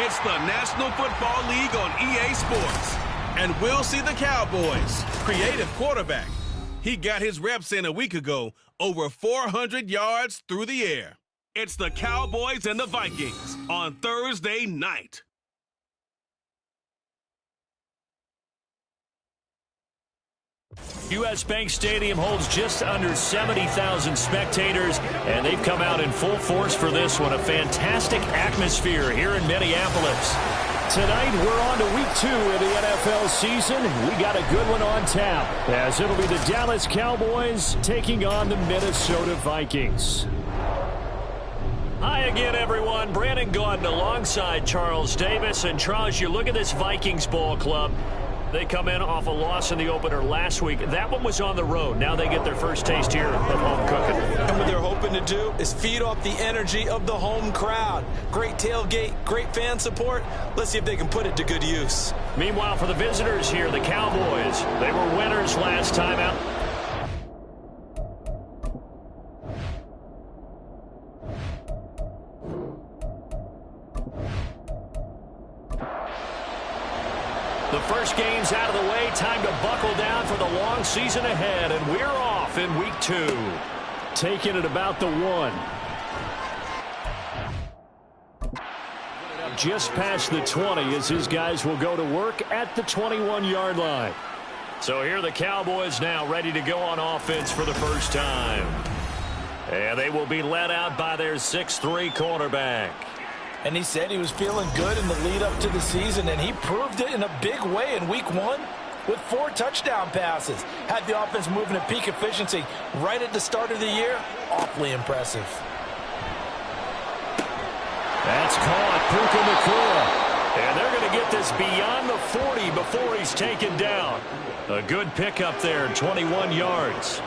It's the National Football League on EA Sports. And we'll see the Cowboys. Creative quarterback. He got his reps in a week ago, over 400 yards through the air. It's the Cowboys and the Vikings on Thursday night. U.S. Bank Stadium holds just under 70,000 spectators, and they've come out in full force for this one. A fantastic atmosphere here in Minneapolis. Tonight, we're on to week 2 of the NFL season. We got a good one on tap, as it'll be the Dallas Cowboys taking on the Minnesota Vikings. Hi again, everyone. Brandon Gaudin alongside Charles Davis. And Charles, you look at this Vikings ball club. They come in off a loss in the opener last week. That one was on the road. Now they get their first taste here of home cooking. And what they're hoping to do is feed off the energy of the home crowd. Great tailgate, great fan support. Let's see if they can put it to good use. Meanwhile, for the visitors here, the Cowboys, they were winners last time out. The first game's out of the way. Time to buckle down for the long season ahead. And we're off in week 2. Taking it about the 1. Just past the 20 as his guys will go to work at the 21-yard line. So here are the Cowboys now ready to go on offense for the first time. And they will be led out by their 6'3" quarterback. And he said he was feeling good in the lead up to the season, and he proved it in a big way in week 1 with 4 touchdown passes. Had the offense moving at peak efficiency right at the start of the year. Awfully impressive. That's caught. Puka Nacua. And they're going to get this beyond the 40 before he's taken down. A good pickup there, 21 yards.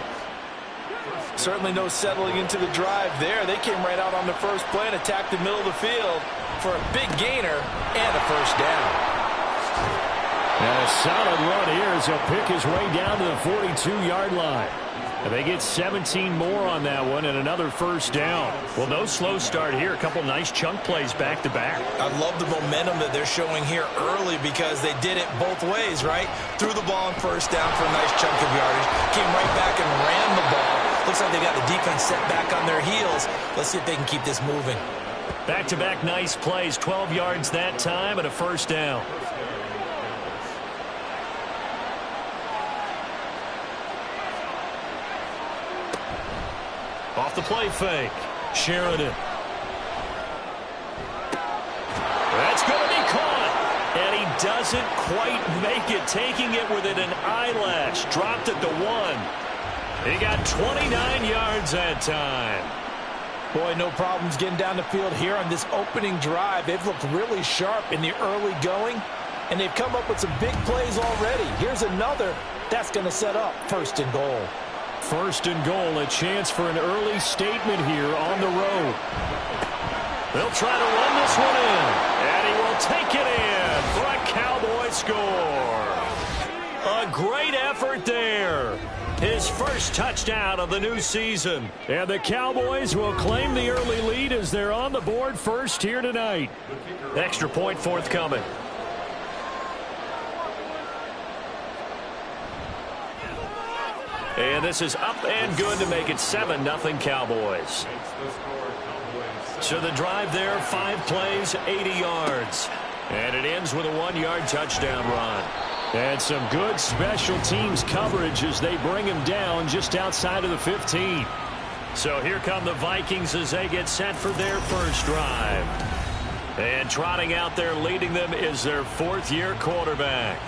Certainly no settling into the drive there. They came right out on the first play and attacked the middle of the field for a big gainer and a first down. And a solid run here as he'll pick his way down to the 42-yard line. And they get 17 more on that one and another first down. Well, no slow start here. A couple nice chunk plays back-to-back. I love the momentum that they're showing here early because they did it both ways, right? Threw the ball on first down for a nice chunk of yardage. Came right back and ran the ball. Looks like they got the defense set back on their heels. Let's see if they can keep this moving. Back-to-back nice plays. 12 yards that time and a first down. Off the play fake. Sheridan. That's going to be caught. And he doesn't quite make it. Taking it within an eyelash. Dropped it to 1. He got 29 yards that time. Boy, no problems getting down the field here on this opening drive. They've looked really sharp in the early going, and they've come up with some big plays already. Here's another that's going to set up first and goal. First and goal, a chance for an early statement here on the road. They'll try to run this one in, and he will take it in for a Cowboy score. A great effort there. His first touchdown of the new season. And the Cowboys will claim the early lead as they're on the board first here tonight. Extra point forthcoming. And this is up and good to make it 7-0 Cowboys. So the drive there, 5 plays, 80 yards. And it ends with a 1-yard touchdown run. And some good special teams coverage as they bring him down just outside of the 15. So here come the Vikings as they get set for their first drive. And trotting out there leading them is their 4th-year quarterback.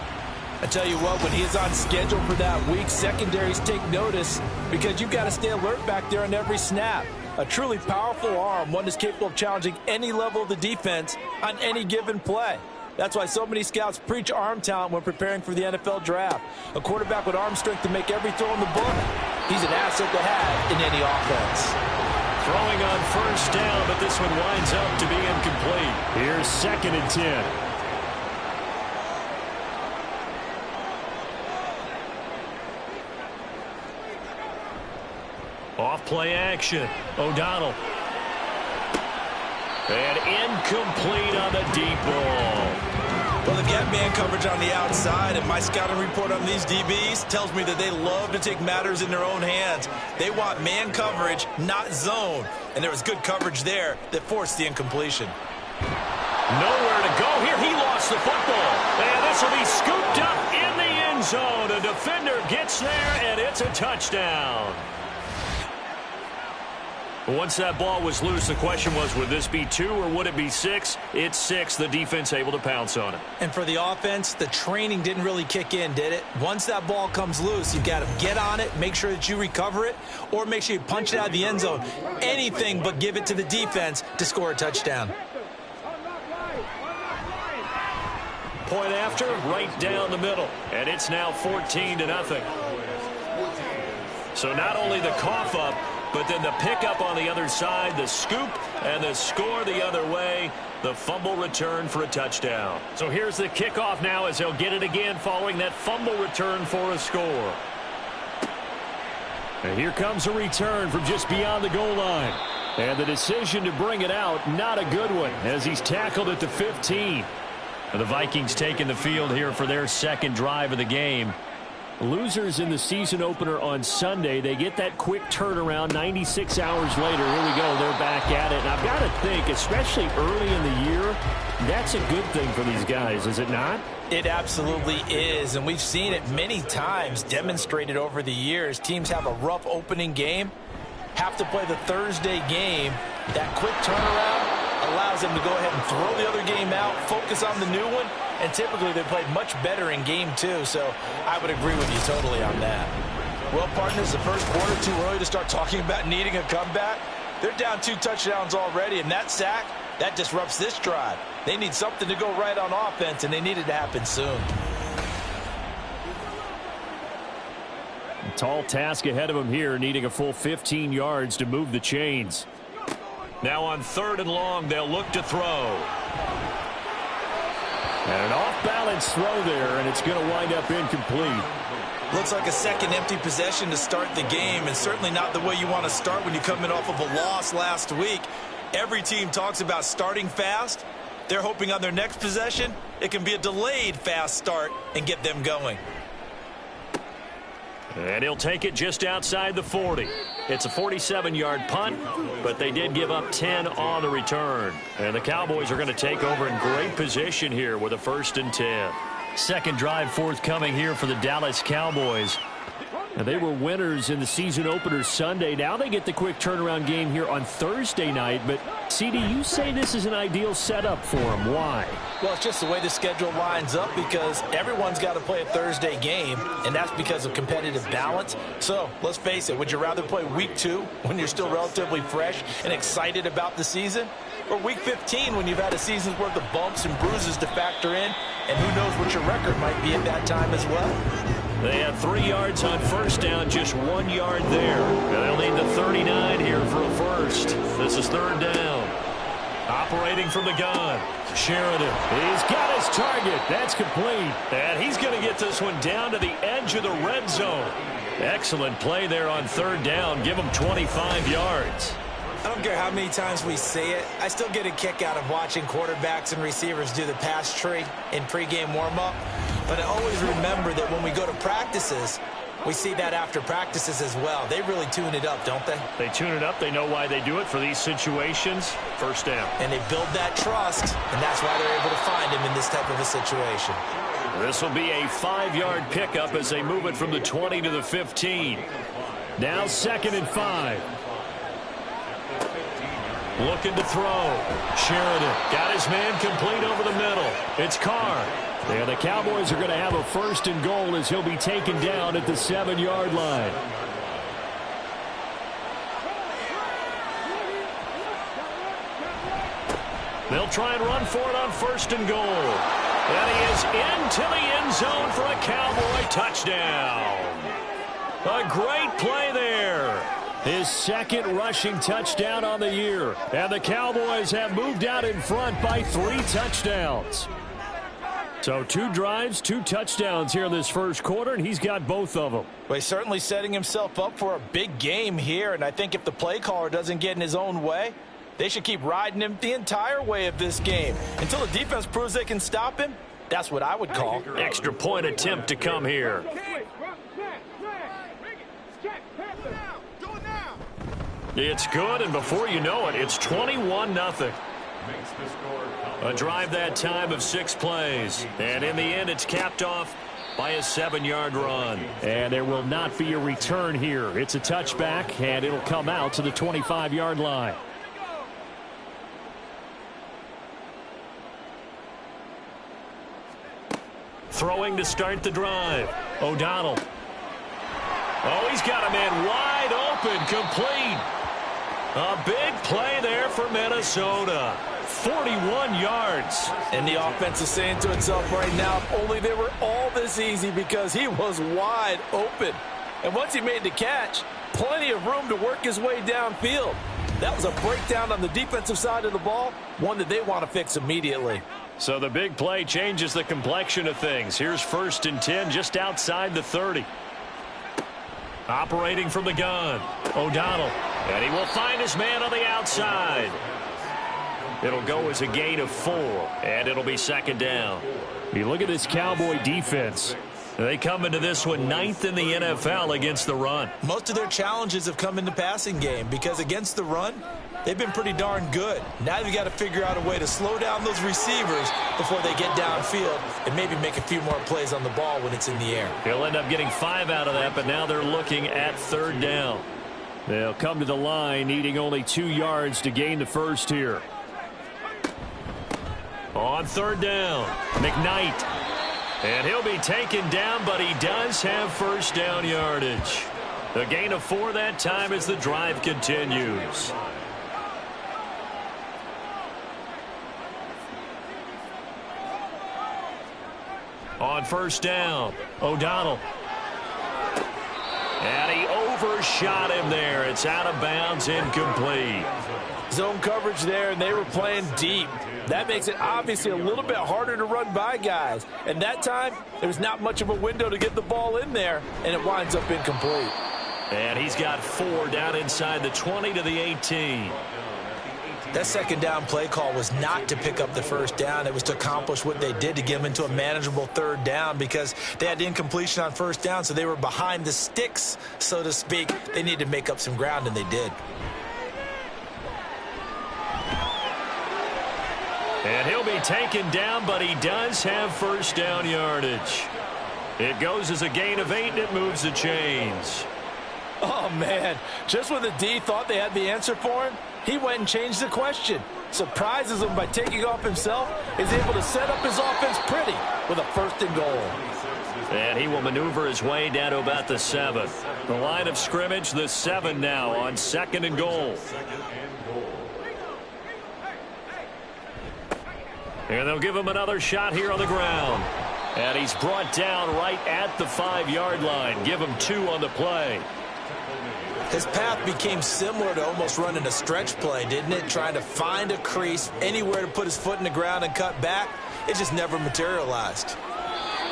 I tell you what, when he is on schedule for that week, secondaries take notice because you've got to stay alert back there on every snap. A truly powerful arm, one that's capable of challenging any level of the defense on any given play. That's why so many scouts preach arm talent when preparing for the NFL draft. A quarterback with arm strength to make every throw in the book, he's an asset to have in any offense. Throwing on first down, but this one winds up to be incomplete. Here's 2nd and 10. Off play action. O'Donnell. And incomplete on the deep ball. Well, they've got man coverage on the outside, and my scouting report on these DBs tells me that they love to take matters in their own hands. They want man coverage, not zone. And there was good coverage there that forced the incompletion. Nowhere to go here. He lost the football. And this will be scooped up in the end zone. A defender gets there, and it's a touchdown. Once that ball was loose, the question was, would this be 2 or would it be 6? It's 6. The defense able to pounce on it. And for the offense, the training didn't really kick in, did it? Once that ball comes loose, you've got to get on it, make sure that you recover it, or make sure you punch it out of the end zone. Anything but give it to the defense to score a touchdown. Point after, right down the middle. And it's now 14-0. So not only the cough up, but then the pickup on the other side, the scoop, and the score the other way, the fumble return for a touchdown. So here's the kickoff now as they'll get it again following that fumble return for a score. And here comes a return from just beyond the goal line. And the decision to bring it out, not a good one, as he's tackled at the 15. And the Vikings taking the field here for their 2nd drive of the game. Losers in the season opener on Sunday. They get that quick turnaround 96 hours later. Here we go. They're back at it. And I've got to think, especially early in the year, that's a good thing for these guys, is it not? It absolutely is. And we've seen it many times demonstrated over the years. Teams have a rough opening game, have to play the Thursday game. That quick turnaround allows them to go ahead and throw the other game out, focus on the new one, and typically they played much better in game 2, so I would agree with you totally on that. Well, partners, the first quarter, too early to start talking about needing a comeback. They're down 2 touchdowns already, and that sack, that disrupts this drive. They need something to go right on offense, and they need it to happen soon. A tall task ahead of them here, needing a full 15 yards to move the chains. Now on 3rd and long, they'll look to throw. And an off-balance throw there, and it's going to wind up incomplete. Looks like a second empty possession to start the game, and certainly not the way you want to start when you come in off of a loss last week. Every team talks about starting fast. They're hoping on their next possession, it can be a delayed fast start and get them going. And he'll take it just outside the 40. It's a 47-yard punt, but they did give up 10 on the return. And the Cowboys are going to take over in great position here with a 1st and 10. 2nd drive forthcoming here for the Dallas Cowboys. Now, they were winners in the season opener Sunday. Now they get the quick turnaround game here on Thursday night. But, CD, you say this is an ideal setup for them. Why? Well, it's just the way the schedule lines up because everyone's got to play a Thursday game, and that's because of competitive balance. So, let's face it, would you rather play week 2 when you're still relatively fresh and excited about the season? Or week 15 when you've had a season's worth of bumps and bruises to factor in, and who knows what your record might be at that time as well? They had 3 yards on first down, just 1 yard there. They'll need the 39 here for a first. This is 3rd down. Operating from the gun. Sheridan. He's got his target. That's complete. And he's going to get this one down to the edge of the red zone. Excellent play there on 3rd down. Give him 25 yards. I don't care how many times we say it, I still get a kick out of watching quarterbacks and receivers do the pass tree in pregame warm-up. But I always remember that when we go to practices, We see that after practices as well. They really tune it up, don't they? They tune it up. They know why they do it for these situations. First down. And they build that trust, and that's why they're able to find him in this type of a situation. This will be a 5-yard pickup as they move it from the 20 to the 15. Now 2nd and 5. Looking to throw. Sheridan got his man complete over the middle. It's Carr. And the Cowboys are going to have a 1st and goal as he'll be taken down at the 7-yard line. They'll try and run for it on 1st and goal. And he is into the end zone for a Cowboy touchdown. A great play there. His 2nd rushing touchdown on the year. And the Cowboys have moved out in front by 3 touchdowns. So 2 drives, 2 touchdowns here in this first quarter, and he's got both of them. Well, he's certainly setting himself up for a big game here, and I think if the play caller doesn't get in his own way, they should keep riding him the entire way of this game. Until the defense proves they can stop him, that's what I would call. Extra point attempt to come here. It's good, and before you know it, it's 21-0. A drive that time of 6 plays. And in the end, it's capped off by a 7-yard run. And there will not be a return here. It's a touchback, and it'll come out to the 25-yard line. Throwing to start the drive. O'Donnell. Oh, he's got a man wide open, complete. A big play there for Minnesota. 41 yards. And the offense is saying to itself right now, if only they were all this easy, because he was wide open. And once he made the catch, plenty of room to work his way downfield. That was a breakdown on the defensive side of the ball, one that they want to fix immediately. So the big play changes the complexion of things. Here's 1st and 10 just outside the 30. Operating from the gun, O'Donnell. And he will find his man on the outside. It'll go as a gain of 4, and it'll be 2nd down. You look at this Cowboy defense. They come into this one 9th in the NFL against the run. Most of their challenges have come in the passing game because against the run, they've been pretty darn good. Now you've got to figure out a way to slow down those receivers before they get downfield and maybe make a few more plays on the ball when it's in the air. He'll end up getting 5 out of that, but now they're looking at 3rd down. They'll come to the line needing only 2 yards to gain the 1st here. On 3rd down, McKnight. And he'll be taken down, but he does have 1st down yardage. The gain of 4 that time as the drive continues. On 1st down, O'Donnell. And he overshot him there. It's out of bounds, incomplete. Zone coverage there, and they were playing deep. That makes it obviously a little bit harder to run by guys. And that time, there was not much of a window to get the ball in there, and it winds up incomplete. And he's got 4 down inside the 20 to the 18. That 2nd down play call was not to pick up the 1st down. It was to accomplish what they did to get them into a manageable 3rd down because they had incompletion on 1st down, so they were behind the sticks, so to speak. They needed to make up some ground, and they did. And he'll be taken down, but he does have 1st down yardage. It goes as a gain of 8, and it moves the chains. Oh, man. Just when the D thought they had the answer for him, he went and changed the question. Surprises him by taking off himself. Is able to set up his offense pretty with a 1st and goal. And he will maneuver his way down to about the 7. The line of scrimmage, the 7 now on 2nd and goal. And they'll give him another shot here on the ground. And he's brought down right at the 5-yard line. Give him 2 on the play. His path became similar to almost running a stretch play, didn't it? Trying to find a crease, anywhere to put his foot in the ground and cut back. It just never materialized.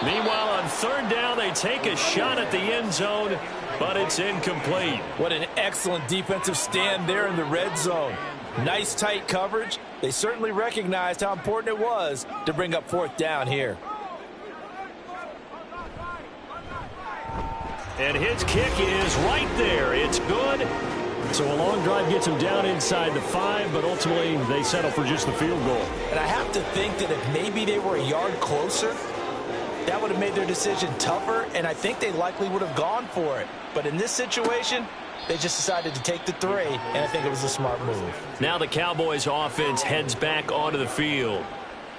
Meanwhile, on 3rd down, they take a shot at the end zone, but it's incomplete. What an excellent defensive stand there in the red zone. Nice tight coverage. They certainly recognized how important it was to bring up 4th down here. And his kick is right there. It's good. So a long drive gets him down inside the 5, but ultimately they settle for just the field goal. And I have to think that if maybe they were a yard closer, that would have made their decision tougher, and I think they likely would have gone for it. But in this situation, they just decided to take the 3, and I think it was a smart move. Now the Cowboys offense heads back onto the field.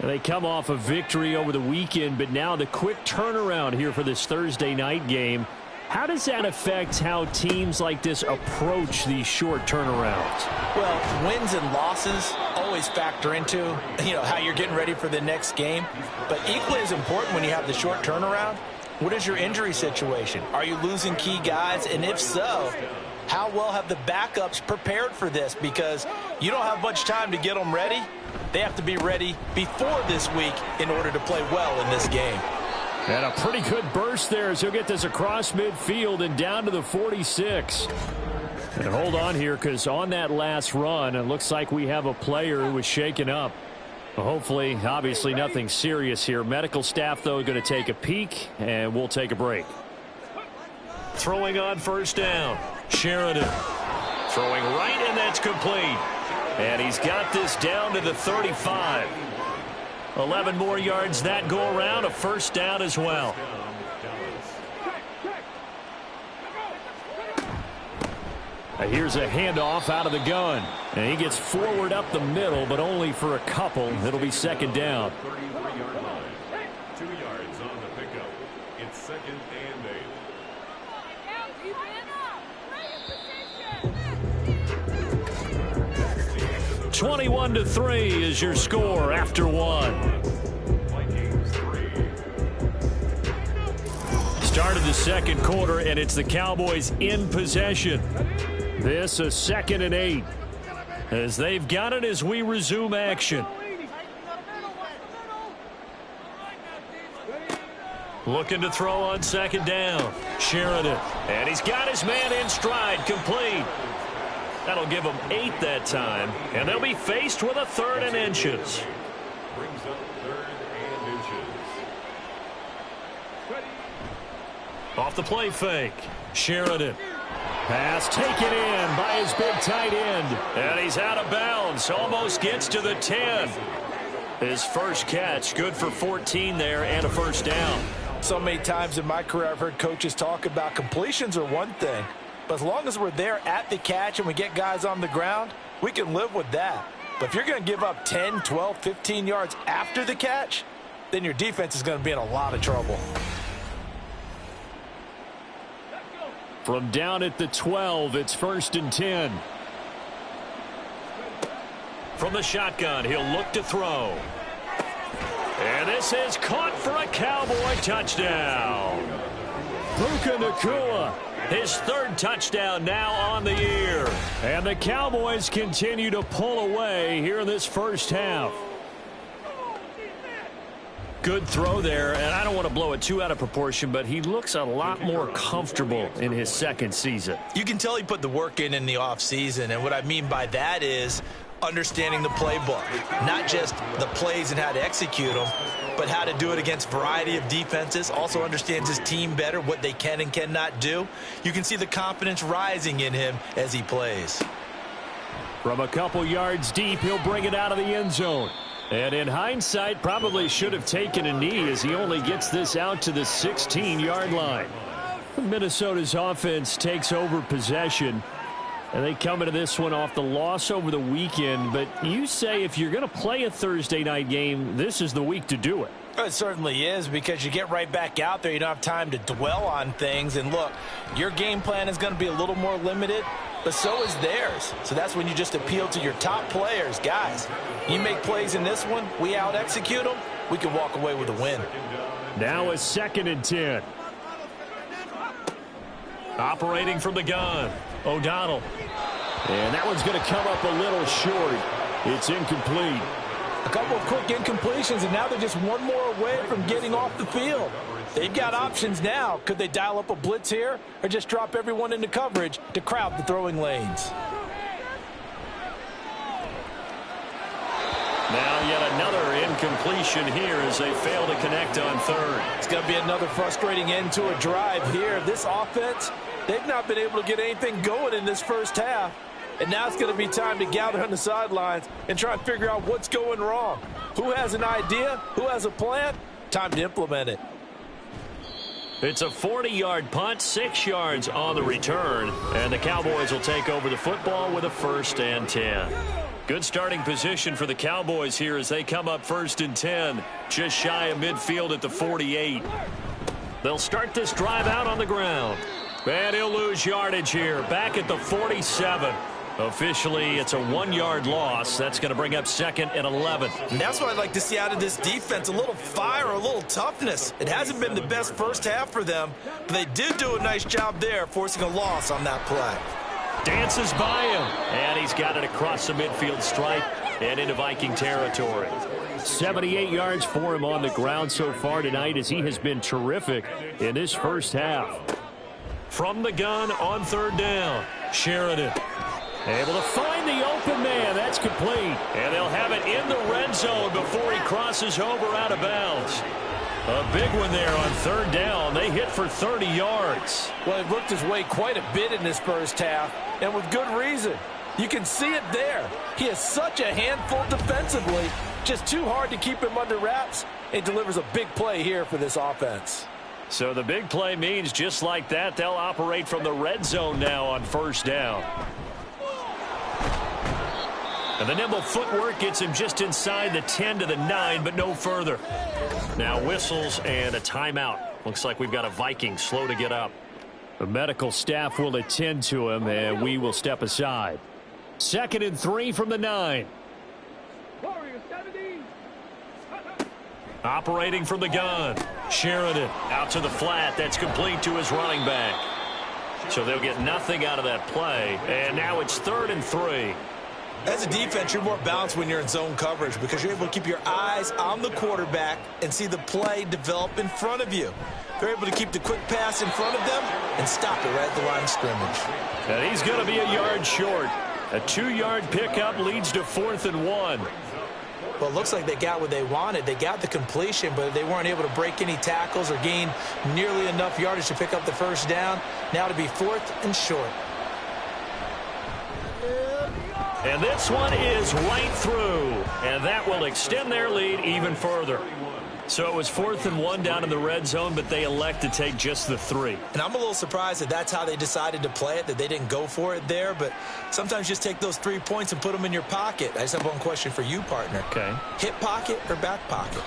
And they come off a victory over the weekend, but now the quick turnaround here for this Thursday night game. How does that affect how teams like this approach these short turnarounds? Well, wins and losses always factor into, how you're getting ready for the next game. But equally as important when you have the short turnaround, what is your injury situation? Are you losing key guys? And if so, how well have the backups prepared for this? Because you don't have much time to get them ready. They have to be ready before this week in order to play well in this game. And a pretty good burst there as he'll get this across midfield and down to the 46. And hold on here, because on that last run, it looks like we have a player who was shaken up. Hopefully, obviously nothing serious here. Medical staff, though, going to take a peek, and we'll take a break. Throwing on first down. Sheridan throwing right, and that's complete. And he's got this down to the 35. 11 more yards that go around, a first down as well. Here's a handoff out of the gun. And he gets forward up the middle, but only for a couple. It'll be second down. 33-yard line. 2 yards on the pickup. It's second and 8. 21-3 is your score after 1. Started the second quarter, and it's the Cowboys in possession. This a 2nd and 8 as they've got it as we resume action. Looking to throw on second down. Sheridan, and he's got his man in stride, complete. That'll give them 8 that time, and they'll be faced with a 3rd and inches. Brings up 3rd and inches. Off the play fake. Sheridan. Pass taken in by his big tight end. And he's out of bounds. Almost gets to the 10. His first catch, good for 14 there and a first down. So many times in my career I've heard coaches talk about completions are one thing. But as long as we're there at the catch and we get guys on the ground, we can live with that. But if you're going to give up 10, 12, 15 yards after the catch, then your defense is going to be in a lot of trouble. From down at the 12, it's 1st and 10. From the shotgun, he'll look to throw. And this is caught for a Cowboy touchdown. Puka Nacua, his 3rd touchdown now on the year. And the Cowboys continue to pull away here in this first half. Good throw there, and I don't want to blow it too out of proportion, but he looks a lot more comfortable in his 2nd season. You can tell he put the work in the offseason, and what I mean by that is understanding the playbook. Not just the plays and how to execute them, but how to do it against a variety of defenses. Also understands his team better, what they can and cannot do. You can see the confidence rising in him as he plays. From a couple yards deep, he'll bring it out of the end zone. And in hindsight, probably should have taken a knee as he only gets this out to the 16-yard line. Minnesota's offense takes over possession. And they come into this one off the loss over the weekend. But you say if you're going to play a Thursday night game, this is the week to do it. It certainly is, because you get right back out there. You don't have time to dwell on things. And look, your game plan is going to be a little more limited, but so is theirs. So that's when you just appeal to your top players. Guys, you make plays in this one, we out-execute them, we can walk away with a win. Now a 2nd and 10. Operating from the gun, O'Donnell. And that one's going to come up a little short. It's incomplete. A couple of quick incompletions, and now they're just one more away from getting off the field. They've got options now. Could they dial up a blitz here or just drop everyone into coverage to crowd the throwing lanes? Now yet another incompletion here as they fail to connect on third. It's going to be another frustrating end to a drive here. This offense, they've not been able to get anything going in this first half. And now it's going to be time to gather on the sidelines and try and figure out what's going wrong. Who has an idea? Who has a plan? Time to implement it. It's a 40-yard punt, 6 yards on the return. And the Cowboys will take over the football with a 1st and 10. Good starting position for the Cowboys here as they come up 1st and 10. Just shy of midfield at the 48. They'll start this drive out on the ground. And he'll lose yardage here. Back at the 47. Officially, it's a 1-yard loss. That's going to bring up 2nd and 11. And that's what I'd like to see out of this defense, a little fire, a little toughness. It hasn't been the best first half for them, but they did do a nice job there, forcing a loss on that play. Dances by him, and he's got it across the midfield stripe and into Viking territory. 78 yards for him on the ground so far tonight as he has been terrific in this first half. From the gun on 3rd down, Sheridan. Able to find the open man. That's complete. And they'll have it in the red zone before he crosses over out of bounds. A big one there on 3rd down. They hit for 30 yards. Well, he worked his way quite a bit in this first half, and with good reason. You can see it there. He is such a handful defensively. Just too hard to keep him under wraps. It delivers a big play here for this offense. So the big play means just like that, they'll operate from the red zone now on 1st down. And the nimble footwork gets him just inside the 10 to the 9, but no further. Now whistles and a timeout. Looks like we've got a Viking slow to get up. The medical staff will attend to him, and we will step aside. 2nd and 3 from the 9. Operating from the gun. Sheridan out to the flat. That's complete to his running back. So they'll get nothing out of that play. And now it's 3rd and 3. As a defense, you're more balanced when you're in zone coverage because you're able to keep your eyes on the quarterback and see the play develop in front of you. They're able to keep the quick pass in front of them and stop it right at the line of scrimmage. And he's going to be a yard short. A 2-yard pickup leads to 4th and 1. Well, it looks like they got what they wanted. They got the completion, but they weren't able to break any tackles or gain nearly enough yardage to pick up the 1st down. Now to be 4th and short. And this one is right through. And that will extend their lead even further. So it was 4th and 1 down in the red zone, but they elect to take just the 3. And I'm a little surprised that that's how they decided to play it, that they didn't go for it there. But sometimes just take those 3 points and put them in your pocket. I just have one question for you, partner. Okay. Hip pocket or back pocket?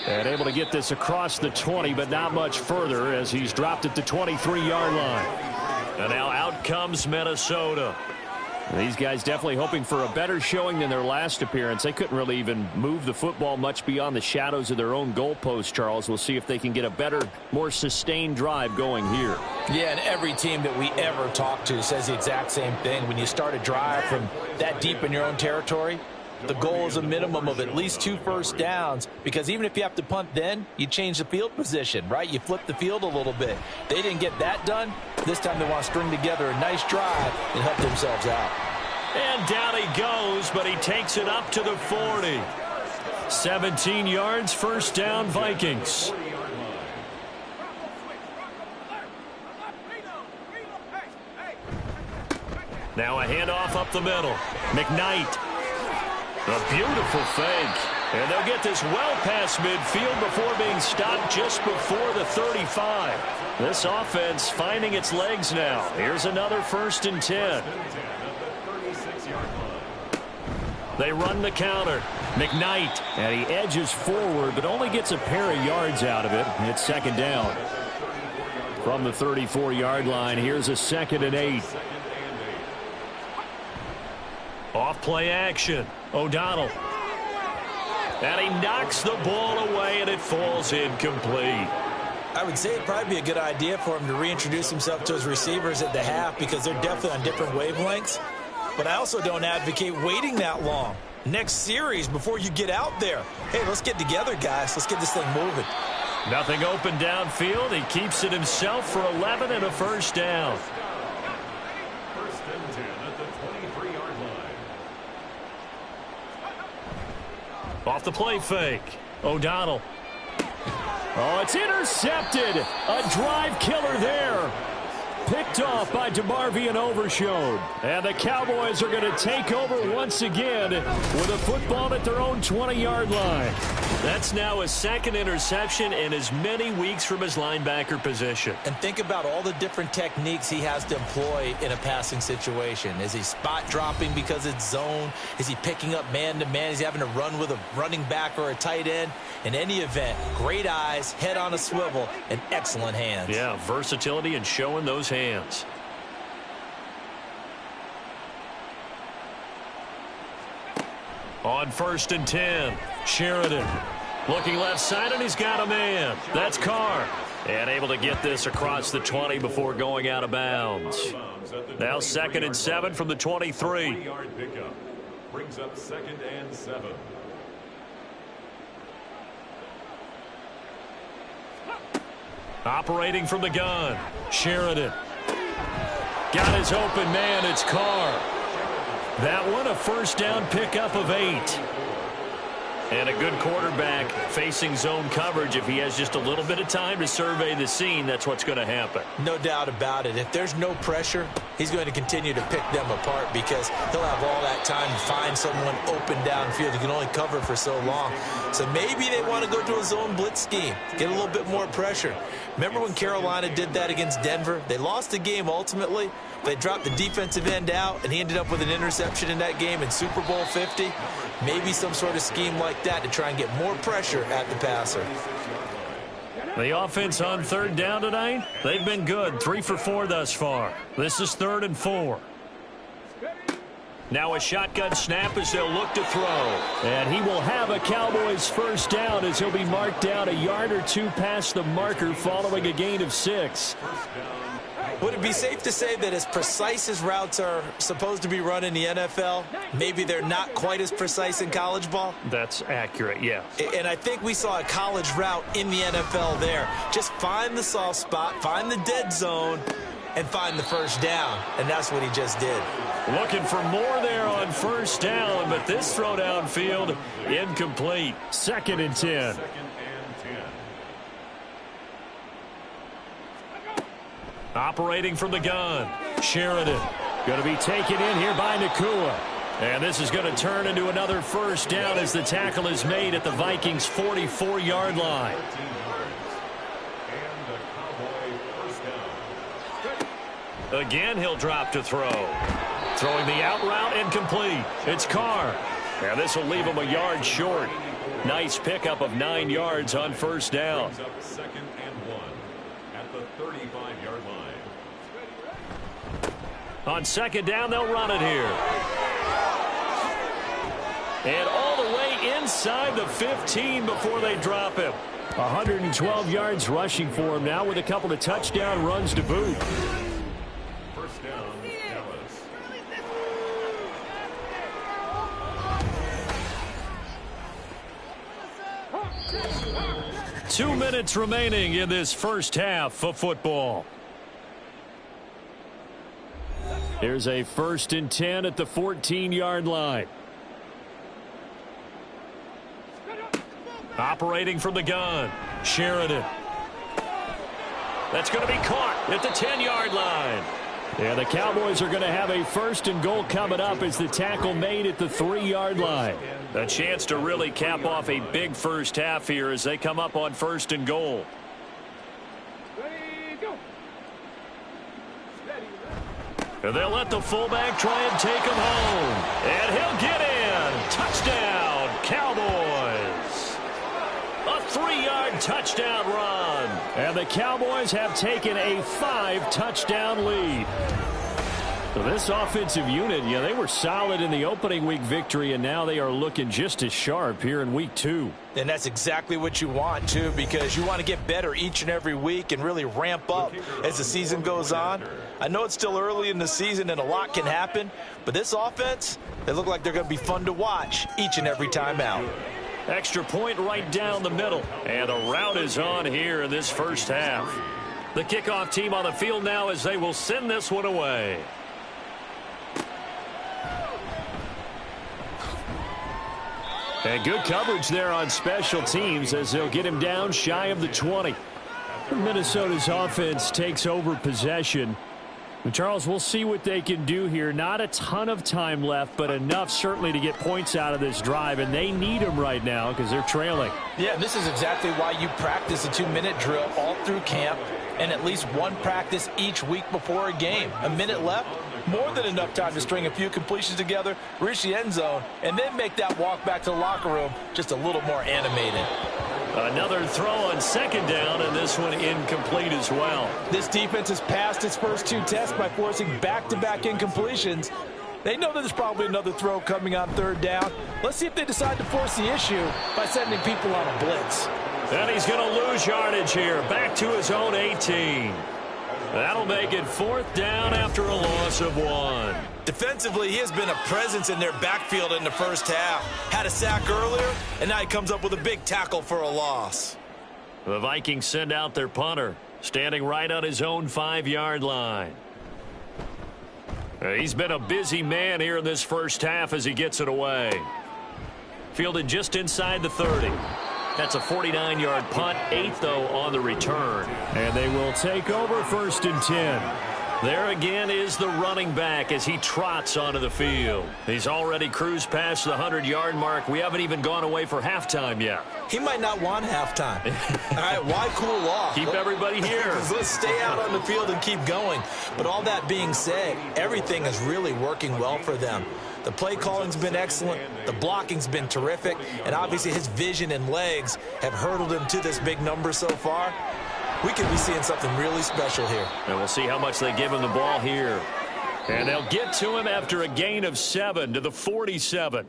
And able to get this across the 20, but not much further as he's dropped at the 23-yard line. And now out comes Minnesota. These guys definitely hoping for a better showing than their last appearance. They couldn't really even move the football much beyond the shadows of their own goalpost, Charles. We'll see if they can get a better, more sustained drive going here. Yeah, and every team that we ever talk to says the exact same thing. When you start a drive from that deep in your own territory, the goal is a minimum of at least 2 first downs, because even if you have to punt then, you change the field position, right? You flip the field a little bit. They didn't get that done. This time they want to string together a nice drive and help themselves out. And down he goes, but he takes it up to the 40. 17 yards, 1st down, Vikings. Now a handoff up the middle. McKnight. A beautiful fake. And they'll get this well past midfield before being stopped just before the 35. This offense finding its legs now. Here's another 1st and 10. They run the counter. McKnight. And he edges forward, but only gets a pair of yards out of it. It's 2nd down. From the 34-yard line, here's a 2nd and 8. Off play action. O'Donnell. And he knocks the ball away, and it falls incomplete. I would say it'd probably be a good idea for him to reintroduce himself to his receivers at the half, because they're definitely on different wavelengths. But I also don't advocate waiting that long. Next series before you get out there. Hey, let's get together, guys. Let's get this thing moving. Nothing open downfield. He keeps it himself for 11 and a 1st down. 1st and 10 at the 23-yard line. Off the play fake. O'Donnell. Oh, it's intercepted. A drive killer there. Picked off by DeMarvion Overshone. And the Cowboys are going to take over once again with a football at their own 20-yard line. That's now his second interception in as many weeks from his linebacker position. And think about all the different techniques he has to employ in a passing situation. Is he spot dropping because it's zone? Is he picking up man-to-man? Is he having to run with a running back or a tight end? In any event, great eyes, head on a swivel, and excellent hands. Yeah, versatility and showing those hands. On 1st and 10, Sheridan. Looking left side, and he's got a man. That's Carr. And able to get this across the 20 before going out of bounds. Now 2nd and 7 from the 23. 3-yard pickup brings up 2nd and 7. Operating from the gun, Sheridan. Got his open man, it's Carr. That one a 1st down pickup of 8. And a good quarterback facing zone coverage. If he has just a little bit of time to survey the scene, that's what's going to happen. No doubt about it. If there's no pressure, he's going to continue to pick them apart because he'll have all that time to find someone open downfield. He can only cover for so long. So maybe they want to go to a zone blitz scheme, get a little bit more pressure. Remember when Carolina did that against Denver? They lost the game ultimately. They dropped the defensive end out, and he ended up with an interception in that game in Super Bowl 50. Maybe some sort of scheme like that to try and get more pressure at the passer. The offense on 3rd down tonight, they've been good. 3 for 4 thus far. This is 3rd and 4. Now a shotgun snap as they'll look to throw. And he will have a Cowboys 1st down as he'll be marked down a yard or 2 past the marker following a gain of 6. Would it be safe to say that as precise as routes are supposed to be run in the NFL, maybe they're not quite as precise in college ball? That's accurate, yeah. And I think we saw a college route in the NFL there. Just find the soft spot, find the dead zone, and find the 1st down. And that's what he just did. Looking for more there on 1st down, but this throw downfield incomplete. 2nd and 10. Operating from the gun, Sheridan. Going to be taken in here by Nakua. And this is going to turn into another 1st down as the tackle is made at the Vikings' 44-yard line. Again, he'll drop to throw. Throwing the out route incomplete. It's Carr. And this will leave him a yard short. Nice pickup of 9 yards on 1st down. 2nd and 1 at the 35-yard line. On 2nd down, they'll run it here. And all the way inside the 15 before they drop him. 112 yards rushing for him now with a couple of touchdown runs to boot. 1st down, Dallas. 2 minutes remaining in this 1st half of football. Here's a 1st and 10 at the 14-yard line. Operating from the gun, Sheridan. That's going to be caught at the 10-yard line. And the Cowboys are going to have a 1st and goal coming up as the tackle made at the 3-yard line. A chance to really cap off a big 1st half here as they come up on 1st and goal. And they'll let the fullback try and take him home. And he'll get in. Touchdown, Cowboys. A 3-yard touchdown run. And the Cowboys have taken a 5-touchdown lead. So this offensive unit, yeah, they were solid in the opening week victory, and now they are looking just as sharp here in week 2. And that's exactly what you want, too, because you want to get better each and every week and really ramp up as the season goes on. I know it's still early in the season and a lot can happen, but this offense, they look like they're going to be fun to watch each and every time out. Extra point right down the middle, and the route is on here in this 1st half. The kickoff team on the field now as they will send this one away. And good coverage there on special teams as they'll get him down shy of the 20. Minnesota's offense takes over possession. And Charles, we'll see what they can do here. Not a ton of time left, but enough certainly to get points out of this drive, and they need them right now because they're trailing. Yeah, this is exactly why you practice a 2-minute drill all through camp and at least one practice each week before a game. A minute left, more than enough time to string a few completions together, reach the end zone, and then make that walk back to the locker room just a little more animated. Another throw on second down, and this one incomplete as well. This defense has passed its first 2 tests by forcing back-to-back incompletions. They know that there's probably another throw coming on third down. Let's see if they decide to force the issue by sending people on a blitz. And he's going to lose yardage here, back to his own 18. That'll make it 4th down after a loss of 1. Defensively, he has been a presence in their backfield in the first half. Had a sack earlier, and now he comes up with a big tackle for a loss. The Vikings send out their punter, standing right on his own 5-yard line. He's been a busy man here in this first half as he gets it away. Fielded just inside the 30. That's a 49-yard punt, 8 though on the return. And they will take over 1st and 10. There again is the running back as he trots onto the field. He's already cruised past the 100-yard mark. We haven't even gone away for halftime yet. He might not want halftime. All right, why cool off? Keep everybody here. Let's stay out on the field and keep going. But all that being said, everything is really working well for them. The play calling's been excellent. The blocking's been terrific. And obviously his vision and legs have hurdled him to this big number so far. We could be seeing something really special here. And we'll see how much they give him the ball here. And they'll get to him after a gain of 7 to the 47.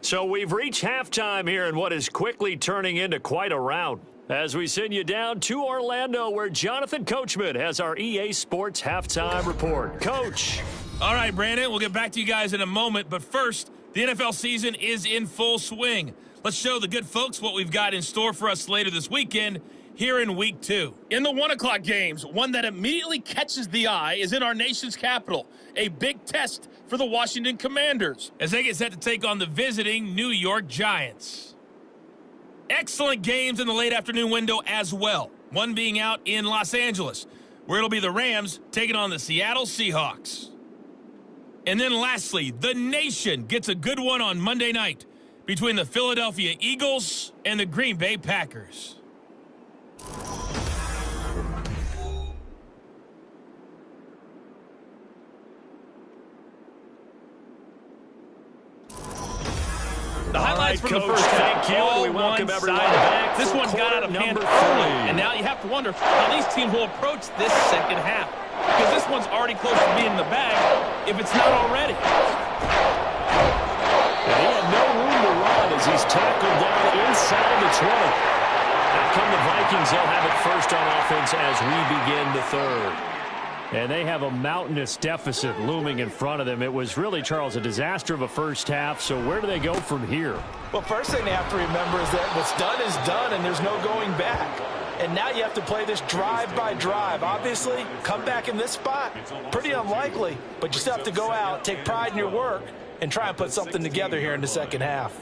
So we've reached halftime here in what is quickly turning into quite a rout. As we send you down to Orlando, where Jonathan Coachman has our EA Sports Halftime Report. Coach. All right, Brandon, we'll get back to you guys in a moment. But first, the NFL season is in full swing. Let's show the good folks what we've got in store for us later this weekend here in Week 2. In the 1 o'clock games, one that immediately catches the eye is in our nation's capital, a big test for the Washington Commanders as they get set to take on the visiting New York Giants. Excellent games in the late afternoon window as well, one being out in Los Angeles, where it'll be the Rams taking on the Seattle Seahawks. And then lastly, the nation gets a good one on Monday night between the Philadelphia Eagles and the Green Bay Packers. The highlights from the first half, all we welcome everyone back. This one got out of hand early, and now you have to wonder how these teams will approach this second half, because this one's already close to being in the bag, if it's not already. And he had no room to run as he's tackled down inside the 20. Out come the Vikings. They'll have it first on offense as we begin the 3rd. And they have a mountainous deficit looming in front of them. It was really, Charles, a disaster of a first half. So where do they go from here? Well, first thing they have to remember is that what's done is done, and there's no going back. And now you have to play this drive by drive. Obviously, come back in this spot, pretty unlikely. But you still have to go out, take pride in your work, and try and put something together here in the second half.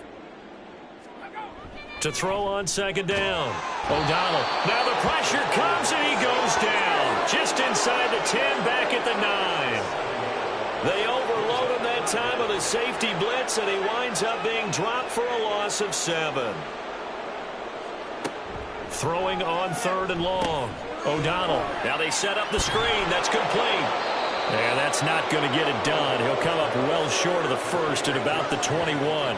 To throw on second down. O'Donnell. Now the pressure comes, and he goes down. Just inside the 10, back at the 9. They overload him that time with a safety blitz, and he winds up being dropped for a loss of 7. Throwing on 3rd and long. O'Donnell. Now they set up the screen. That's complete. And that's not going to get it done. He'll come up well short of the first at about the 21.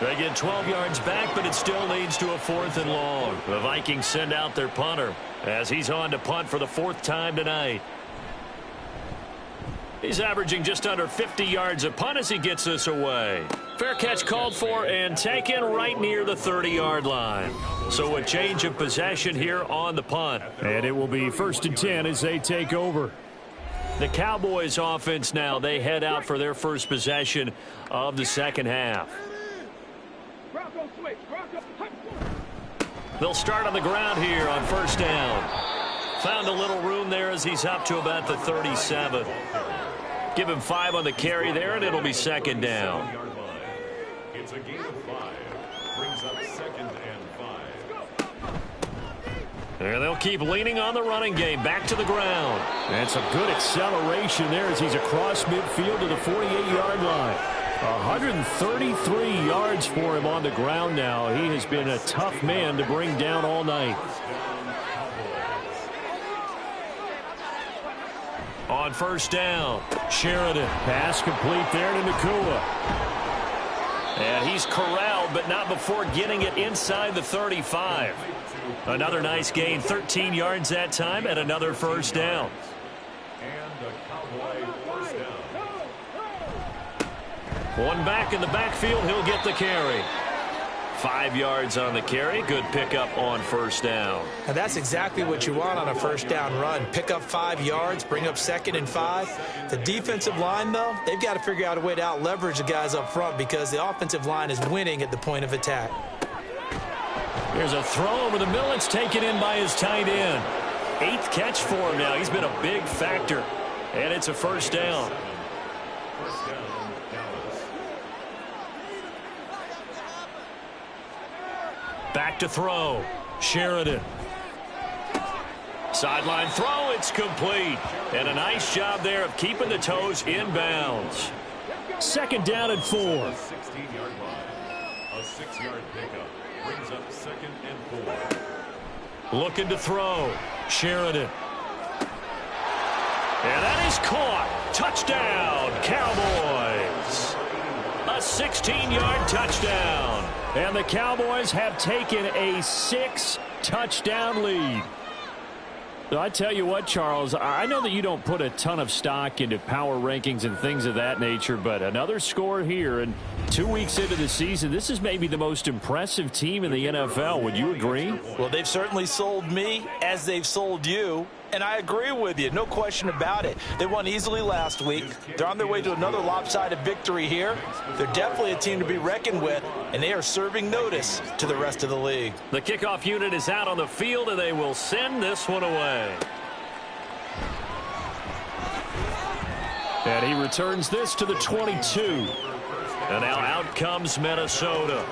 They get 12 yards back, but it still leads to a 4th and long. The Vikings send out their punter as he's on to punt for the 4th time tonight. He's averaging just under 50 yards a punt as he gets this away. Fair catch called for and taken right near the 30-yard line. So a change of possession here on the punt. And it will be 1st and 10 as they take over. The Cowboys offense now, they head out for their first possession of the second half. They'll start on the ground here on 1st down. Found a little room there as he's up to about the 37. Give him 5 on the carry there, and it'll be 2nd down. It's a gain of 5. brings up 2nd and 5. And they'll keep leaning on the running game. Back to the ground. And some good acceleration there as he's across midfield to the 48-yard line. 133 yards for him on the ground now. He has been a tough man to bring down all night. On first down, Sheridan. Pass complete there to Nakua. And he's corralled, but not before getting it inside the 35. Another nice gain, 13 yards that time, and another first down. And a Cowboy first down. One back in the backfield, he'll get the carry. 5 yards on the carry. Good pickup on first down. Now that's exactly what you want on a first down run. Pick up 5 yards, bring up 2nd and 5. The defensive line, though, they've got to figure out a way to out-leverage the guys up front because the offensive line is winning at the point of attack. Here's a throw over the middle. It's taken in by his tight end. 8th catch for him now. He's been a big factor. And it's a first down. First down, Dallas. Back to throw. Sheridan. Sideline throw. It's complete. And a nice job there of keeping the toes inbounds. 2nd down and 4. 16-yard line. A 6-yard pickup brings up 2nd and 4. Looking to throw. Sheridan. And that is caught. Touchdown, Cowboys. A 16-yard touchdown. And the Cowboys have taken a 6-touchdown lead. So I tell you what, Charles, I know that you don't put a ton of stock into power rankings and things of that nature, but another score here, and 2 weeks into the season, this is maybe the most impressive team in the NFL. Would you agree? Well, they've certainly sold me as they've sold you, and I agree with you. No question about it. They won easily last week. They're on their way to another lopsided victory here. They're definitely a team to be reckoned with, and they are serving notice to the rest of the league. The kickoff unit is out on the field, and they will send this one away. And he returns this to the 22. And now out comes Minnesota.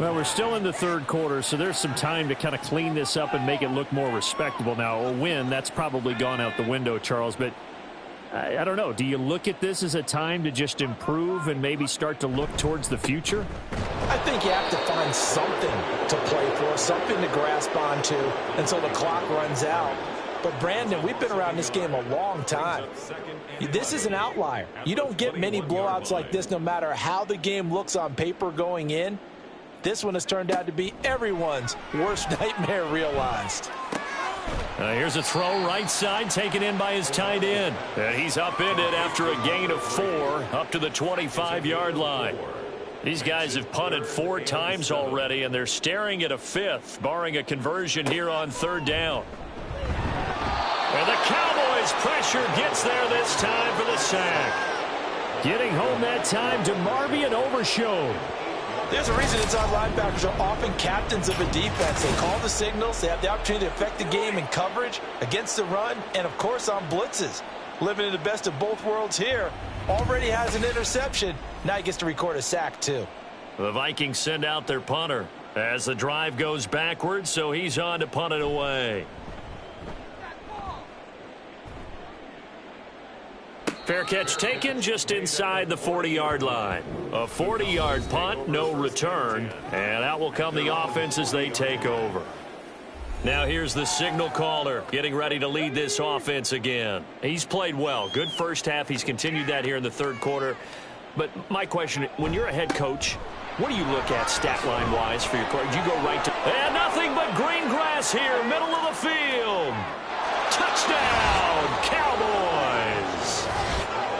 Well, we're still in the third quarter, so there's some time to kind of clean this up and make it look more respectable. Now, a win, that's probably gone out the window, Charles, but I don't know. Do you look at this as a time to just improve and maybe start to look towards the future? I think you have to find something to play for, something to grasp onto until the clock runs out. But, Brandon, we've been around this game a long time. This is an outlier. You don't get many blowouts like this no matter how the game looks on paper going in. This one has turned out to be everyone's worst nightmare realized. Here's a throw right side taken in by his tight end. And he's upended after a gain of 4 up to the 25-yard line. These guys have punted 4 times already, and they're staring at a 5th, barring a conversion here on 3rd down. And the Cowboys' pressure gets there this time for the sack. Getting home that time to Marvian Overshown. There's a reason inside linebackers are often captains of a defense. They call the signals. They have the opportunity to affect the game in coverage, against the run, and, of course, on blitzes. Living in the best of both worlds here. Already has an interception. Now he gets to record a sack, too. The Vikings send out their punter as the drive goes backwards, so he's on to punt it away. Fair catch taken just inside the 40-yard line. A 40-yard punt, no return, and out will come the offense as they take over. Now here's the signal caller getting ready to lead this offense again. He's played well. Good first half. He's continued that here in the third quarter. But my question, when you're a head coach, what do you look at stat line-wise for your coach? Do you go right to... And nothing but green grass here, middle of the field. Touchdown, Cowboys.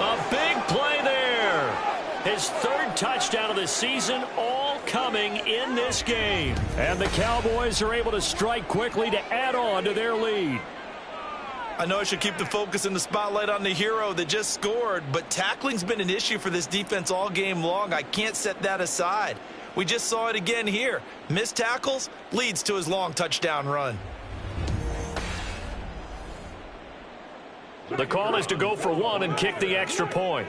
A big play there. His 3rd touchdown of the season, all coming in this game. And the Cowboys are able to strike quickly to add on to their lead. I know I should keep the focus and the spotlight on the hero that just scored, but tackling's been an issue for this defense all game long. I can't set that aside. We just saw it again here. Missed tackles leads to his long touchdown run. The call is to go for 1 and kick the extra point.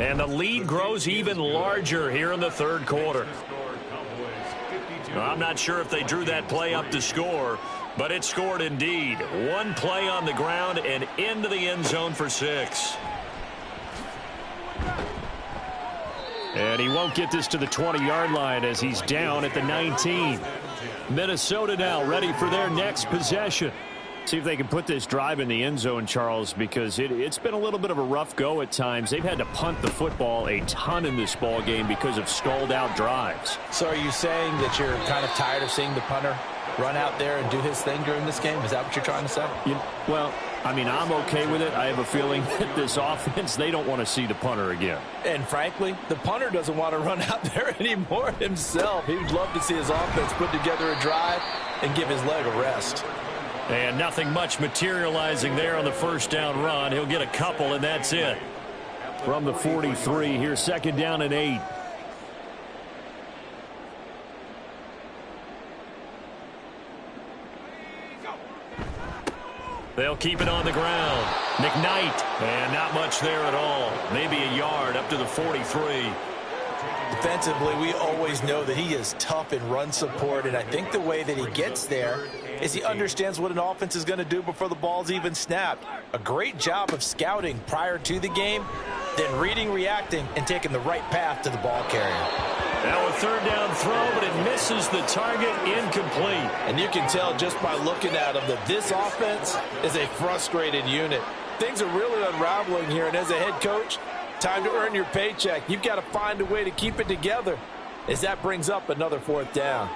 And the lead grows even larger here in the third quarter. I'm not sure if they drew that play up to score, but it scored indeed. One play on the ground and into the end zone for 6. And he won't get this to the 20-yard line as he's down at the 19. Minnesota now ready for their next possession. See if they can put this drive in the end zone, Charles, because it's been a little bit of a rough go at times. They've had to punt the football a ton in this ball game because of stalled-out drives. So are you saying that you're kind of tired of seeing the punter run out there and do his thing during this game? Is that what you're trying to say? Well, I mean, I'm okay with it. I have a feeling that this offense, they don't want to see the punter again. And frankly, the punter doesn't want to run out there anymore himself. He would love to see his offense put together a drive and give his leg a rest. And nothing much materializing there on the first down run. He'll get a couple, and that's it. From the 43, here's 2nd down and 8. They'll keep it on the ground. McKnight, and not much there at all. Maybe a yard up to the 43. Defensively, we always know that he is tough in run support, and I think the way that he gets there is he understands what an offense is going to do before the ball's even snapped. A great job of scouting prior to the game, then reading, reacting, and taking the right path to the ball carrier. Now a 3rd down throw, but it misses the target, incomplete. And you can tell just by looking at him that this offense is a frustrated unit. Things are really unraveling here, and as a head coach, time to earn your paycheck. You've got to find a way to keep it together as that brings up another 4th down.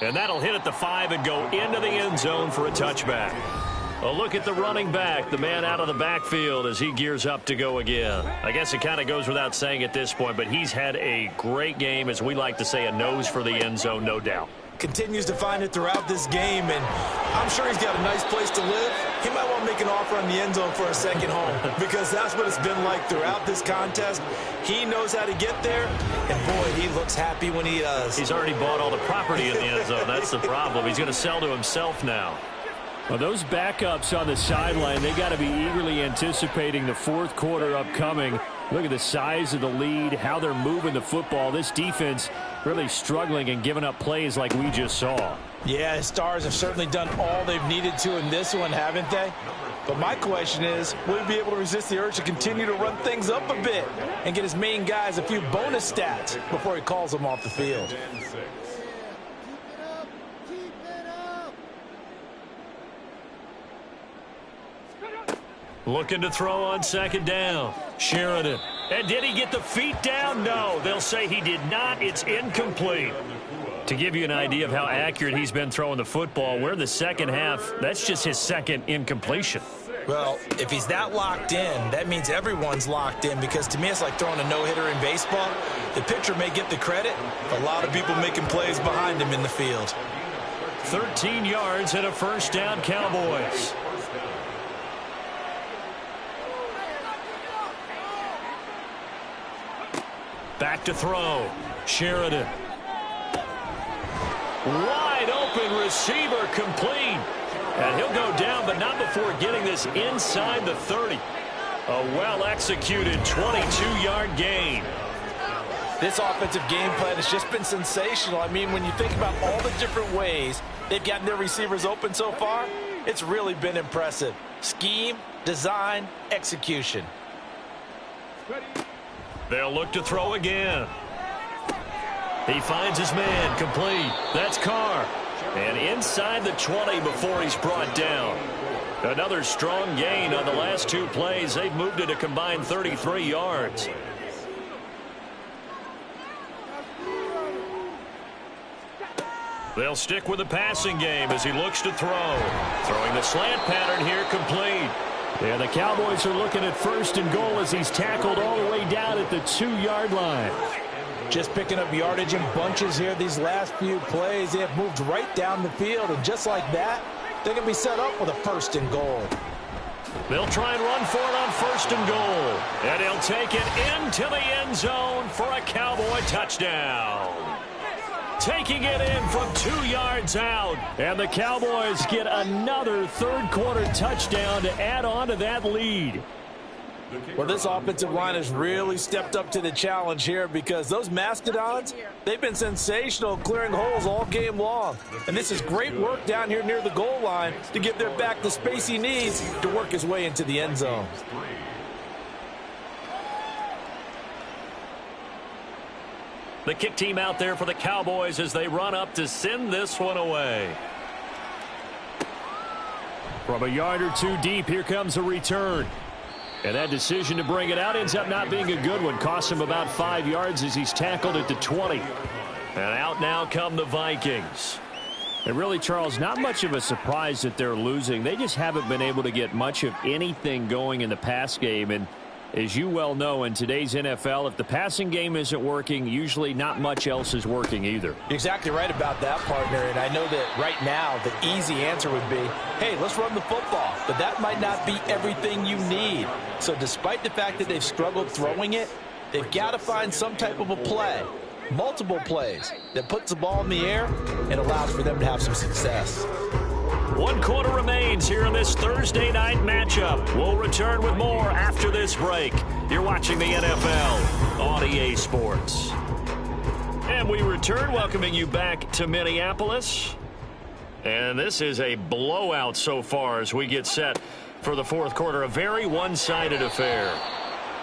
And that'll hit at the 5 and go into the end zone for a touchback. A look at the running back, the man out of the backfield as he gears up to go again. I guess it kind of goes without saying at this point, but he's had a great game, as we like to say, a nose for the end zone, no doubt. Continues to find it throughout this game, and I'm sure he's got a nice place to live. He might want to make an offer on the end zone for a second home because that's what it's been like throughout this contest. He knows how to get there, and boy, he looks happy when he does. He's already bought all the property in the end zone. That's the problem. He's going to sell to himself now. Well, those backups on the sideline, they got to be eagerly anticipating the 4th quarter upcoming. Look at the size of the lead, how they're moving the football. This defense really struggling and giving up plays like we just saw. Yeah, his Stars have certainly done all they've needed to in this one, haven't they? But my question is, will he be able to resist the urge to continue to run things up a bit and get his main guys a few bonus stats before he calls them off the field? Looking to throw on 2nd down. Sheridan. And did he get the feet down? No. They'll say he did not. It's incomplete. To give you an idea of how accurate he's been throwing the football, we're in the second half. That's just his 2nd incompletion. Well, if he's that locked in, that means everyone's locked in, because to me it's like throwing a no-hitter in baseball. The pitcher may get the credit, but a lot of people making plays behind him in the field. 13 yards and a 1st down, Cowboys. Back to throw. Sheridan. Wide open receiver, complete. And he'll go down, but not before getting this inside the 30. A well-executed 22-yard gain. This offensive game plan has just been sensational. I mean, when you think about all the different ways they've gotten their receivers open so far, it's really been impressive. Scheme, design, execution. They'll look to throw again. He finds his man, complete. That's Carr. And inside the 20 before he's brought down. Another strong gain on the last 2 plays. They've moved it a combined 33 yards. They'll stick with the passing game as he looks to throw. Throwing the slant pattern here, complete. And the Cowboys are looking at 1st and goal as he's tackled all the way down at the 2-yard line. Just picking up yardage in bunches here these last few plays. They have moved right down the field, and just like that, they're going to be set up with a 1st and goal. They'll try and run for it on 1st and goal. And he'll take it into the end zone for a Cowboy touchdown. Taking it in from 2 yards out. And the Cowboys get another 3rd quarter touchdown to add on to that lead. Well, this offensive line has really stepped up to the challenge here because those Mastodons, they've been sensational clearing holes all game long. And this is great work down here near the goal line to give their back the space he needs to work his way into the end zone. The kick team out there for the Cowboys as they run up to send this one away. From a yard or two deep, here comes a return. And that decision to bring it out ends up not being a good one. Cost him about 5 yards as he's tackled at the 20. And out now come the Vikings. And really, Charles, not much of a surprise that they're losing. They just haven't been able to get much of anything going in the pass game. And as you well know, in today's NFL, if the passing game isn't working, usually not much else is working either. You're exactly right about that, partner. And I know that right now the easy answer would be, hey, let's run the football. But that might not be everything you need. So despite the fact that they've struggled throwing it, they've got to find some type of a play, multiple plays, that puts the ball in the air and allows for them to have some success. 1 quarter remains here in this Thursday night matchup. We'll return with more after this break. You're watching the NFL on EA Sports. And we return, welcoming you back to Minneapolis. And this is a blowout so far as we get set for the fourth quarter. A very one-sided affair.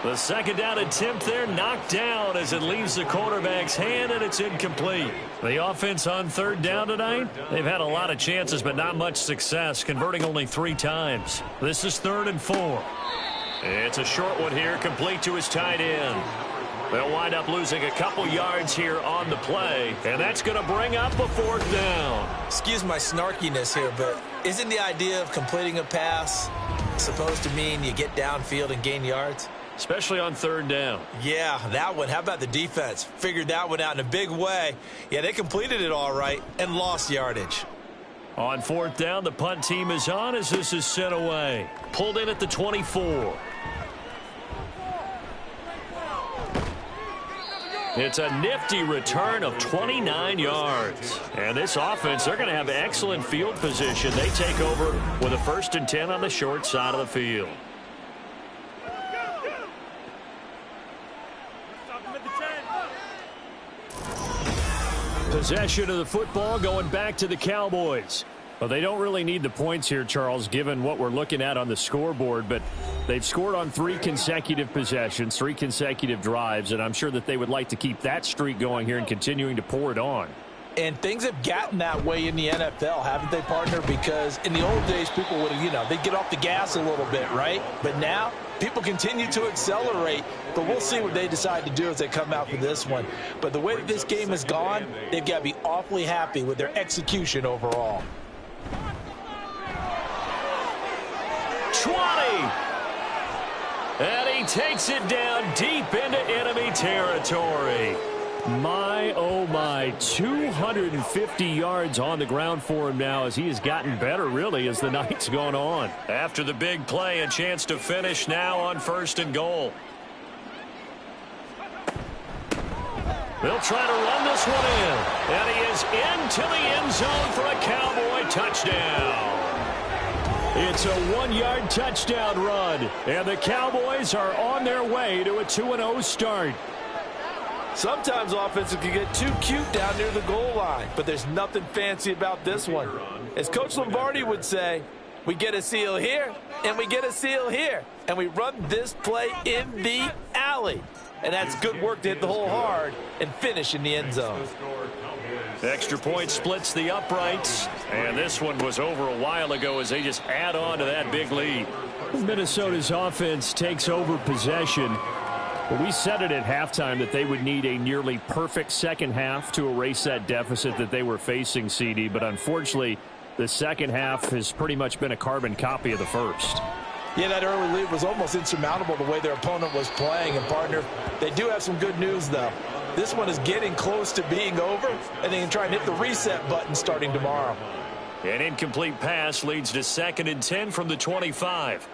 The second down attempt there knocked down as it leaves the quarterback's hand, and it's incomplete. The offense on third down tonight, they've had a lot of chances but not much success, converting only 3 times. This is 3rd and 4. It's a short one here, complete to his tight end. They'll wind up losing a couple yards here on the play, and that's going to bring up a 4th down. Excuse my snarkiness here, but isn't the idea of completing a pass supposed to mean you get downfield and gain yards? Especially on 3rd down. Yeah, that one. How about the defense? Figured that one out in a big way. Yeah, they completed it all right and lost yardage. On 4th down, the punt team is on as this is sent away. Pulled in at the 24. It's a nifty return of 29 yards. And this offense, they're going to have excellent field position. They take over with a 1st and 10 on the short side of the field. Possession of the football going back to the Cowboys. Well, they don't really need the points here, Charles, given what we're looking at on the scoreboard, but they've scored on 3 consecutive possessions, 3 consecutive drives, and I'm sure that they would like to keep that streak going here and continuing to pour it on. And things have gotten that way in the NFL, haven't they, partner? Because in the old days, people would have, they'd get off the gas a little bit, right? But now, people continue to accelerate, but we'll see what they decide to do as they come out for this one. But the way that this game has gone, they've got to be awfully happy with their execution overall. 20! And he takes it down deep into enemy territory. My, oh my, 250 yards on the ground for him now as he has gotten better, really, as the night's gone on. After the big play, a chance to finish now on 1st and goal. They'll try to run this one in. And he is into the end zone for a Cowboy touchdown. It's a 1-yard touchdown run. And the Cowboys are on their way to a 2-0 start. Sometimes offenses can get too cute down near the goal line, but there's nothing fancy about this one. As Coach Lombardi would say, we get a seal here, and we get a seal here, and we run this play in the alley. And that's good work to hit the hole hard and finish in the end zone. Extra point splits the uprights, and this one was over a while ago as they just add on to that big lead. Minnesota's offense takes over possession. Well, we said it at halftime that they would need a nearly perfect second half to erase that deficit that they were facing, CD. But unfortunately, the second half has pretty much been a carbon copy of the first. Yeah, that early lead was almost insurmountable the way their opponent was playing. And, partner, they do have some good news, though. This one is getting close to being over, and they can try and hit the reset button starting tomorrow. An incomplete pass leads to 2nd and 10 from the 25.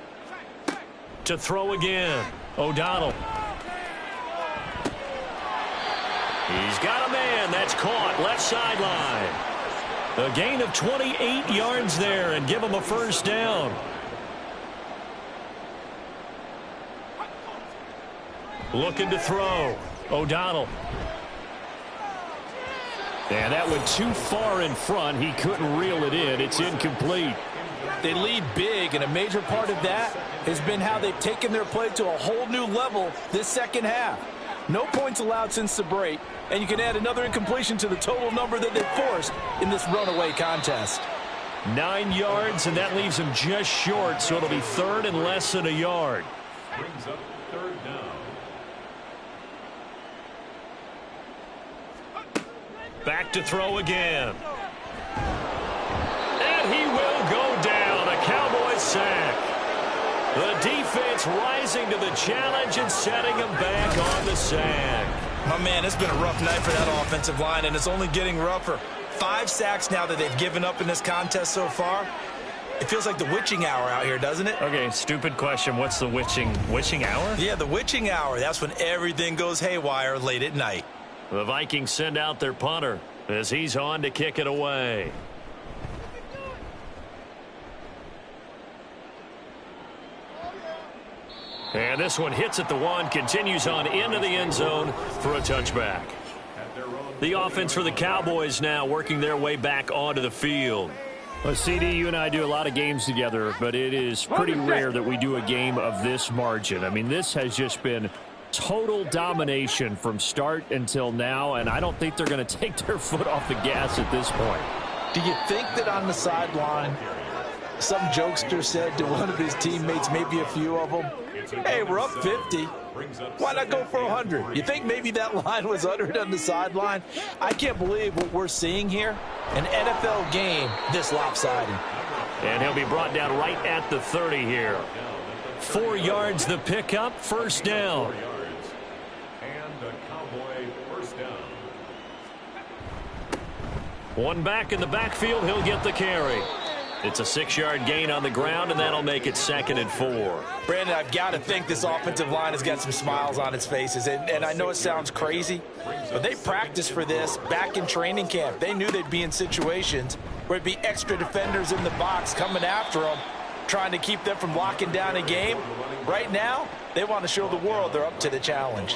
To throw again, O'Donnell. He's got a man. That's caught. Left sideline. A gain of 28 yards there and give him a 1st down. Looking to throw. O'Donnell. And that went too far in front. He couldn't reel it in. It's incomplete. They lead big, and a major part of that has been how they've taken their play to a whole new level this second half. No points allowed since the break, and you can add another incompletion to the total number that they've forced in this runaway contest. 9 yards, and that leaves him just short, so it'll be third and less than a yard. Brings up third down. Back to throw again. And he will go down. A Cowboys sack. The defense rising to the challenge and setting him back on the sack. My man, it's been a rough night for that offensive line, and it's only getting rougher. 5 sacks now that they've given up in this contest so far. It feels like the witching hour out here, doesn't it? Okay, stupid question. What's the witching hour? Yeah, the witching hour. That's when everything goes haywire late at night. The Vikings send out their punter as he's on to kick it away. And this one hits at the 1, continues on into the end zone for a touchback. The offense for the Cowboys now working their way back onto the field. Well, CD, you and I do a lot of games together, but it is pretty rare that we do a game of this margin. I mean, this has just been total domination from start until now, and I don't think they're going to take their foot off the gas at this point. Do you think that on the sideline, some jokester said to one of his teammates, maybe a few of them, hey, we're up 50. Why not go for 100? You think maybe that line was uttered on the sideline? I can't believe what we're seeing here. An NFL game this lopsided. And he'll be brought down right at the 30 here. 4 yards the pickup, first down. And a Cowboy first down. One back in the backfield, he'll get the carry. It's a 6-yard gain on the ground, and that'll make it 2nd and 4. Brandon, I've got to think this offensive line has got some smiles on its faces. And I know it sounds crazy, but they practiced for this back in training camp. They knew they'd be in situations where it'd be extra defenders in the box coming after them, trying to keep them from locking down a game. Right now, they want to show the world they're up to the challenge.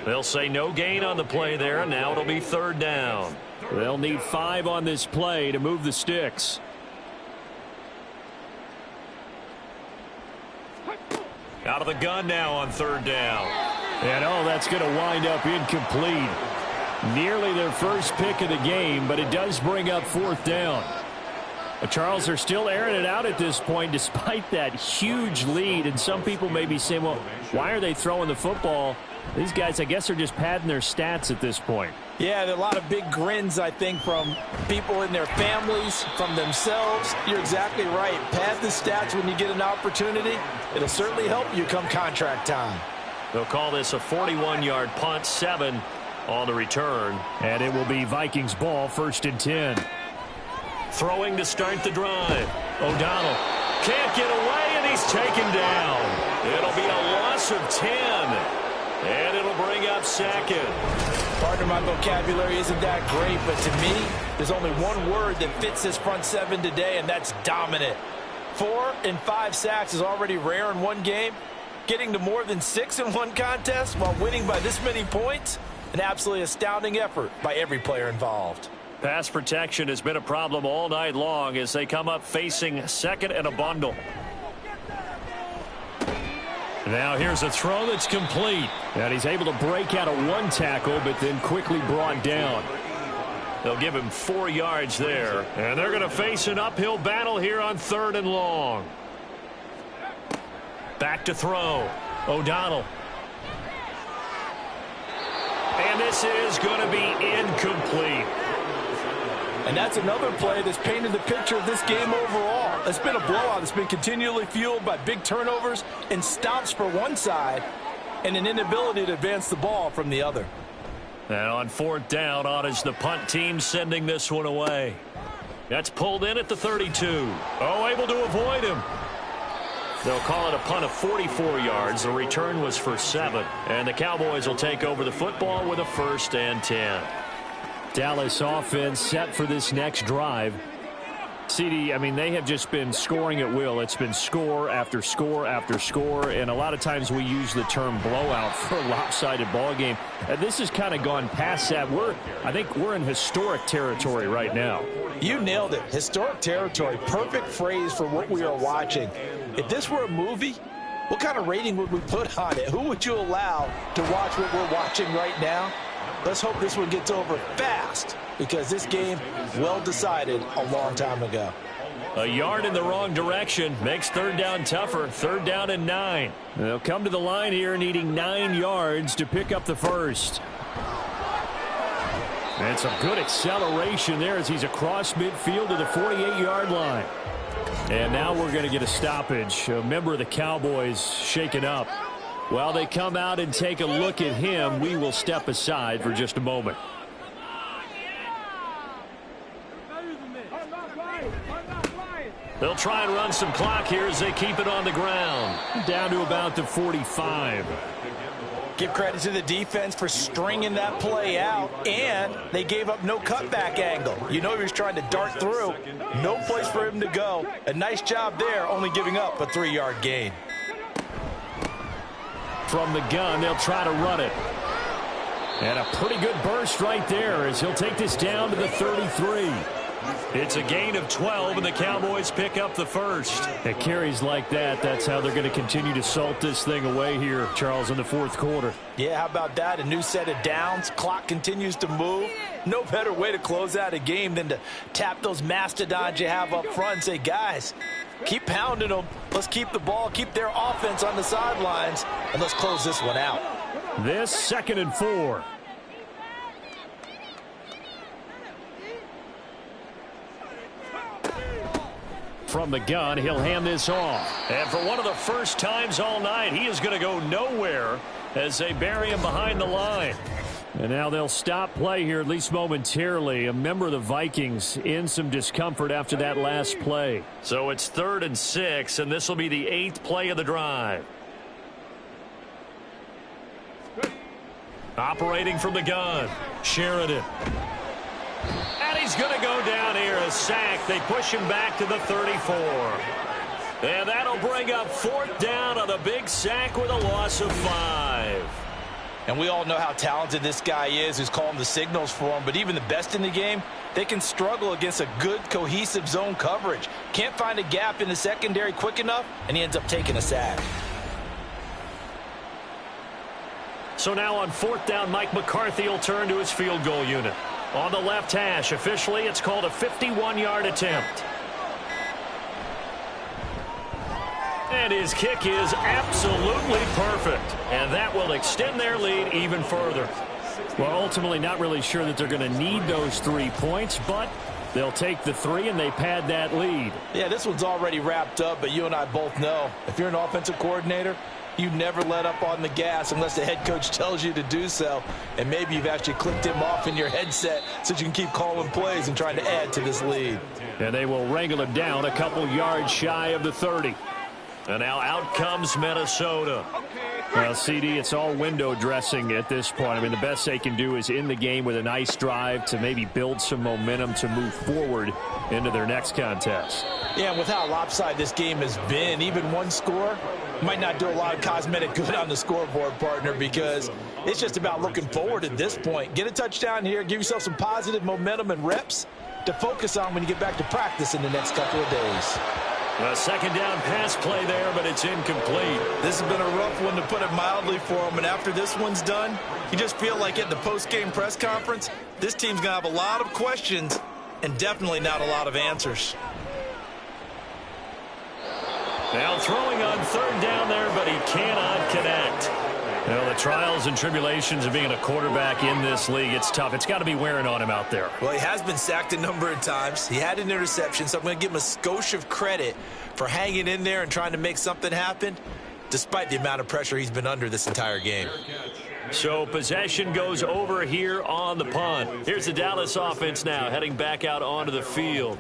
They'll say no gain on the play there, and now it'll be 3rd down. They'll need 5 on this play to move the sticks. Out of the gun now on 3rd down. And, oh, that's going to wind up incomplete. Nearly their first pick of the game, but it does bring up 4th down. Charles, are still airing it out at this point despite that huge lead. And some people may be saying, well, why are they throwing the football? These guys, I guess, are just padding their stats at this point. Yeah, there are a lot of big grins, I think, from people in their families, from themselves. You're exactly right. Pad the stats when you get an opportunity. It'll certainly help you come contract time. They'll call this a 41-yard punt, 7 on the return. And it will be Vikings ball, 1st and 10. Throwing to start the drive. O'Donnell can't get away, and he's taken down. It'll be a loss of 10. And it'll bring up 2nd. Partner, my vocabulary isn't that great, but to me, there's only one word that fits this front 7 today, and that's dominant. 4 and 5 sacks is already rare in one game. Getting to more than 6 in one contest while winning by this many points, an absolutely astounding effort by every player involved. Pass protection has been a problem all night long as they come up facing 2nd and a bundle. Now here's a throw that's complete. And he's able to break out of 1 tackle, but then quickly brought down. They'll give him 4 yards there. And they're going to face an uphill battle here on 3rd and long. Back to throw. O'Donnell. And this is going to be incomplete. And that's another play that's painted the picture of this game overall. It's been a blowout. It's been continually fueled by big turnovers and stops for one side and an inability to advance the ball from the other. And on 4th down, on is the punt team sending this one away. That's pulled in at the 32. Oh, able to avoid him. They'll call it a punt of 44 yards. The return was for 7. And the Cowboys will take over the football with a 1st and 10. Dallas offense set for this next drive. CD, I mean, they have just been scoring at will. It's been score after score after score, and a lot of times we use the term blowout for a lopsided ball game. This has kind of gone past that. I think we're in historic territory right now. You nailed it. Historic territory. Perfect phrase for what we are watching. If this were a movie, what kind of rating would we put on it? Who would you allow to watch what we're watching right now? Let's hope this one gets over fast, because this game, well decided a long time ago. A yard in the wrong direction makes third down tougher. 3rd down and 9. They'll come to the line here needing 9 yards to pick up the first. And some good acceleration there as he's across midfield to the 48-yard line. And now we're going to get a stoppage. A member of the Cowboys shaken up. While they come out and take a look at him, we will step aside for just a moment. They'll try and run some clock here as they keep it on the ground. Down to about the 45. Give credit to the defense for stringing that play out, and they gave up no cutback angle. You know he was trying to dart through. No place for him to go. A nice job there, only giving up a 3-yard gain. From the gun, they'll try to run it. And a pretty good burst right there as he'll take this down to the 33. It's a gain of 12, and the Cowboys pick up the first. At carries like that, that's how they're going to continue to salt this thing away here, Charles, in the 4th quarter. Yeah, how about that? A new set of downs. Clock continues to move. No better way to close out a game than to tap those mastodons you have up front and say, guys, keep pounding them. Let's keep the ball, keep their offense on the sidelines, and let's close this one out. This 2nd and 4. From the gun, he'll hand this off. And for one of the first times all night, he is going to go nowhere as they bury him behind the line. And now they'll stop play here, at least momentarily. A member of the Vikings in some discomfort after that last play. So it's 3rd and 6, and this will be the 8th play of the drive. Operating from the gun, Sheridan. And he's going to go down here, a sack. They push him back to the 34. And that'll bring up 4th down on a big sack with a loss of 5. And we all know how talented this guy is who's calling the signals for him. But even the best in the game, they can struggle against a good, cohesive zone coverage. Can't find a gap in the secondary quick enough, and he ends up taking a sack. So now on 4th down, Mike McCarthy will turn to his field goal unit. On the left hash, officially, it's called a 51-yard attempt. And his kick is absolutely perfect. And that will extend their lead even further. Well, ultimately not really sure that they're going to need those 3 points, but they'll take the 3 and they pad that lead. Yeah, this one's already wrapped up, but you and I both know if you're an offensive coordinator, you never let up on the gas unless the head coach tells you to do so. And maybe you've actually clicked him off in your headset so you can keep calling plays and trying to add to this lead. And they will wrangle him down a couple yards shy of the 30. And now out comes Minnesota. Well, CD, it's all window dressing at this point. I mean, the best they can do is end the game with a nice drive to maybe build some momentum to move forward into their next contest. Yeah, with how lopsided this game has been, even one score might not do a lot of cosmetic good on the scoreboard, partner, because it's just about looking forward at this point. Get a touchdown here, give yourself some positive momentum and reps to focus on when you get back to practice in the next couple of days. A 2nd down pass play there, but it's incomplete. This has been a rough one, to put it mildly, for him. And after this one's done, you just feel like at the post-game press conference, this team's going to have a lot of questions and definitely not a lot of answers. Now throwing on 3rd down there, but he cannot connect. Well, the trials and tribulations of being a quarterback in this league, it's tough. It's got to be wearing on him out there. Well, he has been sacked a number of times. He had an interception, so I'm going to give him a skosh of credit for hanging in there and trying to make something happen, despite the amount of pressure he's been under this entire game. So possession goes over here on the punt. Here's the Dallas offense now heading back out onto the field.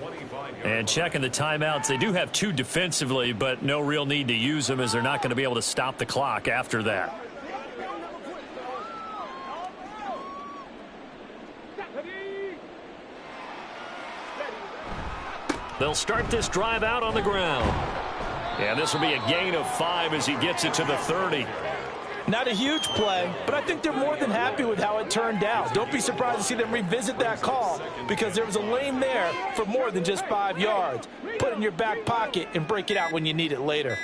And checking the timeouts. They do have 2 defensively, but no real need to use them as they're not going to be able to stop the clock after that. They'll start this drive out on the ground. And this will be a gain of 5 as he gets it to the 30. Not a huge play, but I think they're more than happy with how it turned out. Don't be surprised to see them revisit that call because there was a lane there for more than just 5 yards. Put it in your back pocket and break it out when you need it later.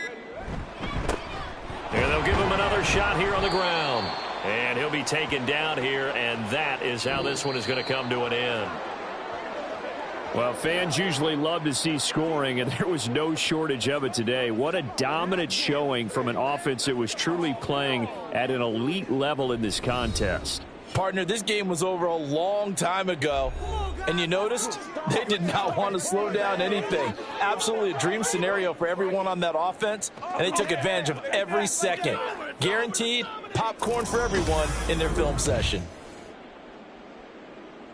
And they'll give him another shot here on the ground. And he'll be taken down here, and that is how this one is going to come to an end. Well, fans usually love to see scoring, and there was no shortage of it today. What a dominant showing from an offense that was truly playing at an elite level in this contest. Partner, this game was over a long time ago, and you noticed they did not want to slow down anything. Absolutely a dream scenario for everyone on that offense, and they took advantage of every second. Guaranteed popcorn for everyone in their film session.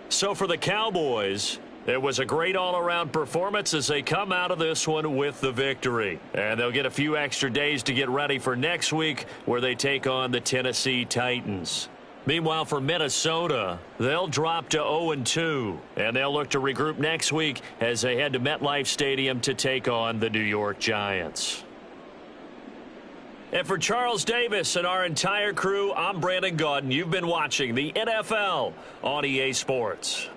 So for the Cowboys, it was a great all-around performance as they come out of this one with the victory. And they'll get a few extra days to get ready for next week where they take on the Tennessee Titans. Meanwhile, for Minnesota, they'll drop to 0-2, and they'll look to regroup next week as they head to MetLife Stadium to take on the New York Giants. And for Charles Davis and our entire crew, I'm Brandon Gaudin. You've been watching the NFL on EA Sports.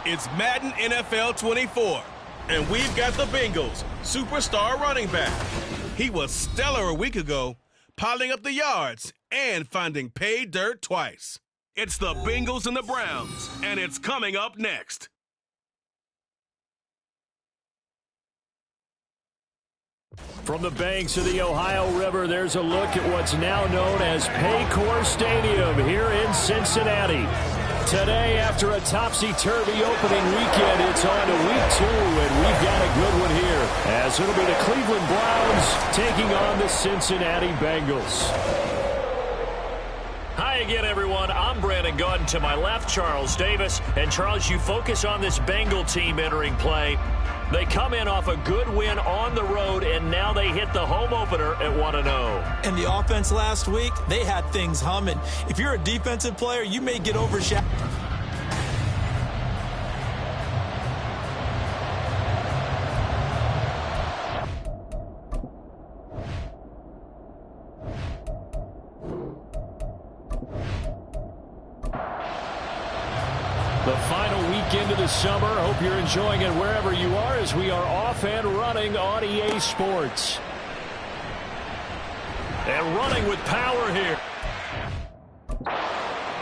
It's Madden NFL 24, and we've got the Bengals' superstar running back. He was stellar a week ago, piling up the yards and finding pay dirt twice. It's the Bengals and the Browns, and it's coming up next. From the banks of the Ohio River, there's a look at what's now known as Paycor Stadium here in Cincinnati. Today, after a topsy-turvy opening weekend, it's on to week 2, and we've got a good one here, as it'll be the Cleveland Browns taking on the Cincinnati Bengals. Hi again, everyone. I'm Brandon Gautin. To my left, Charles Davis. And, Charles, you focus on this Bengal team entering play. They come in off a good win on the road, and now they hit the home opener at 1-0. And the offense last week, they had things humming. If you're a defensive player, you may get overshadowed. The final weekend of the summer. Hope you're enjoying it wherever you are as we are off and running on EA Sports. And running with power here.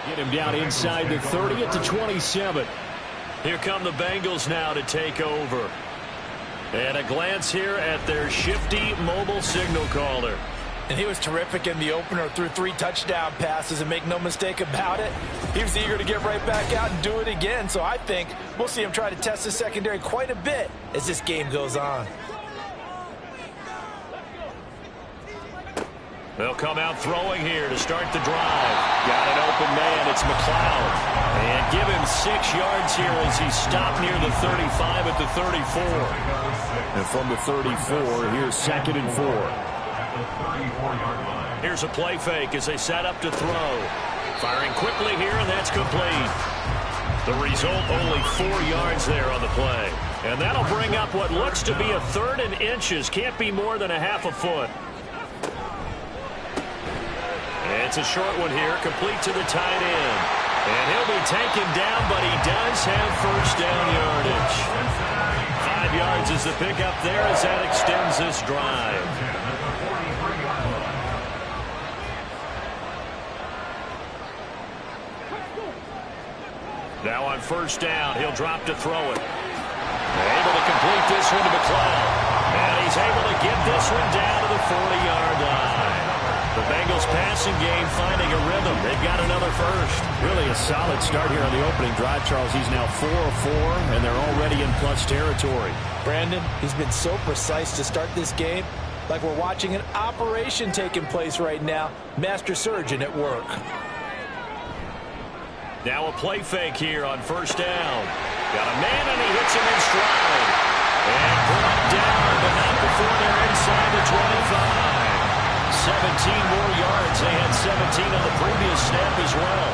Get him down inside the 30 at the 27. Here come the Bengals now to take over. And a glance here at their shifty mobile signal caller. And he was terrific in the opener, threw 3 touchdown passes, and make no mistake about it, he was eager to get right back out and do it again. So I think we'll see him try to test the secondary quite a bit as this game goes on. They'll come out throwing here to start the drive. Got an open man. It's McLeod. And give him 6 yards here as he's stopped near the 35 at the 34. And from the 34, here's 2nd and 4. Here's a play fake as they set up to throw. Firing quickly here, and that's complete. The result, only 4 yards there on the play. And that'll bring up what looks to be a 3rd and inches. Can't be more than a half a foot. It's a short one here, complete to the tight end. And he'll be taken down, but he does have first down yardage. 5 yards is the pickup there as that extends this drive. Now on first down, he'll drop to throw it. Able to complete this one to McLeod. And he's able to get this one down to the 40-yard line. The Bengals passing game finding a rhythm. They've got another first. Really a solid start here on the opening drive, Charles. He's now 4 of 4, and they're already in plus territory. Brandon, he's been so precise to start this game, like we're watching an operation taking place right now. Master surgeon at work. Now a play fake here on first down. Got a man, and he hits him in stride. And brought down, but not before they're inside the 25. 17 more yards. They had 17 on the previous snap as well.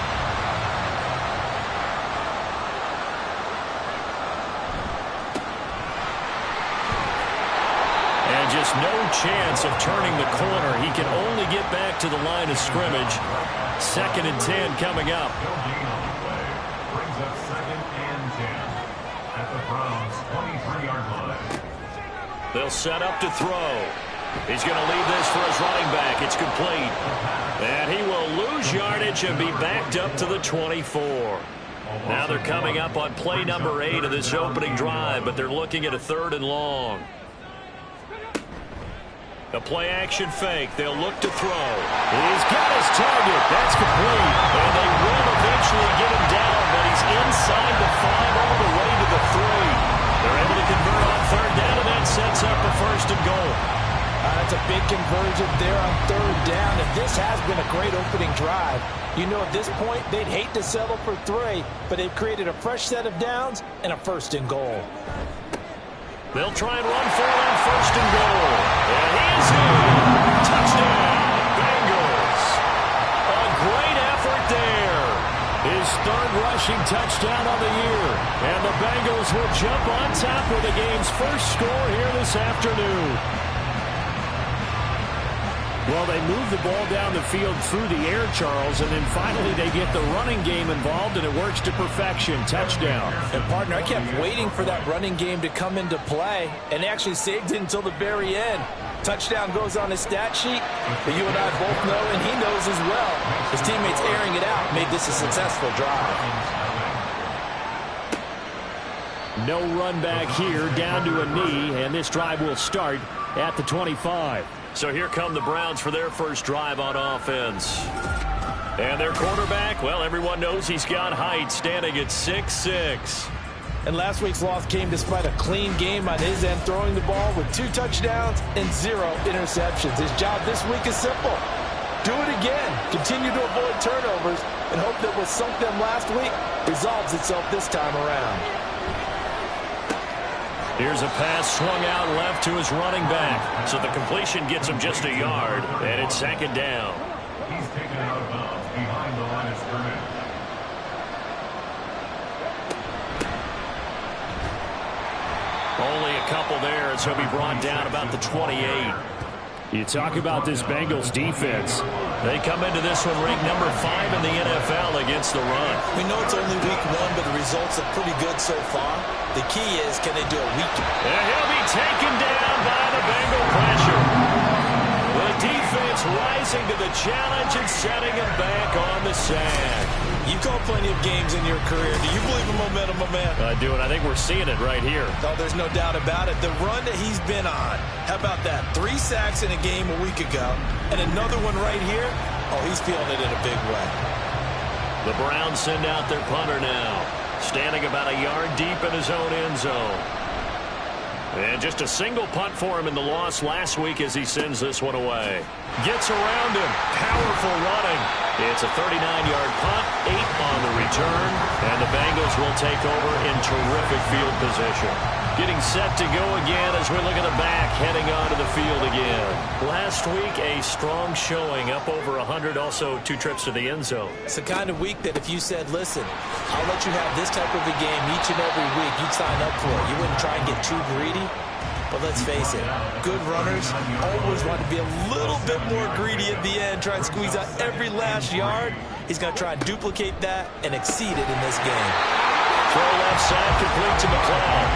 And just no chance of turning the corner. He can only get back to the line of scrimmage. 2nd and 10 coming up. Brings up 2nd and 10 at the Browns' 23-yard line. They'll set up to throw. He's going to leave this for his running back. It's complete. And he will lose yardage and be backed up to the 24. Now they're coming up on play number 8 of this opening drive, but they're looking at a 3rd and long. A play action fake. They'll look to throw. He's got his target. That's complete. And they will eventually get him down, but he's inside the 5 all the way to the 3. They're able to convert on 3rd down, and that sets up a 1st and goal. That's a big conversion there on 3rd down, and this has been a great opening drive. You know, at this point, they'd hate to settle for 3, but they've created a fresh set of downs and a 1st and goal. They'll try and run for it on 1st and goal. And he is in. Touchdown, Bengals. A great effort there. His 3rd rushing touchdown on the year. And the Bengals will jump on top with the game's first score here this afternoon. Well, they move the ball down the field through the air, Charles, and then finally they get the running game involved, and it works to perfection. Touchdown. And, partner, I kept waiting for that running game to come into play, and actually saved it until the very end. Touchdown goes on his stat sheet, but you and I both know, and he knows as well, his teammates airing it out made this a successful drive. No run back here, down to a knee, and this drive will start at the 25. So here come the Browns for their first drive on offense. And their quarterback, well, everyone knows he's got height, standing at 6'6". And last week's loss came despite a clean game on his end, throwing the ball with 2 touchdowns and 0 interceptions. His job this week is simple. Do it again. Continue to avoid turnovers and hope that what sunk them last week resolves itself this time around. Here's a pass swung out left to his running back. So the completion gets him just a yard, and it's second down. He's taken out of bounds behind the line of scrimmage. Only a couple there as he'll be brought down about the 28. You talk about this Bengals defense. They come into this one ranked number 5 in the NFL against the run. We know it's only week 1, but the results are pretty good so far. The key is, can they do it week 2? And he'll be taken down by the Bengal pressure. The defense rising to the challenge and setting him back on the sack. You've called plenty of games in your career. Do you believe in momentum, my man? I do, and I think we're seeing it right here. Oh, there's no doubt about it. The run that he's been on. How about that? 3 sacks in a game a week ago, and another one right here. Oh, he's feeling it in a big way. The Browns send out their punter now, standing about a yard deep in his own end zone. And just a single punt for him in the loss last week as he sends this one away. Gets around him. Powerful running. It's a 39-yard punt, 8 on the return, and the Bengals will take over in terrific field position. Getting set to go again as we look at the back, heading onto the field again. Last week, a strong showing, up over 100, also 2 trips to the end zone. It's the kind of week that if you said, listen, I'll let you have this type of a game each and every week, you'd sign up for it. You wouldn't try and get too greedy. But let's face it, good runners always want to be a little bit more greedy at the end, try and squeeze out every last yard. He's going to try and duplicate that and exceed it in this game. Throw left side, complete to McLeod.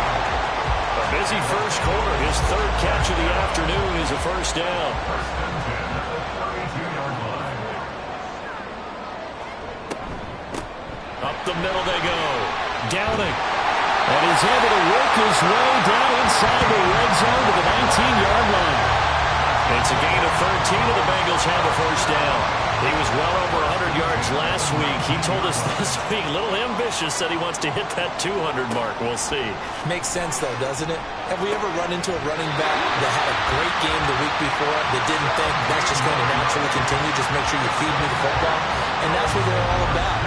A busy first quarter. His 3rd catch of the afternoon is a first down. Up the middle they go. Downing. And he's able to work his way down inside the red zone to the 19-yard line. It's a gain of 13, and the Bengals have a first down. He was well over 100 yards last week. He told us this week, a little ambitious, said he wants to hit that 200 mark. We'll see. Makes sense, though, doesn't it? Have we ever run into a running back that had a great game the week before that didn't think that's just going to naturally continue? Just make sure you feed me the football. And that's what they're all about.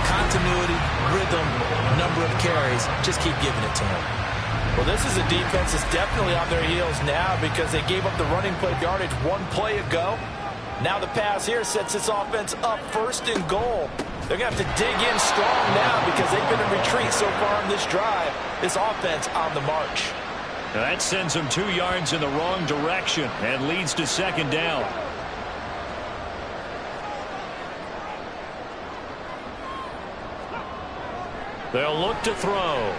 Continuity, rhythm, number of carries. Just keep giving it to him. Well, this is a defense that's definitely on their heels now because they gave up the running play yardage 1 play ago. Now the pass here sets this offense up 1st and goal. They're going to have to dig in strong now because they've been in retreat so far on this drive. This offense on the march. Now that sends them 2 yards in the wrong direction and leads to second down. They'll look to throw.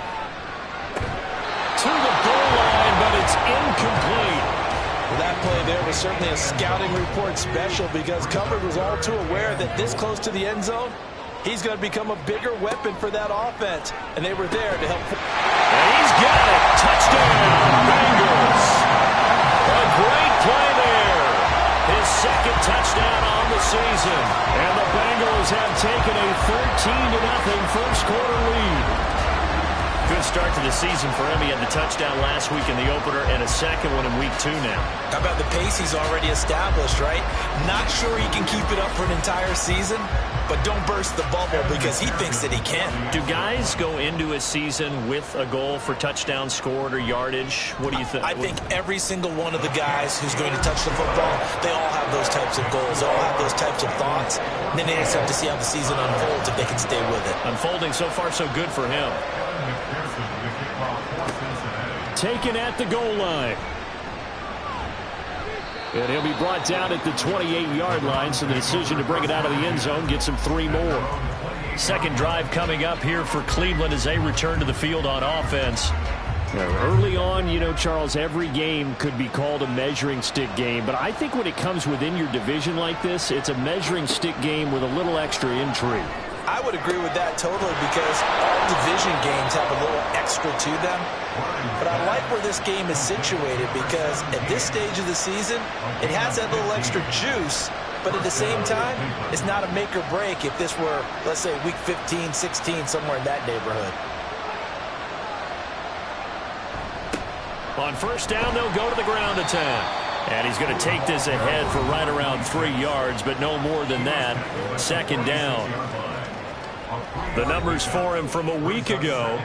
To the goal line, but it's incomplete. Well, that play there was certainly a scouting report special because Covered was all too aware that this close to the end zone, he's going to become a bigger weapon for that offense. And they were there to help. And he's got it. Touchdown, Bengals. A great play there. His 2nd touchdown on the season. And the Bengals have taken a 13-0 first quarter lead. Good start to the season for him. He had the touchdown last week in the opener and a second one in week 2 now. How about the pace he's already established, right? Not sure he can keep it up for an entire season, but don't burst the bubble because he thinks that he can. Do guys go into a season with a goal for touchdown scored or yardage? What do you think? I think every single one of the guys who's going to touch the football, they all have those types of goals. They all have those types of thoughts. And then they just have to see how the season unfolds if they can stay with it. Unfolding so far so good for him. Taken at the goal line. And he'll be brought down at the 28-yard line, so the decision to bring it out of the end zone gets him 3 more. Second drive coming up here for Cleveland as they return to the field on offense. Early on, you know, Charles, every game could be called a measuring stick game. But I think when it comes within your division like this, it's a measuring stick game with a little extra intrigue. I would agree with that totally because all division games have a little extra to them. But I like where this game is situated because at this stage of the season, it has that little extra juice. But at the same time, it's not a make or break if this were, let's say, week 15, 16, somewhere in that neighborhood. On first down, they'll go to the ground attack. And he's going to take this ahead for right around 3 yards, but no more than that. Second down. The numbers for him from a week ago: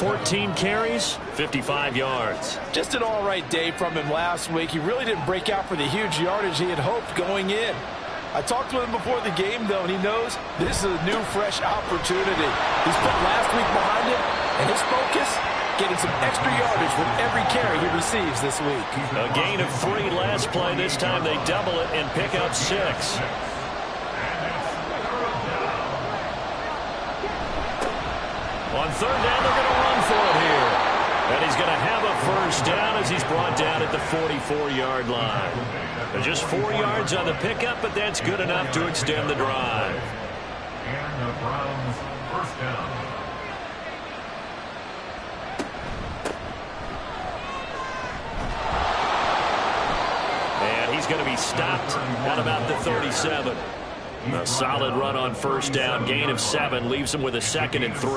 14 carries, 55 yards. Just an all right day from him last week. He really didn't break out for the huge yardage he had hoped going in. I talked to him before the game, though, and he knows this is a new, fresh opportunity. He's put last week behind him, and his focus, getting some extra yardage with every carry he receives this week. A gain of 3 last play. This time they double it and pick up 6. On third down, they're going to run for it here. And he's going to have a first down as he's brought down at the 44-yard line. Just 4 yards on the pickup, but that's good enough to extend the drive. And the Browns first down. And he's going to be stopped at about the 37. A solid run on first down. Gain of 7 leaves him with a 2nd and 3.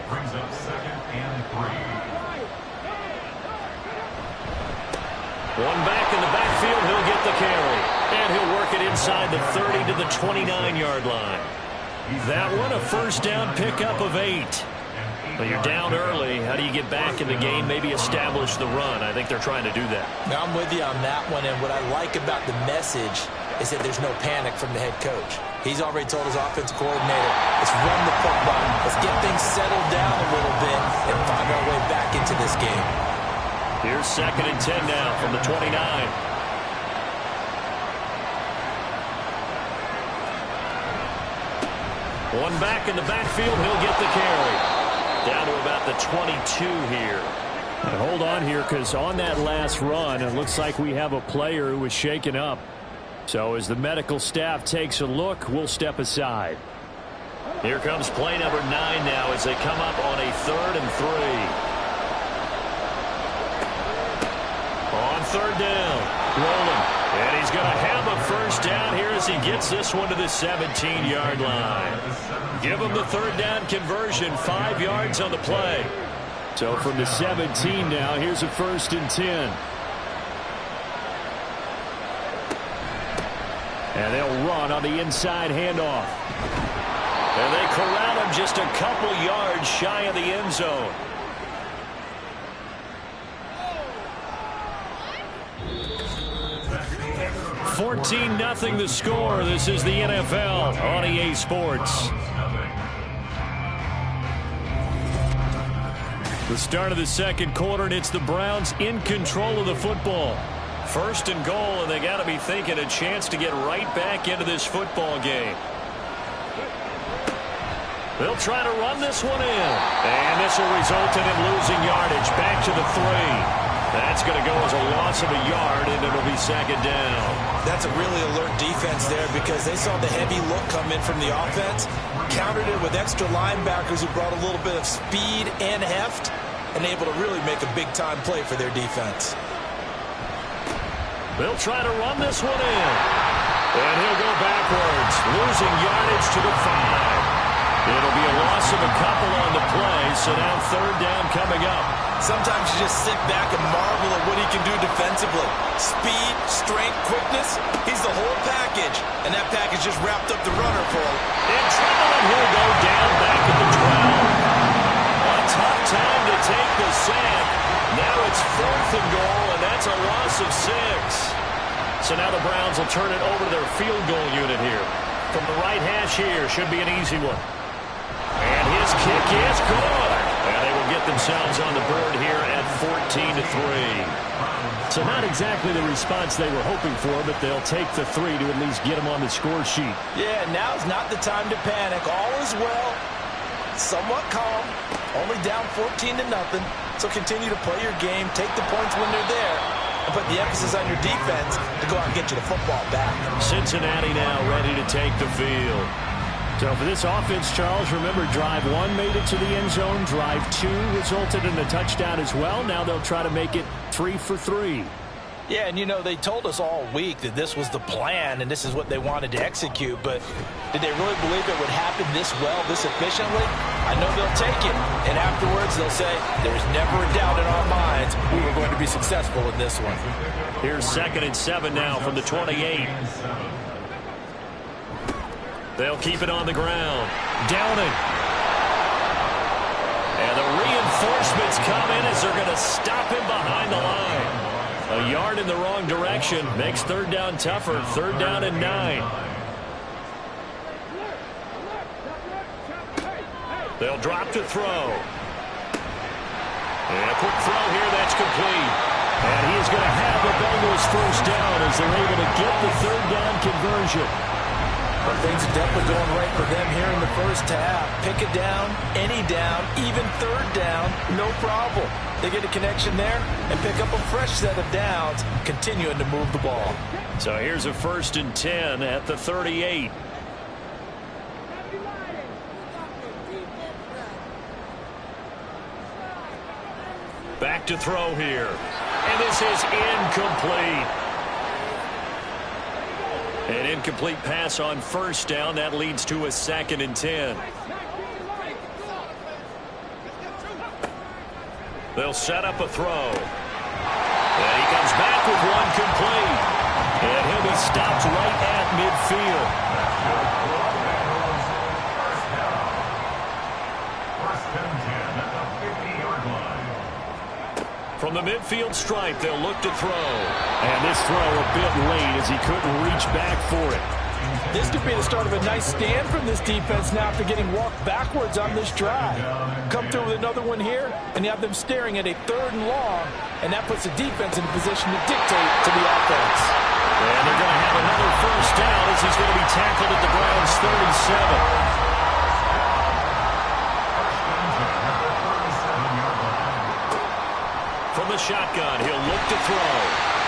Brings up 2nd and 3. One back in the backfield. He'll get the carry. And he'll work it inside the 30 to the 29-yard line. That one, a first down pickup of 8. But you're down early. How do you get back in the game, maybe establish the run? I think they're trying to do that. Now, I'm with you on that one, and what I like about the message is that there's no panic from the head coach. He's already told his offensive coordinator, let's run the football, let's get things settled down a little bit and find our way back into this game. Here's 2nd and 10 now from the 29. One back in the backfield, he'll get the carry. Down to about the 22 here. And hold on here, because on that last run, it looks like we have a player who was shaken up. So as the medical staff takes a look, we'll step aside. Here comes play number 9 now as they come up on a 3rd and 3. On third down, rolling. And he's going to have a first down here as he gets this one to the 17-yard line. Give him the 3rd down conversion, 5 yards on the play. So from the 17 now, here's a 1st and 10. And they'll run on the inside handoff. And they corral him just a couple yards shy of the end zone. $14-0 the score. This is the NFL on EA Sports. The start of the second quarter, and it's the Browns in control of the football. 1st and goal, and they got to be thinking a chance to get right back into this football game. They'll try to run this one in. And this will result in him losing yardage back to the 3. That's going to go as a loss of a yard, and it'll be 2nd down. That's a really alert defense there because they saw the heavy look come in from the offense, countered it with extra linebackers who brought a little bit of speed and heft, and able to really make a big-time play for their defense. They'll try to run this one in. And he'll go backwards, losing yardage to the 5. It'll be a loss of a couple on the play, so now 3rd down coming up. Sometimes you just sit back and marvel at what he can do defensively. Speed, strength, quickness, he's the whole package. And that package just wrapped up the runner for him. In trouble, and he'll go down back at the 12. A tough time to take the sack. Now it's 4th and goal, and that's a loss of 6. So now the Browns will turn it over to their field goal unit here. From the right hash here, should be an easy one. And his kick is good. And they will get themselves on the board here at 14-3. So not exactly the response they were hoping for, but they'll take the 3 to at least get them on the score sheet. Yeah, now's not the time to panic. All is well. Somewhat calm. Only down 14-0. So continue to play your game. Take the points when they're there. And put the emphasis on your defense to go out and get you the football back. Cincinnati now ready to take the field. So for this offense, Charles, remember, drive 1 made it to the end zone. Drive 2 resulted in a touchdown as well. Now they'll try to make it 3 for 3. Yeah, and you know, they told us all week that this was the plan and this is what they wanted to execute, but did they really believe it would happen this well, this efficiently? I know they'll take it, and afterwards they'll say, there's never a doubt in our minds we were going to be successful in this one. Here's 2nd and 7 now from the 28. They'll keep it on the ground. Downing. And the reinforcements come in as they're going to stop him behind the line. A yard in the wrong direction makes 3rd down tougher. 3rd down and 9. They'll drop to throw. And a quick throw here that's complete. And he is going to have the Bengals 1st down as they're able to get the 3rd down conversion. But things are definitely going right for them here in the first half. Pick it down, any down, even 3rd down, no problem. They get a connection there and pick up a fresh set of downs, continuing to move the ball. So here's a 1st and 10 at the 38. Back to throw here. And this is incomplete. An incomplete pass on 1st down. That leads to a 2nd and 10. They'll set up a throw. And he comes back with 1 complete. And he'll be stopped right at midfield. From the midfield stripe, they'll look to throw. And this throw a bit late as he couldn't reach back for it. This could be the start of a nice stand from this defense now after getting walked backwards on this drive. Come through with another one here, and you have them staring at a 3rd and long, and that puts the defense in a position to dictate to the offense. And they're going to have another 1st down as he's going to be tackled at the Browns' 37. From the shotgun, he'll look to throw.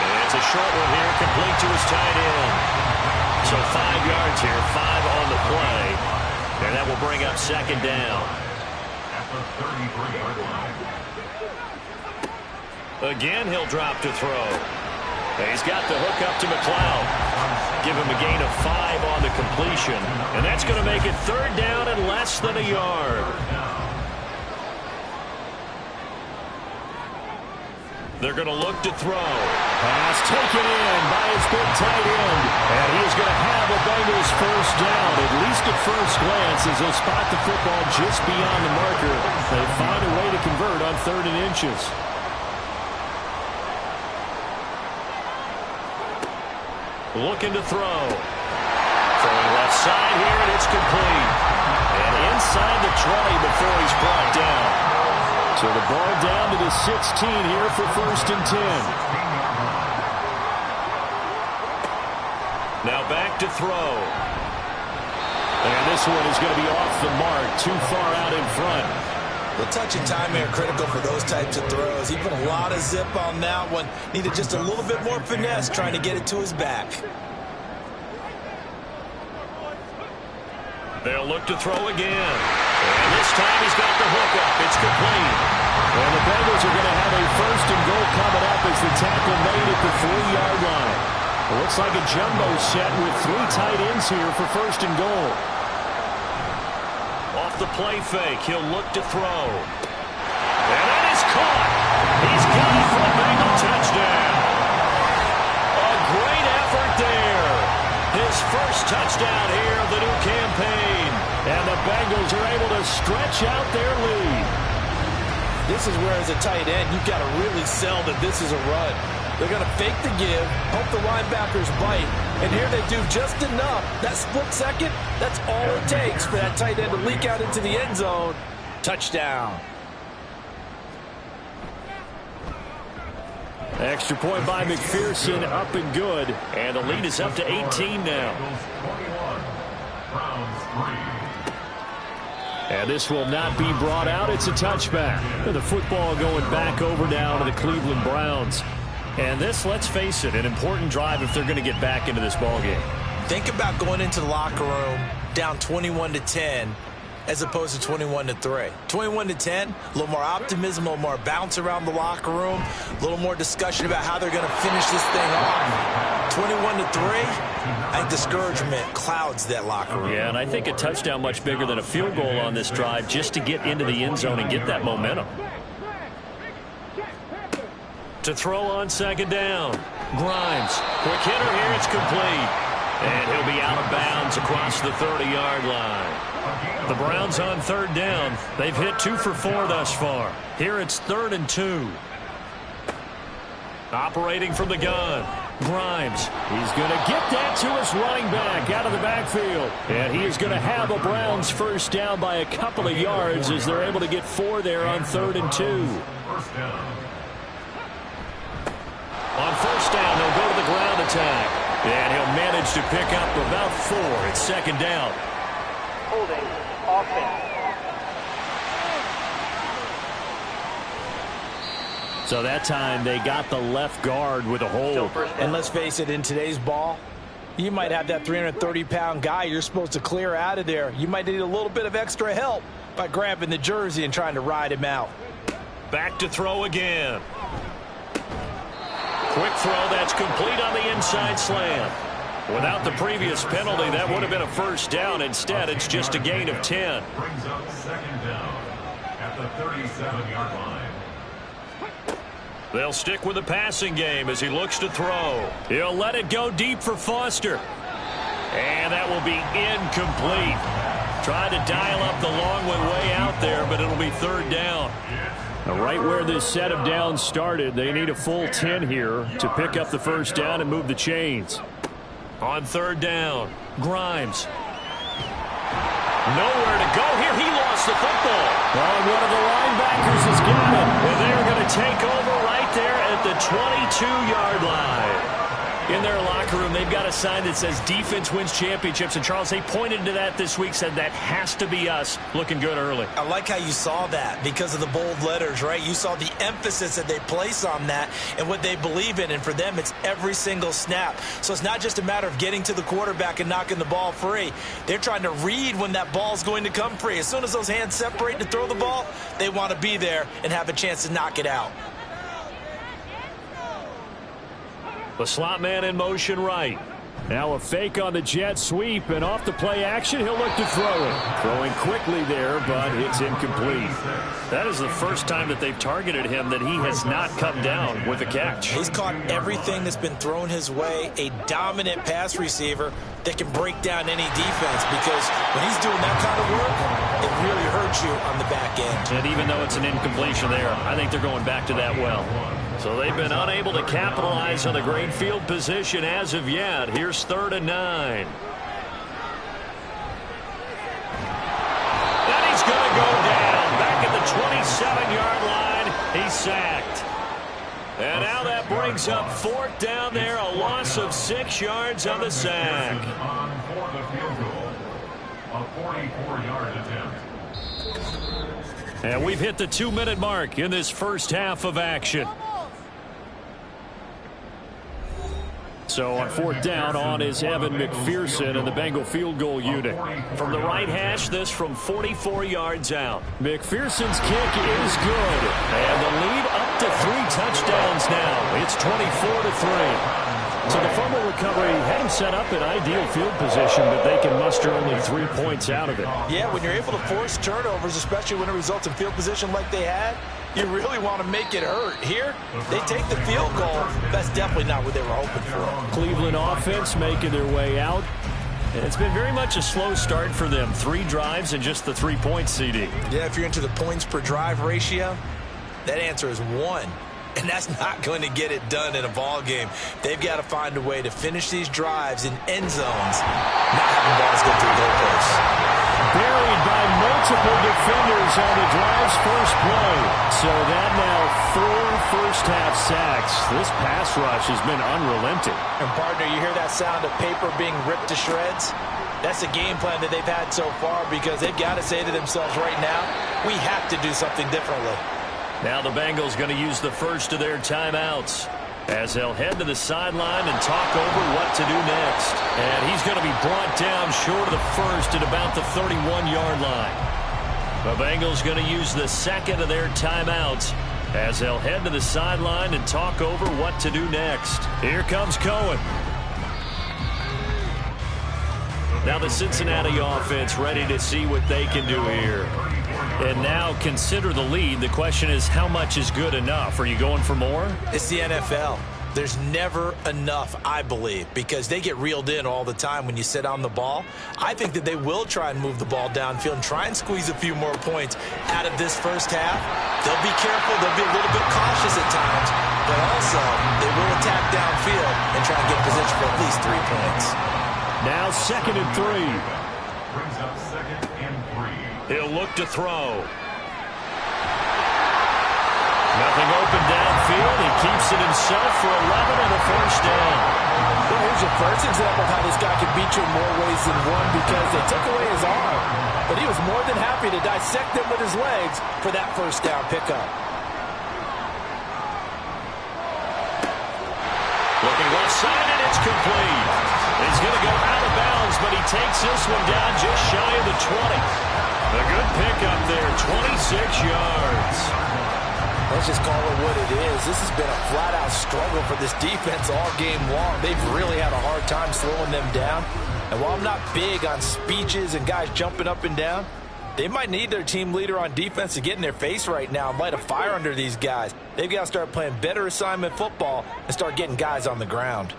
And it's a short one here, complete to his tight end. So 5 yards here, 5 on the play. And that will bring up 2nd down. At the 33-yard line. Again, he'll drop to throw. And he's got the hook up to McLeod. Give him a gain of 5 on the completion. And that's going to make it 3rd down and less than a yard. They're going to look to throw. Pass taken in by his big tight end. And he is going to have the Bengals 1st down, at least at first glance, as they'll spot the football just beyond the marker. They find a way to convert on 3rd and inches. Looking to throw. Throwing left side here, and it's complete. And inside the 20 before he's brought down. So the ball down to the 16 here for 1st and 10. Now back to throw. And this one is going to be off the mark, too far out in front. The touch and time are critical for those types of throws. He put a lot of zip on that one. Needed just a little bit more finesse trying to get it to his back. They'll look to throw again. And this time he's got the hook up. It's complete. And the Bengals are going to have a 1st and goal coming up as the tackle made at the 3-yard line. It looks like a jumbo set with 3 tight ends here for 1st and goal. Off the play fake, he'll look to throw. And that is caught. He's got it for a Bengal touchdown. A great effort there. His 1st touchdown here of the new campaign. And the Bengals are able to stretch out their lead. This is where, as a tight end, you've got to really sell that this is a run. They're going to fake the give, hope the linebackers bite, and here they do just enough. That split second, that's all it takes for that tight end to leak out into the end zone. Touchdown. Extra point by McPherson, up and good. And the lead is up to 18 now. And this will not be brought out. It's a touchback. The football going back over now to the Cleveland Browns. And this, let's face it, an important drive if they're going to get back into this ballgame. Think about going into the locker room down 21-10 as opposed to 21-3. 21-10, a little more optimism, a little more bounce around the locker room, a little more discussion about how they're going to finish this thing off. 21-3, I think discouragement clouds that locker room. Yeah, and I think a touchdown much bigger than a field goal on this drive just to get into the end zone and get that momentum. To throw on second down. Grimes, quick hitter here, it's complete. And he'll be out of bounds across the 30-yard line. The Browns on third down. They've hit 2 for 4 thus far. Here it's 3rd and 2. Operating from the gun. Grimes. He's going to get that to his running back out of the backfield. And he is going to have a Browns first down by a couple of yards as they're able to get 4 there on 3rd and 2. On first down, they'll go to the ground attack. And he'll manage to pick up about 4 at second down. Holding offense. So that time they got the left guard with a hold. And let's face it, in today's ball, you might have that 330-pound guy you're supposed to clear out of there. You might need a little bit of extra help by grabbing the jersey and trying to ride him out. Back to throw again. Quick throw that's complete on the inside slant. Without the previous penalty, that would have been a first down. Instead, it's just a gain of 10. Brings up second down at the 37-yard line. They'll stick with the passing game as he looks to throw. He'll let it go deep for Foster. And that will be incomplete. Tried to dial up the long way out there, but it'll be 3rd down. Now, right where this set of downs started, they need a full 10 here to pick up the first down and move the chains. On 3rd down, Grimes. Nowhere to go here. He lost the football. Well, one of the linebackers has got it. And they're going to take over right there at the 22-yard line. In their locker room, they've got a sign that says defense wins championships. And, Charles, they pointed to that this week, said that has to be us. Looking good early. I like how you saw that because of the bold letters, right? You saw the emphasis that they place on that and what they believe in. And for them, it's every single snap. So it's not just a matter of getting to the quarterback and knocking the ball free. They're trying to read when that ball's going to come free. As soon as those hands separate to throw the ball, they want to be there and have a chance to knock it out. The slot man in motion right. Now a fake on the jet sweep, and off the play action, he'll look to throw it. Throwing quickly there, but it's incomplete. That is the first time that they've targeted him that he has not come down with a catch. He's caught everything that's been thrown his way, a dominant pass receiver that can break down any defense, because when he's doing that kind of work, it really hurts you on the back end. And even though it's an incompletion there, I think they're going back to that well. So they've been unable to capitalize on the great field position as of yet. Here's 3rd and 9. And he's going to go down back at the 27-yard line. He's sacked. And now that brings up 4th down there, a loss of 6 yards on the sack. On for the field goal. A 44-yard attempt. And we've hit the 2-minute mark in this first half of action. So on 4th down, on is Evan McPherson and the Bengal field goal unit. From the right hash, this from 44 yards out. McPherson's kick is good. And the lead up to 3 touchdowns now. It's 24-3. So the fumble recovery had him set up in ideal field position, but they can muster only 3 points out of it. Yeah, when you're able to force turnovers, especially when it results in field position like they had, you really want to make it hurt. Here, they take the field goal. That's definitely not what they were hoping for. Cleveland offense making their way out. It's been very much a slow start for them. 3 drives and just the 3 points, CD. Yeah, if you're into the points per drive ratio, that answer is 1. And that's not going to get it done in a ball game. They've got to find a way to finish these drives in end zones, not having balls go through goalposts. Buried by multiple defenders on the drive's first play. So that now 4 first-half sacks. This pass rush has been unrelenting. And partner, you hear that sound of paper being ripped to shreds? That's the game plan that they've had so far because they've got to say to themselves right now, we have to do something differently. Now the Bengals going to use the first of their timeouts as they'll head to the sideline and talk over what to do next. And he's going to be brought down short of the first at about the 31-yard line. The Bengals going to use the second of their timeouts as they'll head to the sideline and talk over what to do next. Here comes Cohen. Now the Cincinnati offense ready to see what they can do here. And now consider the lead. The question is, how much is good enough? Are you going for more? It's the NFL. There's never enough, I believe, because they get reeled in all the time when you sit on the ball. I think that they will try and move the ball downfield and try and squeeze a few more points out of this first half. They'll be careful. They'll be a little bit cautious at times, but also they will attack downfield and try and get position for at least 3 points. Now 2nd and 3. Brings up 2nd and 3. He'll look to throw. Nothing open downfield. He keeps it himself for 11 and a first down. Well, here's your first example of how this guy can beat you in more ways than one because they took away his arm. But he was more than happy to dissect them with his legs for that first down pickup. Looking left side, and it's complete. He's going to go out of bounds, but he takes this one down just shy of the 20. A good pickup there, 26 yards. Let's just call it what it is. This has been a flat-out struggle for this defense all game long. They've really had a hard time slowing them down. And while I'm not big on speeches and guys jumping up and down, they might need their team leader on defense to get in their face right now and light a fire under these guys. They've got to start playing better assignment football and start getting guys on the ground.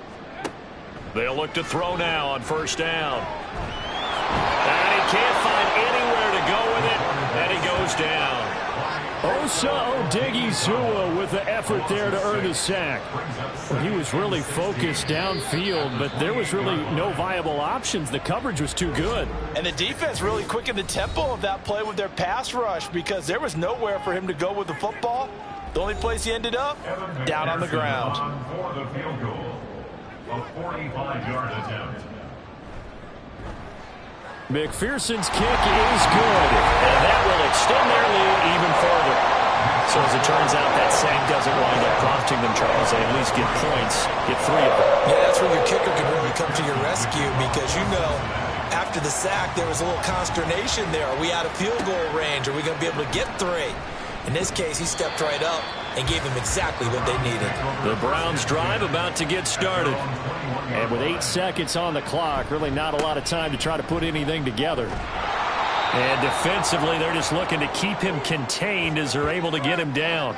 They'll look to throw now on first down. And he can't find anywhere to go with it, and he goes down. Osa Odighizuwa with the effort there to earn the sack. Well, he was really focused downfield, but there was really no viable options. The coverage was too good. And the defense really quickened the tempo of that play with their pass rush because there was nowhere for him to go with the football. The only place he ended up, down on the ground. For the field goal, a 45-yard attempt. McPherson's kick is good. And that will extend their lead even further. So as it turns out, that sack doesn't wind up costing them, Charles. They at least get points, get 3 of them. Yeah, that's where your kicker can really come to your rescue because, you know, after the sack, there was a little consternation there. Are we out of field goal range? Are we going to be able to get 3? In this case, he stepped right up and gave them exactly what they needed. The Browns drive about to get started. And with 8 seconds on the clock, really not a lot of time to try to put anything together. And defensively, they're just looking to keep him contained as they're able to get him down.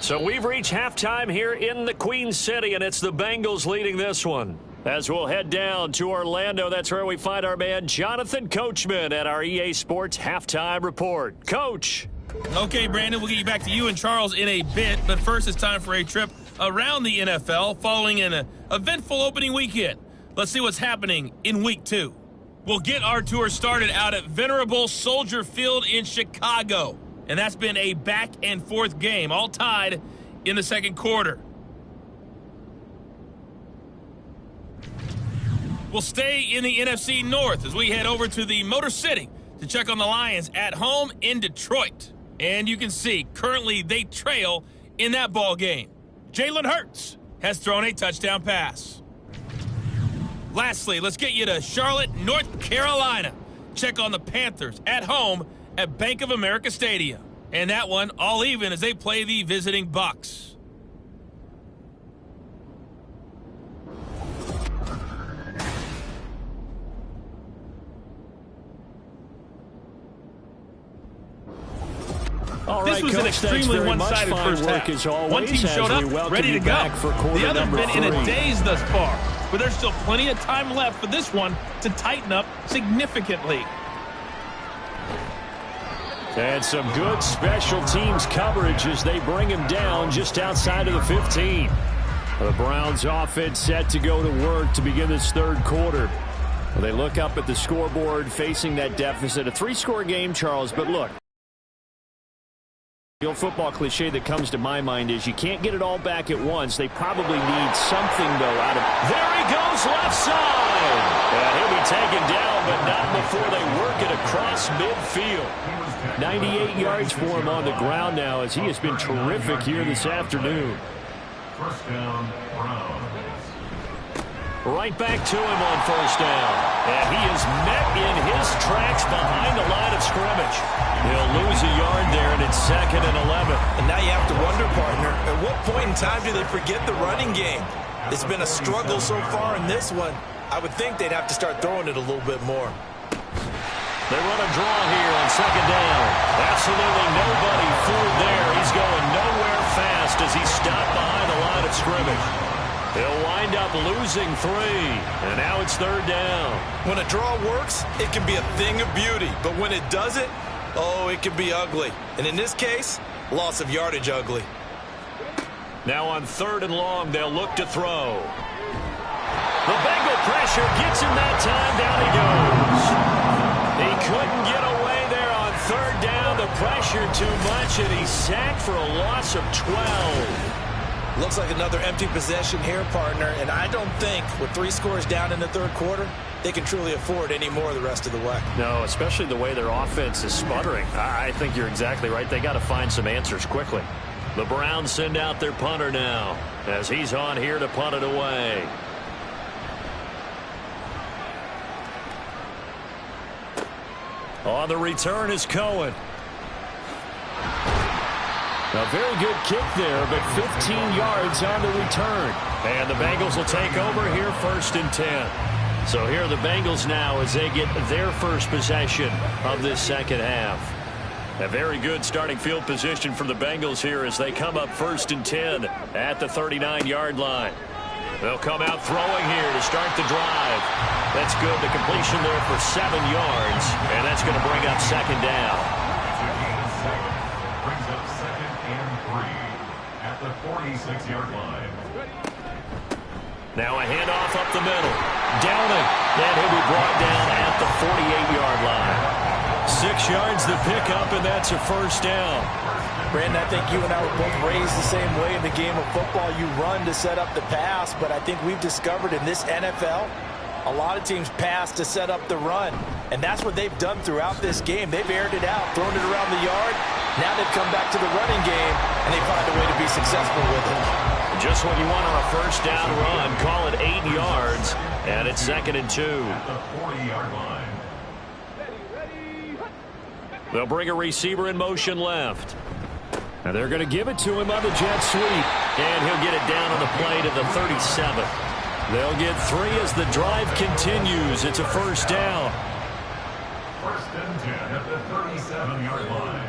So we've reached halftime here in the Queen City, and it's the Bengals leading this one. As we'll head down to Orlando, that's where we find our man Jonathan Coachman at our EA Sports Halftime Report. Coach. Okay, Brandon, we'll get back to you and Charles in a bit, but first it's time for a trip around the NFL following an eventful opening weekend. Let's see what's happening in Week 2. We'll get our tour started out at Venerable Soldier Field in Chicago, and that's been a back-and-forth game, all tied in the second quarter. We'll stay in the NFC North as we head over to the Motor City to check on the Lions at home in Detroit. And you can see, currently they trail in that ball game. Jalen Hurts has thrown a touchdown pass. Lastly, let's get you to Charlotte, North Carolina. Check on the Panthers at home at Bank of America Stadium. And that one all even as they play the visiting Bucs. All This right, was Coach, an extremely one-sided first half. One team showed up, ready to go. The other's been in a daze thus far, but there's still plenty of time left for this one to tighten up significantly. And some good special teams coverage as they bring him down just outside of the 15. The Browns offense set to go to work to begin this third quarter. Well, they look up at the scoreboard facing that deficit. A 3-score game, Charles, but look. The old football cliche that comes to my mind is you can't get it all back at once. They probably need something, though, out of... There he goes, left side. And he'll be taken down, but not before they work it across midfield. 98 yards for him on the ground now, as he has been terrific here this afternoon. First down, Browns. Right back to him on first down. And he is met in his tracks behind the line of scrimmage. He'll lose a yard there, and it's 2nd and 11. And now you have to wonder, partner, at what point in time do they forget the running game? It's been a struggle so far in this one. I would think they'd have to start throwing it a little bit more. They run a draw here on 2nd down. Absolutely nobody fooled there. He's going nowhere fast as he's stopped behind the line of scrimmage. He'll wind up losing 3, and now it's 3rd down. When a draw works, it can be a thing of beauty. But when it doesn't, oh, it can be ugly. And in this case, loss of yardage ugly. Now on 3rd and long, they'll look to throw. The Bengal pressure gets him that time. Down he goes. He couldn't get away there on 3rd down. The pressure too much, and he's sacked for a loss of 12. Looks like another empty possession here, partner. And I don't think, with 3 scores down in the 3rd quarter, they can truly afford any more the rest of the way. No, especially the way their offense is sputtering. I think you're exactly right. They got to find some answers quickly. The Browns send out their punter now, as he's on here to punt it away. On the return is Cohen. A very good kick there, but 15 yards on the return. And the Bengals will take over here 1st and 10. So here are the Bengals now as they get their first possession of this second half. A very good starting field position for the Bengals here as they come up 1st and 10 at the 39-yard line. They'll come out throwing here to start the drive. That's good. The completion there for 7 yards, and that's going to bring up 2nd down. Brings up 2nd and 3 at the 46-yard line. Now a handoff up the middle. Downing. And he'll be brought down at the 48-yard line. 6 yards to pick up, and that's a 1st down. Brandon, I think you and I were both raised the same way in the game of football. You run to set up the pass, but I think we've discovered in this NFL, a lot of teams pass to set up the run. And that's what they've done throughout this game. They've aired it out, thrown it around the yard. Now they've come back to the running game, and they find a way to be successful with it. Just what you want on a 1st down run. Call it 8 yards, and it's 2nd and 2. At the 40-yard line. They'll bring a receiver in motion left. And they're going to give it to him on the jet sweep. And he'll get it down on the play to the 37. They'll get 3 as the drive continues. It's a 1st down. 1st and 10 at the 37-yard line.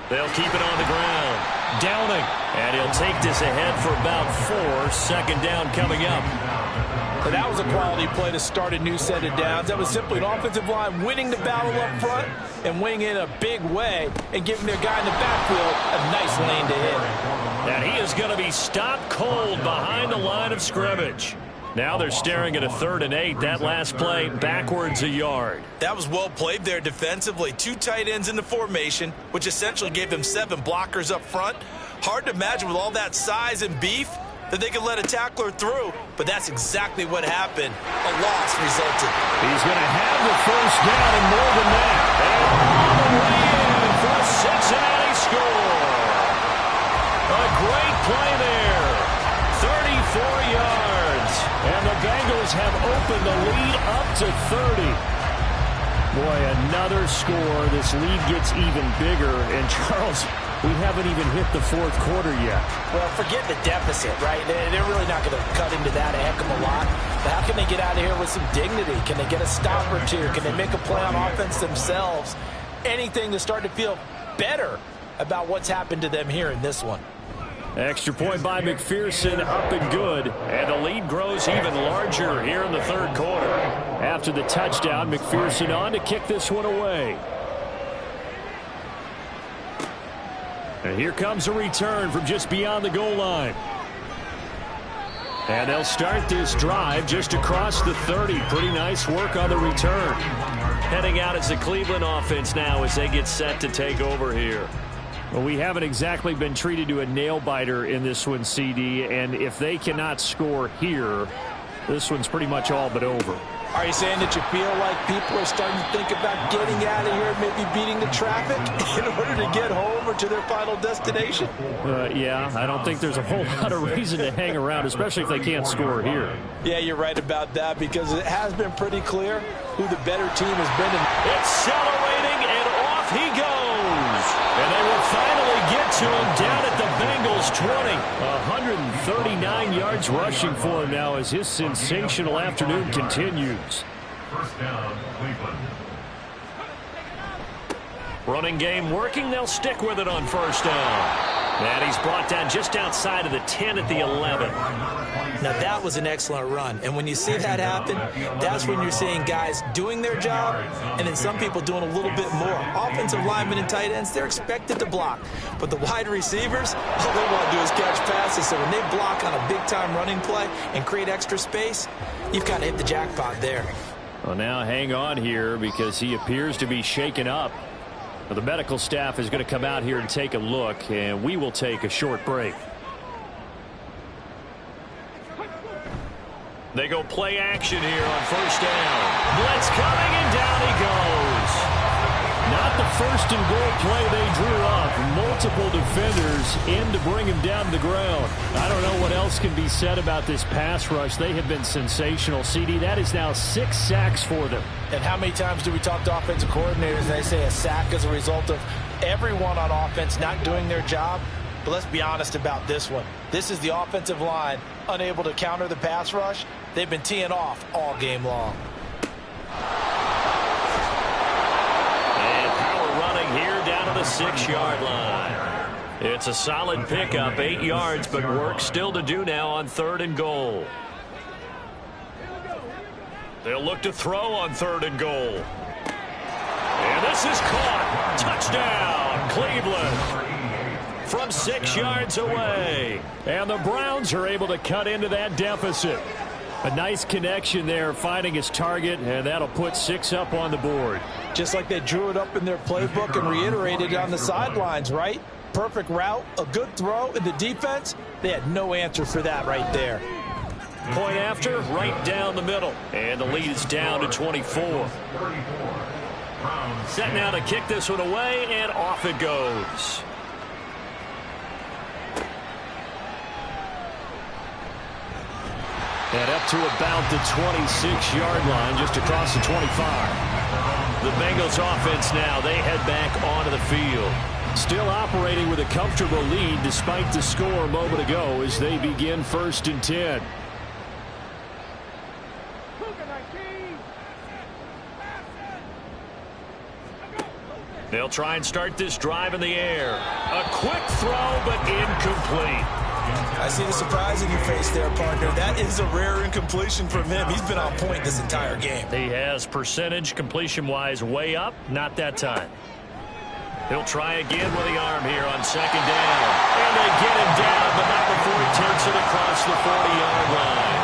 They'll keep it on the ground. Downing. And he'll take this ahead for about 4. 2nd down coming up. But that was a quality play to start a new set of downs. That was simply an offensive line winning the battle up front and winning in a big way and giving their guy in the backfield a nice lane to hit. And he is going to be stopped cold behind the line of scrimmage. Now they're staring at a 3rd and 8. That last play backwards a yard. That was well played there defensively. 2 tight ends in the formation, which essentially gave them 7 blockers up front. Hard to imagine with all that size and beef that they could let a tackler through, but that's exactly what happened. A loss resulted. He's going to have the 1st down and more than that. And all the way in for a Cincinnati score. A great play there. 34 yards. And the Bengals have opened the lead up to 30. Boy, another score. This lead gets even bigger. And Charles, we haven't even hit the 4th quarter yet. Well, forget the deficit, right? They're really not going to cut into that a heck of a lot. But how can they get out of here with some dignity? Can they get a stop or 2? Can they make a play on offense themselves? Anything to start to feel better about what's happened to them here in this one. Extra point by McPherson, up and good. And the lead grows even larger here in the 3rd quarter. After the touchdown, McPherson on to kick this one away. And here comes a return from just beyond the goal line. And they'll start this drive just across the 30. Pretty nice work on the return. Heading out as the Cleveland offense now as they get set to take over here. Well, we haven't exactly been treated to a nail-biter in this one, CD, and if they cannot score here, this one's pretty much all but over. Are you saying that you feel like people are starting to think about getting out of here and maybe beating the traffic in order to get home or to their final destination? Yeah, I don't think there's a whole lot of reason to hang around, especially if they can't score here. Yeah, you're right about that because it has been pretty clear who the better team has been. Accelerating, and off he goes. And they will finally get to him down at the Bengals 20. 139 yards rushing for him now as his sensational afternoon continues. First down, Cleveland. Running game working. They'll stick with it on first down. And he's brought down just outside of the 10 at the 11. Now, that was an excellent run. And when you see that happen, that's when you're seeing guys doing their job and then some people doing a little bit more. Offensive linemen and tight ends, they're expected to block. But the wide receivers, all they want to do is catch passes. So when they block on a big-time running play and create extra space, you've got to hit the jackpot there. Well, now hang on here because he appears to be shaken up. Well, the medical staff is going to come out here and take a look, and we will take a short break. They go play action here on first down. Blitz coming, and down he goes. Not the first and goal play they drew up. Multiple defenders in to bring him down to the ground. I don't know what else can be said about this pass rush. They have been sensational. CD, that is now 6 sacks for them. And how many times do we talk to offensive coordinators and they say a sack as a result of everyone on offense not doing their job? But let's be honest about this one. This is the offensive line unable to counter the pass rush. They've been teeing off all game long. And power running here down to the 6-yard line. It's a solid pickup, 8 yards, but work still to do now on third and goal. They'll look to throw on third and goal. And this is caught. Touchdown, Cleveland. From 6 yards away. And the Browns are able to cut into that deficit. A nice connection there, finding his target, and that'll put 6 up on the board. Just like they drew it up in their playbook and reiterated it on the sidelines, right? Perfect route, a good throw, and the defense, they had no answer for that right there. Point after, right down the middle. And the lead is down to 24. Set now to kick this one away, and off it goes. And up to about the 26-yard line, just across the 25. The Bengals offense now, they head back onto the field. Still operating with a comfortable lead despite the score a moment ago as they begin first and 10. They'll try and start this drive in the air. A quick throw, but incomplete. I see the surprise in your face there, partner. That is a rare incompletion from him. He's been on point this entire game. He has percentage completion-wise way up. Not that time. He'll try again with the arm here on second down. And they get him down, but not before he takes it across the 40-yard line.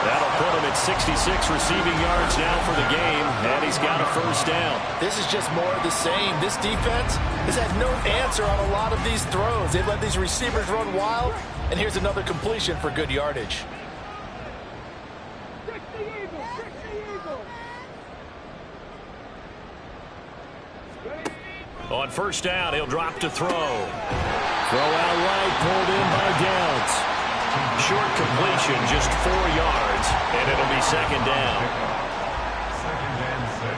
That'll put him at 66 receiving yards now for the game, and he's got a first down. This is just more of the same. This defense has had no answer on a lot of these throws. They've let these receivers run wild, and here's another completion for good yardage. On first down, he'll drop to throw. Throw out right, pulled in by Downs. Short completion, just 4 yards, and it'll be second down. Second and 6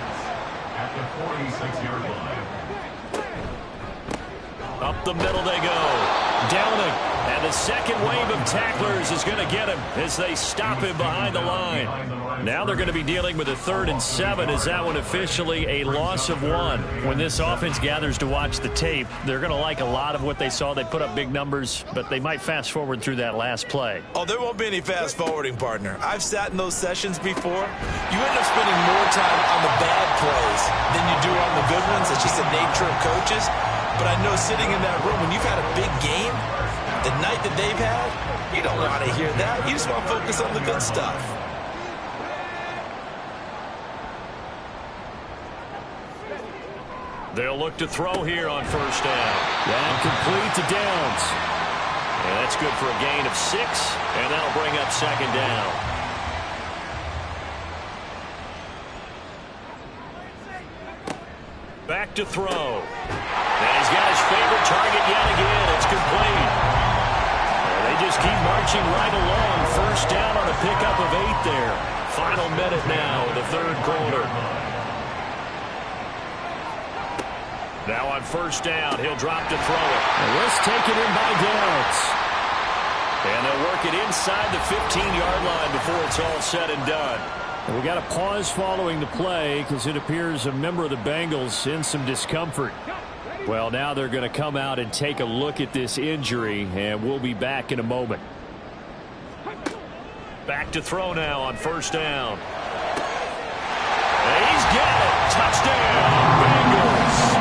at the 46-yard line. Up the middle they go. Downing. And the second wave of tacklers is going to get him as they stop him behind the line. Now they're going to be dealing with a 3rd and 7. Is that one officially a loss of 1? When this offense gathers to watch the tape, they're going to like a lot of what they saw. They put up big numbers, but they might fast forward through that last play. Oh, there won't be any fast forwarding, partner. I've sat in those sessions before. You end up spending more time on the bad plays than you do on the good ones. It's just the nature of coaches. But I know sitting in that room, when you've had a big game, the night that they've had, you don't want to hear that. You just want to focus on the good stuff. They'll look to throw here on first down. That complete to Downs. And that's good for a gain of 6, and that'll bring up second down. Back to throw. And he's got his favorite target yet again. It's complete. And they just keep marching right along. First down on a pickup of 8 there. Final minute now of the third quarter. Now on first down, he'll drop to throw it. And let's take it in by Downs. And they'll work it inside the 15-yard line before it's all said and done. And we got a pause following the play because it appears a member of the Bengals in some discomfort. Well, now they're going to come out and take a look at this injury, and we'll be back in a moment. Back to throw now on first down. And he's got it. Touchdown, Bengals.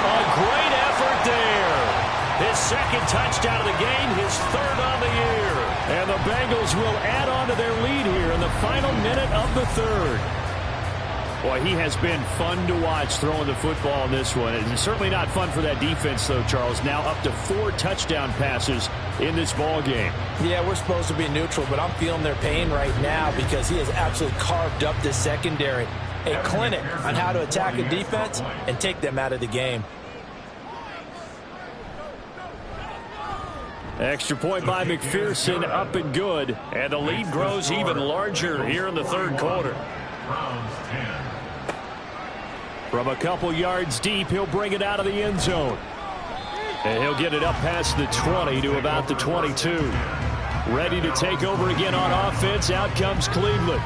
A great effort there. His second touchdown of the game, his third on the year. And the Bengals will add on to their lead here in the final minute of the third. Boy, he has been fun to watch throwing the football in this one. It's certainly not fun for that defense, though, Charles. Now up to 4 touchdown passes in this ball game. Yeah, we're supposed to be neutral, but I'm feeling their pain right now because he has absolutely carved up this secondary. A clinic on how to attack a defense and take them out of the game. Extra point by McPherson, up and good. And the lead grows even larger here in the third quarter. From a couple yards deep, he'll bring it out of the end zone. And he'll get it up past the 20 to about the 22. Ready to take over again on offense. Out comes Cleveland.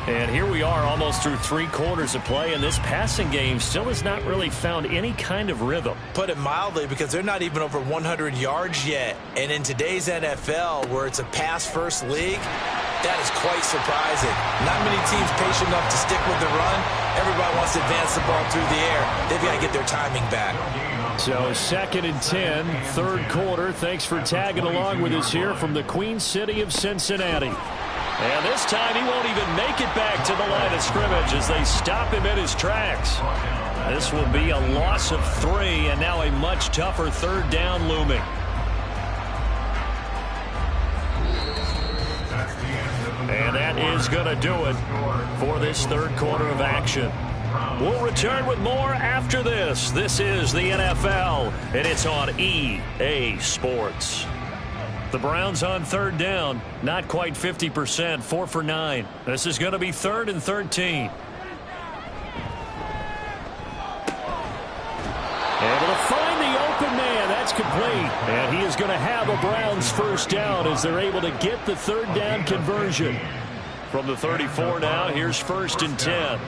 And here we are almost through 3 quarters of play, and this passing game still has not really found any kind of rhythm. Put it mildly, because they're not even over 100 yards yet. And in today's NFL, where it's a pass-first league, that is quite surprising. Not many teams patient enough to stick with the run. Everybody wants to advance the ball through the air. They've got to get their timing back. So 2nd and 10, third quarter. Thanks for tagging along with us here from the Queen City of Cincinnati. And this time he won't even make it back to the line of scrimmage as they stop him in his tracks. This will be a loss of 3, and now a much tougher third down looming. And that is going to do it for this third quarter of action. We'll return with more after this. This is the NFL, and it's on EA Sports. The Browns on third down, not quite 50%, 4 for 9. This is going to be 3rd and 13. Able to find the open man. That's complete. And he is going to have a Browns first down as they're able to get the third down conversion. From the 34 now, here's 1st and 10.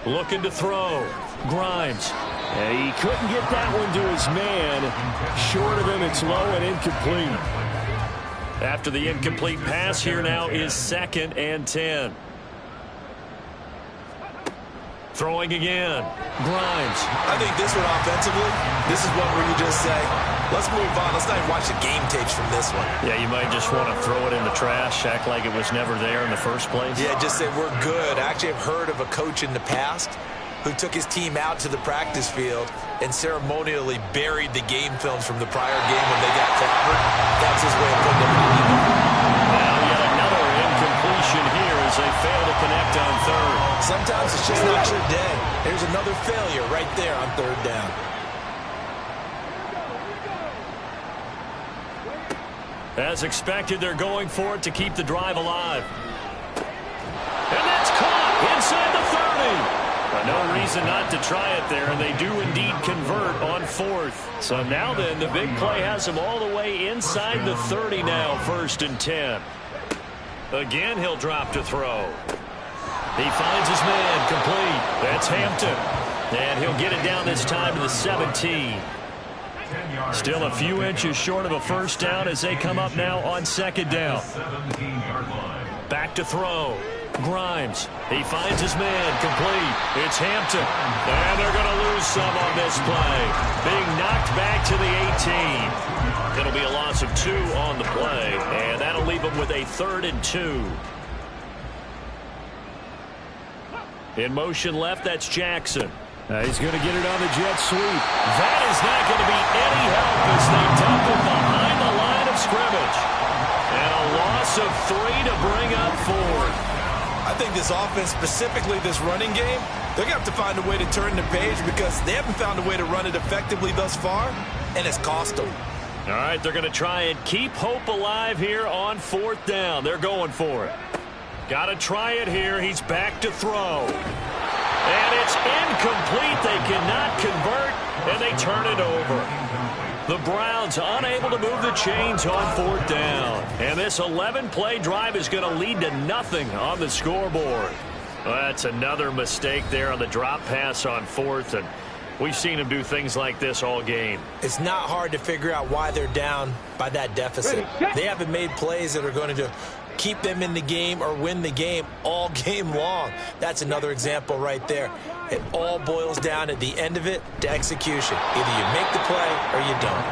Looking to throw. Grimes. And he couldn't get that one to his man. Short of him, it's low and incomplete. After the incomplete pass, here now is 2nd and 10. Throwing again. Grimes. I think this one offensively, this is one where you just say, let's move on. Let's not even watch the game tapes from this one. Yeah, you might just want to throw it in the trash, act like it was never there in the first place. Yeah, just say we're good. I actually have heard of a coach in the past who took his team out to the practice field and ceremonially buried the game films from the prior game when they got clobbered. That's his way of putting it on. Now yet another incompletion here as they fail to connect on third. Sometimes it's just not your day. There's another failure right there on third down. As expected, they're going for it to keep the drive alive. And that's caught inside the 30. No reason not to try it there, and they do indeed convert on 4th. So now then, the big play has them all the way inside the 30 now, 1st and 10. Again, he'll drop to throw. He finds his man, complete. That's Hampton. And he'll get it down this time to the 17. Still a few inches short of a first down as they come up now on 2nd down. Back to throw. Grimes. He finds his man, complete. It's Hampton. And they're going to lose some on this play. Being knocked back to the 18. It'll be a loss of 2 on the play. And that'll leave them with a 3rd and 2. In motion left, that's Jackson. He's going to get it on the jet sweep. That is not going to be any help as they dump it behind the line of scrimmage. And a loss of 3 to bring up 4. I think this offense, specifically this running game, they're going to have to find a way to turn the page because they haven't found a way to run it effectively thus far, and it's cost them. All right, they're going to try and keep hope alive here on 4th down. They're going for it. Got to try it here. He's back to throw. And it's incomplete. They cannot convert, and they turn it over. The Browns unable to move the chains on 4th down. And this 11-play drive is going to lead to nothing on the scoreboard. Well, that's another mistake there on the drop pass on 4th, and we've seen him do things like this all game. It's not hard to figure out why they're down by that deficit. They haven't made plays that are going to keep them in the game or win the game all game long. That's another example right there. It all boils down at the end of it to execution. Either you make the play or you don't.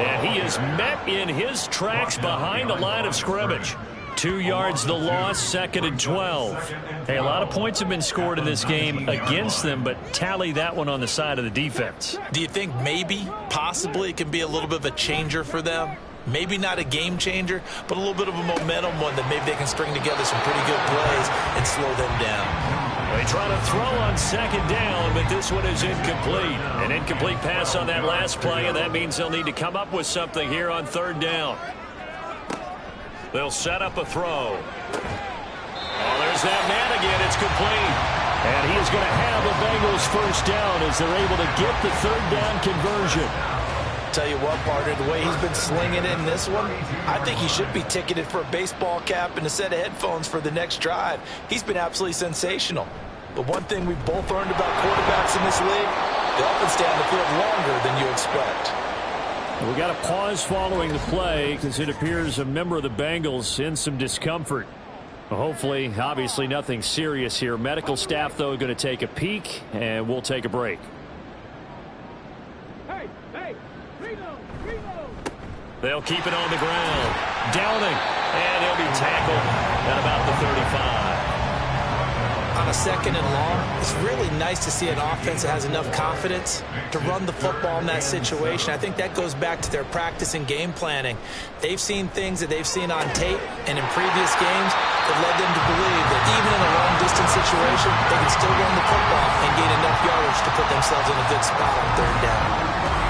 And he is met in his tracks behind the line of scrimmage. 2 yards the loss, 2nd and 12. Hey, a lot of points have been scored in this game against them, but tally that one on the side of the defense. Do you think maybe, possibly, it can be a little bit of a changer for them? Maybe not a game changer, but a little bit of a momentum one that maybe they can string together some pretty good plays and slow them down. They try to throw on 2nd down, but this one is incomplete. An incomplete pass on that last play, and that means they'll need to come up with something here on 3rd down. They'll set up a throw. Oh, there's that man again. It's complete. And he is going to have the Bengals 1st down as they're able to get the 3rd down conversion. Tell you what, partner, the way he's been slinging in this one, I think he should be ticketed for a baseball cap and a set of headphones for the next drive. He's been absolutely sensational. But one thing we've both learned about quarterbacks in this league, they often stay on the field longer than you expect. We got a pause following the play because it appears a member of the Bengals in some discomfort. Hopefully, obviously nothing serious here. Medical staff, though, going to take a peek, and we'll take a break. They'll keep it on the ground. Downing, and he'll be tackled at about the 35. On a 2nd and long, it's really nice to see an offense that has enough confidence to run the football in that situation. I think that goes back to their practice and game planning. They've seen things that they've seen on tape and in previous games that led them to believe that even in a long-distance situation, they can still run the football and gain enough yardage to put themselves in a good spot on 3rd down.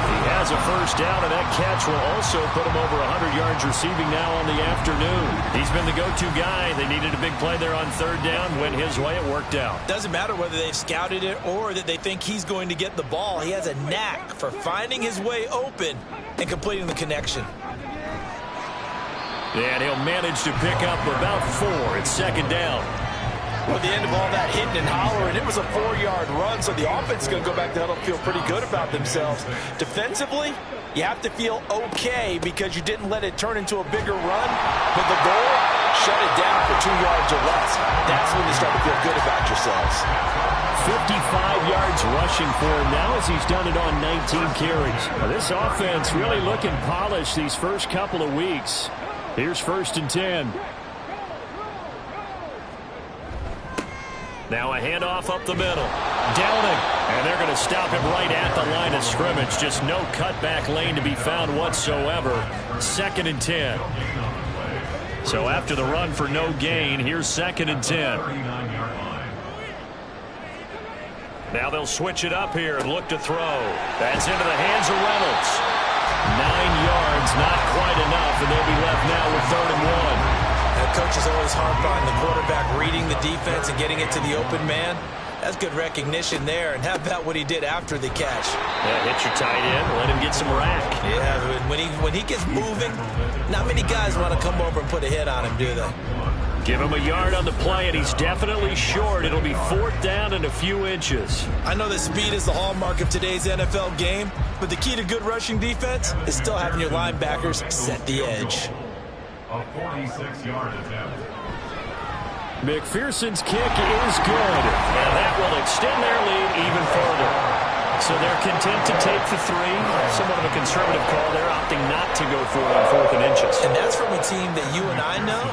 He has a 1st down, and that catch will also put him over 100 yards receiving now on the afternoon. He's been the go-to guy. They needed a big play there on 3rd down. Went his way. It worked out. Doesn't matter whether they've scouted it or that they think he's going to get the ball. He has a knack for finding his way open and completing the connection. And he'll manage to pick up about 4. It's 2nd down. Well, at the end of all that hitting and hollering, it was a 4-yard run, so the offense is going to go back to huddle and feel pretty good about themselves. Defensively, you have to feel okay because you didn't let it turn into a bigger run, but the goal, shut it down for 2 yards or less. That's when you start to feel good about yourselves. 55 yards rushing for him now as he's done it on 19 carries. Now, this offense really looking polished these first couple of weeks. Here's 1st and 10. Now a handoff up the middle. Downing. And they're going to stop him right at the line of scrimmage. Just no cutback lane to be found whatsoever. 2nd and 10. So after the run for no gain, here's 2nd and 10. Now they'll switch it up here and look to throw. That's into the hands of Reynolds. 9 yards, not quite enough, and they'll be left now with 3rd and 1. Coach is always harped on the quarterback reading the defense and getting it to the open man. That's good recognition there. And how about what he did after the catch? Yeah, hit your tight end, let him get some rack. Yeah, when he gets moving, not many guys want to come over and put a hit on him, do they? Give him a yard on the play, and he's definitely short. It'll be 4th down and a few inches. I know that speed is the hallmark of today's NFL game, but the key to good rushing defense is still having your linebackers set the edge. A 46-yard attempt. McPherson's kick is good, and that will extend their lead even further. So they're content to take the 3. Somewhat of a conservative call. They're opting not to go for it on 4th and inches. And that's from a team that you and I know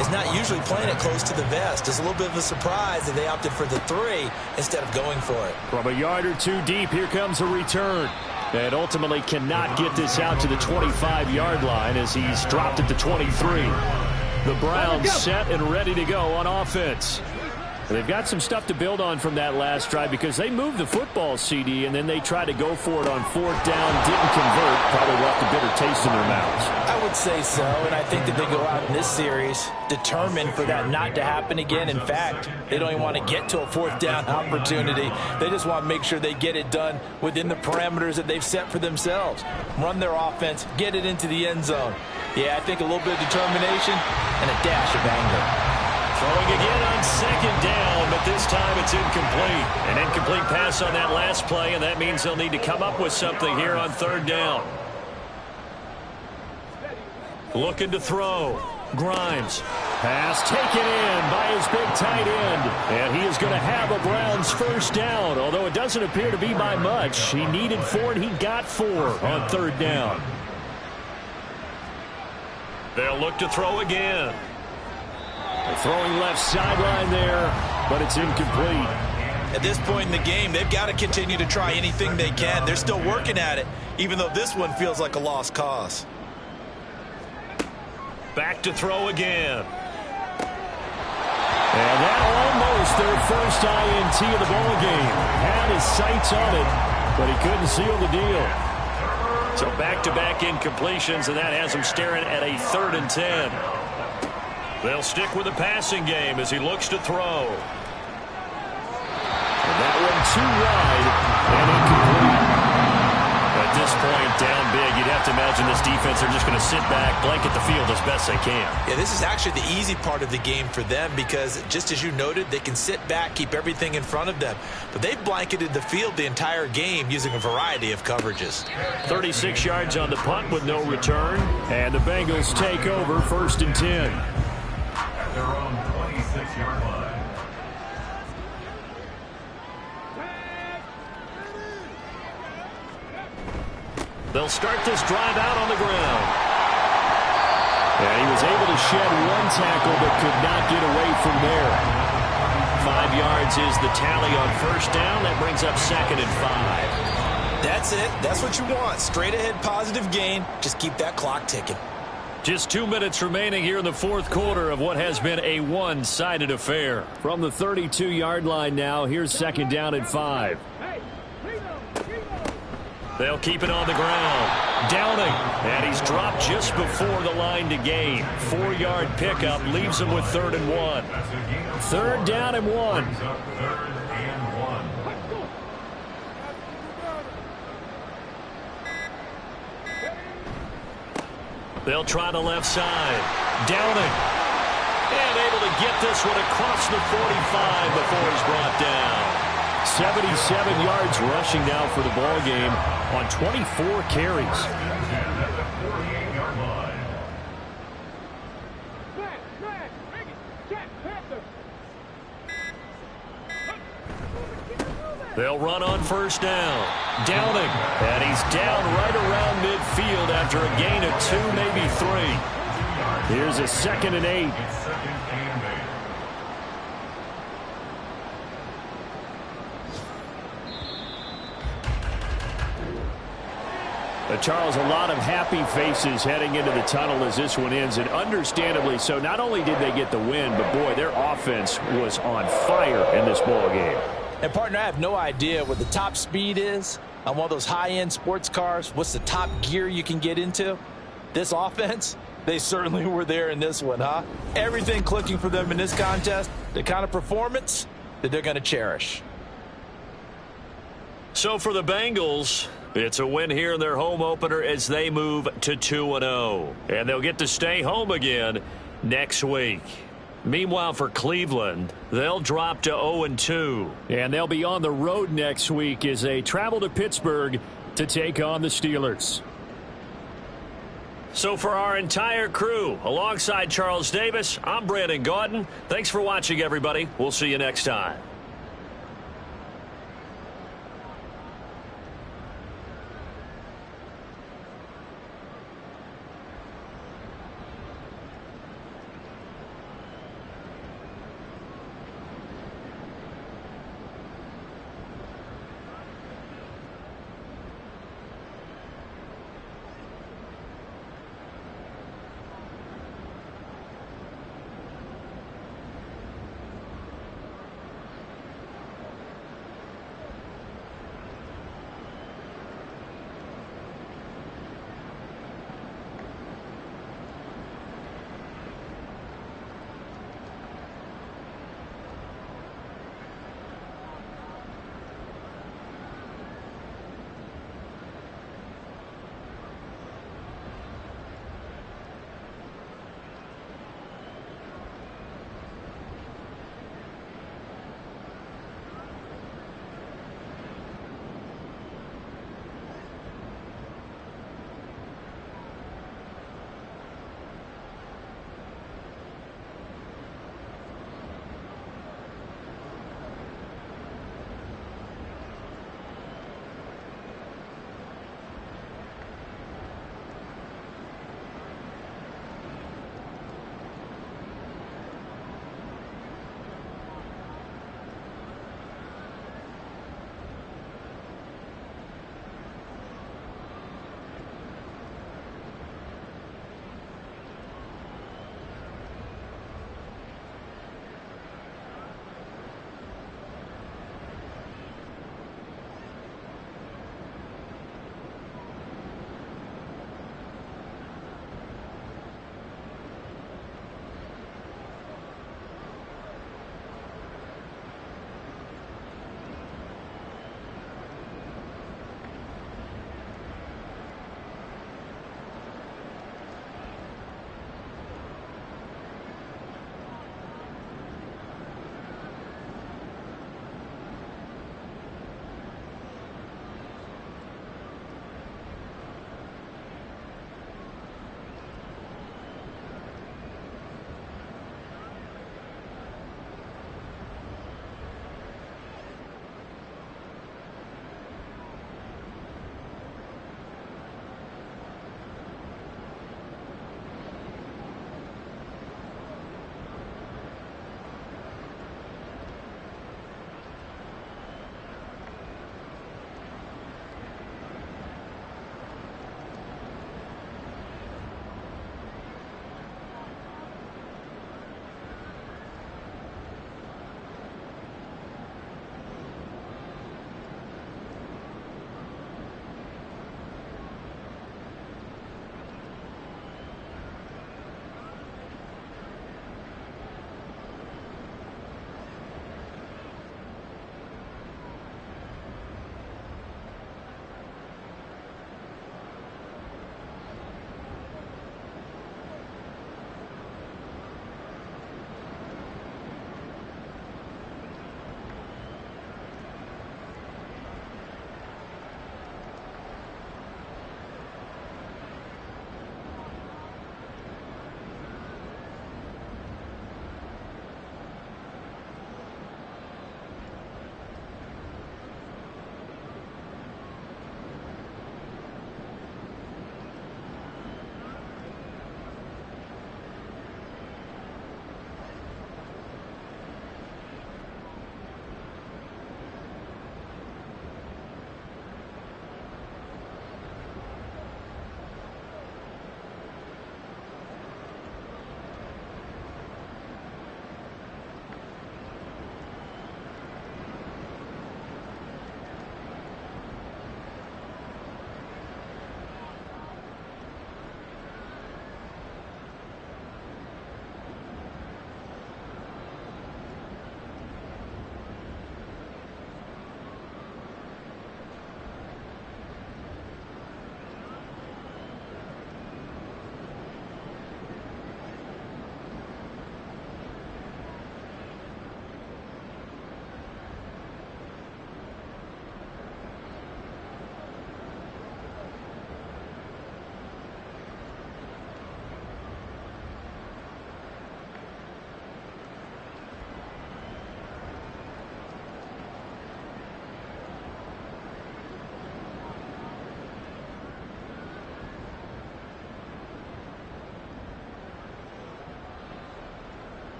is not usually playing it close to the vest. It's a little bit of a surprise that they opted for the 3 instead of going for it. From a yard or 2 deep, here comes a return. And ultimately cannot get this out to the 25-yard line as he's dropped at the 23. The Browns set and ready to go on offense. They've got some stuff to build on from that last drive because they moved the football, CD, and then they tried to go for it on 4th down, didn't convert, probably left a bitter taste in their mouths. I would say so, and I think that they go out in this series determined for that not to happen again. In fact, they don't even want to get to a 4th down opportunity. They just want to make sure they get it done within the parameters that they've set for themselves. Run their offense, get it into the end zone. Yeah, I think a little bit of determination and a dash of anger. Throwing again on 2nd down, but this time it's incomplete. An incomplete pass on that last play, and that means they'll need to come up with something here on 3rd down. Looking to throw. Grimes. Pass taken in by his big tight end. And he is going to have a Browns 1st down, although it doesn't appear to be by much. He needed 4, and he got 4 on 3rd down. They'll look to throw again. Throwing left sideline there, but it's incomplete. At this point in the game, they've got to continue to try anything they can. They're still working at it, even though this one feels like a lost cause. Back to throw again. And that almost their first INT of the ball game. Had his sights on it, but he couldn't seal the deal. So back-to-back incompletions, and that has him staring at a 3rd and 10. They'll stick with the passing game as he looks to throw. And that one too wide and incomplete. At this point, down big, you'd have to imagine this defense are just going to sit back, blanket the field as best they can. Yeah, this is actually the easy part of the game for them because, just as you noted, they can sit back, keep everything in front of them. But they've blanketed the field the entire game using a variety of coverages. 36 yards on the punt with no return. And the Bengals take over 1st and 10. Their own 26-yard line. They'll start this drive out on the ground. And he was able to shed 1 tackle but could not get away from there. 5 yards is the tally on 1st down. That brings up 2nd and 5. That's it. That's what you want. Straight ahead positive gain. Just keep that clock ticking. Just 2 minutes remaining here in the 4th quarter of what has been a one-sided affair. From the 32-yard line now, here's 2nd down and 5. They'll keep it on the ground. Downing. And he's dropped just before the line to gain. 4-yard pickup leaves him with 3rd and 1. 3rd down and 1. 3rd and 1. They'll try the left side. Downing. And able to get this one across the 45 before he's brought down. 77 yards rushing now for the ball game on 24 carries. They'll run on 1st down. Downing. And he's down right around midfield after a gain of 2, maybe 3. Here's a 2nd and 8. Charles, a lot of happy faces heading into the tunnel as this one ends, and understandably so. Not only did they get the win, but boy, their offense was on fire in this ball game. And partner, I have no idea what the top speed is on one of those high-end sports cars. What's the top gear you can get into? This offense, they certainly were there in this one, huh? Everything clicking for them in this contest, the kind of performance that they're going to cherish. So for the Bengals, it's a win here in their home opener as they move to 2-0. And they'll get to stay home again next week. Meanwhile, for Cleveland, they'll drop to 0-2. And they'll be on the road next week as they travel to Pittsburgh to take on the Steelers. So for our entire crew, alongside Charles Davis, I'm Brandon Gaudin. Thanks for watching, everybody. We'll see you next time.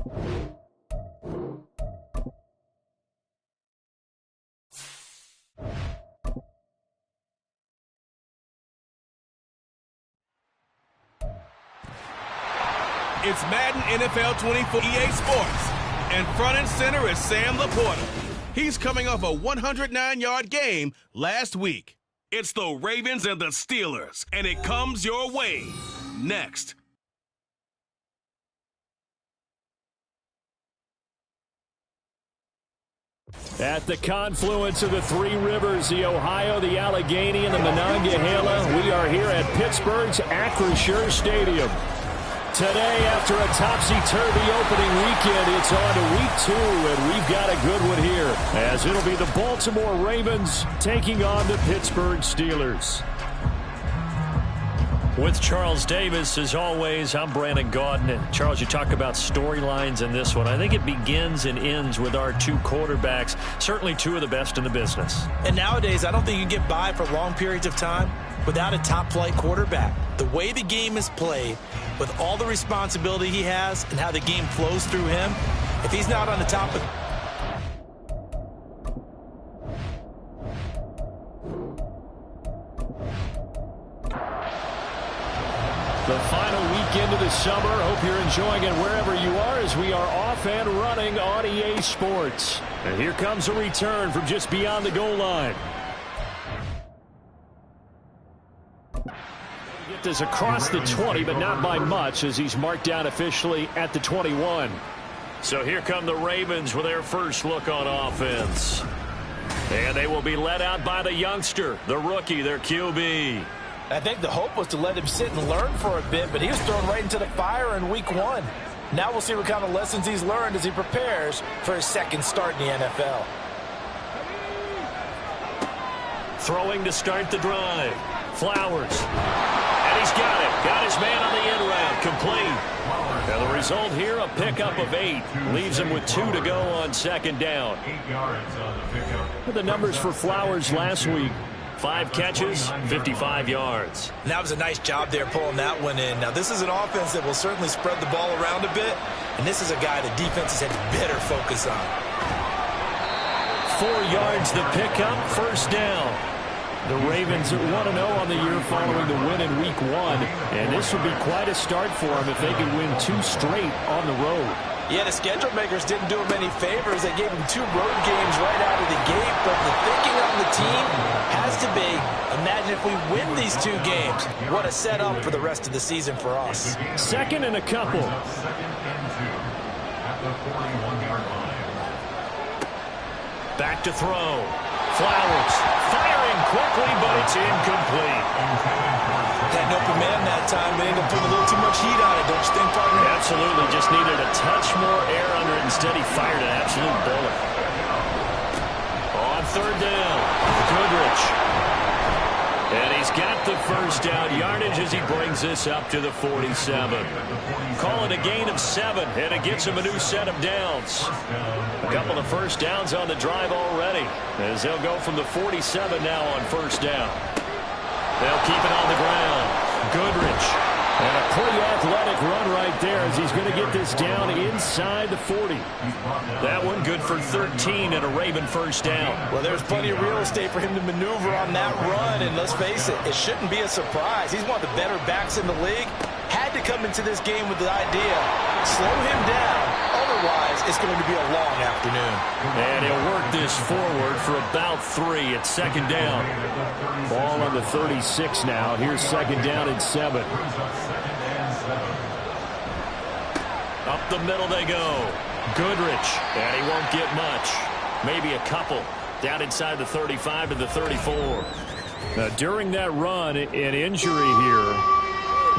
It's Madden NFL 24 EA Sports, and front and center is Sam Laporta. He's coming off a 109-yard game last week. It's the Ravens and the Steelers, and it comes your way next. At the confluence of the three rivers, the Ohio, the Allegheny, and the Monongahela, we are here at Pittsburgh's Acrisure Stadium. Today, after a topsy-turvy opening weekend, it's on to week 2, and we've got a good one here, as it'll be the Baltimore Ravens taking on the Pittsburgh Steelers. With Charles Davis, as always, I'm Brandon Gaudin. Charles, you talk about storylines in this one. I think it begins and ends with our two quarterbacks, certainly two of the best in the business. And nowadays, I don't think you can get by for long periods of time without a top-flight quarterback. The way the game is played, with all the responsibility he has and how the game flows through him, if he's not on the top of... The final weekend of the summer. Hope you're enjoying it wherever you are, as we are off and running on EA Sports. And here comes a return from just beyond the goal line. Get this across the 20, but not by much, as he's marked down officially at the 21. So here come the Ravens with their first look on offense. And they will be led out by the youngster, the rookie, their QB. I think the hope was to let him sit and learn for a bit, but he was thrown right into the fire in week 1. Now we'll see what kind of lessons he's learned as he prepares for his second start in the NFL. Throwing to start the drive. Flowers. And he's got it. Got his man on the end route. Complete. And the result here, a pickup of 8. Leaves him with 2 to go on second down. 8 yards on the pickup. The numbers for Flowers last week. 5 catches, 55 yards. And that was a nice job there pulling that one in. Now, this is an offense that will certainly spread the ball around a bit, and this is a guy the defenses had better focus on. 4 yards the pickup, first down. The Ravens at 1-0 on the year following the win in week 1, and this would be quite a start for them if they could win 2 straight on the road. Yeah, the schedule makers didn't do him any favors. They gave him 2 road games right out of the gate, but the thinking on the team has to be, imagine if we win these 2 games. What a setup for the rest of the season for us. Second and a couple. Second and 2 at the 41-yard line. Back to throw. Flowers firing quickly, but it's incomplete. Had an open man that time, but ended up putting a little too much heat on it, don't you think, partner? Absolutely, just needed a touch more air under it. Instead, he fired an absolute bullet. On third down, Goodrich. And he's got the first down yardage as he brings this up to the 47. Call it a gain of 7, and it gets him a new set of downs. A couple of first downs on the drive already, as they'll go from the 47 now on first down. They'll keep it on the ground. Goodrich. And a pretty athletic run right there, as he's going to get this down inside the 40. That one good for 13 and a Raven first down. Well, there's plenty of real estate for him to maneuver on that run, and let's face it, it shouldn't be a surprise. He's one of the better backs in the league. Had to come into this game with the idea, slow him down, otherwise it's going to be a long afternoon. And he'll work this forward for about 3 at second down. Ball on the 36 now. Here's second down and 7. Up the middle they go. Goodrich, and he won't get much. Maybe a couple. Down inside the 35 to the 34. During that run, an injury here.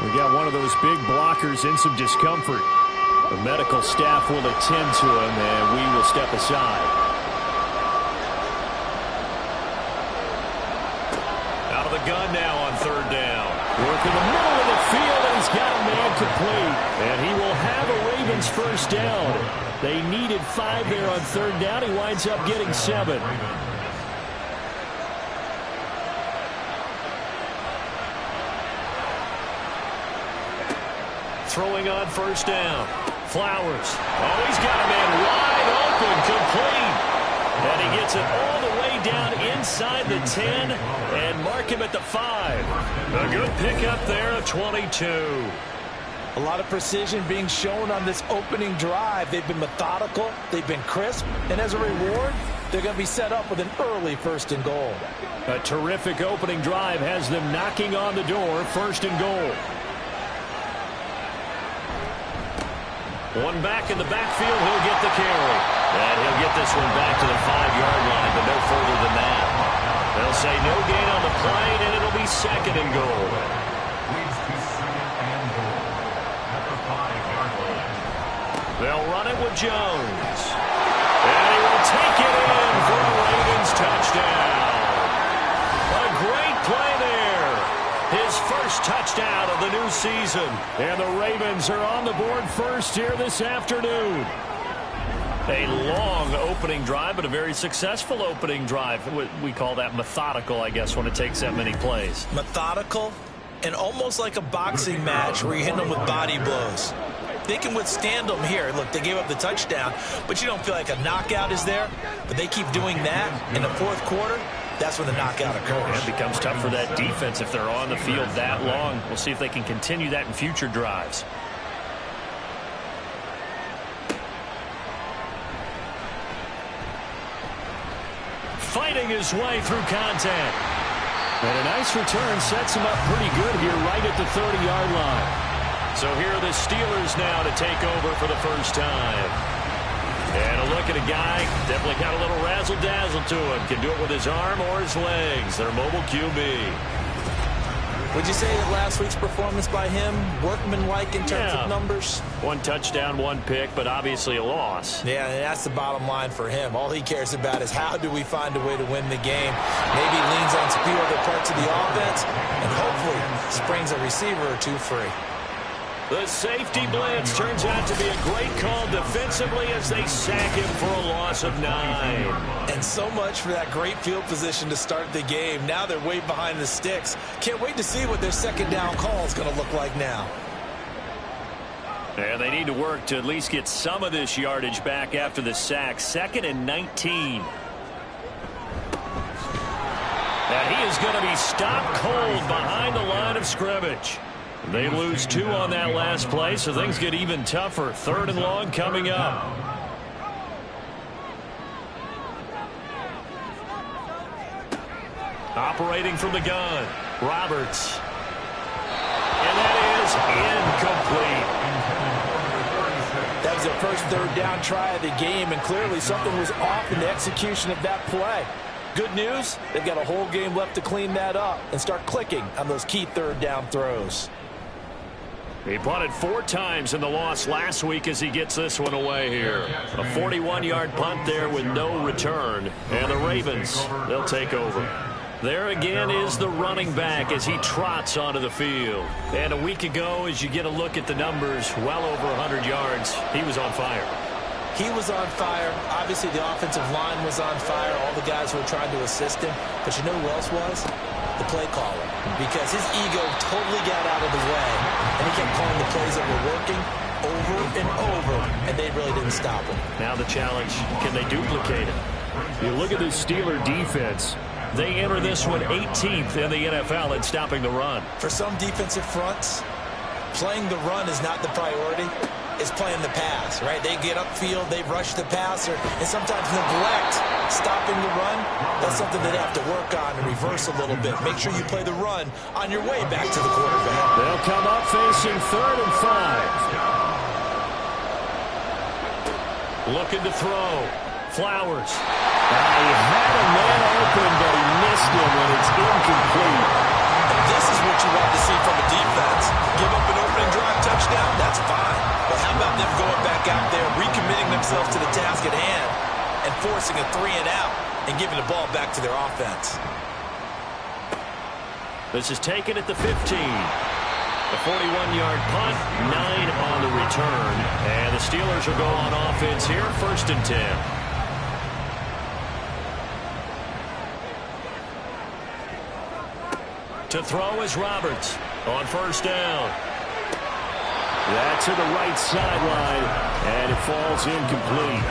We got one of those big blockers in some discomfort. The medical staff will attend to him, and we will step aside. Out of the gun now on third down. Work in the middle of the field, and he's got a man complete. And he will have a Ravens first down. They needed 5 there on third down. He winds up getting 7. Throwing on first down. Flowers. Oh, he's got a man wide open, complete. And he gets it all the way down inside the 10 and mark him at the 5. A good pickup there of 22. A lot of precision being shown on this opening drive. They've been methodical, they've been crisp, and as a reward, they're going to be set up with an early 1st and goal. A terrific opening drive has them knocking on the door, 1st and goal. One back in the backfield, he'll get the carry. And he'll get this one back to the 5-yard line, but no further than that. They'll say no gain on the play, and it'll be 2nd and goal. Leads to 2nd and goal at the 5-yard line. They'll run it with Jones. And he will take it in for a Ravens touchdown. A great play there. His first touchdown of the new season. And the Ravens are on the board first here this afternoon. A long opening drive, but a very successful opening drive. We call that methodical, I guess, when it takes that many plays. Methodical and almost like a boxing match where you hit them with body blows. They can withstand them here. Look, they gave up the touchdown, but you don't feel like a knockout is there. But they keep doing that in the 4th quarter. That's when the knockout occurs. It becomes tough for that defense if they're on the field that long. We'll see if they can continue that in future drives. Fighting his way through contact. And a nice return sets him up pretty good here right at the 30-yard line. So here are the Steelers now to take over for the first time. And a look at a guy, definitely got a little razzle-dazzle to him. Can do it with his arm or his legs. Their mobile QB. Would you say that last week's performance by him, workmanlike in terms of numbers? 1 touchdown, 1 pick, but obviously a loss. Yeah, and that's the bottom line for him. All he cares about is how do we find a way to win the game. Maybe leans on a few other parts of the offense, and hopefully springs a receiver or 2 free. The safety blitz turns out to be a great call defensively as they sack him for a loss of 9. And so much for that great field position to start the game. Now they're way behind the sticks. Can't wait to see what their 2nd down call is going to look like now. And they need to work to at least get some of this yardage back after the sack. 2nd and 19. And he is going to be stopped cold behind the line of scrimmage. They lose 2 on that last play, so things get even tougher. 3rd and long coming up. Operating from the gun, Roberts. And that is incomplete. That was their first 3rd down try of the game, and clearly something was off in the execution of that play. Good news, they've got a whole game left to clean that up and start clicking on those key 3rd down throws. He punted 4 times in the loss last week as he gets this one away here. A 41-yard punt there with no return. And the Ravens, they'll take over. There again is the running back as he trots onto the field. And a week ago, as you get a look at the numbers, well over 100 yards, he was on fire. He was on fire. Obviously, the offensive line was on fire. All the guys who were trying to assist him. But you know who else was? The play caller. Because his ego totally got out of the way. And he kept calling the plays that were working over and over. And they really didn't stop him. Now the challenge, can they duplicate it? You look at this Steeler defense. They enter this one 18th in the NFL in stopping the run. For some defensive fronts, playing the run is not the priority. It's playing the pass, right? They get upfield, they rush the passer, and sometimes neglect stopping the run. That's something they have to work on and reverse a little bit. Make sure you play the run on your way back to the quarterback. They'll come up facing 3rd and 5. Looking to throw. Flowers. He had a man open, but he missed him when it's incomplete. And this is what you want to see from a defense. Give up an opening drive touchdown, that's fine. But how about them going back out there, recommitting themselves to the task at hand, and forcing a 3 and out, and giving the ball back to their offense. This is taken at the 15. A 41-yard punt, 9 on the return. And the Steelers will go on offense here, 1st and 10. To throw is Roberts on 1st down. That's to the right sideline, and it falls incomplete.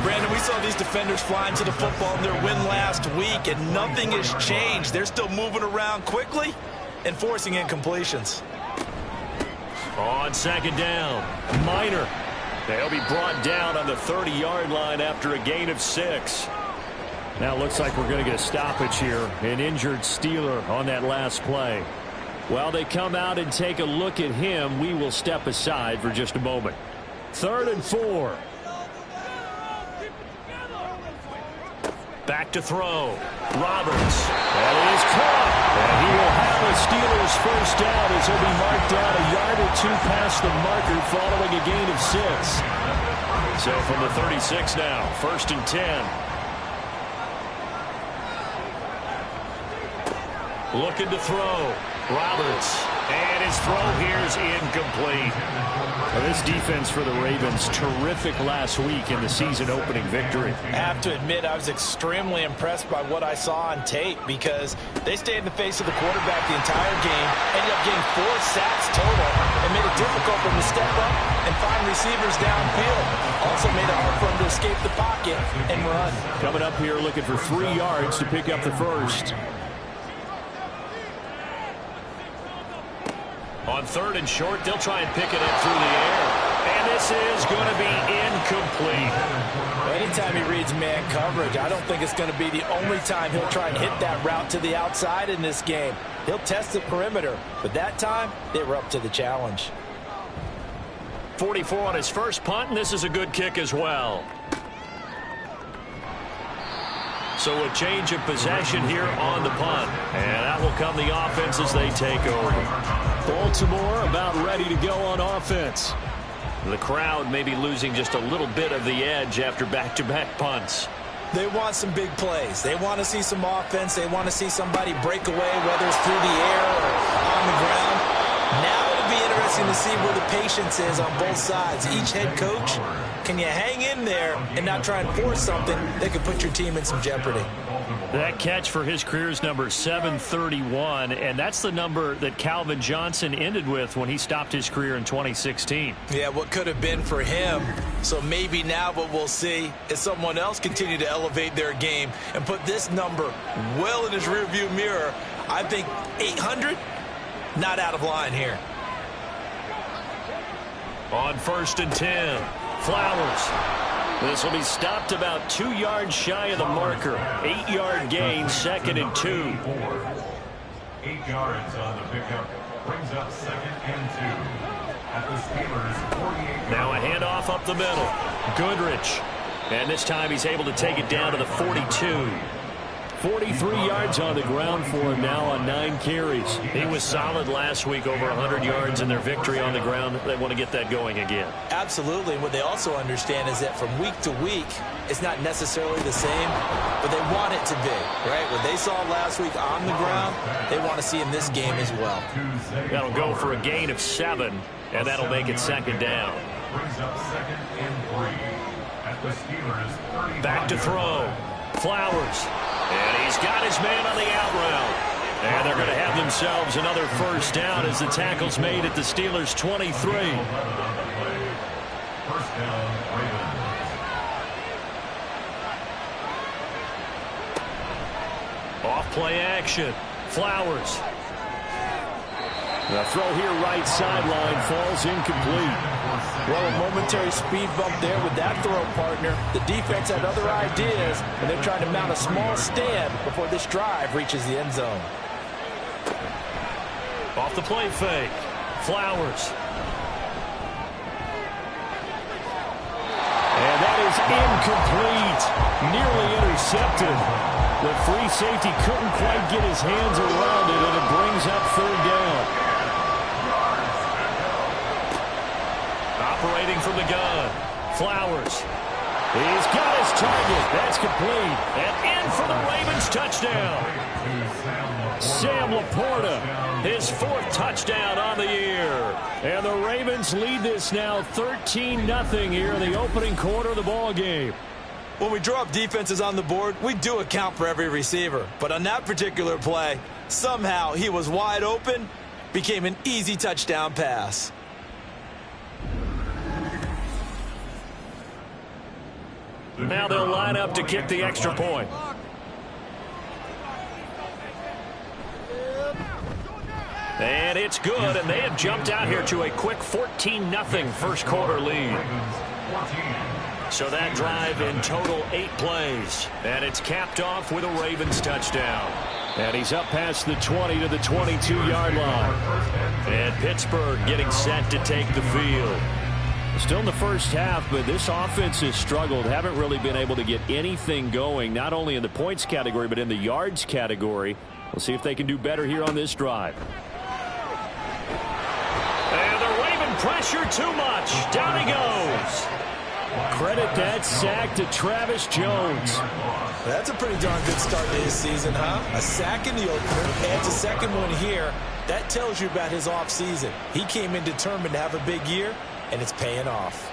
Brandon, we saw these defenders flying to the football in their win last week, and nothing has changed. They're still moving around quickly and forcing incompletions. On second down, Minor. They'll be brought down on the 30-yard line after a gain of 6. Now it looks like we're going to get a stoppage here. An injured Steeler on that last play. While they come out and take a look at him, we will step aside for just a moment. 3rd and 4. Back to throw. Roberts. That is caught. And he will have a Steelers first down as he'll be marked down a yard or 2 past the marker following a gain of 6. So from the 36 now, 1st and 10. Looking to throw. Roberts. And his throw here is incomplete. Well, this defense for the Ravens, terrific last week in the season-opening victory. I have to admit, I was extremely impressed by what I saw on tape because they stayed in the face of the quarterback the entire game, ended up getting 4 sacks total, and made it difficult for him to step up and find receivers downfield. Also made it hard for him to escape the pocket and run. Coming up here looking for 3 yards to pick up the first. On 3rd and short, they'll try and pick it up through the air. And this is going to be incomplete. Anytime he reads man coverage, I don't think it's going to be the only time he'll try and hit that route to the outside in this game. He'll test the perimeter, but that time, they were up to the challenge. 44 on his first punt, and this is a good kick as well. So a change of possession here on the punt. And that will come the offense as they take over. Baltimore about ready to go on offense. The crowd may be losing just a little bit of the edge after back-to-back punts. They want some big plays. They want to see some offense. They want to see somebody break away, whether it's through the air or on the ground. Now it'll be interesting to see where the patience is on both sides. Each head coach, can you hang in there and not try and force something that could put your team in some jeopardy? That catch for his career is number 731, and that's the number that Calvin Johnson ended with when he stopped his career in 2016. Yeah, what could have been for him. So maybe now what we'll see is someone else continue to elevate their game and put this number well in his rearview mirror. I think 800, not out of line here. On 1st and 10, Flowers. This will be stopped about 2 yards shy of the marker. 8-yard gain, 2nd and 2. 8 yards on the pickup. Brings up 2nd and 2. At the Steelers' 48. Now a handoff up the middle. Goodrich. And this time he's able to take it down to the 42. 43 yards on the ground for him now on 9 carries. He was solid last week, over 100 yards in their victory on the ground. They want to get that going again. Absolutely. And what they also understand is that from week to week, it's not necessarily the same, but they want it to be, right? What they saw last week on the ground, they want to see in this game as well. That'll go for a gain of 7, and that'll make it 2nd down. Brings up 2nd and 3. At the Steelers' 35. Back to throw. Flowers. And he's got his man on the out route. And they're going to have themselves another first down as the tackle's made at the Steelers' 23. First down, Ravens. Off play action. Flowers. The throw here right sideline falls incomplete. Well, a momentary speed bump there with that throw, partner. The defense had other ideas, and they're trying to mount a small stand before this drive reaches the end zone. Off the play fake. Flowers. And that is incomplete. Nearly intercepted. The free safety couldn't quite get his hands around it, and it brings up 3rd down. Operating from the gun. Flowers. He's got his target. That's complete. And in for the Ravens touchdown. Sam Laporta, his 4th touchdown on the year. And the Ravens lead this now 13-0 here in the opening quarter of the ball game. When we draw up defenses on the board, we do account for every receiver. But on that particular play, somehow he was wide open, became an easy touchdown pass. Now they'll line up to kick the extra point. And it's good, and they have jumped out here to a quick 14-0 first quarter lead. So that drive in total 8 plays. And it's capped off with a Ravens touchdown. And he's up past the 20 to the 22-yard line. And Pittsburgh getting set to take the field. Still in the first half, but this offense has struggled. Haven't really been able to get anything going, not only in the points category, but in the yards category. We'll see if they can do better here on this drive. And the Raven pressure too much. Down he goes. Credit that sack to Travis Jones. That's a pretty darn good start to his season, huh? A sack in the opener, adds a second one here. That tells you about his offseason. He came in determined to have a big year, and it's paying off.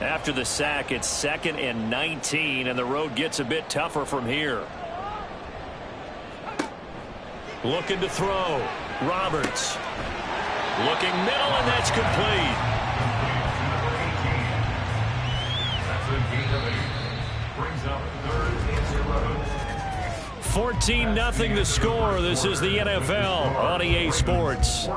After the sack, it's 2nd and 19, and the road gets a bit tougher from here. Looking to throw. Roberts. Looking middle, and that's complete. 14-0 the score. This is the NFL on EA Sports.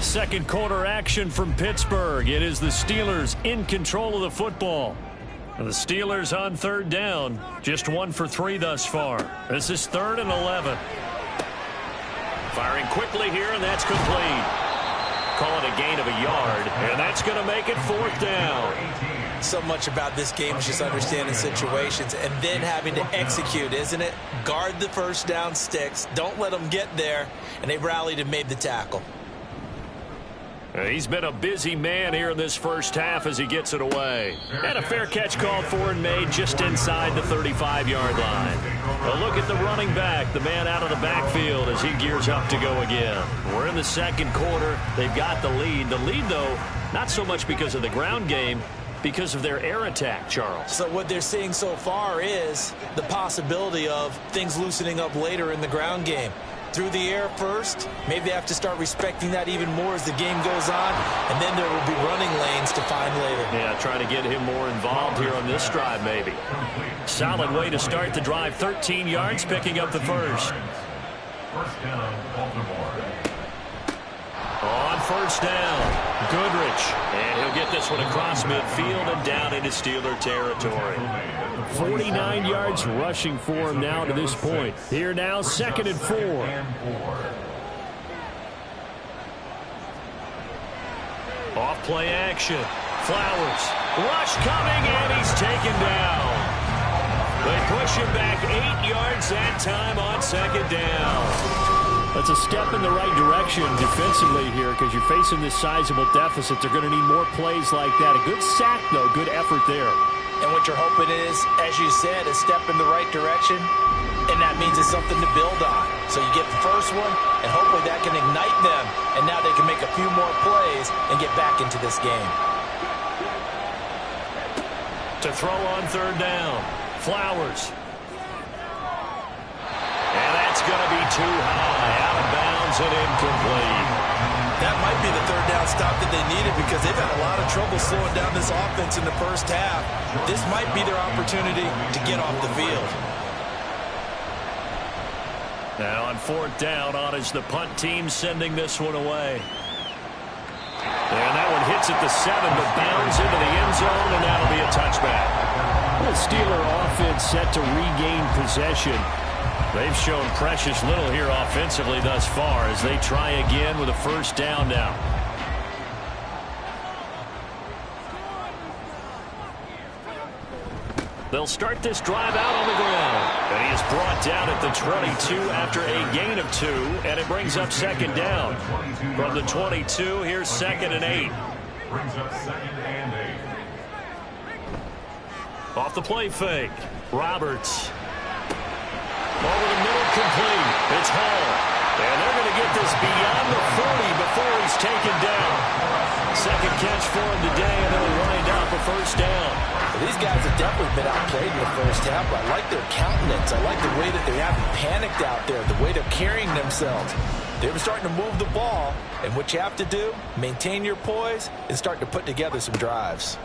Second quarter action from Pittsburgh. It is the Steelers in control of the football. The Steelers on third down. Just 1 for 3 thus far. This is 3rd and 11. Firing quickly here, and that's complete. Call it a gain of a yard, and that's going to make it 4th down. So much about this game is just understanding situations and then having to execute, isn't it? Guard the first down sticks. Don't let them get there. And they rallied and made the tackle. He's been a busy man here in this first half as he gets it away. And a fair catch called for and made just inside the 35-yard line. A look at the running back, the man out of the backfield as he gears up to go again. We're in the second quarter. They've got the lead. The lead, though, not so much because of the ground game, because of their air attack, Charles. So what they're seeing so far is the possibility of things loosening up later in the ground game. Through the air first, maybe they have to start respecting that even more as the game goes on, and then there will be running lanes to find later. Yeah, trying to get him more involved here on this drive maybe. Solid way to start the drive, 13 yards, picking up the first. First down, Baltimore. On first down, Goodrich. And he'll get this one across midfield and down into Steeler territory. 49 yards rushing for him now to this point. Here now, 2nd and 4. Off play action. Flowers. Rush coming, and he's taken down. They push him back 8 yards that time on 2nd down. That's a step in the right direction defensively here because you're facing this sizable deficit. They're going to need more plays like that. A good sack, though. Good effort there. And what you're hoping is, as you said, a step in the right direction, and that means it's something to build on. So you get the first one, and hopefully that can ignite them, and now they can make a few more plays and get back into this game. To throw on 3rd down, Flowers. And that's going to be too high, out of bounds and incomplete. That might be the 3rd down stop that they needed because they've had a lot of trouble slowing down this offense in the first half. This might be their opportunity to get off the field. Now on 4th down, on is the punt team sending this one away. And that one hits at the 7, but bounds into the end zone, and that'll be a touchback. The Steeler offense set to regain possession. They've shown precious little here offensively thus far as they try again with a first down now. They'll start this drive out on the ground. And he is brought down at the 22 after a gain of 2, and it brings up 2nd down. From the 22, here's 2nd and 8. Brings up 2nd and 8. Off the play fake. Roberts. Over the middle, complete. It's Hall. And they're going to get this beyond the 40 before he's taken down. Second catch for him today, and it'll wind up a first down. Well, these guys have definitely been outplayed in the first half, but I like their countenance. I like the way that they haven't panicked out there, the way they're carrying themselves. They're starting to move the ball, and what you have to do, maintain your poise and start to put together some drives.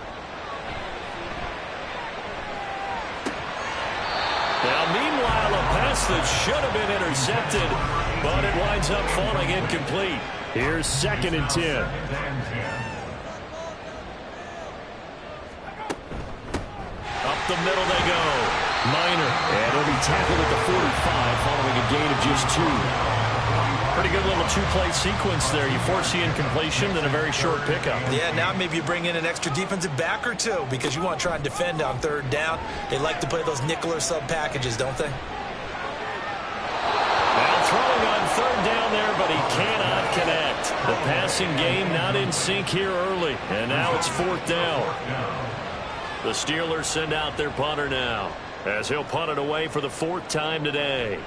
Now, meanwhile, a pass that should have been intercepted, but it winds up falling incomplete. Here's 2nd and 10. Up the middle they go. Minor. And he'll be tackled at the 45 following a gain of just 2. Pretty good little 2-play sequence there. You force the incompletion, then a very short pickup. Yeah, now maybe you bring in an extra defensive back or two because you want to try and defend on 3rd down. They like to play those nickel or sub packages, don't they? Now throwing on 3rd down there, but he cannot connect. The passing game not in sync here early, and now it's 4th down. The Steelers send out their punter now, as he'll punt it away for the 4th time today.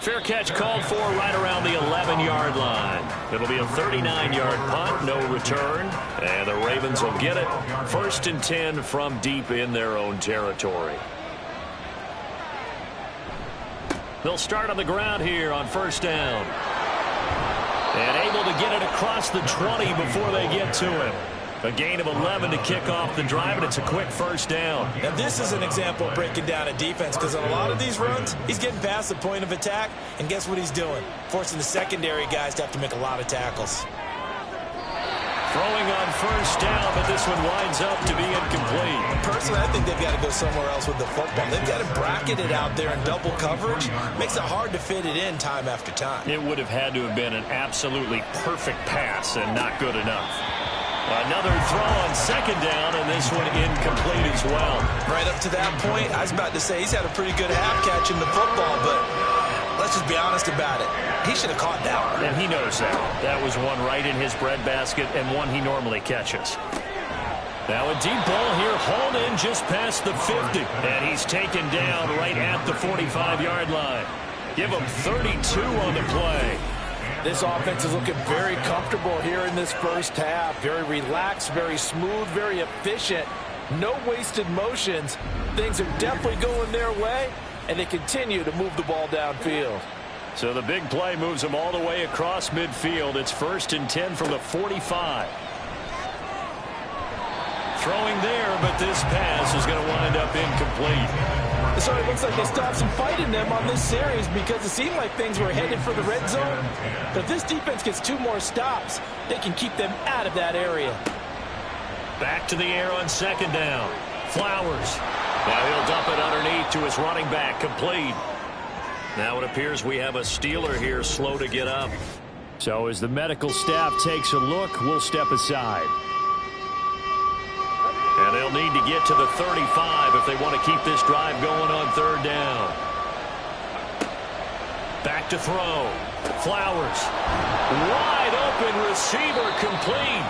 Fair catch called for right around the 11-yard line. It'll be a 39-yard punt, no return, and the Ravens will get it. 1st and 10 from deep in their own territory. They'll start on the ground here on 1st down. And able to get it across the 20 before they get to him. A gain of 11 to kick off the drive, and it's a quick 1st down. Now, this is an example of breaking down a defense because on a lot of these runs, he's getting past the point of attack, and guess what he's doing? Forcing the secondary guys to have to make a lot of tackles. Throwing on 1st down, but this one winds up to be incomplete. Personally, I think they've got to go somewhere else with the football. They've got to bracket it out there in double coverage. Makes it hard to fit it in time after time. It would have had to have been an absolutely perfect pass and not good enough. Another throw on 2nd down, and this one incomplete as well. Right up to that point, I was about to say he's had a pretty good half catching the football, but let's just be honest about it. He should have caught that one. And he knows that. That was one right in his breadbasket and one he normally catches. Now a deep ball here, hauled in just past the 50. And he's taken down right at the 45-yard line. Give him 32 on the play. This offense is looking very comfortable here in this first half. Very relaxed, very smooth, very efficient. No wasted motions. Things are definitely going their way, and they continue to move the ball downfield. So the big play moves them all the way across midfield. It's 1st and 10 from the 45. Throwing there, but this pass is going to wind up incomplete. So it looks like they stopped some fight in them on this series because it seemed like things were headed for the red zone. But if this defense gets 2 more stops, they can keep them out of that area. Back to the air on 2nd down. Flowers. Now he'll dump it underneath to his running back, complete. Now it appears we have a Steeler here slow to get up. So as the medical staff takes a look, we'll step aside. And they'll need to get to the 35 if they want to keep this drive going on 3rd down. Back to throw. Flowers. Wide open receiver, complete.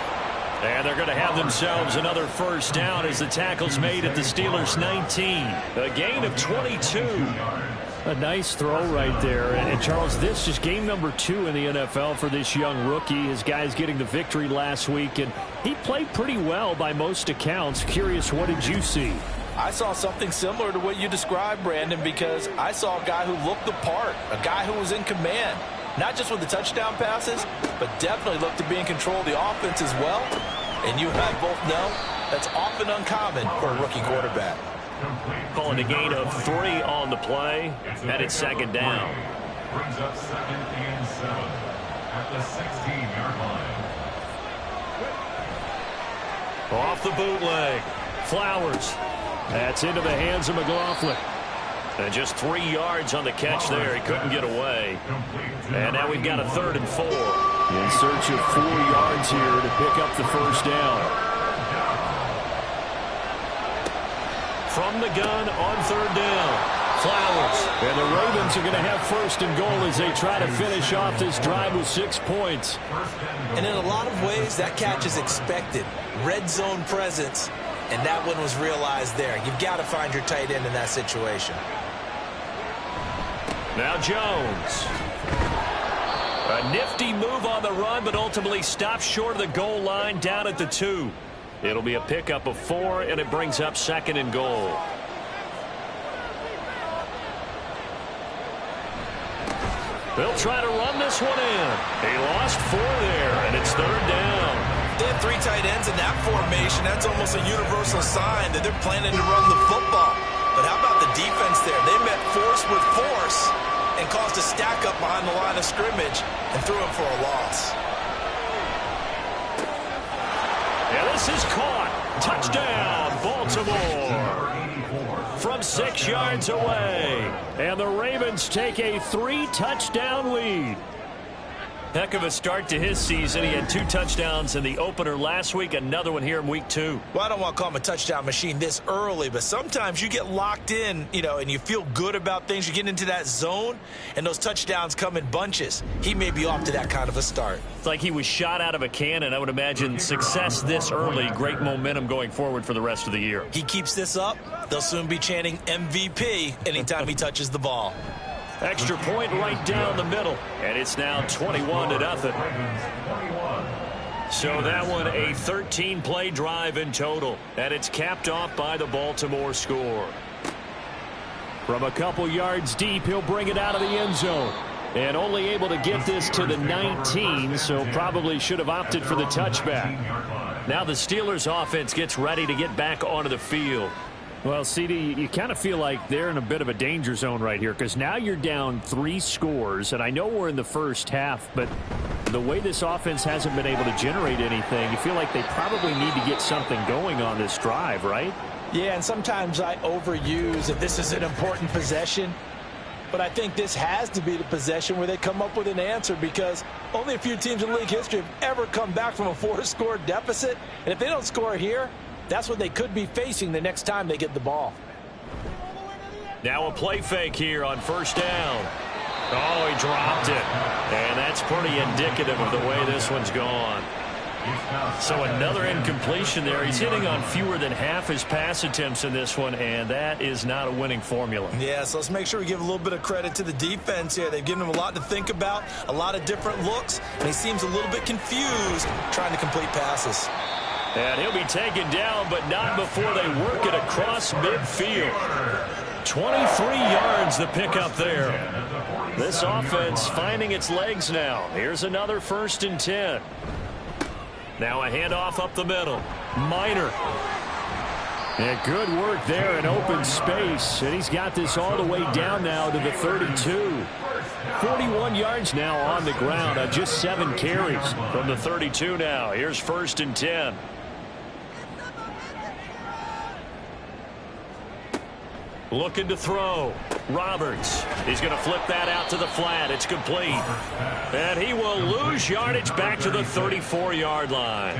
And they're going to have themselves another 1st down as the tackle's made at the Steelers' 19. A gain of 22. A nice throw right there. And Charles, this is game number 2 in the NFL for this young rookie. His guys getting the victory last week, and he played pretty well by most accounts. Curious, what did you see? I saw something similar to what you described, Brandon, because I saw a guy who looked the part, a guy who was in command, not just with the touchdown passes, but definitely looked to be in control of the offense as well. And you and I both know that's often uncommon for a rookie quarterback. Calling a gain of 3 on the play, and it's 2nd down. Brings up 2nd and 7 at the 16-yard line. Off the bootleg. Flowers. That's into the hands of McLaughlin. And just 3 yards on the catch there. He couldn't get away. And now we've got a 3rd and 4. In search of 4 yards here to pick up the 1st down. From the gun on 3rd down. Flowers. And the Ravens are going to have 1st and goal as they try to finish off this drive with 6 points. And in a lot of ways, that catch is expected. Red zone presence, and that one was realized there. You've got to find your tight end in that situation. Now Jones. A nifty move on the run. run, but ultimately stopped short of the goal line down at the 2. It'll be a pickup of 4, and it brings up 2nd and goal. They'll try to run this one in. They lost 4 there, and it's 3rd down. They have 3 tight ends in that formation. That's almost a universal sign that they're planning to run the football. But how about the defense there? They met force with force and caused a stack up behind the line of scrimmage and threw him for a loss. Yeah, this is caught. Touchdown, Baltimore. From 6 yards away. And the Ravens take a 3-touchdown lead. Heck of a start to his season. He had 2 touchdowns in the opener last week, another one here in week 2. Well, I don't want to call him a touchdown machine this early, but sometimes you get locked in, and you feel good about things. You get into that zone, and those touchdowns come in bunches. He may be off to that kind of a start. It's like he was shot out of a cannon. I would imagine success this early, great momentum going forward for the rest of the year. He keeps this up, they'll soon be chanting MVP anytime he touches the ball. Extra point right down the middle, and it's now 21-0. So that one a 13-play drive in total, and it's capped off by the Baltimore score. From a couple yards deep, he'll bring it out of the end zone. And only able to get this to the 19, so probably should have opted for the touchback. Now the Steelers offense gets ready to get back onto the field. Well, CD, you kind of feel like they're in a bit of a danger zone right here because now you're down 3 scores, and I know we're in the first half, but the way this offense hasn't been able to generate anything, you feel like they probably need to get something going on this drive, right? Yeah, and sometimes I overuse that this is an important possession, but I think this has to be the possession where they come up with an answer because only a few teams in league history have ever come back from a 4-score deficit, and if they don't score here, that's what they could be facing the next time they get the ball. Now a play fake here on 1st down. Oh, he dropped it. And that's pretty indicative of the way this one's gone. So another incompletion there. He's hitting on fewer than half his pass attempts in this one, and that is not a winning formula. Yeah, so let's make sure we give a little bit of credit to the defense here. They've given him a lot to think about, a lot of different looks, and he seems a little bit confused trying to complete passes. And he'll be taken down, but not before they work it across midfield. 23 yards the pickup there. This offense finding its legs now. Here's another 1st and 10. Now a handoff up the middle. Minor. Yeah, good work there in open space. And he's got this all the way down now to the 32. 41 yards now on the ground on just 7 carries from the 32 now. Here's 1st and 10. Looking to throw. Roberts. He's going to flip that out to the flat. It's complete. And he will lose yardage back to the 34-yard line.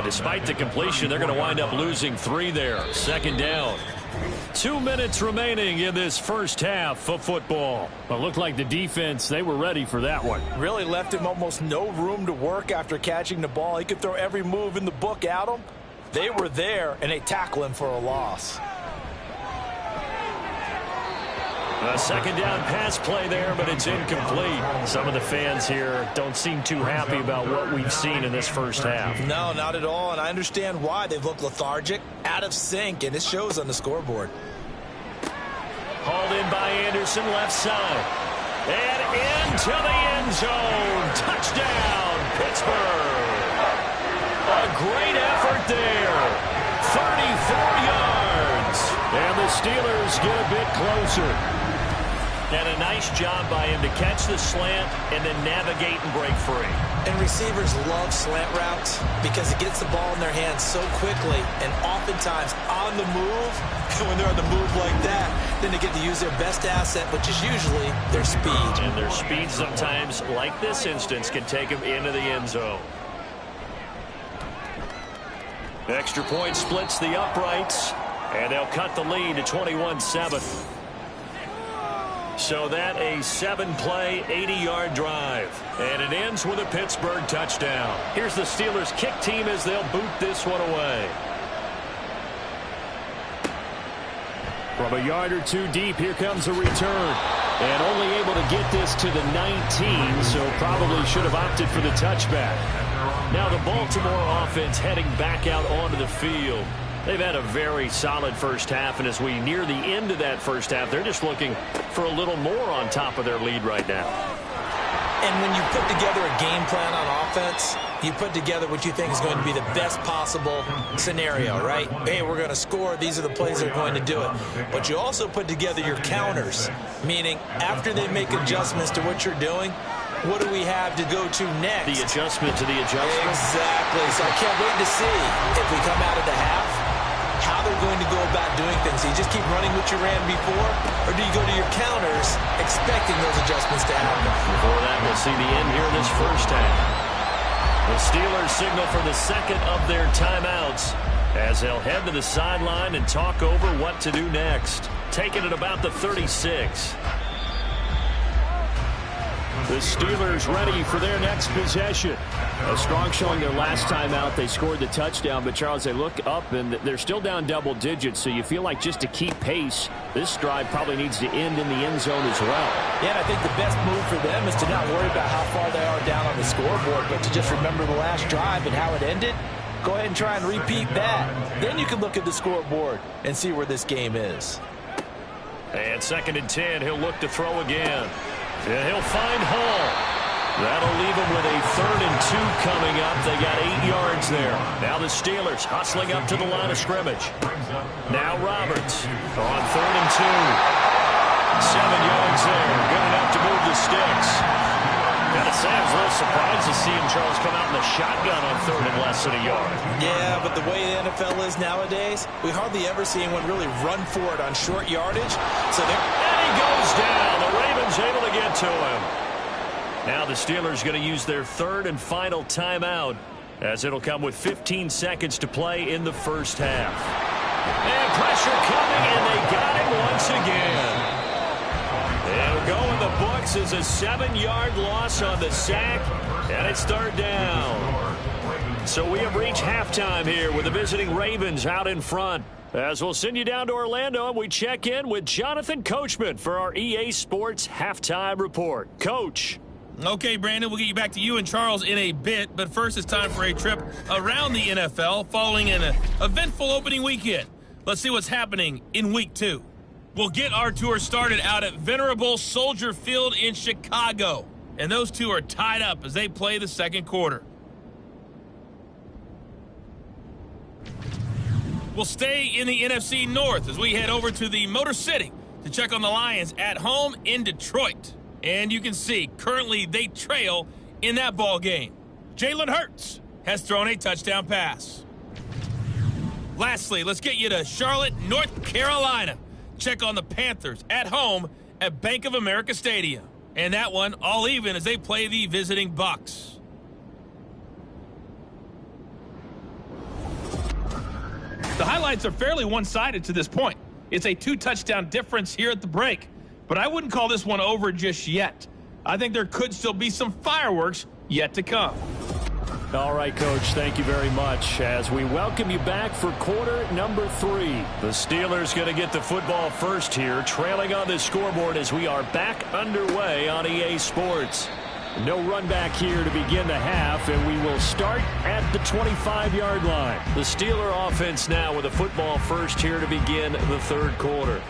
Despite the completion, they're going to wind up losing 3 there. 2nd down. 2 minutes remaining in this first half of football. Well, it looked like the defense, they were ready for that one. Really left him almost no room to work after catching the ball. He could throw every move in the book at him. They were there, and they tackle him for a loss. A 2nd down pass play there, but it's incomplete. Some of the fans here don't seem too happy about what we've seen in this first half. No, not at all, and I understand why. They've looked lethargic, out of sync, and it shows on the scoreboard. Hauled in by Anderson, left side. And into the end zone. Touchdown, Pittsburgh. A great effort there. 34 yards. And the Steelers get a bit closer. And a nice job by him to catch the slant and then navigate and break free. And receivers love slant routes because it gets the ball in their hands so quickly and oftentimes on the move. And when they're on the move like that, then they get to use their best asset, which is usually their speed. And their speed sometimes, like this instance, can take them into the end zone. Extra point splits the uprights, and they'll cut the lead to 21-7. So that a 7-play, 80-yard drive. And it ends with a Pittsburgh touchdown. Here's the Steelers' kick team as they'll boot this one away. From a yard or 2 deep, here comes a return. And only able to get this to the 19, so probably should have opted for the touchback. Now the Baltimore offense heading back out onto the field. They've had a very solid first half, and as we near the end of that first half, they're just looking for a little more on top of their lead right now. And when you put together a game plan on offense, you put together what you think is going to be the best possible scenario, right? Hey, we're going to score. These are the plays that are going to do it. But you also put together your counters, meaning after they make adjustments to what you're doing, what do we have to go to next? The adjustment to the adjustment? Exactly. So I can't wait to see if we come out of the half, how they're going to go about doing things. Do you just keep running what you ran before, or do you go to your counters expecting those adjustments to happen? Before that, we'll see the end here this first half. The Steelers signal for the second of their timeouts as they'll head to the sideline and talk over what to do next. Taking it about the 36. The Steelers ready for their next possession. A strong showing their last time out. They scored the touchdown, but Charles, they look up and they're still down double digits, so you feel like just to keep pace, this drive probably needs to end in the end zone as well. Yeah, and I think the best move for them is to not worry about how far they are down on the scoreboard, but to just remember the last drive and how it ended. Go ahead and try and repeat that. Then you can look at the scoreboard and see where this game is. And 2nd and 10, he'll look to throw again. And he'll find Hall. That'll leave him with a 3rd and 2 coming up. They got 8 yards there. Now the Steelers hustling up to the line of scrimmage. Now Roberts on 3rd and 2. 7 yards there. Good enough to move the sticks. Gotta say, I was a little surprised to see him, Charles, come out in the shotgun on 3rd and less than a yard. Yeah, but the way the NFL is nowadays, we hardly ever see anyone really run for it on short yardage. So and he goes down. The Ravens able to get to him. Now the Steelers going to use their 3rd and final timeout, as it'll come with 15 seconds to play in the first half. And pressure coming, and they got him once again. It'll go in the books as a 7-yard loss on the sack, and it's 3rd down. So we have reached halftime here with the visiting Ravens out in front. As we'll send you down to Orlando, and we check in with Jonathan Coachman for our EA Sports Halftime Report. Coach. Okay, Brandon, we'll get you back to you and Charles in a bit, but first it's time for a trip around the NFL following an eventful opening weekend. Let's see what's happening in Week 2. We'll get our tour started out at venerable Soldier Field in Chicago, and those two are tied up as they play the second quarter. We'll stay in the NFC North as we head over to the Motor City to check on the Lions at home in Detroit. And you can see, currently they trail in that ball game. Jalen Hurts has thrown a touchdown pass. Lastly, let's get you to Charlotte, North Carolina. Check on the Panthers at home at Bank of America Stadium. And that one all even as they play the visiting Bucs. The highlights are fairly one-sided to this point. It's a 2-touchdown difference here at the break. But I wouldn't call this one over just yet. I think there could still be some fireworks yet to come. All right, Coach, thank you very much. As we welcome you back for quarter number 3. The Steelers going to get the football first here, trailing on the scoreboard as we are back underway on EA Sports. No run back here to begin the half, and we will start at the 25-yard line. The Steeler offense now with a football first here to begin the third quarter.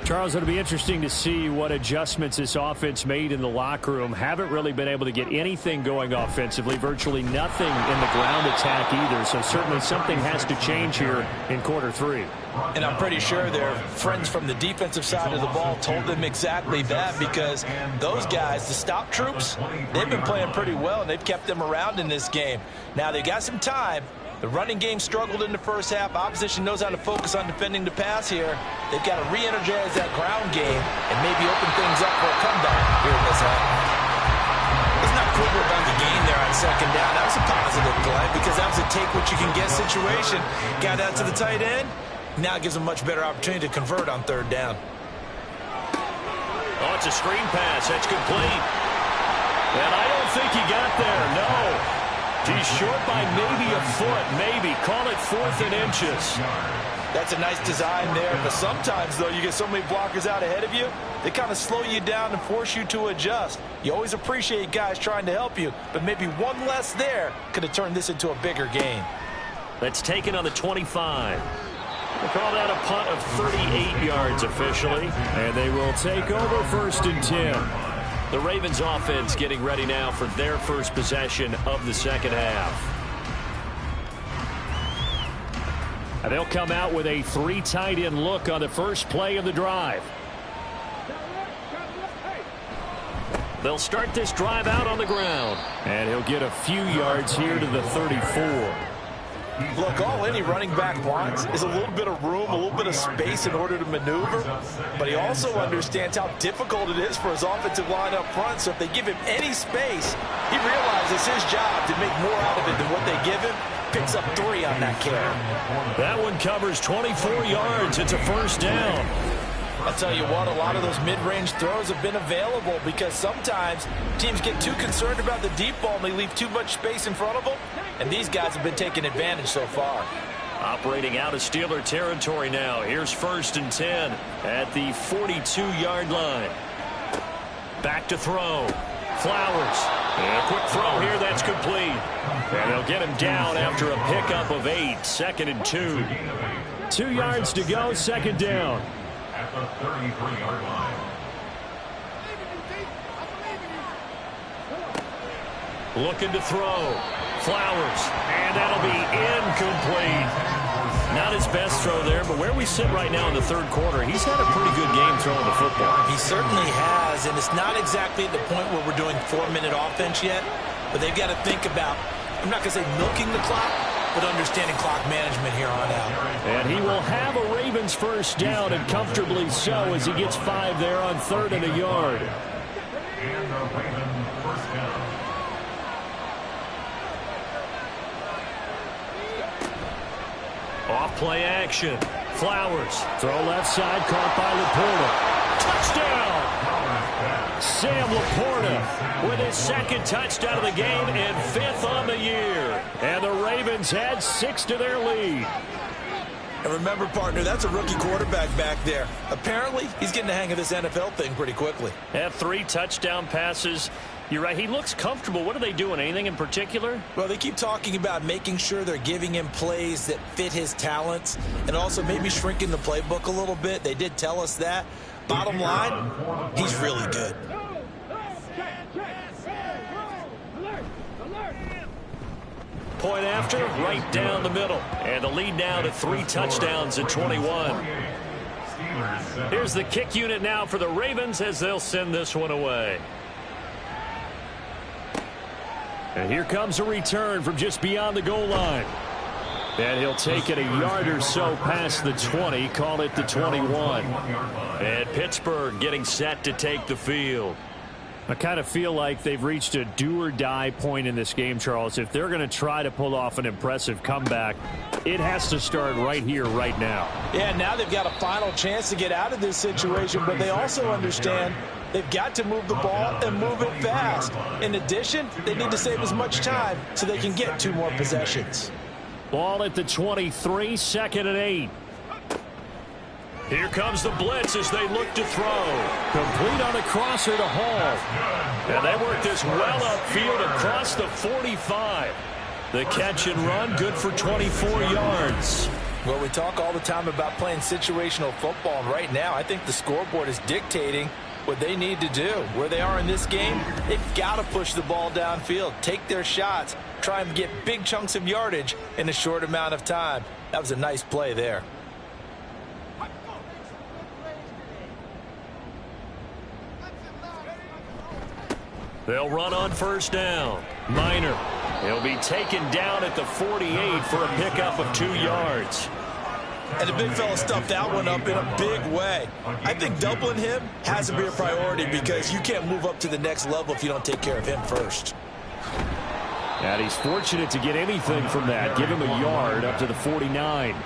Charles, it'll be interesting to see what adjustments this offense made in the locker room. Haven't really been able to get anything going offensively, virtually nothing in the ground attack either, so certainly something has to change here in quarter 3. And I'm pretty sure their friends from the defensive side of the ball told them exactly that, because those guys, the stop troops, they've been playing pretty well, and they've kept them around in this game. Now, they got some time. The running game struggled in the first half. Opposition knows how to focus on defending the pass here. They've got to re-energize that ground game and maybe open things up for a comeback here in this half. Let's not quibble about the game there on second down. That was a positive play because that was a take-what-you-can-get situation. Got out to the tight end. Now it gives them a much better opportunity to convert on third down. Oh, it's a screen pass. That's complete. And I don't think he got there. No. He's short by maybe a foot, maybe. Call it 4th and inches. That's a nice design there, but sometimes, though, you get so many blockers out ahead of you, they kind of slow you down and force you to adjust. You always appreciate guys trying to help you, but maybe one less there could have turned this into a bigger game. That's taken on the 25. They call that a punt of 38 yards officially, and they will take over 1st and 10. The Ravens offense getting ready now for their first possession of the second half. And they'll come out with a 3 tight end look on the first play of the drive. They'll start this drive out on the ground. And he'll get a few yards here to the 34. Look, all any running back wants is a little bit of room, a little bit of space in order to maneuver. But he also understands how difficult it is for his offensive line up front. So if they give him any space, he realizes it's his job to make more out of it than what they give him. Picks up 3 on that carry. That one covers 24 yards. It's a 1st down. I'll tell you what, a lot of those mid-range throws have been available because sometimes teams get too concerned about the deep ball and they leave too much space in front of them. And these guys have been taking advantage so far. Operating out of Steeler territory now. Here's 1st and 10 at the 42-yard line. Back to throw. Flowers. And a quick throw here. That's complete. And they'll get him down after a pickup of 8. 2nd and 2. 2 yards to go. 2nd down. At the 33-yard line. Looking to throw. Flowers. And that'll be incomplete. Not his best throw there, but where we sit right now in the 3rd quarter, he's had a pretty good game throwing the football. He certainly has, and it's not exactly at the point where we're doing 4-minute offense yet, but they've got to think about, I'm not going to say milking the clock, but understanding clock management here on out. And he will have a Ravens 1st down, and comfortably so, as he gets 5 there on 3rd and a yard. And the Ravens 1st down. Off play action. Flowers. Throw left side, caught by Laporta. Touchdown! Sam Laporta with his 2nd touchdown of the game and 5th on the year. And the Ravens had 6 to their lead. And remember, partner, that's a rookie quarterback back there. Apparently, he's getting the hang of this NFL thing pretty quickly. Had 3 touchdown passes. You're right, he looks comfortable. What are they doing? Anything in particular? Well, they keep talking about making sure they're giving him plays that fit his talents and also maybe shrinking the playbook a little bit. They did tell us that. Bottom line, he's really good. Point after, right down the middle. And the lead now to 3 touchdowns at 21. Here's the kick unit now for the Ravens as they'll send this one away. And here comes a return from just beyond the goal line. And he'll take it a yard or so past the 20, call it the 21. And Pittsburgh getting set to take the field. I kind of feel like they've reached a do-or-die point in this game, Charles. If they're going to try to pull off an impressive comeback, it has to start right here, right now. Yeah, now they've got a final chance to get out of this situation, but they also understand they've got to move the ball and move it fast. In addition, they need to save as much time so they can get 2 more possessions. Ball at the 23, 2nd and 8. Here comes the blitz as they look to throw. Complete on the crosser to Hall. And they work this well upfield across the 45. The catch and run, good for 24 yards. Well, we talk all the time about playing situational football, and right now I think the scoreboard is dictating what they need to do. Where they are in this game, they've got to push the ball downfield, take their shots, try and get big chunks of yardage in a short amount of time. That was a nice play there. They'll run on 1st down. Minor. He'll be taken down at the 48 for a pickup of 2 yards. And the big fella stuffed that one up in a big way. I think doubling him has to be a priority because you can't move up to the next level if you don't take care of him first. And he's fortunate to get anything from that. Give him a yard up to the 49.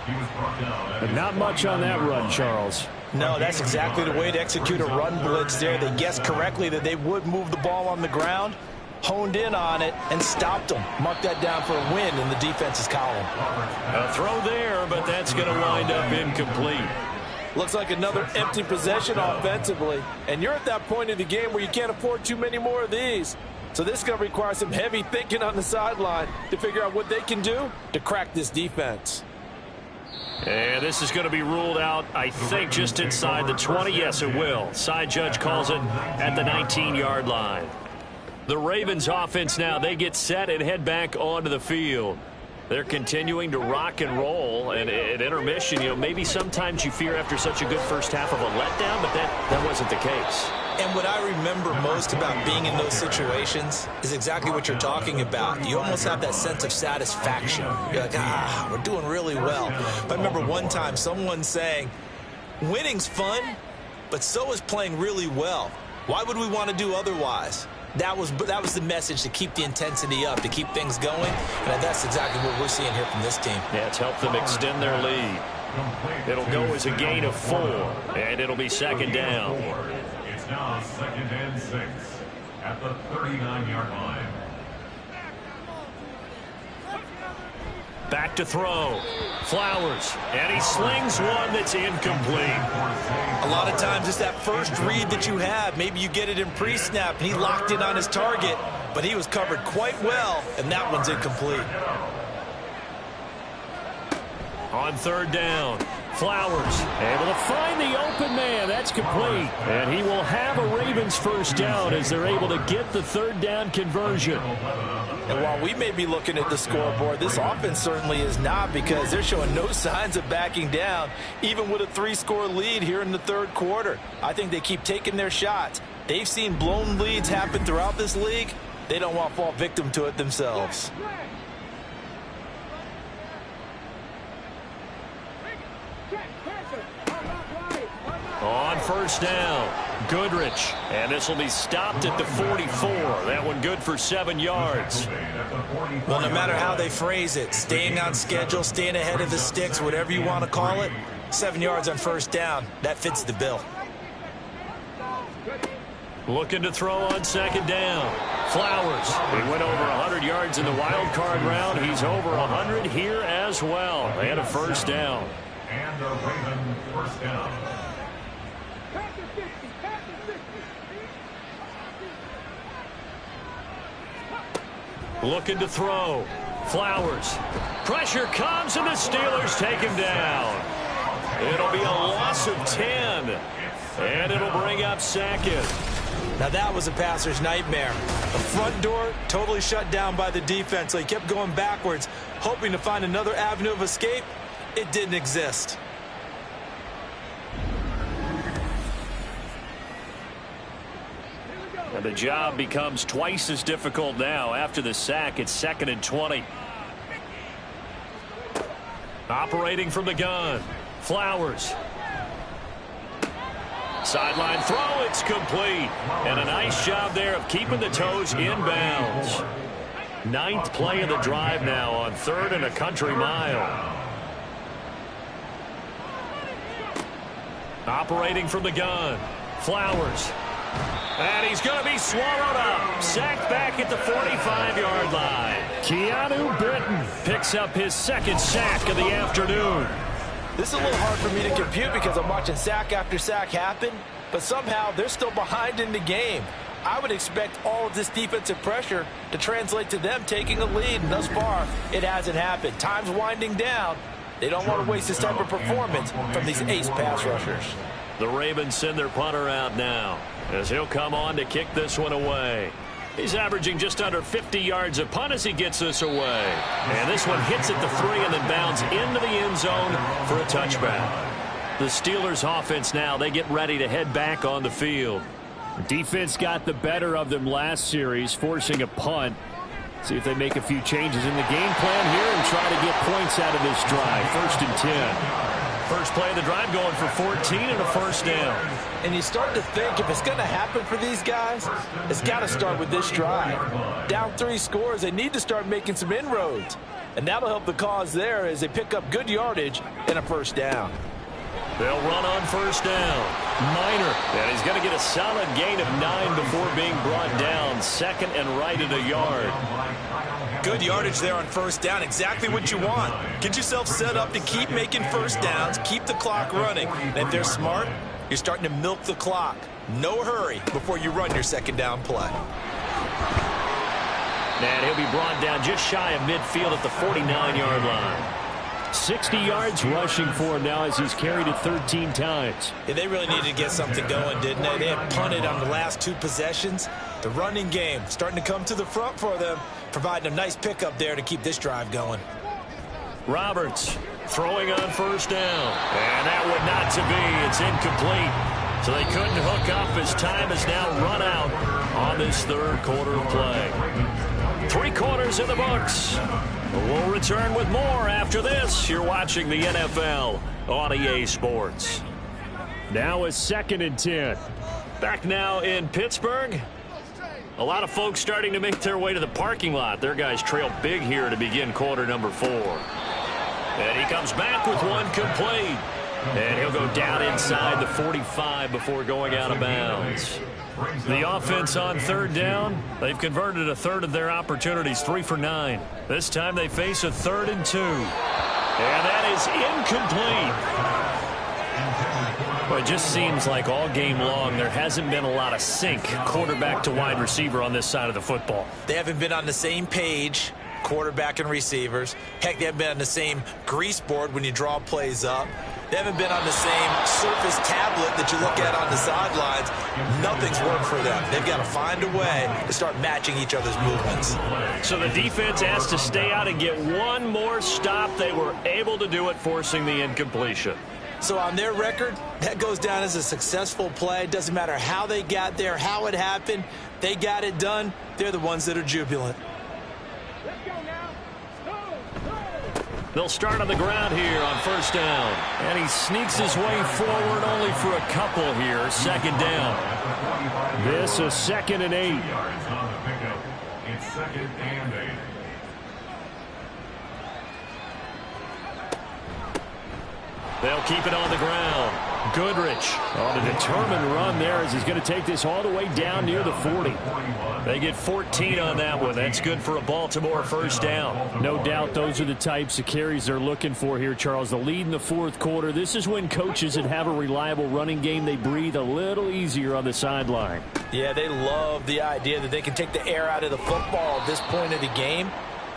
But not much on that run, Charles. No, that's exactly the way to execute a run blitz there. They guessed correctly that they would move the ball on the ground. honed in on it and stopped them. Mark that down for a win in the defense's column. A throw there, but that's going to wind up incomplete. Looks like another empty possession offensively. And you're at that point in the game where you can't afford too many more of these. So this is going to require some heavy thinking on the sideline to figure out what they can do to crack this defense. And this is going to be ruled out, I think, just inside the 20. Yes, it will. Side judge calls it at the 19-yard line. The Ravens offense now, they get set and head back onto the field. They're continuing to rock and roll, and at intermission, you know, maybe sometimes you fear after such a good first half of a letdown, but that wasn't the case. And what I remember most about being in those situations is exactly what you're talking about. You almost have that sense of satisfaction. You're like, we're doing really well. But I remember one time someone saying, winning's fun, but so is playing really well. Why would we want to do otherwise? That was the message, to keep the intensity up, to keep things going, and that's exactly what we're seeing here from this team. Yeah, it's helped them extend their lead. It'll go as a gain of 4, and it'll be second down. It's now 2nd and 6 at the 39-yard line. Back to throw. Flowers, and he slings one that's incomplete. A lot of times it's that first read that you have. Maybe you get it in pre-snap, and he locked in on his target, but he was covered quite well, and that one's incomplete. On third down, Flowers able to find the open man. That's complete. And he will have a Ravens first down as they're able to get the third down conversion. And while we may be looking at the scoreboard, this offense certainly is not, because they're showing no signs of backing down, even with a 3-score lead here in the third quarter. I think they keep taking their shots. They've seen blown leads happen throughout this league. They don't want to fall victim to it themselves. On first down, Goodrich. And this will be stopped at the 44. That one good for 7 yards. Well, no matter how they phrase it, staying on schedule, staying ahead of the sticks, whatever you want to call it, 7 yards on first down, that fits the bill. Looking to throw on second down. Flowers. He went over 100 yards in the wild card round. He's over 100 here as well. And a first down. And a Raven first down. Looking to throw. Flowers. Pressure comes, and the Steelers take him down. It'll be a loss of 10. And it'll bring up second. Now that was a passer's nightmare. The front door totally shut down by the defense, so he kept going backwards, hoping to find another avenue of escape. It didn't exist. And the job becomes twice as difficult now. After the sack, it's 2nd and 20. Operating from the gun. Flowers. Sideline throw, it's complete. And a nice job there of keeping the toes in bounds. 9th play of the drive now on 3rd and a country mile. Operating from the gun. Flowers. And he's going to be swallowed up. Sacked back at the 45-yard line. Keanu Britton picks up his 2nd sack of the afternoon. This is a little hard for me to compute because I'm watching sack after sack happen, but somehow they're still behind in the game. I would expect all of this defensive pressure to translate to them taking a lead, and thus far, it hasn't happened. Time's winding down. They don't want to waste this type of performance from these ace pass rushers. The Ravens send their punter out now as he'll come on to kick this one away. He's averaging just under 50 yards a punt as he gets this away. And this one hits at the 3 and then bounds into the end zone for a touchback. The Steelers offense now, they get ready to head back on the field. Defense got the better of them last series, forcing a punt. See if they make a few changes in the game plan here and try to get points out of this drive. 1st and 10. First play of the drive going for 14 and a first down. And you start to think if it's going to happen for these guys, it's got to start with this drive. Down 3 scores, they need to start making some inroads. And that'll help the cause there as they pick up good yardage and a first down. They'll run on first down. Minor. And he's going to get a solid gain of 9 before being brought down. Second and right at a yard. Good yardage there on first down. Exactly what you want. Get yourself set up to keep making first downs, keep the clock running. And if they're smart, you're starting to milk the clock. No hurry before you run your second down play. And he'll be brought down just shy of midfield at the 49-yard line. 60 yards rushing for him now as he's carried it 13 times. Yeah, they really needed to get something going, didn't they? They had punted on the last 2 possessions. The running game starting to come to the front for them, providing a nice pickup there to keep this drive going. Roberts throwing on first down. And that would not to be. It's incomplete. So they couldn't hook up as time is now run out on this third quarter of play. 3 quarters in the books. We'll return with more after this. You're watching the NFL on EA Sports. Now is 2nd and 10. Back now in Pittsburgh. A lot of folks starting to make their way to the parking lot. Their guys trail big here to begin quarter number 4. And he comes back with one complete. And he'll go down inside the 45 before going out of bounds. The offense on third down, they've converted a third of their opportunities, 3 for 9. This time they face a 3rd and 2. And that is incomplete. Well, it just seems like all game long there hasn't been a lot of sync quarterback to wide receiver on this side of the football. They haven't been on the same page, quarterback and receivers. Heck, they haven't been on the same grease board when you draw plays up. They haven't been on the same Surface tablet that you look at on the sidelines. Nothing's worked for them. They've got to find a way to start matching each other's movements. So the defense has to stay out and get one more stop. They were able to do it, forcing the incompletion. So on their record, that goes down as a successful play. Doesn't matter how they got there, how it happened. They got it done. They're the ones that are jubilant. They'll start on the ground here on first down. And he sneaks his way forward only for a couple here. 2nd down. This is 2nd and 8. It's 2nd and 8. They'll keep it on the ground. Goodrich on a determined run there as he's going to take this all the way down near the 40. They get 14 on that one. That's good for a Baltimore first down. No doubt those are the types of carries they're looking for here, Charles. The lead in the 4th quarter. This is when coaches that have a reliable running game, they breathe a little easier on the sideline. Yeah, they love the idea that they can take the air out of the football at this point of the game.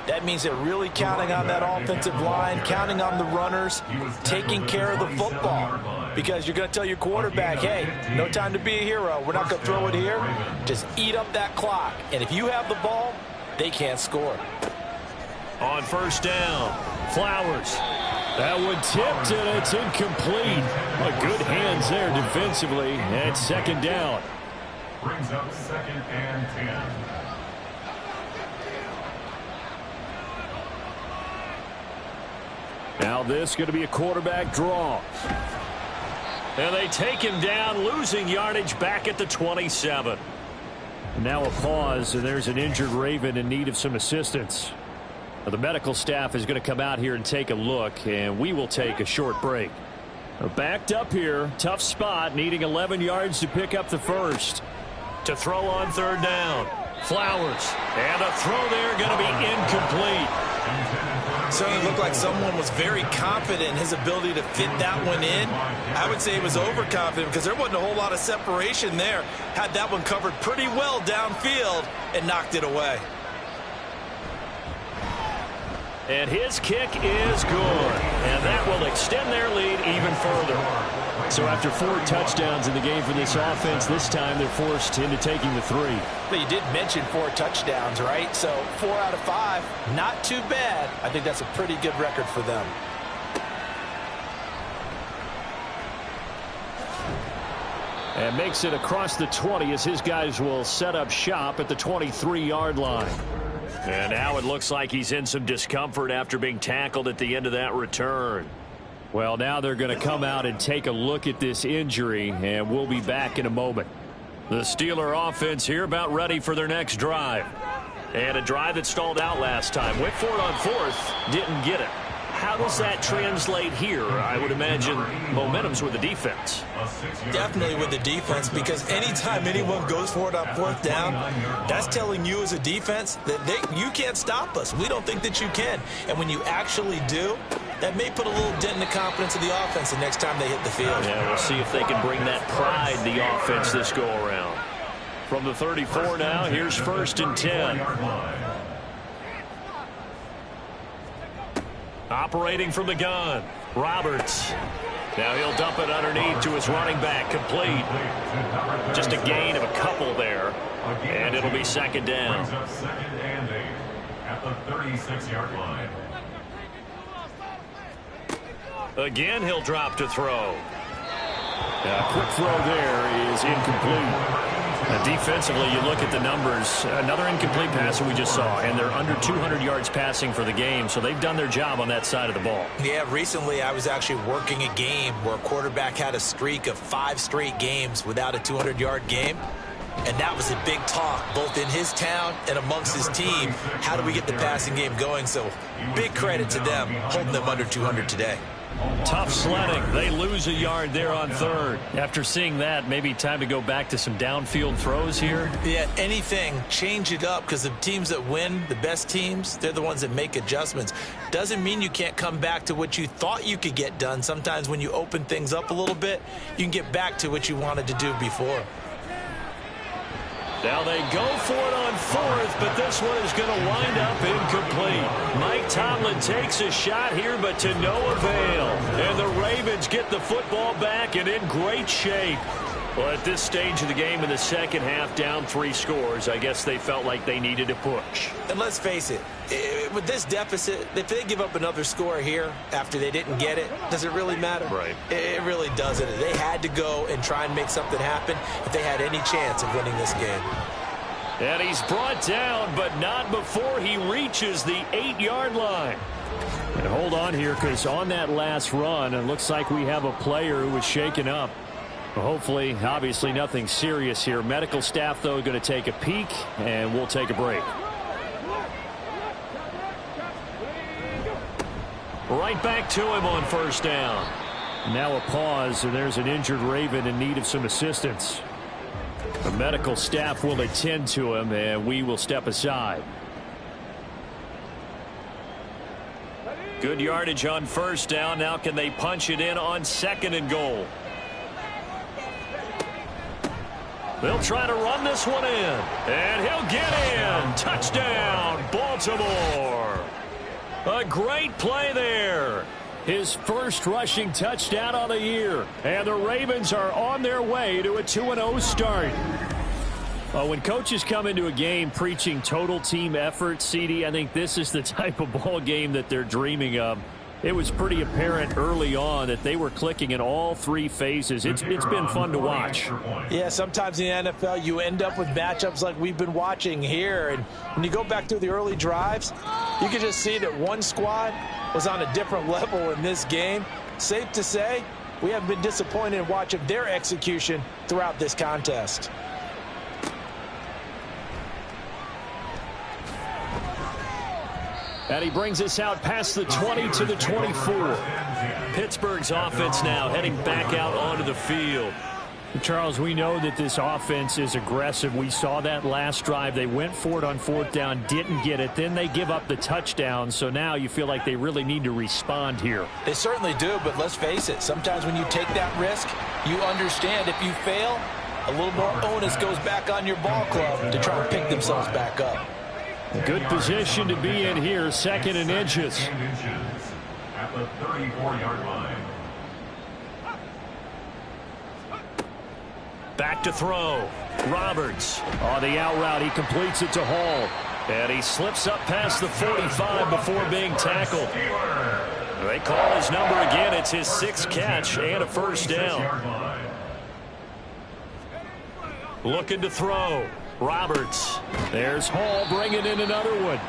That means they're really counting on that offensive line, counting on the runners, taking care of the football. Because you're going to tell your quarterback, hey, no time to be a hero. We're not going to throw it here. Just eat up that clock. And if you have the ball, they can't score. On first down, Flowers. That one tipped, and it's incomplete. Good hands there defensively. And 2nd down. Brings up 2nd and 10. Now this is going to be a quarterback draw. And they take him down, losing yardage back at the 27. Now a pause, and there's an injured Raven in need of some assistance. Now the medical staff is going to come out here and take a look, and we will take a short break. Backed up here, tough spot, needing 11 yards to pick up the first. To throw on third down, Flowers. And a throw there going to be incomplete. Certainly looked like someone was very confident in his ability to fit that one in. I would say he was overconfident because there wasn't a whole lot of separation there. Had that one covered pretty well downfield and knocked it away. And his kick is good. And that will extend their lead even further. So after 4 touchdowns in the game for this offense, this time they're forced into taking the 3. But you did mention 4 touchdowns, right? So 4 out of 5, not too bad. I think that's a pretty good record for them. And makes it across the 20 as his guys will set up shop at the 23-yard line. And now it looks like he's in some discomfort after being tackled at the end of that return. Well, now they're going to come out and take a look at this injury, and we'll be back in a moment. The Steeler offense here about ready for their next drive. And a drive that stalled out last time. Went for it on 4th, didn't get it. how does that translate here? I would imagine momentum's with the defense. Definitely with the defense, because anytime anyone goes for it on fourth down, that's telling you as a defense that you can't stop us. We don't think that you can. And when you actually do, that may put a little dent in the confidence of the offense the next time they hit the field. Yeah, we'll see if they can bring that pride, the offense, this go-around. From the 34 now, here's 1st and 10. Operating from the gun, Roberts. Now he'll dump it underneath to his running back, complete. Just a gain of a couple there, and it'll be 2nd down. Second and 8 at the 36-yard line. Again, he'll drop to throw. Quick throw there is incomplete. Defensively, you look at the numbers. Another incomplete pass that we just saw, and they're under 200 yards passing for the game, so they've done their job on that side of the ball. Yeah, recently I was actually working a game where a quarterback had a streak of 5 straight games without a 200-yard game. And that was a big talk, both in his town and amongst his team. How do we get the passing game going? So big credit to them, holding them under 200 today. Tough sledding. They lose a yard there on 3rd. After seeing that, maybe time to go back to some downfield throws here. Yeah, anything. Change it up, because the teams that win, the best teams, they're the ones that make adjustments. Doesn't mean you can't come back to what you thought you could get done. Sometimes when you open things up a little bit, you can get back to what you wanted to do before. Now they go for it on 4th, but this one is going to wind up incomplete. Mike Tomlin takes a shot here, but to no avail. And the Ravens get the football back and in great shape. Well, at this stage of the game in the second half, down 3 scores, I guess they felt like they needed to push. And let's face it, with this deficit, if they give up another score here after they didn't get it, does it really matter? Right. It really doesn't. They had to go and try and make something happen if they had any chance of winning this game. And he's brought down, but not before he reaches the 8-yard line. And hold on here, because on that last run, it looks like we have a player who was shaken up. Hopefully, obviously nothing serious here. Medical staff, though, going to take a peek, and we'll take a break. Right back to him on 1st down. Now a pause, and there's an injured Raven in need of some assistance. The medical staff will attend to him, and we will step aside. Good yardage on 1st down. Now can they punch it in on 2nd and goal? They'll try to run this one in, and he'll get in. Touchdown, Baltimore. A great play there. His first rushing touchdown on the year. And the Ravens are on their way to a 2-0 start. When coaches come into a game preaching total team effort, CD, I think this is the type of ball game that they're dreaming of. It was pretty apparent early on that they were clicking in all 3 phases. It's been fun to watch. Yeah, sometimes in the NFL you end up with matchups like we've been watching here. And when you go back through the early drives, you can just see that one squad was on a different level in this game. Safe to say, we have been disappointed in watching their execution throughout this contest. And he brings us out past the 20 to the 24. Pittsburgh's offense now heading back out onto the field. Charles, we know that this offense is aggressive. We saw that last drive. They went for it on 4th down, didn't get it. Then they give up the touchdown. So now you feel like they really need to respond here. They certainly do, but let's face it. Sometimes when you take that risk, you understand if you fail, a little more onus goes back on your ball club to try and pick themselves back up. Good position to be in here, 2nd and inches. At the 34-yard line. Back to throw. Roberts on the out route. He completes it to Hall. And he slips up past the 45 before being tackled. They call his number again. It's his 6th catch and a 1st down. Looking to throw. Roberts. There's Hall bringing in another one.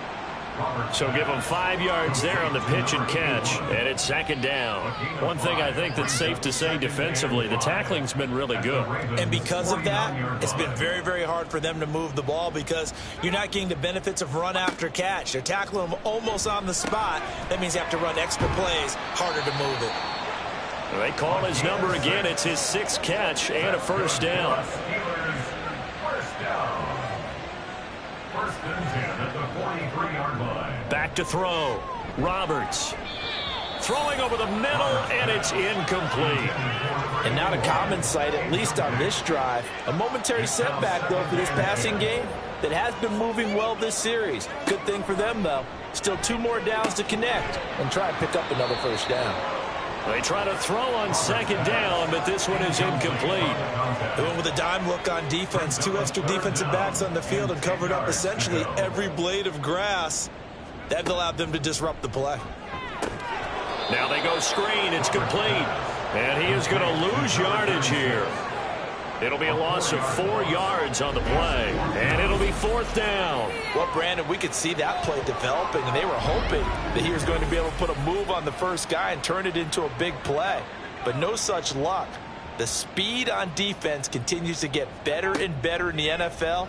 So give them 5 yards there on the pitch and catch, and it's second down. One thing I think that's safe to say defensively, the tackling's been really good. And because of that, it's been very, very hard for them to move the ball because you're not getting the benefits of run after catch. They're tackling them almost on the spot. That means you have to run extra plays, harder to move it. They call his number again. It's his 6th catch and a first down. First and 10 at the 43-yard line. Back to throw. Roberts. Throwing over the middle, and it's incomplete. And not a common sight, at least on this drive. A momentary setback, though, for this passing game that has been moving well this series. Good thing for them, though. Still 2 more downs to connect and try and pick up another first down. They try to throw on second down, but this one is incomplete. They went with a dime look on defense. 2 extra defensive backs on the field and covered up essentially every blade of grass. That allowed them to disrupt the play. Now they go screen. It's complete. And he is going to lose yardage here. It'll be a loss of 4 yards on the play. And it'll be 4th down. Well, Brandon, we could see that play developing, and they were hoping that he was going to be able to put a move on the first guy and turn it into a big play. But no such luck. The speed on defense continues to get better and better in the NFL.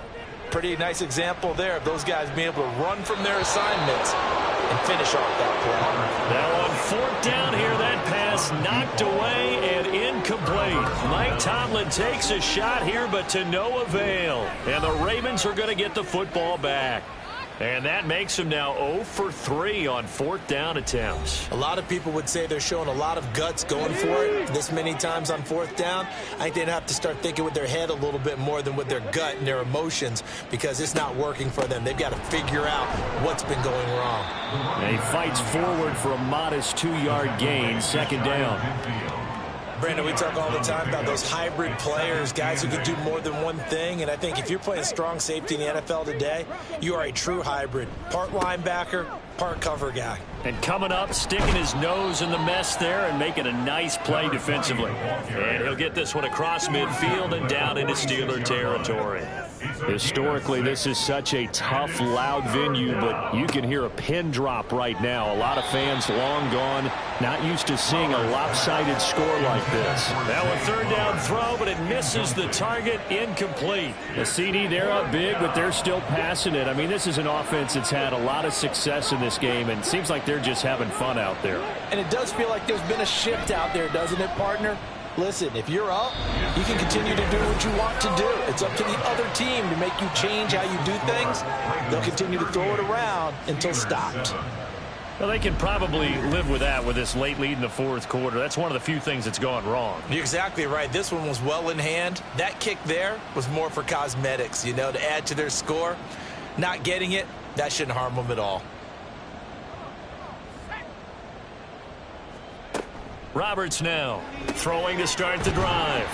Pretty nice example there of those guys being able to run from their assignments and finish off that play. Now on 4th down here, that pass knocked away and incomplete. Mike Tomlin takes a shot here, but to no avail. And the Ravens are going to get the football back. And that makes him now 0 for 3 on 4th down attempts. A lot of people would say they're showing a lot of guts going for it this many times on 4th down. I think they'd have to start thinking with their head a little bit more than with their gut and their emotions because it's not working for them. They've got to figure out what's been going wrong. And he fights forward for a modest 2-yard gain, second down. Brandon, we talk all the time about those hybrid players, guys who can do more than one thing. And I think if you're playing strong safety in the NFL today, you are a true hybrid. Part linebacker, part cover guy. And coming up, sticking his nose in the mess there and making a nice play defensively. And he'll get this one across midfield and down into Steeler territory. Historically, this is such a tough, loud venue, but you can hear a pin drop right now. A lot of fans long gone, not used to seeing a lopsided score like this. Now a 3rd down throw, but it misses the target, incomplete. The CD, they're up big, but they're still passing it. I mean, this is an offense that's had a lot of success in this game, and it seems like they're just having fun out there. And it does feel like there's been a shift out there, doesn't it, partner? Listen, if you're up, you can continue to do what you want to do. It's up to the other team to make you change how you do things. They'll continue to throw it around until stopped. Well, they can probably live with that with this late lead in the 4th quarter. That's one of the few things that's gone wrong. You're exactly right. This one was well in hand. That kick there was more for cosmetics, you know, to add to their score. Not getting it, that shouldn't harm them at all. Roberts now throwing to start the drive.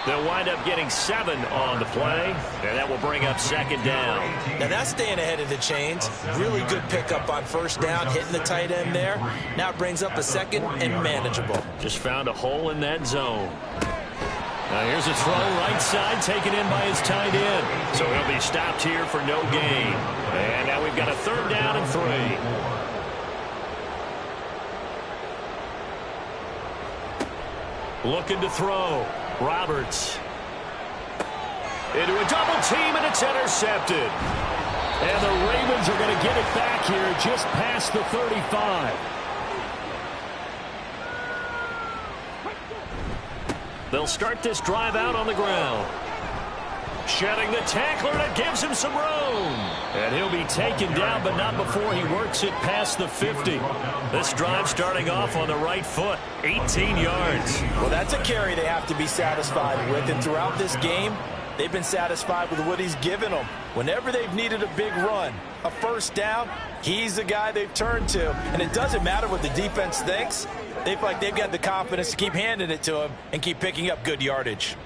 They'll wind up getting 7 on the play, and that will bring up second down. Now that's staying ahead of the chains. Really good pickup on 1st down, hitting the tight end there. Now it brings up a 2nd and manageable. Just found a hole in that zone. Now here's a throw right side taken in by his tight end. So he'll be stopped here for no gain. And now we've got a 3rd down and 3. Looking to throw. Roberts. Into a double team, and it's intercepted. And the Ravens are going to get it back here just past the 35. They'll start this drive out on the ground. Shedding the tackler, and it gives him some room. And he'll be taken down, but not before he works it past the 50. This drive starting off on the right foot, 18 yards. Well, that's a carry they have to be satisfied with. And throughout this game, they've been satisfied with what he's given them. Whenever they've needed a big run, a 1st down, he's the guy they've turned to. And it doesn't matter what the defense thinks. They feel like they've got the confidence to keep handing it to him and keep picking up good yardage.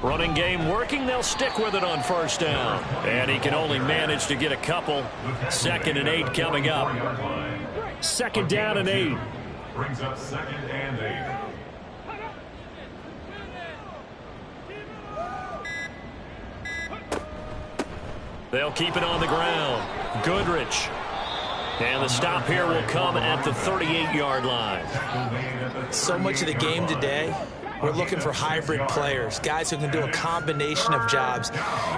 Running game working. They'll stick with it on 1st down. And he can only manage to get a couple. 2nd and 8 coming up. 2nd down and 8. Brings up 2nd and 8. They'll keep it on the ground. Goodrich. And the stop here will come at the 38-yard line. So much of the game today, we're looking for hybrid players, guys who can do a combination of jobs.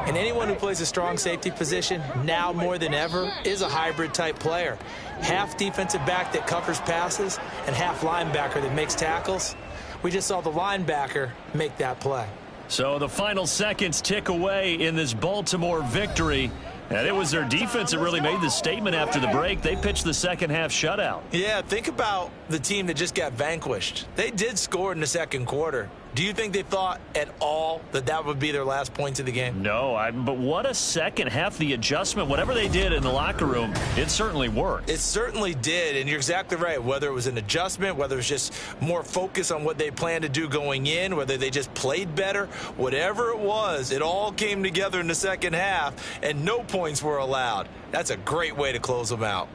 And anyone who plays a strong safety position, now more than ever, is a hybrid-type player. Half defensive back that covers passes and half linebacker that makes tackles. We just saw the linebacker make that play. So the final seconds tick away in this Baltimore victory. And it was their defense that really made the statement after the break. They pitched the second-half shutout. Yeah, think about the team that just got vanquished. They did score in the second quarter. Do you think they thought at all that that would be their last points of the game? No, but what a second half. The adjustment, whatever they did in the locker room, it certainly worked. It certainly did, and you're exactly right. Whether it was an adjustment, whether it was just more focus on what they planned to do going in, whether they just played better, whatever it was, it all came together in the second half, and no points were allowed. That's a great way to close them out.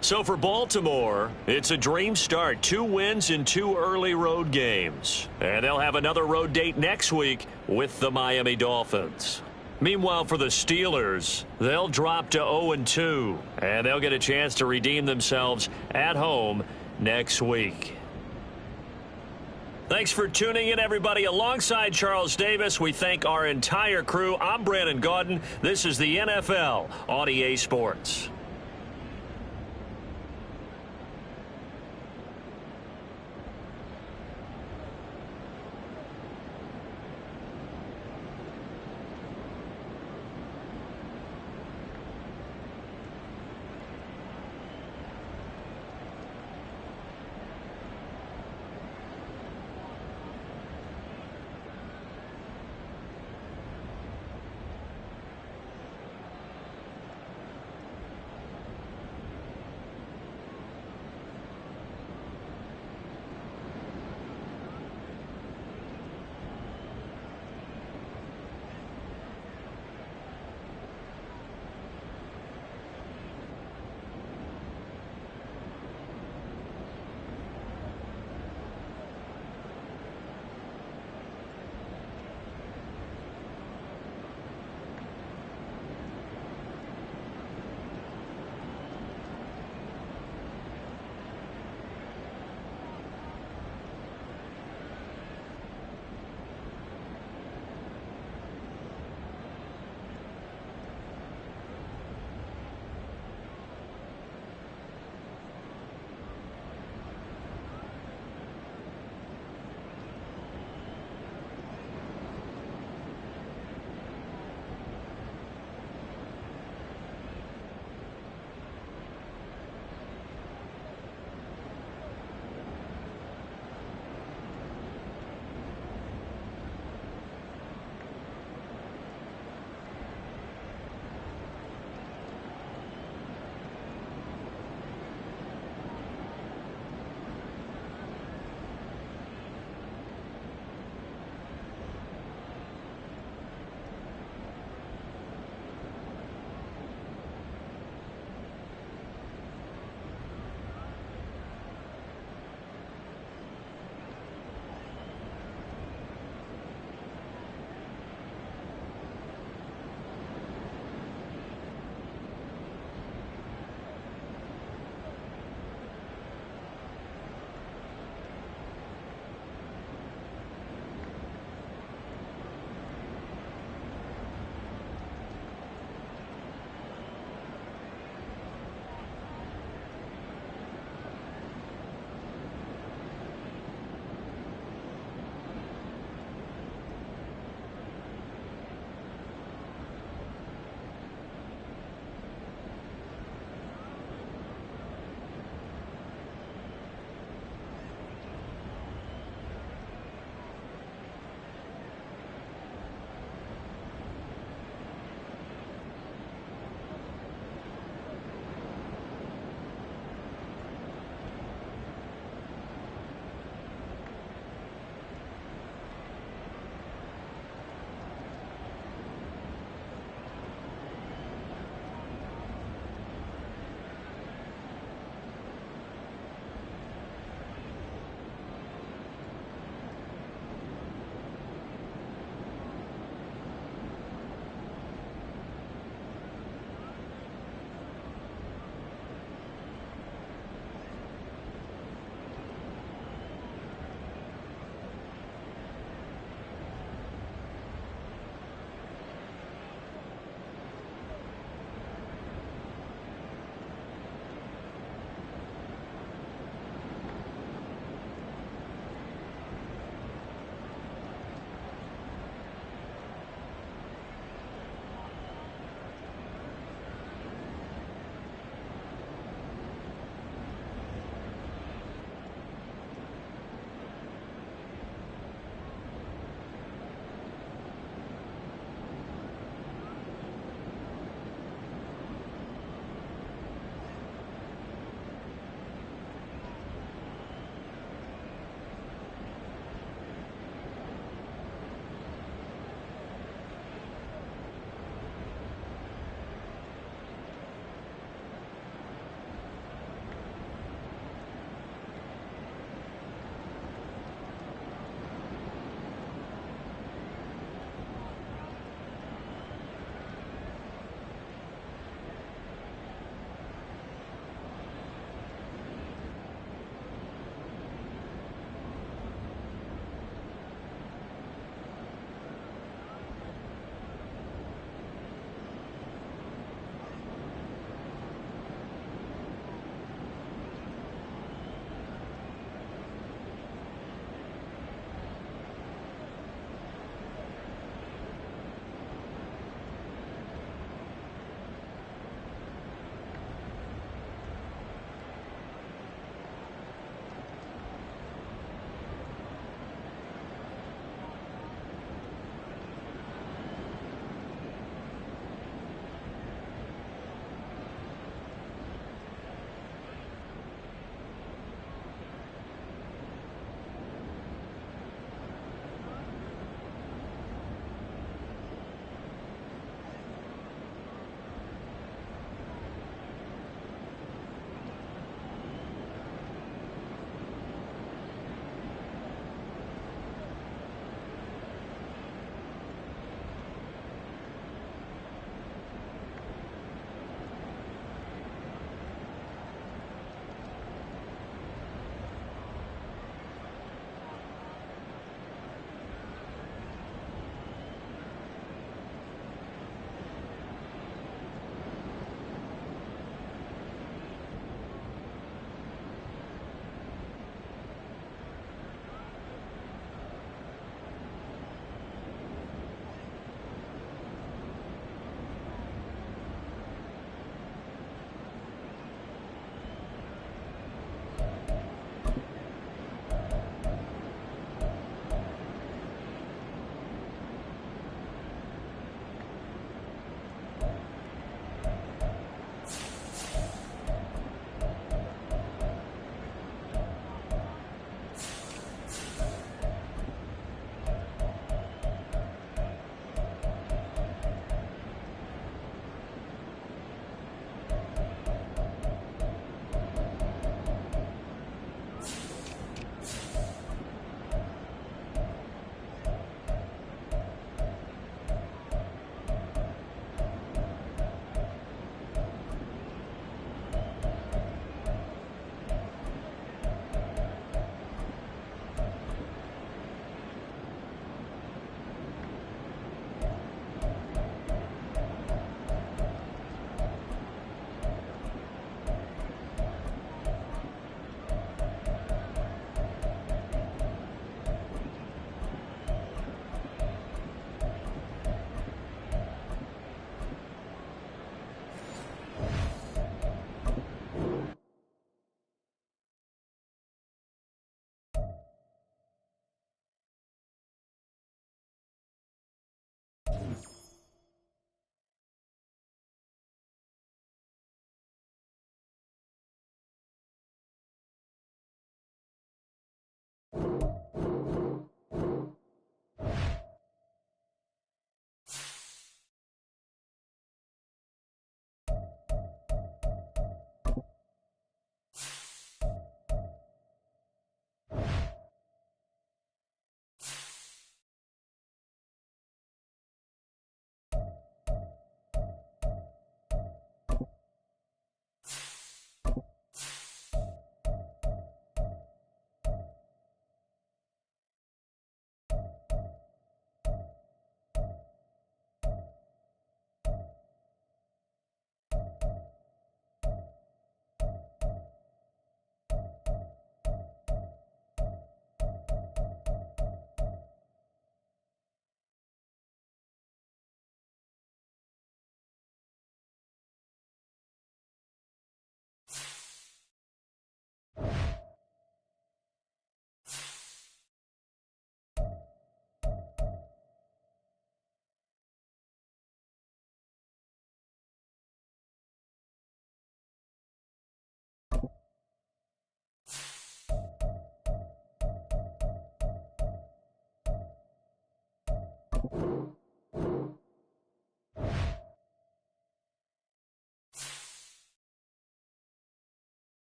So for Baltimore, it's a dream start. 2 wins in 2 early road games. And they'll have another road date next week with the Miami Dolphins. Meanwhile, for the Steelers, they'll drop to 0-2. And they'll get a chance to redeem themselves at home next week. Thanks for tuning in, everybody. Alongside Charles Davis, we thank our entire crew. I'm Brandon Gaudin. This is the NFL on EA Sports.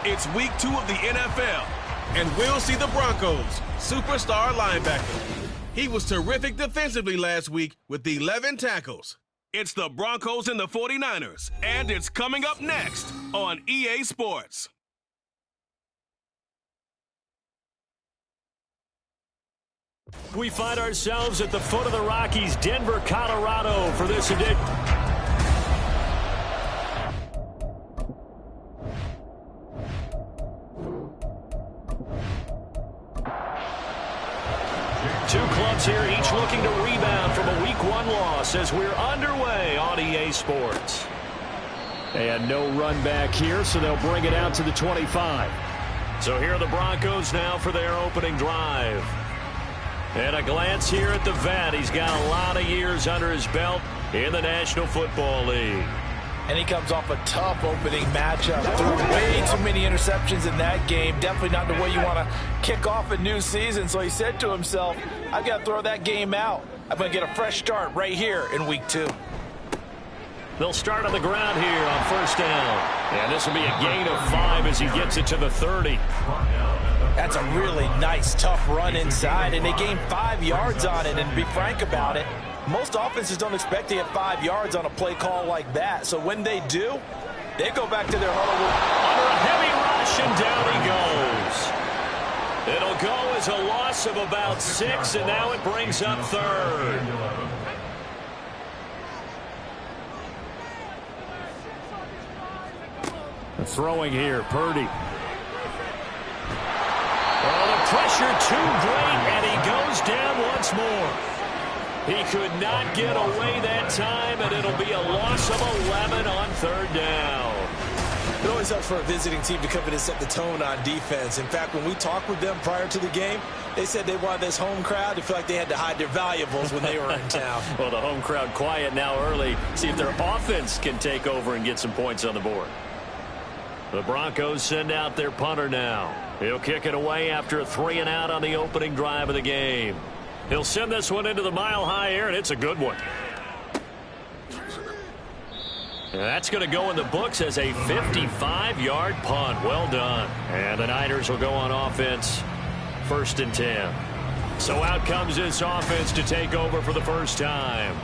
It's week 2 of the NFL, and we'll see the Broncos' superstar linebacker. He was terrific defensively last week with 11 tackles. It's the Broncos and the 49ers, and it's coming up next on EA Sports. We find ourselves at the foot of the Rockies, Denver, Colorado, for this edition. Two clubs here, each looking to rebound from a Week 1 loss as we're underway on EA Sports. And no run back here, so they'll bring it out to the 25. So here are the Broncos now for their opening drive. And a glance here at the vet. He's got a lot of years under his belt in the National Football League. And he comes off a tough opening matchup. Threw way too many interceptions in that game. Definitely not the way you want to kick off a new season. So he said to himself, I've got to throw that game out. I'm going to get a fresh start right here in Week 2. They'll start on the ground here on first down. And this will be a gain of 5 as he gets it to the 30. That's a really nice, tough run inside, and they gained 5 yards on it. And to be frank about it, most offenses don't expect to get 5 yards on a play call like that. So when they do, they go back to their huddle under a heavy rush, and down he goes. It'll go as a loss of about 6, and now it brings up 3rd. Throwing here, Purdy. Oh, the pressure too great, and he goes down once more. He could not get away that time, and it'll be a loss of 11 on 3rd down. It always helps for a visiting team to come in and set the tone on defense. In fact, when we talked with them prior to the game, they said they wanted this home crowd to feel like they had to hide their valuables when they were in town. Well, the home crowd quiet now early. See if their offense can take over and get some points on the board. The Broncos send out their punter now. He'll kick it away after a 3-and-out on the opening drive of the game. He'll send this one into the mile-high air, and it's a good one. And that's going to go in the books as a 55-yard punt. Well done. And the Niners will go on offense, 1st and 10. So out comes this offense to take over for the first time.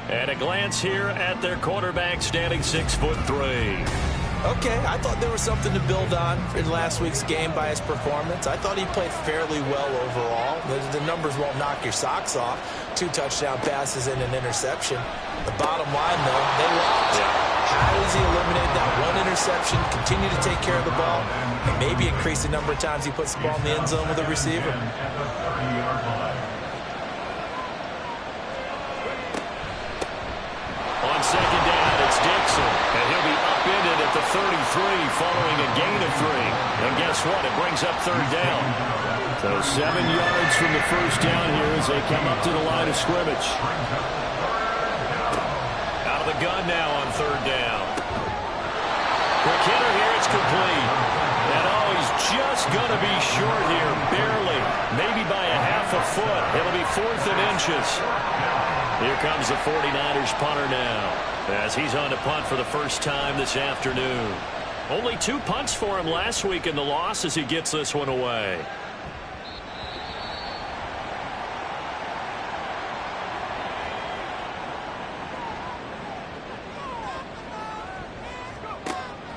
And a glance here at their quarterback, standing 6'3". Okay, I thought there was something to build on in last week's game by his performance. I thought he played fairly well overall. The numbers won't knock your socks off. 2 touchdown passes and an interception. The bottom line, though, they lost. How does he eliminate that 1 interception, continue to take care of the ball, and maybe increase the number of times he puts the ball in the end zone with a receiver? On 2nd down, it's Dixon, and he'll be upended at the 33 following a gain of 3. And guess what? It brings up 3rd down. So 7 yards from the first down here as they come up to the line of scrimmage. Out of the gun now on 3rd down. Quick hitter here, it's complete. And he's just going to be short here, barely. Maybe by a half a foot. It'll be 4th and inches. Here comes the 49ers punter now, as he's on to punt for the first time this afternoon. Only 2 punts for him last week in the loss as he gets this one away.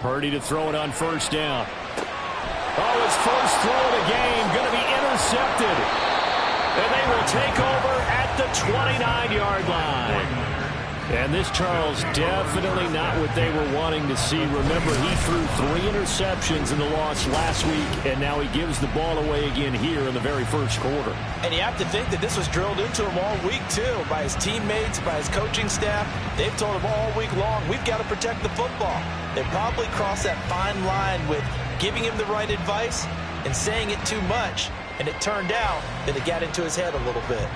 Purdy to throw it on 1st down. Oh, his first throw of the game going to be intercepted. And they will take over at the 29-yard line. And this, Charles, definitely not what they were wanting to see. Remember, he threw 3 interceptions in the loss last week, and now he gives the ball away again here in the very first quarter. And you have to think that this was drilled into him all week, too, by his teammates, by his coaching staff. They've told him all week long, we've got to protect the football. They probably crossed that fine line with giving him the right advice and saying it too much. And it turned out that it got into his head a little bit.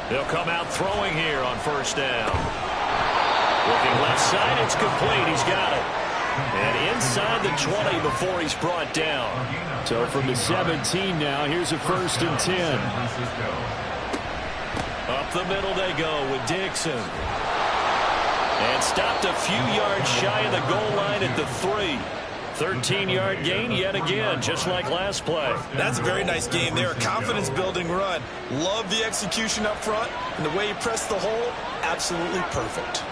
They'll come out throwing here on first down. Looking left side, it's complete. He's got it. And inside the 20 before he's brought down. So from the 17 now, here's a 1st and 10. Up the middle they go with Dixon. And stopped a few yards shy of the goal line at the 3. 13-yard gain yet again, just like last play. That's a very nice game there. A confidence-building run. Love the execution up front. And the way he pressed the hole, absolutely perfect.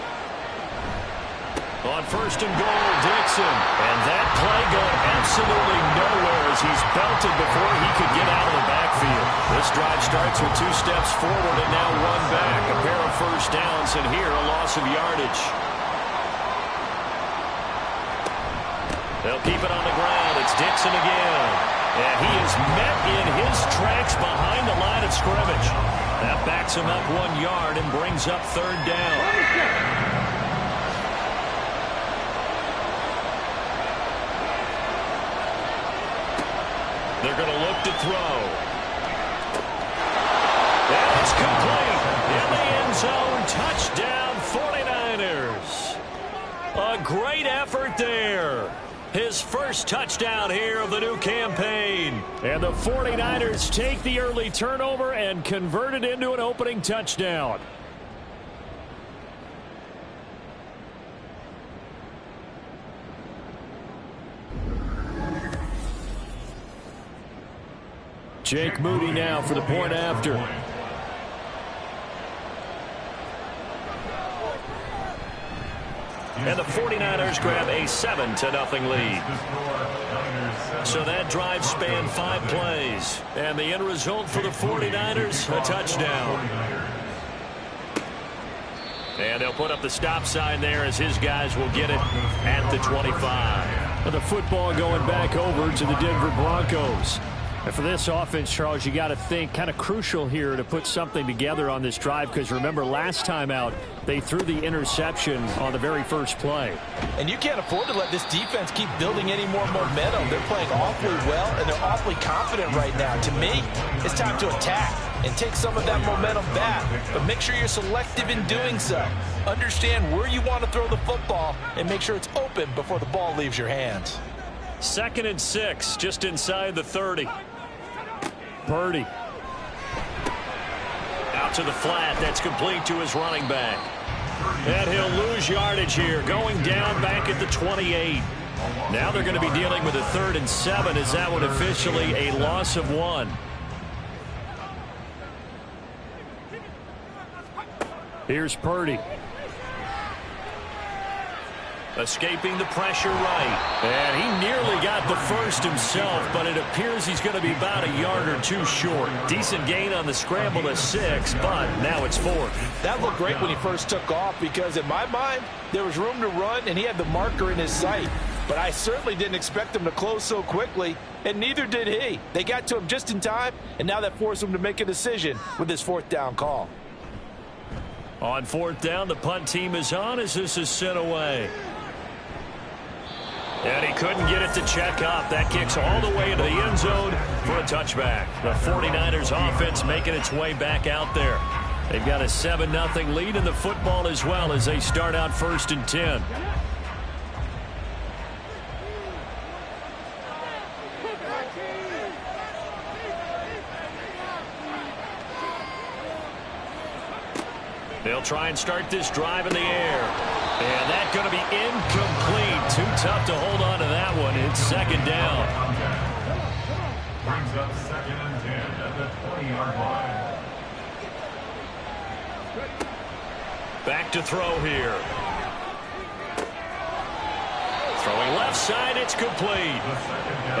On 1st and goal, Dixon. And that play going absolutely nowhere as he's belted before he could get out of the backfield. This drive starts with 2 steps forward and now 1 back. A pair of first downs, and here a loss of yardage. They'll keep it on the ground. It's Dixon again. And he is met in his tracks behind the line of scrimmage. That backs him up 1 yard and brings up 3rd down. They're going to look to throw. And it's complete. In the end zone. Touchdown 49ers. A great effort there. His first touchdown here of the new campaign. And the 49ers take the early turnover and convert it into an opening touchdown. Jake Moody now for the point after. And the 49ers grab a 7-0 lead. So that drive spanned 5 plays. And the end result for the 49ers, a touchdown. And they'll put up the stop sign there as his guys will get it at the 25. And the football going back over to the Denver Broncos. And for this offense, Charles, you got to think kind of crucial here to put something together on this drive, because remember last time out they threw the interception on the very first play. And you can't afford to let this defense keep building any more momentum. They're playing awfully well, and they're awfully confident right now. To me, it's time to attack and take some of that momentum back. But make sure you're selective in doing so. Understand where you want to throw the football and make sure it's open before the ball leaves your hands. 2nd and 6, just inside the 30. Purdy. Out to the flat. That's complete to his running back. And he'll lose yardage here, going down back at the 28. Now they're going to be dealing with a 3rd and 7. Is that one officially a loss of 1? Here's Purdy. Escaping the pressure right. And he nearly got the first himself, but it appears he's going to be about a yard or 2 short. Decent gain on the scramble to 6, but now it's 4th. That looked great when he first took off, because in my mind, there was room to run and he had the marker in his sight. But I certainly didn't expect him to close so quickly, and neither did he. They got to him just in time, and now that forced him to make a decision with his 4th down call. On 4th down, the punt team is on as this is sent away. And he couldn't get it to check up. That kicks all the way into the end zone for a touchback. The 49ers offense making its way back out there. They've got a 7-0 lead in the football as well as they start out 1st and 10. They'll try and start this drive in the air. And that's going to be incomplete. Too tough to hold on to that one. It's 2nd down. Brings up 2nd and 10 at the 20-yard line. Back to throw here. Throwing left side, it's complete.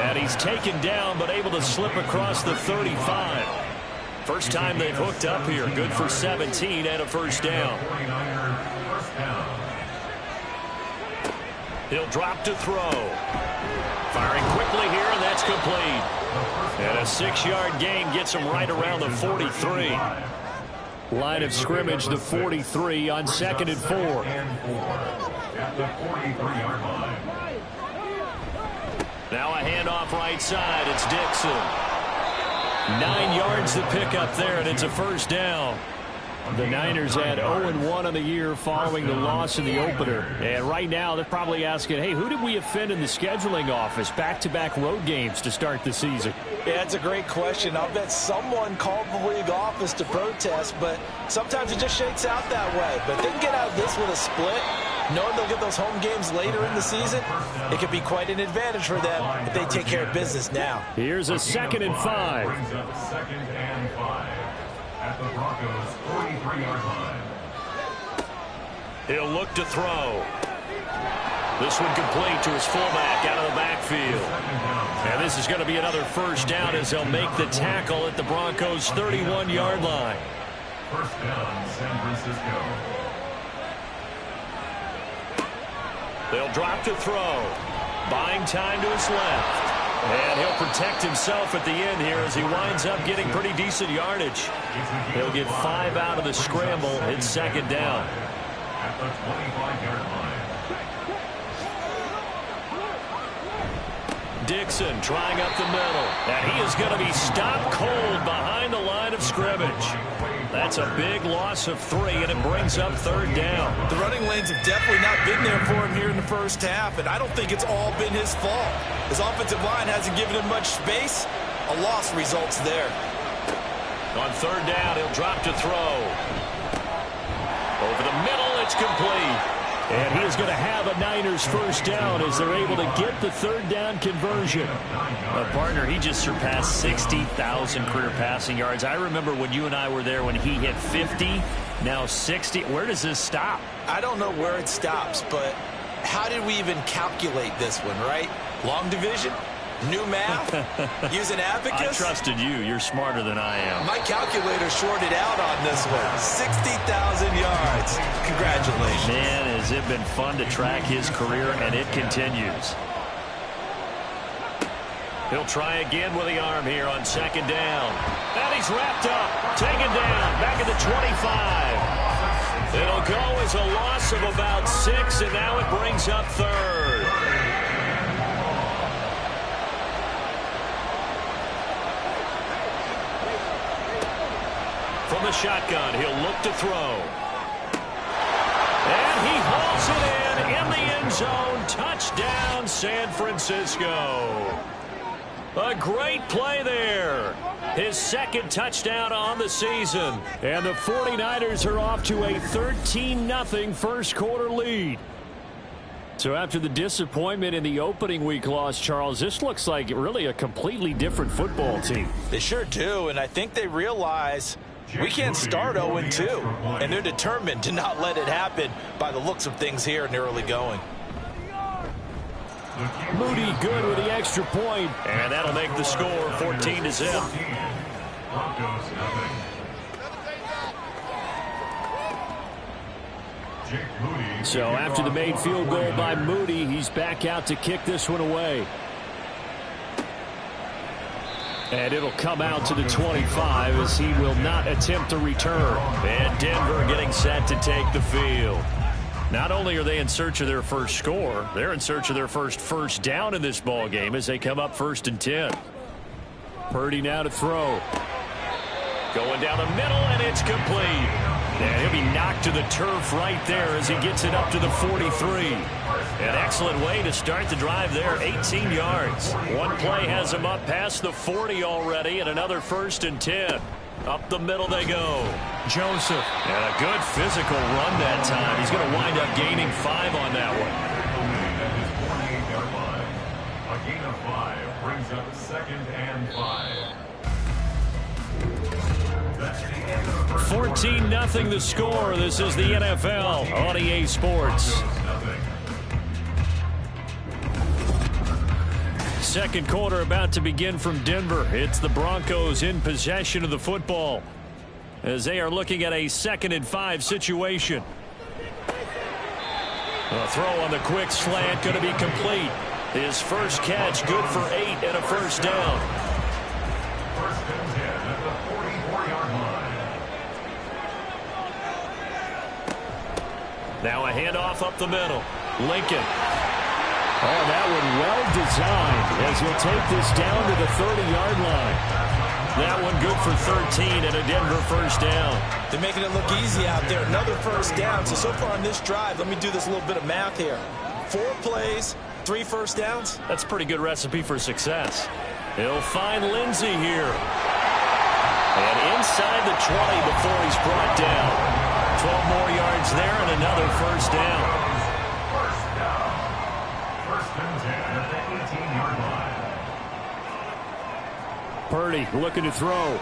And he's taken down but able to slip across the 35. First time they've hooked up here. Good for 17 and a 1st down. He'll drop to throw. Firing quickly here, and that's complete. And a 6-yard gain gets him right around the 43. Line of scrimmage, the 43 on 2nd and 4. At the 43-yard line. Now a handoff right side. It's Dixon. 9 yards to pick up there, and it's a 1st down. The Niners had 0-1 on the year following the loss in the opener. And right now they're probably asking, hey, who did we offend in the scheduling office? Back-to-back road games to start the season. Yeah, it's a great question. I'll bet someone called the league office to protest, but sometimes it just shakes out that way. But if they can get out of this with a split, knowing they'll get those home games later in the season, it could be quite an advantage for them if they take care of business now. Here's a 2nd and 5. Brings up 2nd and 5 at the Broncos' 43-yard line. He'll look to throw. This one complete to his fullback out of the backfield. And this is going to be another first down as they'll make the tackle at the Broncos' 31-yard line. First down, San Francisco. They'll drop to throw. Buying time to his left. And he'll protect himself at the end here as he winds up getting pretty decent yardage. He'll get 5 out of the scramble. It's 2nd down. At the 25-yard line. Dixon trying up the middle. And he is going to be stopped cold behind the line of scrimmage. That's a big loss of 3, and it brings up 3rd down. The running lanes have definitely not been there for him here in the first half, and I don't think it's all been his fault. His offensive line hasn't given him much space. A loss results there. On 3rd down, he'll drop to throw. Over the middle, it's complete. And he is going to have a Niners first down as they're able to get the 3rd down conversion. Partner, he just surpassed 60,000 career passing yards. I remember when you and I were there when he hit 50, now 60. Where does this stop? I don't know where it stops, but how did we even calculate this one, right? Long division? New math? Using abacus? I trusted you. You're smarter than I am. My calculator shorted out on this one. 60,000 yards. Congratulations. Man, has it been fun to track his career, and it continues. He'll try again with the arm here on 2nd down. And he's wrapped up. Taken down. Back at the 25. It'll go as a loss of about 6, and now it brings up 3rd. From the shotgun, he'll look to throw. And he hauls it in the end zone. Touchdown, San Francisco. A great play there. His 2nd touchdown on the season. And the 49ers are off to a 13-0 first quarter lead. So after the disappointment in the opening week loss, Charles, this looks like really a completely different football team. They sure do, and I think they realize we can't start 0-2, and they're determined to not let it happen by the looks of things here in the early going. Moody good with the extra point. And that'll make the score 14-0. Broncos nothing. So after the made field goal by Moody, he's back out to kick this one away. And it'll come out to the 25 as he will not attempt to return. And Denver getting set to take the field. Not only are they in search of their first score, they're in search of their first down in this ball game as they come up 1st and 10. Purdy now to throw. Going down the middle, and it's complete. And he'll be knocked to the turf right there as he gets it up to the 43. An excellent way to start the drive there, 18 yards. One play has him up past the 40 already, and another 1st and 10. Up the middle they go. Joseph. And a good physical run that time. He's going to wind up gaining 5 on that one. A gain of 5 brings up 2nd and 5. 14-0 the score. This is the NFL on EA Sports. Second quarter about to begin from Denver. It's the Broncos in possession of the football as they are looking at a 2nd and 5 situation. A throw on the quick slant going to be complete. His first catch good for 8 and a first down. First and 10 at the 44-yard line. Now a handoff up the middle. Lincoln. Oh, that one well designed as he'll take this down to the 30-yard line. That one good for 13 and a Denver first down. They're making it look easy out there. Another first down. So far on this drive, let me do this little bit of math here. 4 plays, 3 first downs. That's a pretty good recipe for success. He'll find Lindsey here. And inside the 20 before he's brought down. 12 more yards there and another first down. First down. First and 10 at the 18-yard line. Purdy looking to throw.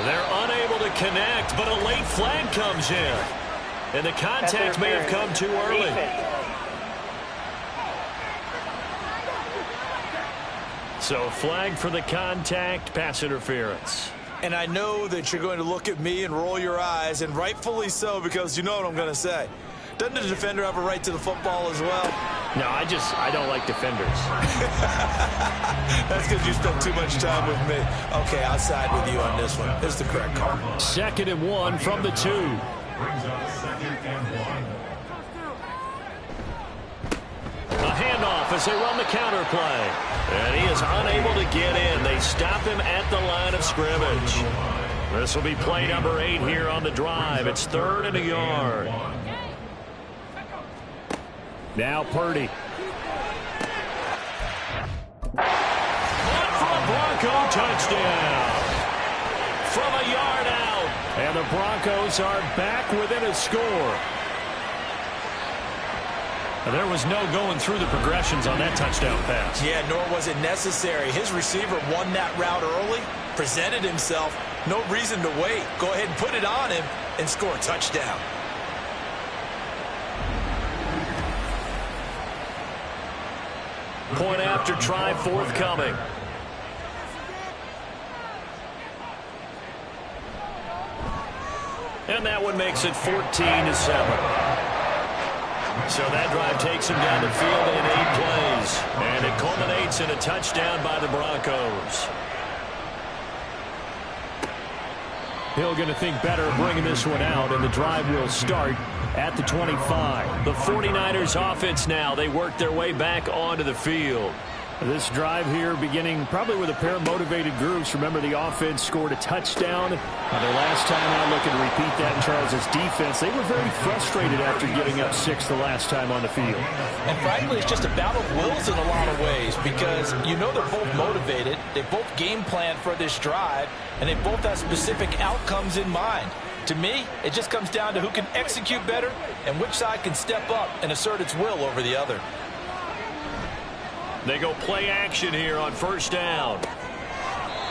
They're unable to connect, but a late flag comes in. And the contact may have come too early. So flag for the contact, pass interference. And I know that you're going to look at me and roll your eyes, and rightfully so, because you know what I'm going to say. Doesn't the defender have a right to the football as well? No, I don't like defenders. That's because you spent too much time with me. Okay, I'll side with you on this one. Here's the correct call. 2nd and 1 from the 2. Brings up 2nd and 1. A handoff as they run the counter play. And he is unable to get in. They stop him at the line of scrimmage. This will be play number 8 here on the drive. It's 3rd and a yard. Now Purdy. Caught for a Bronco touchdown. From a yard out. And the Broncos are back within a score. There was no going through the progressions on that touchdown pass. Yeah, nor was it necessary. His receiver won that route early, presented himself. No reason to wait. Go ahead and put it on him and score a touchdown. Point after try forthcoming. And that one makes it 14-7. So that drive takes him down the field in 8 plays. And it culminates in a touchdown by the Broncos. Hill going to think better of bringing this one out, and the drive will start at the 25. The 49ers offense now. They work their way back onto the field. This drive here beginning probably with a pair of motivated groups. Remember, the offense scored a touchdown. Their last time out, looking to repeat that in Charles's defense. They were very frustrated after giving up 6 the last time on the field. And frankly, it's just a battle of wills in a lot of ways, because you know they're both motivated. They both game plan for this drive, and they both have specific outcomes in mind. To me, it just comes down to who can execute better and which side can step up and assert its will over the other. They go play action here on first down.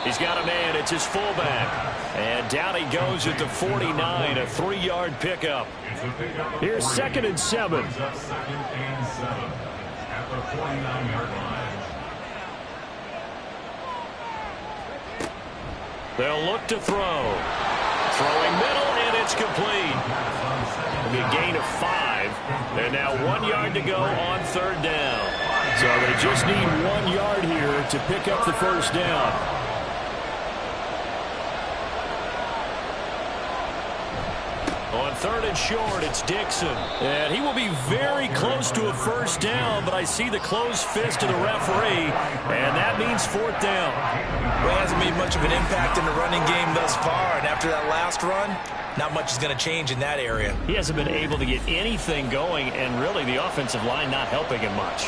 He's got a man. It's his fullback. And down he goes at the 49, a 3-yard pickup. Here's 2nd and 7. Brings up 2nd and 7 at the 49-yard line. They'll look to throw. Throwing middle, and it's complete. It'll be a gain of 5. And now 1 yard to go on 3rd down. So they just need 1 yard here to pick up the first down. On 3rd and short, it's Dixon. And he will be very close to a first down, but I see the closed fist of the referee, and that means 4th down. Well, he hasn't made much of an impact in the running game thus far, and after that last run, not much is going to change in that area. He hasn't been able to get anything going, and really the offensive line not helping him much.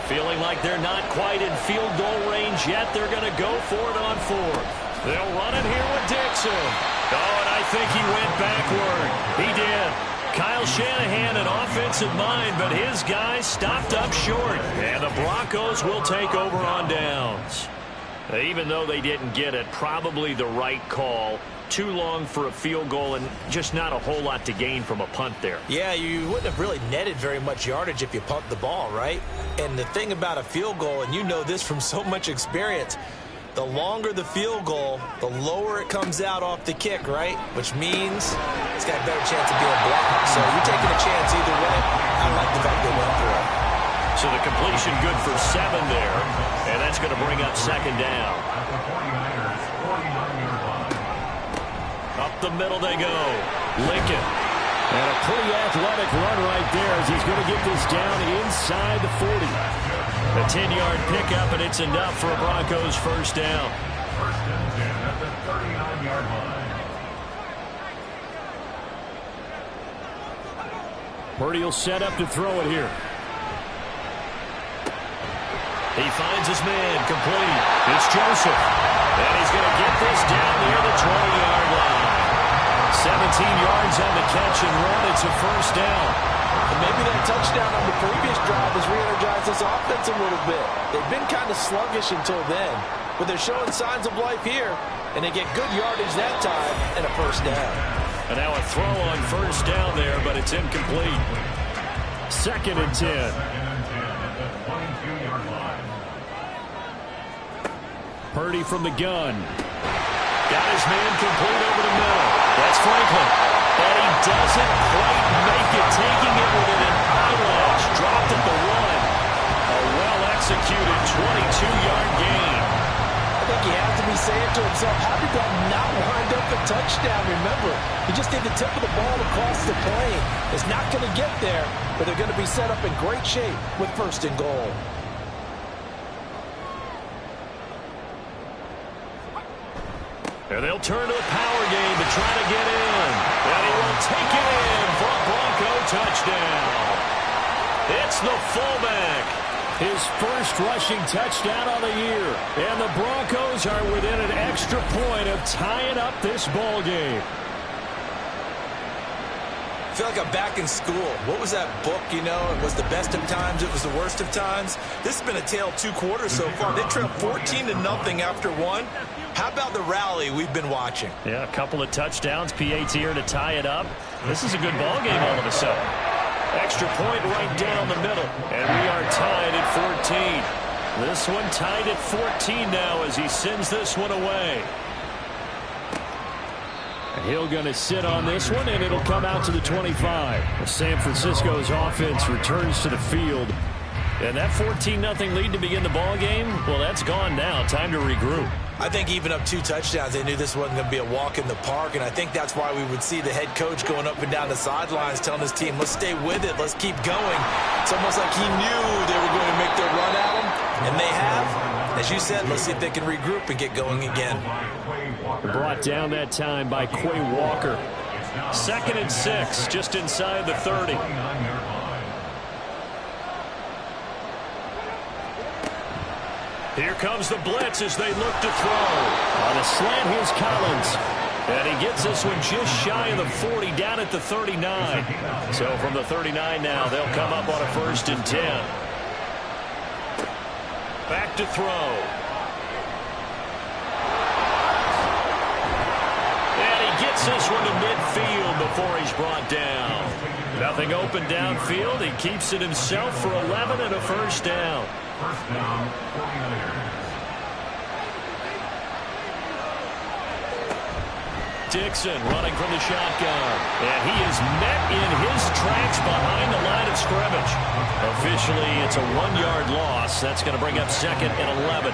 Feeling like they're not quite in field goal range yet, they're going to go for it on 4th. They'll run it here with Dixon. Oh, and I think he went backward. He did. Kyle Shanahan, an offensive mind, but his guys stopped up short. And the Broncos will take over on downs. Even though they didn't get it, probably the right call. Too long for a field goal and just not a whole lot to gain from a punt there. Yeah, you wouldn't have really netted very much yardage if you pumped the ball, right? And the thing about a field goal, and you know this from so much experience, the longer the field goal, the lower it comes out off the kick, right? Which means it's got a better chance of being blocked. So you're taking a chance either way. I like the fact they went for it. So the completion good for 7 there, and that's going to bring up 2nd down. Up the middle they go. Lincoln. And a pretty athletic run right there as he's going to get this down inside the 40. A 10-yard pickup, and it's enough for a Broncos first down. First and 10 at the 39-yard line. Purdy will set up to throw it here. He finds his man, complete. It's Joseph. And he's going to get this down near the 20-yard line. 17 yards on the catch and run. It's a first down. And maybe that touchdown on the previous drive has re-energized this offense a little bit. They've been kind of sluggish until then, but they're showing signs of life here, and they get good yardage that time and a first down. And now a throw on first down there, but it's incomplete. Second and 10. Second and 10 at the 22-yard line. Purdy from the gun. Got his man complete over the middle. That's Franklin. And he doesn't quite make it, taking it within an eyelash. Dropped at the 1. A well-executed 22-yard gain. I think he has to be saying to himself, how did that not wind up a touchdown? Remember, he just did the tip of the ball across the plane. It's not going to get there, but they're going to be set up in great shape with first and goal. And they'll turn to the power game to try to get in. And he will take it in for a Bronco touchdown. It's the fullback. His first rushing touchdown on the year. And the Broncos are within an extra point of tying up this ball game. I feel like I'm back in school. What was that book, you know? It was the best of times. It was the worst of times. This has been a tale of 2 quarters so far. They trailed 14-0 after 1. How about the rally we've been watching? Yeah, a couple of touchdowns. PAT here to tie it up. This is a good ball game all of a sudden. Extra point right down the middle. And we are tied at 14. This one tied at 14 now as he sends this one away. He'll going to sit on this one, and it'll come out to the 25. San Francisco's offense returns to the field. And that 14-0 lead to begin the ball game, well, that's gone now. Time to regroup. I think even up 2 touchdowns, they knew this wasn't going to be a walk in the park, and I think that's why we would see the head coach going up and down the sidelines telling his team, let's stay with it, let's keep going. It's almost like he knew they were going to make their run at him, and they have. As you said, let's see if they can regroup and get going again. Brought down that time by Quay Walker. 2nd and 6, just inside the 30. Here comes the blitz as they look to throw. On a slant, here's Collins. And he gets this one just shy of the 40, down at the 39. So from the 39 now, they'll come up on a 1st and 10. Back to throw. And he gets this one to midfield before he's brought down. Nothing open downfield. He keeps it himself for 11 and a first down. First down, 49ers. Dixon running from the shotgun. And he is met in his tracks behind the line of scrimmage. Officially, it's a 1-yard loss. That's going to bring up 2nd and 11.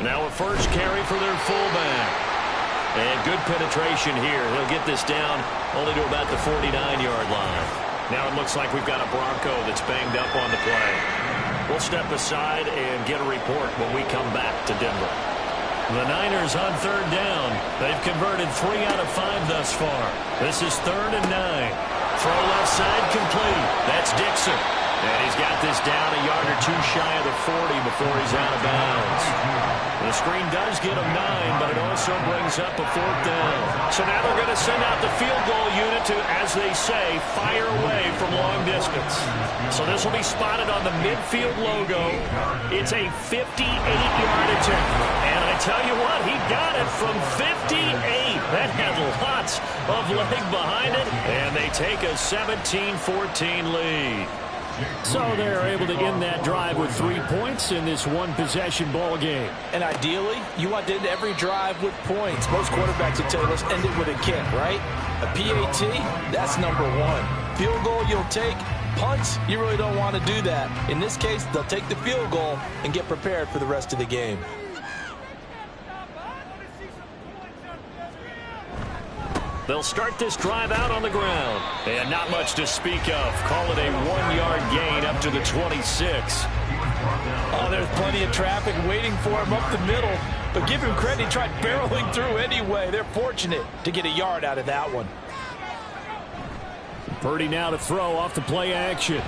Now a first carry for their fullback. And good penetration here. He'll get this down only to about the 49-yard line. Now it looks like we've got a Bronco that's banged up on the play. We'll step aside and get a report when we come back to Denver. The Niners on 3rd down. They've converted 3 out of 5 thus far. This is 3rd and 9. Throw left side complete. That's Dixon. And he's got this down a yard or 2 shy of the 40 before he's out of bounds. The screen does get him 9, but it also brings up a 4th down. So now they're going to send out the field goal unit to, as they say, fire away from long distance. So this will be spotted on the midfield logo. It's a 58-yard attempt. And I tell you what, he got it from 58. That had lots of leg behind it. And they take a 17-14 lead. So they're able to end that drive with 3 points in this one-possession ball game. And ideally, you want to end every drive with points. Most quarterbacks will tell you, let's end it with a kick, right? A PAT, that's number 1. Field goal you'll take, Punts, you really don't want to do that. In this case, they'll take the field goal and get prepared for the rest of the game. They'll start this drive out on the ground. And not much to speak of. Call it a 1-yard gain up to the 26. Oh, there's plenty of traffic waiting for him up the middle. But give him credit, he tried barreling through anyway. They're fortunate to get a yard out of that one. Purdy now to throw off the play action.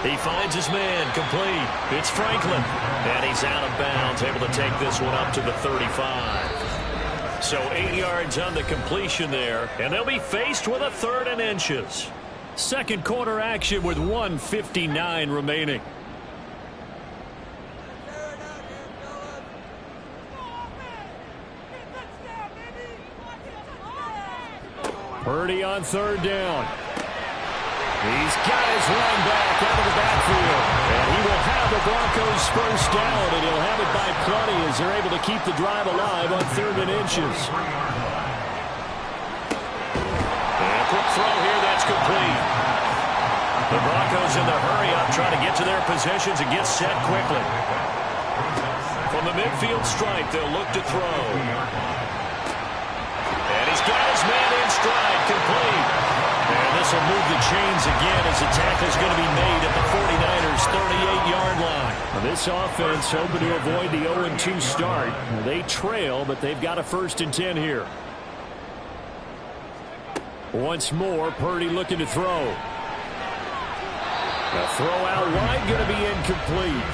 He finds his man, complete. It's Franklin. And he's out of bounds, able to take this one up to the 35. So 8 yards on the completion there, and they'll be faced with a 3rd and inches. Second quarter action with 1:59 remaining. Purdy on 3rd down. He's got his run back out of the backfield. And he will have the Broncos first down, and he'll have it by plenty as they're able to keep the drive alive on 3rd and inches. And a quick throw here, that's complete. The Broncos in the hurry-up trying to get to their positions and get set quickly. From the midfield stripe, they'll look to throw. And he's got his man in stride, complete. And this will move the chains again as the tackle is going to be made at the 49ers' 38-yard line. Now this offense hoping to avoid the 0-2 start. They trail, but they've got a 1st and 10 here. Once more, Purdy looking to throw. The throw out wide going to be incomplete.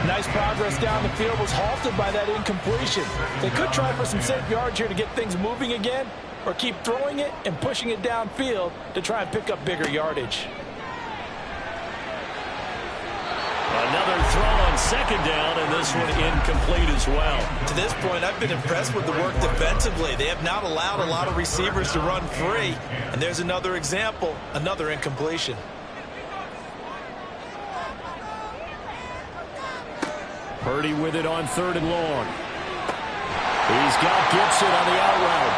Nice progress down the field, was halted by that incompletion. They could try for some safe yards here to get things moving again, or keep throwing it and pushing it downfield to try and pick up bigger yardage. Another throw on 2nd down, and this one incomplete as well. To this point, I've been impressed with the work defensively. They have not allowed a lot of receivers to run free. And there's another example, another incompletion. Purdy with it on 3rd and long. He's got Gibson on the out route.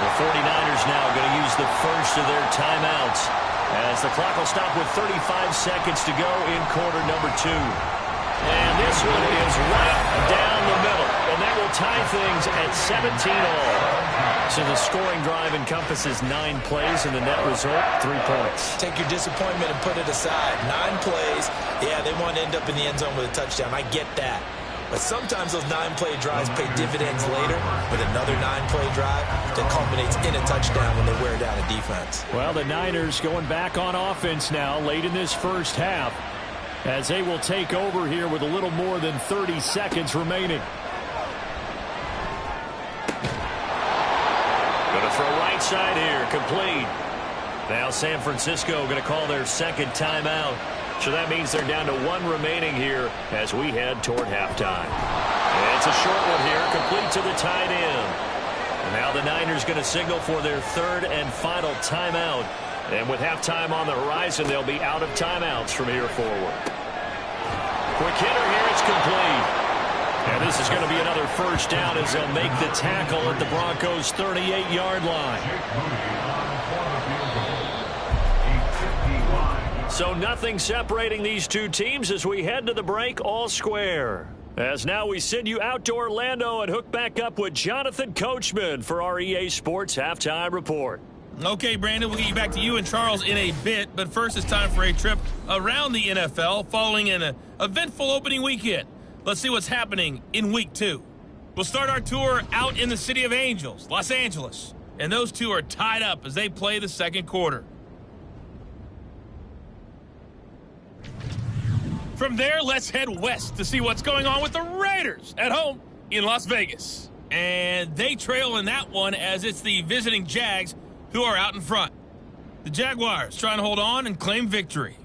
The 49ers now going to use the first of their timeouts as the clock will stop with 35 seconds to go in quarter number 2. And this one is right down the middle, and that will tie things at 17-all. So the scoring drive encompasses 9 plays, and the net result, 3 points. Take your disappointment and put it aside. 9 plays. Yeah, they want to end up in the end zone with a touchdown. I get that. But sometimes those 9-play drives pay dividends later with another 9-play drive that culminates in a touchdown when they wear down a defense. Well, the Niners going back on offense now late in this first half as they will take over here with a little more than 30 seconds remaining. Going to throw right side here, complete. Now San Francisco going to call their 2nd timeout. So that means they're down to 1 remaining here as we head toward halftime. And it's a short one here, complete to the tight end. And now the Niners going to signal for their 3rd and final timeout. And with halftime on the horizon, they'll be out of timeouts from here forward. Quick hitter here, it's complete. And this is going to be another first down as they'll make the tackle at the Broncos' 38-yard line. So nothing separating these two teams as we head to the break, all square. As now we send you out to Orlando and hook back up with Jonathan Coachman for our EA Sports Halftime Report. Okay, Brandon, we'll get you back to you and Charles in a bit, but first it's time for a trip around the NFL following an eventful opening weekend. Let's see what's happening in Week 2. We'll start our tour out in the City of Angels, Los Angeles, and those two are tied up as they play the second quarter. From there, let's head west to see what's going on with the Raiders at home in Las Vegas. And they trail in that one as it's the visiting Jags who are out in front. The Jaguars trying to hold on and claim victory.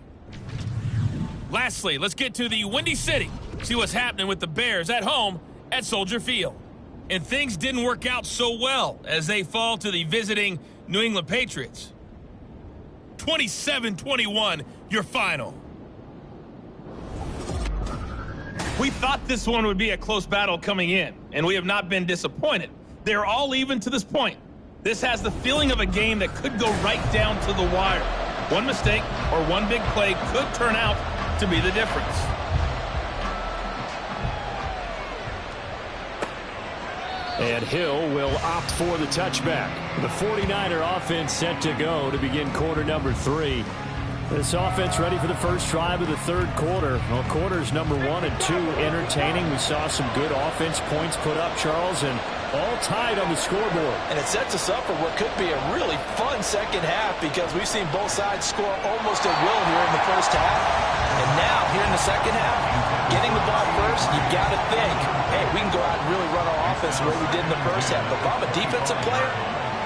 Lastly, let's get to the Windy City, see what's happening with the Bears at home at Soldier Field. And things didn't work out so well as they fall to the visiting New England Patriots. 27-21, your final. We thought this one would be a close battle coming in, and we have not been disappointed. They're all even to this point. This has the feeling of a game that could go right down to the wire. One mistake or one big play could turn out to be the difference. And Hill will opt for the touchback. The 49er offense set to go to begin quarter number 3. This offense ready for the first drive of the third quarter. Well, quarters number 1 and 2 entertaining. We saw some good offense points put up, Charles, and all tied on the scoreboard. And it sets us up for what could be a really fun second half because we've seen both sides score almost at will here in the first half. And now, here in the second half, getting the ball first, you've got to think, hey, we can go out and really run our offense the way we did in the first half. But if I'm a defensive player,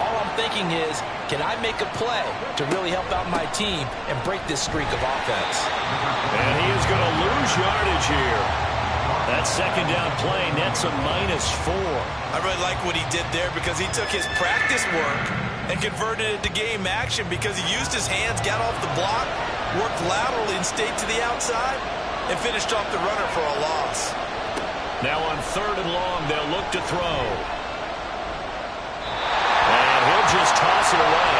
all I'm thinking is, can I make a play to really help out my team and break this streak of offense? And he is going to lose yardage here. That second down play nets a -4. I really like what he did there because he took his practice work and converted it to game action because he used his hands, got off the block, worked laterally and stayed to the outside, and finished off the runner for a loss. Now on 3rd and long, they'll look to throw. And he'll just toss it away.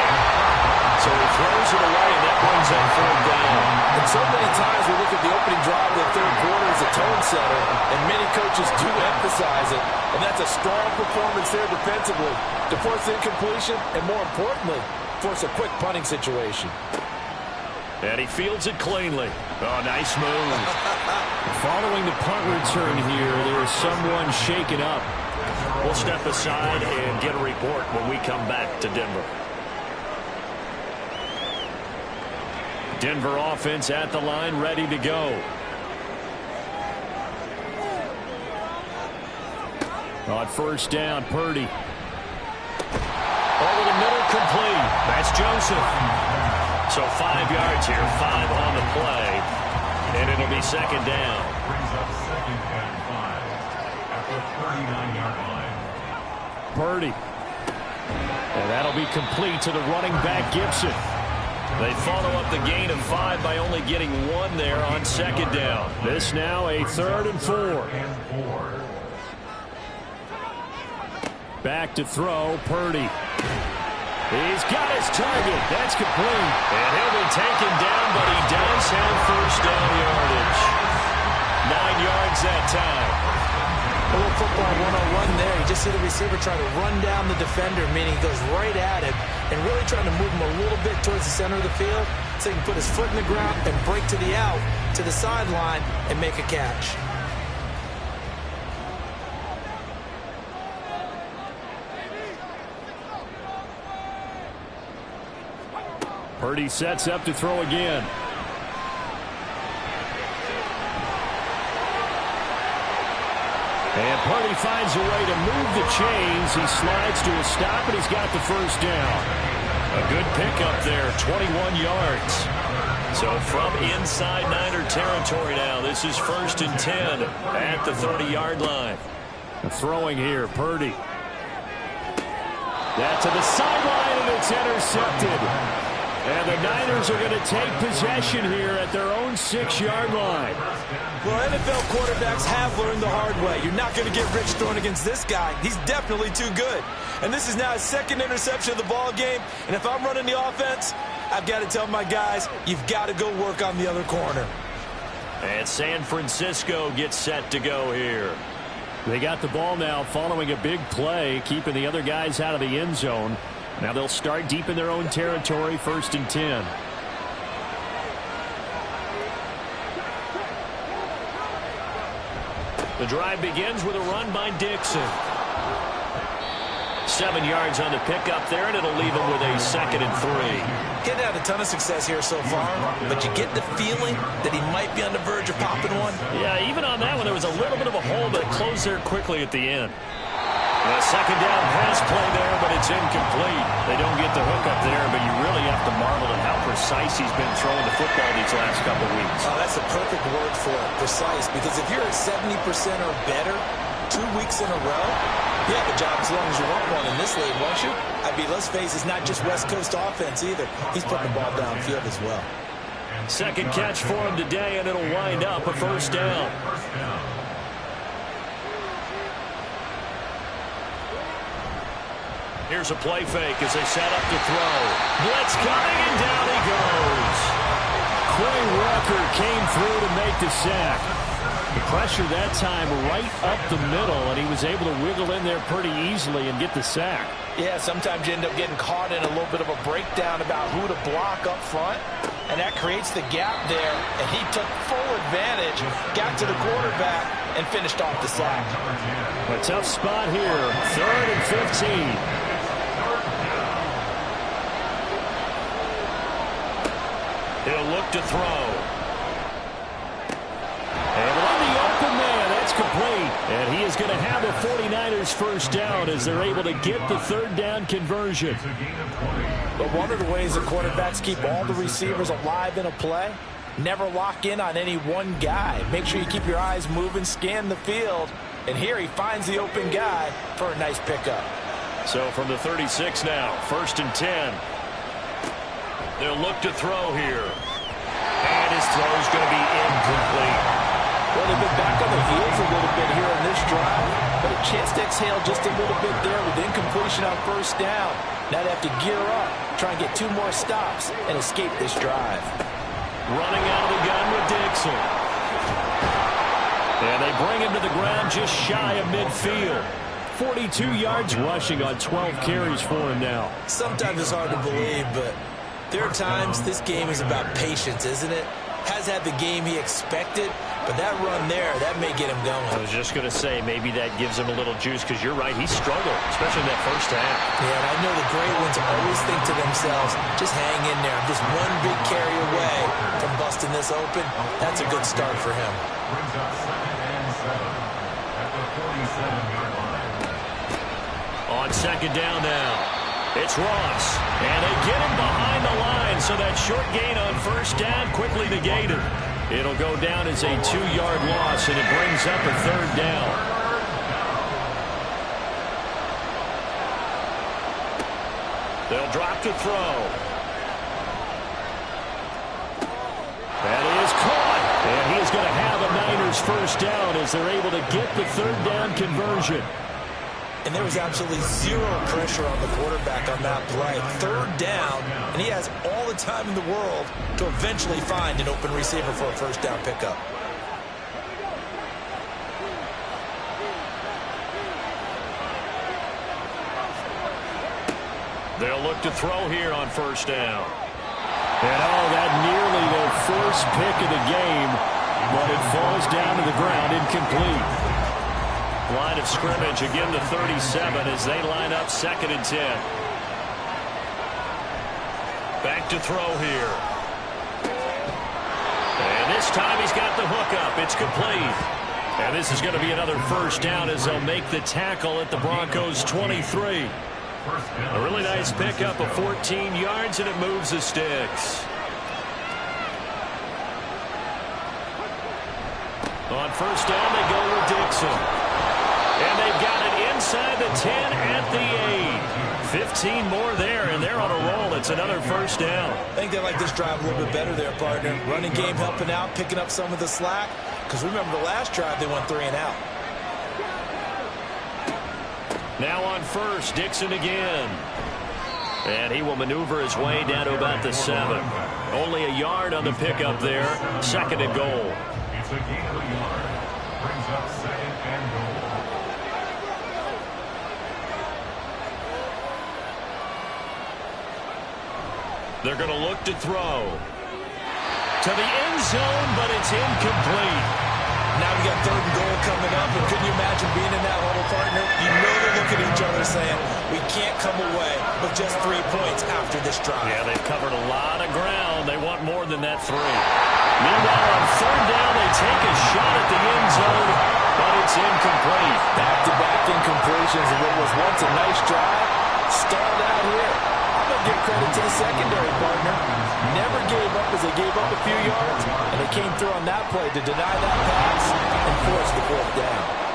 So he throws it away, and that brings up 4th down. And so many times we look at the opening drive of the third quarter as a tone setter, and many coaches do emphasize it. And that's a strong performance there defensively to force incompletion and, more importantly, force a quick punting situation. And he fields it cleanly. Oh, nice move. Following the punt return here, there is someone shaken up. We'll step aside and get a report when we come back to Denver. Denver offense at the line, ready to go. On 1st down, Purdy. Over the middle, complete. That's Joseph. So 5 yards here, 5 on the play. And it'll be 2nd down. Brings up 2nd and 5 at the 39-yard line. Purdy. And that'll be complete to the running back, Gibson. They follow up the gain of 5 by only getting 1 there on 2nd down. This now a 3rd and 4. Back to throw, Purdy. He's got his target. That's complete. And he'll be taken down, but he does have 1st down yardage. 9 yards that time. A little football 101 there. You just see the receiver trying to run down the defender, meaning he goes right at him and really trying to move him a little bit towards the center of the field so he can put his foot in the ground and break to the out, to the sideline, and make a catch. Purdy sets up to throw again. And Purdy finds a way to move the chains. He slides to a stop, and he's got the 1st down. A good pickup there, 21 yards. So from inside Niner territory now, this is 1st and 10 at the 30-yard line. Throwing here, Purdy. That to the sideline, and it's intercepted. And the Niners are going to take possession here at their own 6-yard line. Well, NFL quarterbacks have learned the hard way. You're not going to get rich throwing against this guy. He's definitely too good. And this is now his 2nd interception of the ball game. And if I'm running the offense, I've got to tell my guys, you've got to go work on the other corner. And San Francisco gets set to go here. They got the ball now following a big play, keeping the other guys out of the end zone. Now they'll start deep in their own territory, 1st and 10. The drive begins with a run by Dixon. 7 yards on the pickup there, and it'll leave him with a 2nd and 3. Getting had a ton of success here so far, but you get the feeling that he might be on the verge of popping one. Yeah, even on that one, there was a little bit of a hole, but it closed there quickly at the end. A 2nd down pass play there, but it's incomplete. They don't get the hook up there, but you really have to marvel at how precise he's been throwing the football these last couple of weeks. Oh, that's a perfect word for it, precise, because if you're at 70% or better 2 weeks in a row, you have a job as long as you want one in this league, won't you? I mean, let's face it, it's not just West Coast offense either. He's putting the ball downfield as well. 2nd catch for him today, and it'll wind up a 1st down. Here's a play fake as they set up to throw. Blitz coming, and down he goes. Quay Walker came through to make the sack. The pressure that time right up the middle, and he was able to wiggle in there pretty easily and get the sack. Yeah, sometimes you end up getting caught in a little bit of a breakdown about who to block up front, and that creates the gap there, and he took full advantage, got to the quarterback, and finished off the sack. A tough spot here, 3rd and 15. He'll look to throw. And on the open man, that's complete. And he is going to have a 49ers first down as they're able to get the 3rd down conversion. But one of the ways the quarterbacks keep all the receivers alive in a play, never lock in on any one guy. Make sure you keep your eyes moving, scan the field. And here he finds the open guy for a nice pickup. So from the 36 now, 1st and 10. They'll look to throw here. And his throw's going to be incomplete. Well, they've been back on the heels a little bit here on this drive, but a chance to exhale just a little bit there with incompletion on 1st down. Now they have to gear up, try and get 2 more stops, and escape this drive. Running out of the gun with Dixon. And they bring him to the ground just shy of midfield. 42 yards rushing on 12 carries for him now. Sometimes it's hard to believe, but there are times this game is about patience, isn't it? Has had the game he expected, but that run there, that may get him going. I was just going to say, maybe that gives him a little juice, because you're right, he struggled, especially in that 1st half. Yeah, and I know the great ones always think to themselves, just hang in there. I'm just one big carry away from busting this open. That's a good start for him. Brings up 2nd and 7 at the 47-yard line. On 2nd down now, it's Ross. And they get him behind the line, so that short gain on 1st down quickly negated. It'll go down as a 2-yard loss, and it brings up a 3rd down. They'll drop to throw. That is caught. And he is going to have a Niners first down as they're able to get the 3rd down conversion. And there was absolutely zero pressure on the quarterback on that play. 3rd down, and he has all the time in the world to eventually find an open receiver for a 1st down pickup. They'll look to throw here on 1st down. And that nearly the first pick of the game, but it falls down to the ground incomplete. Line of scrimmage, again the 37 as they line up 2nd and 10. Back to throw here. And this time he's got the hookup. It's complete. And this is going to be another 1st down as they'll make the tackle at the Broncos 23. A really nice pickup of 14 yards, and it moves the sticks. On 1st down, they go with Dixon. And they've got it inside the 10 at the 8. 15 more there, and they're on a roll. It's another 1st down. I think they like this drive a little bit better there, partner. Running game helping out, picking up some of the slack. Because remember the last drive, they went 3 and out. Now on 1st, Dixon again. And he will maneuver his way down to about the 7. Only a yard on the pickup there. 2nd and goal. It's a gain of a yard. Brings up 2nd and goal. They're going to look to throw. To the end zone, but it's incomplete. Now we got 3rd and goal coming up, and couldn't you imagine being in that huddle, partner? You know they're looking at each other saying, we can't come away with just 3 points after this drive. Yeah, they've covered a lot of ground. They want more than that 3. Meanwhile, on 3rd down, they take a shot at the end zone, but it's incomplete. Back-to-back incompletions of what was once a nice drive. Stalled out here. I'm going to give credit to the secondary, partner. Never gave up as they gave up a few yards, and they came through on that play to deny that pass and force the 4th down.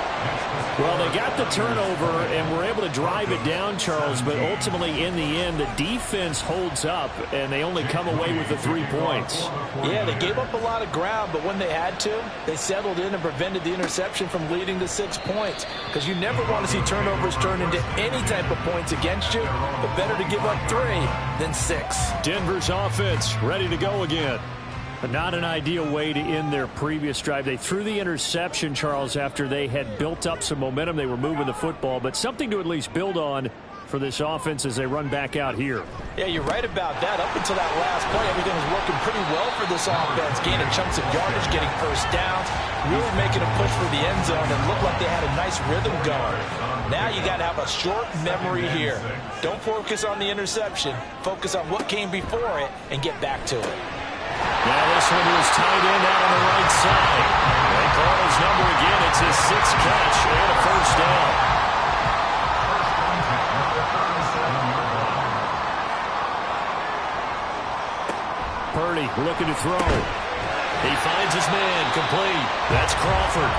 Well, they got the turnover and were able to drive it down, Charles, but ultimately in the end, the defense holds up, and they only come away with the 3 points. Yeah, they gave up a lot of ground, but when they had to, they settled in and prevented the interception from leading to 6 points. Because you never want to see turnovers turn into any type of points against you, but better to give up 3 than 6. Denver's offense ready to go again. Not an ideal way to end their previous drive. They threw the interception, Charles, after they had built up some momentum. They were moving the football, but something to at least build on for this offense as they run back out here. Yeah, you're right about that. Up until that last play, everything was working pretty well for this offense, gaining chunks of yardage, getting first downs, really making a push for the end zone, and looked like they had a nice rhythm going. Now you got to have a short memory here. Don't focus on the interception. Focus on what came before it and get back to it. Now this one was tight end out on the right side. They call his number again. It's his 6th catch and a first down. Purdy looking to throw. He finds his man, complete. That's Crawford.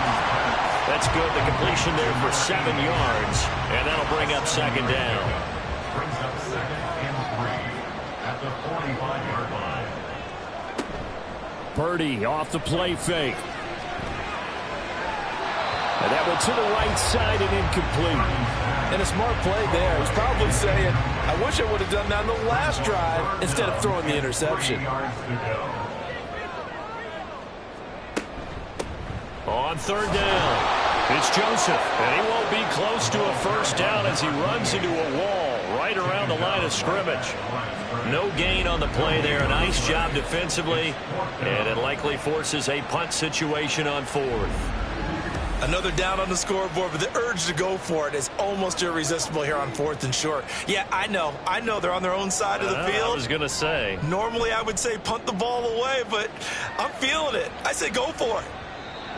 That's good. The completion there for 7 yards, and that'll bring up second down. Brings up 2nd and 3 at the 45-yard line. Purdy off the play fake. And that went to the right side and incomplete. And a smart play there. He's probably saying, I wish I would have done that on the last drive instead of throwing the interception. 3 yards to go. On third down, it's Joseph, and he won't be close to a first down as he runs into a wall right around the line of scrimmage. No gain on the play there. Nice job defensively, and it likely forces a punt situation on 4th. Another down on the scoreboard, but the urge to go for it is almost irresistible here on 4th and short. Yeah, I know they're on their own side of the field. I was going to say. Normally I would say punt the ball away, but I'm feeling it. I say go for it.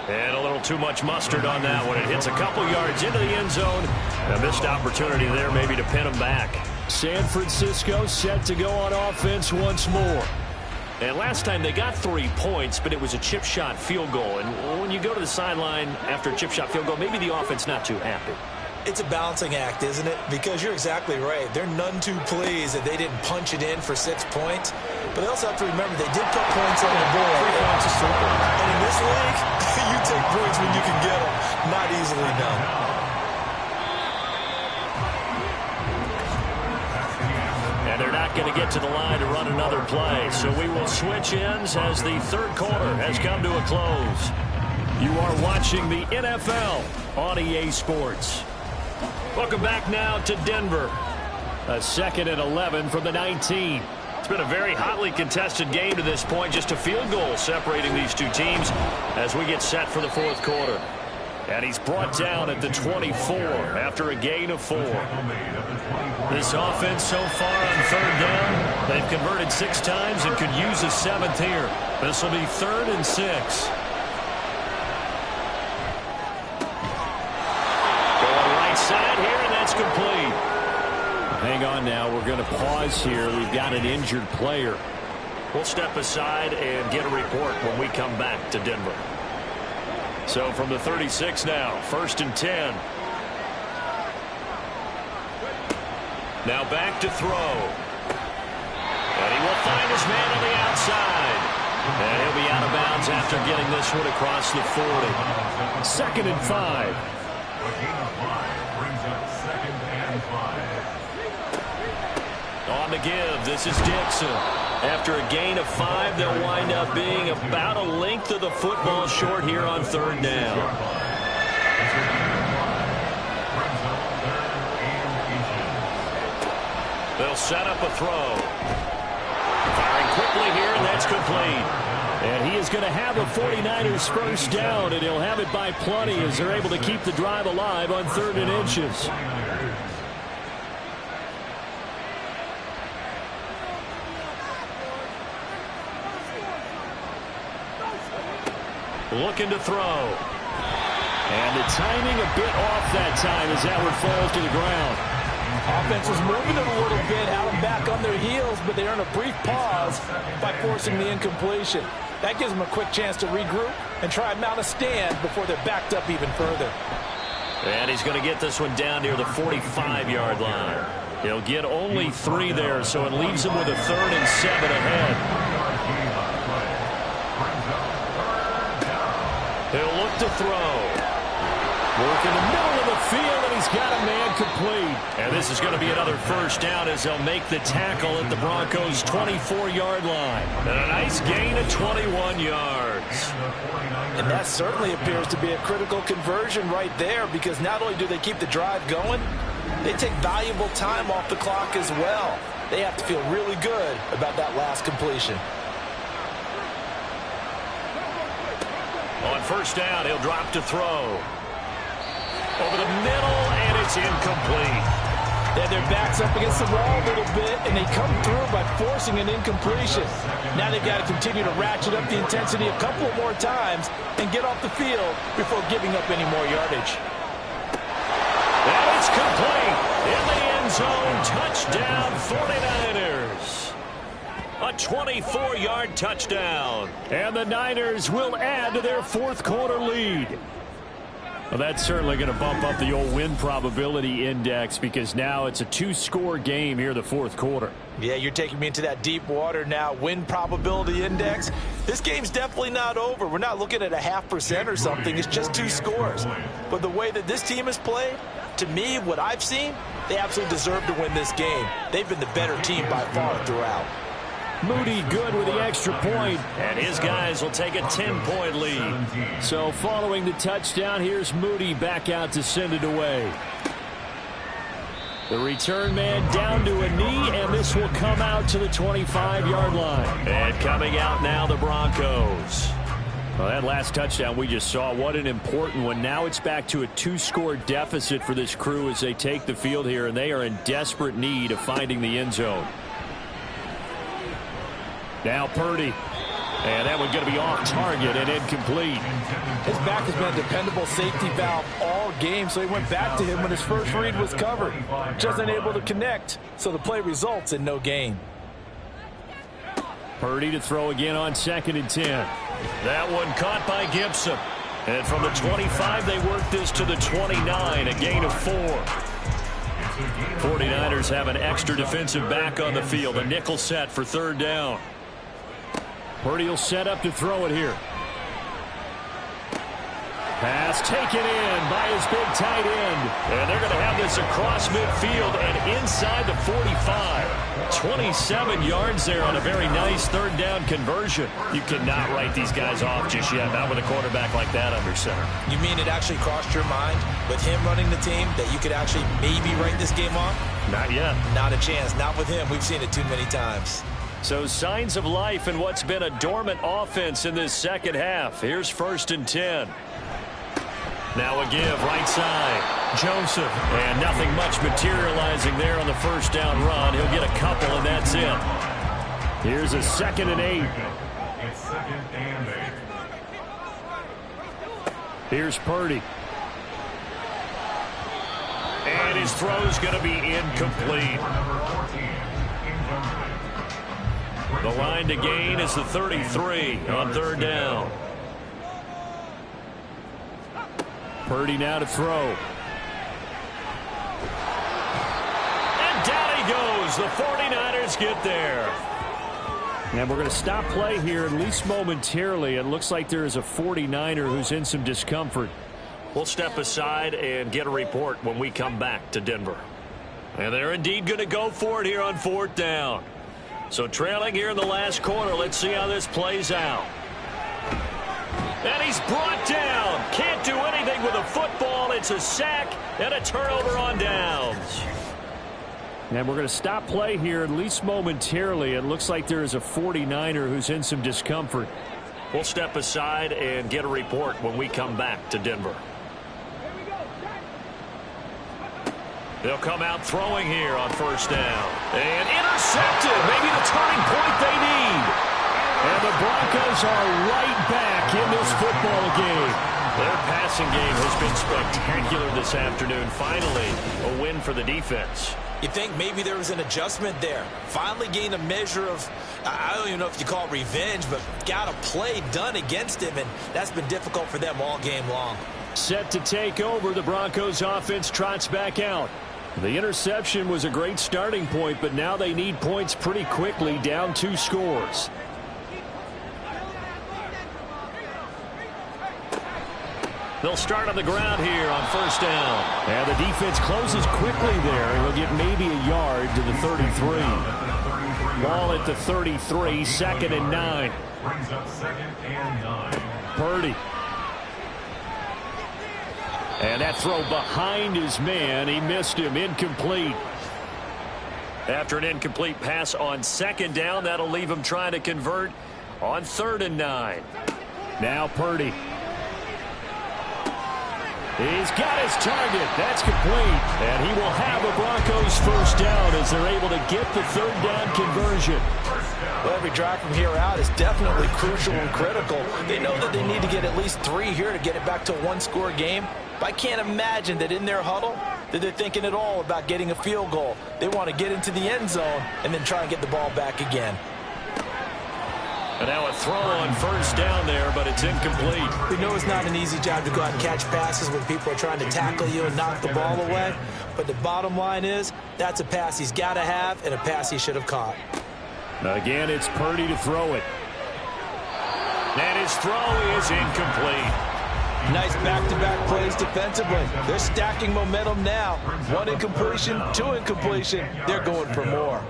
And a little too much mustard on that one. It hits a couple yards into the end zone. A missed opportunity there maybe to pin him back. San Francisco set to go on offense once more. And last time they got 3 points, but it was a chip shot field goal. And when you go to the sideline after a chip shot field goal, maybe the offense not too happy. It's a balancing act, isn't it? Because you're exactly right. They're none too pleased that they didn't punch it in for 6 points. But they also have to remember they did put points on the board. 3 points is 3 points. And in this league, you take points when you can get them. Not easily done. And they're not going to get to the line to run another play. So we will switch ends as the third quarter has come to a close. You are watching the NFL on EA Sports. Welcome back now to Denver. A 2nd and 11 from the 19. It's been a very hotly contested game to this point. Just a field goal separating these two teams as we get set for the 4th quarter. And he's brought down at the 24 after a gain of 4. This offense so far on third down, they've converted 6 times and could use a 7th here. This will be 3rd and 6. Going right side here, and that's complete. Hang on now. We're going to pause here. We've got an injured player. We'll step aside and get a report when we come back to Denver. So from the 36 now, 1st and 10. Now back to throw. And he will find his man on the outside. And he'll be out of bounds after getting this one across the 40. 2nd and 5. A gain of 5 brings up 2nd and 5. On the give, this is Dixon. After a gain of 5, they'll wind up being about a length of the football short here on third down. They'll set up a throw. Firing quickly here, and that's complete. And he is going to have a 49ers first down, and he'll have it by plenty as they're able to keep the drive alive on 3rd and inches. Looking to throw. And the timing a bit off that time as that one falls to the ground. Offense was moving it a little bit, out and back on their heels, but they earn a brief pause by forcing the incompletion. That gives them a quick chance to regroup and try and mount a stand before they're backed up even further. And he's going to get this one down near the 45-yard line. He'll get only 3 there, so it leaves him with a 3rd and 7 ahead. He'll look to throw. Work in the middle of the field, and he's got a man complete. And this is going to be another first down as they'll make the tackle at the Broncos' 24-yard line. And a nice gain of 21 yards. And that certainly appears to be a critical conversion right there, because not only do they keep the drive going, they take valuable time off the clock as well. They have to feel really good about that last completion. On first down, he'll drop to throw. Over the middle, and it's incomplete. Yeah, their back's up against the wall a little bit, and they come through by forcing an incompletion. Now they've got to continue to ratchet up the intensity a couple more times and get off the field before giving up any more yardage. And it's complete. In the end zone, touchdown 49ers. A 24-yard touchdown. And the Niners will add to their fourth-quarter lead. Well, that's certainly going to bump up the old win probability index, because now it's a two-score game here in the fourth quarter. Yeah, you're taking me into that deep water now. Win probability index. This game's definitely not over. We're not looking at a 0.5% or something. It's just 2 scores. But the way that this team has played, to me, what I've seen, they absolutely deserve to win this game. They've been the better team by far throughout. Moody good with the extra point. And his guys will take a 10-point lead. So following the touchdown, here's Moody back out to send it away. The return man down to a knee, and this will come out to the 25-yard line. And coming out now, the Broncos. Well, that last touchdown we just saw, what an important one. Now it's back to a 2-score deficit for this crew as they take the field here, and they are in desperate need of finding the end zone. Now Purdy. And that one's going to be off target and incomplete. His back has been a dependable safety valve all game, so he went back to him when his first read was covered. Just unable to connect, so the play results in no gain. Purdy to throw again on 2nd and 10. That one caught by Gibson. And from the 25, they work this to the 29, a gain of 4. 49ers have an extra defensive back on the field, a nickel set for 3rd down. Purdy will set up to throw it here. Pass taken in by his big tight end. And they're going to have this across midfield and inside the 45. 27 yards there on a very nice 3rd down conversion. You cannot write these guys off just yet, not with a quarterback like that under center. You mean it actually crossed your mind with him running the team that you could actually maybe write this game off? Not yet. Not a chance. Not with him. We've seen it too many times. So signs of life in what's been a dormant offense in this second half. Here's 1st and 10. Now a give right side. Joseph. And nothing much materializing there on the 1st down run. He'll get a couple, and that's it. Here's a 2nd and 8. It's 2nd and 8. Here's Purdy. And his throw's going to be incomplete. The line to gain is the 33 on 3rd down. Purdy now to throw. And down he goes. The 49ers get there. And we're going to stop play here, at least momentarily. It looks like there is a 49er who's in some discomfort. We'll step aside and get a report when we come back to Denver. And they're indeed going to go for it here on 4th down. So trailing here in the last quarter. Let's see how this plays out. And he's brought down. Can't do anything with a football. It's a sack and a turnover on downs. And we're going to stop play here, at least momentarily. It looks like there is a 49er who's in some discomfort. We'll step aside and get a report when we come back to Denver. They'll come out throwing here on 1st down. And intercepted. Maybe the turning point they need. And the Broncos are right back in this football game. Their passing game has been spectacular this afternoon. Finally, a win for the defense. You think maybe there was an adjustment there. Finally gained a measure of, I don't even know if you call it revenge, but got a play done against him, and that's been difficult for them all game long. Set to take over, the Broncos offense trots back out. The interception was a great starting point, but now they need points pretty quickly, down 2 scores. They'll start on the ground here on first down. And the defense closes quickly there. He'll get maybe a yard to the 33. Ball at the 33, 2nd and 9. Brings up 2nd and 9. Purdy. And that throw behind his man. He missed him. Incomplete. After an incomplete pass on 2nd down, that'll leave him trying to convert on 3rd and 9. Now Purdy. He's got his target. That's complete. And he will have a Broncos first down as they're able to get the 3rd down conversion. Well, every drive from here out is definitely crucial and critical. They know that they need to get at least 3 here to get it back to a one-score game. But I can't imagine that in their huddle that they're thinking at all about getting a field goal. They want to get into the end zone and then try and get the ball back again. And now a throw on first down there, but it's incomplete. We know it's not an easy job to go out and catch passes when people are trying to tackle you and knock the ball away. But the bottom line is that's a pass he's got to have and a pass he should have caught. Again, it's Purdy to throw it. And his throw is incomplete. Nice back-to-back plays defensively. They're stacking momentum now. 1 incompletion, 2 incompletion. They're going for more.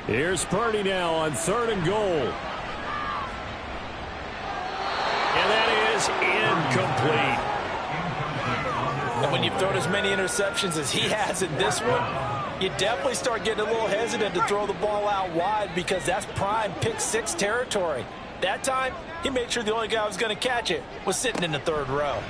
Here's Purdy now on 3rd and goal. And that is incomplete. And when you've thrown as many interceptions as he has in this one, you definitely start getting a little hesitant to throw the ball out wide because that's prime pick-6 territory. That time, he made sure the only guy who was going to catch it was sitting in the 3rd row.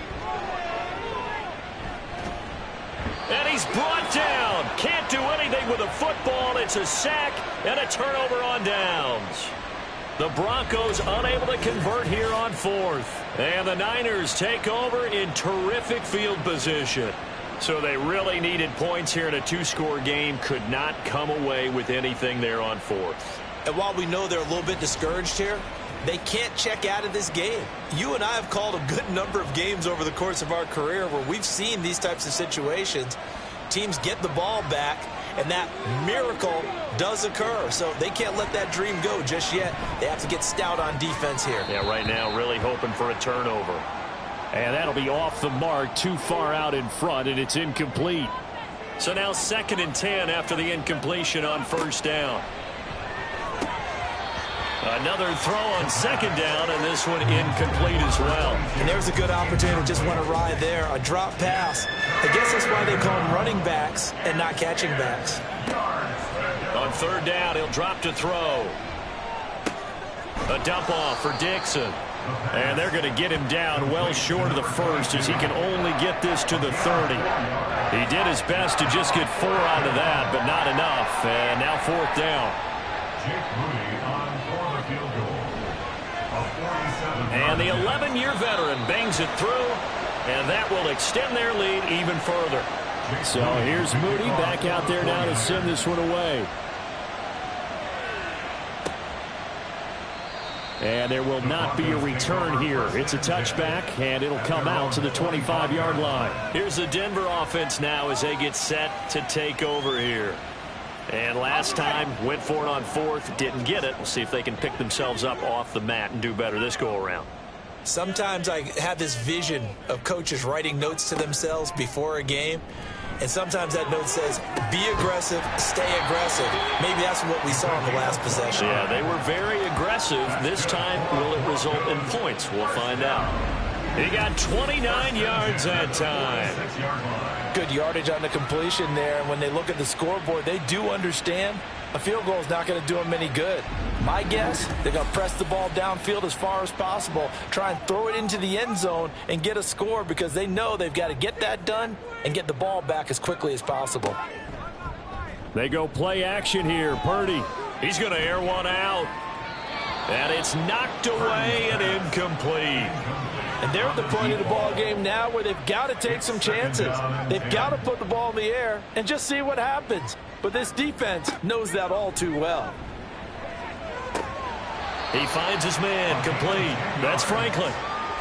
And he's brought down. Can't do anything with a football. It's a sack and a turnover on downs. The Broncos unable to convert here on 4th. And the Niners take over in terrific field position. So they really needed points here in a 2-score game. Could not come away with anything there on 4th. And while we know they're a little bit discouraged here, they can't check out of this game. You and I have called a good number of games over the course of our career where we've seen these types of situations. Teams get the ball back, and that miracle does occur. So they can't let that dream go just yet. They have to get stout on defense here. Yeah, right now really hoping for a turnover. And that'll be off the mark, too far out in front, and it's incomplete. So now 2nd and 10 after the incompletion on first down. Another throw on 2nd down, and this one incomplete as well. And there's a good opportunity to just went awry there. A drop pass. I guess that's why they call them running backs and not catching backs. On 3rd down, he'll drop to throw. A dump off for Dixon. And they're going to get him down well short of the 1st as he can only get this to the 30. He did his best to just get 4 out of that, but not enough. And now 4th down. And the 11-year veteran bangs it through, and that will extend their lead even further. So here's Moody back out there now to send this one away. And there will not be a return here. It's a touchback, and it'll come out to the 25-yard line. Here's the Denver offense now as they get set to take over here. And last time, went for it on 4th, didn't get it. We'll see if they can pick themselves up off the mat and do better this go-around. Sometimes I have this vision of coaches writing notes to themselves before a game. And sometimes that note says, be aggressive, stay aggressive. Maybe that's what we saw in the last possession. Yeah, they were very aggressive. This time, will it result in points? We'll find out. He got 29 yards that time. Good yardage on the completion there. And when they look at the scoreboard, they do understand a field goal is not going to do them any good. My guess, they're going to press the ball downfield as far as possible, try and throw it into the end zone and get a score because they know they've got to get that done and get the ball back as quickly as possible. They go play action here. Purdy, he's going to air one out. And it's knocked away and incomplete. And they're at the point of the ball game now where they've got to take some chances. They've got to put the ball in the air and just see what happens. But this defense knows that all too well. He finds his man complete. That's Franklin.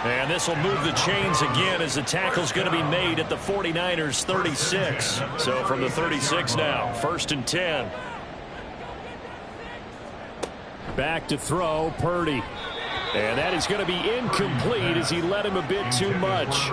And this will move the chains again as the tackle's going to be made at the 49ers 36. So from the 36 now, 1st and 10. Back to throw, Purdy. And that is going to be incomplete as he led him a bit too much.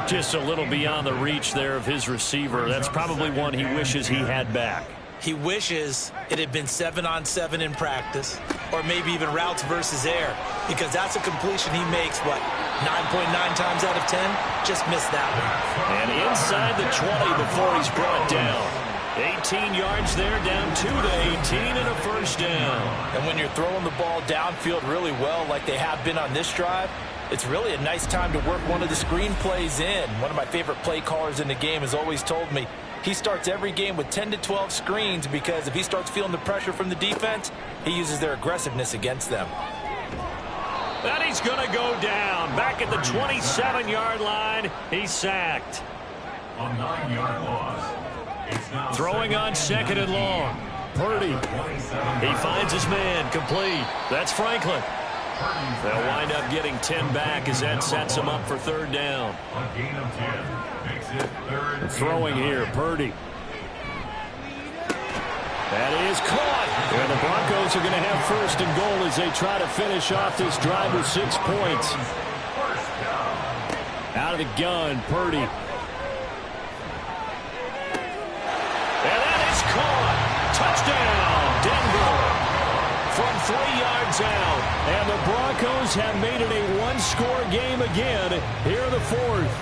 Just a little beyond the reach there of his receiver. That's probably one he wishes he had back. He wishes it had been 7-on-7 in practice, or maybe even routes versus air, because that's a completion he makes, what, 9.9 times out of 10? Just missed that one. And inside the 20 before he's brought down. 18 yards there, down 2 to 18 and a first down. And when you're throwing the ball downfield really well like they have been on this drive, it's really a nice time to work one of the screen plays in. One of my favorite play callers in the game has always told me he starts every game with 10 to 12 screens because if he starts feeling the pressure from the defense, he uses their aggressiveness against them. And he's going to go down. Back at the 27-yard line, he's sacked. A 9-yard loss. Throwing on second and long. Purdy. He finds his man. Complete. That's Franklin. They'll wind up getting 10 back as that sets him up for third down. A gain of 10 makes it third. Throwing here, Purdy. That is caught. And the Broncos are going to have first and goal as they try to finish off this drive with 6 points. Out of the gun, Purdy. And that is caught. Touchdown, Denver. From 3 yards out. And the Broncos have made it a one-score game again here in the fourth.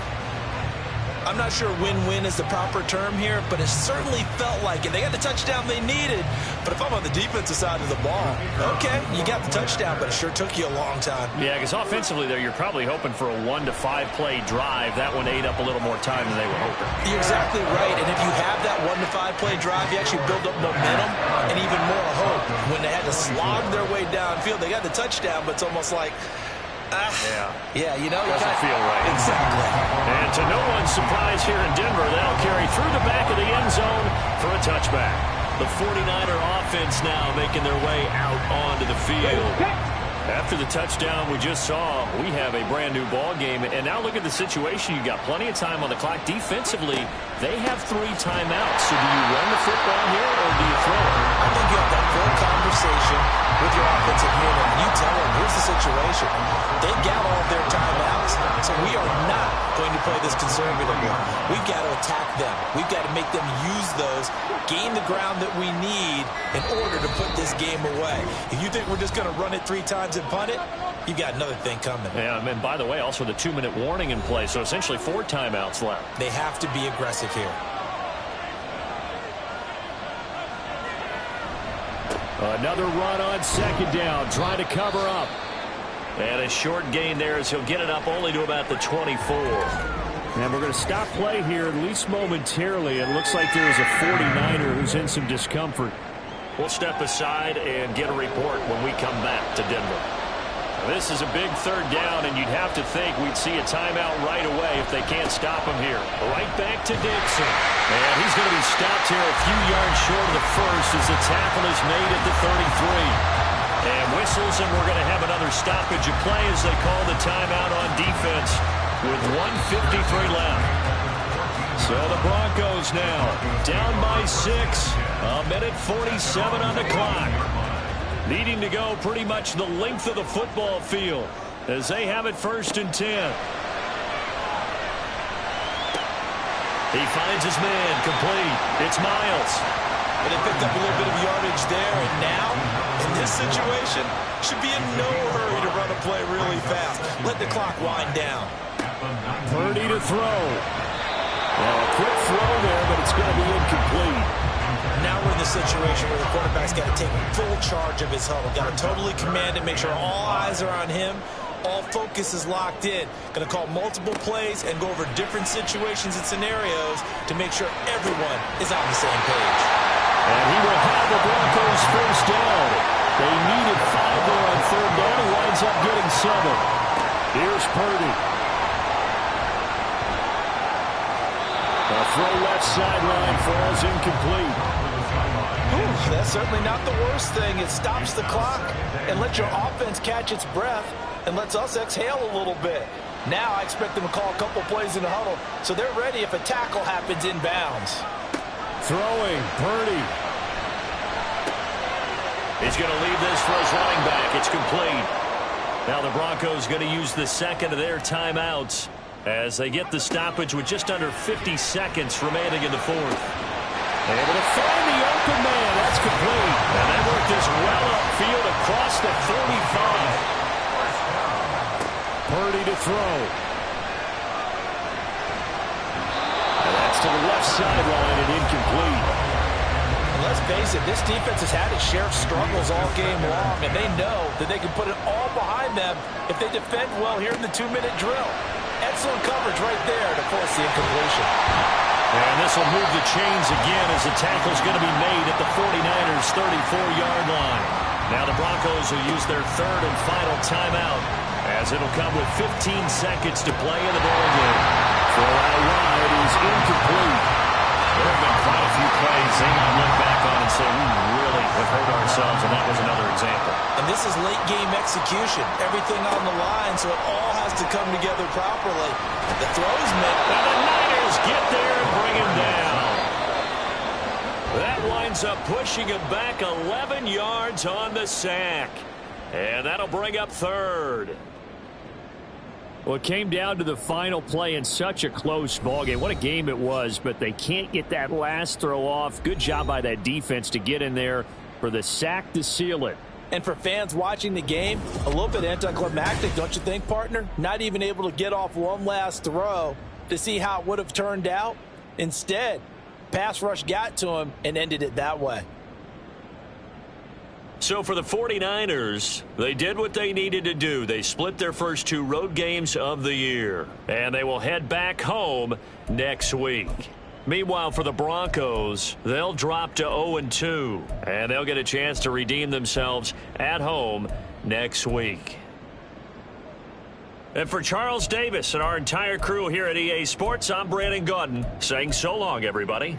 I'm not sure win-win is the proper term here, but it certainly felt like it. They got the touchdown they needed, but if I'm on the defensive side of the ball, okay, you got the touchdown, but it sure took you a long time. Yeah, because offensively there, you're probably hoping for a 1 to 5 play drive. That one ate up a little more time than they were hoping. You're exactly right, and if you have that 1 to 5 play drive, you actually build up momentum and even more hope. When they had to slog their way downfield, they got the touchdown, but it's almost like, yeah, you know, doesn't feel right. Exactly. And to no one's surprise here in Denver, they'll carry through the back of the end zone for a touchback. The 49er offense now making their way out onto the field. After the touchdown we just saw, we have a brand new ball game. And now look at the situation. You got plenty of time on the clock. Defensively, they have 3 timeouts. So do you run the football here or do you throw it? I think you have that full conversation with your offensive unit. You tell them, here's the situation. They got all of their timeouts, so we are not going to play this conservatively. We've got to attack them. We've got to make them use those, gain the ground that we need in order to put this game away. If you think we're just going to run it 3 times and punt it, you got another thing coming. Yeah, and by the way, also the 2-minute warning in play, so essentially 4 timeouts left. They have to be aggressive here. Another run on second down, trying to cover up. And a short gain there as he'll get it up only to about the 24. And we're going to stop play here, at least momentarily. It looks like there's a 49er who's in some discomfort. We'll step aside and get a report when we come back to Denver. This is a big third down, and you'd have to think we'd see a timeout right away if they can't stop him here. Right back to Dixon. And he's going to be stopped here a few yards short of the first as the tackle is made at the 33. And whistles, and we're going to have another stoppage of play as they call the timeout on defense with 1:53 left. So the Broncos now down by 6, a minute 47 on the clock. Needing to go pretty much the length of the football field as they have it 1st and 10. He finds his man, complete. It's Miles. And they picked up a little bit of yardage there, and now, in this situation, should be in no hurry to run a play really fast. Let the clock wind down. Purdy to throw. Well, a quick throw there, but it's going to be incomplete. Now we're in the situation where the quarterback's got to take full charge of his huddle. Got to totally command it, make sure all eyes are on him. All focus is locked in. Going to call multiple plays and go over different situations and scenarios to make sure everyone is on the same page. And he will have the Broncos first down. They needed 5 there on third down. He winds up getting 7. Here's Purdy. A throw left sideline falls incomplete. Ooh, that's certainly not the worst thing. It stops the clock and lets your offense catch its breath and lets us exhale a little bit. Now I expect them to call a couple plays in the huddle so they're ready if a tackle happens inbounds. Throwing, Purdy. He's going to leave this for his running back. It's complete. Now the Broncos going to use the second of their timeouts as they get the stoppage with just under 50 seconds remaining in the fourth. Able to find the open man. That's complete. And they work this well upfield across the 45. Purdy to throw. And that's to the left sideline and incomplete. Let's face it, this defense has had its share of struggles all game long, and they know that they can put it all behind them if they defend well here in the 2-minute drill. Excellent coverage right there to force the incompletion. And this will move the chains again as the tackle's going to be made at the 49ers' 34-yard line. Now the Broncos will use their third and final timeout as it'll come with 15 seconds to play in the ballgame. Throw out wide is incomplete. There have been quite a few plays they might look back on and say, we really have hurt ourselves, and that was another example. And this is late-game execution. Everything on the line, so it all has to come together properly. The throws made. And the Niners get there and bring him down. That winds up pushing him back 11 yards on the sack. And that'll bring up third. Well, it came down to the final play in such a close ballgame. What a game it was, but they can't get that last throw off. Good job by that defense to get in there for the sack to seal it. And for fans watching the game, a little bit anticlimactic, don't you think, partner? Not even able to get off one last throw to see how it would have turned out. Instead, pass rush got to him and ended it that way. So for the 49ers, they did what they needed to do. They split their first 2 road games of the year, and they will head back home next week. Meanwhile, for the Broncos, they'll drop to 0-2, and they'll get a chance to redeem themselves at home next week. And for Charles Davis and our entire crew here at EA Sports, I'm Brandon Gaudin saying so long, everybody.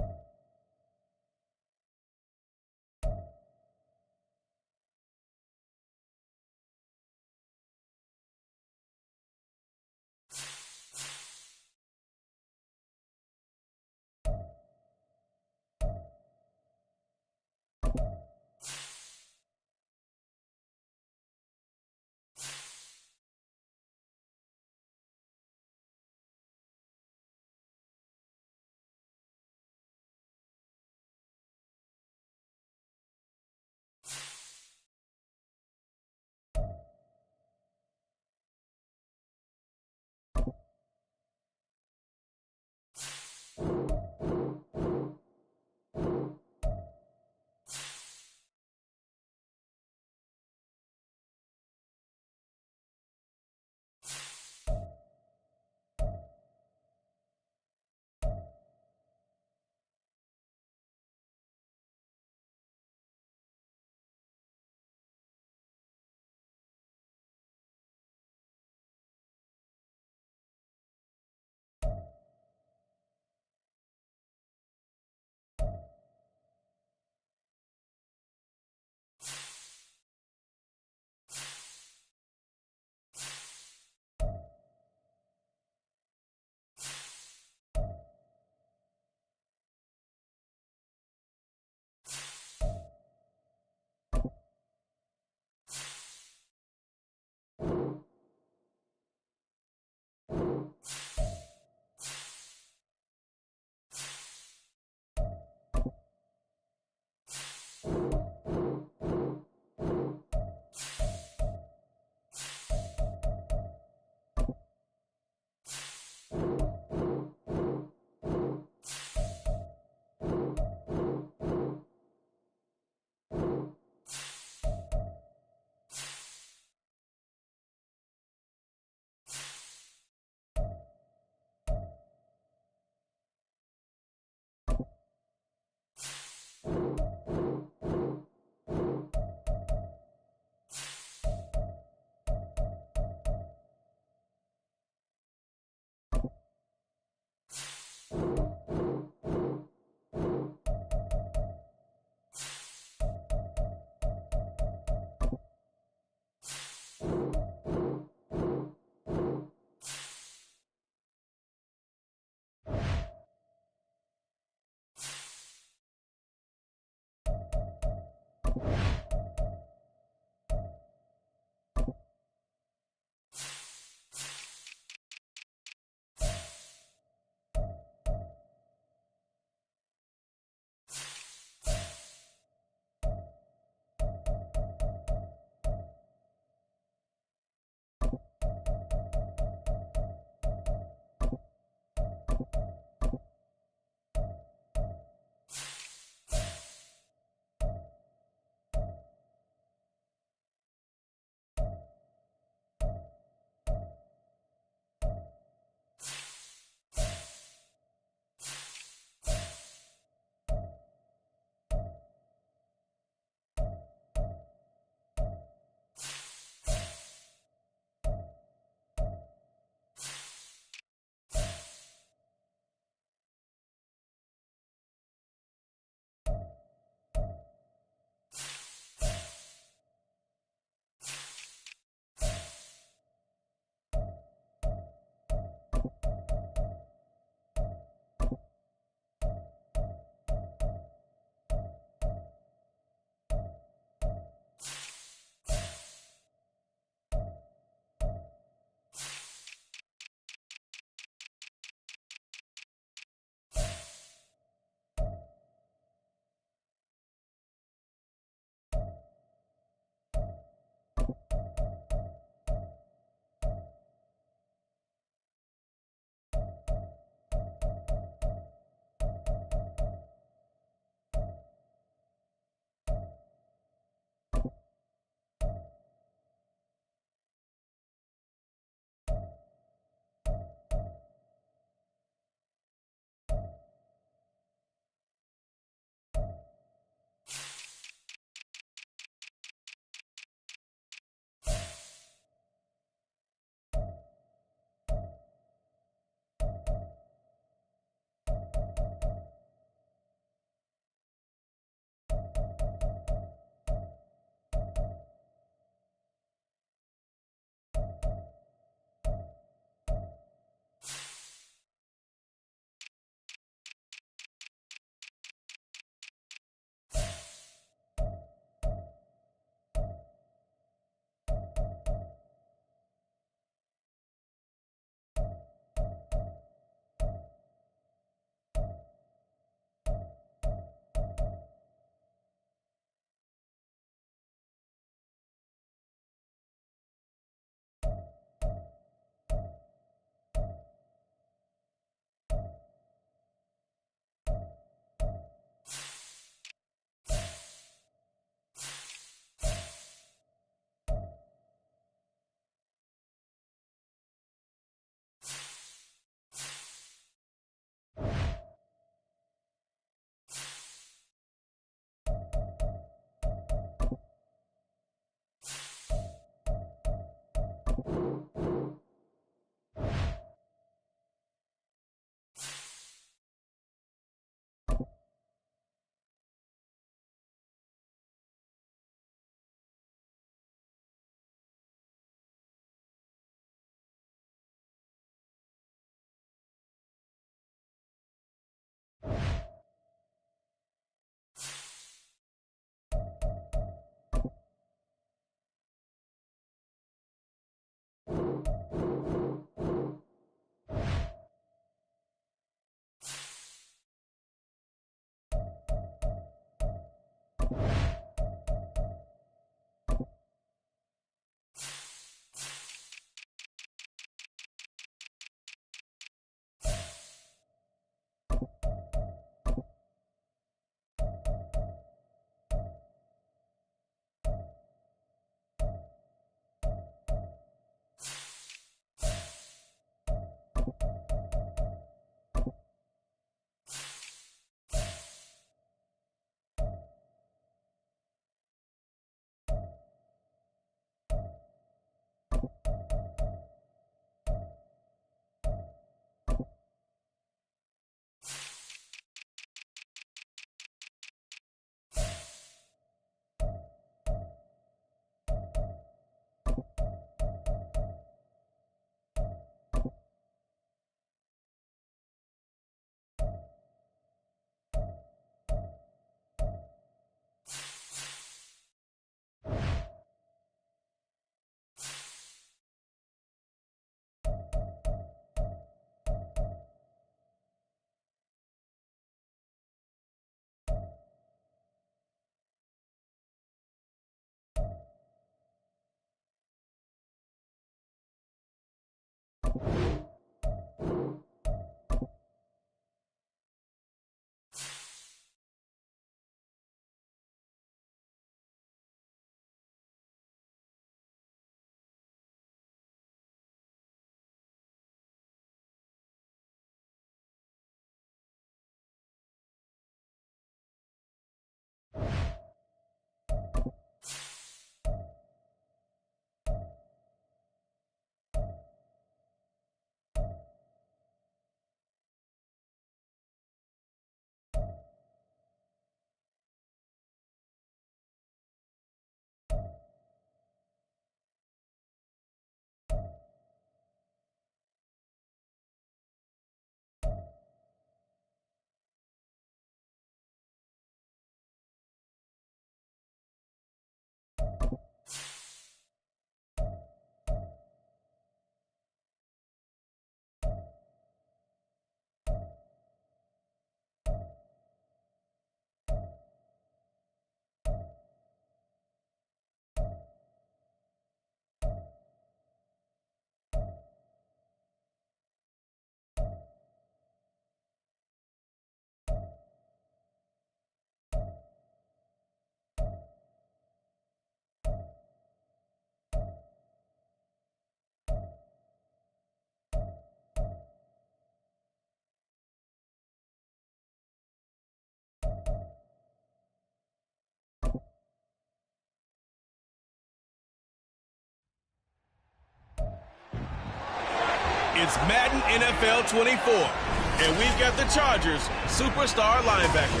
It's Madden NFL 24, and we've got the Chargers' superstar linebacker,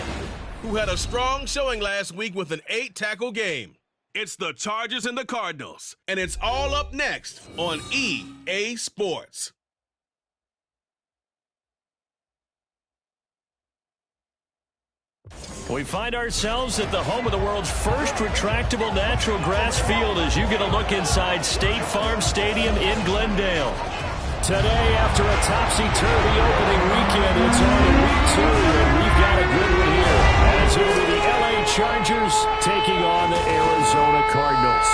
who had a strong showing last week with an 8-tackle game. It's the Chargers and the Cardinals, and it's all up next on EA Sports. We find ourselves at the home of the world's first retractable natural grass field as you get a look inside State Farm Stadium in Glendale. Today, after a topsy-turvy opening weekend, it's on to week 2, and we've got a good one here. As it will be the LA Chargers taking on the Arizona Cardinals.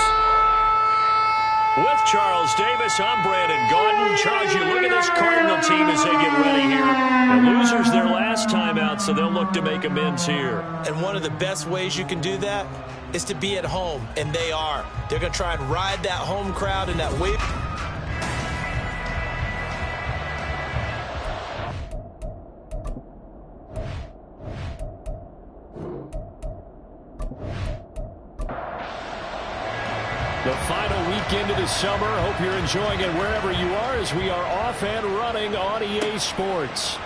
With Charles Davis, I'm Brandon Gaudin. Charles, you look at this Cardinal team as they get ready here. The losers their last time out, so they'll look to make amends here. And one of the best ways you can do that is to be at home, and they are. They're going to try and ride that home crowd and that wave. The final weekend of the summer. Hope you're enjoying it wherever you are as we are off and running on EA Sports.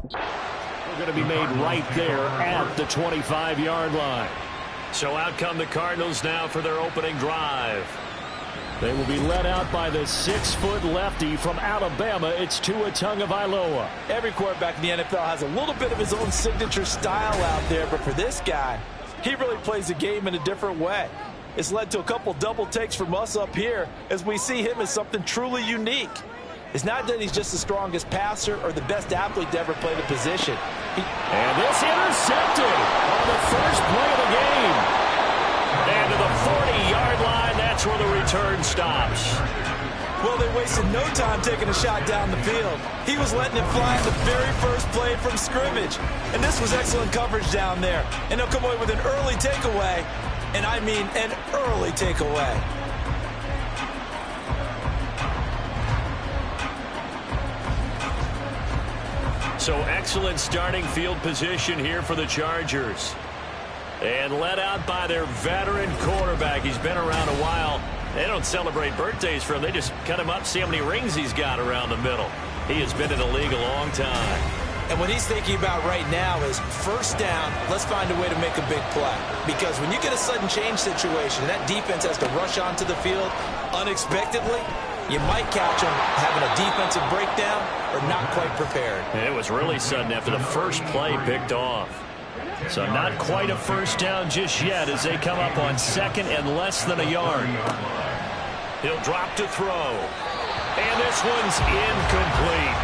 We're going to be made right there at the 25-yard line. So out come the Cardinals now for their opening drive. They will be led out by the 6-foot lefty from Alabama. It's Tua Tagovailoa. Every quarterback in the NFL has a little bit of his own signature style out there, but for this guy, He really plays the game in a different way. It's led to a couple double takes from us up here as we see him as something truly unique. It's not that he's just the strongest passer or the best athlete to ever play the position. And this intercepted on the first play of the game. And to the 40-yard line, that's where the return stops. Well, they wasted no time taking a shot down the field. He was letting it fly in the very first play from scrimmage. And this was excellent coverage down there. And he'll come away with an early takeaway. And I mean an early takeaway. So excellent starting field position here for the Chargers. And led out by their veteran quarterback. He's been around a while. They don't celebrate birthdays for him. They just cut him up, see how many rings he's got around the middle. He has been in the league a long time. And what he's thinking about right now is first down, let's find a way to make a big play. Because when you get a sudden change situation, that defense has to rush onto the field unexpectedly, you might catch them having a defensive breakdown or not quite prepared. And it was really sudden after the first play picked off. So not quite a first down just yet as they come up on second and less than a yard. He'll drop to throw. And this one's incomplete.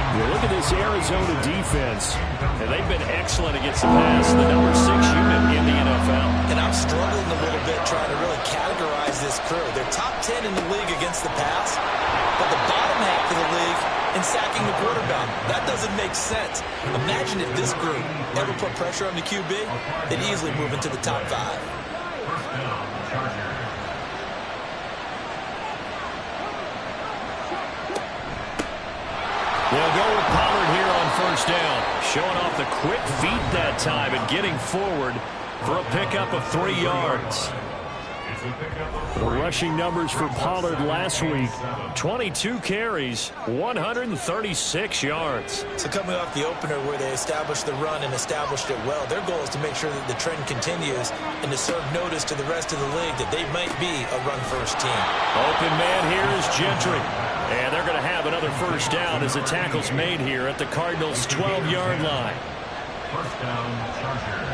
You look at this Arizona defense, and they've been excellent against the pass, the number 6 unit in the NFL. And I'm struggling a little bit trying to really categorize this crew. They're top 10 in the league against the pass, but the bottom half of the league in sacking the quarterback. That doesn't make sense. Imagine if this group ever put pressure on the QB, they'd easily move into the top 5. First down, Chargers. They'll go with Pollard here on first down. Showing off the quick feet that time and getting forward for a pickup of 3 yards. The rushing numbers for Pollard last week, 22 carries, 136 yards. So coming off the opener where they established the run and established it well, their goal is to make sure that the trend continues and to serve notice to the rest of the league that they might be a run-first team. Open man here is Gentry. And they're going to have another first down as the tackle's made here at the Cardinals' 12-yard line. First down, Chargers.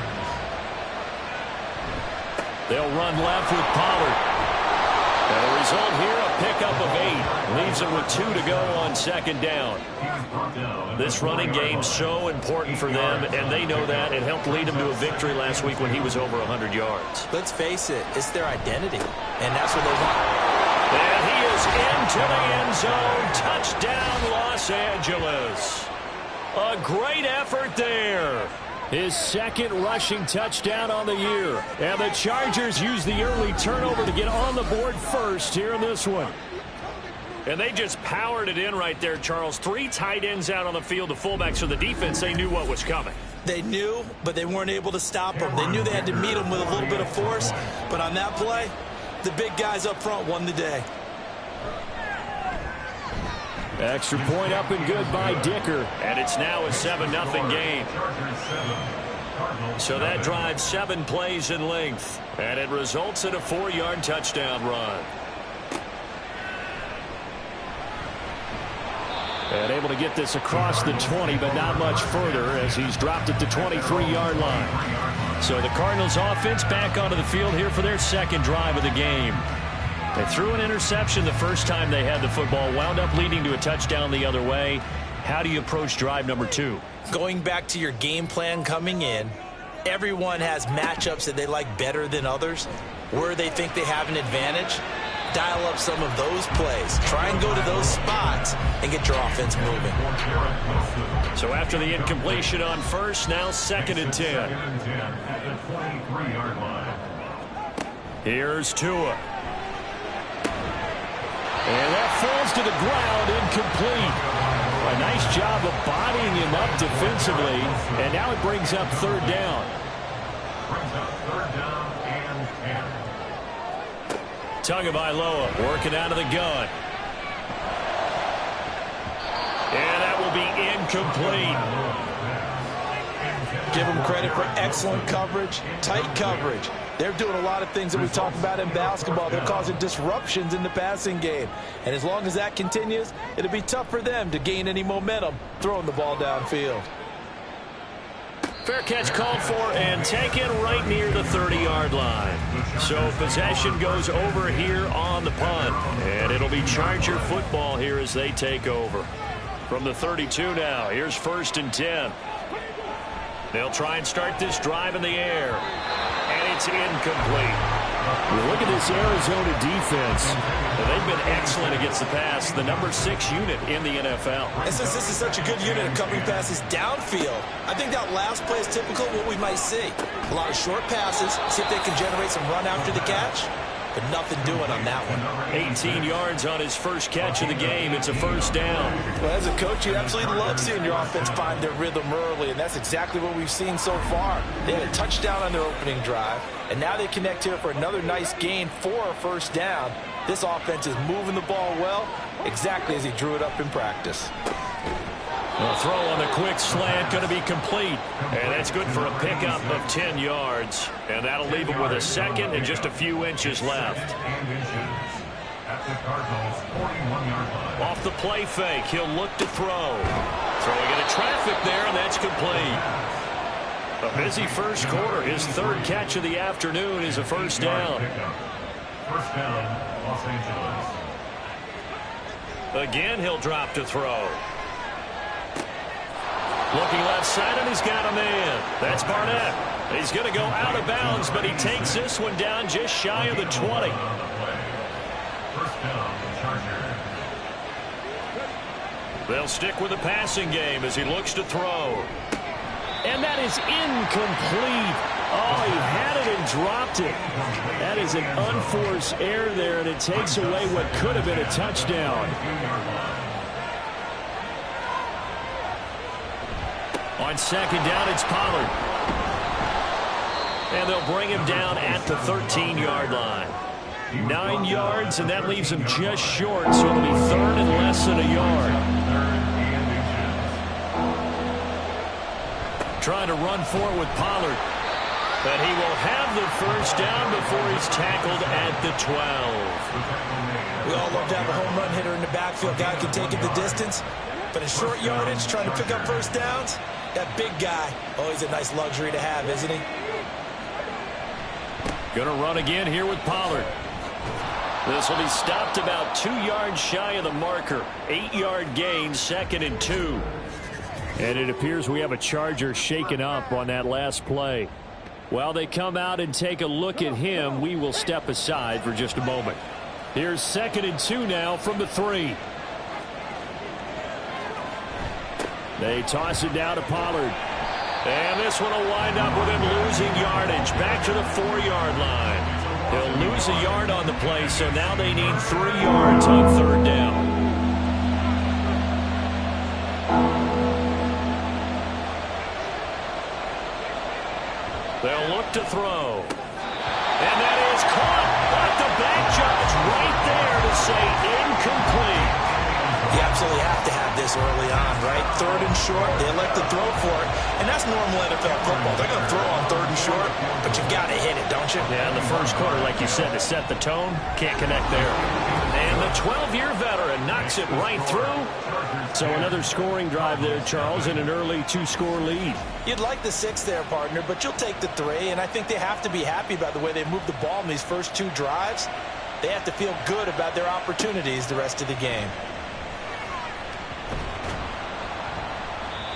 They'll run left with Pollard. And the result here, a pickup of 8. Leaves them with 2 to go on second down. This running game's so important for them, and they know that. It helped lead them to a victory last week when he was over 100 yards. Let's face it, it's their identity, and that's what they want. And he is into the end zone. Touchdown, Los Angeles. A great effort there. His second rushing touchdown on the year. And the Chargers use the early turnover to get on the board first here in this one. And they just powered it in right there, Charles. 3 tight ends out on the field, the fullbacks for the defense. They knew what was coming. They knew, but they weren't able to stop them. They knew they had to meet them with a little bit of force. But on that play, the big guys up front won the day. Extra point up and good by Dicker. And it's now a 7-0 game. So that drives 7 plays in length. And it results in a 4-yard touchdown run. And able to get this across the 20, but not much further as he's dropped at the 23-yard line. So the Cardinals offense back onto the field here for their second drive of the game. They threw an interception the first time they had the football, wound up leading to a touchdown the other way. How do you approach drive number 2? Going back to your game plan coming in, everyone has matchups that they like better than others. Where they think they have an advantage, dial up some of those plays. Try and go to those spots and get your offense moving. So after the incompletion on first, now 2nd and 10. At the 23-yard line. Here's Tua. And that falls to the ground, incomplete. A nice job of bodying him up defensively, and now it brings up 3rd down. Brings up 3rd down and 10. Tagovailoa working out of the gun. And that will be incomplete. Give them credit for excellent coverage, tight coverage. They're doing a lot of things that we talk about in basketball. They're causing disruptions in the passing game. And as long as that continues, it'll be tough for them to gain any momentum throwing the ball downfield. Fair catch called for and taken right near the 30-yard line. So possession goes over here on the punt. And it'll be Charger football here as they take over. From the 32 now, here's 1st and 10. They'll try and start this drive in the air. And it's incomplete. Look at this Arizona defense. They've been excellent against the pass, the number 6 unit in the NFL. And since this is such a good unit of covering passes downfield, I think that last play is typical of what we might see. A lot of short passes, see if they can generate some run after the catch, but nothing doing on that one. 18 yards on his first catch of the game. It's a 1st down. Well, as a coach, you absolutely love seeing your offense find their rhythm early, and that's exactly what we've seen so far. They had a touchdown on their opening drive, and now they connect here for another nice gain for a 1st down. This offense is moving the ball well, exactly as he drew it up in practice. A throw on the quick slant going to be complete. And that's good for a pickup of 10 yards. And that'll leave him with a 2nd and just a few inches left. Off the play fake, he'll look to throw. Throwing into traffic there, and that's complete. A busy first quarter. His 3rd catch of the afternoon is a 1st down. 1st down, Los Angeles. Again, he'll drop to throw. Looking left side, and he's got a man. That's Barnett. He's going to go out of bounds, but he takes this one down just shy of the 20. 1st down, Chargers. They'll stick with the passing game as he looks to throw. And that is incomplete. Oh, he had it and dropped it. That is an unforced error there, and it takes away what could have been a touchdown. On 2nd down, it's Pollard. And they'll bring him down at the 13-yard line. 9 yards, and that leaves him just short, so it'll be 3rd and less than a yard. Trying to run for it with Pollard. But he will have the 1st down before he's tackled at the 12. We all love to have a home run hitter in the backfield. Guy can take it the distance. But in short yardage, trying to pick up 1st downs, that big guy, always a nice luxury to have, isn't he? Going to run again here with Pollard. This will be stopped about 2 yards shy of the marker. 8-yard gain, 2nd and 2. And it appears we have a Charger shaken up on that last play. While they come out and take a look at him, we will step aside for just a moment. Here's 2nd and 2 now from the 3. They toss it down to Pollard. And this one will wind up with him losing yardage. Back to the 4-yard line. He'll lose a yard on the play, so now they need 3 yards on 3rd down. They'll look to throw. And that is caught. But the back judge right there to say incomplete. You absolutely have to have this early on, right? 3rd and short, they elect to throw for it. And that's normal NFL football. They're going to throw on 3rd and short, but you got to hit it, don't you? Yeah, in the first quarter, like you said, to set the tone, can't connect there. And the 12-year veteran knocks it right through. So another scoring drive there, Charles, and an early 2-score lead. You'd like the 6 there, partner, but you'll take the 3, and I think they have to be happy about the way they moved the ball in these first 2 drives. They have to feel good about their opportunities the rest of the game.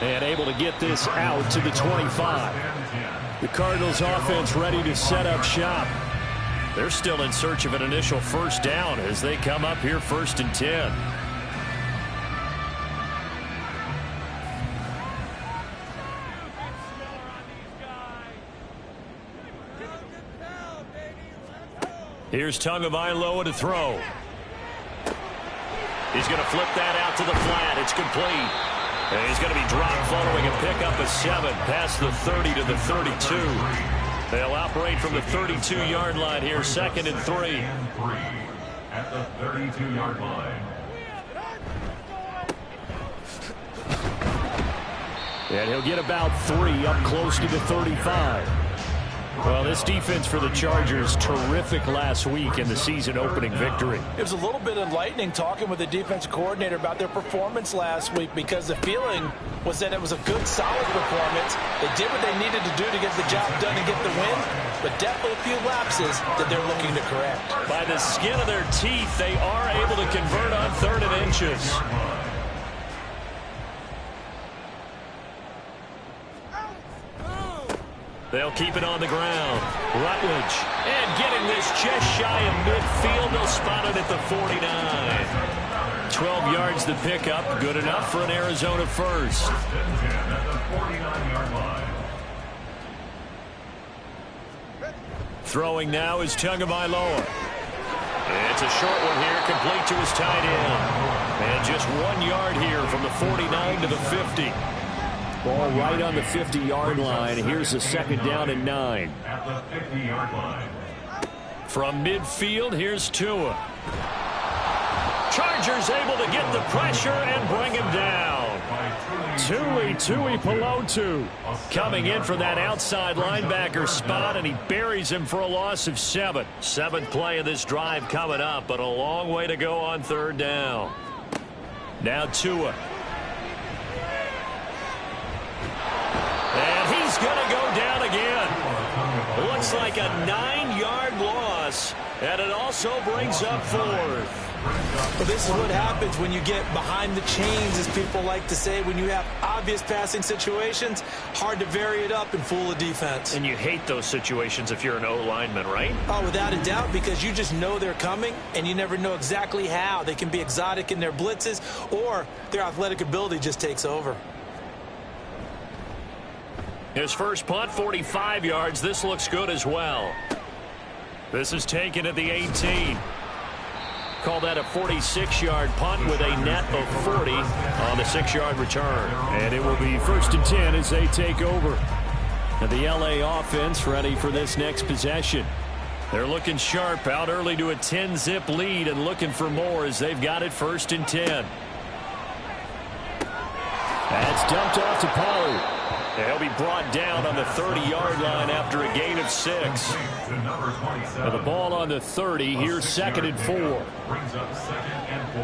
And able to get this out to the 25. The Cardinals offense ready to set up shop. They're still in search of an initial 1st down as they come up here 1st and 10. Here's Tagovailoa to throw. He's going to flip that out to the flat. It's complete. And he's going to be dropped following a pickup of 7 past the 30 to the 32. They'll operate from the 32-yard line here, 2nd and 3. At the 32-yard line. And he'll get about 3 up close to the 35. Well, this defense for the Chargers, terrific last week in the season-opening victory. It was a little bit enlightening talking with the defensive coordinator about their performance last week because the feeling was that it was a good, solid performance. They did what they needed to do to get the job done and get the win, but definitely a few lapses that they're looking to correct. By the skin of their teeth, they are able to convert on 3rd and inches. They'll keep it on the ground. Rutledge. And getting this just shy of midfield. They'll spot it at the 49. 12 yards to pick up. Good enough for an Arizona first. Throwing now is Tagovailoa. It's a short one here, complete to his tight end. And just 1 yard here from the 49 to the 50. Ball right on the 50-yard line. Here's the 2nd down and 9. At the 50-yard line. From midfield, here's Tua. Chargers able to get the pressure and bring him down. Tui Pelotu Coming in from that outside linebacker spot, and he buries him for a loss of 7. 7th play of this drive coming up, but a long way to go on 3rd down. Now Tua. And he's going to go down again. Looks like a 9-yard loss, and it also brings up 4th. Well, this is what happens when you get behind the chains, as people like to say. When you have obvious passing situations, hard to vary it up and fool a defense. And you hate those situations if you're an O-lineman, right? Oh, without a doubt, because you just know they're coming, and you never know exactly how. They can be exotic in their blitzes, or their athletic ability just takes over. His first punt, 45 yards. This looks good as well. This is taken at the 18. Call that a 46-yard punt with a net of 40 on the 6-yard return. And it will be 1st and 10 as they take over. And the LA offense ready for this next possession. They're looking sharp, out early to a 10-zip lead and looking for more as they've got it 1st and 10. That's dumped off to Pollard. He'll be brought down on the 30-yard line after a gain of 6. With the ball on the 30, here's 2nd and 4. Brings up 2nd and 4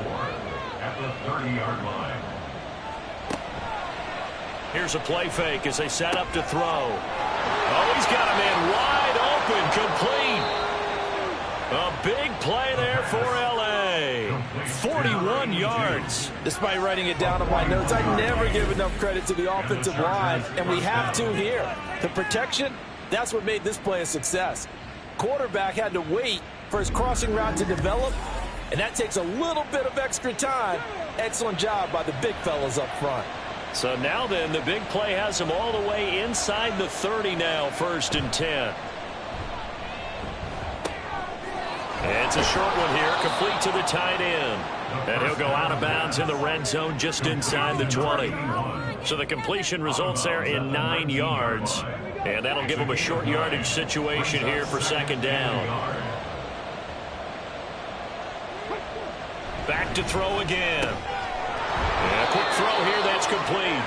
at the 30-yard line. Here's a play fake as they set up to throw. Oh, he's got a man wide open, complete. A big play there for L.A. 41 yards. Despite writing it down on my notes, I never give enough credit to the offensive line, and we have to here. The protection, that's what made this play a success. Quarterback had to wait for his crossing route to develop, and that takes a little bit of extra time. Excellent job by the big fellas up front. So now then, the big play has him all the way inside the 30 now, 1st and 10. It's a short one here, complete to the tight end. And he'll go out of bounds in the red zone just inside the 20. So the completion results there in 9 yards. And that'll give him a short yardage situation here for 2nd down. Back to throw again. And a quick throw here, that's complete.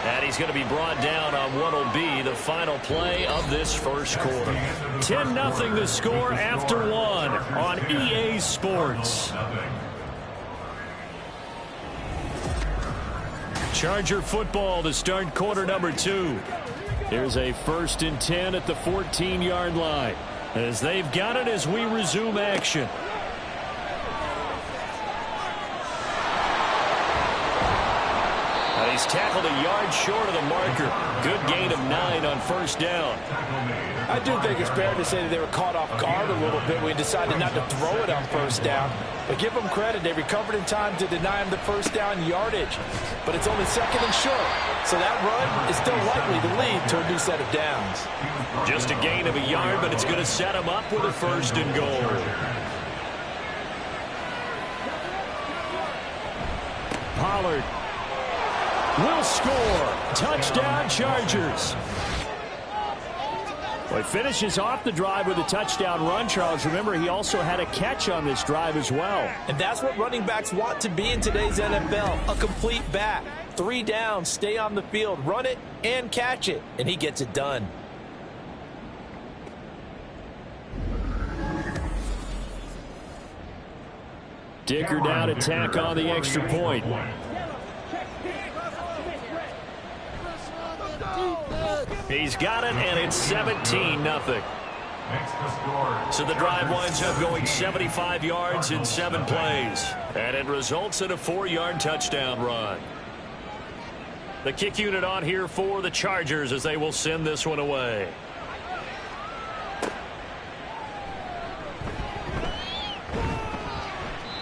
And he's going to be brought down on what will be the final play of this first quarter. 10-0 the score after 1 on EA Sports. Charger football to start quarter number 2. Here's a 1st and 10 at the 14-yard line. As they've got it as we resume action. He's tackled a yard short of the marker. Good gain of 9 on 1st down. I do think it's fair to say that they were caught off guard a little bit when we decided not to throw it on 1st down. But give them credit. They recovered in time to deny him the 1st down yardage. But it's only 2nd and short. So that run is still likely to lead to a new set of downs. Just a gain of a yard, but it's going to set him up with a 1st and goal. Pollard will score. Touchdown, Chargers. Well, he finishes off the drive with a touchdown run, Charles. Remember, he also had a catch on this drive as well. And that's what running backs want to be in today's NFL, a complete back. 3 downs, stay on the field, run it, and catch it. And he gets it done. Dicker down to tack on the extra point. He's got it, and it's 17-0. So the drive winds up going 75 yards in 7 plays. And it results in a 4-yard touchdown run. The kick unit on here for the Chargers as they will send this one away.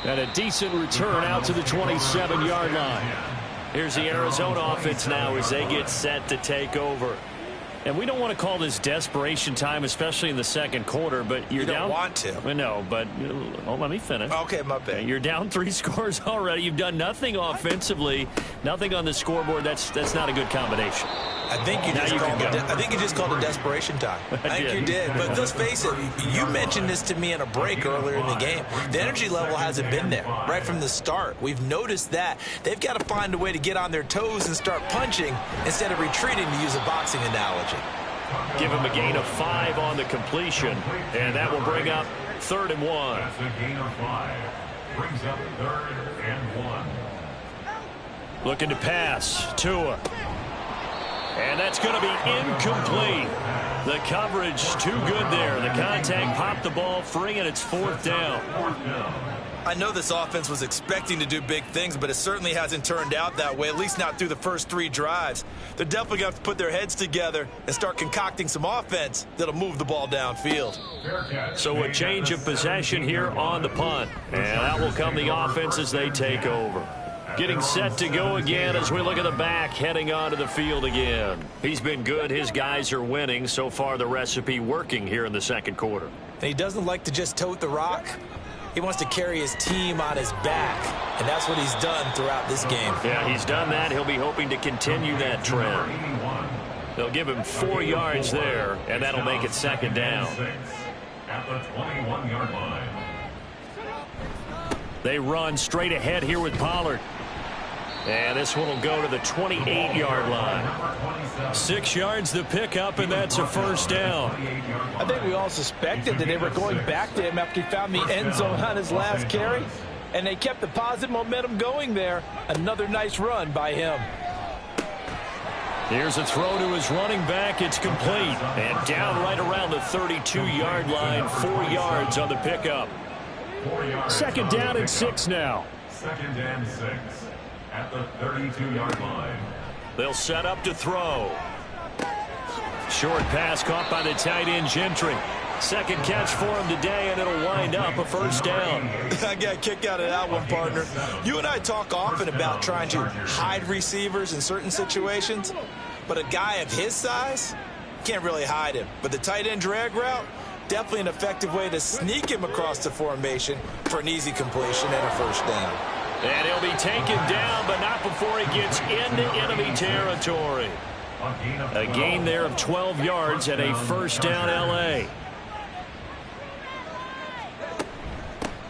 And a decent return out to the 27-yard line. Here's the Arizona offense now as they get set to take over. And we don't want to call this desperation time, especially in the second quarter, but you're down. You don't want to. No, but let me finish. Okay, my bad. You're down 3 scores already. You've done nothing offensively, nothing on the scoreboard. That's not a good combination. I think you just called it desperation time. I think you did. But let's face it, you mentioned this to me in a break earlier in the game. The energy level hasn't been there right from the start. We've noticed that. They've got to find a way to get on their toes and start punching instead of retreating, to use a boxing analogy. Give him a gain of 5 on the completion, and that will bring up 3rd and 1. That's a gain of 5. Brings up 3rd and 1. Looking to pass. Tua. And that's going to be incomplete. The coverage too good there. The contact popped the ball free, and it's 4th down. I know this offense was expecting to do big things, but it certainly hasn't turned out that way, at least not through the first 3 drives. They're definitely going to have to put their heads together and start concocting some offense that'll move the ball downfield. So a change of possession here on the punt. And that will come the offense as they take over. Getting set to go again as we look at the back heading onto the field again. He's been good. His guys are winning. So far the recipe working here in the second quarter. And he doesn't like to just tote the rock. He wants to carry his team on his back, and that's what he's done throughout this game. Yeah, he's done that. He'll be hoping to continue that trend. They'll give him 4 yards there, and that'll make it 2nd down. At the 21-yard line. They run straight ahead here with Pollard. And this one will go to the 28-yard line. 6 yards the pickup, and that's a 1st down. I think we all suspected that they were going back to him after he found the end zone on his last carry. And they kept the positive momentum going there. Another nice run by him. Here's a throw to his running back. It's complete. And down right around the 32-yard line. 4 yards on the pickup. 2nd down and 6 now. 2nd and 6. At the 32-yard line. They'll set up to throw. Short pass caught by the tight end Gentry. 2nd catch for him today, and it'll wind up a 1st down. I got a kick out of that one, partner. You and I talk often about trying to hide receivers in certain situations, but a guy of his size can't really hide him. But the tight end drag route, definitely an effective way to sneak him across the formation for an easy completion and a 1st down. And he'll be taken down, but not before he gets into enemy territory. A gain there of 12 yards and a 1st down L.A.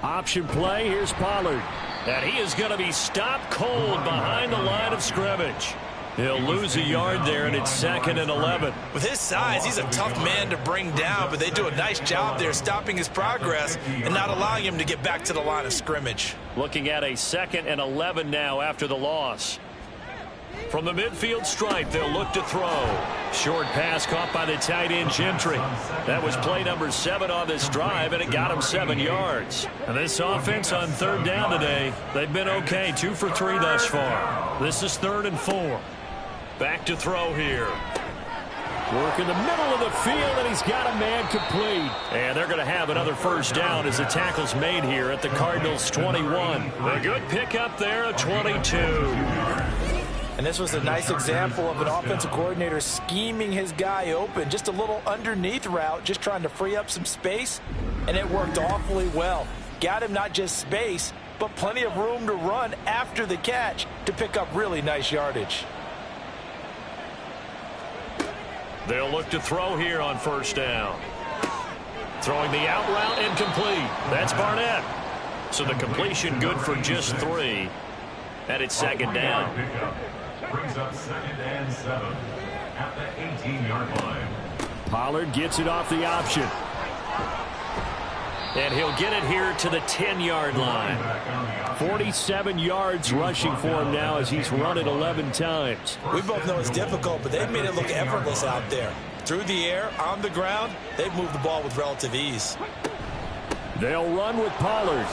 Option play, here's Pollard. And he is going to be stopped cold behind the line of scrimmage. He'll lose a yard there, and it's 2nd and 11. With his size, he's a tough man to bring down, but they do a nice job there stopping his progress and not allowing him to get back to the line of scrimmage. Looking at a 2nd and 11 now after the loss. From the midfield stripe, they'll look to throw. Short pass caught by the tight end Gentry. That was play number 7 on this drive, and it got him 7 yards. And this offense on 3rd down today, they've been okay, 2 for 3 thus far. This is 3rd and 4. Back to throw here. Work in the middle of the field, and he's got a man complete. And they're going to have another 1st down as the tackle's made here at the Cardinals' 21. A good pickup there at 22. And this was a nice example of an offensive coordinator scheming his guy open. Just a little underneath route, just trying to free up some space, and it worked awfully well. Got him not just space, but plenty of room to run after the catch to pick up really nice yardage. They'll look to throw here on 1st down. Throwing the out route incomplete. That's Barnett. So the completion good for just 3. And it's 2nd down. Brings up 2nd and 7 at the 18-yard line. Pollard gets it off the option. And he'll get it here to the 10-yard line. 47 yards rushing for him now as he's run it 11 times. We both know it's difficult, but they've made it look effortless out there. Through the air, on the ground, they've moved the ball with relative ease. They'll run with Pollard.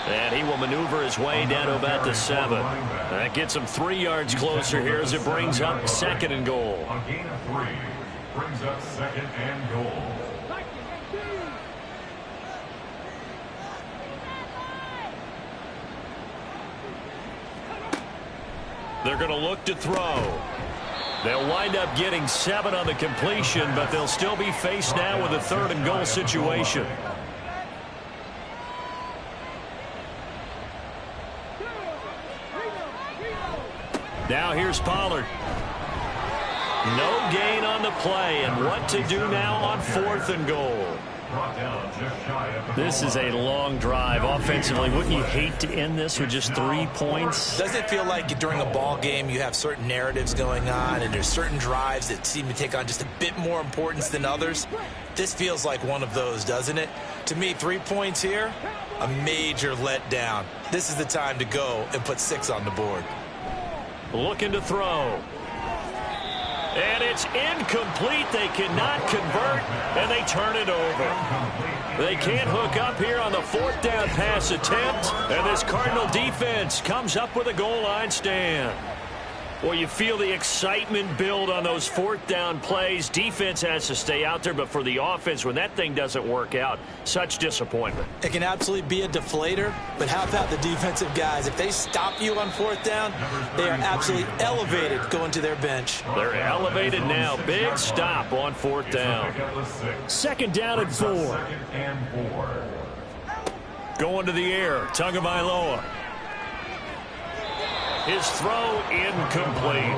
And he will maneuver his way down to about the 7. That gets him 3 yards closer here as it brings up 2nd and goal. A gain of 3 brings up 2nd and goal. They're going to look to throw. They'll wind up getting 7 on the completion, but they'll still be faced now with a 3rd and goal situation. Now here's Pollard. No gain on the play, and what to do now on 4th and goal. This is a long drive offensively. Wouldn't you hate to end this with just 3 points? Doesn't it feel like during a ball game you have certain narratives going on and there's certain drives that seem to take on just a bit more importance than others? This feels like one of those, doesn't it? To me, 3 points here, a major letdown. This is the time to go and put 6 on the board. Looking to throw. And it's incomplete. They cannot convert, and they turn it over. They can't hook up here on the 4th down pass attempt, and this Cardinal defense comes up with a goal line stand. Well, you feel the excitement build on those 4th down plays. Defense has to stay out there, but for the offense, when that thing doesn't work out, such disappointment. It can absolutely be a deflator, but how about the defensive guys? If they stop you on 4th down, they are absolutely elevated going to their bench. They're elevated now. Big stop on 4th down. 2nd down and 4. Going to the air. Tagovailoa. His throw incomplete.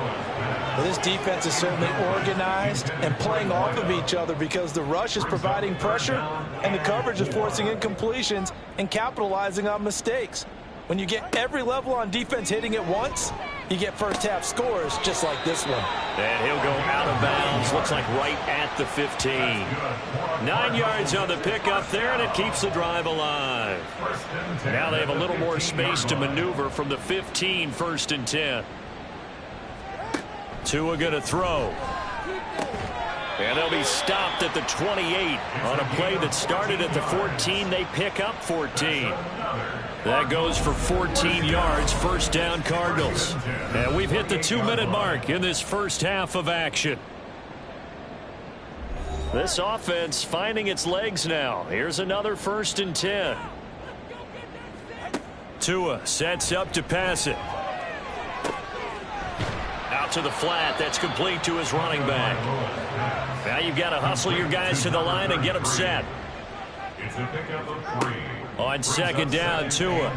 Well, this defense is certainly organized and playing off of each other because the rush is providing pressure and the coverage is forcing incompletions and capitalizing on mistakes. When you get every level on defense hitting at once, you get first half scores just like this one. And he'll go out of bounds. Looks like right at the 15. 9 yards on the pickup there, and it keeps the drive alive. Now they have a little more space to maneuver from the 15, 1st and 10. Tua going to throw. And they'll be stopped at the 28 on a play that started at the 14. They pick up 14. That goes for 14 yards, 1st down Cardinals. And we've hit the 2-minute mark in this first half of action. This offense finding its legs now. Here's another 1st and 10. Tua sets up to pass it. Out to the flat. That's complete to his running back. Now you've got to hustle your guys to the line and get them set. It's a pickup of 3. On 2nd down, Tua.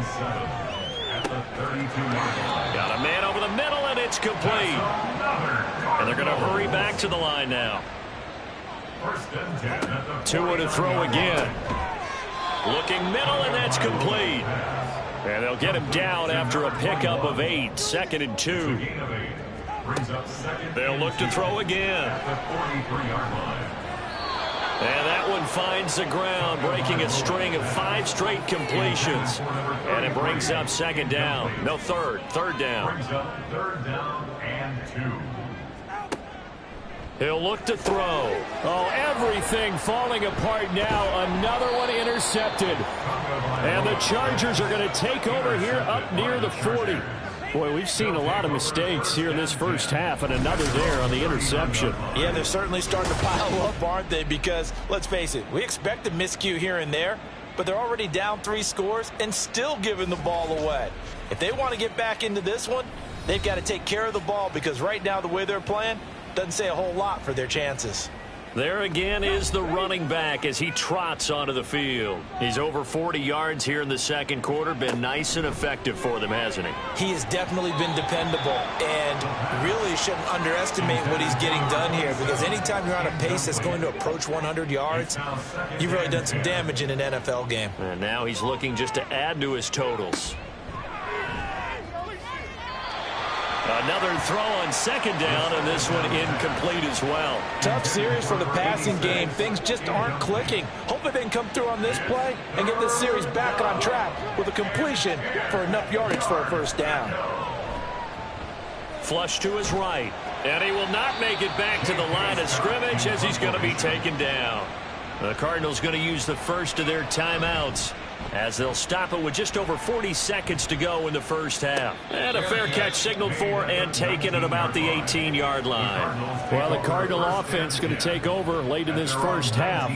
Got a man over the middle, and it's complete. And they're going to hurry back to the line now. Tua to throw again. Looking middle, and that's complete. And they'll get him down after a pickup of 8. 2nd and 2. They'll look to throw again. And that one finds the ground, breaking a string of 5 straight completions. And it brings up 2nd down. No, 3rd down. Brings up 3rd down and 2. He'll look to throw. Oh, everything falling apart now. Another one intercepted. And the Chargers are going to take over here up near the 40. Boy, we've seen a lot of mistakes here in this first half, and another there on the interception. Yeah, they're certainly starting to pile up, aren't they? Because, let's face it, we expect a miscue here and there, but they're already down 3 scores and still giving the ball away. If they want to get back into this one, they've got to take care of the ball because right now the way they're playing doesn't say a whole lot for their chances. There again is the running back as he trots onto the field. He's over 40 yards here in the 2nd quarter. Been nice and effective for them, hasn't he? He has definitely been dependable and really shouldn't underestimate what he's getting done here because anytime you're on a pace that's going to approach 100 yards, you've really done some damage in an NFL game. And now he's looking just to add to his totals. Another throw on second down, and this one incomplete as well. Tough series for the passing game. Things just aren't clicking. Hopefully they can come through on this play and get this series back on track with a completion for enough yardage for a first down. Flush to his right, and he will not make it back to the line of scrimmage as he's going to be taken down. The Cardinals going to use the first of their timeouts as they'll stop it with just over 40 seconds to go in the first half. And a fair catch signaled for and taken at about the 18-yard line. Well, the Cardinal offense going to take over late in this first half.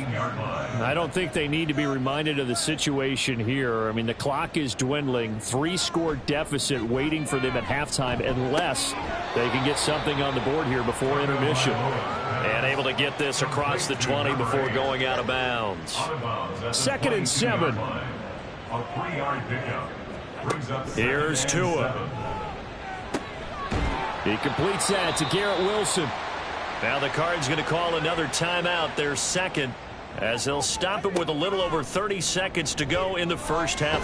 I don't think they need to be reminded of the situation here. I mean, the clock is dwindling. 3-score deficit waiting for them at halftime unless they can get something on the board here before intermission. And able to get this across the 20 before going out of bounds. 2nd and 7. A 3-yard pickup. Here's Tua. He completes that to Garrett Wilson. Now the Cards going to call another timeout, their second, as they'll stop it with a little over 30 seconds to go in the first half.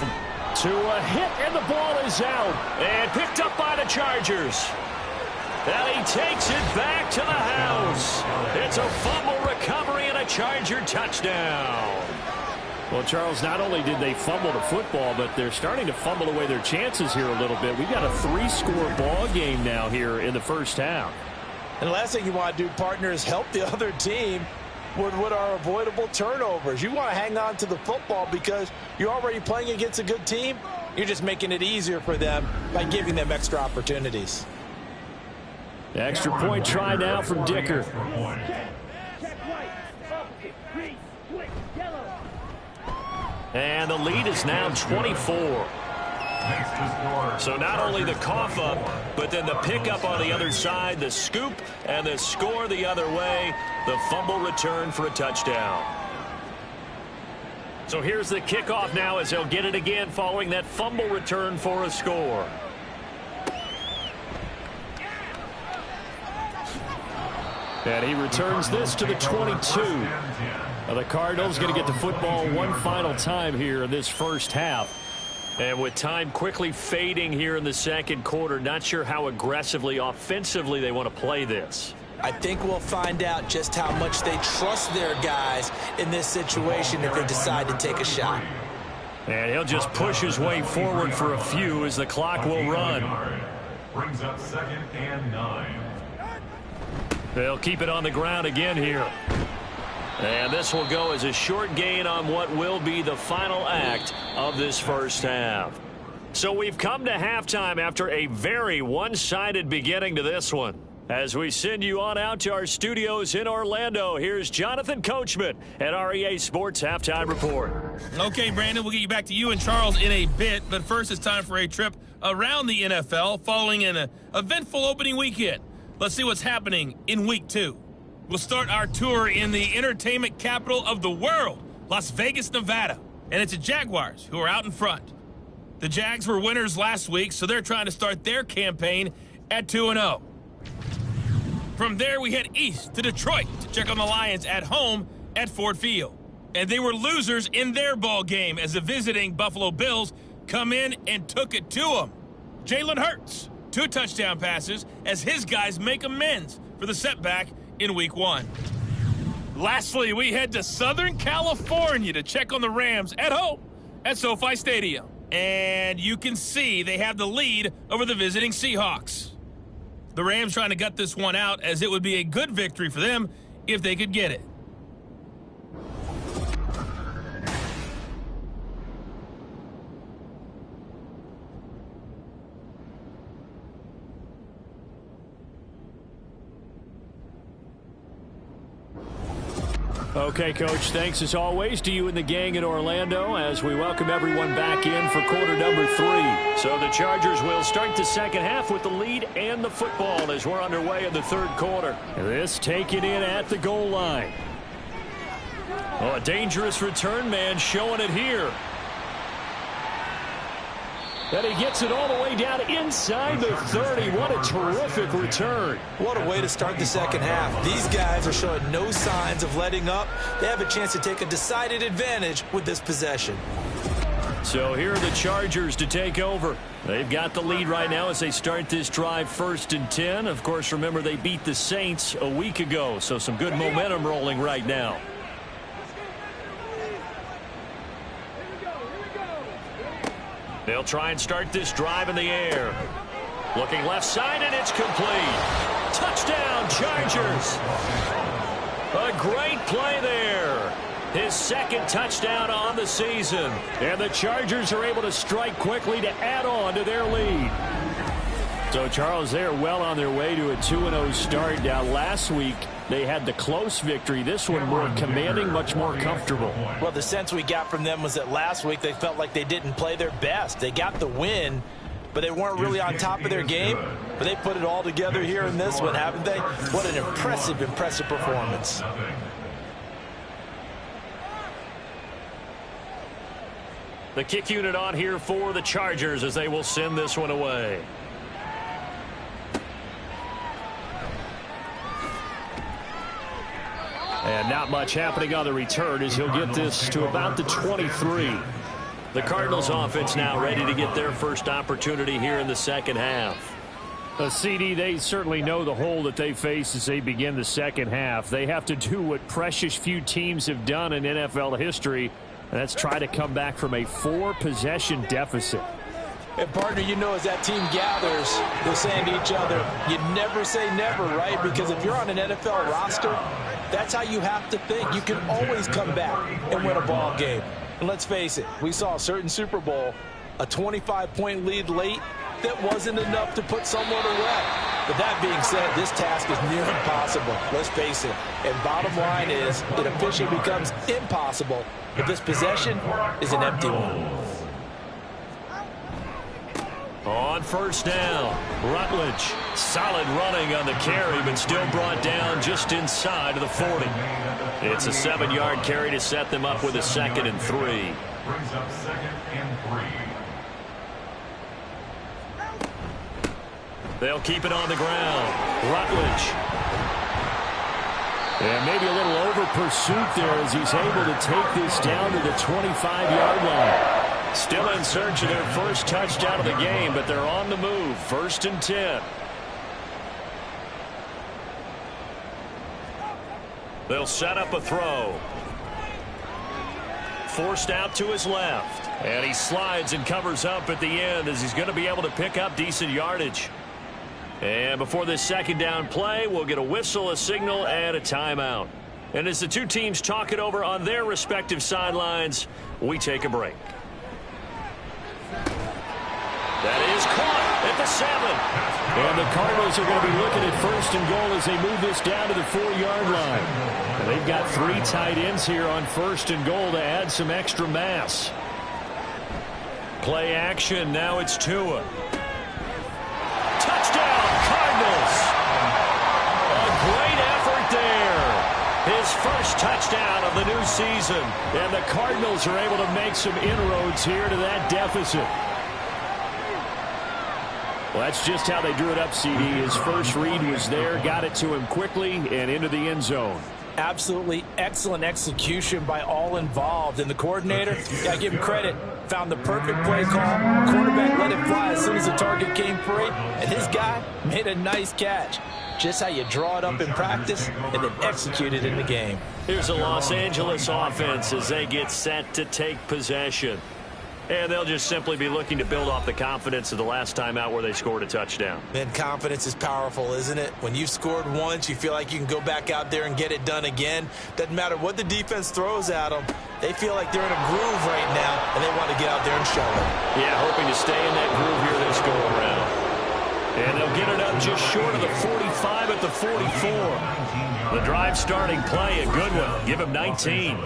Tua hit, and the ball is out. And picked up by the Chargers. And he takes it back to the house. It's a fumble recovery and a Charger touchdown. Well, Charles, not only did they fumble the football, but they're starting to fumble away their chances here a little bit. We've got a 3-score ball game now here in the first half. And the last thing you want to do, partner, is help the other team with what are avoidable turnovers. You want to hang on to the football because you're already playing against a good team. You're just making it easier for them by giving them extra opportunities. The extra point try now from Dicker. And the lead is now 24. So not only the cough up, but then the pickup on the other side, the scoop, and the score the other way, the fumble return for a touchdown. So here's the kickoff now as they'll get it again following that fumble return for a score. And he returns this to the 22. Now the Cardinals going to get the football one final time here in this first half. And with time quickly fading here in the second quarter, not sure how aggressively, offensively they want to play this. I think we'll find out just how much they trust their guys in this situation if they decide to take a shot. And he'll just push his way forward for a few as the clock will run. Brings up 2nd and 9. They'll keep it on the ground again here. And this will go as a short gain on what will be the final act of this first half. So we've come to halftime after a very one-sided beginning to this one. As we send you on out to our studios in Orlando, here's Jonathan Coachman at REA Sports Halftime Report. Okay, Brandon, we'll get you back to you and Charles in a bit. But first, it's time for a trip around the NFL following an eventful opening weekend. Let's see what's happening in Week 2. We'll start our tour in the entertainment capital of the world, Las Vegas, Nevada. And it's the Jaguars who are out in front. The Jags were winners last week, so they're trying to start their campaign at 2-0. From there, we head east to Detroit to check on the Lions at home at Ford Field. And they were losers in their ball game as the visiting Buffalo Bills come in and took it to them. Jalen Hurts, 2 touchdown passes as his guys make amends for the setback in Week 1. Lastly, we head to Southern California to check on the Rams at home at SoFi Stadium. And you can see they have the lead over the visiting Seahawks. The Rams trying to gut this one out as it would be a good victory for them if they could get it. Okay, Coach, thanks as always to you and the gang in Orlando as we welcome everyone back in for quarter number 3. So the Chargers will start the second half with the lead and the football as we're underway in the third quarter. This taken in at the goal line. Oh, a dangerous return man showing it here. And he gets it all the way down inside the 30. What a terrific return. What a way to start the second half. These guys are showing no signs of letting up. They have a chance to take a decided advantage with this possession. So here are the Chargers to take over. They've got the lead right now as they start this drive 1st and 10. Of course, remember they beat the Saints a week ago, so some good momentum rolling right now. They'll try and start this drive in the air. Looking left side, and it's complete. Touchdown, Chargers. A great play there. His second touchdown on the season. And the Chargers are able to strike quickly to add on to their lead. So, Charles, they're well on their way to a 2-0 start. Now, last week, they had the close victory. This one more commanding, much more comfortable. Well, the sense we got from them was that last week they felt like they didn't play their best. They got the win, but they weren't really on top of their game. But they put it all together here in this one, haven't they? What an impressive performance. The kick unit on here for the Chargers as they will send this one away. And not much happening on the return as he'll get this to about the 23. The Cardinals offense now ready to get their first opportunity here in the second half. CD, they certainly know the hole that they face as they begin the second half. They have to do what precious few teams have done in NFL history, and that's try to come back from a 4-possession deficit. And, partner, you know, as that team gathers, they're saying to each other, you never say never, right? Because if you're on an NFL roster, that's how you have to think. You can always come back and win a ball game. And let's face it, we saw a certain Super Bowl, a 25-point lead late that wasn't enough to put someone away. But that being said, this task is near impossible. Let's face it. And bottom line is, it officially becomes impossible if this possession is an empty one. On first down, Rutledge. Solid running on the carry, but still brought down just inside of the 40. It's a 7-yard carry to set them up with a 2nd and 3. Brings up 2nd and 3. They'll keep it on the ground. Rutledge. And maybe a little over pursuit there as he's able to take this down to the 25-yard line. Still in search of their first touchdown of the game, but they're on the move. 1st and 10. They'll set up a throw. Forced out to his left. And he slides and covers up at the end as he's going to be able to pick up decent yardage. And before this second down play, we'll get a whistle, a signal, and a timeout. And as the two teams talk it over on their respective sidelines, we take a break. That is caught at the 7. And the Cardinals are going to be looking at 1st and goal as they move this down to the 4-yard line. And they've got 3 tight ends here on 1st and goal to add some extra mass. Play action. Now it's Tua. Touchdown, Cardinals. A great effort there. His first touchdown of the new season. And the Cardinals are able to make some inroads here to that deficit. Well, that's just how they drew it up, CD. His first read was there, got it to him quickly, and into the end zone. Absolutely excellent execution by all involved. And the coordinator, I give him credit, found the perfect play call. Quarterback let it fly as soon as the target came free, and his guy made a nice catch. Just how you draw it up in practice and then execute it in the game. Here's a Los Angeles offense as they get set to take possession. And they'll just simply be looking to build off the confidence of the last time out where they scored a touchdown. Man, confidence is powerful, isn't it? When you've scored once, you feel like you can go back out there and get it done again. Doesn't matter what the defense throws at them. They feel like they're in a groove right now, and they want to get out there and show it. Yeah, hoping to stay in that groove here this go-around. And they'll get it up just short of the 45 at the 44. The drive starting play, a good one. Give him 19.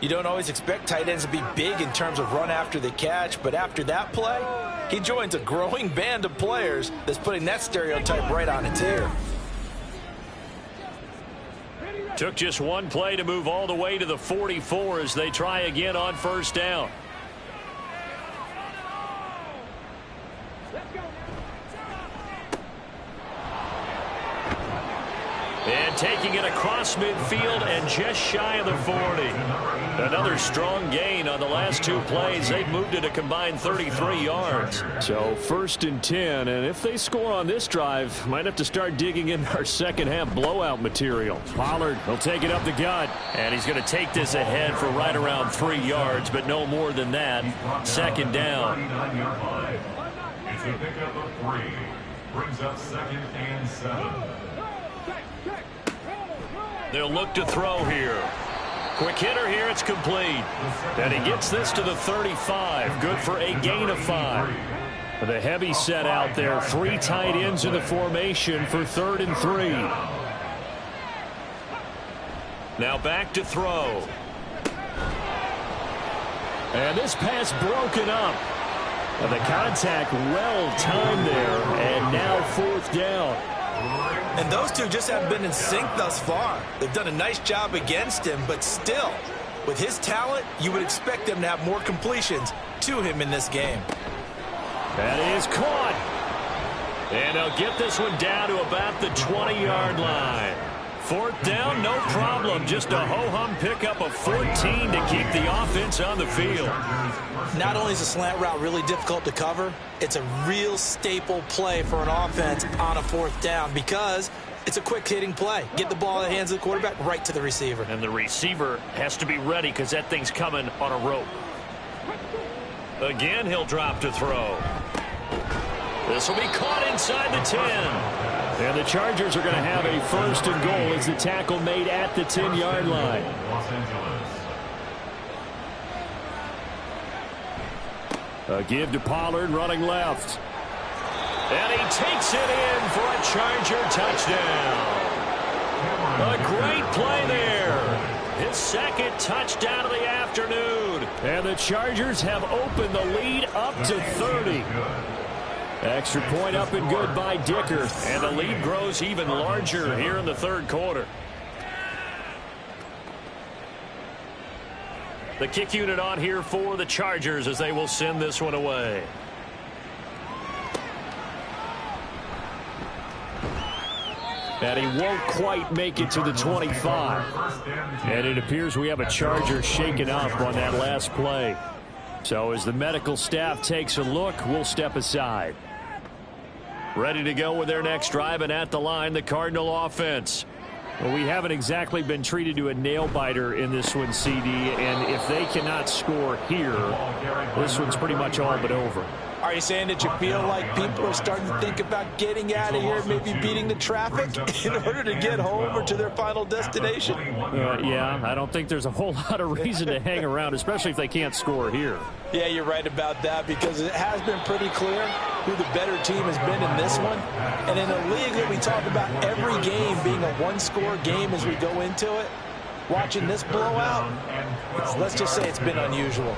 You don't always expect tight ends to be big in terms of run after the catch, but after that play, he joins a growing band of players that's putting that stereotype right on its ear. Took just one play to move all the way to the 44 as they try again on 1st down. And taking it across midfield and just shy of the 40. Another strong gain on the last two plays. They've moved it a combined 33 yards. So 1st and 10, and if they score on this drive, might have to start digging in our second half blowout material. Pollard will take it up the gut. And he's going to take this ahead for right around 3 yards, but no more than that. 2nd down. It's a pickup of 3. Brings up 2nd and 7. They'll look to throw here. Quick hitter here, it's complete. And he gets this to the 35. Good for a gain of 5. The heavy set out there. 3 tight ends in the formation for 3rd and 3. Now back to throw. And this pass broken up. And the contact well timed there. And now 4th down. And those two just haven't been in sync thus far. They've done a nice job against him, but still, with his talent, you would expect them to have more completions to him in this game. That is caught. And they'll get this one down to about the 20-yard line. 4th down, no problem. Just a ho-hum pickup of 14 to keep the offense on the field. Not only is a slant route really difficult to cover, it's a real staple play for an offense on a 4th down because it's a quick-hitting play. Get the ball in the hands of the quarterback right to the receiver. And the receiver has to be ready because that thing's coming on a rope. Again, he'll drop to throw. This will be caught inside the 10. And the Chargers are going to have a 1st and goal as the tackle made at the 10-yard line. Los Angeles. A give to Pollard running left. And he takes it in for a Charger touchdown. A great play there. His 2nd touchdown of the afternoon. And the Chargers have opened the lead up to 30. Extra point up and good by Dicker. And the lead grows even larger here in the 3rd quarter. The kick unit on here for the Chargers as they will send this one away. And he won't quite make it to the 25. And it appears we have a Charger shaken up on that last play. So as the medical staff takes a look, we'll step aside. Ready to go with their next drive, and at the line, the Cardinal offense. Well, we haven't exactly been treated to a nail-biter in this one, CD, and if they cannot score here, this one's pretty much all but over. Are you saying that you feel like people are starting to think about getting out of here, maybe beating the traffic in order to get home or to their final destination? Yeah, I don't think there's a whole lot of reason to hang around, especially if they can't score here. Yeah, you're right about that because it has been pretty clear who the better team has been in this one. And in a league that we talk about every game being a one-score game as we go into it, watching this blowout, let's just say it's been unusual.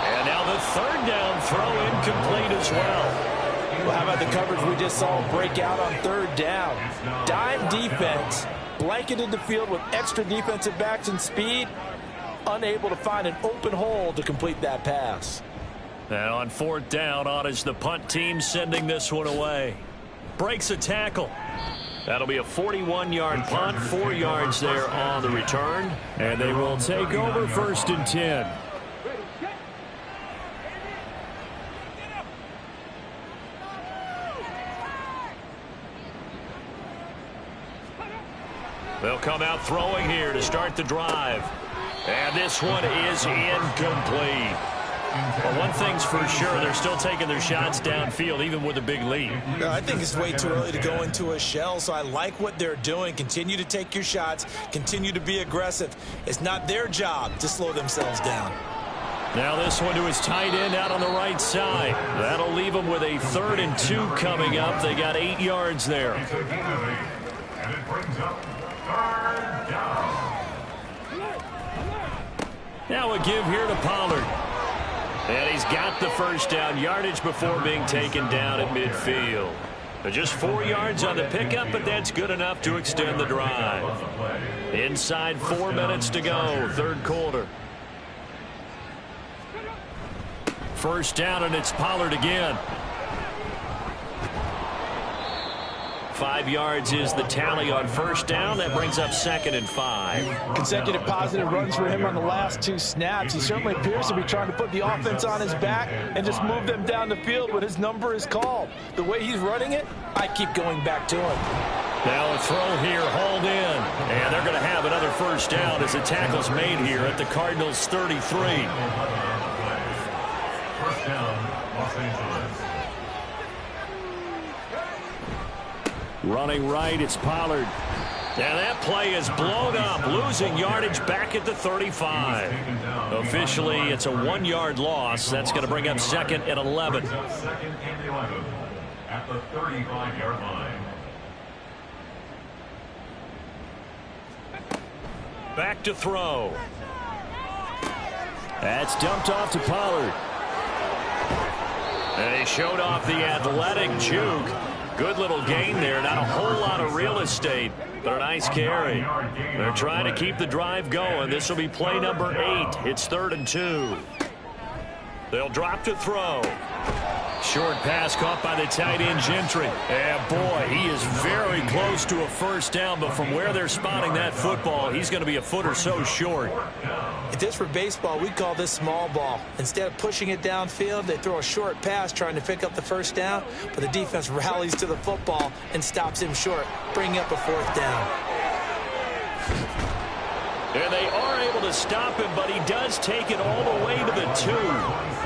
And now the 3rd down throw incomplete as well. Well, how about the coverage we just saw break out on 3rd down? Dime defense, blanketed the field with extra defensive backs and speed, unable to find an open hole to complete that pass. Now on 4th down, on is the punt team sending this one away. Breaks a tackle. That'll be a 41-yard punt, 4 yards there on the return. And they will take over 1st and 10. They'll come out throwing here to start the drive. And this one is incomplete. Well, one thing's for sure, they're still taking their shots downfield, even with a big lead. I think it's way too early to go into a shell, so I like what they're doing. Continue to take your shots. Continue to be aggressive. It's not their job to slow themselves down. Now this one to his tight end out on the right side. That'll leave them with a 3rd and 2 coming up. They got 8 yards there. And it brings up 3rd down. Now a give here to Pollard. And he's got the 1st down yardage before being taken down at midfield. Just 4 yards on the pickup, but that's good enough to extend the drive. Inside 4 minutes to go, 3rd quarter. 1st down, and it's Pollard again. 5 yards is the tally on first down. That brings up 2nd and 5. Consecutive positive runs for him on the last 2 snaps. He certainly appears to be trying to put the offense on his back and just move them down the field when his number is called. The way he's running it, I keep going back to him. Now a throw here, hauled in. And they're going to have another first down as the tackle's made here at the Cardinals' 33. First down, Los Angeles. Running right, it's Pollard. And that play is blown up, losing yardage back at the 35. Officially, it's a 1-yard loss. That's going to bring up 2nd and 11. Second and 11 at the 35-yard line. Back to throw. That's dumped off to Pollard. And he showed off the athletic juke. Good little gain there. Not a whole lot of real estate, but a nice carry. They're trying to keep the drive going. This will be play number 8. It's 3rd and 2. They'll drop to throw. Short pass caught by the tight end Gentry. And boy, he is very close to a first down, but from where they're spotting that football, he's going to be a foot or so short. If this were baseball, we'd call this small ball. Instead of pushing it downfield, they throw a short pass trying to pick up the first down, but the defense rallies to the football and stops him short, bringing up a 4th down. And they are able to stop him, but he does take it all the way to the 2.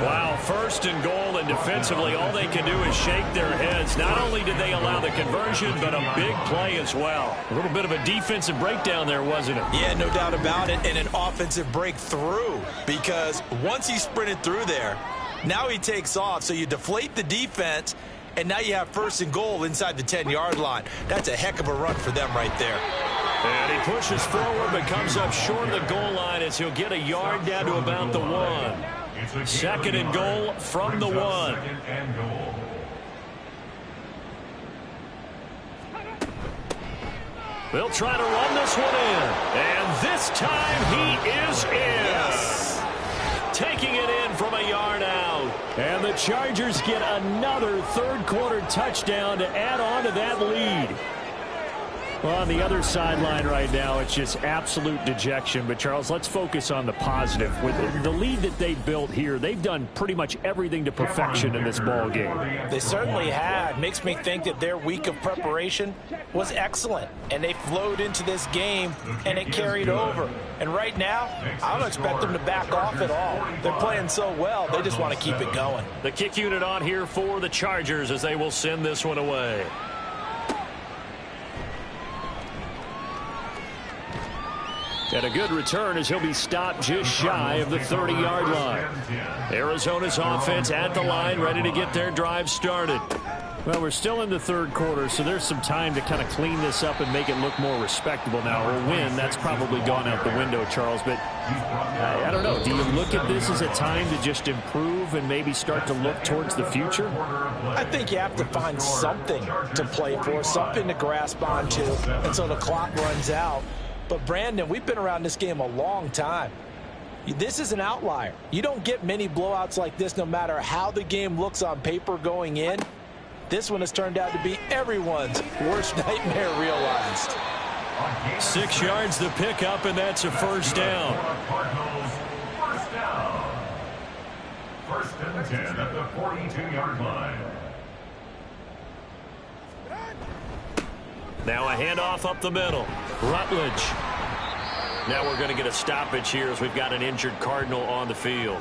Wow, 1st and goal, and defensively all they can do is shake their heads. Not only did they allow the conversion, but a big play as well. A little bit of a defensive breakdown there, wasn't it? Yeah, no doubt about it, and an offensive breakthrough, because once he sprinted through there, now he takes off, so you deflate the defense, and now you have 1st and goal inside the 10-yard line. That's a heck of a run for them right there. And he pushes forward but comes up short of the goal line as he'll get a yard down to about the 1. 2nd and goal from the 1. They'll try to run this one in. And this time he is in. Yes. Taking it in from a yard out. And the Chargers get another 3rd quarter touchdown to add on to that lead. Well, on the other sideline right now, it's just absolute dejection. But, Charles, let's focus on the positive. With the lead that they built here, they've done pretty much everything to perfection in this ball game. They certainly have. Makes me think that their week of preparation was excellent. And they flowed into this game, and it carried over. And right now, I don't expect them to back off at all. They're playing so well, they just want to keep it going. The kick unit on here for the Chargers as they will send this one away. And a good return as he'll be stopped just shy of the 30-yard line. Arizona's offense at the line, ready to get their drive started. Well, we're still in the 3rd quarter, so there's some time to kind of clean this up and make it look more respectable now. Or win, that's probably gone out the window, Charles. But I don't know. Do you look at this as a time to just improve and maybe start to look towards the future? I think you have to find something to play for, something to grasp onto until the clock runs out. But, Brandon, we've been around this game a long time. This is an outlier. You don't get many blowouts like this no matter how the game looks on paper going in. This one has turned out to be everyone's worst nightmare realized. 6 yards the pickup, and that's a first down. First down. 1st and 10 at the 42-yard line. Now a handoff up the middle. Rutledge. Now we're going to get a stoppage here as we've got an injured Cardinal on the field.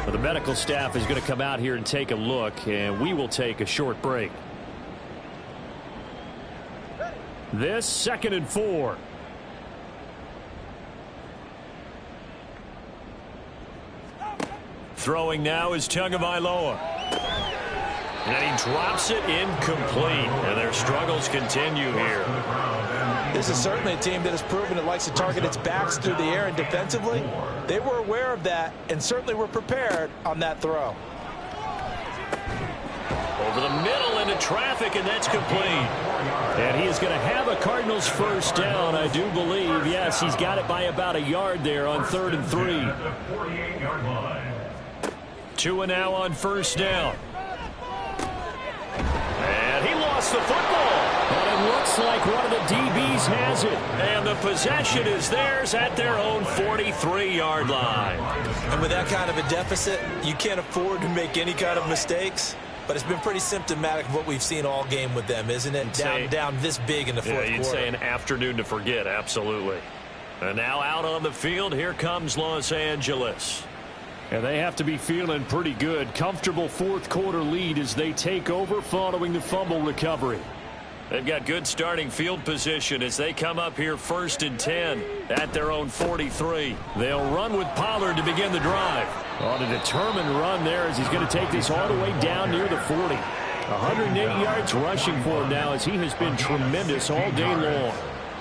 Well, the medical staff is going to come out here and take a look, and we will take a short break. This 2nd and 4. Throwing now is Tagovailoa. And he drops it incomplete. And their struggles continue here. This is certainly a team that has proven it likes to target its backs through the air, and defensively, they were aware of that and certainly were prepared on that throw. Over the middle into traffic, and that's complete. And he is going to have a Cardinals first down, I do believe. Yes, he's got it by about a yard there on 3rd and 3. 2 now on first down. And he lost the football. like one of the DBs has it. And the possession is theirs at their own 43-yard line. And with that kind of a deficit, you can't afford to make any kind of mistakes. But it's been pretty symptomatic of what we've seen all game with them, isn't it? Down this big in the fourth quarter. You'd say an afternoon to forget, absolutely. And now out on the field, here comes Los Angeles. And they have to be feeling pretty good. Comfortable fourth quarter lead as they take over following the fumble recovery. They've got good starting field position as they come up here 1st and 10 at their own 43. They'll run with Pollard to begin the drive. On a determined run there as he's going to take this all the way down near the 40. 108 yards rushing for him now as he has been tremendous all day long.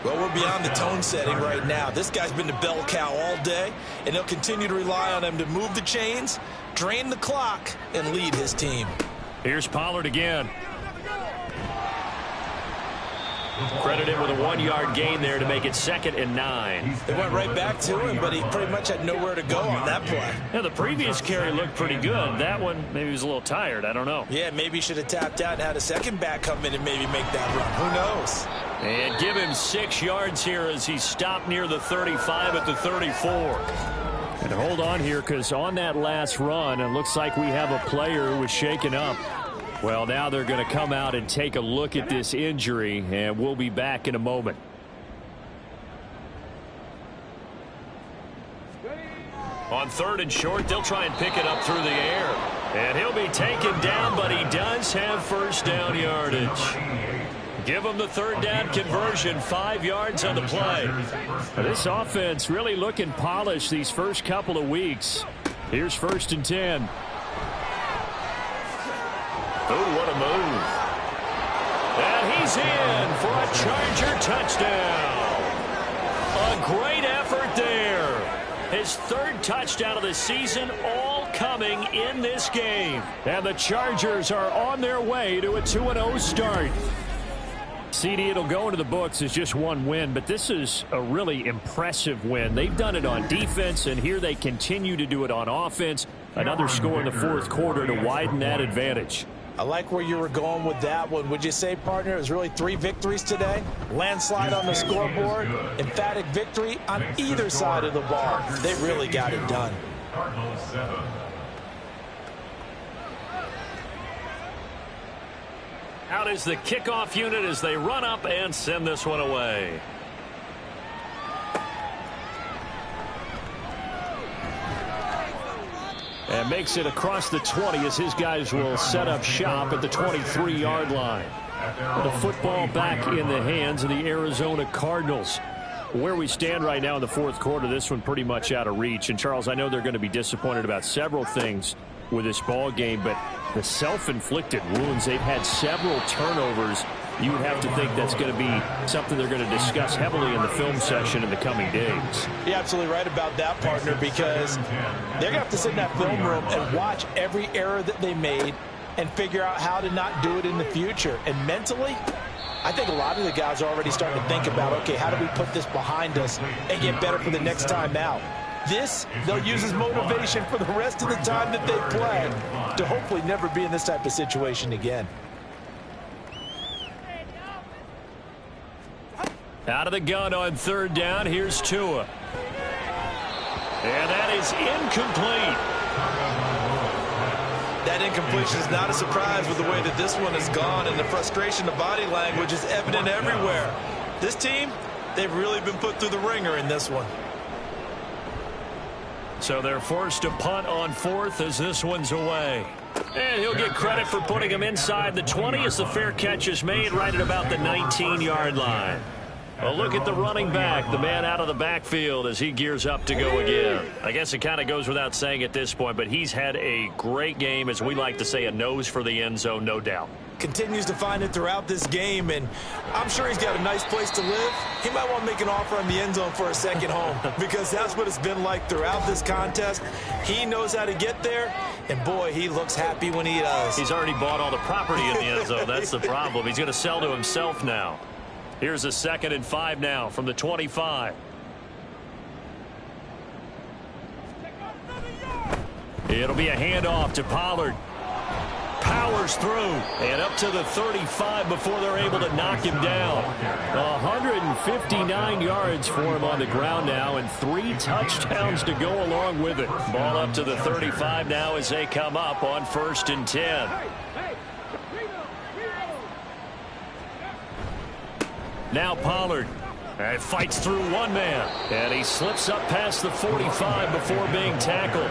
Well, we're beyond the tone setting right now. This guy's been the bell cow all day, and they'll continue to rely on him to move the chains, drain the clock, and lead his team. Here's Pollard again. Credited with a 1-yard gain there to make it 2nd and 9. They went right back to him, but he pretty much had nowhere to go on that play. Yeah, the previous carry looked pretty good. That one, maybe he was a little tired. I don't know. Yeah, maybe he should have tapped out and had a second back come in and maybe make that run. Who knows? And give him 6 yards here as he stopped near the 35 at the 34. And hold on here because on that last run, it looks like we have a player who was shaken up. Well, now they're going to come out and take a look at this injury, and we'll be back in a moment. On 3rd and short, they'll try and pick it up through the air. And he'll be taken down, but he does have first down yardage. Give him the 3rd down conversion, 5 yards on the play. This offense really looking polished these first couple of weeks. Here's 1st and 10. Oh, what a move. And he's in for a Charger touchdown. A great effort there. His 3rd touchdown of the season, all coming in this game. And the Chargers are on their way to a 2-0 start. CD, it'll go into the books as just one win, but this is a really impressive win. They've done it on defense, and here they continue to do it on offense. Another score in the 4th quarter to widen that advantage. I like where you were going with that one. Would you say, partner, it was really 3 victories today? Landslide on the scoreboard, emphatic victory on either side of the ball. They really got it done. Cardinals 7. Out is the kickoff unit as they run up and send this one away. And makes it across the 20 as his guys will set up shop at the 23-yard line. The football back in the hands of the Arizona Cardinals. Where we stand right now in the 4th quarter, this one pretty much out of reach. And, Charles, I know they're going to be disappointed about several things with this ball game, but the self-inflicted wounds, they've had several turnovers. You would have to think that's going to be something they're going to discuss heavily in the film session in the coming days. You're absolutely right about that, partner, because they're going to have to sit in that film room and watch every error that they made and figure out how to not do it in the future. And mentally, I think a lot of the guys are already starting to think about, okay, how do we put this behind us and get better for the next time out? This, they'll use as motivation for the rest of the time that they play to hopefully never be in this type of situation again. Out of the gun on 3rd down, here's Tua. And that is incomplete. That incompletion is not a surprise with the way that this one has gone, and the frustration, the body language is evident everywhere. This team, they've really been put through the ringer in this one. So they're forced to punt on 4th as this one's away. And he'll get credit for putting him inside the 20 as the fair catch is made right at about the 19-yard line. Well, look at the running back, the man out of the backfield as he gears up to go again. I guess it kind of goes without saying at this point, but he's had a great game, as we like to say, a nose for the end zone, no doubt. Continues to find it throughout this game, and I'm sure he's got a nice place to live. He might want to make an offer on the end zone for a second home because that's what it's been like throughout this contest. He knows how to get there, and boy, he looks happy when he does. He's already bought all the property in the end zone. That's the problem. He's going to sell to himself now. Here's a 2nd and 5 now from the 25. It'll be a handoff to Pollard. powers through. And up to the 35 before they're able to knock him down. 159 yards for him on the ground now, and 3 touchdowns to go along with it. Ball up to the 35 now as they come up on 1st and 10. Now Pollard. And fights through one man. And he slips up past the 45 before being tackled.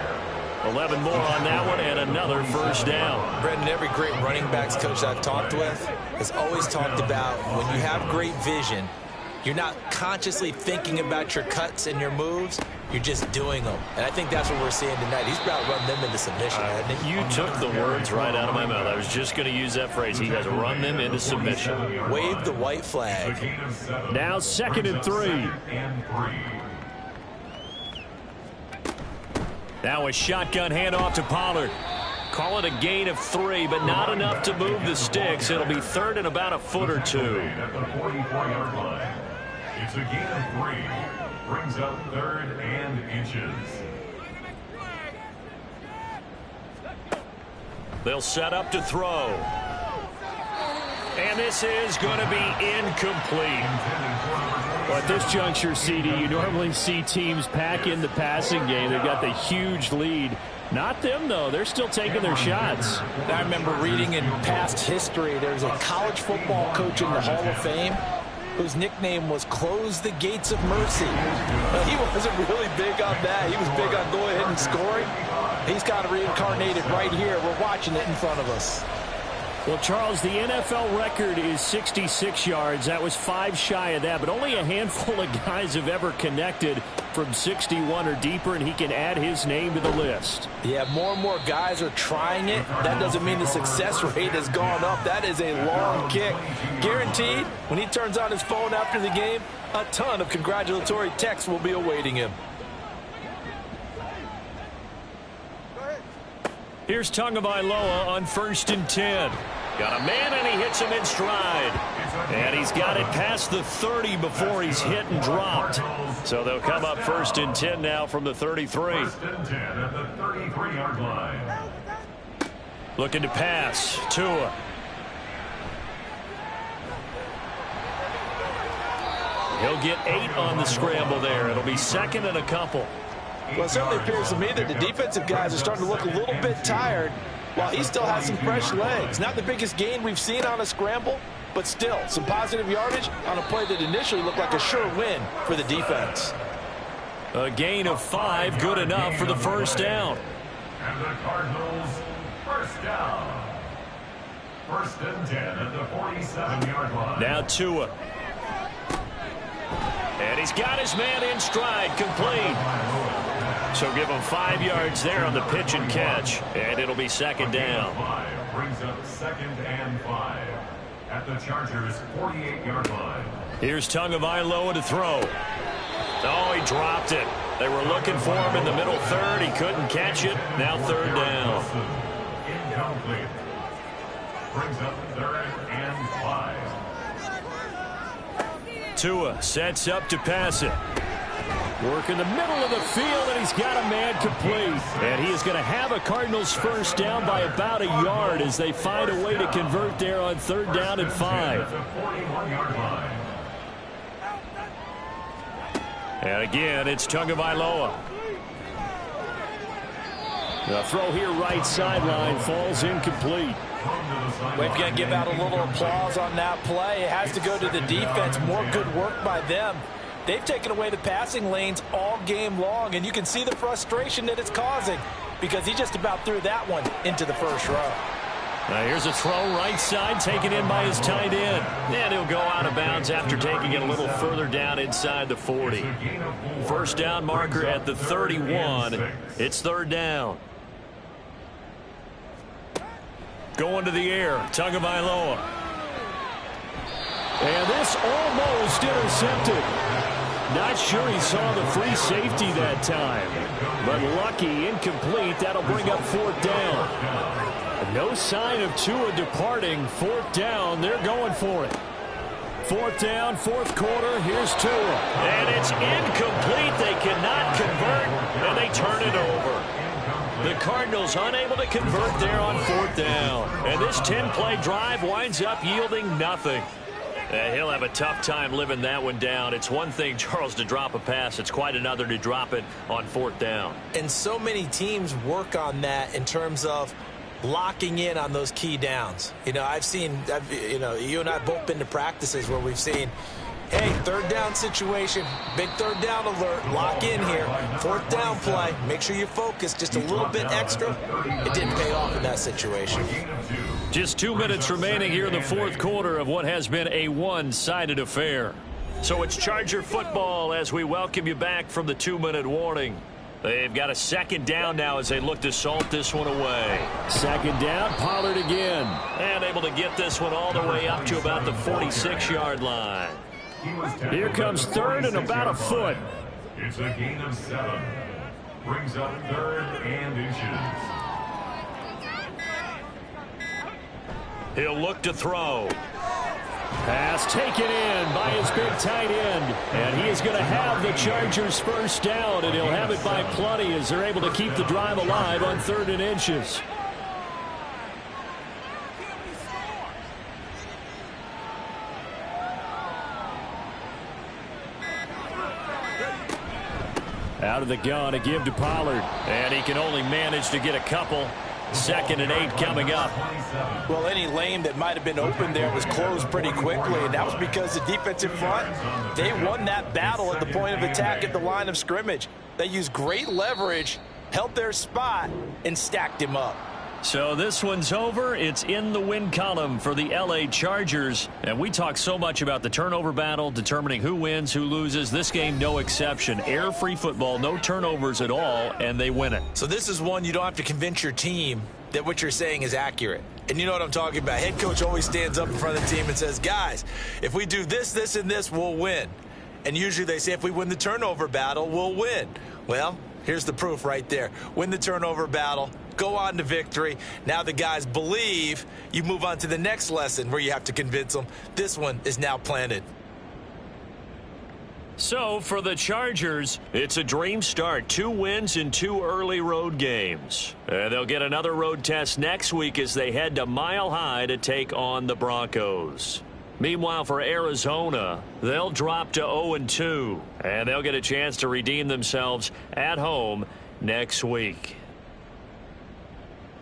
11 more on that one, and another 1st down. Brendan, every great running backs coach I've talked with has always talked about when you have great vision, you're not consciously thinking about your cuts and your moves. You're just doing them. And I think that's what we're seeing tonight. He's about to run them into submission, hasn't he? You took the words right out of my mouth. I was just going to use that phrase. He has run them into submission. Wave the white flag. Now 2nd and 3. Now a shotgun handoff to Pollard. Call it a gain of 3, but not enough to move the sticks. It'll be 3rd and about a foot or 2. It's a gain of 3. Brings up 3rd and inches. They'll set up to throw. And this is going to be incomplete. Well, at this juncture, CD, you normally see teams pack in the passing game. They've got the huge lead. Not them, though. They're still taking their shots. I remember reading in past history, there's a college football coach in the Hall of Fame whose nickname was Close the Gates of Mercy. Well, he wasn't really big on that. He was big on going ahead and scoring. He's kind of reincarnated right here. We're watching it in front of us. Well, Charles, the NFL record is 66 yards. That was 5 shy of that, but only a handful of guys have ever connected from 61 or deeper, and he can add his name to the list. Yeah, more and more guys are trying it. That doesn't mean the success rate has gone up. That is a long kick. Guaranteed, when he turns on his phone after the game, a ton of congratulatory texts will be awaiting him. Here's Tagovailoa on 1st and 10. Got a man, and he hits him in stride. And he's got it past the 30 before he's hit and dropped. So they'll come up 1st and 10 now from the 33. 1st and 10 at the 33-yard line. Looking to pass. Tua. He'll get 8 on the scramble there. It'll be 2nd and a couple. Well, it certainly appears to me that the defensive guys are starting to look a little bit tired while he still has some fresh legs. Not the biggest gain we've seen on a scramble, but still some positive yardage on a play that initially looked like a sure win for the defense. A gain of 5, good enough for the 1st down. And the Cardinals, 1st down. 1st and 10 at the 47-yard line. Now Tua. And he's got his man in stride, complete. So give him 5 yards there on the pitch and catch. And it'll be 2nd down. 5 brings up 2nd and 5 at the Chargers' 48-yard line. Here's Tagovailoa to throw. Oh, he dropped it. They were looking for him in the middle 3rd. He couldn't catch it. Now 3rd down. Incomplete. Brings up 3rd and 5. Tua sets up to pass it. Work in the middle of the field, and he's got a man complete. And he is going to have a Cardinals 1st down by about a yard as they find a way to convert there on 3rd down and 5. And again, it's Tagovailoa. The throw here right sideline falls incomplete. We've got to give out a little applause on that play. It has to go to the defense. More good work by them. They've taken away the passing lanes all game long, and you can see the frustration that it's causing because he just about threw that one into the 1st row. Now here's a throw right side taken in by his tight end. And he'll go out of bounds after taking it a little further down inside the 40. 1st down marker at the 31. It's 3rd down. Going to the air, Tagovailoa. And this almost intercepted. Not sure he saw the free safety that time. But lucky, incomplete. That'll bring up 4th down. No sign of Tua departing. 4th down, they're going for it. 4th down, 4th quarter, here's Tua. And it's incomplete. They cannot convert, and they turn it over. The Cardinals unable to convert there on 4th down. And this 10-play drive winds up yielding nothing. He'll have a tough time living that one down. It's one thing, Charles, to drop a pass. It's quite another to drop it on 4th down. And so many teams work on that in terms of locking in on those key downs. You know, you and I have both been to practices where we've seen, hey, 3rd down situation, big 3rd down alert, lock in here, 4th down play, make sure you focus just a little bit extra. It didn't pay off in that situation. Just 2 minutes remaining here in the 4th quarter of what has been a one-sided affair. So it's Charger football as we welcome you back from the 2-minute warning. They've got a 2nd down now as they look to salt this one away. 2nd down, Pollard again. And able to get this one all the way up to about the 46-yard line. Here comes 3rd and about a foot. It's a gain of 7. Brings up 3rd and inches. He'll look to throw. Pass taken in by his big tight end. And he is going to have the Chargers 1st down, and he'll have it by plenty as they're able to keep the drive alive on 3rd and inches. Out of the gun to give to Pollard. And he can only manage to get a couple. 2nd and 8 coming up. Well, any lane that might have been open there was closed pretty quickly, and that was because the defensive front, they won that battle at the point of attack at the line of scrimmage. They used great leverage, held their spot, and stacked him up. So this one's over. It's in the win column for the L.A. Chargers. And we talk so much about the turnover battle, determining who wins, who loses. This game, no exception. Air-free football, no turnovers at all, and they win it. So this is one you don't have to convince your team that what you're saying is accurate. And you know what I'm talking about. Head coach always stands up in front of the team and says, guys, if we do this, this, and this, we'll win. And usually they say if we win the turnover battle, we'll win. Well, here's the proof right there. Win the turnover battle. Go on to victory. Now the guys believe. You move on to the next lesson where you have to convince them. This one is now planted. So for the Chargers, it's a dream start. 2 wins in 2 early road games. They'll get another road test next week as they head to Mile High to take on the Broncos. Meanwhile, for Arizona, they'll drop to 0-2, and they'll get a chance to redeem themselves at home next week.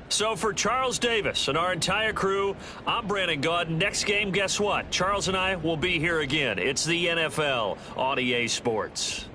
So for Charles Davis and our entire crew, I'm Brandon Gaudin. Next game, guess what? Charles and I will be here again. It's the NFL on EA Sports.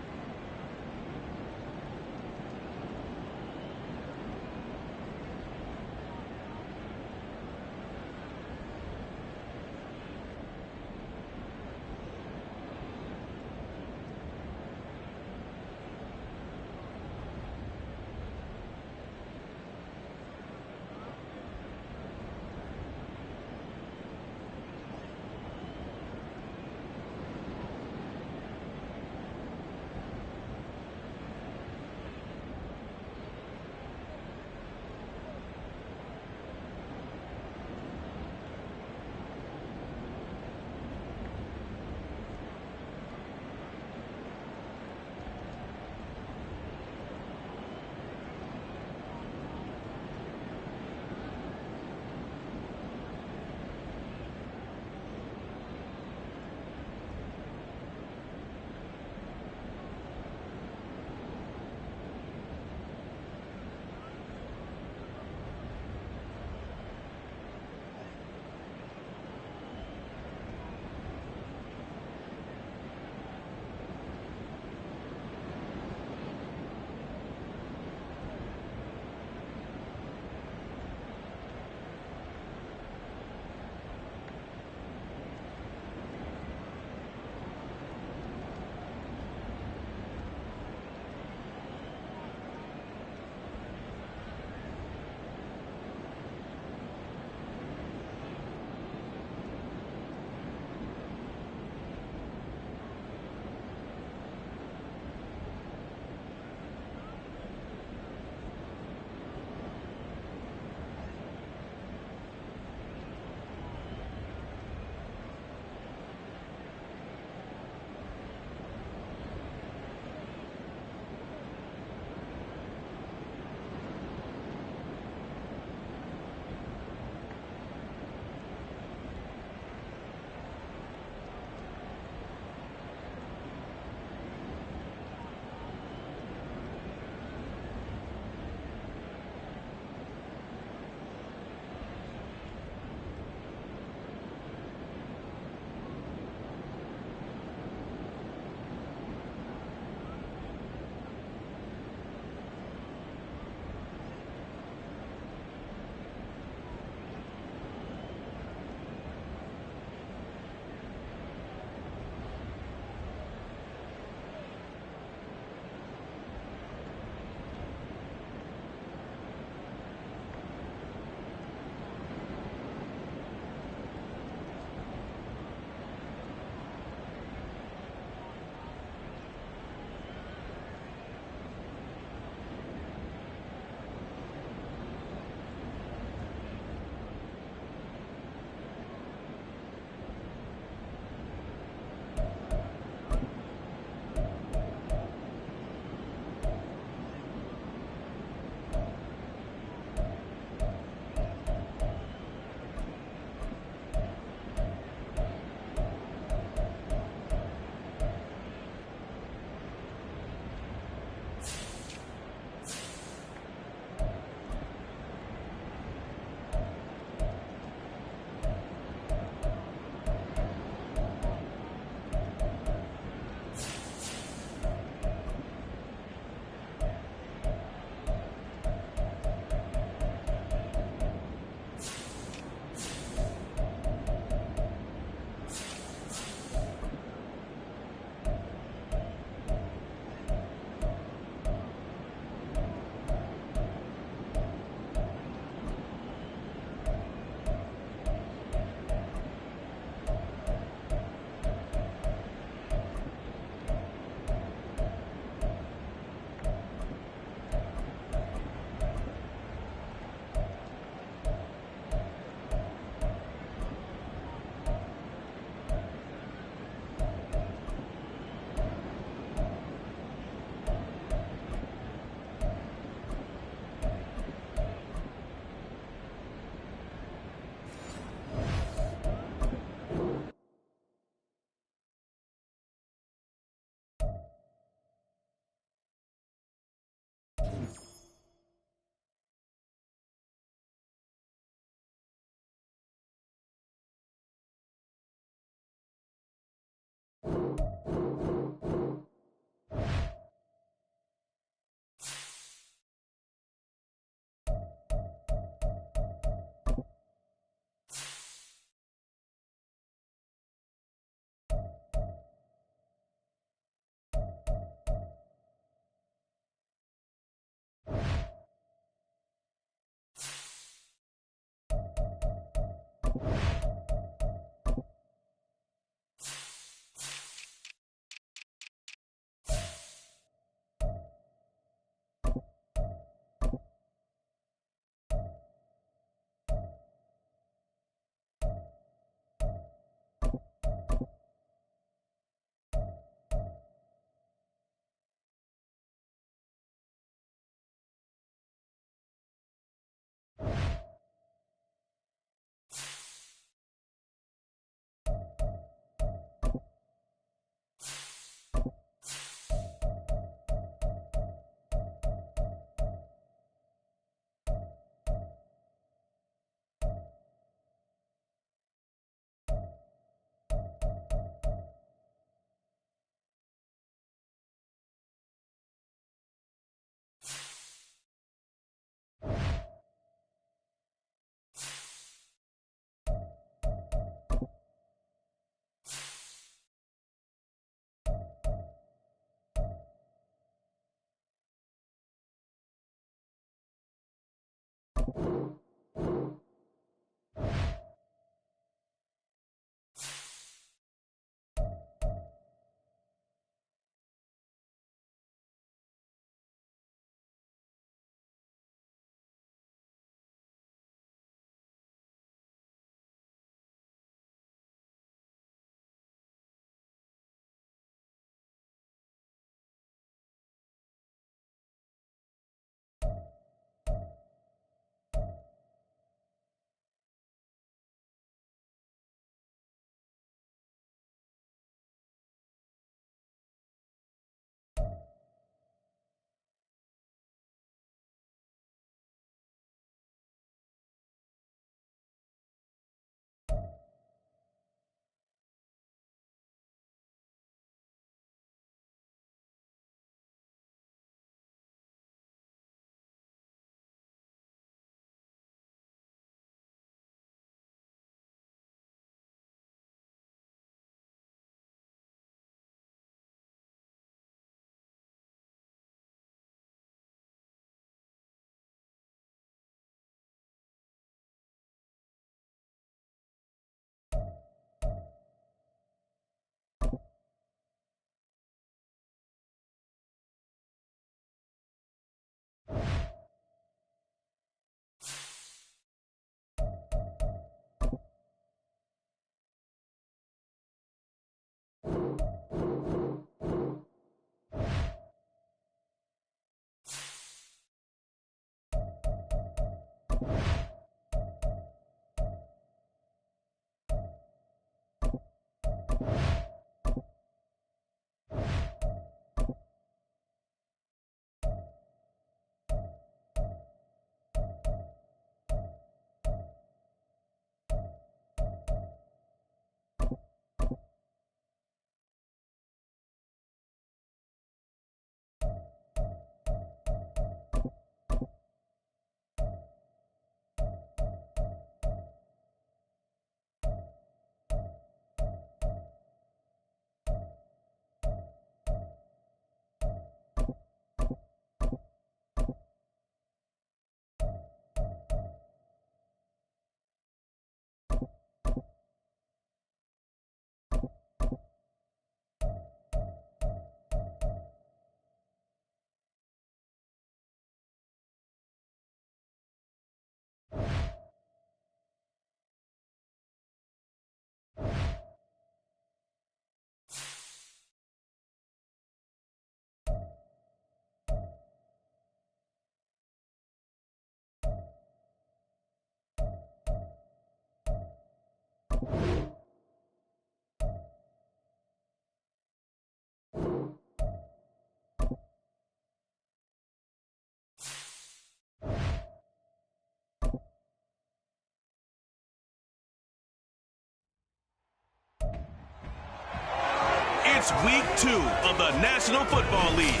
It's week 2 of the National Football League,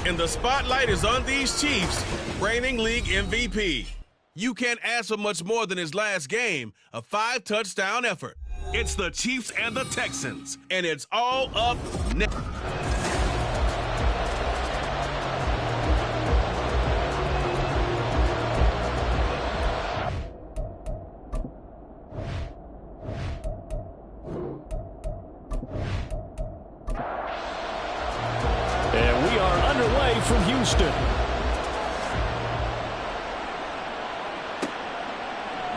and the spotlight is on these Chiefs, reigning league MVP. You can't ask for much more than his last game, a 5-touchdown effort. It's the Chiefs and the Texans, and it's all up next. And we are underway from Houston.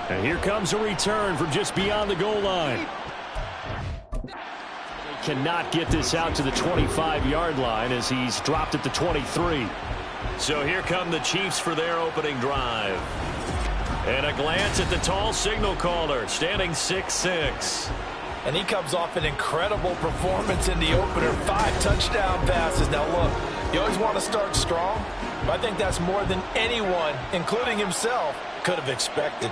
And here comes a return from just beyond the goal line. They cannot get this out to the 25-yard line as he's dropped at the 23. So here come the Chiefs for their opening drive. And a glance at the tall signal caller, standing 6'6". And he comes off an incredible performance in the opener. 5 touchdown passes. Now look, you always want to start strong, but I think that's more than anyone, including himself, could have expected.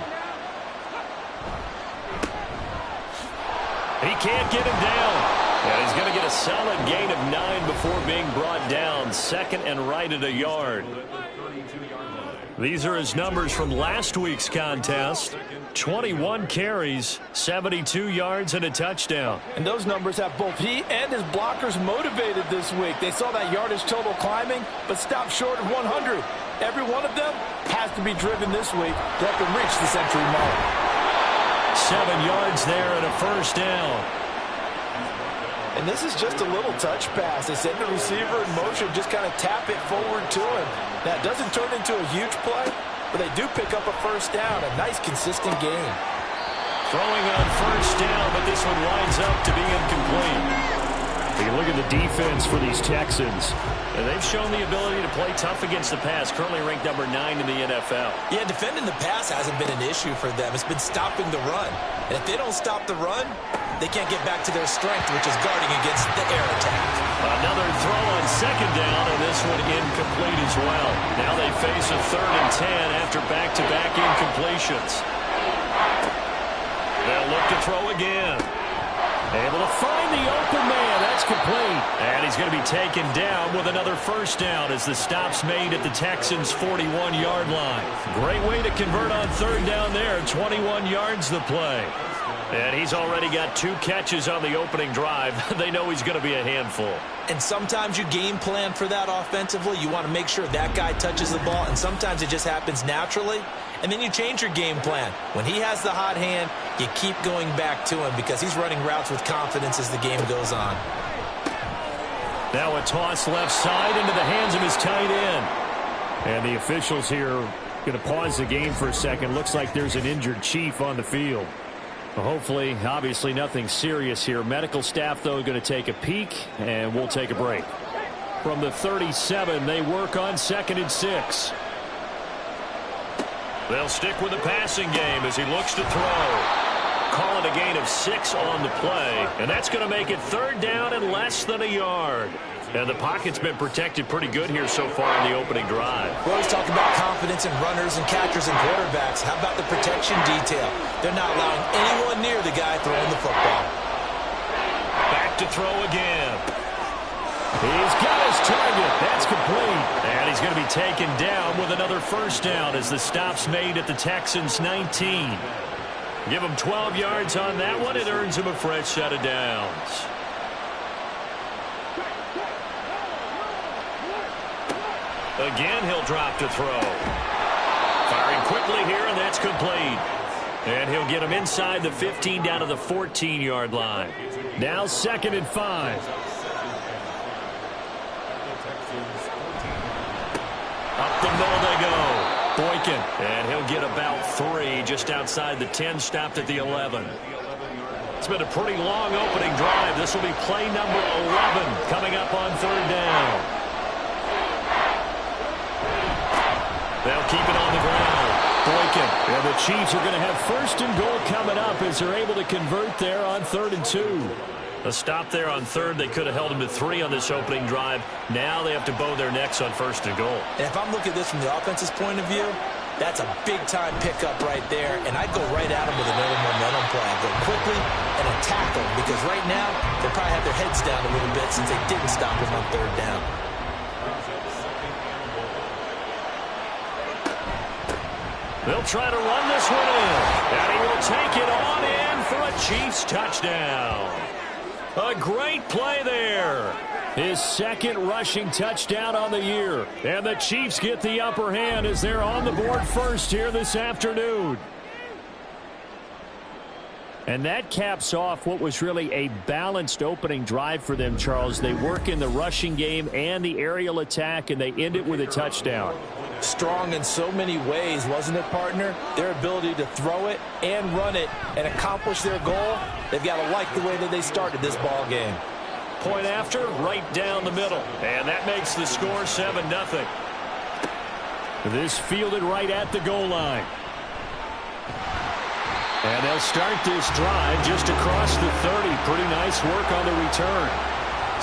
He can't get him down. And he's going to get a solid gain of 9 before being brought down. Second and right at a yard. These are his numbers from last week's contest. 21 carries, 72 yards, and a touchdown. And those numbers have both he and his blockers motivated this week. They saw that yardage total climbing, but stopped short of 100. Every one of them has to be driven this week to help them reach the century mark. 7 yards there and a first down. And this is just a little touch pass. They send the receiver in motion, just kind of tap it forward to him. That doesn't turn into a huge play, but they do pick up a first down. A nice, consistent game. Throwing on first down, but this one winds up to be incomplete. You can look at the defense for these Texans. And they've shown the ability to play tough against the pass, currently ranked number 9 in the NFL. Yeah, defending the pass hasn't been an issue for them. It's been stopping the run. And if they don't stop the run, they can't get back to their strength, which is guarding against the air attack. Another throw on second down, and this one incomplete as well. Now they face a 3rd and 10 after back-to-back incompletions. They'll look to throw again. Able to find the open man. That's complete. And he's going to be taken down with another first down as the stop's made at the Texans' 41-yard line. Great way to convert on 3rd down there. 21 yards the play. And he's already got 2 catches on the opening drive. They know he's going to be a handful. And sometimes you game plan for that offensively. You want to make sure that guy touches the ball, and sometimes it just happens naturally. And then you change your game plan. When he has the hot hand, you keep going back to him because he's running routes with confidence as the game goes on. Now a toss left side into the hands of his tight end. And the officials here going to pause the game for a second. Looks like there's an injured Chief on the field. Well, hopefully, obviously nothing serious here. Medical staff, though, going to take a peek, and we'll take a break. From the 37, they work on 2nd and 6. They'll stick with the passing game as he looks to throw. Call it a gain of 6 on the play, and that's going to make it 3rd down and less than a yard. And the pocket's been protected pretty good here so far in the opening drive. We always talk about confidence in runners and catchers and quarterbacks. How about the protection detail? They're not allowing anyone near the guy throwing the football. Back to throw again. He's got his target. That's complete. And he's going to be taken down with another first down as the stop's made at the Texans' 19. Give him 12 yards on that one. It earns him a fresh set of downs. Again, he'll drop to throw. Firing quickly here, and that's complete. And he'll get him inside the 15 down to the 14-yard line. Now 2nd and 5. Up the middle they go. Boykin. And he'll get about 3 just outside the 10, stopped at the 11. It's been a pretty long opening drive. This will be play number 11 coming up on 3rd down. They'll keep it on the ground. Boykin. And the Chiefs are going to have 1st and goal coming up as they're able to convert there on 3rd and 2. A stop there on 3rd. They could have held him to 3 on this opening drive. Now they have to bow their necks on 1st and goal. And if I'm looking at this from the offense's point of view, That's a big-time pickup right there, and I'd go right at him with another momentum play. I'd go quickly and attack them, because right now they probably have their heads down a little bit since they didn't stop him on third down. They'll try to run this one in, and he will take it on in for a Chiefs touchdown. A great play there. His second rushing touchdown on the year. And the Chiefs get the upper hand as they're on the board first here this afternoon. And that caps off what was really a balanced opening drive for them, Charles. They work in the rushing game and the aerial attack, and they end it with a touchdown. Strong in so many ways, wasn't it, partner? Their ability to throw it and run it and accomplish their goal, they've got to like the way that they started this ball game. Point after, right down the middle. And that makes the score 7-0. This fielded right at the goal line. And they'll start this drive just across the 30. Pretty nice work on the return.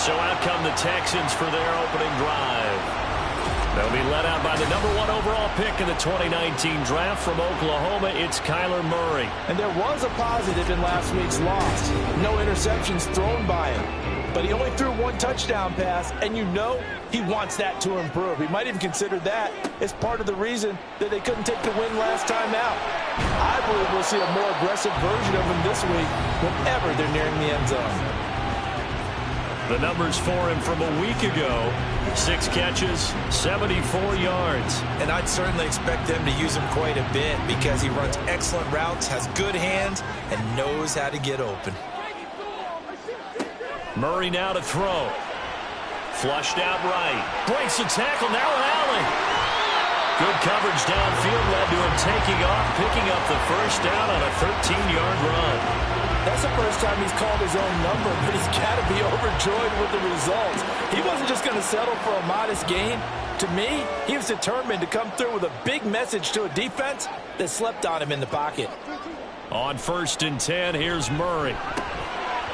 So out come the Texans for their opening drive. They'll be led out by the #1 overall pick in the 2019 draft from Oklahoma. It's Kyler Murray. And there was a positive in last week's loss. No interceptions thrown by him. But he only threw one touchdown pass, and you know he wants that to improve. He might even consider that as part of the reason that they couldn't take the win last time out. I believe we'll see a more aggressive version of him this week whenever they're nearing the end zone. The numbers for him from a week ago: 6 catches, 74 yards. And I'd certainly expect them to use him quite a bit because he runs excellent routes, has good hands, and knows how to get open. Murray now to throw. Flushed out right. Breaks the tackle. Now an alley. Good coverage downfield led to him taking off, picking up the first down on a 13-yard run. That's the first time he's called his own number, but he's got to be overjoyed with the results. He wasn't just going to settle for a modest gain. To me, he was determined to come through with a big message to a defense that slept on him in the pocket. On 1st and 10, here's Murray.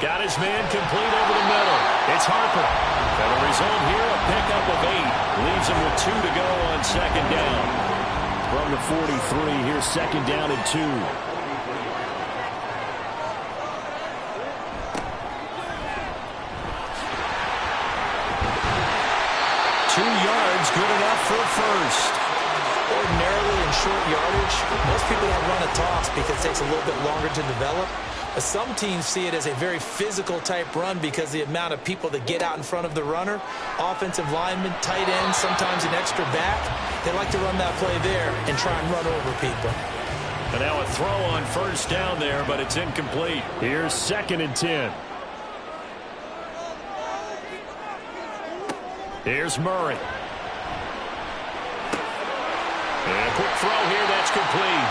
Got his man complete over the middle. It's Harper. And the result here, a pickup of 8. Leaves him with 2 to go on 2nd down. From the 43, here's 2nd down and 2. 2 yards, good enough for a first. Ordinarily in short yardage, most people don't run a toss because it takes a little bit longer to develop. But some teams see it as a very physical type run because the amount of people that get out in front of the runner, offensive linemen, tight ends, sometimes an extra back, they like to run that play there and try and run over people. And now a throw on 1st down there, but it's incomplete. Here's 2nd and 10. Here's Murray. And a quick throw here, that's complete.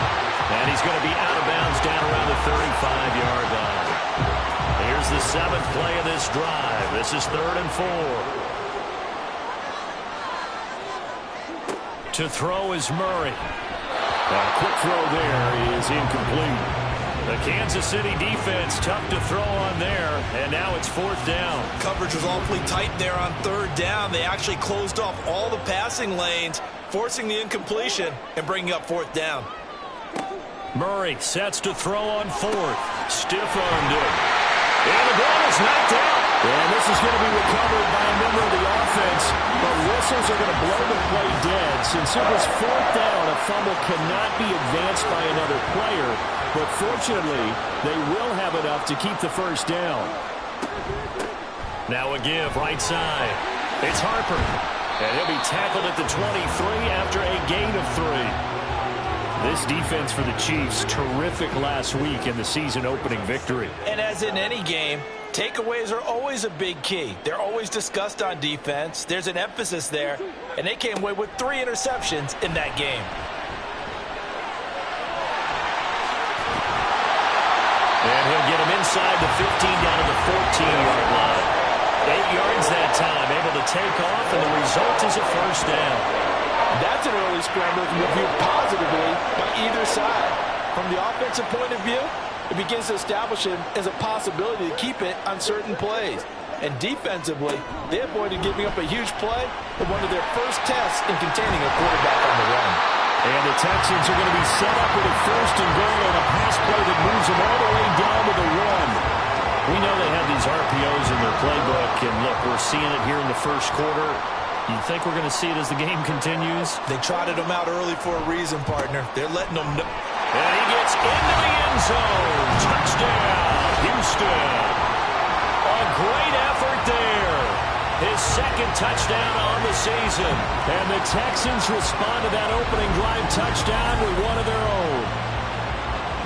And he's going to be out of bounds down around the 35-yard line. Here's the 7th play of this drive. This is 3rd and 4. To throw is Murray. A quick throw there is incomplete. The Kansas City defense tough to throw on there, and now it's 4th down. Coverage was awfully tight there on 3rd down. They actually closed off all the passing lanes, forcing the incompletion and bringing up 4th down. Murray sets to throw on 4th. Stiff-armed it. And the ball is knocked out. And this is going to be recovered by a member of the offense. But whistles are going to blow the play dead. Since it was 4th down, a fumble cannot be advanced by another player. But fortunately, they will have enough to keep the first down. Now a give right side. It's Harper. And he'll be tackled at the 23 after a gain of 3. This defense for the Chiefs, terrific last week in the season-opening victory. And as in any game, takeaways are always a big key. They're always discussed on defense. There's an emphasis there, and they came away with 3 interceptions in that game. And he'll get him inside the 15 down to the 14-yard line. 8 yards that time, able to take off, and the result is a first down. That's an early scramble that can be viewed positively by either side. From the offensive point of view, it begins to establish it as a possibility to keep it on certain plays. And defensively, they avoided giving up a huge play in one of their first tests in containing a quarterback on the run. And the Texans are going to be set up with a first and goal on a pass play that moves them all the way down to the 1. We know they have these RPOs in their playbook, and look, we're seeing it here in the first quarter. You think we're going to see it as the game continues? They trotted them out early for a reason, partner. They're letting them know. And he gets into the end zone. Touchdown, Houston. A great effort there. His second touchdown on the season. And the Texans respond to that opening drive touchdown with one of their own.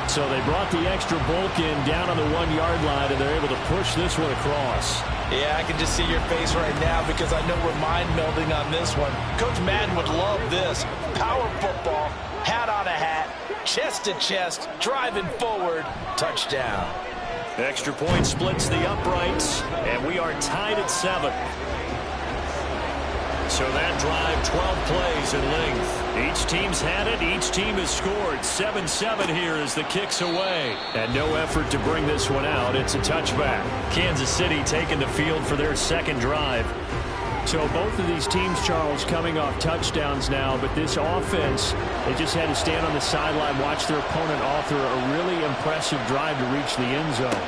So they brought the extra bulk in down on the 1-yard line, and they're able to push this one across. Yeah, I can just see your face right now because I know we're mind-melding on this one. Coach Madden would love this. Power football, hat on a hat, chest to chest, driving forward, touchdown. Extra point splits the uprights, and we are tied at 7. So that drive, 12 plays in length. Each team's had it. Each team has scored. 7-7 here as the kick's away. And no effort to bring this one out. It's a touchback. Kansas City taking the field for their second drive. So both of these teams, Charles, coming off touchdowns now, but this offense, they just had to stand on the sideline, watch their opponent author a really impressive drive to reach the end zone.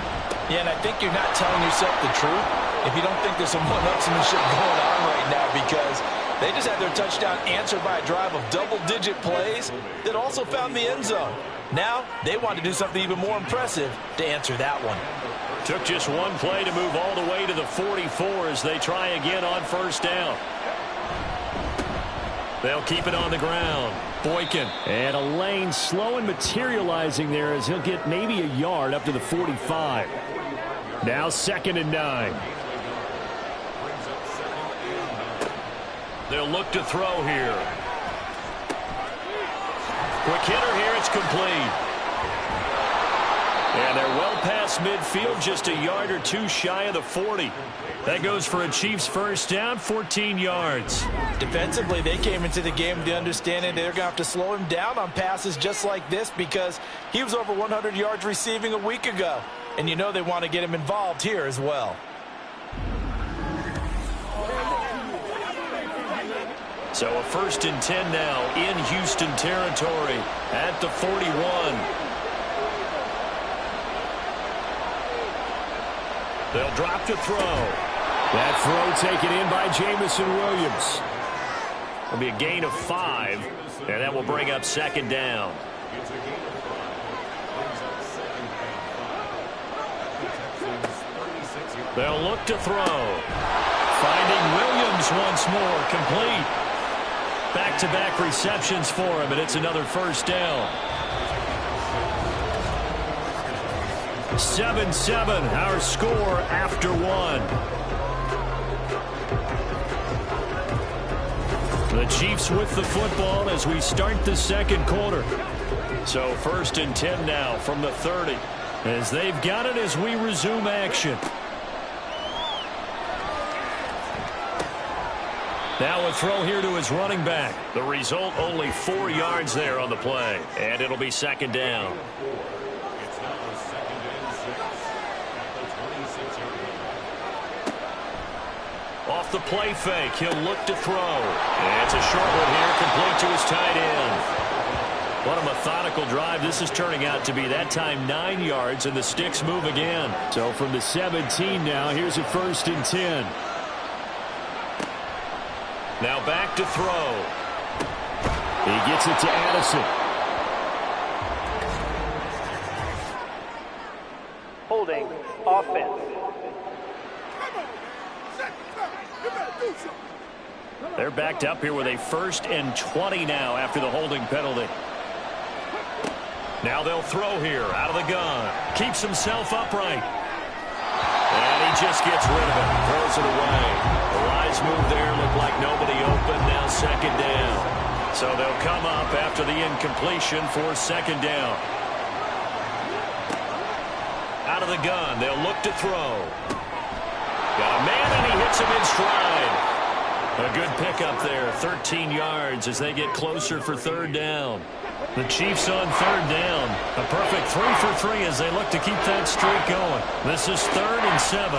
Yeah, and I think you're not telling yourself the truth if you don't think there's some one-upsmanship going on right now, because they just had their touchdown answered by a drive of double-digit plays that also found the end zone. Now they want to do something even more impressive to answer that one. Took just one play to move all the way to the 44 as they try again on first down. They'll keep it on the ground. Boykin. And a lane slow and materializing there as he'll get maybe a yard up to the 45. Now 2nd and 9. They'll look to throw here. Quick hitter here. It's complete. And they're well past midfield, just a yard or two shy of the 40. That goes for a Chiefs first down, 14 yards. Defensively, they came into the game with the understanding they're going to have to slow him down on passes just like this because he was over 100 yards receiving a week ago. And you know they want to get him involved here as well. So a 1st and 10 now in Houston territory at the 41. They'll drop to throw. That throw taken in by Jamison Williams. It'll be a gain of 5, and that will bring up 2nd down. They'll look to throw. Finding Williams once more, complete. Back-to-back receptions for him, and it's another first down. 7-7, our score after 1. The Chiefs with the football as we start the second quarter. So 1st and 10 now from the 30 as they've got it as we resume action. Now a throw here to his running back. The result, only 4 yards there on the play. And it'll be 2nd down. Off the play fake, he'll look to throw. And it's a short one here, complete to his tight end. What a methodical drive this is turning out to be. That time 9 yards, and the sticks move again. So from the 17 now, here's a 1st and 10. Now back to throw. He gets it to Addison. Holding offense. They're backed up here with a 1st and 20 now after the holding penalty. Now they'll throw here out of the gun. Keeps himself upright. And he just gets rid of it. Throws it away. The rise move there looked like nobody open. Now 2nd down. So they'll come up after the incompletion for 2nd down. Out of the gun. They'll look to throw. Got a man, and he hits him in stride. A good pickup there. 13 yards as they get closer for 3rd down. The Chiefs on 3rd down. A perfect 3 for 3 as they look to keep that streak going. This is 3rd and 7.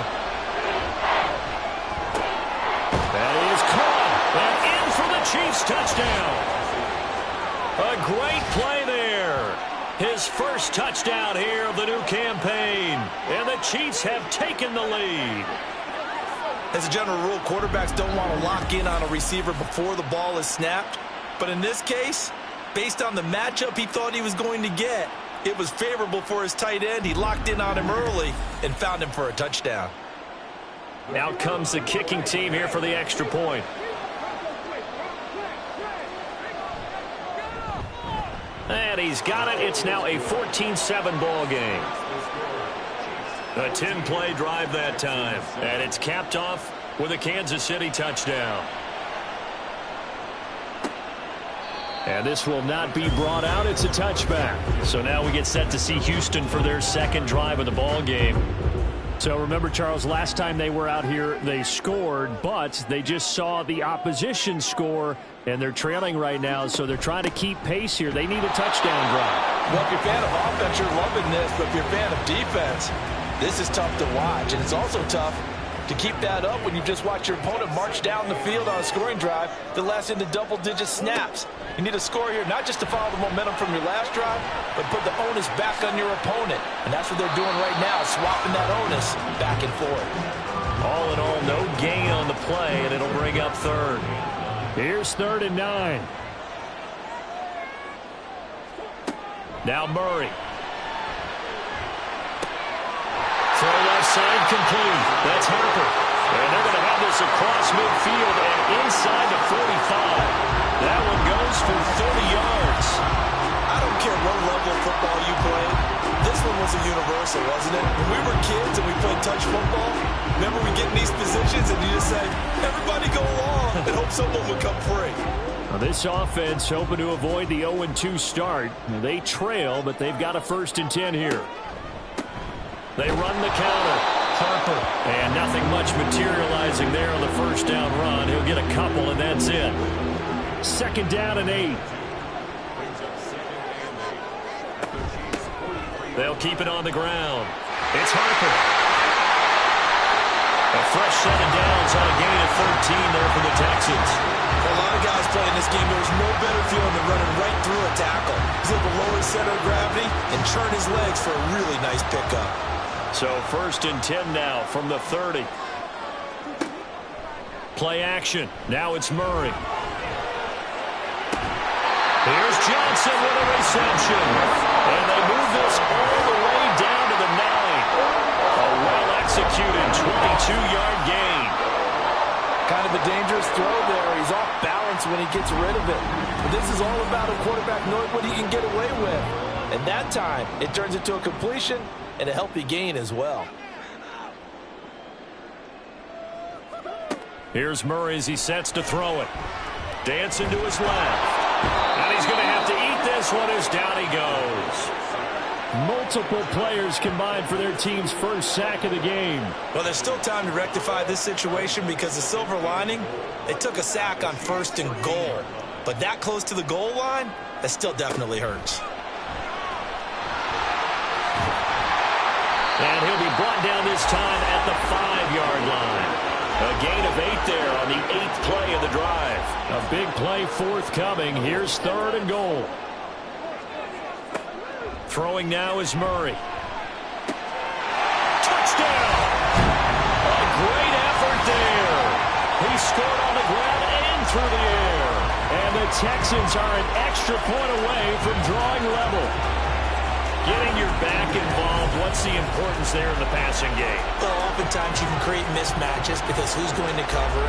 That is caught. And in for the Chiefs touchdown. A great play there. His first touchdown here of the new campaign. And the Chiefs have taken the lead. As a general rule, quarterbacks don't want to lock in on a receiver before the ball is snapped. But in this case, based on the matchup he thought he was going to get, it was favorable for his tight end. He locked in on him early and found him for a touchdown. Out comes the kicking team here for the extra point. And he's got it. It's now a 14-7 ball game. A 10-play drive that time. And it's capped off with a Kansas City touchdown. And this will not be brought out. It's a touchback. So now we get set to see Houston for their second drive of the ball game. So remember, Charles, last time they were out here, they scored, but they just saw the opposition score, and they're trailing right now, so they're trying to keep pace here. They need a touchdown drive. Well, if you're a fan of offense, you're loving this, but if you're a fan of defense, this is tough to watch, and it's also tough to keep that up when you just watch your opponent march down the field on a scoring drive that lasts into double-digit snaps. You need a score here, not just to follow the momentum from your last drive, but put the onus back on your opponent. And that's what they're doing right now, swapping that onus back and forth. All in all, no gain on the play, and it'll bring up third. Here's 3rd and 9. Now Murray. Throw left side complete. That's Harper. And they're going to have this across midfield and inside the 45. That one goes for 30 yards. I don't care what level of football you play. This one was a universal, wasn't it? When we were kids and we played touch football, remember we get in these positions and you just say, everybody go along and hope someone would come free. Now this offense hoping to avoid the 0-2 start. They trail, but they've got a 1st and 10 here. They run the counter. Harper. And nothing much materializing there on the first down run. He'll get a couple, and that's it. 2nd down and 8. They'll keep it on the ground. It's Harper. A fresh set of downs on a gain of 13 there for the Texans. For a lot of guys playing this game, there's no better feeling than running right through a tackle. He's able to lower his center of gravity and churn his legs for a really nice pickup. So 1st and 10 now from the 30. Play action. Now it's Murray. Here's Johnson with a reception. And they move this all the way down to the 9. A well-executed 22-yard gain. Kind of a dangerous throw there. He's off balance when he gets rid of it. But this is all about a quarterback knowing what he can get away with. And that time, it turns into a completion and a healthy gain as well. Here's Murray as he sets to throw it. Dancing to his left. And he's going to have to eat this one as down he goes. Multiple players combined for their team's first sack of the game. Well, there's still time to rectify this situation because the silver lining, they took a sack on 1st and goal. But that close to the goal line, that still definitely hurts. And he'll be brought down this time at the 5-yard line. A gain of 8 there on the 8th play of the drive. A big play forthcoming. Here's 3rd and goal. Throwing now is Murray. Touchdown! A great effort there. He scored on the ground and through the air. And the Texans are an extra point away from drawing level. Getting your back involved, what's the importance there in the passing game? Well, oftentimes you can create mismatches because who's going to cover,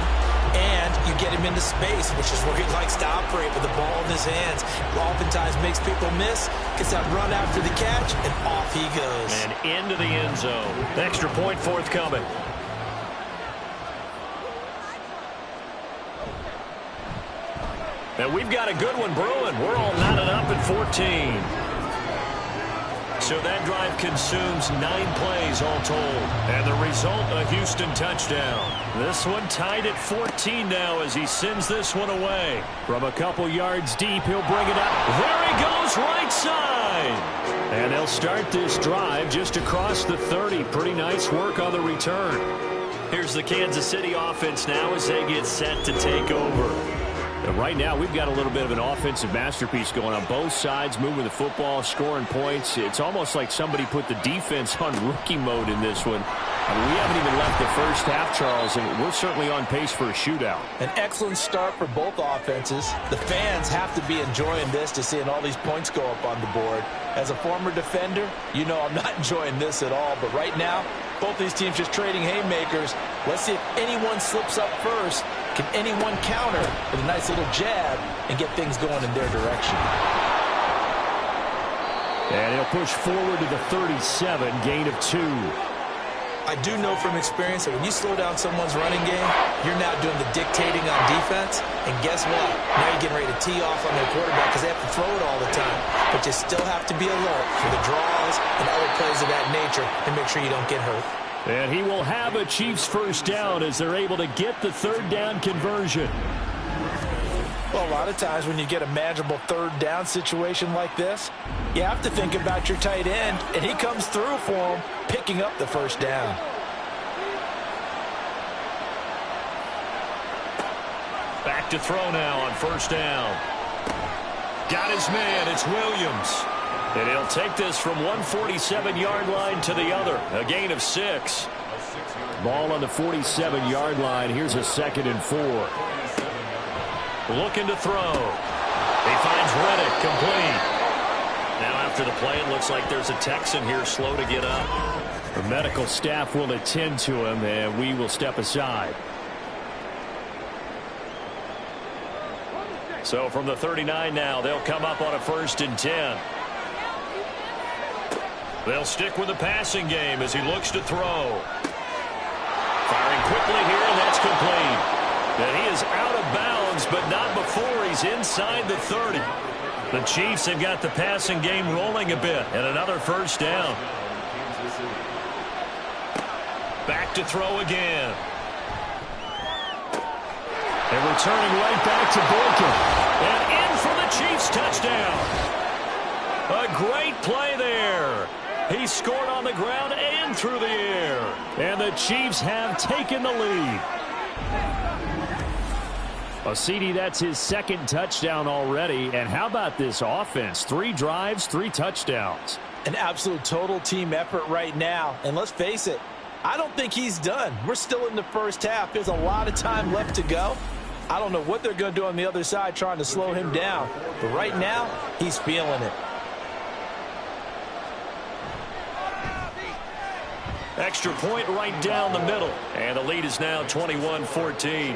and you get him into space, which is where he likes to operate with the ball in his hands. Oftentimes makes people miss, gets that run after the catch, and off he goes. And into the end zone. Extra point forthcoming. And we've got a good one brewing. We're all knotted up at 14. So that drive consumes 9 plays all told. And the result, a Houston touchdown. This one tied at 14 now as he sends this one away. From a couple yards deep, he'll bring it up. There he goes, right side. And they'll start this drive just across the 30. Pretty nice work on the return. Here's the Kansas City offense now as they get set to take over. And right now, we've got a little bit of an offensive masterpiece going on both sides, moving the football, scoring points. It's almost like somebody put the defense on rookie mode in this one. I mean, we haven't even left the first half, Charles, and we're certainly on pace for a shootout. An excellent start for both offenses. The fans have to be enjoying this to seeing all these points go up on the board. As a former defender, you know I'm not enjoying this at all. But right now, both these teams just trading haymakers. Let's see if anyone slips up first. Can anyone counter with a nice little jab and get things going in their direction? And he'll push forward to the 37, gain of 2. I do know from experience that when you slow down someone's running game, you're now doing the dictating on defense. And guess what? Now you're getting ready to tee off on their quarterback because they have to throw it all the time. But you still have to be alert for the draws and other plays of that nature and make sure you don't get hurt. And he will have a Chiefs first down as they're able to get the third down conversion. Well, a lot of times when you get a manageable third down situation like this, you have to think about your tight end, and he comes through for him, picking up the first down. Back to throw now on first down. Got his man, it's Williams. And he'll take this from 147-yard line to the other, a gain of 6. Ball on the 47-yard line. Here's a 2nd and 4. Looking to throw. He finds Reddick, complete. Now after the play, it looks like there's a Texan here slow to get up. The medical staff will attend to him, and we will step aside. So from the 39 now, they'll come up on a 1st and 10. They'll stick with the passing game as he looks to throw. Firing quickly here, and that's complete. And he is out of bounds, but not before he's inside the 30. The Chiefs have got the passing game rolling a bit, and another first down. Back to throw again. And returning right back to Boykin. And in for the Chiefs touchdown. A great play there. He scored on the ground and through the air. And the Chiefs have taken the lead. Well, CD, that's his 2nd touchdown already. And how about this offense? 3 drives, 3 touchdowns. An absolute total team effort right now. And let's face it, I don't think he's done. We're still in the first half. There's a lot of time left to go. I don't know what they're going to do on the other side trying to slow him down. But right now, he's feeling it. Extra point right down the middle. And the lead is now 21-14.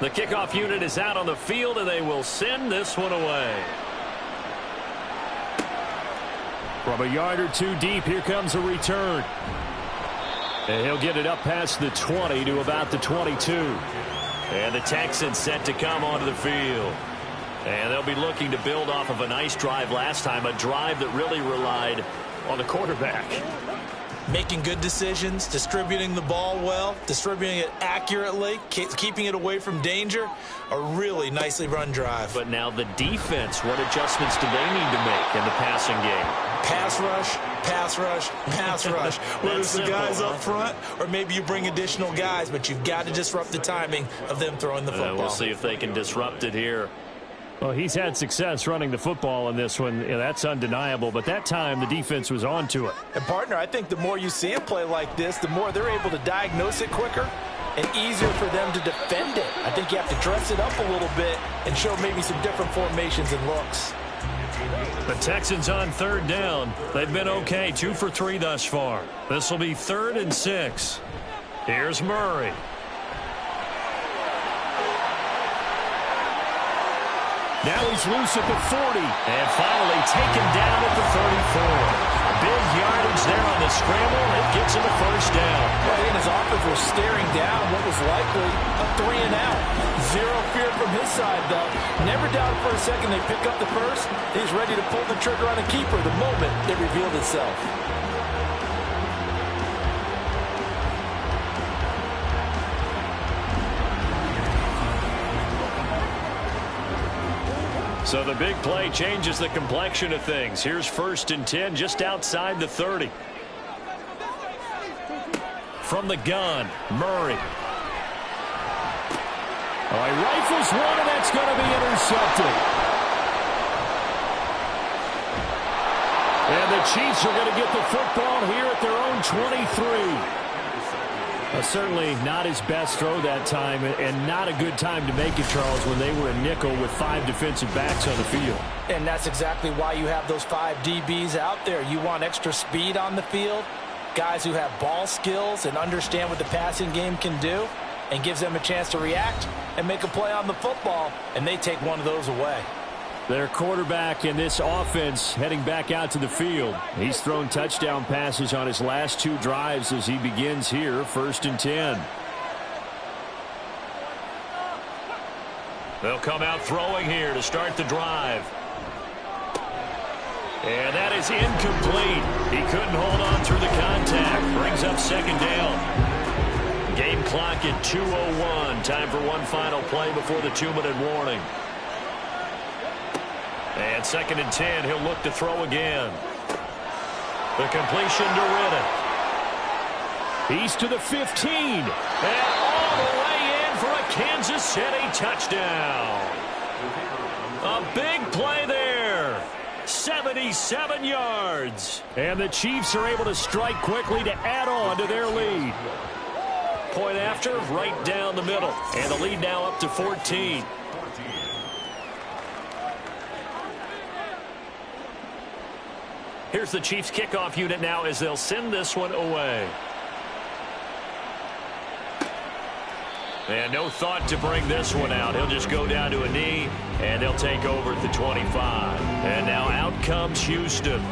The kickoff unit is out on the field, and they will send this one away. From a yard or 2 deep, here comes a return. And he'll get it up past the 20 to about the 22. And the Texans set to come onto the field. And they'll be looking to build off of a nice drive last time, a drive that really relied on the quarterback. Making good decisions, distributing the ball well, distributing it accurately, keeping it away from danger. A really nicely run drive. But now the defense, what adjustments do they need to make in the passing game? Pass rush, pass rush, pass rush. Whether it's the guys up front or maybe you bring additional guys, but you've got to disrupt the timing of them throwing the football. We'll see if they can disrupt it here. Well, he's had success running the football in this one. Yeah, that's undeniable. But that time, the defense was on to it. And, partner, I think the more you see him play like this, the more they're able to diagnose it quicker and easier for them to defend it. I think you have to dress it up a little bit and show maybe some different formations and looks. The Texans on 3rd down. They've been okay, 2 for 3 thus far. This will be 3rd and 6. Here's Murray. Now he's loose at the 40. And finally taken down at the 34. Big yardage there on the scramble. It gets him the first down. Well, he and his offense were staring down what was likely a 3 and out. Zero fear from his side, though. Never doubted for a second they pick up the first. He's ready to pull the trigger on a keeper the moment it revealed itself. So the big play changes the complexion of things. Here's 1st and 10 just outside the 30. From the gun, Murray. Oh, he rifles one, and that's going to be intercepted. And the Chiefs are going to get the football here at their own 23. Certainly not his best throw that time, and not a good time to make it, Charles, when they were a nickel with 5 defensive backs on the field. And that's exactly why you have those 5 DBs out there. You want extra speed on the field, guys who have ball skills and understand what the passing game can do, and gives them a chance to react and make a play on the football, and they take one of those away. Their quarterback in this offense heading back out to the field. He's thrown touchdown passes on his last 2 drives as he begins here, 1st and 10. They'll come out throwing here to start the drive. And that is incomplete. He couldn't hold on through the contact. Brings up 2nd down. Game clock at 2:01. Time for one final play before the 2-minute warning. And 2nd and 10, he'll look to throw again. The completion to Riddick. He's to the 15. And all the way in for a Kansas City touchdown. A big play there. 77 yards. And the Chiefs are able to strike quickly to add on to their lead. Point after, right down the middle. And the lead now up to 14. Here's the Chiefs kickoff unit now as they'll send this one away. And no thought to bring this one out. He'll just go down to a knee, and they'll take over at the 25. And now out comes Houston.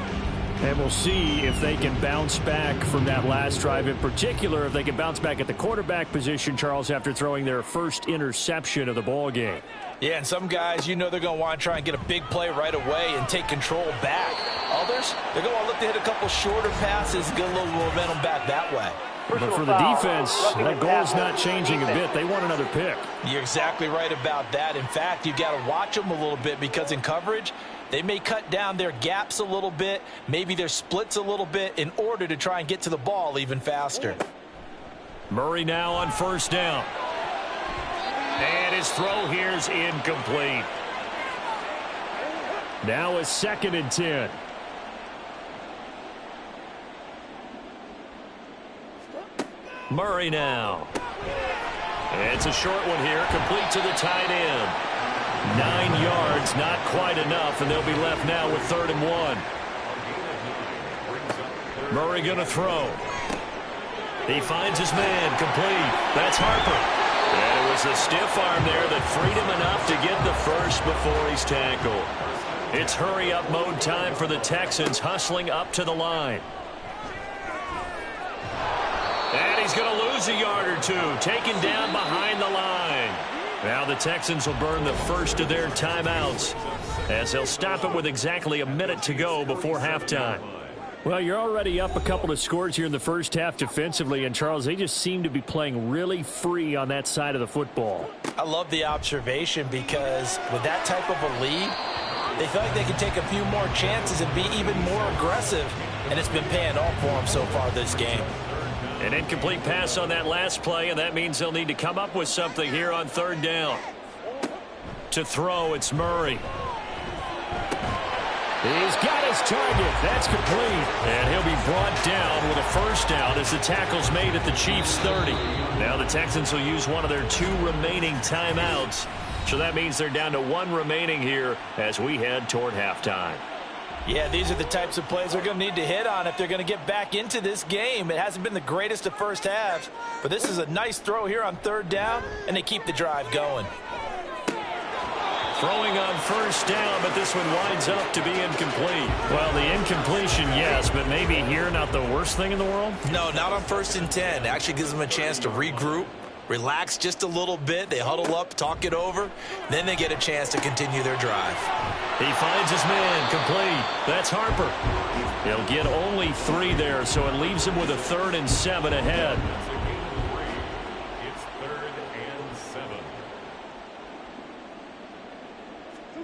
And we'll see if they can bounce back from that last drive. In particular, if they can bounce back at the quarterback position, Charles, after throwing their first interception of the ball game. Yeah, and some guys, you know they're going to want to try and get a big play right away and take control back. Others, they're going to want to look to hit a couple shorter passes, get a little momentum back that way. But for the defense, that goal's not changing a bit. They want another pick. You're exactly right about that. In fact, you've got to watch them a little bit because in coverage, they may cut down their gaps a little bit, maybe their splits a little bit in order to try and get to the ball even faster. Murray now on 1st down. And his throw here is incomplete. Now a 2nd and 10. Murray now. It's a short one here, complete to the tight end. 9 yards, not quite enough, and they'll be left now with 3rd and 1. Murray going to throw. He finds his man, complete. That's Harper. And it was a stiff arm there that freed him enough to get the first before he's tackled. It's hurry-up mode time for the Texans, hustling up to the line. And he's going to lose a yard or 2, taken down behind the line. Now the Texans will burn the first of their timeouts as they'll stop it with exactly a minute to go before halftime. Well, you're already up a couple of scores here in the first half defensively, and Charles, they just seem to be playing really free on that side of the football. I love the observation because with that type of a lead, they feel like they can take a few more chances and be even more aggressive, and it's been paying off for them so far this game. An incomplete pass on that last play, and that means they'll need to come up with something here on 3rd down. To throw, it's Murray. He's got his target. That's complete. And he'll be brought down with a 1st down as the tackle's made at the Chiefs' 30. Now the Texans will use one of their 2 remaining timeouts. So that means they're down to 1 remaining here as we head toward halftime. Yeah, these are the types of plays they're going to need to hit on if they're going to get back into this game. It hasn't been the greatest of first halves, but this is a nice throw here on 3rd down, and they keep the drive going. Throwing on 1st down, but this one winds up to be incomplete. Well, the incompletion, yes, but maybe here not the worst thing in the world? No, not on 1st and 10. It actually gives them a chance to regroup, relax just a little bit. They huddle up, talk it over. Then they get a chance to continue their drive. He finds his man, complete. That's Harper. He'll get only 3 there, so it leaves him with a 3rd and 7 ahead. It's 3rd and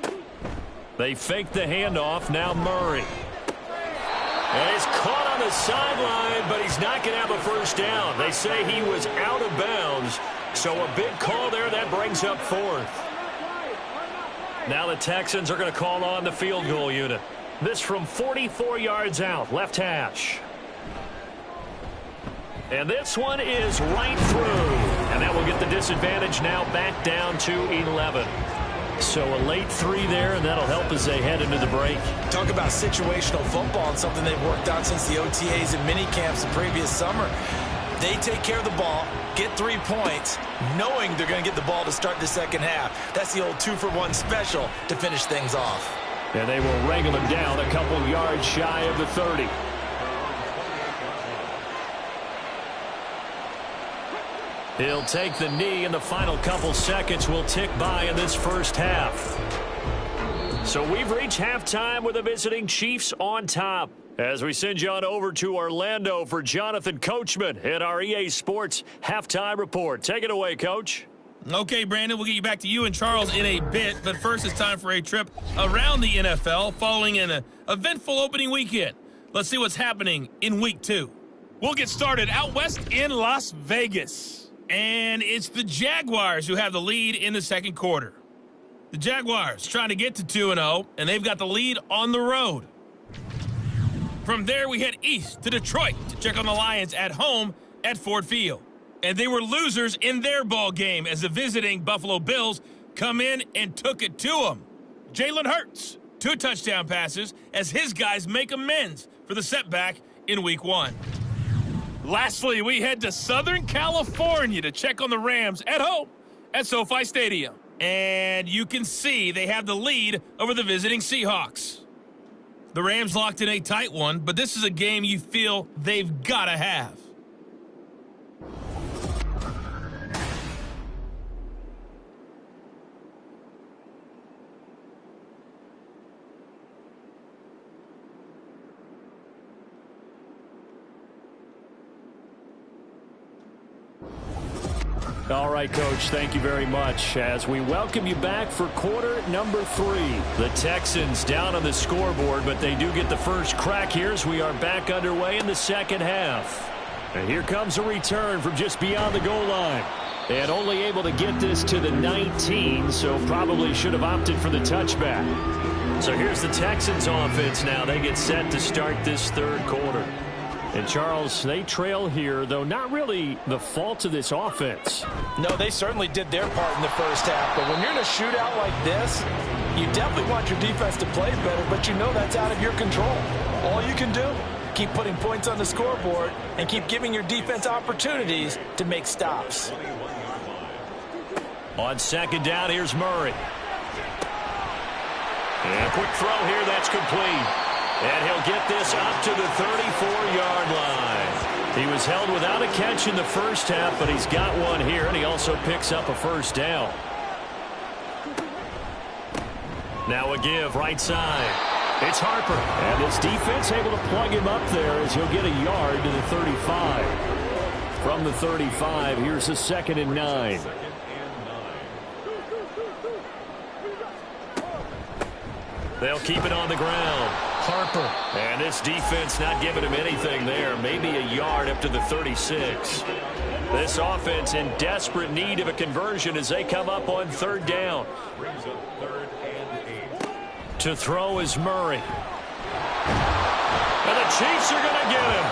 7. They fake the handoff. Now Murray. And he's caught on the sideline, but he's not going to have a 1st down. They say he was out of bounds, So a big call there that brings up fourth. Now the Texans are going to call on the field goal unit. This from 44 yards out, left hash. And this one is right through. And that will get the disadvantage now back down to 11. So a late 3 there, and that'll help as they head into the break. Talk about situational football and something they've worked on since the OTAs and mini camps the previous summer. They take care of the ball, get 3 points, knowing they're going to get the ball to start the second half. That's the old 2-for-1 special to finish things off. And they will wrangle him down a couple yards shy of the 30. He'll take the knee, and the final couple seconds will tick by in this first half. So we've reached halftime with the visiting Chiefs on top. As we send you on over to Orlando for Jonathan Coachman in our EA Sports Halftime Report. Take it away, Coach. Okay, Brandon, we'll get you back to you and Charles in a bit, but first it's time for a trip around the NFL following an eventful opening weekend. Let's see what's happening in Week 2. We'll get started out west in Las Vegas. And it's the Jaguars who have the lead in the second quarter. The Jaguars trying to get to 2-0, and they've got the lead on the road. From there, we head east to Detroit to check on the Lions at home at Ford Field. And they were losers in their ball game as the visiting Buffalo Bills come in and took it to them. Jalen Hurts, 2 touchdown passes as his guys make amends for the setback in Week 1. Lastly, we head to Southern California to check on the Rams at home at SoFi Stadium. And you can see they have the lead over the visiting Seahawks. The Rams locked in a tight one, but this is a game you feel they've got to have. All right, Coach, thank you very much. As we welcome you back for quarter number 3. The Texans down on the scoreboard, but they do get the first crack here as we are back underway in the second half. And here comes a return from just beyond the goal line. And only able to get this to the 19, so probably should have opted for the touchback. So here's the Texans offense now. They get set to start this third quarter. And, Charles, they trail here, though not really the fault of this offense. No, they certainly did their part in the first half. But when you're in a shootout like this, you definitely want your defense to play better, but you know that's out of your control. All you can do, keep putting points on the scoreboard and keep giving your defense opportunities to make stops. On second down, here's Murray. And a quick throw here, that's complete. And he'll get this up to the 34-yard line. He was held without a catch in the first half, but he's got one here, and he also picks up a first down. Now a give, right side. It's Harper. And this defense able to plug him up there as he'll get a yard to the 35. From the 35, here's a 2nd and 9. They'll keep it on the ground. Harper. And this defense not giving him anything there. Maybe a yard up to the 36. This offense in desperate need of a conversion as they come up on 3rd down. To throw is Murray. And the Chiefs are going to get him.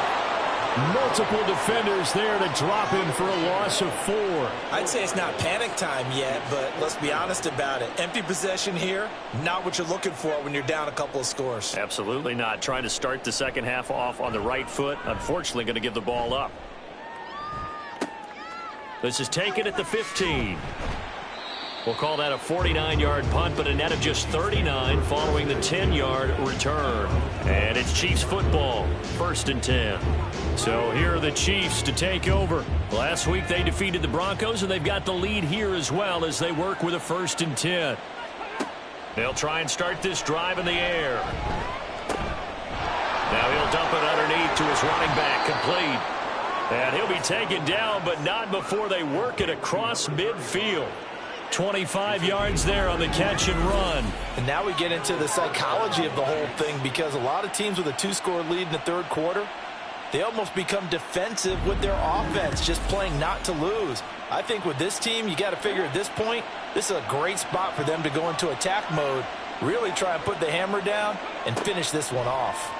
Multiple defenders there to drop him for a loss of 4. I'd say it's not panic time yet, but let's be honest about it. Empty possession here, not what you're looking for when you're down a couple of scores. Absolutely not. Trying to start the second half off on the right foot. Unfortunately, going to give the ball up. This is taken at the 15. We'll call that a 49-yard punt, but a net of just 39 following the 10-yard return. And it's Chiefs football, 1st and 10. So here are the Chiefs to take over. Last week they defeated the Broncos, and they've got the lead here as well as they work with a 1st and 10. They'll try and start this drive in the air. Now he'll dump it underneath to his running back, complete. And he'll be taken down, but not before they work it across midfield. 25 yards there on the catch and run. And now we get into the psychology of the whole thing, because a lot of teams with a 2-score lead in the 3rd quarter, they almost become defensive with their offense, just playing not to lose. I think with this team, you got to figure at this point, this is a great spot for them to go into attack mode, really try and put the hammer down and finish this one off.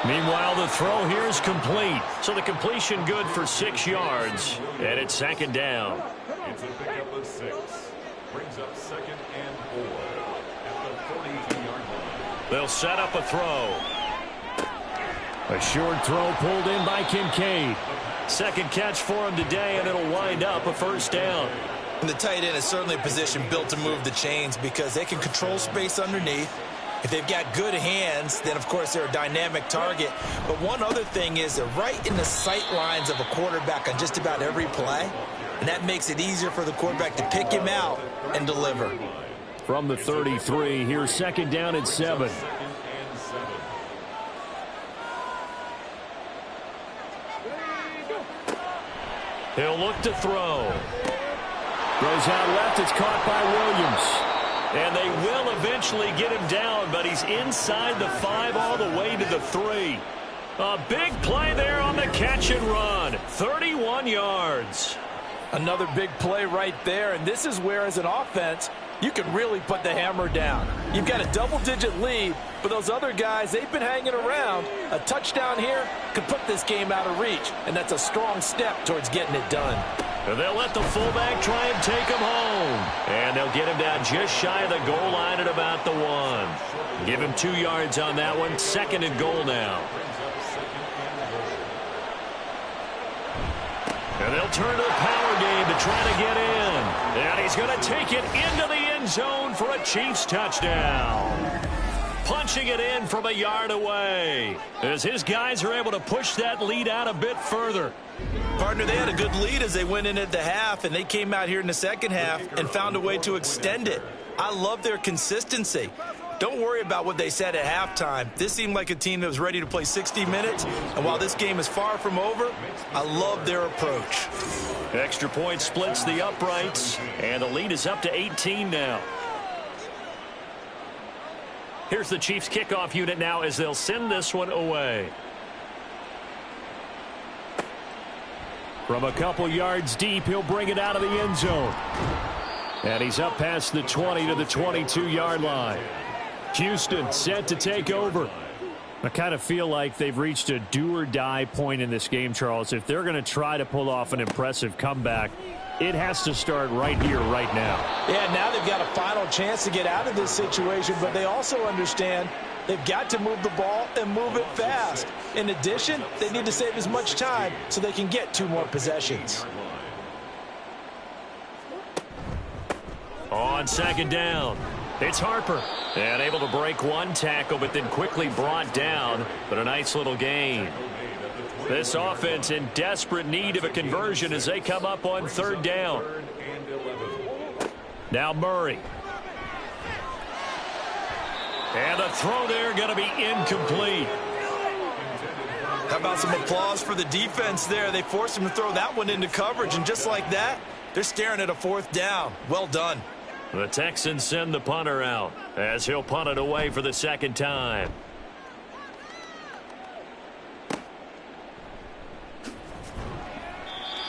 Meanwhile, the throw here is complete. So the completion good for 6 yards, and it's second down. It's a pickup of 6. Brings up 2nd and 4 at the 42-yard line. They'll set up a throw. A short throw pulled in by Kincaid. Second catch for him today, and it'll wind up a first down. And the tight end is certainly a position built to move the chains because they can control space underneath. If they've got good hands, then, of course, they're a dynamic target. But one other thing is they're right in the sight lines of a quarterback on just about every play. And that makes it easier for the quarterback to pick him out and deliver. From the 33, here's second down and 7. He'll look to throw. Throws out left. It's caught by Williams. And they will eventually get him down, but he's inside the 5 all the way to the 3. A big play there on the catch and run. 31 yards. Another big play right there, and this is where, as an offense, you can really put the hammer down. You've got a double-digit lead, but those other guys, they've been hanging around. A touchdown here could put this game out of reach, and that's a strong step towards getting it done. And they'll let the fullback try and take him home. And they'll get him down just shy of the goal line at about the 1. Give him 2 yards on that one. Second and goal now. And they'll turn to the power game to try to get in. And he's going to take it into the end zone for a Chiefs touchdown. Punching it in from a yard away as his guys are able to push that lead out a bit further. Partner, they had a good lead as they went in at the half, and they came out here in the second half and found a way to extend it. I love their consistency. Don't worry about what they said at halftime. This seemed like a team that was ready to play 60 minutes, and while this game is far from over, I love their approach. Extra point splits the uprights, and the lead is up to 18 now. Here's the Chiefs kickoff unit now as they'll send this one away. From a couple yards deep, he'll bring it out of the end zone. And he's up past the 20 to the 22-yard line. Houston set to take over. I kind of feel like they've reached a do-or-die point in this game, Charles. If they're going to try to pull off an impressive comeback, it has to start right here, right now. Yeah, now they've got a final chance to get out of this situation, but they also understand they've got to move the ball and move it fast. In addition, they need to save as much time so they can get 2 more possessions. On second down, it's Harper. And able to break 1 tackle, but then quickly brought down. But a nice little gain. This offense in desperate need of a conversion as they come up on third down. Now Murray. And the throw there going to be incomplete. How about some applause for the defense there? They forced him to throw that one into coverage, and just like that, they're staring at a 4th down. Well done. The Texans send the punter out as he'll punt it away for the second time.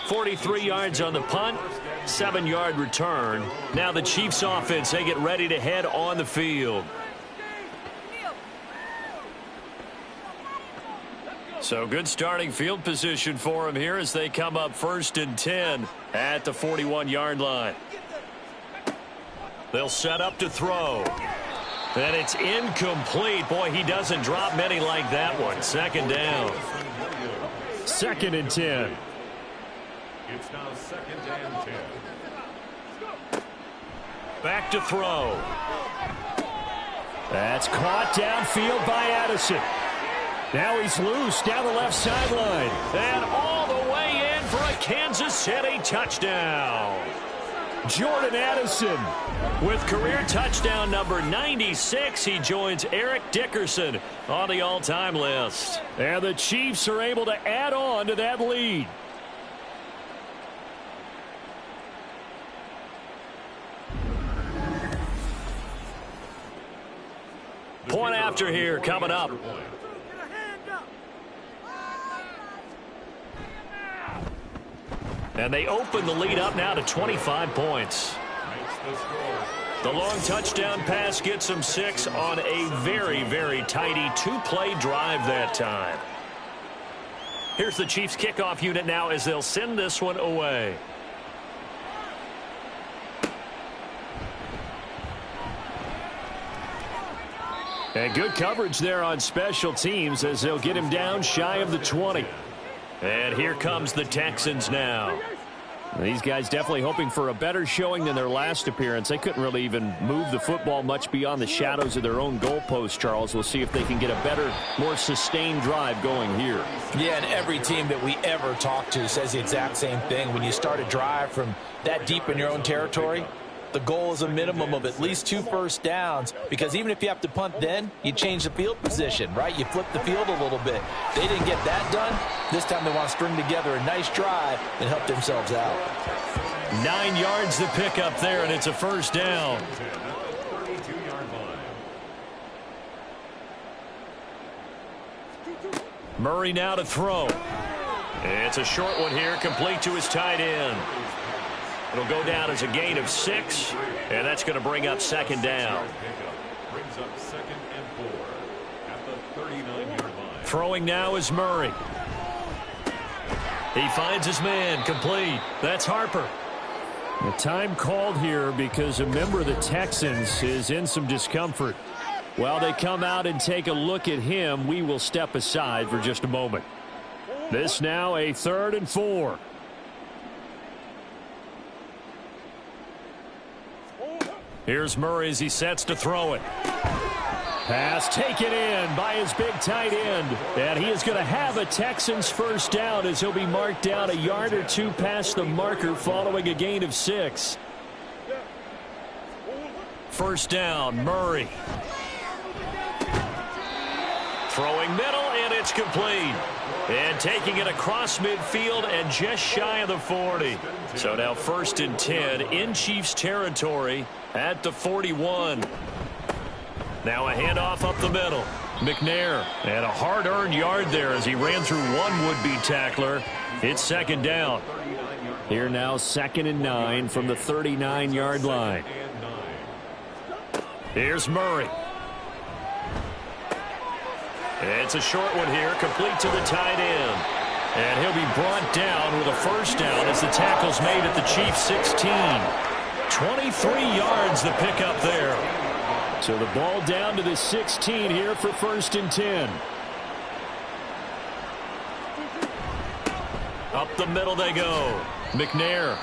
.43 yards on the punt, 7-yard return. Now the Chiefs offense, they get ready to head on the field. So good starting field position for them here as they come up 1st and 10 at the 41-yard line. They'll set up to throw. And it's incomplete. Boy, he doesn't drop many like that one. Second down. 2nd and 10. It's now 2nd and 10. Back to throw. That's caught downfield by Addison. Now he's loose down the left sideline. And all the way in for a Kansas City touchdown. Jordan Addison with career touchdown number 96. He joins Eric Dickerson on the all-time list. And the Chiefs are able to add on to that lead. Point after here coming up. And they open the lead up now to 25 points. The long touchdown pass gets them 6 on a very, very tidy 2-play drive that time. Here's the Chiefs kickoff unit now as they'll send this one away. And good coverage there on special teams as they'll get him down shy of the 20. And here comes the Texans now. These guys definitely hoping for a better showing than their last appearance. They couldn't really even move the football much beyond the shadows of their own goalpost, Charles. We'll see if they can get a better, more sustained drive going here. Yeah, and every team that we ever talk to says the exact same thing. When you start a drive from that deep in your own territory, the goal is a minimum of at least 2 first downs, because even if you have to punt then, you change the field position, right? You flip the field a little bit. They didn't get that done. This time they want to string together a nice drive and help themselves out. 9 yards to pick up there, and it's a first down. Murray now to throw. It's a short one here, complete to his tight end. It'll go down as a gain of 6, and that's going to bring up second down. Brings up 2nd and 4 at the 39-yard line. Throwing now is Murray. He finds his man, complete. That's Harper. The time called here because a member of the Texans is in some discomfort. While they come out and take a look at him, we will step aside for just a moment. This now a 3rd and 4. Here's Murray as he sets to throw it. Pass taken in by his big tight end. And he is going to have a Texans first down as he'll be marked down a yard or 2 past the marker following a gain of 6. First down, Murray. Throwing middle, and it's complete. And taking it across midfield and just shy of the 40. So now 1st and 10 in Chiefs territory at the 41. Now a handoff up the middle. McNair, and a hard-earned yard there as he ran through one would-be tackler. It's second down. Here now 2nd and 9 from the 39-yard line. Here's Murray. It's a short one here, complete to the tight end. And he'll be brought down with a first down as the tackle's made at the Chiefs' 16. 23 yards the pickup there. So the ball down to the 16 here for 1st and 10. Up the middle they go. McNair.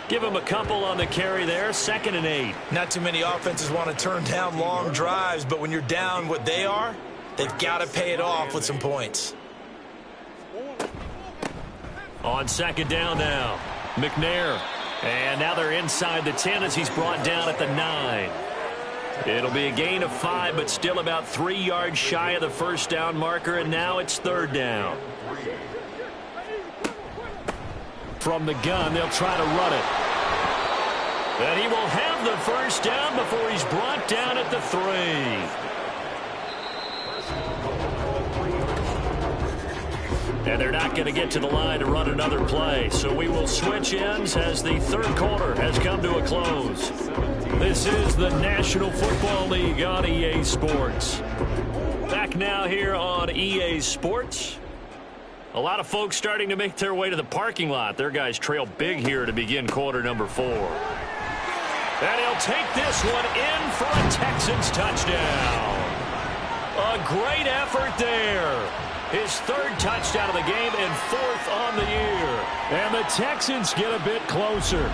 Give him a couple on the carry there. 2nd and 8. Not too many offenses want to turn down long drives, but when you're down what they are, they've got to pay it off with some points. On 2nd down now, McNair. And now they're inside the 10 as he's brought down at the 9. It'll be a gain of 5, but still about 3 yards shy of the first down marker, and now it's 3rd down. From the gun, they'll try to run it. And he will have the first down before he's brought down at the 3. And they're not going to get to the line to run another play. So we will switch ends as the 3rd quarter has come to a close. This is the National Football League on EA Sports. Back now here on EA Sports. A lot of folks starting to make their way to the parking lot. Their guys trail big here to begin quarter number 4. And he'll take this one in for a Texans touchdown. A great effort there. His 3rd touchdown of the game and 4th on the year. And the Texans get a bit closer.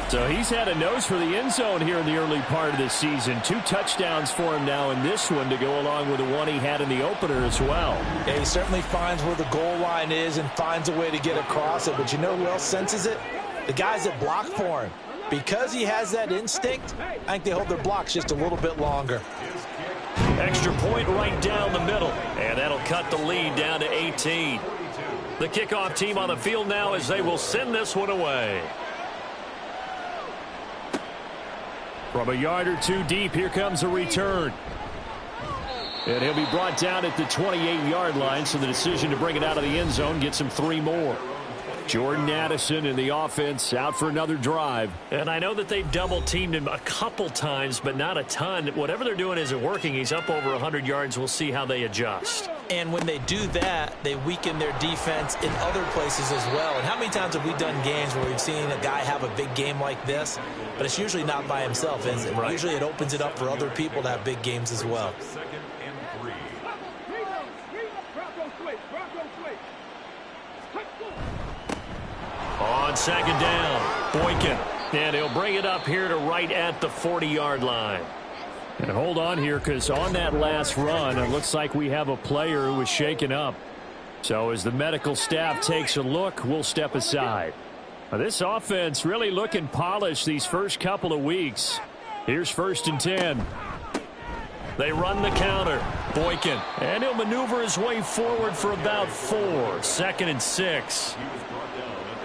So he's had a nose for the end zone here in the early part of this season. 2 touchdowns for him now in this one to go along with the one he had in the opener as well. Yeah, he certainly finds where the goal line is and finds a way to get across it. But you know who else senses it? The guys that block for him. Because he has that instinct, I think they hold their blocks just a little bit longer. Extra point right down the middle. And that'll cut the lead down to 18. The kickoff team on the field now as they will send this one away. From a yard or 2 deep, here comes a return. And he'll be brought down at the 28-yard line, so the decision to bring it out of the end zone gets him 3 more. Jordan Addison in the offense out for another drive. And I know that they've double-teamed him a couple times, but not a ton. Whatever they're doing isn't working. He's up over 100 yards. We'll see how they adjust. And when they do that, they weaken their defense in other places as well. And how many times have we done games where we've seen a guy have a big game like this, but it's usually not by himself, is it? Right. Usually it opens it up for other people to have big games as well. On second down, Boykin. And he'll bring it up here to right at the 40-yard line. And hold on here, because on that last run, it looks like we have a player who was shaken up. So as the medical staff takes a look, we'll step aside. Now, this offense really looking polished these first couple of weeks. Here's 1st and 10. They run the counter. Boykin. And he'll maneuver his way forward for about 4. 2nd and 6.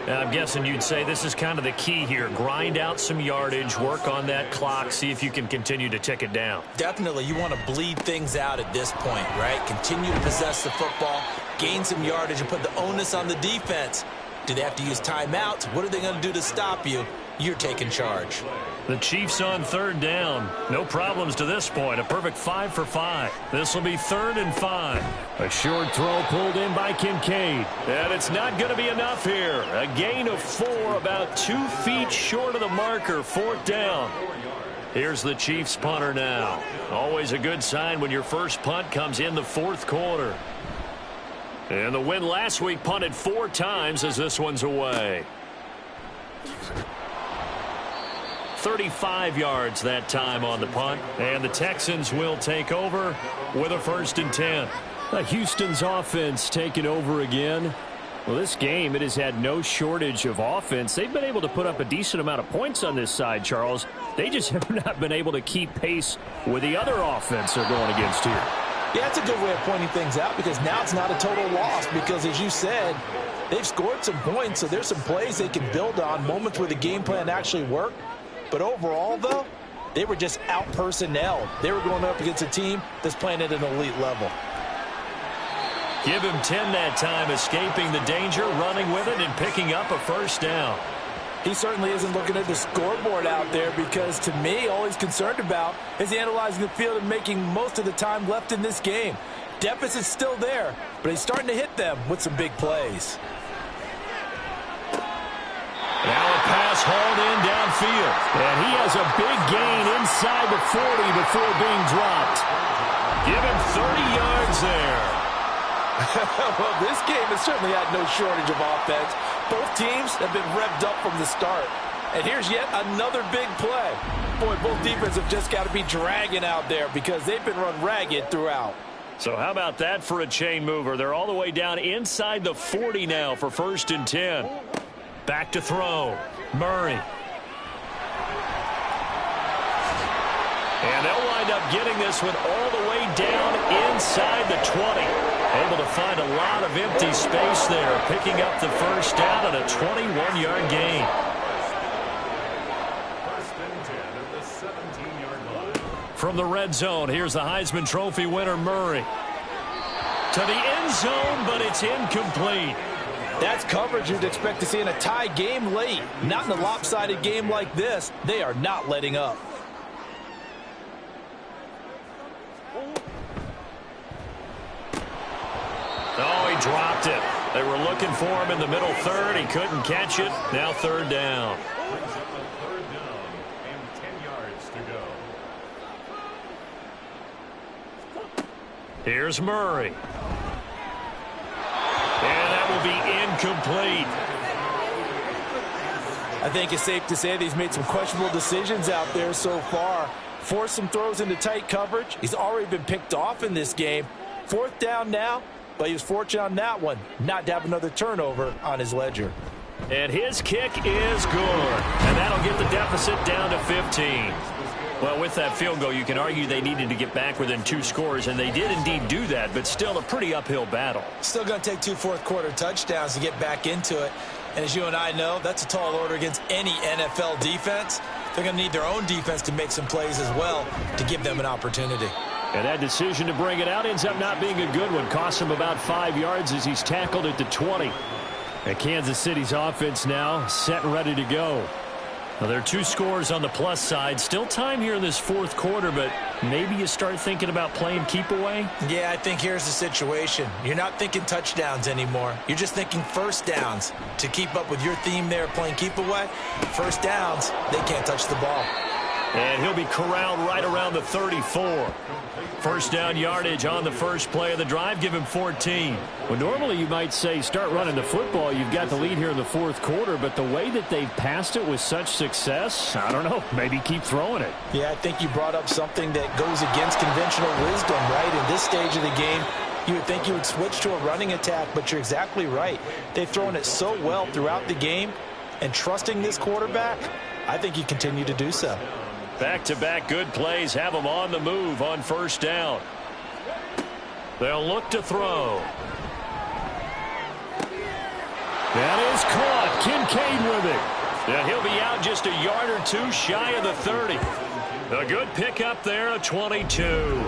Now, I'm guessing you'd say this is kind of the key here. Grind out some yardage, work on that clock, see if you can continue to tick it down. Definitely, you want to bleed things out at this point, right? Continue to possess the football, gain some yardage, and put the onus on the defense. Do they have to use timeouts? What are they going to do to stop you? You're taking charge. The Chiefs on 3rd down. No problems to this point. A perfect 5 for 5. This will be 3rd and 5. A short throw pulled in by Kincaid. And it's not going to be enough here. A gain of 4, about 2 feet short of the marker. 4th down. Here's the Chiefs punter now. Always a good sign when your first punt comes in the 4th quarter. And the win last week punted 4 times as this one's away. 35 yards that time on the punt. And the Texans will take over with a 1st and 10. Houston's offense taking over again. Well, this game, it has had no shortage of offense. They've been able to put up a decent amount of points on this side, Charles. They just have not been able to keep pace with the other offense they're going against here. Yeah, that's a good way of pointing things out, because now it's not a total loss, because as you said, they've scored some points, so there's some plays they can build on, moments where the game plan actually worked. But overall, though, they were just out-personnelled. They were going up against a team that's playing at an elite level. Give him 10 that time, escaping the danger, running with it, and picking up a 1st down. He certainly isn't looking at the scoreboard out there, because to me, all he's concerned about is analyzing the field and making most of the time left in this game. Deficit's still there, but he's starting to hit them with some big plays. Now a pass hauled in downfield. And he has a big gain inside the 40 before being dropped. Give him 30 yards there. Well, this game has certainly had no shortage of offense. Both teams have been revved up from the start. And here's yet another big play. Boy, both defenses have just got to be dragging out there, because they've been run ragged throughout. So how about that for a chain mover? They're all the way down inside the 40 now for 1st and 10. Back to throw. Murray. And they'll wind up getting this one all the way down inside the 20. Able to find a lot of empty space there, picking up the 1st down and a 21-yard gain. 1st and 10 at the 17-yard line. From the red zone, here's the Heisman Trophy winner, Murray. To the end zone, but it's incomplete. That's coverage you'd expect to see in a tie game late. Not in a lopsided game like this. They are not letting up. Oh, he dropped it. They were looking for him in the middle 3rd. He couldn't catch it. Now 3rd down. Brings up a 3rd down and 10 yards to go. Here's Murray. And that will be incomplete. I think it's safe to say that he's made some questionable decisions out there so far. Forced some throws into tight coverage. He's already been picked off in this game. 4th down now, but he was fortunate on that one not to have another turnover on his ledger. And his kick is good. And that'll get the deficit down to 15. Well, with that field goal, you can argue they needed to get back within 2 scores, and they did indeed do that, but still a pretty uphill battle. Still going to take 2 fourth-quarter touchdowns to get back into it. And as you and I know, that's a tall order against any NFL defense. They're going to need their own defense to make some plays as well to give them an opportunity. And that decision to bring it out ends up not being a good one. Costs him about 5 yards as he's tackled at the 20. And Kansas City's offense now set and ready to go. Well, there are 2 scores on the plus side. Still time here in this fourth quarter, but maybe you start thinking about playing keep away? Yeah, I think here's the situation. You're not thinking touchdowns anymore. You're just thinking first downs. To keep up with your theme there, playing keep away, first downs, they can't touch the ball. And he'll be corralled right around the 34. First down yardage on the first play of the drive. Give him 14. Well, normally you might say start running the football. You've got the lead here in the fourth quarter, but the way that they've passed it with such success, I don't know, maybe keep throwing it. Yeah, I think you brought up something that goes against conventional wisdom, right? In this stage of the game, you would think you would switch to a running attack, but you're exactly right. They've thrown it so well throughout the game, and trusting this quarterback, I think you continue to do so. Back-to-back good plays have them on the move on first down. They'll look to throw. That is caught. Kincaid with it. Yeah, he'll be out just a yard or 2 shy of the 30. A good pickup there, a 22.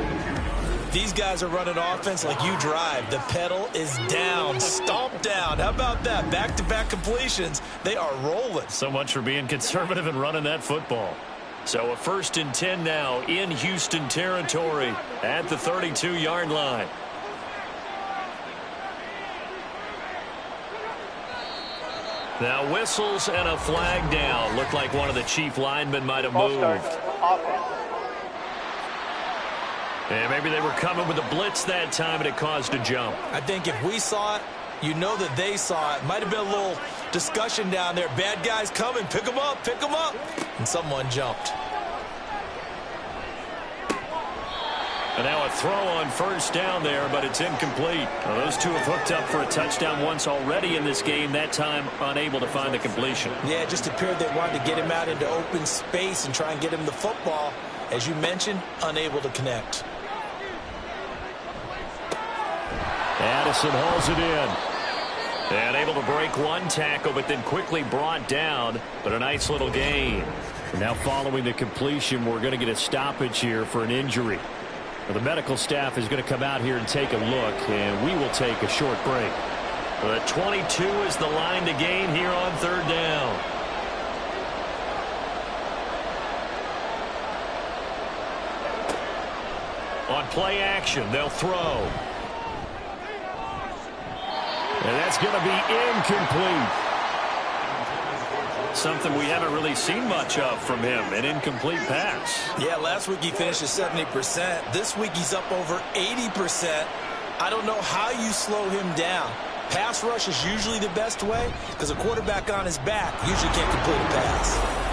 These guys are running offense like you drive. The pedal is down, stomped down. How about that? Back-to-back completions. They are rolling. So much for being conservative and running that football. So a 1st and 10 now in Houston territory at the 32-yard line. Now whistles and a flag down. Looked like one of the chief linemen might have moved. And maybe they were coming with a blitz that time and it caused a jump. I think if we saw it, you know that they saw it. Might have been a little discussion down there. Bad guys coming. Pick them up. Pick them up. And someone jumped. And now a throw on first down there, but it's incomplete. Well, those two have hooked up for a touchdown once already in this game, that time unable to find the completion. Yeah, it just appeared they wanted to get him out into open space and try and get him the football. As you mentioned, unable to connect. Addison hauls it in. And able to break one tackle, but then quickly brought down. But a nice little gain. And now following the completion, we're going to get a stoppage here for an injury. Well, the medical staff is going to come out here and take a look, and we will take a short break. The 22 is the line to gain here on third down. On play action, they'll throw. And that's going to be incomplete. Something we haven't really seen much of from him, an incomplete pass. Yeah, last week he finished at 70%. This week he's up over 80%. I don't know how you slow him down. Pass rush is usually the best way because a quarterback on his back usually can't complete a pass.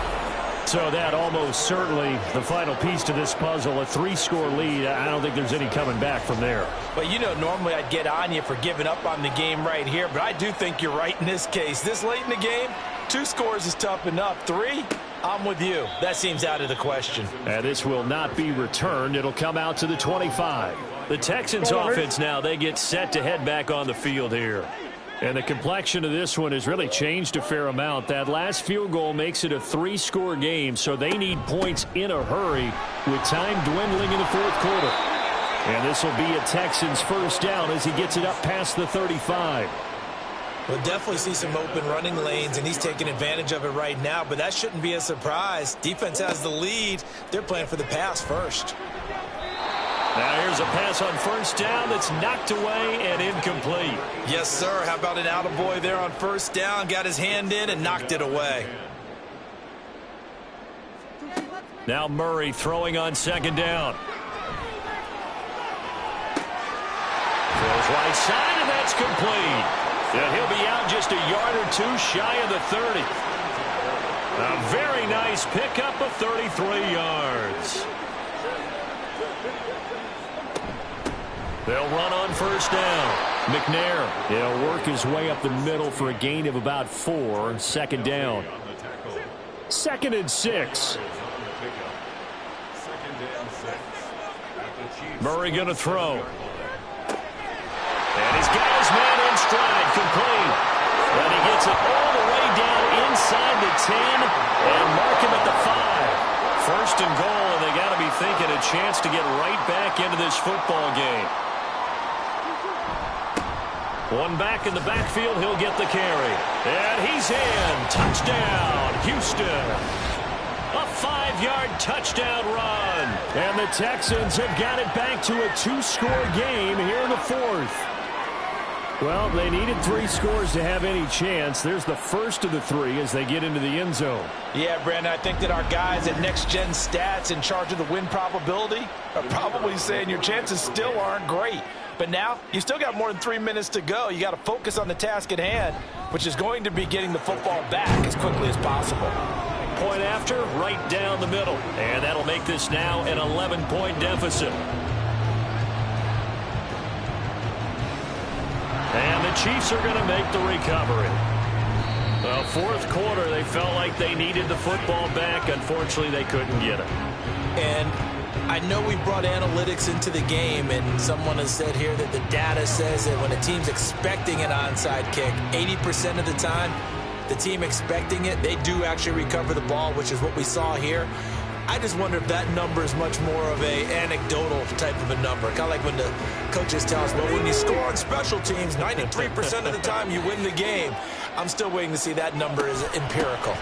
So that almost certainly the final piece to this puzzle, a 3-score lead. I don't think there's any coming back from there. But, you know, normally I'd get on you for giving up on the game right here, but I do think you're right in this case. This late in the game, 2 scores is tough enough. 3, I'm with you. That seems out of the question. And this will not be returned. It'll come out to the 25. The Texans offense now, they get set to head back on the field here. And the complexion of this one has really changed a fair amount. That last field goal makes it a 3-score game, so they need points in a hurry with time dwindling in the fourth quarter. And this will be a Texans first down as he gets it up past the 35. We'll definitely see some open running lanes, and he's taking advantage of it right now, but that shouldn't be a surprise. Defense has the lead. They're playing for the pass first. Now here's a pass on first down that's knocked away and incomplete. Yes, sir. How about an attaboy there on first down? Got his hand in and knocked it away. Now Murray throwing on second down. Throws right side, and that's complete. Yeah, he'll be out just a yard or 2 shy of the 30. A very nice pickup of 33 yards. They'll run on first down. McNair, he'll work his way up the middle for a gain of about 4. Second down. 2nd and 6. Murray going to throw. And he's got his man in stride, complete. And he gets it all the way down inside the 10 and mark him at the 5. First and goal, and they got to be thinking a chance to get right back into this football game. One back in the backfield, he'll get the carry. And he's in. Touchdown, Houston. A 5-yard touchdown run. And the Texans have got it back to a 2-score game here in the fourth. Well, they needed 3 scores to have any chance. There's the first of the 3 as they get into the end zone. Yeah, Brandon, I think that our guys at Next Gen Stats in charge of the win probability are probably saying your chances still aren't great. But now, you still got more than 3 minutes to go. You got to focus on the task at hand, which is going to be getting the football back as quickly as possible. Point after, right down the middle. And that'll make this now an 11-point deficit. And the Chiefs are going to make the recovery. Well, fourth quarter, they felt like they needed the football back. Unfortunately, they couldn't get it. And I know we brought analytics into the game, and someone has said here that the data says that when a team's expecting an onside kick, 80% of the time, the team expecting it, they do actually recover the ball, which is what we saw here. I just wonder if that number is much more of a anecdotal type of a number. Kind of like when the coaches tell us, well, when you score on special teams, 93% of the time you win the game. I'm still waiting to see that number is empirical.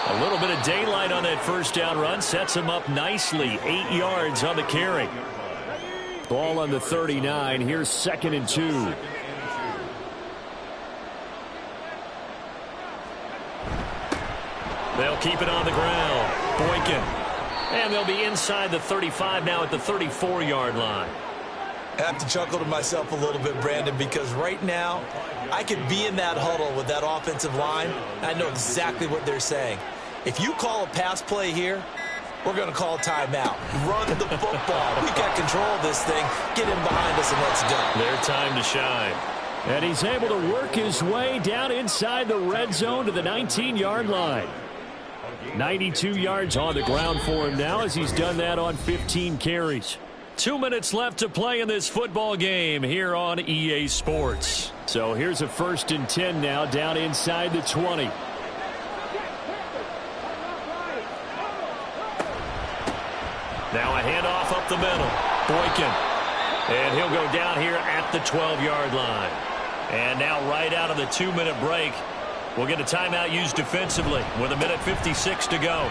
A little bit of daylight on that first down run sets him up nicely. 8 yards on the carry. Ball on the 39. Here's 2nd and 2. They'll keep it on the ground. Boykin. And they'll be inside the 35 now at the 34-yard line. I have to chuckle to myself a little bit, Brandon, because right now I could be in that huddle with that offensive line. I know exactly what they're saying. If you call a pass play here, we're going to call a timeout. Run the football. We've got control of this thing. Get him behind us and let's go. Their time to shine. And he's able to work his way down inside the red zone to the 19-yard line. 92 yards on the ground for him now as he's done that on 15 carries. 2 minutes left to play in this football game here on EA Sports. So here's a 1st and 10 now down inside the 20. Now a handoff up the middle. Boykin. And he'll go down here at the 12-yard line. And now right out of the 2-minute break, we'll get a timeout used defensively with 1:56 to go.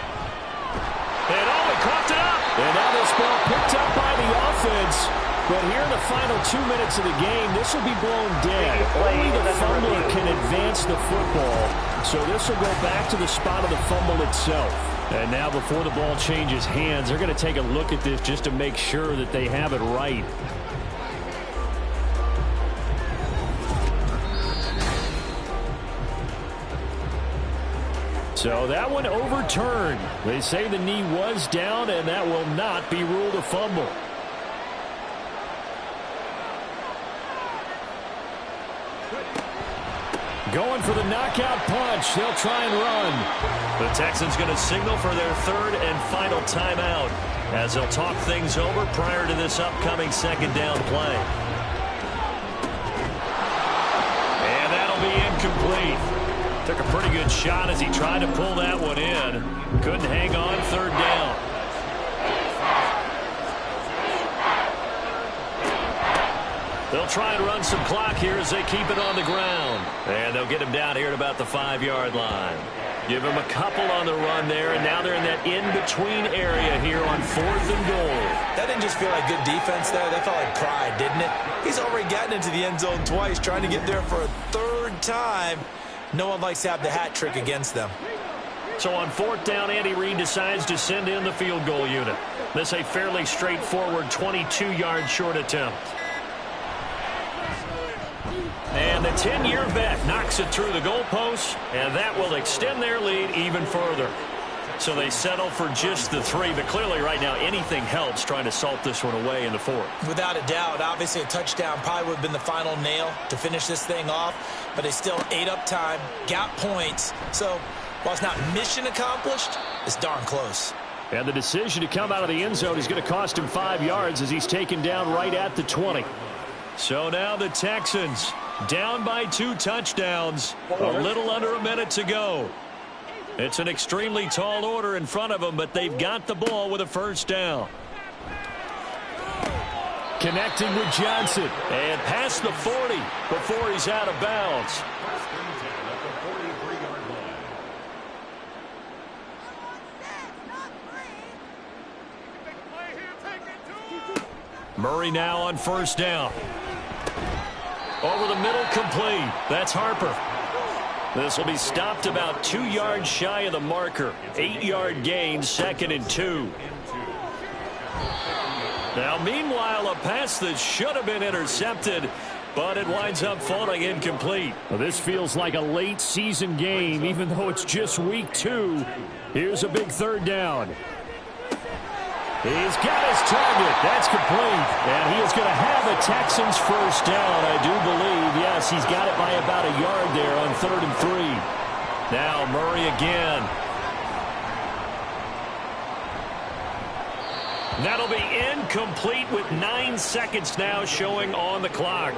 And he coughed it up. And now this ball picked up by the offense. But here in the final 2 minutes of the game, this will be blown dead. Only the fumbler can advance the football. So this will go back to the spot of the fumble itself. And now before the ball changes hands, they're going to take a look at this just to make sure that they have it right. So that one overturned. They say the knee was down, and that will not be ruled a fumble. Going for the knockout punch. They'll try and run. The Texans going to signal for their 3rd and final timeout as they'll talk things over prior to this upcoming 2nd down play. And that'll be incomplete. Took a pretty good shot as he tried to pull that one in. Couldn't hang on 3rd down. They'll try and run some clock here as they keep it on the ground. And they'll get him down here at about the 5-yard line. Give him a couple on the run there, and now they're in that in-between area here on 4th and goal. That didn't just feel like good defense there. That felt like pride, didn't it? He's already gotten into the end zone twice, trying to get there for a 3rd time. No one likes to have the hat trick against them. So on 4th down, Andy Reid decides to send in the field goal unit. This a fairly straightforward 22-yard short attempt. And the 10-year vet knocks it through the goalpost, and that will extend their lead even further. So they settle for just the 3, but clearly right now anything helps trying to salt this one away in the 4th. Without a doubt, obviously a touchdown probably would have been the final nail to finish this thing off, but they still ate up time, got points. So while it's not mission accomplished, it's darn close. And the decision to come out of the end zone is going to cost him 5 yards as he's taken down right at the 20. So now the Texans down by 2 touchdowns. A little under a minute to go. It's an extremely tall order in front of them, but they've got the ball with a first down. Connecting with Johnson. And past the 40 before he's out of bounds. Murray now on first down. Over the middle, complete. That's Harper. This will be stopped about 2 yards shy of the marker. 8-yard gain, 2nd and 2. Now, meanwhile, a pass that should have been intercepted, but it winds up falling incomplete. Well, this feels like a late season game, even though it's just week 2. Here's a big third down. He's got his target. That's complete. And he is going to have the Texans first down, I do believe. Yes, he's got it by about a yard there on 3rd and 3. Now Murray again. That'll be incomplete with 9 seconds now showing on the clock.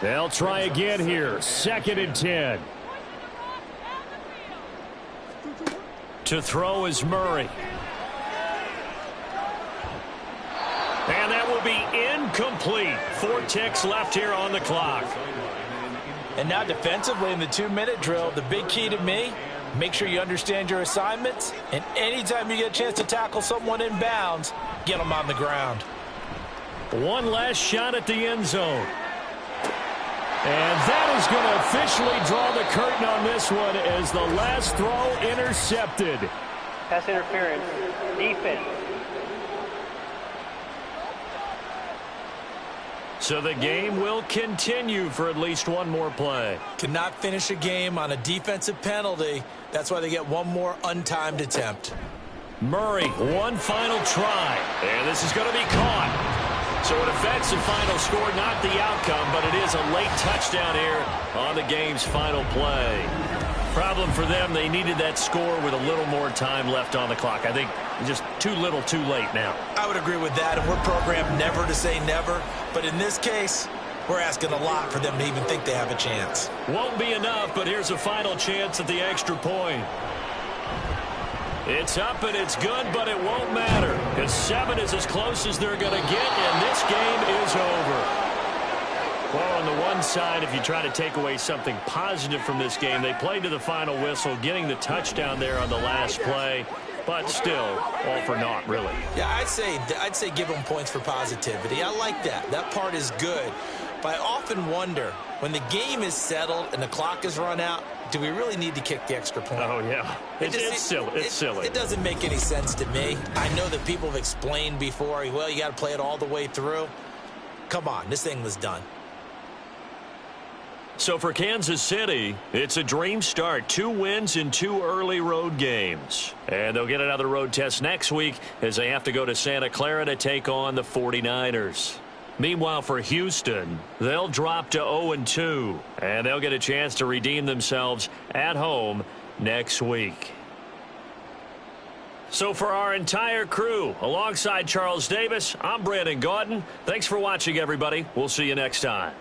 They'll try again here. 2nd and 10. To throw is Murray. And that will be incomplete. 4 ticks left here on the clock. And now defensively in the 2-minute drill, the big key to me, make sure you understand your assignments. And anytime you get a chance to tackle someone in bounds, get them on the ground. One last shot at the end zone. And that is going to officially draw the curtain on this one as the last throw intercepted. Pass interference. Defense. So the game will continue for at least one more play. Cannot finish a game on a defensive penalty. That's why they get one more untimed attempt. Murray, one final try. And this is going to be caught. So it affects the final score, not the outcome, but it is a late touchdown here on the game's final play. Problem for them, they needed that score with a little more time left on the clock. I think just too little, too late now. I would agree with that, and we're programmed never to say never. But in this case, we're asking a lot for them to even think they have a chance. Won't be enough, but here's a final chance at the extra point. It's up and it's good, but it won't matter because 7 is as close as they're going to get, and this game is over. Well, on the one side, if you try to take away something positive from this game, they played to the final whistle, getting the touchdown there on the last play, but still, all for naught, really. Yeah, I'd say give them points for positivity. I like that. That part is good. But I often wonder, when the game is settled and the clock is run out, do we really need to kick the extra point? Oh, yeah. It's silly. It's silly. It doesn't make any sense to me. I know that people have explained before, well, you got to play it all the way through. Come on, this thing was done. So for Kansas City, it's a dream start. 2 wins in 2 early road games. And they'll get another road test next week as they have to go to Santa Clara to take on the 49ers. Meanwhile, for Houston, they'll drop to 0-2, and they'll get a chance to redeem themselves at home next week. So for our entire crew, alongside Charles Davis, I'm Brandon Gaudin. Thanks for watching, everybody. We'll see you next time.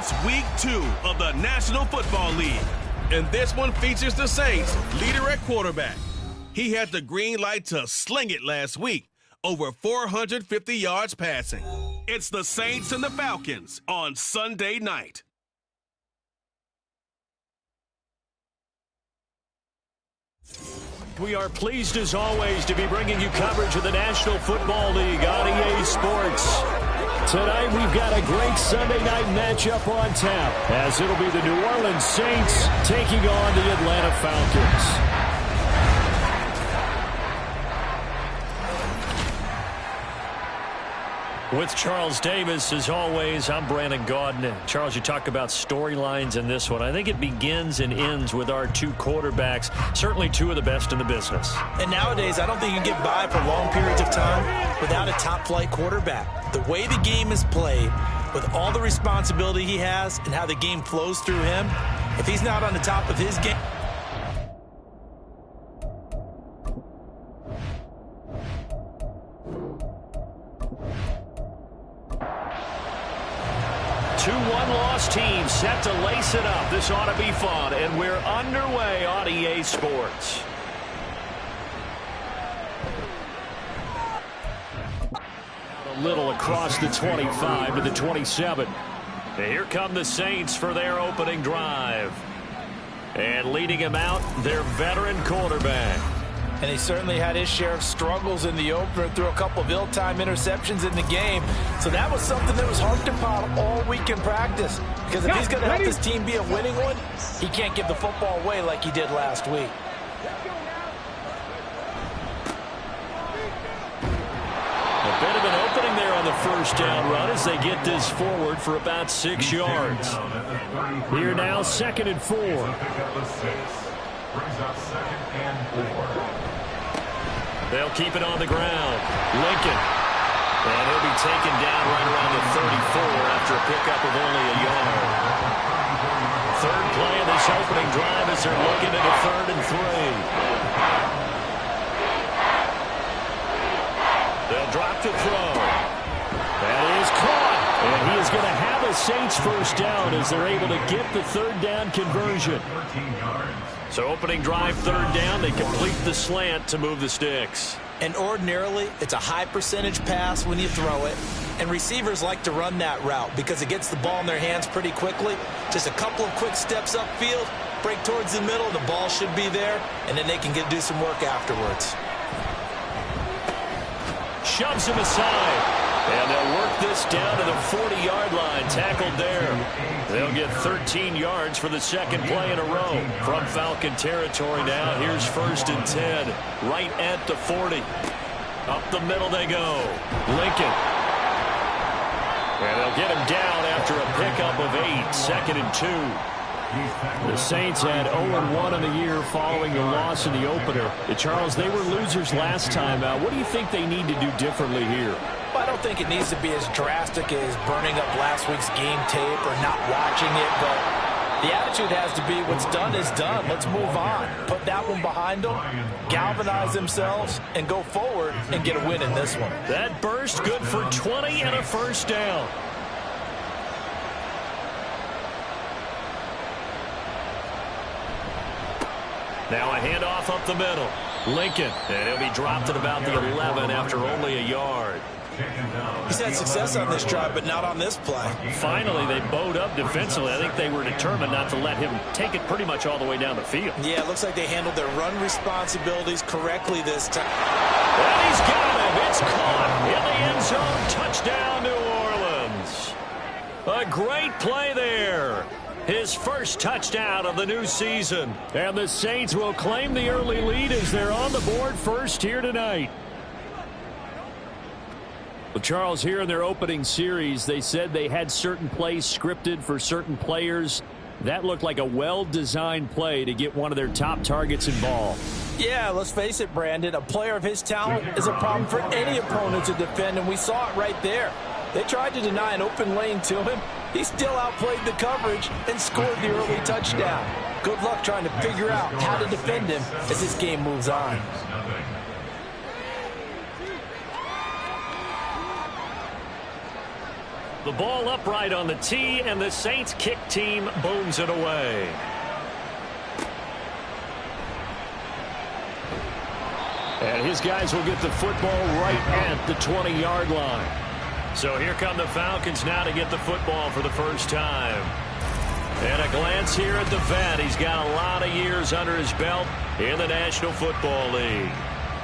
It's week 2 of the National Football League, and this one features the Saints' leader at quarterback. He had the green light to sling it last week, over 450 yards passing. It's the Saints and the Falcons on Sunday night. We are pleased as always to be bringing you coverage of the National Football League on EA Sports. Tonight we've got a great Sunday night matchup on tap, as it'll be the New Orleans Saints taking on the Atlanta Falcons. With Charles Davis, as always, I'm Brandon Gaudin. Charles, you talk about storylines in this one. I think it begins and ends with our two quarterbacks, certainly two of the best in the business. And nowadays, I don't think you can get by for long periods of time without a top-flight quarterback. The way the game is played, with all the responsibility he has and how the game flows through him, if he's not on the top of his game... 2-1 team set to lace it up. This ought to be fun, and we're underway on EA Sports. A little across the 25 to the 27. And here come the Saints for their opening drive. And leading him out, their veteran quarterback. And he certainly had his share of struggles in the opener, threw a couple of ill-timed interceptions in the game. So that was something that was harped upon all week in practice. Because if he's going to help his team be a winning one, he can't give the football away like he did last week. A bit of an opening there on the first down run as they get this forward for about 6 yards. Here now, 2nd and 4. Brings up 2nd and 4. They'll keep it on the ground. Lincoln. And he'll be taken down right around the 34 after a pickup of only a yard. Third play of this opening drive as they're looking at a 3rd and 3. They'll drop to throw. That is caught. And he is going to have a Saints first down as they're able to get the 3rd down conversion. So opening drive, 3rd down, they complete the slant to move the sticks. And ordinarily, it's a high percentage pass when you throw it. And receivers like to run that route because it gets the ball in their hands pretty quickly. Just a couple of quick steps upfield, break towards the middle, the ball should be there, and then they can do some work afterwards. Shoves him aside. And they'll work this down to the 40-yard line, tackled there. They'll get 13 yards for the 2nd play in a row. From Falcon territory now, here's 1st and 10, right at the 40. Up the middle they go. Lincoln. And they'll get him down after a pickup of 8, 2nd and 2. The Saints had 0-1 in the year following the loss in the opener. Charles, they were losers last time. What do you think they need to do differently here? Well, I don't think it needs to be as drastic as burning up last week's game tape or not watching it, but the attitude has to be what's done is done. Let's move on. Put that one behind them, galvanize themselves, and go forward and get a win in this one. That burst good for 20 and a first down. Now a handoff up the middle. Lincoln, and he'll be dropped at about the 11 after only a yard. He's had success on this drive, but not on this play. Finally, they bowed up defensively. I think they were determined not to let him take it pretty much all the way down the field. Yeah, it looks like they handled their run responsibilities correctly this time. And he's got him. It's caught in the end zone. Touchdown, New Orleans. A great play there. His first touchdown of the new season. And the Saints will claim the early lead as they're on the board first here tonight. Well, Charles, here in their opening series, they said they had certain plays scripted for certain players. That looked like a well-designed play to get one of their top targets involved. Yeah, let's face it, Brandon. A player of his talent is a problem for any opponent to defend, and we saw it right there. They tried to deny an open lane to him. He still outplayed the coverage and scored the early touchdown. Good luck trying to figure out how to defend him as this game moves on. The ball upright on the tee, and the Saints kick team booms it away. And his guys will get the football right at the 20-yard line. So here come the Falcons now to get the football for the first time. And a glance here at the vet. He's got a lot of years under his belt in the National Football League.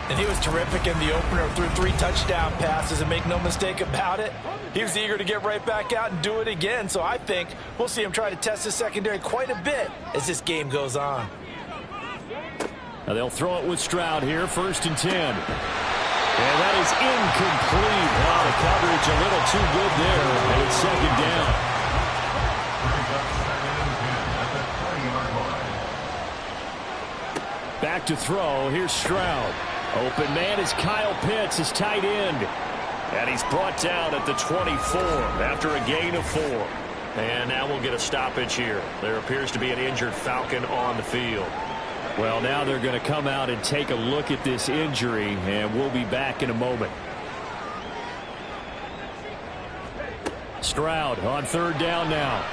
And he was terrific in the opener, threw 3 touchdown passes, and make no mistake about it, he was eager to get right back out and do it again. So I think we'll see him try to test his secondary quite a bit as this game goes on. Now they'll throw it with Stroud here, 1st and 10. And that is incomplete. Oh, the coverage a little too good there, and it's 2nd down. Back to throw. Here's Stroud. Open man is Kyle Pitts, his tight end. And he's brought down at the 24 after a gain of 4. And now we'll get a stoppage here. There appears to be an injured Falcon on the field. Well, now they're going to come out and take a look at this injury, and we'll be back in a moment. Stroud on 3rd down now.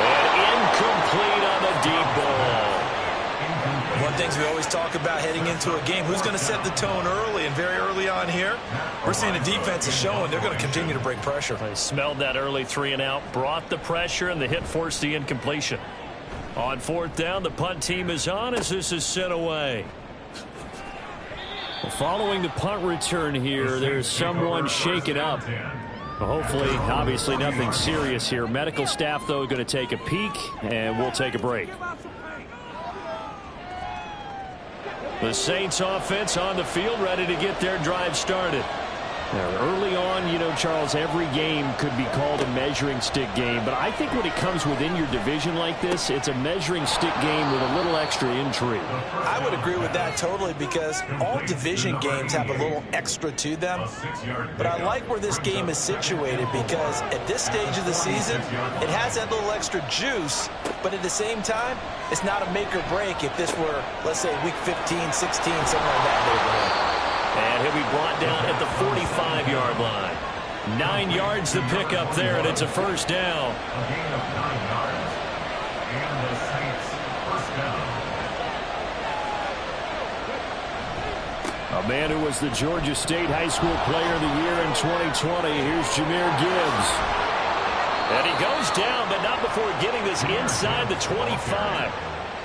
And incomplete on the deep ball. One thing we always talk about heading into a game, who's going to set the tone early, and very early on here, we're seeing the defense is showing they're going to continue to break pressure. They smelled that early 3-and-out, brought the pressure, and the hit forced the incompletion. On 4th down, the punt team is on as this is sent away. Well, following the punt return here, there's someone shaken up. Well, hopefully, obviously nothing serious here. Medical staff, though, going to take a peek, and we'll take a break. The Saints offense on the field, ready to get their drive started. Now, early on, you know, Charles, every game could be called a measuring stick game. But I think when it comes within your division like this, it's a measuring stick game with a little extra intrigue. I would agree with that totally, because all division games have a little extra to them. But I like where this game is situated, because at this stage of the season, it has that little extra juice. But at the same time, it's not a make or break if this were, let's say, week 15, 16, something like that neighborhood. And he'll be brought down at the 45-yard line. 9 yards to pick up there, and it's a 1st down. A gain of 9 yards. And the Saints 1st down. A man who was the Georgia State High School Player of the Year in 2020. Here's Jahmyr Gibbs. And he goes down, but not before getting this inside the 25.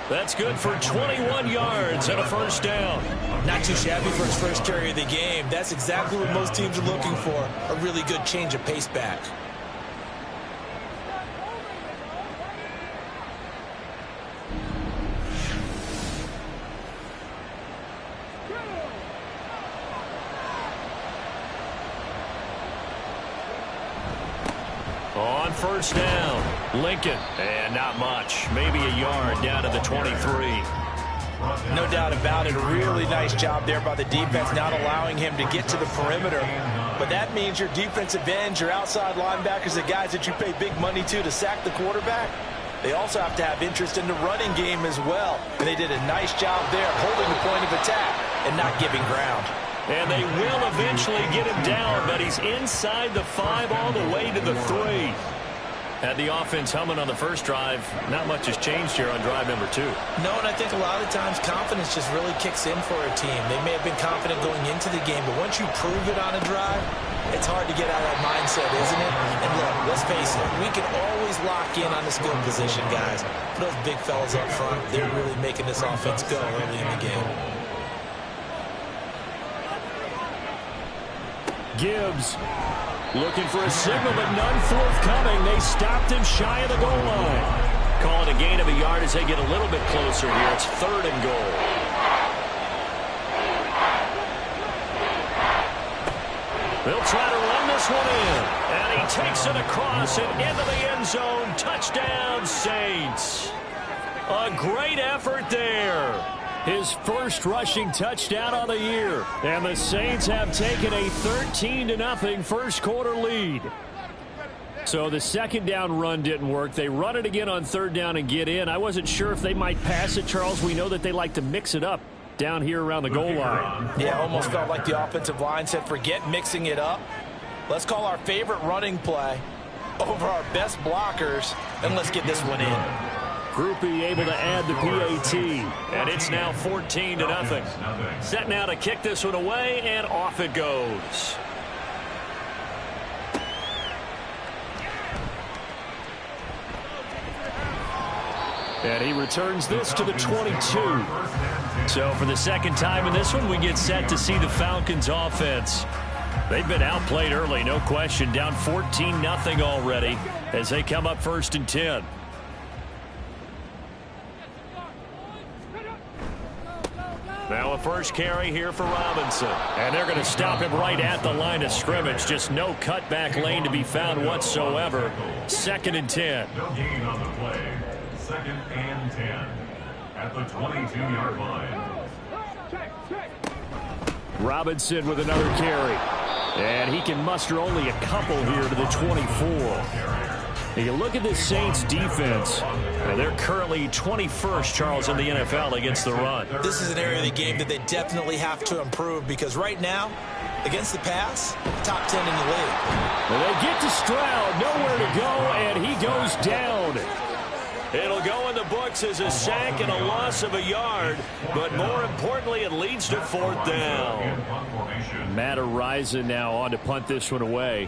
That's good for 21 yards and a 1st down. Not too shabby for his first carry of the game. That's exactly what most teams are looking for, a really good change of pace back. On 1st down, Lincoln. And not much, maybe a yard down to the 23. No doubt about it. A really nice job there by the defense, not allowing him to get to the perimeter. But that means your defensive ends, your outside linebackers, the guys that you pay big money to sack the quarterback, they also have to have interest in the running game as well. And they did a nice job there, holding the point of attack and not giving ground. And they will eventually get him down, but he's inside the 5 all the way to the 3. Had the offense humming on the first drive. Not much has changed here on drive number 2. No, and I think a lot of times confidence just really kicks in for a team. They may have been confident going into the game, but once you prove it on a drive, it's hard to get out of that mindset, isn't it? And look, let's face it, we can always lock in on the skill position, guys. But those big fellas up front, they're really making this offense go early in the game. Gibbs looking for a signal, but none forthcoming. They stopped him shy of the goal line. Calling a gain of a yard as they get a little bit closer here. It's 3rd and goal. They'll try to run this one in. And he takes it across and into the end zone. Touchdown, Saints. A great effort there. His first rushing touchdown on the year. And the Saints have taken a 13-0 first quarter lead. So the 2nd down run didn't work. They run it again on 3rd down and get in. I wasn't sure if they might pass it, Charles. We know that they like to mix it up down here around the goal line. Yeah, almost felt like the offensive line said, forget mixing it up. Let's call our favorite running play over our best blockers, and let's get this one in. Groupie able to add the PAT, and it's now 14-0. Set now to kick this one away, and off it goes. And he returns this to the 22. So for the second time in this one, we get set to see the Falcons offense. They've been outplayed early, no question. Down 14-0 already as they come up 1st and 10. Now a first carry here for Robinson. And they're going to stop him right at the line of scrimmage. Just no cutback lane to be found whatsoever. 2nd and 10. No gain on the play. 2nd and 10 at the 22-yard line. Robinson with another carry. And he can muster only a couple here to the 24. Now you look at this Saints defense, and they're currently 21st, Charles, in the NFL against the run. This is an area of the game that they definitely have to improve because right now, against the pass, top 10 in the league. And they get to Stroud, nowhere to go, and he goes down. It'll go in the books as a sack and a loss of a yard, but more importantly, it leads to 4th down. Matt Araiza now on to punt this one away.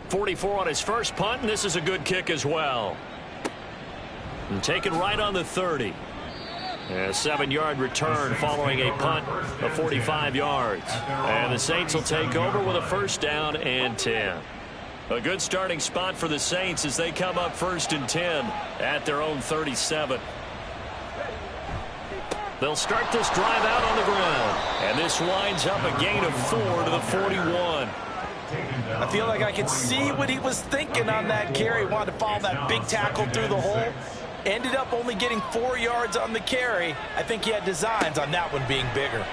44 on his first punt, and this is a good kick as well. And taken right on the 30. A 7-yard return following a punt of 45 yards. And the Saints will take over with a 1st down and 10. A good starting spot for the Saints as they come up 1st and 10 at their own 37. They'll start this drive out on the ground. And this winds up a gain of 4 to the 41. I feel like I could see what he was thinking on that carry. Wanted to follow that big tackle through the hole. Ended up only getting 4 yards on the carry. I think he had designs on that one being bigger.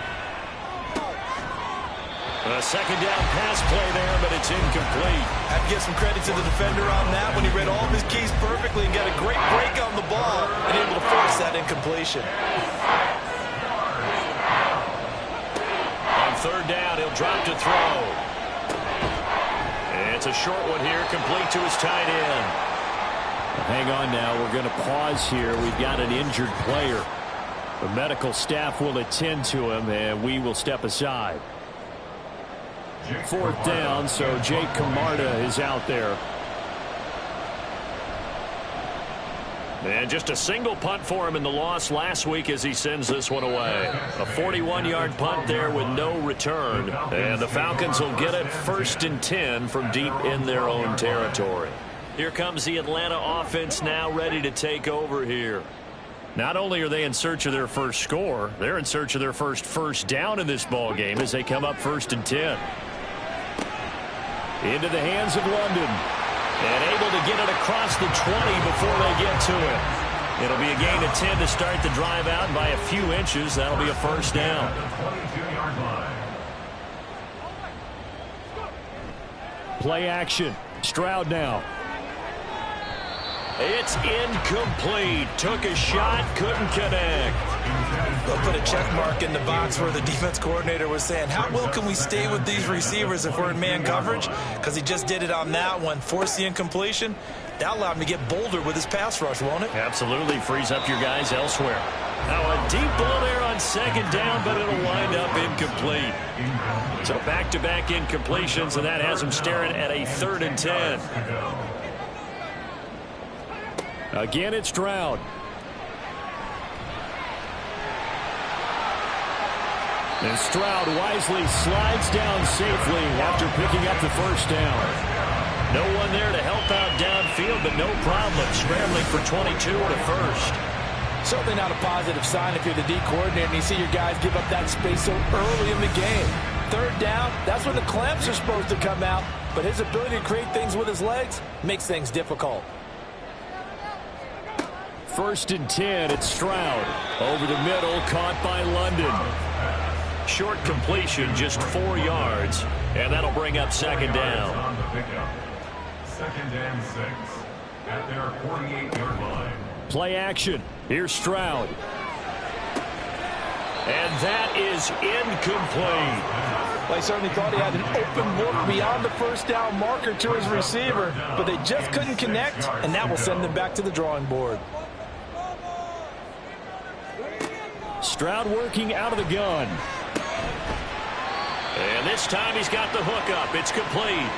A 2nd down pass play there, but it's incomplete. I have to give some credit to the defender on that when he read all of his keys perfectly and got a great break on the ball and able to force that incompletion. On 3rd down, he'll drop to throw. And it's a short one here, complete to his tight end. Hang on now, we're going to pause here. We've got an injured player. The medical staff will attend to him, and we will step aside. 4th down, so Jake Camarda is out there. And just a single punt for him in the loss last week as he sends this one away. A 41-yard punt there with no return. And the Falcons will get it 1st and 10 from deep in their own territory. Here comes the Atlanta offense now ready to take over here. Not only are they in search of their first score, they're in search of their first down in this ball game as they come up 1st and 10. Into the hands of London. And able to get it across the 20 before they get to it. It'll be a gain of 10 to start the drive out by a few inches. That'll be a 1st down. Play action. Stroud now. It's incomplete. Took a shot, couldn't connect. They'll put a check mark in the box where the defense coordinator was saying, how well can we stay with these receivers if we're in man coverage? Because he just did it on that one, forced the incompletion. That allowed him to get bolder with his pass rush, won't it? Absolutely. Frees up your guys elsewhere. Now a deep ball there on 2nd down, but it'll wind up incomplete. So back-to-back incompletions, and that has him staring at a 3rd and 10. Again, it's Stroud. And Stroud wisely slides down safely after picking up the 1st down. No one there to help out downfield, but no problem scrambling for 22 and a 1st. Certainly not a positive sign if you're the D coordinator and you see your guys give up that space so early in the game. 3rd down, that's when the clamps are supposed to come out, but his ability to create things with his legs makes things difficult. 1st and 10, it's Stroud. Over the middle, caught by London. Short completion, just 4 yards, and that'll bring up 2nd down. 2nd and 6 at their 48-yard line. Play action. Here's Stroud. And that is incomplete. Well, he certainly thought he had an open look beyond the first down marker to his receiver, but they just couldn't connect, and that will send them back to the drawing board. Stroud working out of the gun. And this time he's got the hook up. It's complete.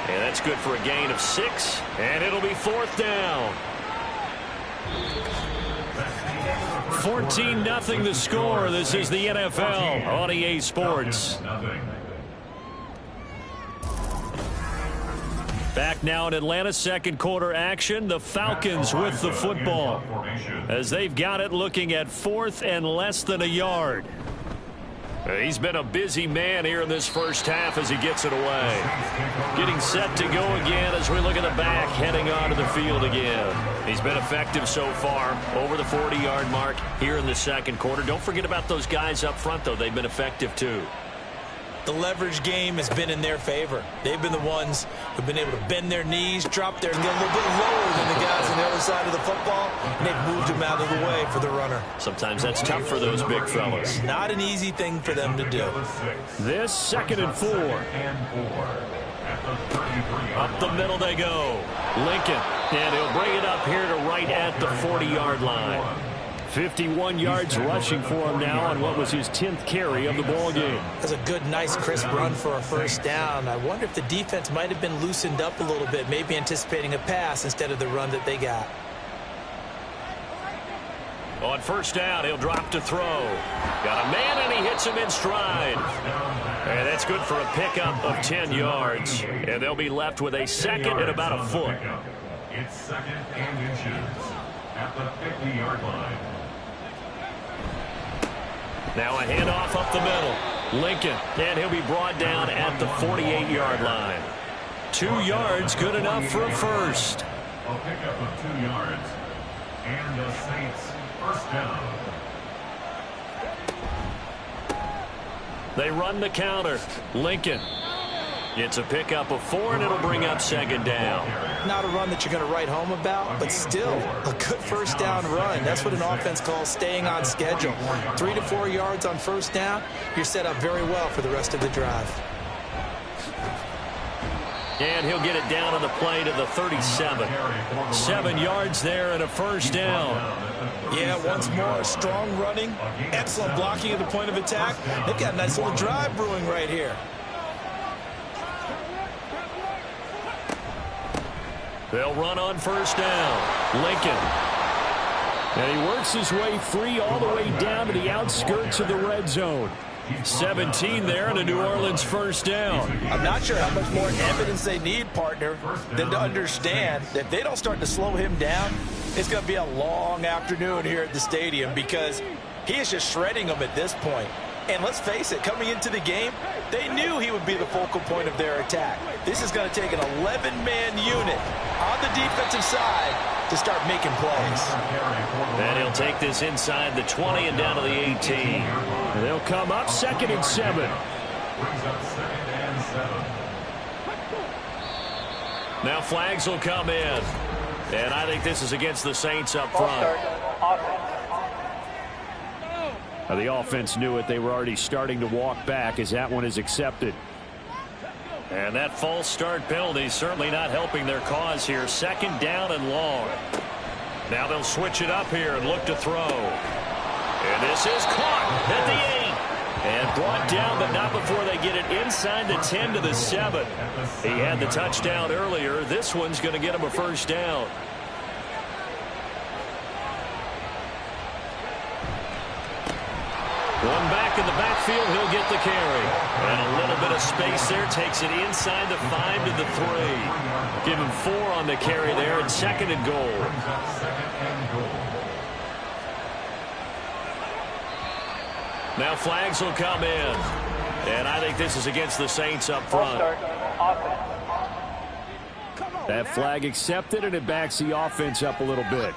And that's good for a gain of 6, and it'll be 4th down. 14-0 the score. This is the NFL on EA Sports. Back now in Atlanta, second quarter action. The Falcons with the football as they've got it looking at 4th and less than a yard. He's been a busy man here in this first half as he gets it away. Getting set to go again as we look at the back, heading onto the field again. He's been effective so far, over the 40-yard mark here in the second quarter. Don't forget about those guys up front, though. They've been effective, too. The leverage game has been in their favor. They've been the ones who've been able to bend their knees, drop their and get a little bit lower than the guys on the other side of the football, and they've moved them out of the way for the runner. Sometimes that's tough for those big fellas. Not an easy thing for them to do. This 2nd and 4. Up the middle they go. Lincoln, and he'll bring it up here to right at the 40-yard line. 51 yards rushing for him now on what was his 10th carry of the ball game. That's a good, nice, crisp run for a first down. I wonder if the defense might have been loosened up a little bit, maybe anticipating a pass instead of the run that they got. On first down, he'll drop to throw. Got a man, and he hits him in stride. And that's good for a pickup of 10 yards. And they'll be left with a 2nd and about a foot. It's 2nd and inches at the 50-yard line. Now a handoff up the middle. Lincoln, and he'll be brought down at the 48-yard line. 2 yards, good enough for a first. A pickup of 2 yards. And the Saints first down. They run the counter. Lincoln. It's a pickup of 4, and it'll bring up 2nd down. Not a run that you're going to write home about, but still a good first down run. That's what an offense calls staying on schedule. 3 to 4 yards on first down, you're set up very well for the rest of the drive. And he'll get it down on the play to the 37. 7 yards there and a first down. Yeah, once more, strong running, excellent blocking at the point of attack. They've got a nice little drive brewing right here. They'll run on first down. Lincoln. And he works his way free all the way down to the outskirts of the red zone. 17 there and a New Orleans first down. I'm not sure how much more evidence they need, partner, than to understand that if they don't start to slow him down, it's going to be a long afternoon here at the stadium because he is just shredding them at this point. And let's face it, coming into the game, they knew he would be the focal point of their attack. This is going to take an 11-man unit on the defensive side to start making plays. And he'll take this inside the 20 and down to the 18. And they'll come up 2nd and 7. Brings up 2nd and 7. Now flags will come in. And I think this is against the Saints up front. The offense knew it. They were already starting to walk back as that one is accepted. And that false start penalty certainly not helping their cause here. 2nd down and long. Now they'll switch it up here and look to throw. And this is caught at the 8. And brought down, but not before they get it inside the 10 to the 7. He had the touchdown earlier. This one's going to get him a first down. One back in the backfield, he'll get the carry. And a little bit of space there, takes it inside the 5 to the 3. Give him 4 on the carry there, and 2nd and goal. Now flags will come in. And I think this is against the Saints up front. That flag accepted, and it backs the offense up a little bit.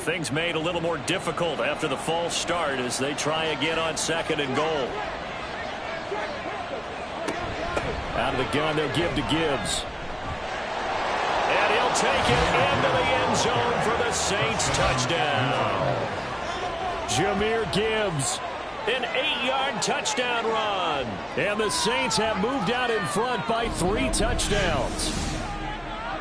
Things made a little more difficult after the false start as they try again on 2nd and goal. Out of the gun, they'll give to Gibbs. And he'll take it into the end zone for the Saints touchdown. Jahmyr Gibbs An 8-yard touchdown run. And the Saints have moved out in front by 3 touchdowns.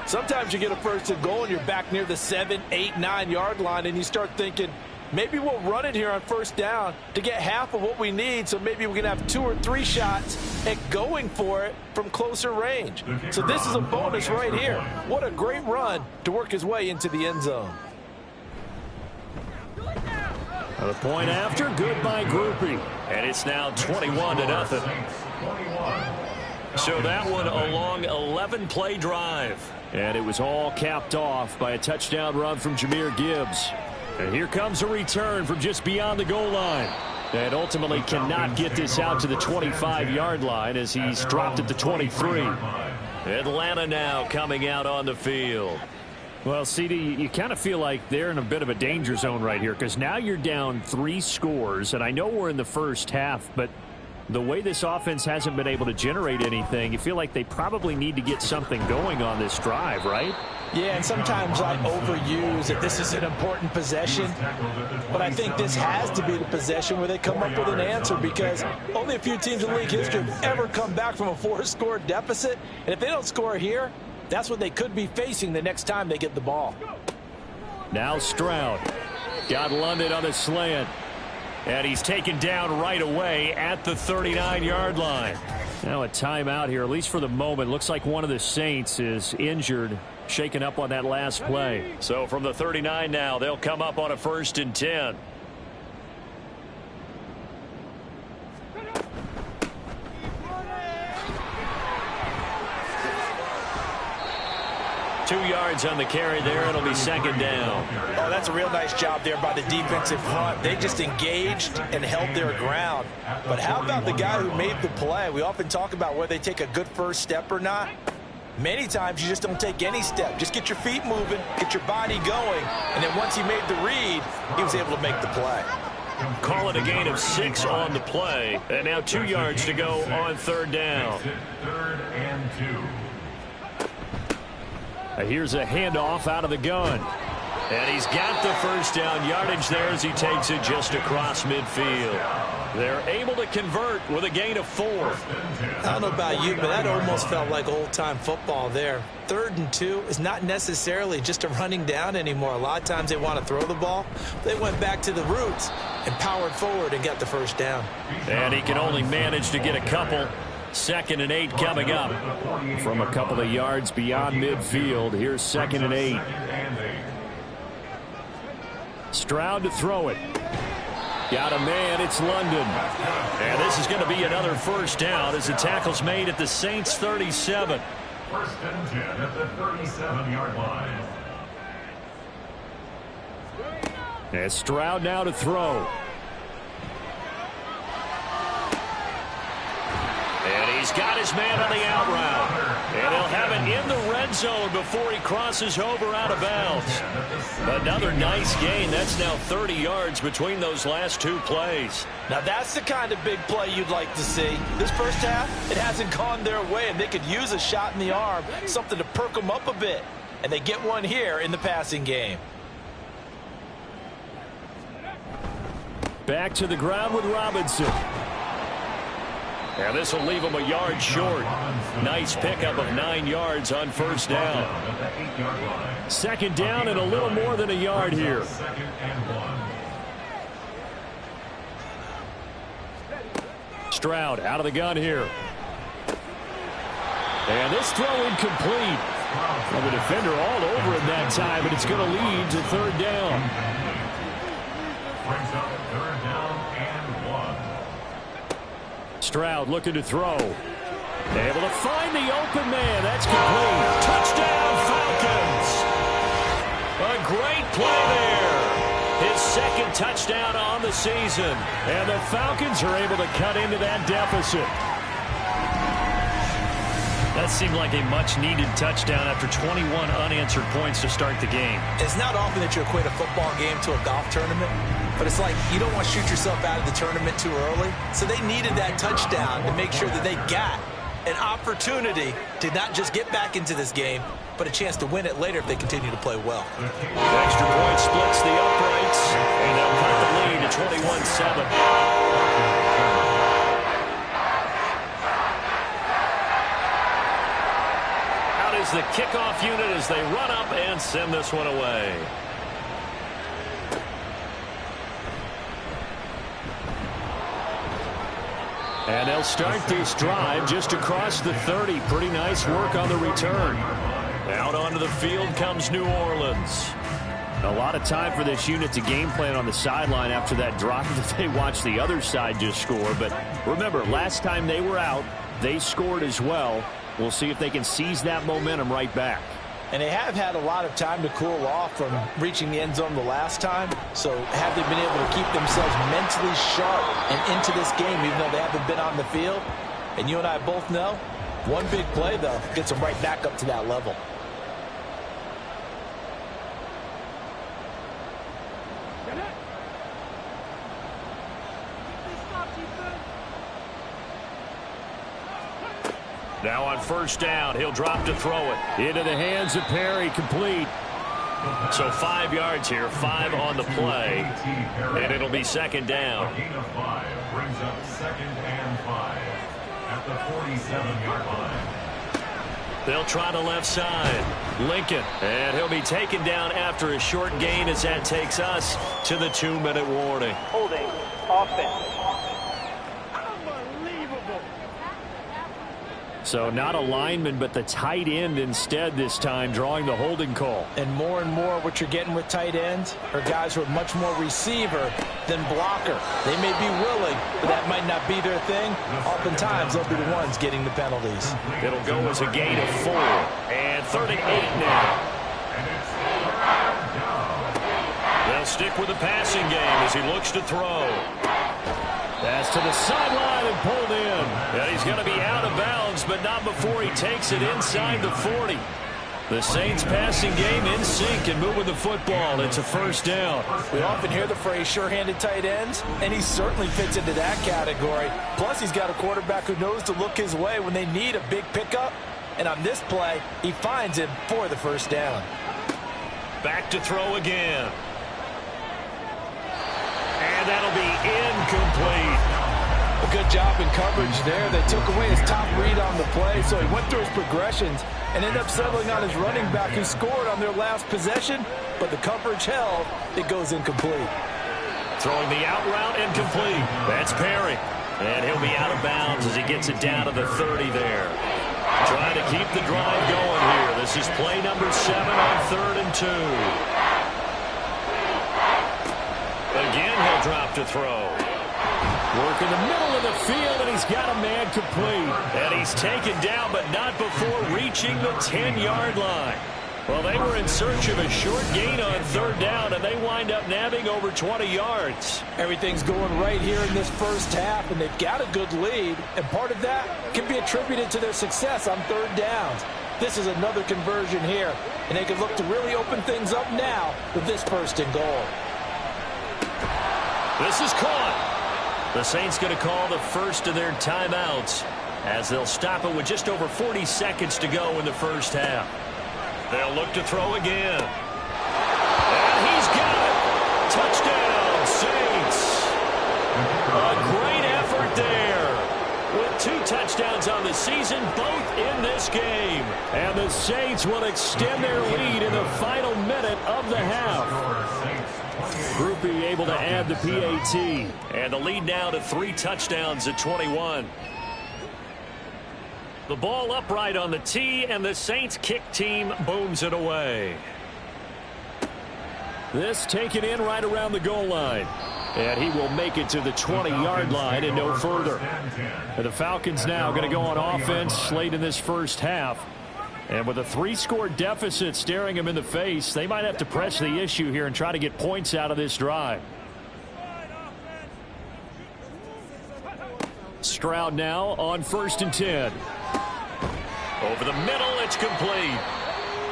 Sometimes you get a first and goal and you're back near the 7, 8, 9-yard line, and you start thinking, maybe we'll run it here on first down to get half of what we need, so maybe we can have 2 or 3 shots at going for it from closer range. So this is a bonus right here. What a great run to work his way into the end zone. The point after, good by Groupie. And it's now 21-0. So that one a long 11-play drive. And it was all capped off by a touchdown run from Jahmyr Gibbs. And here comes a return from just beyond the goal line. And ultimately cannot get this out to the 25-yard line as he's dropped at the 23. Atlanta now coming out on the field. Well, CD, you kind of feel like they're in a bit of a danger zone right here because now you're down 3 scores, and I know we're in the first half, but the way this offense hasn't been able to generate anything, you feel like they probably need to get something going on this drive, right? Yeah, and sometimes I overuse that this is an important possession, but I think this has to be the possession where they come up with an answer because only a few teams in league history have ever come back from a 4-score deficit, and if they don't score here, that's what they could be facing the next time they get the ball. Now Stroud got London on a slant. And he's taken down right away at the 39-yard line. Now a timeout here, at least for the moment. Looks like one of the Saints is injured, shaken up on that last play. So from the 39 now, they'll come up on a 1st and 10. Two yards on the carry there. It'll be 2nd down. Oh, that's a real nice job there by the defensive front. They just engaged and held their ground. But how about the guy who made the play? We often talk about whether they take a good first step or not. Many times you just don't take any step. Just get your feet moving, get your body going, and then once he made the read, he was able to make the play. Call it a gain of 6 on the play. And now 2 yards to go on 3rd down. 3rd and 2. Here's a handoff out of the gun. And he's got the first down yardage there as he takes it just across midfield. They're able to convert with a gain of 4. I don't know about you, but that almost felt like old-time football there. 3rd and 2 is not necessarily just a running down anymore. A lot of times they want to throw the ball. They went back to the roots and powered forward and got the first down. And he can only manage to get a couple. 2nd and 8 coming up. From a couple of yards beyond midfield, here's 2nd and 8. Stroud to throw it. Got a man, it's London. And this is going to be another first down as the tackle's made at the Saints 37. 1st and 10 at the 37-yard line. And Stroud now to throw. And he's got his man on the out route. And he'll have it in the red zone before he crosses over out of bounds. Another nice gain. That's now 30 yards between those last 2 plays. Now that's the kind of big play you'd like to see. This first half, it hasn't gone their way, and they could use a shot in the arm, something to perk them up a bit. And they get one here in the passing game. Back to the ground with Robinson. And this will leave him a yard short. Nice pickup of 9 yards on first down. 2nd down and a little more than a yard here. Stroud out of the gun here. And this throw incomplete. Well, the defender all over him that time, but it's going to lead to 3rd down. Brings up 3rd down and 1. Stroud looking to throw. Able to find the open man. That's complete. Touchdown, Falcons. A great play there. His 2nd touchdown on the season. And the Falcons are able to cut into that deficit. That seemed like a much-needed touchdown after 21 unanswered points to start the game. It's not often that you equate a football game to a golf tournament, but it's like you don't want to shoot yourself out of the tournament too early. So they needed that touchdown to make sure that they got an opportunity to not just get back into this game, but a chance to win it later if they continue to play well. The extra point splits the uprights, and they'll cut the lead to 21-7. Out is the kickoff unit as they run up and send this one away. And they'll start this drive just across the 30. Pretty nice work on the return. Out onto the field comes New Orleans. A lot of time for this unit to game plan on the sideline after that drive that they watched the other side just score. But remember, last time they were out, they scored as well. We'll see if they can seize that momentum right back. And they have had a lot of time to cool off from reaching the end zone the last time. So have they been able to keep themselves mentally sharp and into this game even though they haven't been on the field? And you and I both know, one big play, though, gets them right back up to that level. Now on first down, he'll drop to throw it. Into the hands of Perry, complete. So 5 yards here, 5 on the play, and it'll be second down. A gain of 5 brings up 2nd and 5 at the 47-yard line. They'll try the left side. Lincoln, and he'll be taken down after a short gain as that takes us to the 2-minute warning. Holding. Offense. So not a lineman, but the tight end instead this time, drawing the holding call. And more what you're getting with tight ends are guys who are much more receiver than blocker. They may be willing, but that might not be their thing. Oftentimes, they'll be the ones getting the penalties. It'll go as a gain of 4. And 3rd and 8 now. They'll stick with the passing game as he looks to throw. Pass to the sideline and pulled in. And he's going to be out of bounds, but not before he takes it inside the 40. The Saints passing game in sync and moving the football. It's a first down. We often hear the phrase sure-handed tight ends, and he certainly fits into that category. Plus, he's got a quarterback who knows to look his way when they need a big pickup. And on this play, he finds him for the first down. Back to throw again. And that'll be incomplete. A good job in coverage there. They took away his top read on the play, so he went through his progressions and ended up settling on his running back who scored on their last possession, but the coverage held. It goes incomplete. Throwing the out route incomplete. That's Perry. And he'll be out of bounds as he gets it down to the 30 there. Trying to keep the drive going here. This is play number 7 on 3rd and 2. Again, he'll drop to throw. Work in the middle of the field, and he's got a man complete. And he's taken down, but not before reaching the 10-yard line. Well, they were in search of a short gain on 3rd down, and they wind up nabbing over 20 yards. Everything's going right here in this first half, and they've got a good lead. And part of that can be attributed to their success on 3rd downs. This is another conversion here, and they can look to really open things up now with this 1st and goal. This is caught. The Saints going to call the first of their timeouts as they'll stop it with just over 40 seconds to go in the first half. They'll look to throw again. And he's got it. Touchdown, Saints. A great effort there. With 2 touchdowns on the season, both in this game. And the Saints will extend their lead in the final minute of the half. Groupie able to add the PAT. And the lead now to 3 touchdowns at 21. The ball upright on the tee, and the Saints kick team booms it away. This taken in right around the goal line. And he will make it to the 20-yard line and no further. And the Falcons now going to go on offense late in this first half. And with a 3-score deficit staring him in the face, they might have to press the issue here and try to get points out of this drive. Stroud now on 1st and 10. Over the middle, it's complete.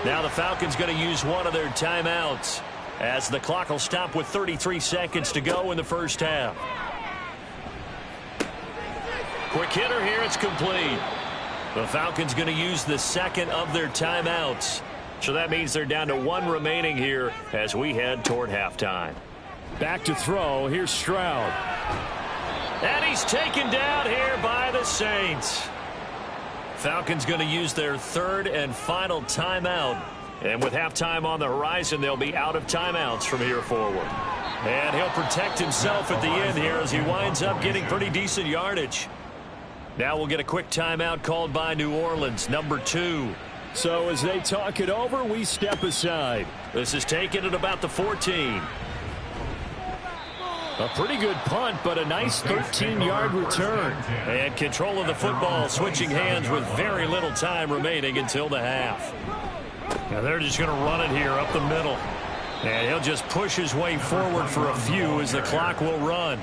Now the Falcons going to use one of their timeouts as the clock will stop with 33 seconds to go in the first half. Quick hitter here, it's complete. The Falcons going to use the 2nd of their timeouts. So that means they're down to 1 remaining here as we head toward halftime. Back to throw. Here's Stroud. And he's taken down here by the Saints. Falcons going to use their third and final timeout. And with halftime on the horizon, they'll be out of timeouts from here forward. And he'll protect himself at the end here as he winds up getting pretty decent yardage. Now we'll get a quick timeout called by New Orleans, number 2. So as they talk it over, we step aside. This is taken at about the 14. A pretty good punt, but a nice 13-yard return. And control of the football switching hands with very little time remaining until the half. Now they're just going to run it here up the middle. And he'll just push his way forward for a few as the clock will run.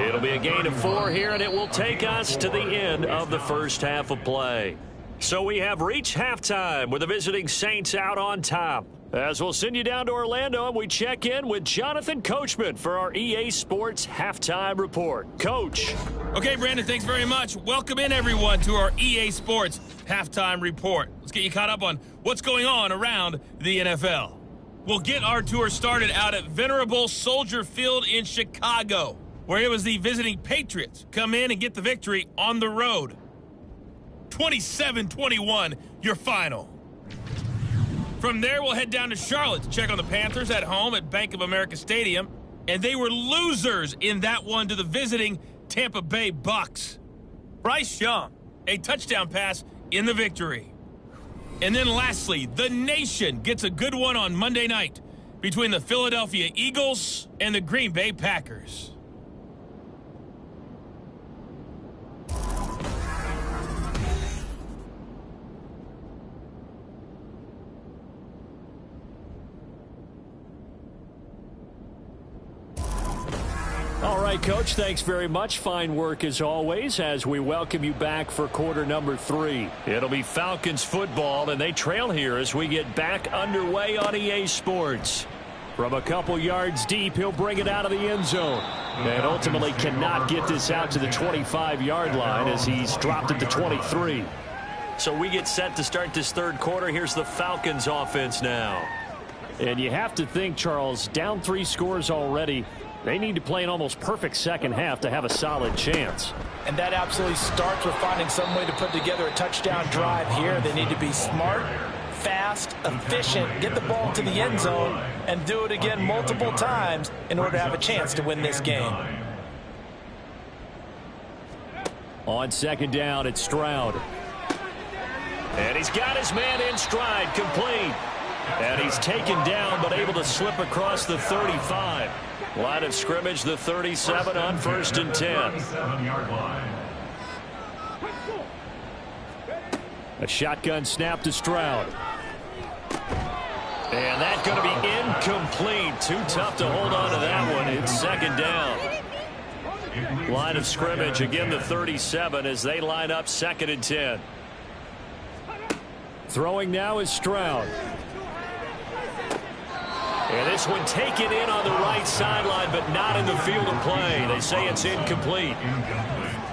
It'll be a gain of 4 here, and it will take us to the end of the first half of play. So we have reached halftime with the visiting Saints out on top. As we'll send you down to Orlando, and we check in with Jonathan Coachman for our EA Sports Halftime Report. Coach. Okay, Brandon, thanks very much. Welcome in, everyone, to our EA Sports Halftime Report. Let's get you caught up on what's going on around the NFL. We'll get our tour started out at Venerable Soldier Field in Chicago, where it was the visiting Patriots come in and get the victory on the road. 27-21, your final. From there, we'll head down to Charlotte to check on the Panthers at home at Bank of America Stadium. And they were losers in that one to the visiting Tampa Bay Bucks. Bryce Young, a touchdown pass in the victory. And then lastly, the nation gets a good one on Monday night between the Philadelphia Eagles and the Green Bay Packers. All right, Coach, thanks very much. Fine work as always as we welcome you back for quarter number 3. It'll be Falcons football, and they trail here as we get back underway on EA Sports. From a couple yards deep, he'll bring it out of the end zone. And ultimately cannot get this out to the 25-yard line as he's dropped at the 23. So we get set to start this third quarter. Here's the Falcons offense now. And you have to think, Charles, down 3 scores already. They need to play an almost perfect second half to have a solid chance. And that absolutely starts with finding some way to put together a touchdown drive here. They need to be smart, fast, efficient, get the ball to the end zone, and do it again multiple times in order to have a chance to win this game. On second down, it's Stroud. And he's got his man in stride, complete. And he's taken down, but able to slip across the 35. Line of scrimmage, the 37 on 1st and 10. A shotgun snap to Stroud. And that's going to be incomplete. Too tough to hold on to that one. It's second down. Line of scrimmage, again the 37 as they line up 2nd and 10. Throwing now is Stroud. And this one taken in on the right sideline, but not in the field of play. They say it's incomplete.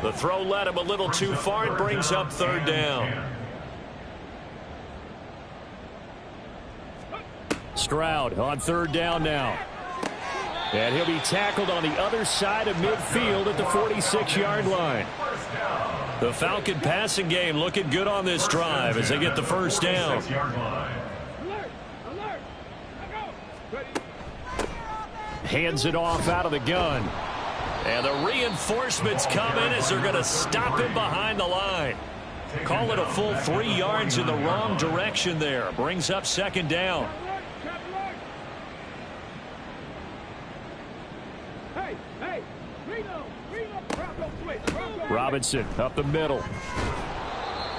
The throw led him a little too far. It brings up 3rd down. Stroud on 3rd down now. And he'll be tackled on the other side of midfield at the 46-yard line. The Falcon passing game looking good on this drive as they get the 1st down. Hands it off out of the gun. And the reinforcements come in as they're going to stop him behind the line. Call it a full 3 yards in the wrong direction there. Brings up 2nd down. Robinson up the middle.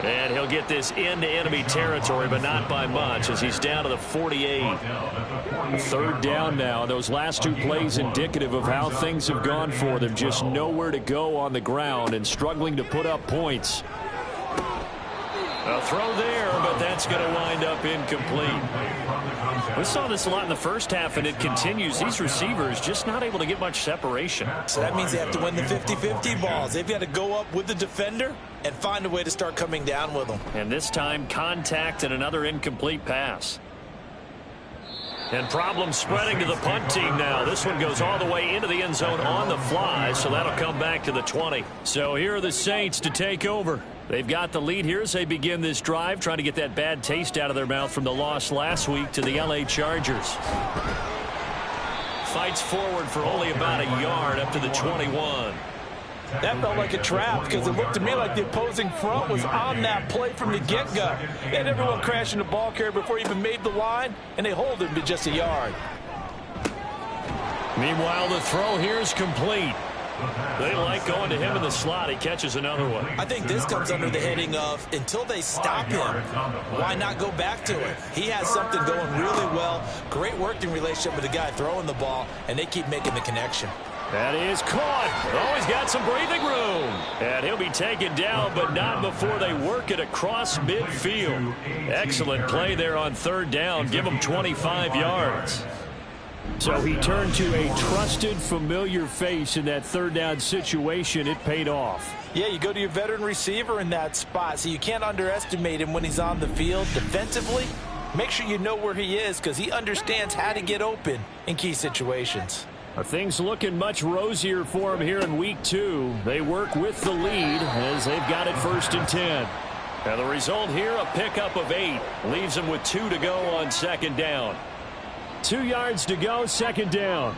And he'll get this into enemy territory, but not by much as he's down to the 48. 3rd down now. Those last 2 plays indicative of how things have gone for them. Just nowhere to go on the ground and struggling to put up points. A throw there, but that's going to wind up incomplete. We saw this a lot in the first half, and it continues. These receivers just not able to get much separation. So that means they have to win the 50-50 balls. They've got to go up with the defender and find a way to start coming down with them. And this time, contact and another incomplete pass. And problems spreading to the punt team now. This one goes all the way into the end zone on the fly, so that'll come back to the 20. So here are the Saints to take over. They've got the lead here as they begin this drive, trying to get that bad taste out of their mouth from the loss last week to the LA Chargers. Fights forward for only about a yard up to the 21. That felt like a trap because it looked to me like the opposing front was on that play from the get-go. They had everyone crashing the ball carrier before he even made the line, and they hold him to just a yard. Meanwhile, the throw here is complete. They like going to him in the slot. He catches another one. I think this comes under the heading of until they stop him, why not go back to it? He has something going really well. Great working relationship with the guy throwing the ball, and they keep making the connection. That is caught. Oh, he's got some breathing room. And he'll be taken down, but not before they work it across midfield. Excellent play there on third down. Give him 25 yards. So he turned to a trusted, familiar face in that third down situation. It paid off. Yeah, you go to your veteran receiver in that spot, so you can't underestimate him when he's on the field defensively. Make sure you know where he is because he understands how to get open in key situations. Things looking much rosier for him here in week 2. They work with the lead as they've got it 1st and 10. And the result here, a pickup of 8. Leaves them with 2 to go on 2nd down. 2 yards to go, 2nd down.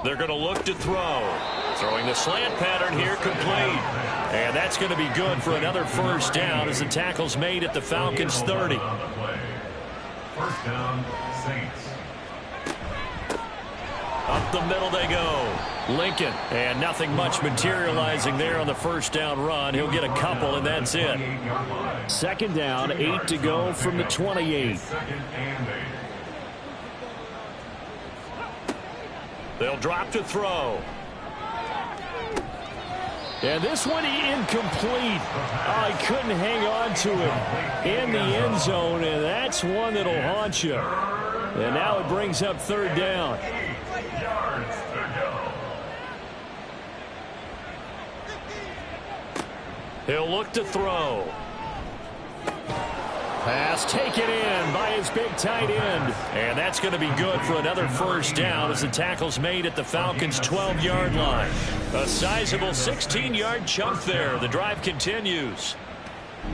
They're going to look to throw. Throwing the slant pattern here complete. And that's going to be good for another 1st down as the tackle's made at the Falcons' 30. 1st down, Saints. Up the middle they go. Lincoln. And nothing much materializing there on the 1st down run. He'll get a couple, and that's it. 2nd down, 8 to go from the 28. They'll drop to throw. And this one incomplete. Oh, he couldn't hang on to it in the end zone, and that's one that'll haunt you. And now it brings up 3rd down. He'll look to throw. Pass taken in by his big tight end. And that's going to be good for another 1st down as the tackle's made at the Falcons' 12-yard line. A sizable 16-yard chunk there. The drive continues.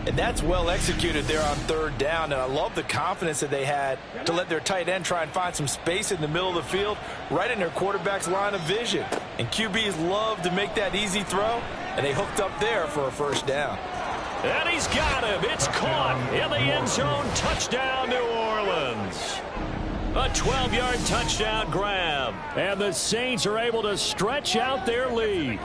And that's well executed there on 3rd down. And I love the confidence that they had to let their tight end try and find some space in the middle of the field, right in their quarterback's line of vision. And QBs love to make that easy throw, and they hooked up there for a 1st down. And he's got him. It's caught in the end zone. Touchdown, New Orleans. A 12-yard touchdown grab. And the Saints are able to stretch out their lead.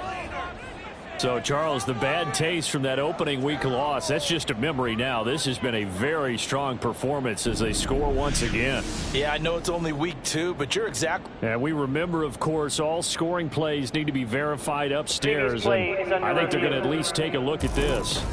So, Charles, the bad taste from that opening week loss, that's just a memory now. This has been a very strong performance as they score once again. Yeah, I know it's only week 2, but you're exactly. And we remember, of course, all scoring plays need to be verified upstairs. And I think they're going to at least take a look at this.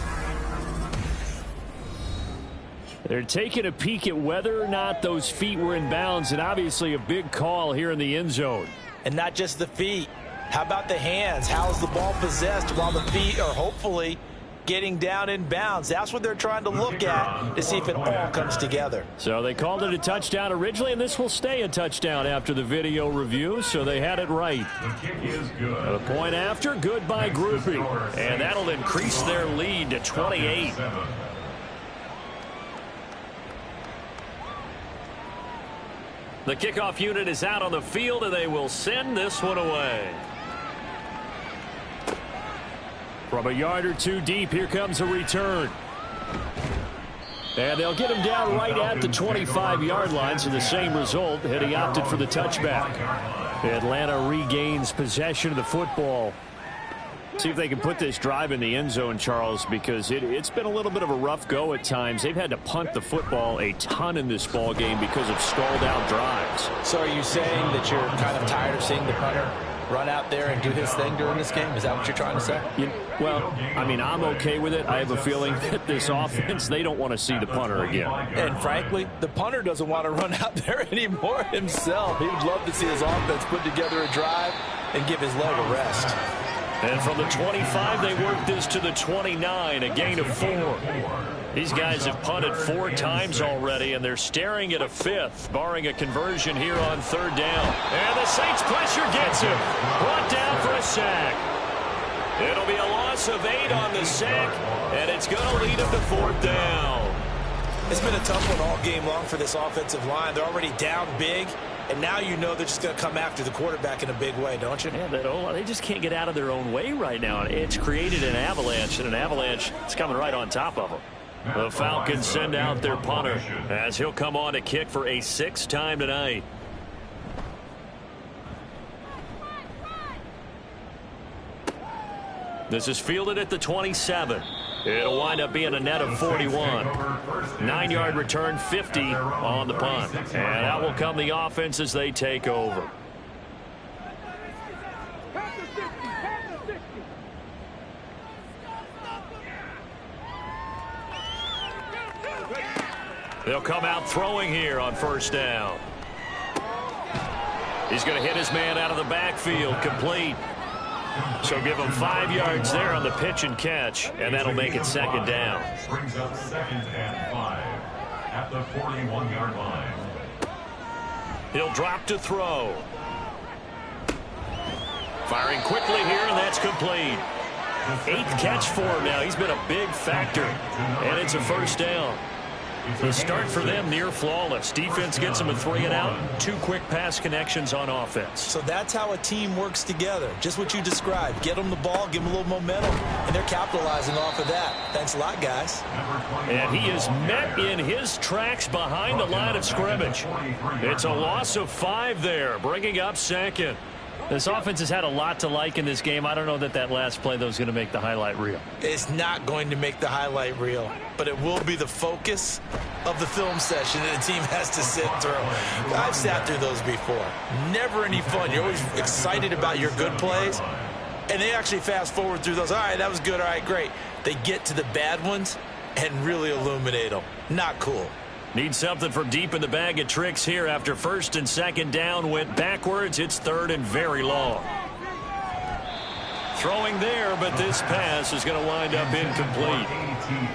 They're taking a peek at whether or not those feet were in bounds, and obviously a big call here in the end zone. And not just the feet. How about the hands? How's the ball possessed while the feet are hopefully getting down in bounds? That's what they're trying to look at to see if it all comes together. So they called it a touchdown originally, and this will stay a touchdown after the video review, so they had it right. The kick is good. A point after, good by Groupie. And that'll increase their lead to 28. The kickoff unit is out on the field, and they will send this one away. From a yard or 2 deep, here comes a return. And they'll get him down right at the 25-yard line, so the same result, and he opted for the touchback. Atlanta regains possession of the football. See if they can put this drive in the end zone, Charles, because it's been a little bit of a rough go at times. They've had to punt the football a ton in this ball game because of stalled-out drives. So are you saying that you're kind of tired of seeing the punter run out there and do his thing during this game? Is that what you're trying to say? Well, I mean, I'm okay with it. I have a feeling that this offense, they don't want to see the punter again. And frankly, the punter doesn't want to run out there anymore himself. He would love to see his offense put together a drive and give his leg a rest. And from the 25, they work this to the 29, a gain of 4. These guys have punted 4 times already, and they're staring at a 5th, barring a conversion here on 3rd down. And the Saints pressure gets him. Brought down for a sack. It'll be a loss of 8 on the sack, and it's going to lead him to 4th down. It's been a tough one all game long for this offensive line. They're already down big, and now you know they're just going to come after the quarterback in a big way, don't you? Yeah, they just can't get out of their own way right now. It's created an avalanche, and an avalanche is coming right on top of them. The Falcons send out their punter as he'll come on to kick for a 6th time tonight. This is fielded at the 27. It'll wind up being a net of 41. 9-yard return, 50 on the punt. And out will come the offense as they take over. They'll come out throwing here on 1st down. He's going to hit his man out of the backfield, complete. So give him 5 yards there on the pitch and catch, and that'll make it 2nd down. Brings up 2nd and 5 at the 41-yard line. He'll drop to throw. Firing quickly here, and that's complete. 8th catch for him now. He's been a big factor, and it's a 1st down. The start for them near flawless. Defense gets them a 3 and out. 2 quick pass connections on offense. So that's how a team works together. Just what you described. Get them the ball, give them a little momentum, and they're capitalizing off of that. Thanks a lot, guys. And he is met in his tracks behind the line of scrimmage. It's a loss of 5 there, bringing up 2nd. This offense has had a lot to like in this game. I don't know that last play, though, is going to make the highlight reel. It's not going to make the highlight reel, but it will be the focus of the film session that the team has to sit through. I've sat through those before. Never any fun. You're always excited about your good plays, and they actually fast forward through those. All right, that was good. All right, great. They get to the bad ones and really illuminate them. Not cool. Need something from deep in the bag of tricks here after 1st and 2nd down went backwards. It's 3rd and very long. Throwing there, but this pass is going to wind up incomplete.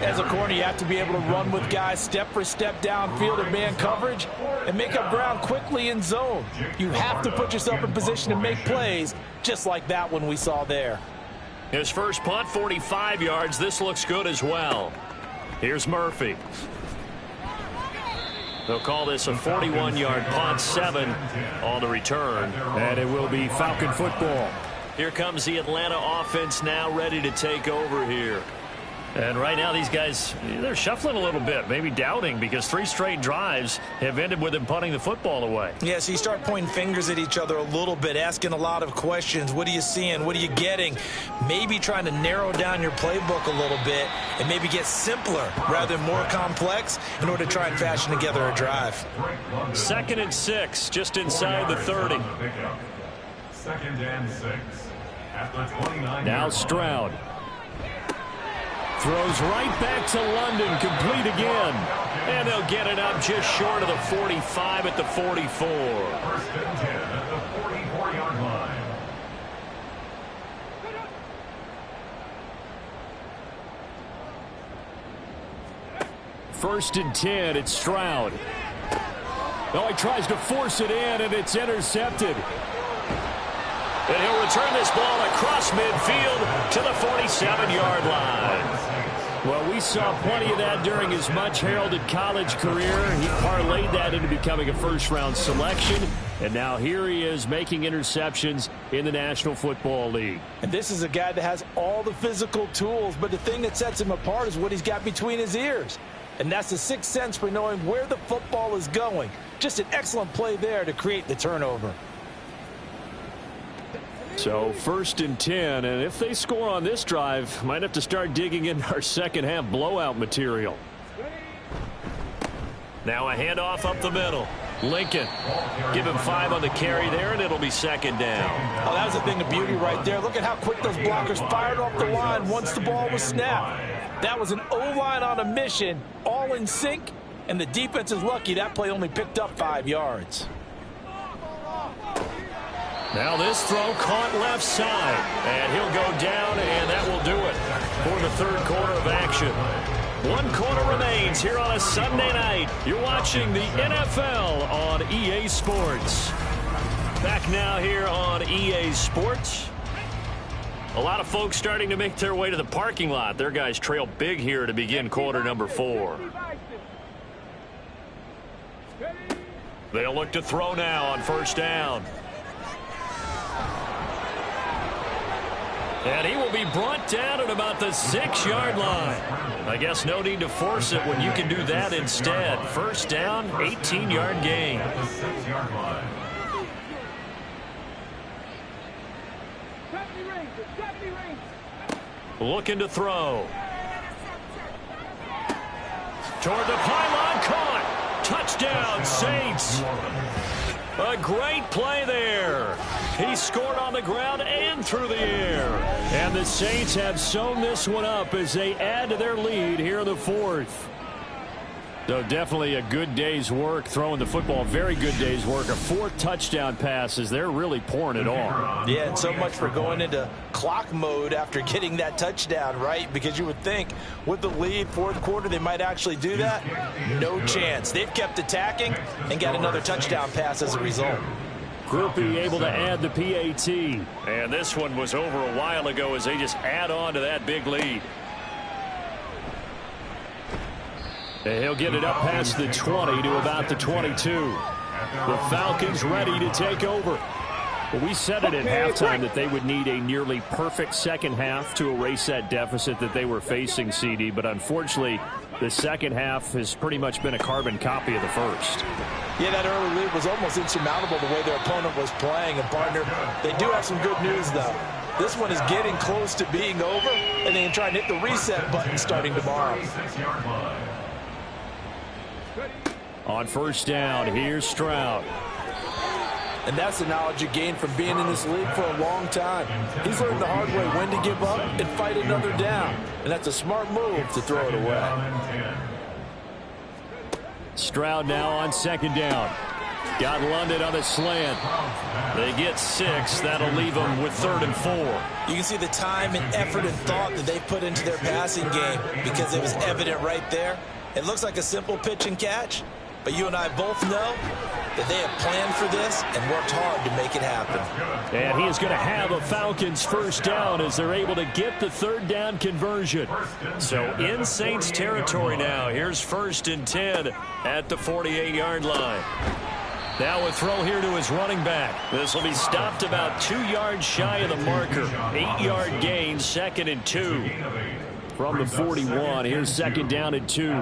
As a corner, you have to be able to run with guys step for step downfield in man coverage and make up ground quickly in zone. You have to put yourself in position to make plays, just like that one we saw there. His first punt, 45 yards. This looks good as well. Here's Murphy. They'll call this a 41-yard punt, 7 on the return. And it will be Falcon football. Here comes the Atlanta offense now ready to take over here. And right now these guys, they're shuffling a little bit, maybe doubting, because 3 straight drives have ended with them punting the football away. Yeah, so you start pointing fingers at each other a little bit, asking a lot of questions. What are you seeing? What are you getting? Maybe trying to narrow down your playbook a little bit and maybe get simpler rather than more complex in order to try and fashion together a drive. 2nd and 6, just inside the 30. 2nd and 6 at the 29. Now Stroud. Throws right back to London, complete again. And they'll get it up just short of the 45 at the 44. 1st and 10 at the 44-yard line. First and 10, it's Stroud. Oh, he tries to force it in, and it's intercepted. And he'll return this ball across midfield to the 47-yard line. Well, we saw plenty of that during his much-heralded college career. He parlayed that into becoming a first-round selection. And now here he is making interceptions in the National Football League. And this is a guy that has all the physical tools, but the thing that sets him apart is what he's got between his ears. And that's the sixth sense for knowing where the football is going. Just an excellent play there to create the turnover. So 1st and 10, and if they score on this drive, might have to start digging into our second half blowout material. Now a handoff up the middle. Lincoln, give him 5 on the carry there, and it'll be 2nd down. Oh, that was a thing of beauty right there. Look at how quick those blockers fired off the line once the ball was snapped. That was an O-line on a mission, all in sync, and the defense is lucky that play only picked up 5 yards. Now this throw caught left side, and he'll go down, and that will do it for the third quarter of action. 1 quarter remains here on a Sunday night. You're watching the NFL on EA Sports. Back now here on EA Sports. A lot of folks starting to make their way to the parking lot. Their guys trail big here to begin quarter number 4. They'll look to throw now on first down. And he will be brought down at about the 6-yard line. I guess no need to force it when you can do that instead. First down, 18-yard gain. Looking to throw. Toward the pylon, caught. Touchdown, Saints. A great play there. He scored on the ground and through the air. And the Saints have sewn this one up as they add to their lead here in the 4th. So definitely a good day's work throwing the football. Very good day's work. A 4th touchdown passes. They're really pouring it on. Yeah, and so much for going into clock mode after getting that touchdown, right? Because you would think with the lead, 4th quarter, they might actually do that. No chance. They've kept attacking and got another touchdown pass as a result. Groupie able to add the PAT. And this one was over a while ago as they just add on to that big lead. And he'll get it up past the 20 to about the 22. The Falcons ready to take over. Well, we said it at halftime that they would need a nearly perfect second half to erase that deficit that they were facing, CD. But unfortunately, the second half has pretty much been a carbon copy of the first. Yeah, that early lead was almost insurmountable the way their opponent was playing. And, partner, they do have some good news, though. This one is getting close to being over, and they can try and hit the reset button starting tomorrow. On first down, here's Stroud. And that's the knowledge you gain from being in this league for a long time. He's learned the hard way when to give up and fight another down. And that's a smart move to throw it away. Stroud now on second down. Got London on a slant. They get 6. That'll leave them with 3rd and 4. You can see the time and effort and thought that they put into their passing game because it was evident right there. It looks like a simple pitch and catch, but you and I both know that they have planned for this and worked hard to make it happen. And he is going to have a Falcons first down as they're able to get the 3rd down conversion. So in Saints territory now. Here's 1st and 10 at the 48-yard line. Now a throw here to his running back. This will be stopped about 2 yards shy of the marker. 8-yard gain, 2nd and 2. From the 41, here's 2nd down and 2.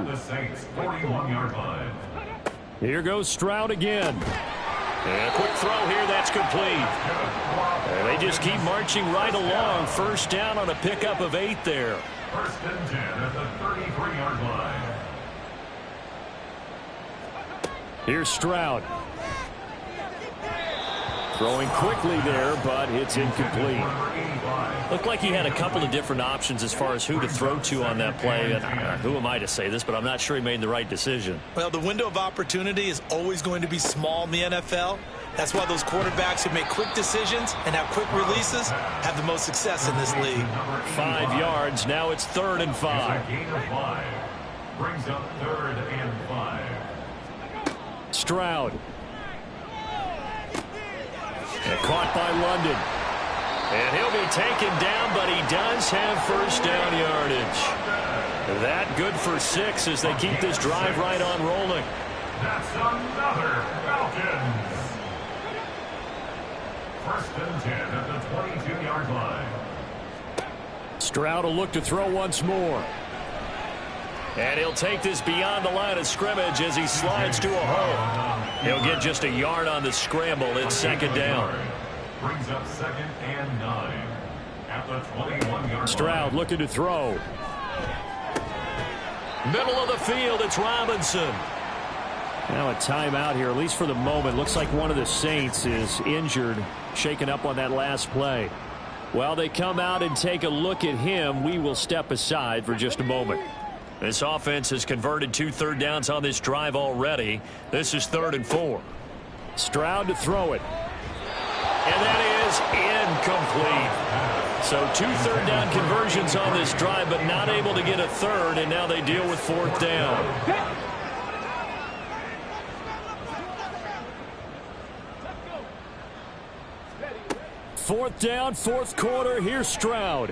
Here goes Stroud again. And a quick throw here, that's complete. And they just keep marching right along. First down on a pickup of 8 there. 1st and 10 at the 33-yard line. Here's Stroud. Throwing quickly there, but it's incomplete. Looked like he had a couple of different options as far as who to throw to on that play. And who am I to say this, but I'm not sure he made the right decision. Well, the window of opportunity is always going to be small in the NFL. That's why those quarterbacks who make quick decisions and have quick releases have the most success in this league. 5 yards. Now it's 3rd and 5. Gain of 5. Brings up 3rd and 5. Stroud. And caught by London. And he'll be taken down, but he does have first down yardage. That good for 6 as they keep this drive right on rolling. That's another Falcons. 1st and 10 at the 22-yard line. Stroud will look to throw once more. And he'll take this beyond the line of scrimmage as he slides to a hole. He'll get just a yard on the scramble. It's 2nd down. Brings up 2nd and 9 at the 21-yard Stroud line. looking to throw. Middle of the field, it's Robinson. Now a timeout here, at least for the moment. Looks like one of the Saints is injured, shaken up on that last play. While they come out and take a look at him, we will step aside for just a moment. This offense has converted 2 third downs on this drive already. This is 3rd and 4. Stroud to throw it. And that is incomplete. So 2 third-down conversions on this drive, but not able to get a third, and now they deal with 4th down. Fourth down, 4th quarter. Here's Stroud.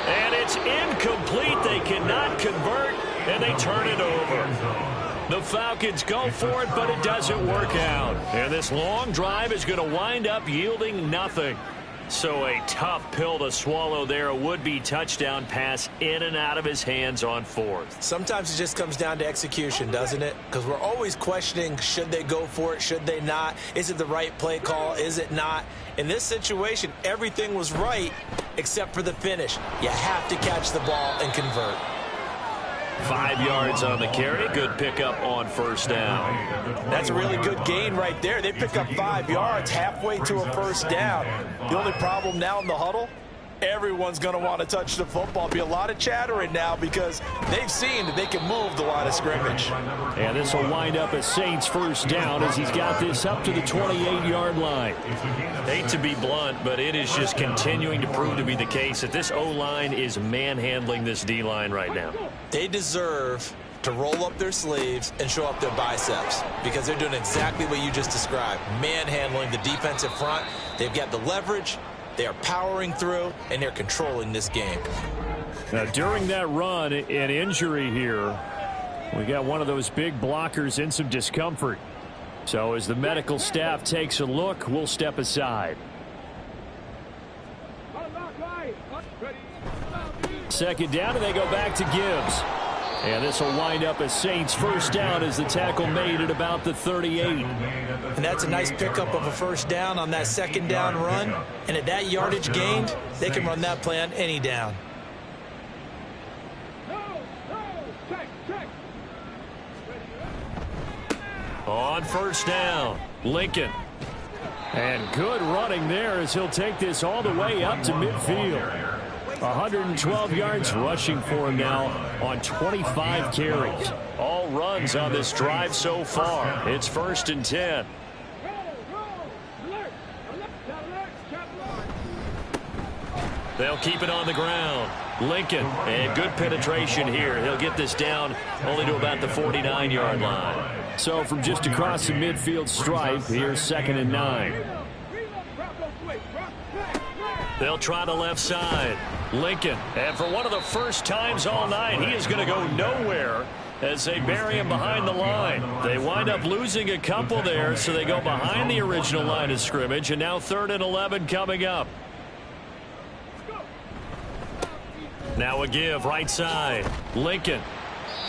And it's incomplete. They cannot convert, and they turn it over. The Falcons go for it, but it doesn't work out. And this long drive is going to wind up yielding nothing. So a tough pill to swallow there. A would-be touchdown pass in and out of his hands on 4th. Sometimes it just comes down to execution, doesn't it? Because we're always questioning, should they go for it, should they not? Is it the right play call, is it not? In this situation, everything was right except for the finish. You have to catch the ball and convert. 5 yards on the carry. Good pickup on 1st down. That's a really good gain right there. They pick up 5 yards halfway to a 1st down. The only problem now in the huddle, everyone's going to want to touch the football. Be a lot of chattering now because they've seen that they can move the line of scrimmage. And this will wind up a Saints 1st down as he's got this up to the 28-yard line. Hate to be blunt, but it is just continuing to prove to be the case that this O-line is manhandling this D-line right now. They deserve to roll up their sleeves and show up their biceps because they're doing exactly what you just described, manhandling the defensive front. They've got the leverage. They are powering through, and they're controlling this game. Now, during that run, an injury here, we got one of those big blockers in some discomfort. So as the medical staff takes a look, we'll step aside. 2nd down, and they go back to Gibbs. And this will wind up a Saints 1st down as the tackle made at about the 38. And that's a nice pickup of a 1st down on that 2nd down run. And at that yardage gained, they can run that play on any down. On 1st down, Lincoln. And good running there as he'll take this all the way up to midfield. 112 yards rushing for him now on 25 carries. All runs on this drive so far. It's 1st and 10. They'll keep it on the ground. Lincoln, and good penetration here. He'll get this down only to about the 49-yard line. So from just across the midfield stripe, here's 2nd and 9. They'll try the left side. Lincoln, and for one of the first times all night, he is going to go nowhere as they bury him behind the line. They wind up losing a couple there, so they go behind the original line of scrimmage, and now 3rd and 11 coming up. Now a give, right side. Lincoln.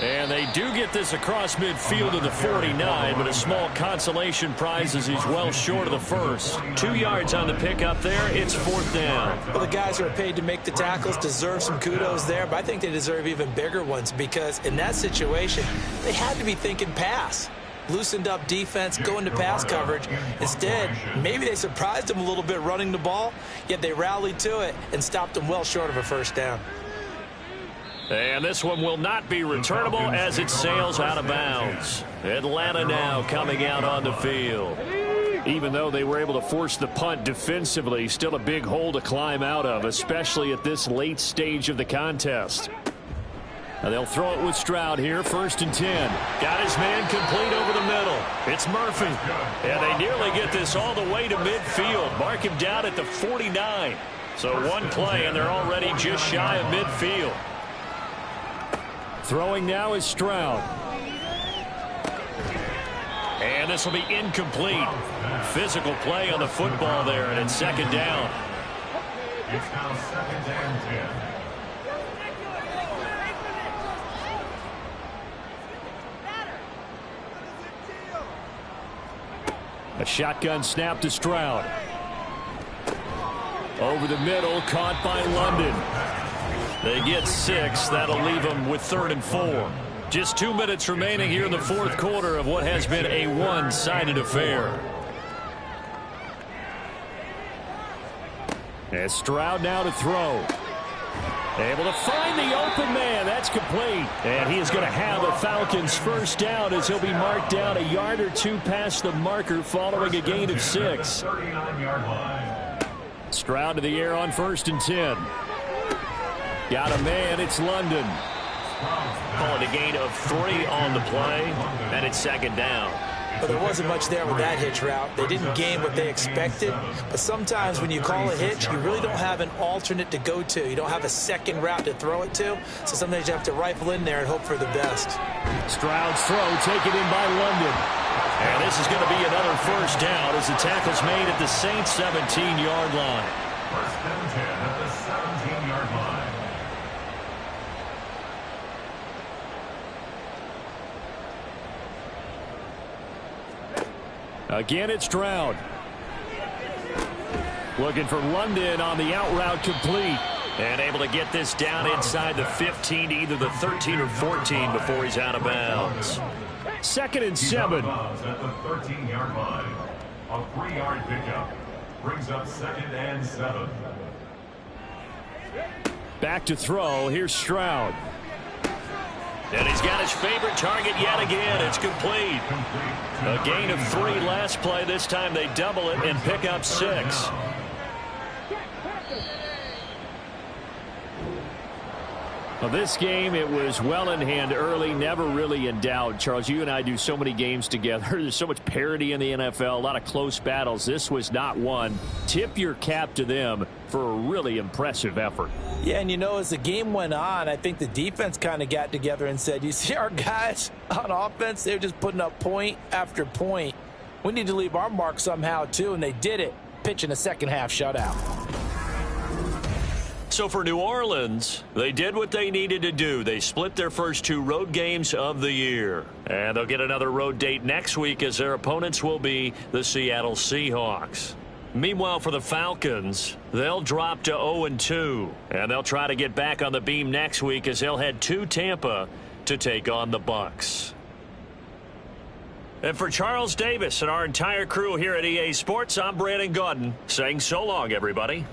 And they do get this across midfield to the 49, but a small consolation prize as he's well short of the first. 2 yards on the pickup there. It's 4th down. Well, the guys who are paid to make the tackles deserve some kudos there, but I think they deserve even bigger ones because in that situation, they had to be thinking pass. Loosened up defense, going to pass coverage. Instead, maybe they surprised them a little bit running the ball, yet they rallied to it and stopped them well short of a 1st down. And this one will not be returnable as it sails out of bounds. Atlanta now coming out on the field. Even though they were able to force the punt defensively, still a big hole to climb out of, especially at this late stage of the contest. Now they'll throw it with Stroud here, 1st and 10. Got his man complete over the middle. It's Murphy. And they nearly get this all the way to midfield. Mark him down at the 49. So one play, and they're already just shy of midfield. Throwing now is Stroud. And this will be incomplete. Physical play on the football there, and it's 2nd down. It's now 2nd and 10. A shotgun snap to Stroud. Over the middle, caught by London. They get 6. That'll leave them with 3rd and 4. Just 2 minutes remaining here in the 4th quarter of what has been a one-sided affair. And Stroud now to throw. Able to find the open man. That's complete. And he is going to have a Falcons first down as he'll be marked down a yard or two past the marker following a gain of 6. 39-yard line. Stroud to the air on 1st and 10. Got a man. It's London. Calling a gain of 3 on the play, and it's 2nd down. But there wasn't much there with that hitch route. They didn't gain what they expected. But sometimes when you call a hitch, you really don't have an alternate to go to. You don't have a second route to throw it to. So sometimes you have to rifle in there and hope for the best. Stroud's throw taken in by London. And this is going to be another first down as the tackle's made at the Saints' 17-yard line. 1st and 10 at the 17-yard line. Again, it's Stroud. Looking for London on the out route complete. And able to get this down inside the 15 to either the 13 or 14 before he's out of bounds. 2nd and He's 7. out of bounds at the 13-yard line. A 3-yard pickup brings up 2nd and 7. Back to throw. Here's Stroud. And he's got his favorite target yet again. It's complete. A gain of 3 last play. This time they double it and pick up 6. Well, this game, it was well in hand early, never really in doubt. Charles, you and I do so many games together. There's so much parity in the NFL, a lot of close battles. This was not one. Tip your cap to them for a really impressive effort. Yeah, and you know, as the game went on, I think the defense kind of got together and said, you see our guys on offense, they're just putting up point after point. We need to leave our mark somehow, too, and they did it, pitching a second-half shutout. So for New Orleans, they did what they needed to do. They split their first 2 road games of the year. And they'll get another road date next week as their opponents will be the Seattle Seahawks. Meanwhile, for the Falcons, they'll drop to 0-2. And they'll try to get back on the beam next week as they'll head to Tampa to take on the Bucs. And for Charles Davis and our entire crew here at EA Sports, I'm Brandon Gaudin saying so long, everybody.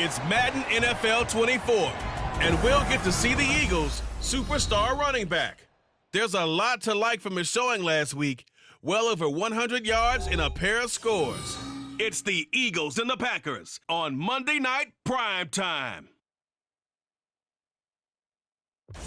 It's Madden NFL 24, and we'll get to see the Eagles' superstar running back. There's a lot to like from his showing last week, well over 100 yards and a pair of scores. It's the Eagles and the Packers on Monday Night Prime Time.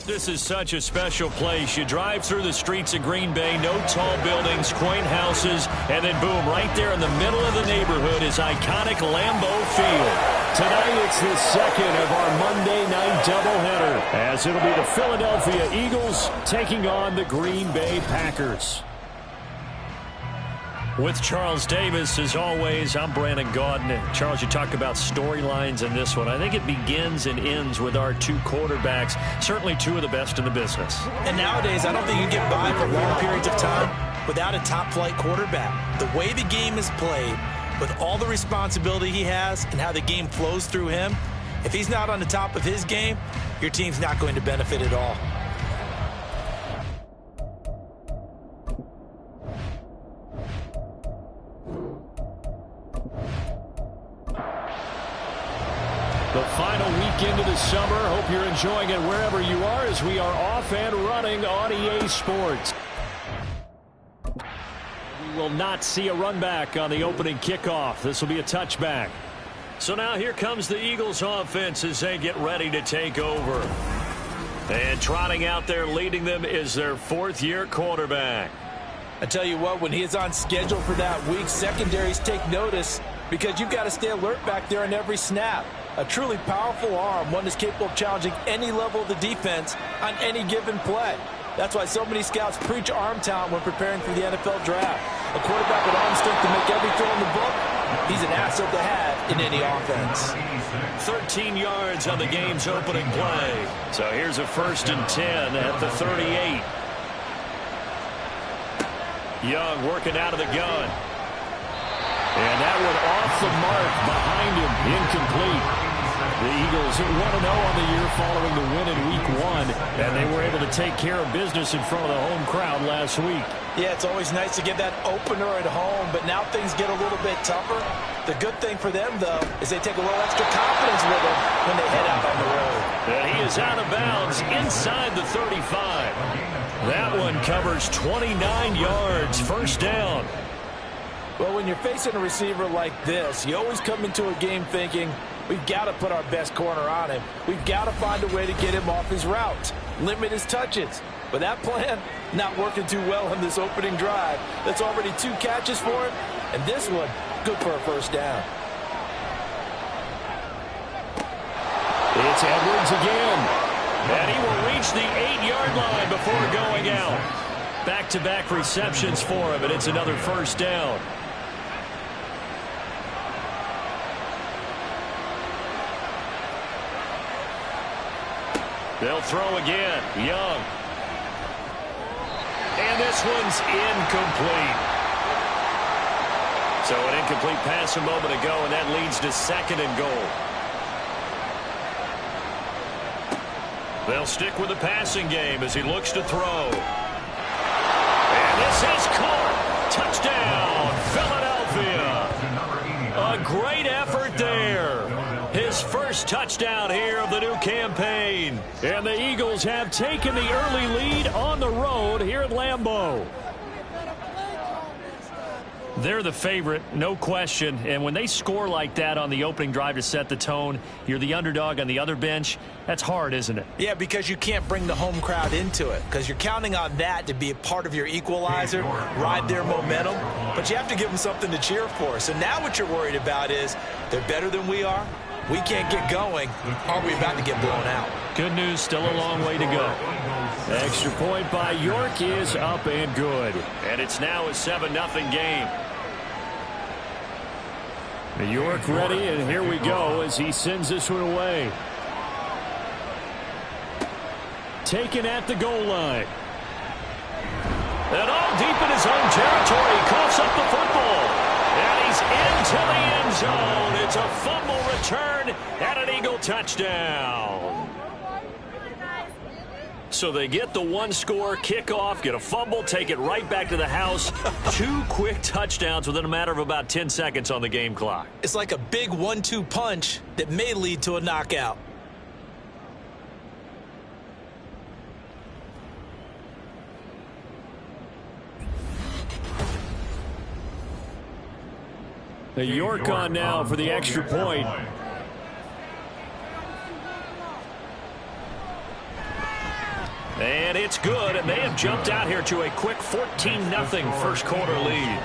This is such a special place. You drive through the streets of Green Bay, no tall buildings, quaint houses, and then boom, right there in the middle of the neighborhood is iconic Lambeau Field. Tonight it's the second of our Monday night doubleheader, as it'll be the Philadelphia Eagles taking on the Green Bay Packers. With Charles Davis, as always, I'm Brandon Gaudin. And Charles, you talk about storylines in this one. I think it begins and ends with our two quarterbacks, certainly two of the best in the business. And nowadays, I don't think you can get by for long periods of time without a top-flight quarterback. The way the game is played, with all the responsibility he has and how the game flows through him, if he's not on the top of his game, your team's not going to benefit at all. The final weekend of the summer. Hope you're enjoying it wherever you are as we are off and running on EA Sports. We will not see a run back on the opening kickoff. This will be a touchback. So now here comes the Eagles offense as they get ready to take over. And trotting out there leading them is their fourth-year quarterback. I tell you what, when he is on schedule for that week, secondaries take notice because you've got to stay alert back there on every snap. A truly powerful arm, one that's capable of challenging any level of the defense on any given play. That's why so many scouts preach arm talent when preparing for the NFL draft. A quarterback with arm strength to make every throw in the book, he's an asset to have in any offense. 13 yards on the game's opening play. So here's a 1st and 10 at the 38. Young working out of the gun. And that one off the mark behind him, incomplete. The Eagles 1-0 on the year following the win in Week 1, and they were able to take care of business in front of the home crowd last week. Yeah, it's always nice to get that opener at home, but now things get a little bit tougher. The good thing for them, though, is they take a little extra confidence with them when they head out on the road. And he is out of bounds inside the 35. That one covers 29 yards, 1st down. Well, when you're facing a receiver like this, you always come into a game thinking, we've got to put our best corner on him. We've got to find a way to get him off his routes, limit his touches. But that plan, not working too well on this opening drive. That's already 2 catches for him, and this one, good for a 1st down. It's Edwards again. And he will reach the 8-yard line before going out. Back-to-back receptions for him, and it's another 1st down. They'll throw again. Young. And this one's incomplete. So an incomplete pass a moment ago, and that leads to 2nd and goal. They'll stick with the passing game as he looks to throw. And this is caught. Touchdown, Philadelphia. A great effort there. His first touchdown here of the new campaign. And the Eagles have taken the early lead on the road here at Lambeau. They're the favorite, no question. And when they score like that on the opening drive to set the tone, you're the underdog on the other bench. That's hard, isn't it? Yeah, because you can't bring the home crowd into it, because you're counting on that to be a part of your equalizer, ride their momentum. But you have to give them something to cheer for. So now what you're worried about is they're better than we are. We can't get going. Are we about to get blown out? Good news, still a long way to go. The extra point by York is up and good. And it's now a 7-0 game. York ready, and here we go as he sends this one away. Taken at the goal line. And all deep in his own territory, coughs up the football. And he's into the end zone. It's a fumble return and an Eagle touchdown. So they get the 1-score kickoff, get a fumble, take it right back to the house. 2 quick touchdowns within a matter of about 10 seconds on the game clock. It's like a big 1-2 punch that may lead to a knockout. The York on now for the extra point. And it's good, and they have jumped out here to a quick 14-0 first quarter lead.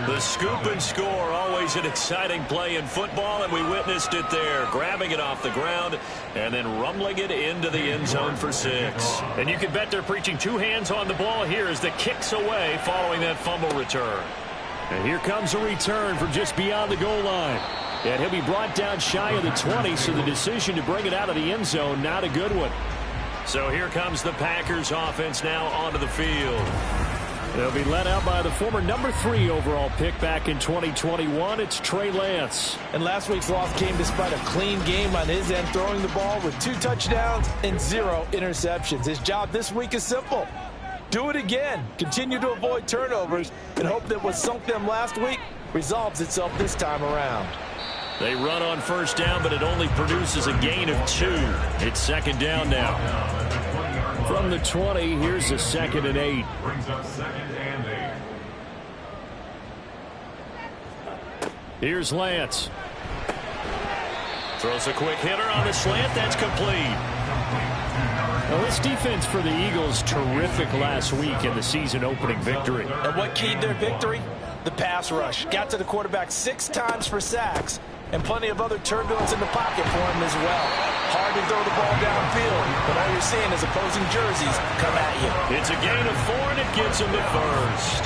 The scoop and score, always an exciting play in football, and we witnessed it there, grabbing it off the ground and then rumbling it into the end zone for 6. And you can bet they're preaching 2 hands on the ball here as the kick's away following that fumble return. And here comes a return from just beyond the goal line. And he'll be brought down shy of the 20, so the decision to bring it out of the end zone, not a good one. So here comes the Packers offense now onto the field. They'll be led out by the former #3 overall pick back in 2021. It's Trey Lance. And last week's loss came despite a clean game on his end, throwing the ball with 2 touchdowns and 0 interceptions. His job this week is simple. Do it again. Continue to avoid turnovers and hope that what sunk them last week resolves itself this time around. They run on first down, but it only produces a gain of 2. It's second down now. From the 20, here's a 2nd and 8. Brings up 2nd and 8. Here's Lance. Throws a quick hitter on the slant. That's complete. Well, this defense for the Eagles, terrific last week in the season opening victory. And what keyed their victory? The pass rush. Got to the quarterback 6 times for sacks, and plenty of other turbulence in the pocket for him as well. Hard to throw the ball downfield, but all you're seeing is opposing jerseys come at you. It's a gain of 4, and it gets him the first.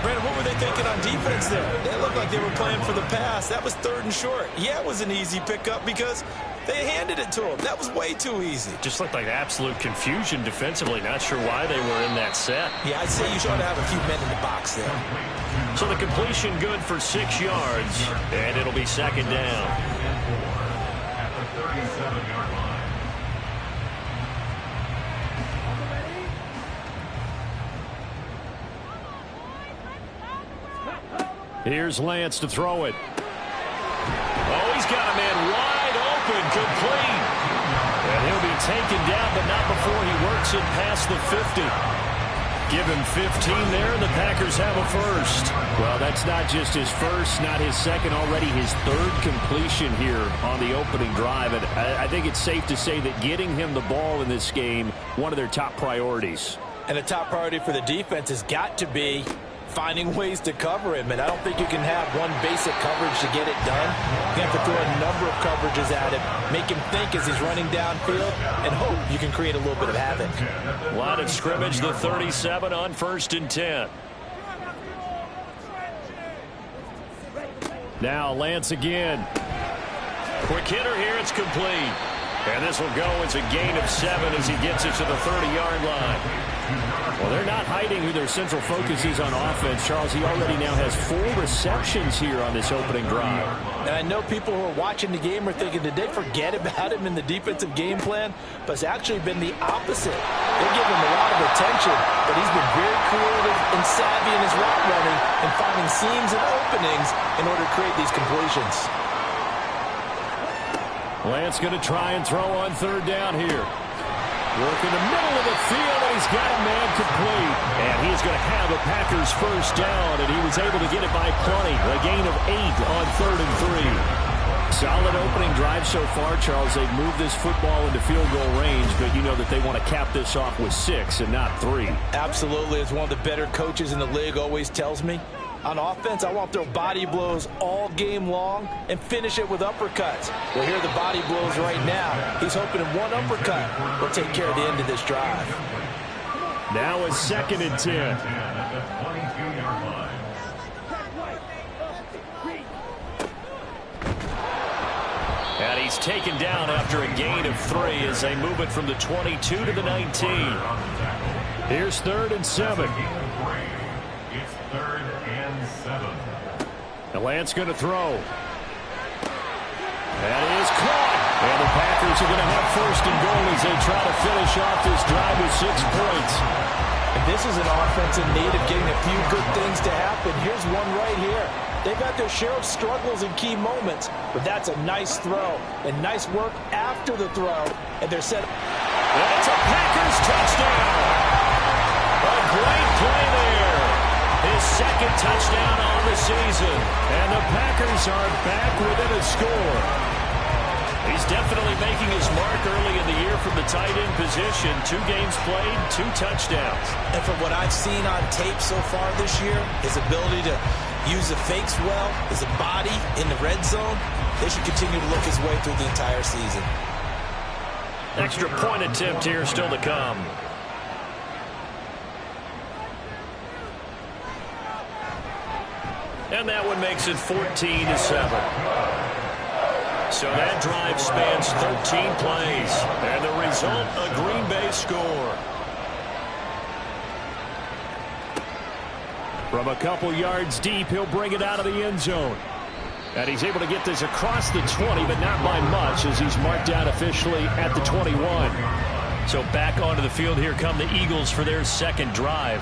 Brandon, what were they thinking on defense there? They looked like they were playing for the pass. That was 3rd and short. Yeah, it was an easy pickup because they handed it to him. That was way too easy. Just looked like absolute confusion defensively. Not sure why they were in that set. Yeah, I'd say you should have a few men in the box there. So the completion good for 6 yards, and it'll be second down. At the 37-yard line. Here's Lance to throw it. Oh, he's got a man wide open, complete. And he'll be taken down, but not before he works it past the 50. Give him 15 there, and the Packers have a first. Well, that's not just his first, not his second, already his 3rd completion here on the opening drive. And I think it's safe to say that getting him the ball in this game, one of their top priorities. And a top priority for the defense has got to be finding ways to cover him. And I don't think you can have one basic coverage to get it done. You have to throw a number of coverages at him, make him think as he's running downfield, and hope you can create a little bit of havoc. Line of scrimmage, the 37 on 1st and 10. Now Lance again. Quick hitter here, it's complete. And this will go as a gain of 7 as he gets it to the 30-yard line. Well, they're not hiding who their central focus is on offense. Charles, he already now has 4 receptions here on this opening drive. And I know people who are watching the game are thinking, did they forget about him in the defensive game plan? But it's actually been the opposite. They give him a lot of attention, but he's been very creative and savvy in his route running and finding seams and openings in order to create these completions. Lance going to try and throw on 3rd down here. Work in the middle of the field, and he's got a man complete. And he's going to have a Packers first down, and he was able to get it by plenty. A gain of 8 on 3rd and 3. Solid opening drive so far, Charles. They've moved this football into field goal range, but you know that they want to cap this off with 6 and not 3. Absolutely. As one of the better coaches in the league always tells me, on offense, I want to throw body blows all game long and finish it with uppercuts. Well, here are the body blows right now. He's hoping in one uppercut will take care of the end of this drive. Now a 2nd and 10. At the 22-yard line. And he's taken down after a gain of 3 as they move it from the 22 to the 19. Here's 3rd and 7. It's 3rd and 7. And Lance going to throw. That is caught. And the Packers are going to have 1st and goal as they try to finish off this drive with 6 points. And this is an offense in need of getting a few good things to happen. Here's one right here. They've got their share of struggles in key moments, but that's a nice throw and nice work after the throw. And they're set. And it's a Packers touchdown. A great play there. His 2nd touchdown on the season. And the Packers are back within a score. He's definitely making his mark early in the year from the tight end position. 2 games played, 2 touchdowns. And from what I've seen on tape so far this year, his ability to use the fakes well, his body in the red zone, they should continue to look his way through the entire season. Extra point attempt here still to come. And that one makes it 14-7. So that drive spans 13 plays. And the result, a Green Bay score. From a couple yards deep, he'll bring it out of the end zone. And he's able to get this across the 20, but not by much, as he's marked down officially at the 21. So back onto the field here come the Eagles for their second drive.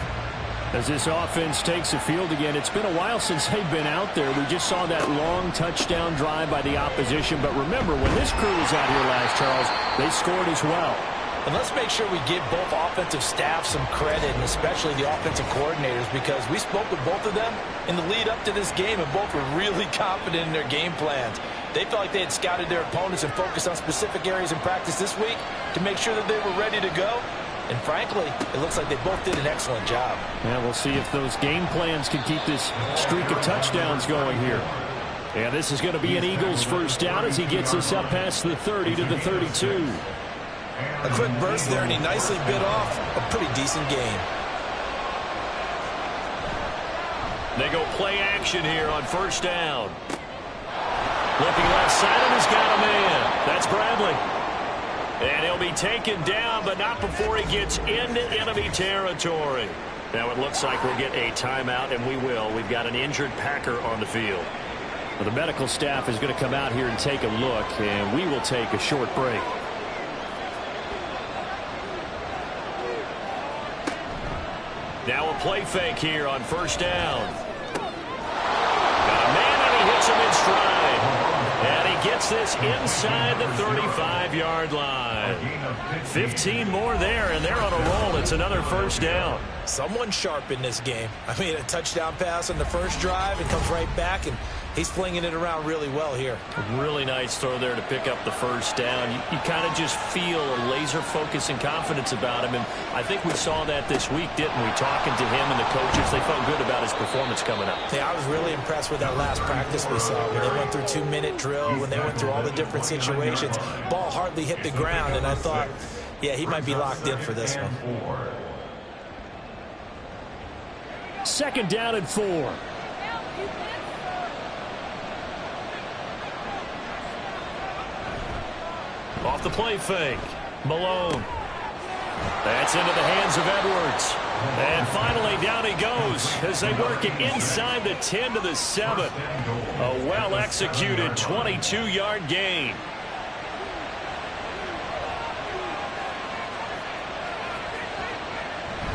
As this offense takes the field again, it's been a while since they've been out there. We just saw that long touchdown drive by the opposition. But remember, when this crew was out here last, Charles, they scored as well. And let's make sure we give both offensive staff some credit, and especially the offensive coordinators, because we spoke with both of them in the lead up to this game, and both were really confident in their game plans. They felt like they had scouted their opponents and focused on specific areas in practice this week to make sure that they were ready to go. And frankly, it looks like they both did an excellent job. Yeah, we'll see if those game plans can keep this streak of touchdowns going here. And this is going to be an Eagles first down as he gets us up past the 30 to the 32. A quick burst there, and he nicely bit off a pretty decent gain. They go play action here on first down. Looking left side, and he's got a man. That's Bradley. And he'll be taken down, but not before he gets into enemy territory. Now it looks like we'll get a timeout, and we will. We've got an injured Packer on the field. Well, the medical staff is going to come out here and take a look, and we will take a short break. Now a play fake here on first down. Got a man, and he hits him in stride. And he gets this inside the 35-yard line. 15 more there, and they're on a roll. It's another first down. Someone sharp in this game. I mean, a touchdown pass on the first drive and comes right back, and he's flinging it around really well here. A really nice throw there to pick up the first down. You kind of just feel a laser focus and confidence about him, and I think we saw that this week, didn't we? Talking to him and the coaches, they felt good about his performance coming up. Yeah, I was really impressed with that last practice we saw when they went through 2-minute drill, when they went through all the different situations. Ball hardly hit the ground, and I thought, yeah, he might be locked in for this one. Second down and 4. Off the play fake. Malone. That's into the hands of Edwards. And finally down he goes as they work it inside the 10 to the 7. A well-executed 22-yard gain.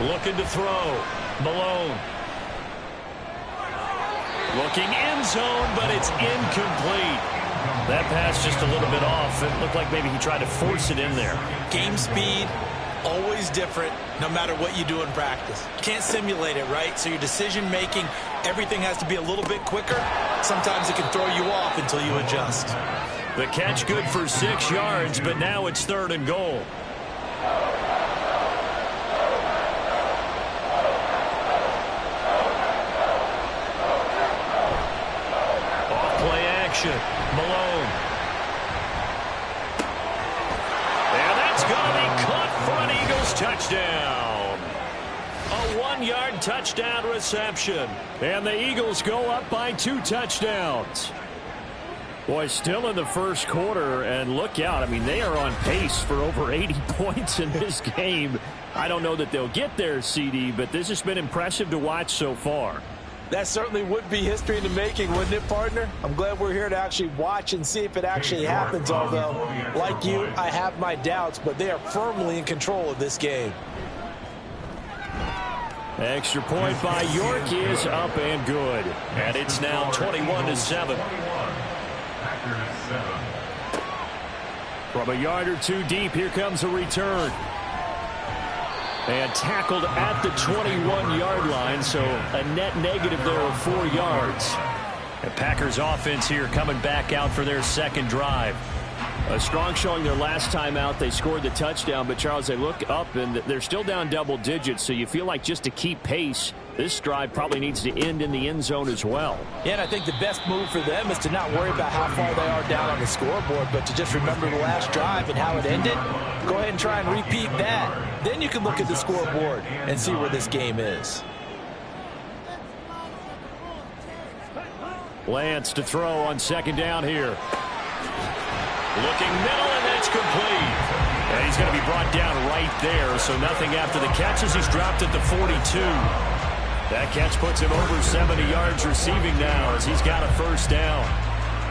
Looking to throw. Malone. Looking end zone, but it's incomplete. That pass just a little bit off. It looked like maybe he tried to force it in there. Game speed, always different, no matter what you do in practice. You can't simulate it, right? So your decision-making, everything has to be a little bit quicker. Sometimes it can throw you off until you adjust. The catch good for 6 yards, but now it's 3rd and goal. Malone. And that's going to be caught for an Eagles touchdown. A 1-yard touchdown reception. And the Eagles go up by 2 touchdowns. Boy, still in the first quarter, and look out. I mean, they are on pace for over 80 points in this game. I don't know that they'll get there, CD, but this has been impressive to watch so far. That certainly would be history in the making, wouldn't it, partner? I'm glad we're here to actually watch and see if it actually happens, although, like you, I have my doubts, but they are firmly in control of this game. Extra point by York is up and good. And it's now 21-7. From a yard or 2 deep, here comes a return. And tackled at the 21-yard line, so a net negative there of 4 yards. The Packers offense here coming back out for their second drive. A strong showing their last time out. They scored the touchdown, but Charles, they look up and they're still down double digits, so you feel like just to keep pace, this drive probably needs to end in the end zone as well. Yeah, and I think the best move for them is to not worry about how far they are down on the scoreboard, but to just remember the last drive and how it ended. Go ahead and try and repeat that. Then you can look at the scoreboard and see where this game is. Lance to throw on second down here. Looking middle, and that's complete. And he's going to be brought down right there, so nothing after the catch as he's dropped at the 42. That catch puts him over 70 yards receiving now as he's got a first down.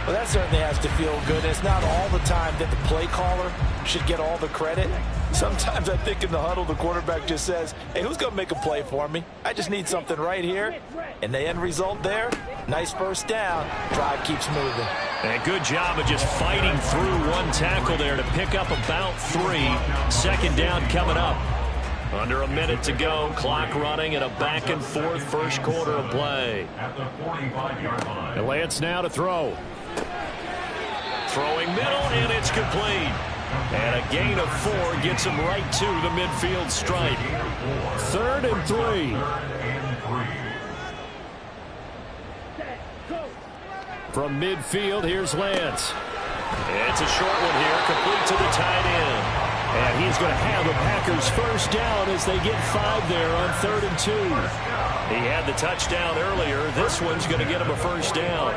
Well, that certainly has to feel good. It's not all the time that the play caller should get all the credit. Sometimes I think in the huddle, the quarterback just says, hey, who's going to make a play for me? I just need something right here. And the end result there, nice first down. Drive keeps moving. And good job of just fighting through one tackle there to pick up about 3. Second down coming up. Under a minute to go, clock running, and a back-and-forth first quarter of play. At the 45-yard line. And Lance now to throw. Throwing middle, and it's complete. And a gain of 4 gets him right to the midfield stripe. 3rd and 3. From midfield, here's Lance. It's a short one here, complete to the tight end. And he's going to have the Packers first down as they get 5 there on 3rd and 2. He had the touchdown earlier. This one's going to get him a first down.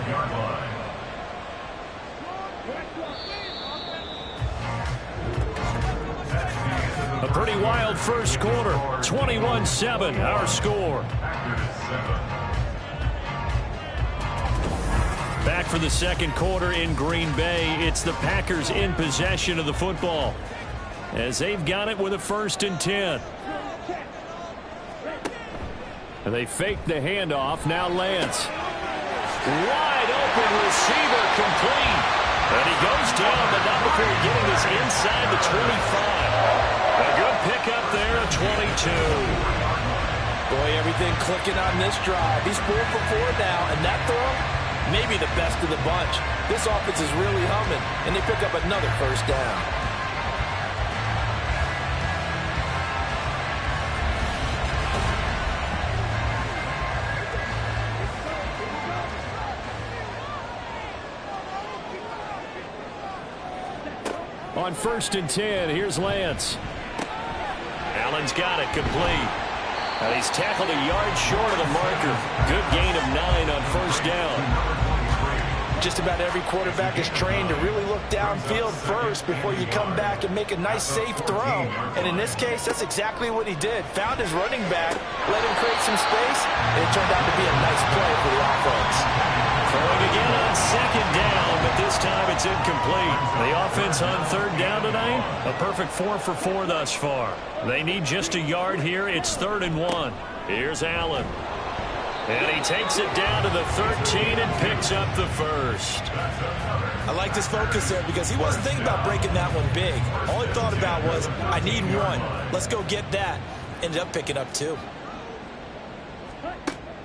A pretty wild first quarter. 21-7, our score. Back for the second quarter in Green Bay. It's the Packers in possession of the football, as they've got it with a 1st and 10. And they fake the handoff. Now Lance. Wide open receiver, complete. And he goes down, but not before getting this inside the 25. A good pickup there at 22. Boy, everything clicking on this drive. He's 4 for 4 now, and that throw, maybe the best of the bunch. This offense is really humming, and they pick up another first down. On 1st and 10, here's Lance. Allen's got it, complete. And he's tackled a yard short of the marker. Good gain of 9 on first down. Just about every quarterback is trained to really look downfield first before you come back and make a nice, safe throw. And in this case, that's exactly what he did. Found his running back, let him create some space, and it turned out to be a nice play for the offense. Throwing again on 2nd down, but this time it's incomplete. The offense on 3rd down tonight, a perfect 4 for 4 thus far. They need just a yard here. It's 3rd and 1. Here's Allen. And he takes it down to the 13 and picks up the first. I like this focus there because he wasn't thinking about breaking that one big. All he thought about was, I need 1. Let's go get that. Ended up picking up 2.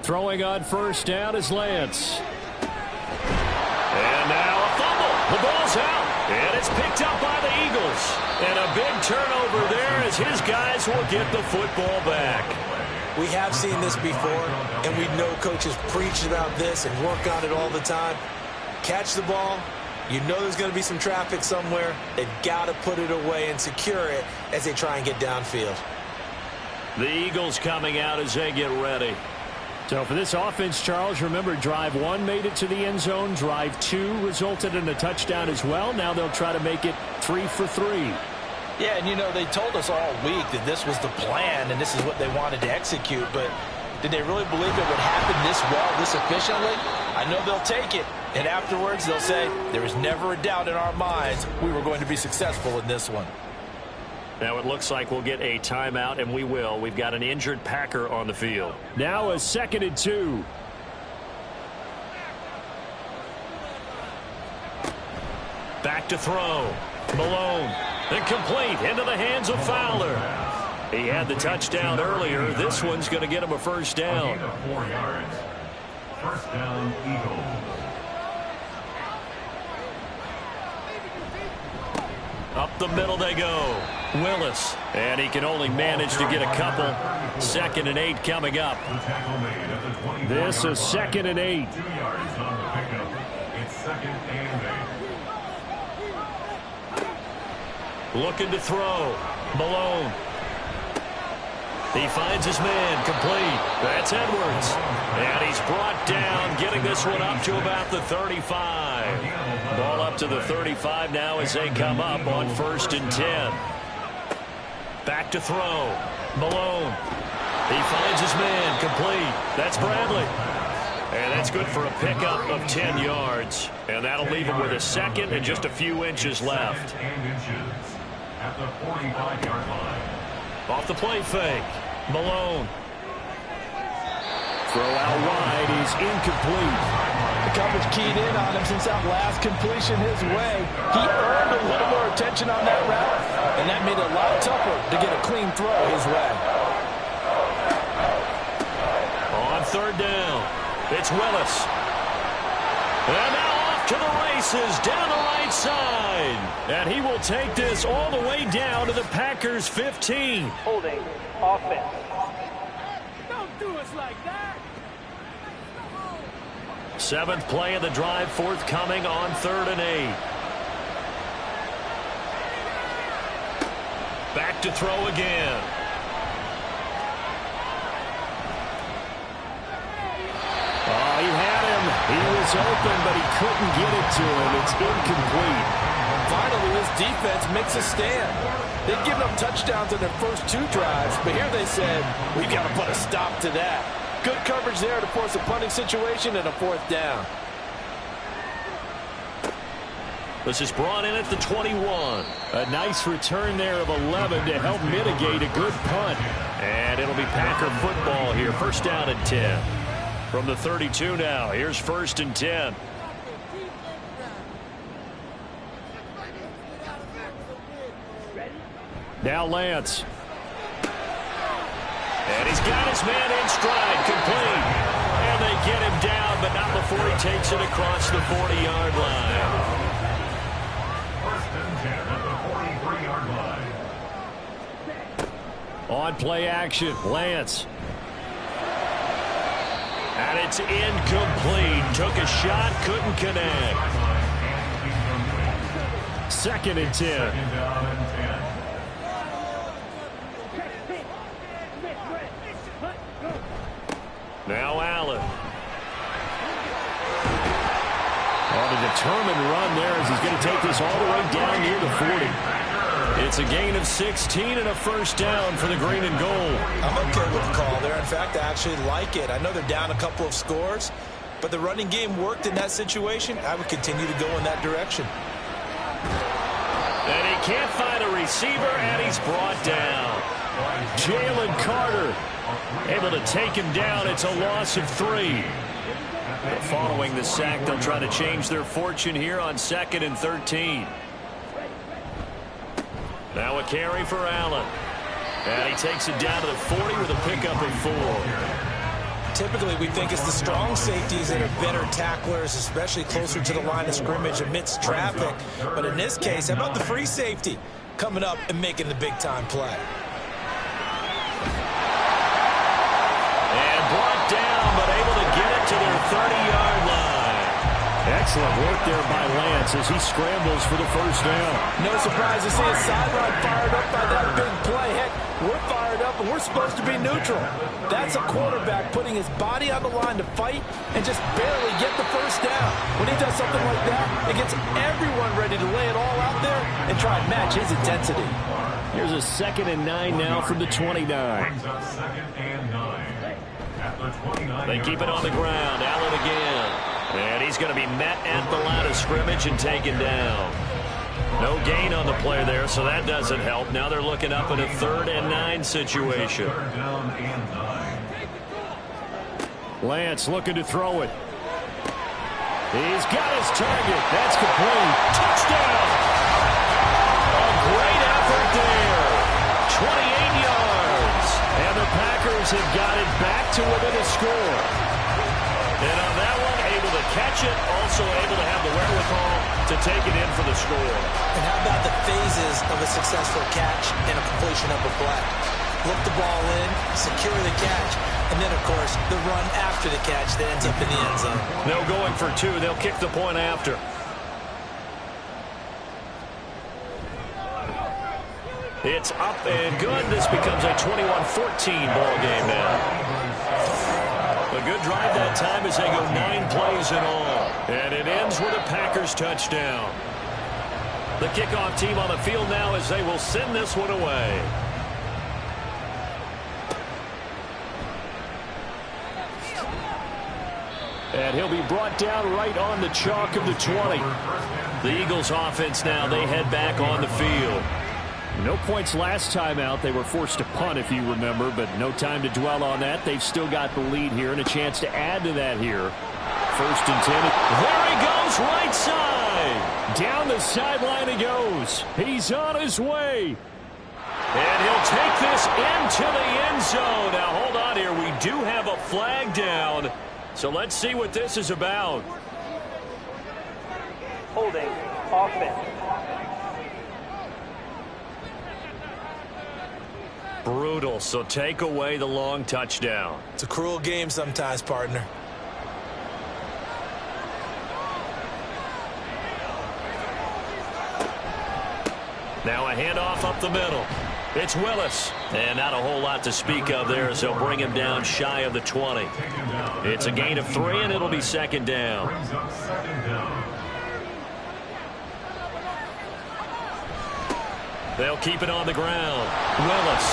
Throwing on first down is Lance. And now a fumble. The ball's out. And it's picked up by the Eagles. And a big turnover there as his guys will get the football back. We have seen this before, and we know coaches preach about this and work on it all the time. Catch the ball. You know there's going to be some traffic somewhere. They've got to put it away and secure it as they try and get downfield. The Eagles coming out as they get ready. So for this offense, Charles, remember, drive 1 made it to the end zone. Drive 2 resulted in a touchdown as well. Now they'll try to make it 3 for 3. Yeah, and you know, they told us all week that this was the plan and this is what they wanted to execute, but did they really believe it would happen this well, this efficiently? I know they'll take it, and afterwards they'll say, there was never a doubt in our minds we were going to be successful in this one. Now it looks like we'll get a timeout, and we will. We've got an injured Packer on the field. Now a 2nd and 2. Back to throw. Malone. Incomplete into the hands of Fowler. He had the touchdown earlier. This one's going to get him a first down. 4 yards. First down, Eagles. Up the middle they go. Willis. And he can only manage to get a couple. 2nd and 8 coming up. This is 2nd and 8. 2 yards on the pickup. It's 2nd and 8. Looking to throw. Malone. He finds his man, complete. That's Edwards. And he's brought down, getting this one up to about the 35. Ball up to the 35 now as they come up on 1st and 10. Back to throw. Malone. He finds his man, complete. That's Bradley. And that's good for a pickup of 10 yards. And that'll leave him with a second and just a few inches left. At the 45-yard line. Off the play fake. Malone. Throw out wide is incomplete. The coverage keyed in on him since that last completion his way. He earned a little more attention on that route, and that made it a lot tougher to get a clean throw his way. On third down, it's Willis. And now off to the races down the right side. And he will take this all the way down to the Packers' 15. Holding offense. Don't do us like that. Seventh play of the drive forthcoming on 3rd and 8. Back to throw again. Oh, he had him. He was open, but he couldn't get it to him. It's incomplete. Finally, his defense makes a stand. They'd given up touchdowns in their first 2 drives, but here they said, we've got to put a stop to that. Good coverage there to force a punting situation and a 4th down. This is brought in at the 21. A nice return there of 11 to help mitigate a good punt. And it'll be Packer football here. First down and 10. From the 32 now, here's 1st and 10. Now Lance. And he's got his man in stride, complete. And they get him down, but not before he takes it across the 40-yard line. First and 10 at the 43-yard line. On play action, Lance. And it's incomplete. Took a shot, couldn't connect. 2nd and 10. Second down and 10. Now Allen. On a determined run there as he's going to take this all the way down near the 40. It's a gain of 16 and a first down for the green and gold. I'm okay with the call there. In fact, I actually like it. I know they're down a couple of scores, but the running game worked in that situation. I would continue to go in that direction. And he can't find a receiver, and he's brought down. Jalen Carter able to take him down. It's a loss of 3. But following the sack, they'll try to change their fortune here on 2nd and 13. Now a carry for Allen. And he takes it down to the 40 with a pickup of 4. Typically, we think it's the strong safeties that are better tacklers, especially closer to the line of scrimmage amidst traffic. But in this case, how about the free safety coming up and making the big-time play? And brought down, but able to get it to their 30-yard line. Excellent work there by Lance as he scrambles for the first down. No surprise to see his sideline fired up by that big play. Heck, we're fired up and we're supposed to be neutral. That's a quarterback putting his body on the line to fight and just barely get the first down. When he does something like that, it gets everyone ready to lay it all out there and try and match his intensity. Here's a 2nd and 9 now from the 29. Brings up 2nd and 9 at the 29. They keep it on the ground. Allen again. And he's going to be met at the line of scrimmage and taken down. No gain on the play there, so that doesn't help. Now they're looking up in a 3rd and 9 situation. 3rd down and 9. Lance looking to throw it. He's got his target. That's complete. Touchdown! A great effort there. 28 yards. And the Packers have got it back to within a score. And on that one, able to catch it, also able to have the wherewithal to take it in for the score. And how about the phases of a successful catch and a completion of a play? Look the ball in, secure the catch, and then, of course, the run after the catch that ends up in the end zone. No going for 2. They'll kick the point after. It's up and good. This becomes a 21-14 ball game now. A good drive that time as they go 9 plays in all. And it ends with a Packers touchdown. The kickoff team on the field now as they will send this one away. And he'll be brought down right on the chalk of the 20. The Eagles offense now, they head back on the field. No points last time out. They were forced to punt, if you remember, but no time to dwell on that. They've still got the lead here and a chance to add to that here. 1st and 10. There he goes, right side. Down the sideline he goes. He's on his way. And he'll take this into the end zone. Now, hold on here. We do have a flag down. So let's see what this is about. Holding. Offense. Brutal. So take away the long touchdown. It's a cruel game sometimes, partner. Now a handoff up the middle. It's Willis. And not a whole lot to speak of there, so bring him down shy of the 20. It's a gain of 3, and it'll be 2nd down. They'll keep it on the ground. Willis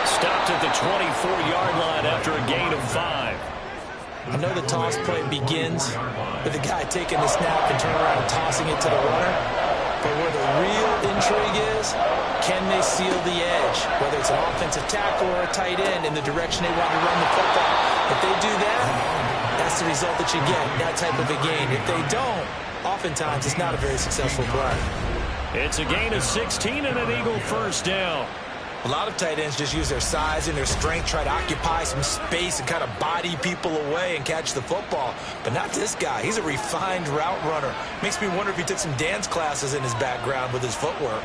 stopped at the 24-yard line after a gain of 5. I know the toss play begins with the guy taking the snap and turning around and tossing it to the runner. But where the real intrigue is, can they seal the edge? Whether it's an offensive tackle or a tight end in the direction they want to run the football. If they do that, that's the result that you get, that type of a gain. If they don't, oftentimes it's not a very successful play. It's a gain of 16 and an Eagle 1st down. A lot of tight ends just use their size and their strength, try to occupy some space and kind of body people away and catch the football. But not this guy. He's a refined route runner. Makes me wonder if he took some dance classes in his background with his footwork.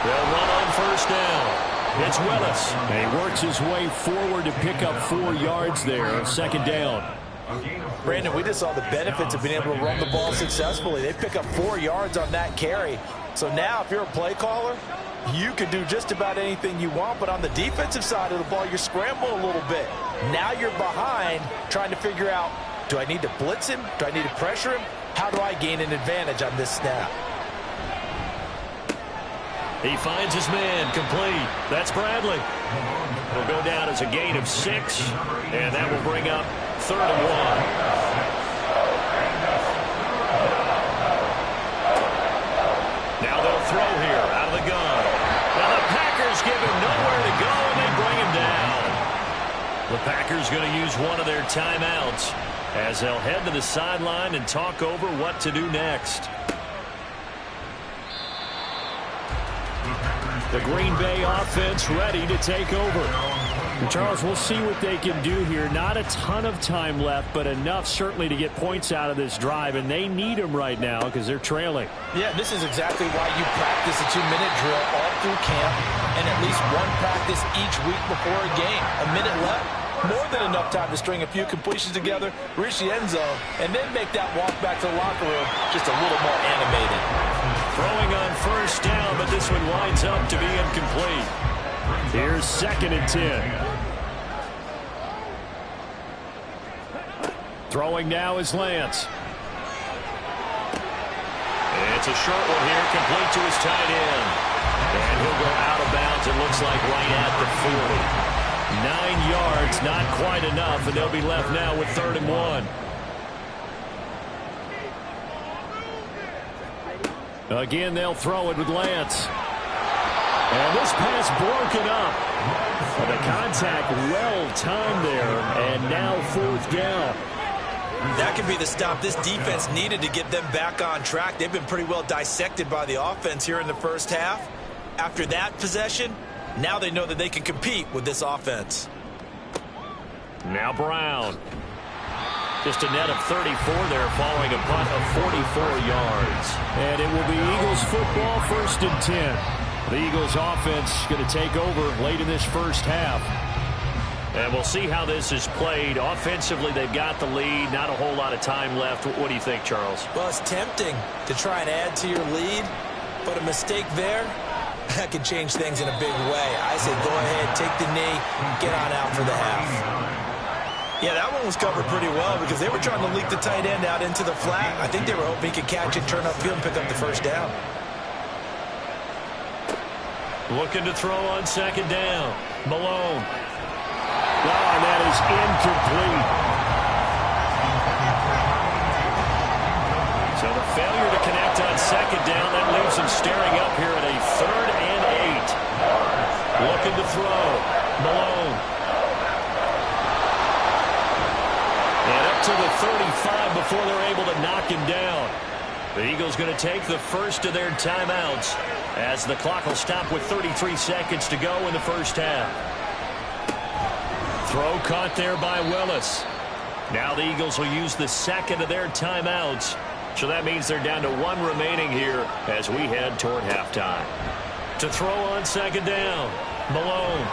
They'll run on 1st down. It's Willis. He works his way forward to pick up 4 yards there. 2nd down. Brandon, we just saw the benefits of being able to run the ball successfully. They pick up 4 yards on that carry. So now if you're a play caller, you can do just about anything you want, but on the defensive side of the ball, you're scrambling a little bit. Now you're behind trying to figure out, do I need to blitz him? Do I need to pressure him? How do I gain an advantage on this snap? He finds his man complete. That's Bradley. Will go down as a gain of 6, and that will bring up 3rd and 1. Now they'll throw here out of the gun. Now the Packers give him nowhere to go, and they bring him down. The Packers going to use one of their timeouts as they'll head to the sideline and talk over what to do next. The Green Bay offense ready to take over. And Charles, we'll see what they can do here. Not a ton of time left, but enough certainly to get points out of this drive, and they need them right now because they're trailing. Yeah, this is exactly why you practice a 2-minute drill all through camp and at least one practice each week before a game. A minute left, more than enough time to string a few completions together, reach the end zone, and then make that walk back to the locker room just a little more animated. Throwing on 1st down, but this one winds up to be incomplete. Here's 2nd and 10. Throwing now is Lance. It's a short one here, complete to his tight end. And he'll go out of bounds, it looks like right at the 40. 9 yards, not quite enough, and they'll be left now with 3rd and 1. Again, they'll throw it with Lance. And this pass broken up. The contact well timed there, and now 4th down. That could be the stop this defense needed to get them back on track. They've been pretty well dissected by the offense here in the 1st half. After that possession, now they know that they can compete with this offense. Now Brown. Just a net of 34 there following a punt of 44 yards. And it will be Eagles football, 1st and 10. The Eagles offense going to take over late in this 1st half. And we'll see how this is played. Offensively, they've got the lead. Not a whole lot of time left. What do you think, Charles? Well, it's tempting to try and add to your lead, but a mistake there, that could change things in a big way. I say go ahead, take the knee, get on out for the half. Yeah, that one was covered pretty well because they were trying to leak the tight end out into the flat. I think they were hoping he could catch it, turn upfield, and pick up the 1st down. Looking to throw on 2nd down. Malone. Well, is incomplete. So the failure to connect on second down, that leaves him staring up here at a 3rd and 8. Looking to throw. Malone. And up to the 35 before they're able to knock him down. The Eagles going to take the first of their timeouts as the clock will stop with 33 seconds to go in the first half. Throw caught there by Willis. Now the Eagles will use the second of their timeouts. So that means they're down to 1 remaining here as we head toward halftime. To throw on second down, Malone.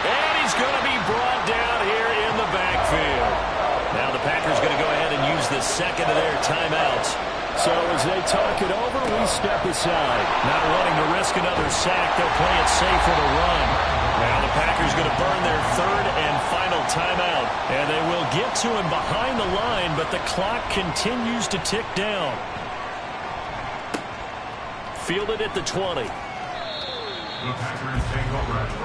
And he's going to be brought down here in the backfield. Now the Packers going to go ahead and use the second of their timeouts. So as they talk it over, we step aside. Not wanting to risk another sack, they'll play it safe for the run. Now the Packers going to burn their 3rd and final timeout. And they will get to him behind the line, but the clock continues to tick down. Fielded at the 20.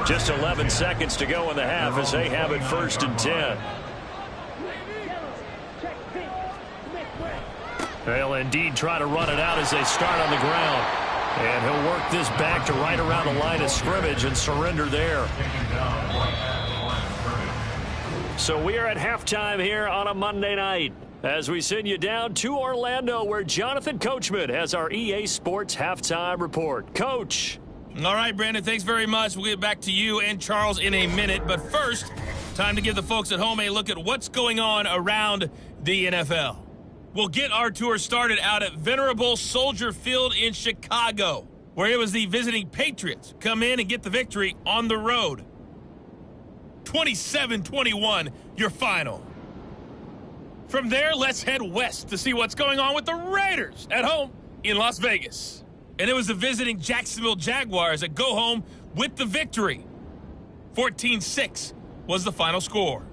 Just 11 seconds to go in the half as they have it 1st and 10. They'll indeed try to run it out as they start on the ground. And he'll work this back to right around the line of scrimmage and surrender there. So we are at halftime here on a Monday night as we send you down to Orlando where Jonathan Coachman has our EA Sports halftime report. Coach. All right, Brandon, thanks very much. We'll get back to you and Charles in a minute. But first, time to give the folks at home a look at what's going on around the NFL. We'll get our tour started out at Venerable Soldier Field in Chicago, where it was the visiting Patriots come in and get the victory on the road. 27-21, your final. From there, let's head west to see what's going on with the Raiders at home in Las Vegas. And it was the visiting Jacksonville Jaguars that go home with the victory. 14-6 was the final score.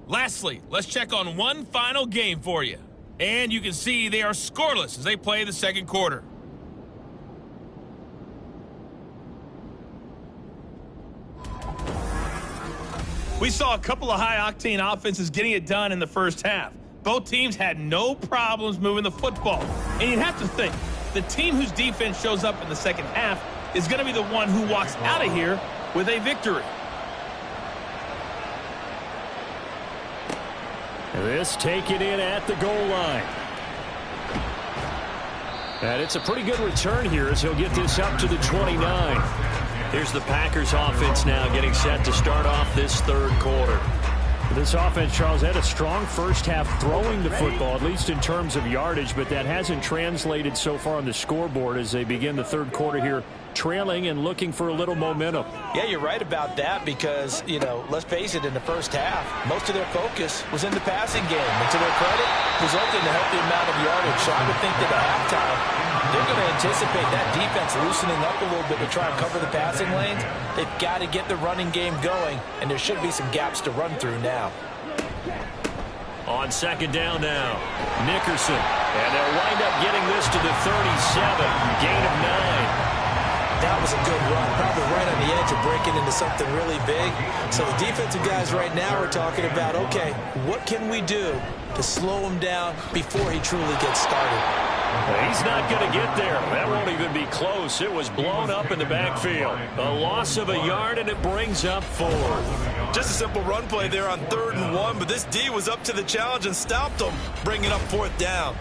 Lastly, let's check on one final game for you. And you can see they are scoreless as they play the second quarter. We saw a couple of high-octane offenses getting it done in the first half. Both teams had no problems moving the football. And you'd have to think, the team whose defense shows up in the second half is going to be the one who walks out of here with a victory. This taken in at the goal line. And it's a pretty good return here as he'll get this up to the 29. Here's the Packers offense now getting set to start off this third quarter. This offense, Charles, had a strong first half throwing the football, at least in terms of yardage, but that hasn't translated so far on the scoreboard as they begin the third quarter here, trailing and looking for a little momentum. Yeah, you're right about that because, let's face it, in the first half, most of their focus was in the passing game. And to their credit, resulted in a healthy amount of yardage. So I would think that at halftime, they're going to anticipate that defense loosening up a little bit to try and cover the passing lanes. They've got to get the running game going, and there should be some gaps to run through now. On second down now, Nickerson. And they'll wind up getting this to the 37, gain of 9. That was a good run, probably right on the edge of breaking into something really big. So the defensive guys right now are talking about, okay, what can we do to slow him down before he truly gets started? He's not going to get there. That won't even be close. It was blown up in the backfield. A loss of a yard, and it brings up 4. Just a simple run play there on 3rd and 1, but this D was up to the challenge and stopped him, bringing up 4th down.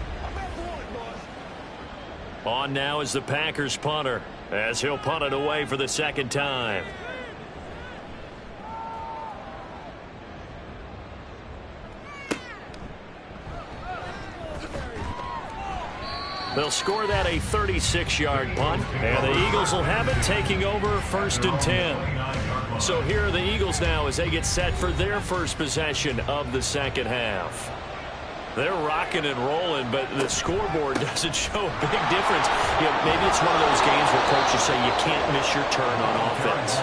On now is the Packers punter, as he'll punt it away for the second time. They'll score that a 36-yard punt, and the Eagles will have it taking over 1st and 10. So here are the Eagles now as they get set for their first possession of the second half. They're rocking and rolling, but the scoreboard doesn't show a big difference. Maybe it's one of those games where coaches say you can't miss your turn on offense.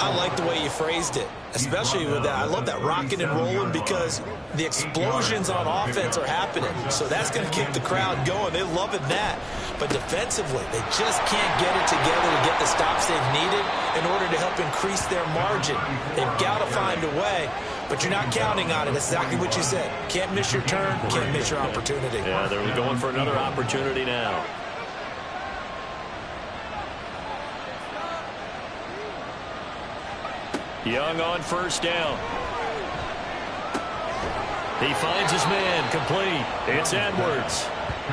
I like the way you phrased it, especially with that. I love that rocking and rolling because the explosions on offense are happening. So that's going to keep the crowd going. They're loving that. But defensively, they just can't get it together to get the stops they've needed in order to help increase their margin. They've got to find a way, but you're not counting on it. That's exactly what you said. Can't miss your turn, can't miss your opportunity. Yeah, they're going for another opportunity now. Young on first down. He finds his man, complete. It's Edwards.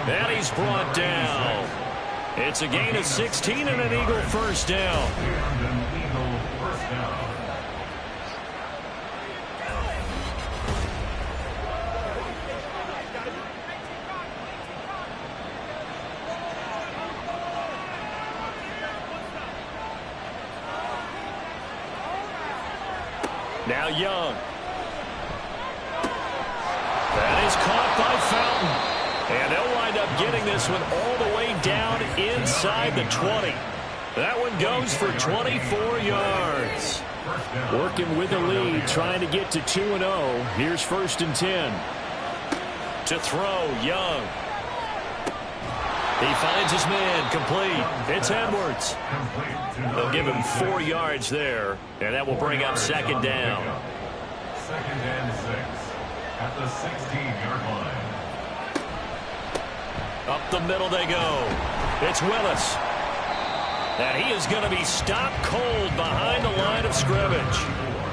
And he's brought down. It's a gain of 16 and an Eagle first down. Now Young. That is caught by Fountain. And they'll wind up getting this one all the way down inside the 20. That one goes for 24 yards. Working with the lead, trying to get to 2-0. Here's 1st and 10. To throw, Young. He finds his man, complete. It's Edwards. They'll give him 4 yards there, and that will bring up 2nd down. 2nd and 6 at the 16-yard line. Up the middle they go. It's Willis. And he is going to be stopped cold behind the line of scrimmage.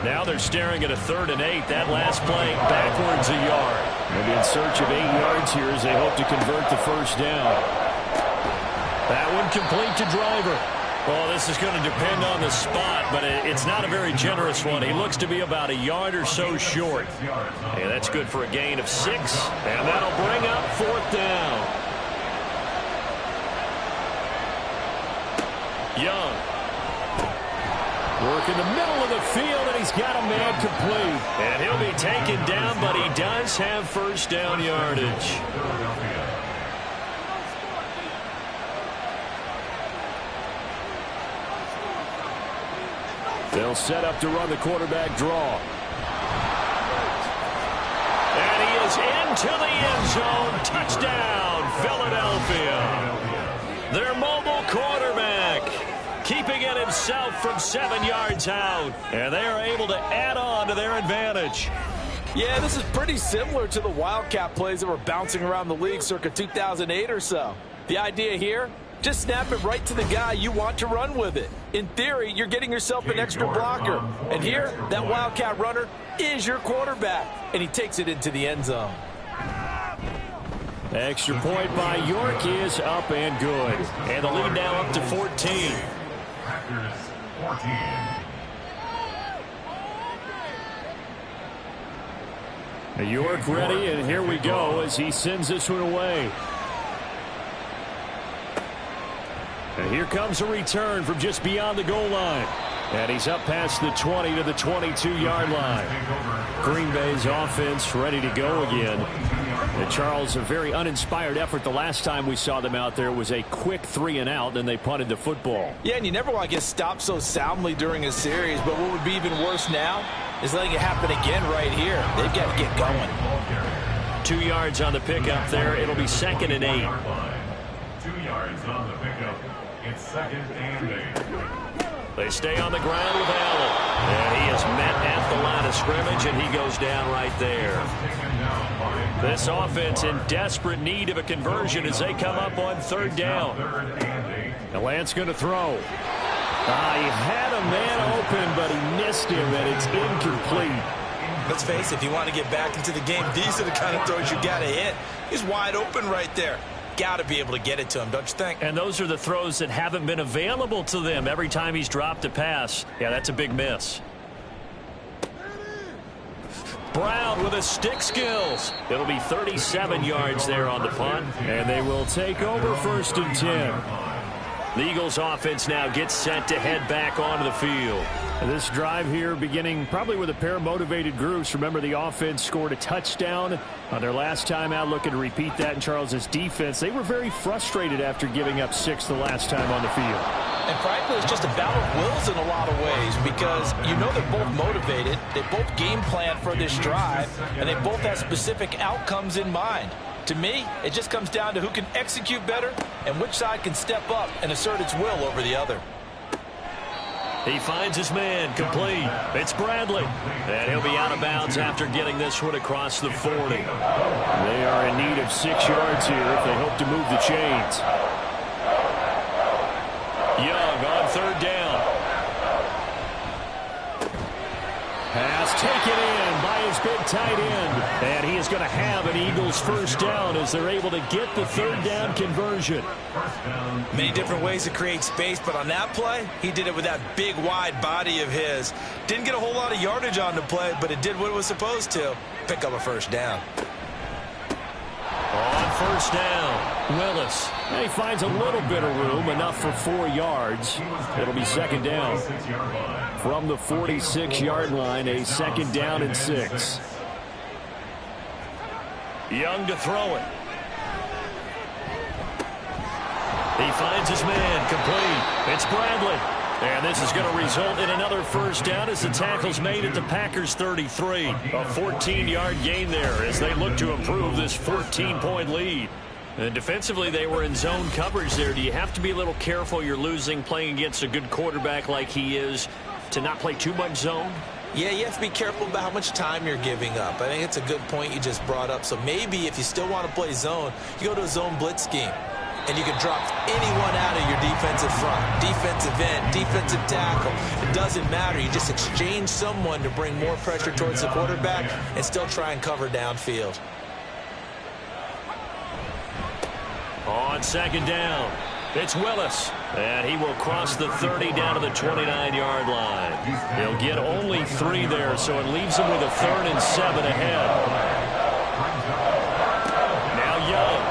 Now they're staring at a 3rd and 8. That last play backwards a yard. They'll be in search of 8 yards here as they hope to convert the 1st down. That one complete to Driver. Well, this is going to depend on the spot, but it's not a very generous one. He looks to be about a yard or so short. And that's good for a gain of 6. And that'll bring up 4th down. Young. Work in the middle of the field, and he's got a man complete. And he'll be taken down, but he does have 1st down yardage. They'll set up to run the quarterback draw. And he is into the end zone. Touchdown, Philadelphia. Their mobile quarterback keeping it himself from 7 yards out. And they are able to add on to their advantage. Yeah, this is pretty similar to the Wildcat plays that were bouncing around the league circa 2008 or so. The idea here, just snap it right to the guy you want to run with it. In theory, you're getting yourself an extra blocker. And here, that Wildcat runner is your quarterback. And he takes it into the end zone. Extra point by York is up and good. And the lead now up to 14. Packers 14. York ready, and here we go as he sends this one away. And here comes a return from just beyond the goal line. And he's up past the 20 to the 22-yard line. Green Bay's offense ready to go again. And Charles, a very uninspired effort the last time we saw them out there was a quick 3-and-out, and they punted the football. Yeah, and you never want to get stopped so soundly during a series, but what would be even worse now is letting it happen again right here. They've got to get going. 2 yards on the pickup there. It'll be 2nd and 8. 2 yards on the pickup. It's 2nd and 8. They stay on the ground with Allen. And he is met at the line of scrimmage, and he goes down right there. This offense in desperate need of a conversion as they come up on 3rd down. And Lance going to throw. He had a man open, but he missed him, and it's incomplete. Let's face it, if you want to get back into the game, these are the kind of throws you got to hit. He's wide open right there. Got to be able to get it to him, don't you think? And those are the throws that haven't been available to them every time he's dropped a pass. Yeah, that's a big miss. Brown with his stick skills. It'll be 37 yards there on the punt, and they will take over 1st and 10. The Eagles offense now gets set to head back onto the field. This drive here beginning probably with a pair of motivated groups. Remember, the offense scored a touchdown on their last time out, looking to repeat that in Charles's defense. They were very frustrated after giving up 6 the last time on the field. And frankly, it's just a battle of wills in a lot of ways because you know they're both motivated. They both game plan for this drive, and they both have specific outcomes in mind. To me, it just comes down to who can execute better and which side can step up and assert its will over the other. He finds his man, complete. It's Bradley. And he'll be out of bounds after getting this one across the 40. They are in need of 6 yards here if they hope to move the chains. Young on third down. Pass taken in by his big tight end. And he is going to have an Eagles first down as they're able to get the third down conversion. Many different ways to create space, but on that play, he did it with that big, wide body of his. Didn't get a whole lot of yardage on the play, but it did what it was supposed to. Pick up a first down. On first down, Willis. He finds a little bit of room, enough for 4 yards. It'll be second down. From the 46-yard line, a second down and 6. Young to throw it. He finds his man, complete. It's Bradley. And this is going to result in another first down as the tackle's made at the Packers 33. A 14-yard gain there as they look to improve this 14-point lead. And defensively, they were in zone coverage there. Do you have to be a little careful you're losing playing against a good quarterback like he is to not play too much zone? Yeah, you have to be careful about how much time you're giving up. I think it's a good point you just brought up. So maybe if you still want to play zone, you go to a zone blitz scheme. And you can drop anyone out of your defensive front, defensive end, defensive tackle. It doesn't matter. You just exchange someone to bring more pressure towards the quarterback and still try and cover downfield. On second down, it's Willis. And he will cross the 30 down to the 29-yard line. He'll get only 3 there, so it leaves him with a 3rd and 7 ahead. Now Young.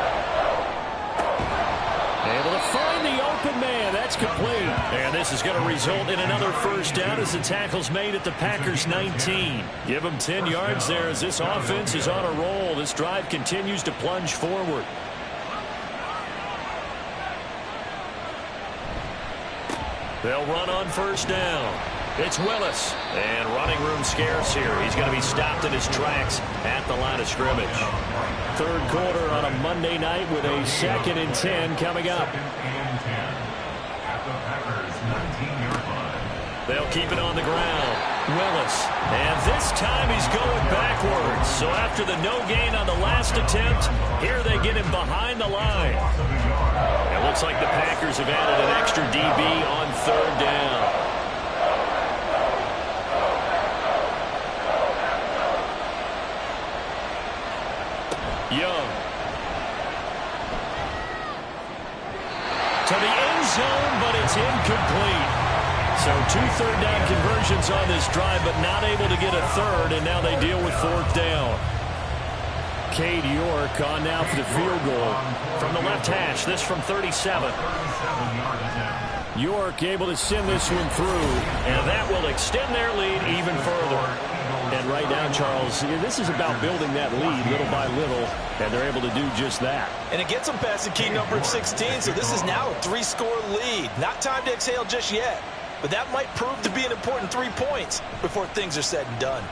Able to find the open man. That's complete. And this is going to result in another first down as the tackle's made at the Packers 19. Give them 10 yards there as this offense is on a roll. This drive continues to plunge forward. They'll run on first down. It's Willis. And running room scarce here. He's going to be stopped in his tracks at the line of scrimmage. Third quarter on a Monday night with a 2nd and 10 coming up. They'll keep it on the ground. Willis. And this time he's going backwards. So after the no gain on the last attempt, here they get him behind the line. It looks like the Packers have added an extra DB on third down. Young. To the end zone, but it's incomplete. So 2 third down conversions on this drive, but not able to get a third, and now they deal with 4th down. Cade York on now for the field goal. From the left hash, this from 37. York able to send this one through. And that will extend their lead even further. And right now, Charles, this is about building that lead little by little, and they're able to do just that. And it gets them past the key number of 16, so this is now a 3-score lead. Not time to exhale just yet, but that might prove to be an important 3 points before things are said and done.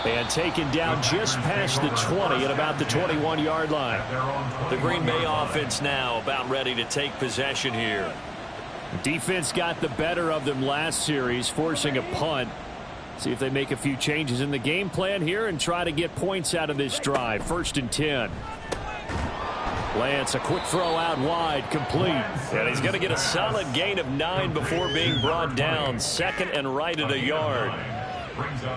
And taken down just past the 20 at about the 21-yard line. The Green Bay offense now about ready to take possession here. Defense got the better of them last series, forcing a punt. See if they make a few changes in the game plan here and try to get points out of this drive. 1st and 10. Lance, a quick throw out wide, complete. And he's going to get a solid gain of 9 before being brought down. 2nd and right at a yard.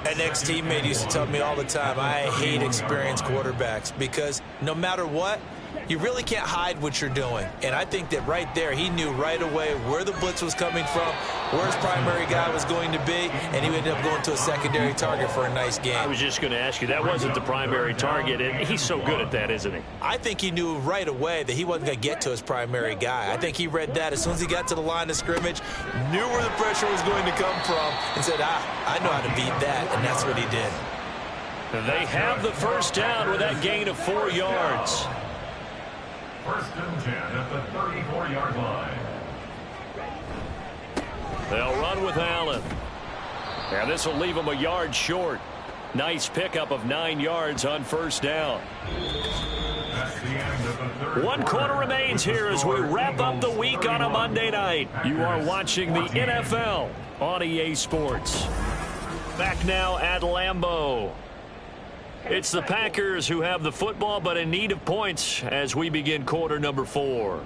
An ex-teammate used to tell me all the time, I hate experienced quarterbacks because no matter what, you really can't hide what you're doing. And I think that right there, he knew right away where the blitz was coming from, where his primary guy was going to be, and he ended up going to a secondary target for a nice game. I was just going to ask you, that wasn't the primary target, and he's so good at that, isn't he? I think he knew right away that he wasn't going to get to his primary guy. I think he read that as soon as he got to the line of scrimmage, knew where the pressure was going to come from, and said, I know how to beat that, and that's what he did. They have the first down with that gain of 4 yards. 1st and 10 at the 34-yard line. They'll run with Allen. And this will leave them a yard short. Nice pickup of 9 yards on first down. One quarter remains here as we wrap up the week on a Monday night. You are watching the NFL on EA Sports. Back now at Lambeau. It's the Packers who have the football, but in need of points as we begin quarter number 4.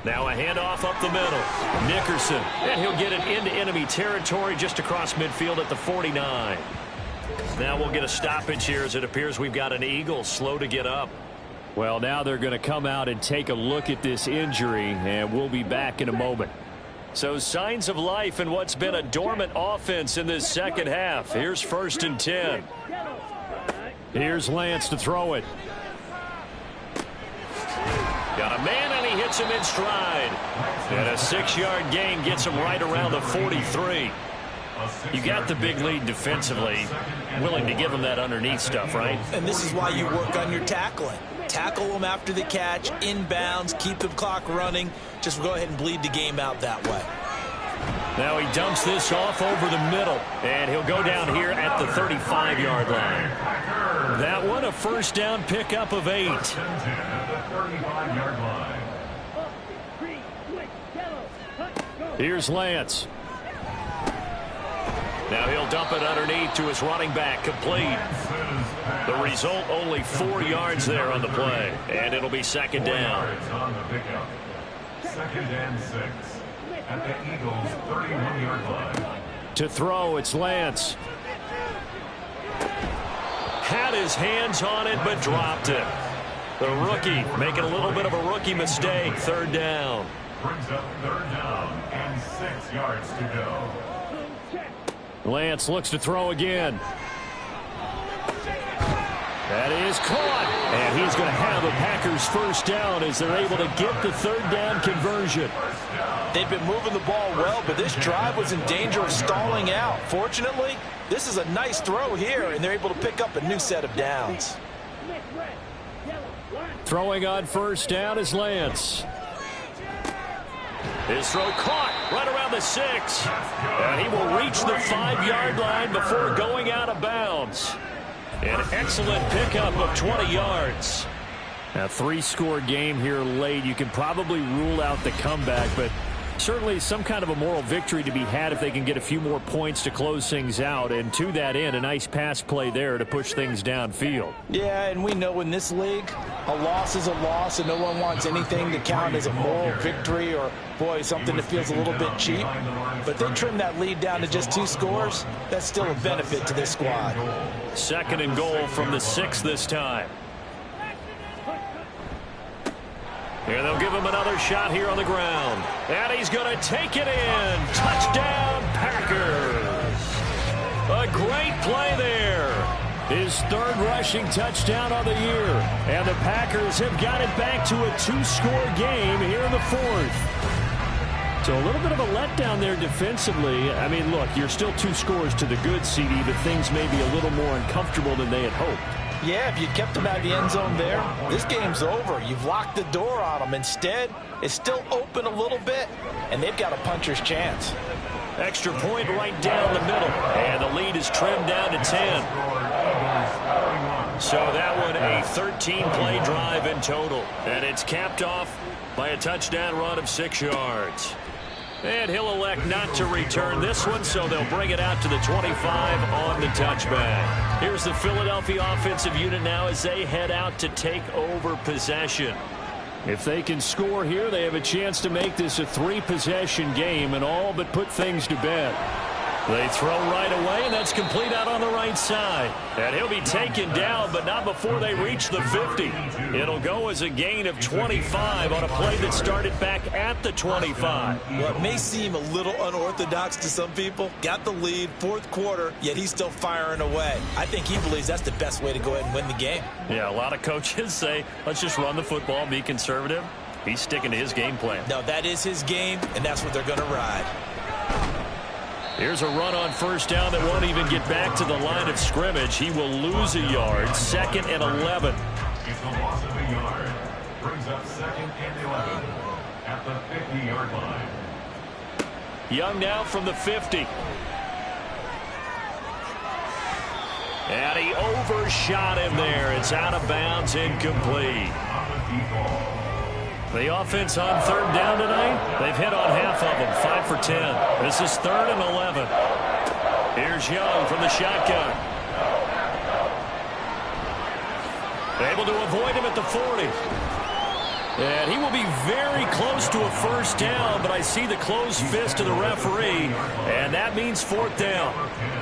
Now a handoff up the middle. Nickerson, and he'll get it into enemy territory just across midfield at the 49. Now we'll get a stoppage here as it appears we've got an Eagle slow to get up. Well, now they're going to come out and take a look at this injury, and we'll be back in a moment. So signs of life in what's been a dormant offense in this second half. Here's 1st and 10. Here's Lance to throw it. Got a man, and he hits him in stride. And a 6-yard gain gets him right around the 43. You got the big lead defensively. Willing to give him that underneath stuff, right? And this is why you work on your tackling. Tackle them after the catch, inbounds, keep the clock running. Just go ahead and bleed the game out that way. Now he dumps this off over the middle, and he'll go down here at the 35-yard line. That one, a first down pickup of 8. Here's Lance. Now he'll dump it underneath to his running back, complete. The result, only 4 yards there on the play, and it'll be 2nd down. 2nd and 6 at the Eagles' 31-yard line. To throw, it's Lance. Had his hands on it, but dropped it. The rookie making a little bit of a rookie mistake. 3rd down. Brings up 3rd down and 6 yards to go. Lance looks to throw again. That is caught. And he's going to have a Packers first down as they're able to get the 3rd down conversion. They've been moving the ball well, but this drive was in danger of stalling out. Fortunately, this is a nice throw here, and they're able to pick up a new set of downs. Throwing on first down is Lance. His throw caught right around the 6. And he will reach the 5-yard line before going out of bounds. An excellent pickup of 20 yards. A 3-score game here late. You can probably rule out the comeback, but certainly some kind of a moral victory to be had if they can get a few more points to close things out. And to that end, a nice pass play there to push things downfield. Yeah, and we know in this league, a loss is a loss, and no one wants anything to count as a moral victory or, boy, something that feels a little bit cheap. But they trim that lead down to just 2 scores. That's still a benefit to this squad. 2nd and goal from the 6 this time. Here they'll give him another shot here on the ground. And he's going to take it in. Touchdown, Packers. A great play there. His 3rd rushing touchdown on the year. And the Packers have got it back to a 2-score game here in the 4th. So a little bit of a letdown there defensively. I mean, look, you're still 2 scores to the good, CD, but things may be a little more uncomfortable than they had hoped. Yeah, if you kept them out of the end zone there, this game's over. You've locked the door on them. Instead, it's still open a little bit, and they've got a puncher's chance. Extra point right down the middle, and the lead is trimmed down to 10. So that one a 13-play drive in total, and it's capped off by a touchdown run of 6 yards. And he'll elect not to return this one, so they'll bring it out to the 25 on the touchback. Here's the Philadelphia offensive unit now as they head out to take over possession. If they can score here, they have a chance to make this a 3-possession game and all but put things to bed. They throw right away, and that's complete out on the right side. And he'll be taken down, but not before they reach the 50. It'll go as a gain of 25 on a play that started back at the 25. Well, it may seem a little unorthodox to some people. Got the lead, 4th quarter, yet he's still firing away. I think he believes that's the best way to go ahead and win the game. Yeah, a lot of coaches say, let's just run the football, be conservative. He's sticking to his game plan. No, that is his game, and that's what they're going to ride. Here's a run on first down that won't even get back to the line of scrimmage. He will lose a yard. 2nd and 11. It's a loss of a yard. Brings up 2nd and 11 at the 50-yard line. Young now from the 50. And he overshot him there. It's out of bounds, incomplete. The offense on third down tonight, they've hit on half of them, 5 for 10. This is 3rd and 11. Here's Young from the shotgun. Able to avoid him at the 40. And he will be very close to a first down, but I see the closed fist of the referee, and that means 4th down.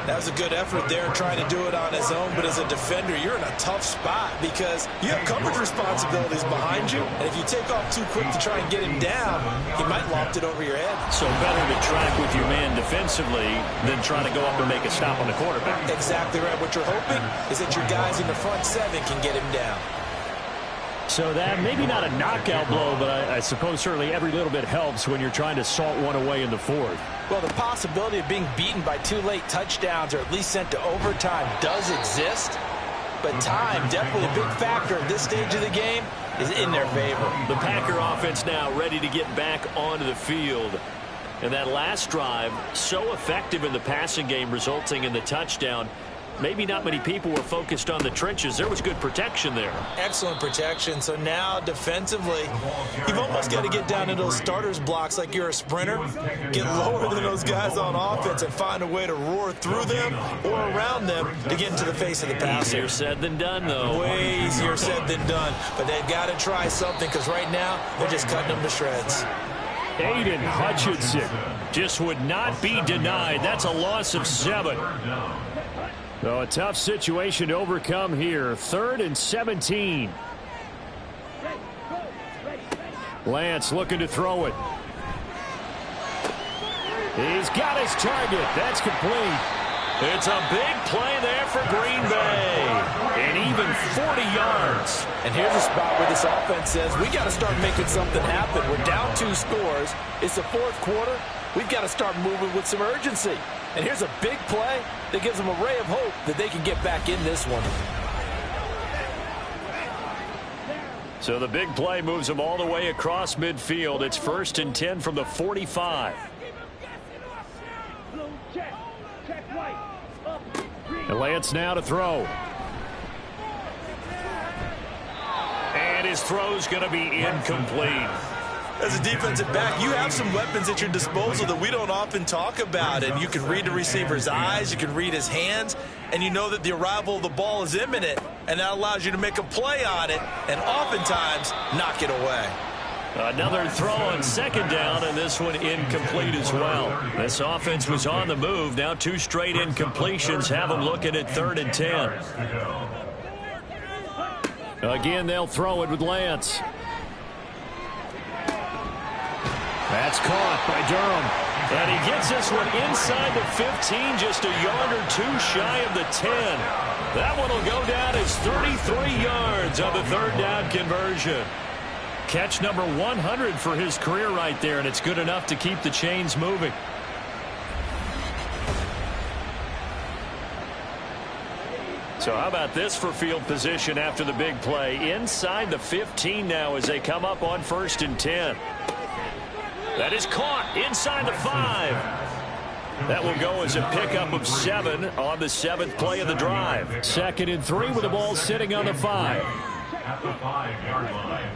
That was a good effort there trying to do it on his own, but as a defender, you're in a tough spot because you have coverage responsibilities behind you, and if you take off too quick to try and get him down, he might loft it over your head. So better to track with your man defensively than trying to go up and make a stop on the quarterback. Exactly right. What you're hoping is that your guys in the front 7 can get him down. So that maybe not a knockout blow, but I suppose certainly every little bit helps when you're trying to salt one away in the 4th. Well, the possibility of being beaten by 2 late touchdowns or at least sent to overtime does exist, but time, definitely a big factor at this stage of the game, is in their favor. The Packer offense now ready to get back onto the field. And that last drive, so effective in the passing game, resulting in the touchdown. Maybe not many people were focused on the trenches. There was good protection there. Excellent protection. So now defensively, you've almost got to get down into those starters blocks like you're a sprinter. Get lower than those guys on offense and find a way to roar through them or around them to get into the face of the passer. Easier said than done, though. Way easier said than done. But they've got to try something because right now they're just cutting them to shreds. Aiden Hutchinson just would not be denied. That's a loss of 7. So a tough situation to overcome here. 3rd and 17. Lance looking to throw it. He's got his target. That's complete. It's a big play there for Green Bay. And even 40 yards. And here's a spot where this offense says, we got to start making something happen. We're down 2 scores. It's the 4th quarter. We've got to start moving with some urgency. And here's a big play that gives them a ray of hope that they can get back in this one. So the big play moves them all the way across midfield. It's 1st and 10 from the 45. And Lance now to throw. And his throw's going to be incomplete. As a defensive back, you have some weapons at your disposal that we don't often talk about. And you can read the receiver's eyes, you can read his hands, and you know that the arrival of the ball is imminent. And that allows you to make a play on it and oftentimes knock it away. Another throw on 2nd down, and this one incomplete as well. This offense was on the move. Now 2 straight incompletions have them looking at 3rd and 10. Again, they'll throw it with Lance. That's caught by Durham. And he gets this one inside the 15, just a yard or 2 shy of the 10. That one will go down as 33 yards on the 3rd down conversion. Catch number 100 for his career right there, and it's good enough to keep the chains moving. So how about this for field position after the big play? Inside the 15 now as they come up on 1st and 10. That is caught inside the 5. That will go as a pickup of 7 on the 7th play of the drive. 2nd and 3 with the ball sitting on the 5. At the 5-yard line.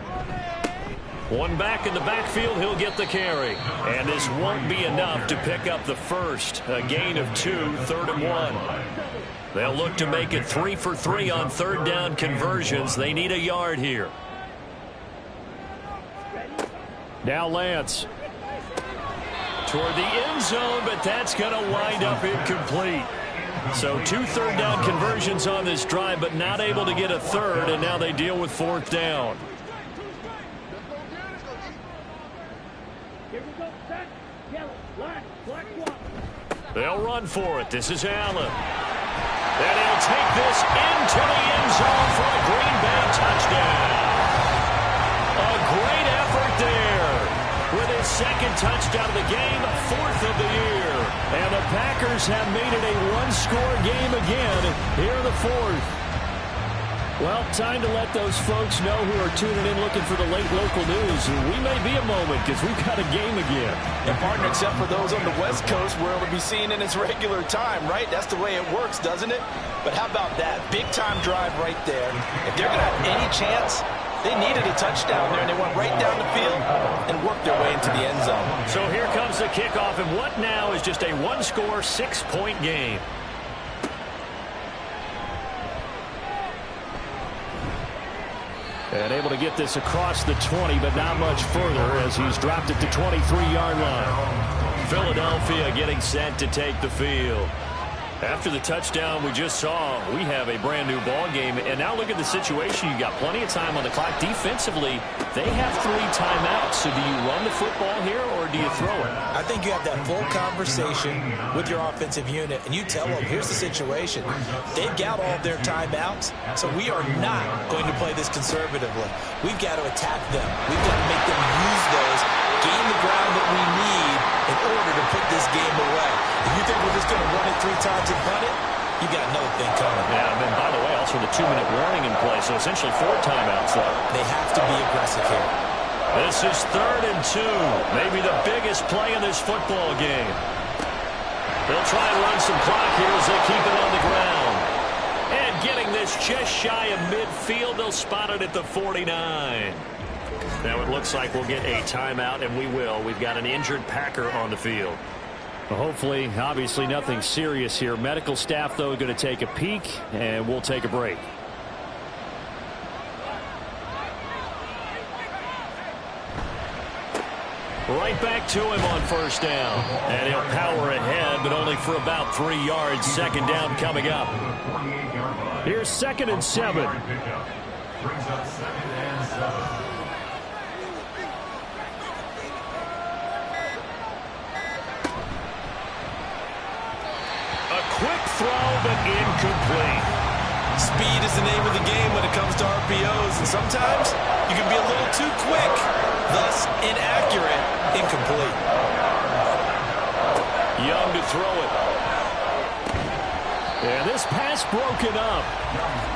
One back in the backfield, he'll get the carry. And this won't be enough to pick up the first. A gain of 2, 3rd and 1. They'll look to make it 3 for 3 on 3rd down conversions. They need a yard here. Now Lance. Toward the end zone, but that's going to wind up incomplete. So 2 3rd down conversions on this drive, but not able to get a 3rd, and now they deal with 4th down. They'll run for it. This is Allen. And he'll take this into the end zone for a Green Bay touchdown. A great effort there with his 2nd touchdown of the game, 4th of the year. And the Packers have made it a 1-score game again here in the 4th. Well, time to let those folks know who are tuning in looking for the late local news. We may be a moment because we've got a game again. And partner, except for those on the West Coast where it'll be seen in its regular time, right? That's the way it works, doesn't it? But how about that? Big-time drive right there. If they're going to have any chance, they needed a touchdown there, and they went right down the field and worked their way into the end zone. So here comes the kickoff, and what now is just a one-score, 6-point game. And able to get this across the 20, but not much further as he's dropped it to 23-yard line. Philadelphia getting set to take the field. After the touchdown we just saw, we have a brand new ball game. And now look at the situation. You got plenty of time on the clock. Defensively, they have 3 timeouts. So do you run the football here or do you throw it? I think you have that full conversation with your offensive unit, and you tell them, here's the situation. They've got all their timeouts, so we are not going to play this conservatively. We've got to attack them. We've got to make them use those, gain the ground that we need in order to put this game away. If you think we're just going to run it 3 times and punt it, you got another thing coming. Yeah, and then, by the way, also the 2-minute warning in play, so essentially 4 timeouts left. They have to be aggressive here. This is 3rd and 2, maybe the biggest play in this football game. They'll try and run some clock here as they keep it on the ground. And getting this just shy of midfield, they'll spot it at the 49. Now it looks like we'll get a timeout, and we will. We've got an injured Packer on the field. Well, hopefully, obviously nothing serious here. Medical staff, though, going to take a peek, and we'll take a break. Right back to him on 1st down. And he'll power ahead, but only for about 3 yards. 2nd down coming up. Here's 2nd and 7. Brings up 2nd and 7. Quick throw, but incomplete. Speed is the name of the game when it comes to RPOs, and sometimes you can be a little too quick, thus inaccurate, incomplete. Young to throw it. And this pass broken up.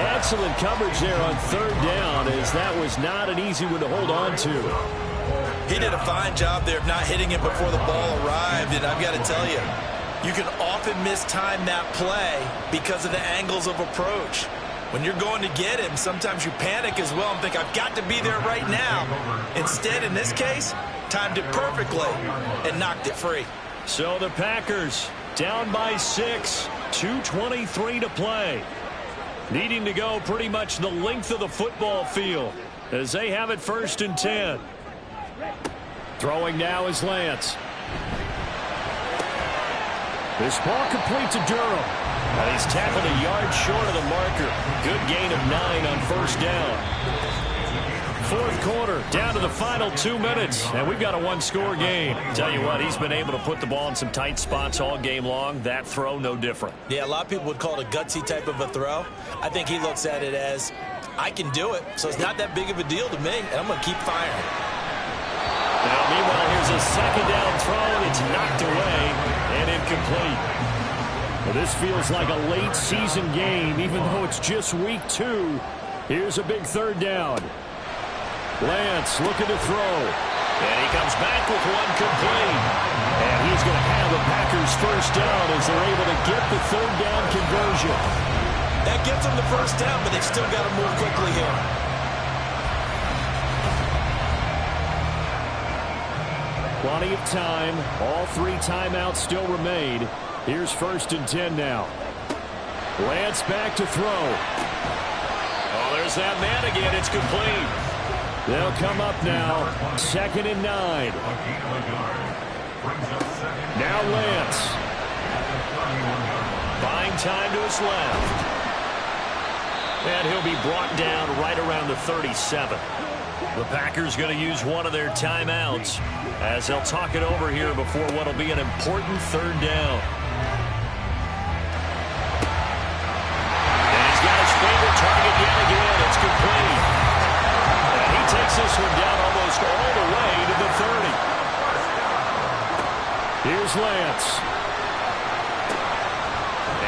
Excellent coverage there on 3rd down, as that was not an easy one to hold on to. He did a fine job there of not hitting it before the ball arrived, and I've got to tell you, you can often mistime that play because of the angles of approach. When you're going to get him, sometimes you panic as well and think, I've got to be there right now. Instead, in this case, timed it perfectly and knocked it free. So the Packers down by 6, 2:23 to play. Needing to go pretty much the length of the football field as they have it 1st and 10. Throwing now is Lance. This ball complete to Durham. And he's tackled a yard short of the marker. Good gain of 9 on 1st down. 4th quarter, down to the final 2 minutes. And we've got a 1-score game. Tell you what, he's been able to put the ball in some tight spots all game long. That throw, no different. Yeah, a lot of people would call it a gutsy type of a throw. I think he looks at it as, I can do it, so it's not that big of a deal to me, and I'm going to keep firing. Now, meanwhile, here's a 2nd down throw. It's knocked away and incomplete. Well, this feels like a late season game, even though it's just week 2. Here's a big 3rd down. Lance looking to throw. And he comes back with one complete. And he's going to have the Packers 1st down as they're able to get the 3rd down conversion. That gets them the 1st down, but they've still got to move quickly here. Plenty of time. All 3 timeouts still remain. Here's 1st and 10 now. Lance back to throw. Oh, there's that man again. It's complete. They'll come up now. 2nd and 9. Now Lance. Buying time to his left. And he'll be brought down right around the 37. The Packers going to use one of their timeouts as they'll talk it over here before what will be an important 3rd down. And he's got his favorite target yet again. It's complete. And he takes this one down almost all the way to the 30. Here's Lance.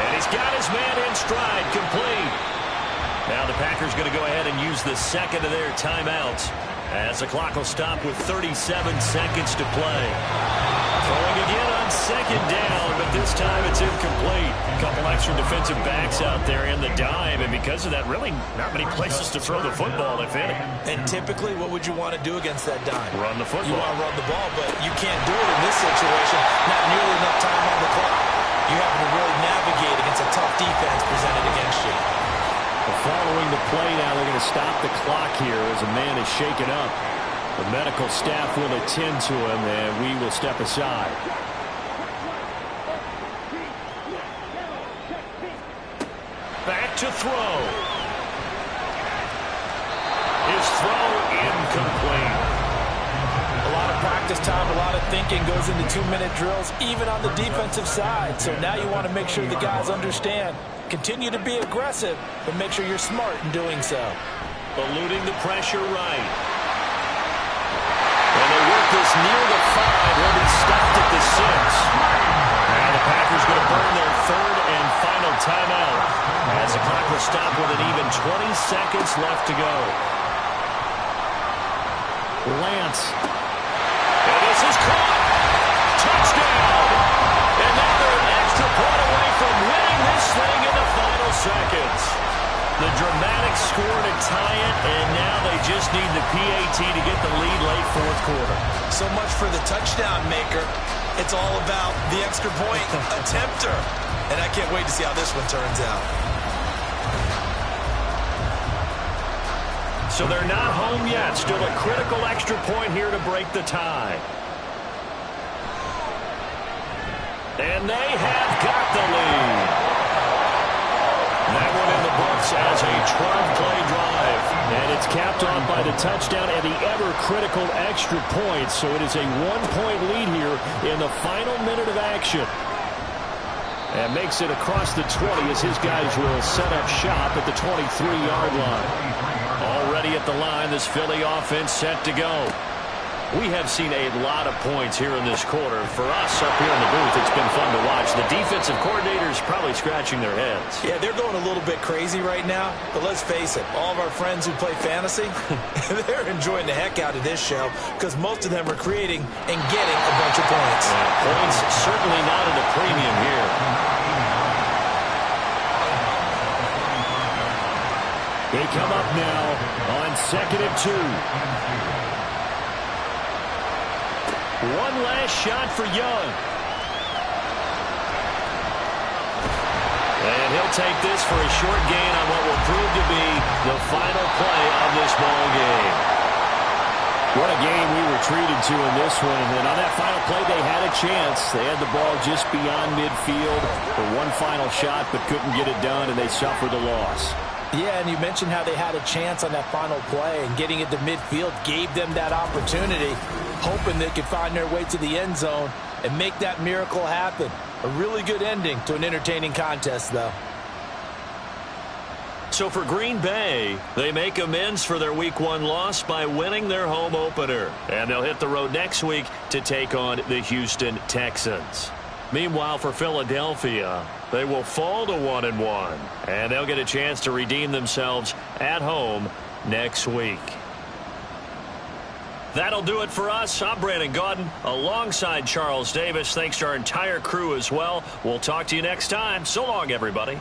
And he's got his man in stride, complete. Now the Packers going to go ahead and use the second of their timeouts as the clock will stop with 37 seconds to play. Throwing again on second down, but this time it's incomplete. A couple extra defensive backs out there in the dime, and because of that, really not many places to throw the football, if any. And typically, what would you want to do against that dime? Run the football. You want to run the ball, but you can't do it in this situation. Not nearly enough time on the clock. You have to really navigate against a tough defense presented against you. Following the play now, they're going to stop the clock here as a man is shaken up. The medical staff will attend to him, and we will step aside. Back to throw. His throw incomplete. A lot of practice time, a lot of thinking goes into 2-minute drills, even on the defensive side. So now you want to make sure the guys understand. Continue to be aggressive, but make sure you're smart in doing so. Eluding the pressure right. And they work this near the 5. He'll be stopped at the 6. Now the Packers going to burn their third and final timeout as the clock will stop with an even 20 seconds left to go. Lance. And this is caught. Touchdown. And now they're an extra point away from winning this thing in the final seconds. The dramatic score to tie it, and now they just need the PAT to get the lead late fourth quarter. So much for the touchdown maker. It's all about the extra point attempter. And I can't wait to see how this one turns out. So they're not home yet. Still a critical extra point here to break the tie. And they have got the lead. That one in the books as a 12-play drive. And it's capped off by the touchdown and the ever-critical extra point. So it is a 1-point lead here in the final minute of action. And makes it across the 20 as his guys will set up shop at the 23-yard line. Already at the line, this Philly offense set to go. We have seen a lot of points here in this quarter. For us up here in the booth, it's been fun to watch. The defensive coordinators probably scratching their heads. Yeah, they're going a little bit crazy right now. But let's face it, all of our friends who play fantasy, they're enjoying the heck out of this show because most of them are creating and getting a bunch of points. Yeah, points certainly not at a premium here. They come up now on 2nd and 2. One last shot for Young. And he'll take this for a short gain on what will prove to be the final play of this ball game. What a game we were treated to in this one. And on that final play, they had a chance. They had the ball just beyond midfield for one final shot, but couldn't get it done, and they suffered the loss. Yeah, and you mentioned how they had a chance on that final play, and getting it to midfield gave them that opportunity, hoping they could find their way to the end zone and make that miracle happen. A really good ending to an entertaining contest, though. So for Green Bay, they make amends for their Week 1 loss by winning their home opener. And they'll hit the road next week to take on the Houston Texans. Meanwhile, for Philadelphia, they will fall to 1-1, and they'll get a chance to redeem themselves at home next week. That'll do it for us. I'm Brandon Gaudin alongside Charles Davis. Thanks to our entire crew as well. We'll talk to you next time. So long, everybody.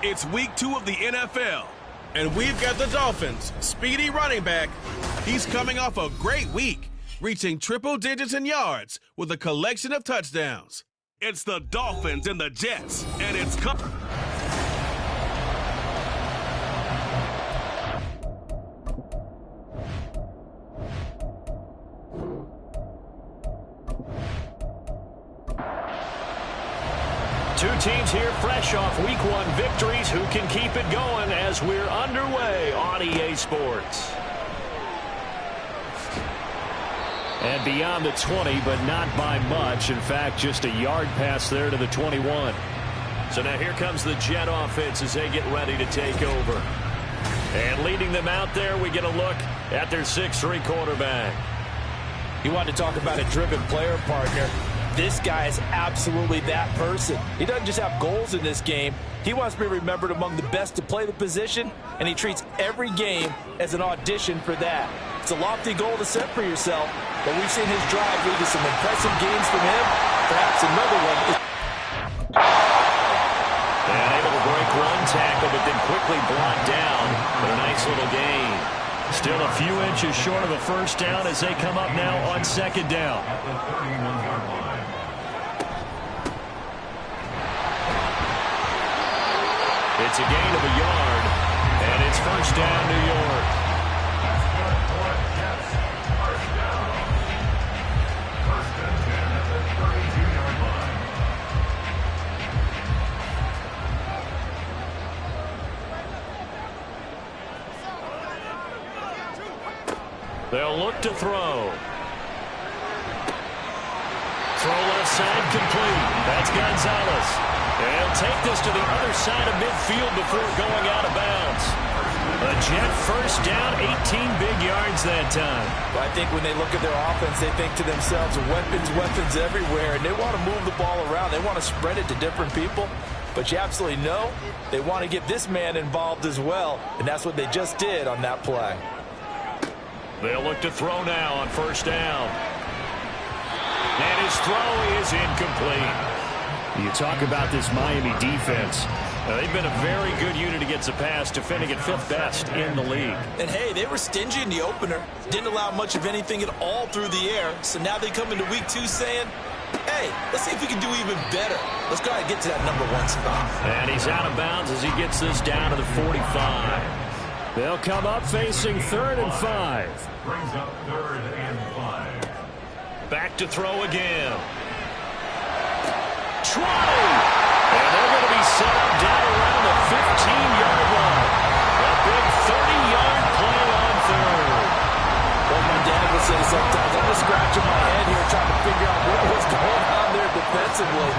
It's week 2 of the NFL, and we've got the Dolphins' speedy running back. He's coming off a great week, reaching triple digits in yards with a collection of touchdowns. It's the Dolphins and the Jets, and it's Two teams here fresh off Week 1 victories. Who can keep it going as we're underway on EA Sports? And beyond the 20, but not by much. In fact, just a yard pass there to the 21. So now here comes the Jet offense as they get ready to take over. And leading them out there, we get a look at their 6'3" quarterback. You want to talk about a driven player, partner. This guy is absolutely that person. He doesn't just have goals in this game. He wants to be remembered among the best to play the position, and he treats every game as an audition for that. It's a lofty goal to set for yourself, but we've seen his drive lead to some impressive games from him. Perhaps another one. And able to break one tackle, but then quickly brought down. But a nice little gain. Still a few inches short of a first down as they come up now on second down. At the 31-yard line. It's a gain of a yard, and it's first down, New York. First and 10 at the 32-yard line. They'll look to throw. Throw left side complete. That's Gonzalez. They'll take this to the other side of midfield before going out of bounds. A Jet first down, 18 big yards that time. Well, I think when they look at their offense, they think to themselves, weapons everywhere, and they want to move the ball around. They want to spread it to different people. But you absolutely know they want to get this man involved as well, and that's what they just did on that play. They'll look to throw now on first down. And his throw is incomplete. You talk about this Miami defense. They've been a very good unit against the pass, defending at 5th best in the league. And, hey, they were stingy in the opener. Didn't allow much of anything at all through the air. So now they come into week 2 saying, hey, let's see if we can do even better. Let's go ahead and get to that number 1 spot. And he's out of bounds as he gets this down to the 45. They'll come up facing 3rd and 5. Brings up 3rd and 5. Back to throw again. Try! And they're going to be set up down around the 15-yard line. A big 30-yard play on 3rd. Well, my dad would say sometimes, I'm just scratching my head here trying to figure out what was going on there defensively.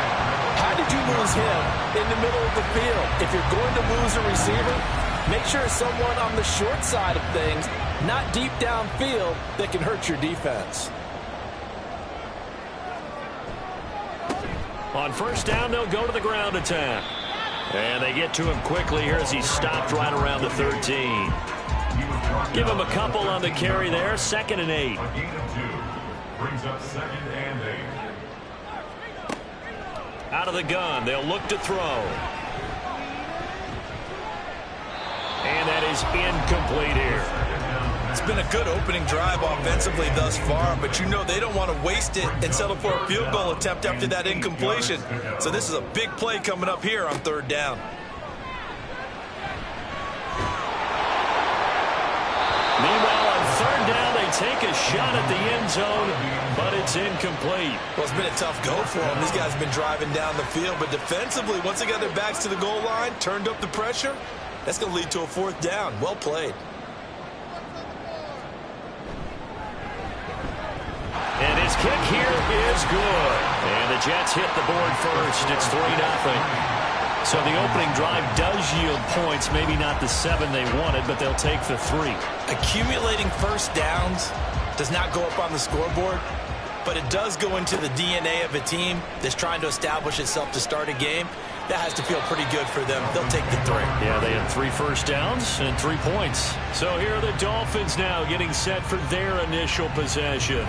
How did you lose him in the middle of the field? If you're going to lose a receiver, make sure it's someone on the short side of things, not deep downfield, that can hurt your defense. On 1st down, they'll go to the ground attack. And they get to him quickly here as he stopped right around the 13. Give him a couple on the carry there. 2nd and 8. A gain of 2. Brings up 2nd and 8. Out of the gun. They'll look to throw. And that is incomplete here. It's been a good opening drive offensively thus far, but you know they don't want to waste it and settle for a field goal attempt after that incompletion. So this is a big play coming up here on 3rd down. Meanwhile, on 3rd down, they take a shot at the end zone, but it's incomplete. Well, it's been a tough go for them. These guys have been driving down the field, but defensively, once they got their backs to the goal line, turned up the pressure, that's going to lead to a 4th down. Well played. And his kick here is good. And the Jets hit the board first. It's 3-0. So the opening drive does yield points. Maybe not the 7 they wanted, but they'll take the 3. Accumulating 1st downs does not go up on the scoreboard, but it does go into the DNA of a team that's trying to establish itself to start a game. That has to feel pretty good for them. They'll take the 3. Yeah, they had 3 first downs and 3 points. So here are the Dolphins now getting set for their initial possession.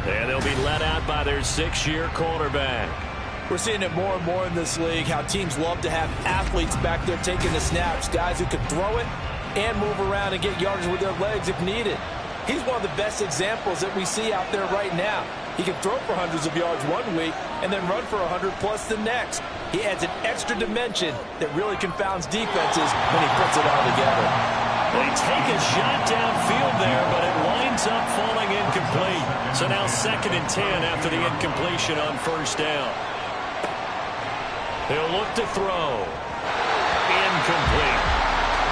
And they'll be led out by their 6-year quarterback. We're seeing it more and more in this league, how teams love to have athletes back there taking the snaps, guys who can throw it and move around and get yardage with their legs if needed. He's one of the best examples that we see out there right now. He can throw for hundreds of yards one week and then run for 100+ the next. He adds an extra dimension that really confounds defenses when he puts it all together. They take a shot downfield there, but it winds up falling incomplete. So now 2nd and 10 after the incompletion on 1st down. He'll look to throw. Incomplete.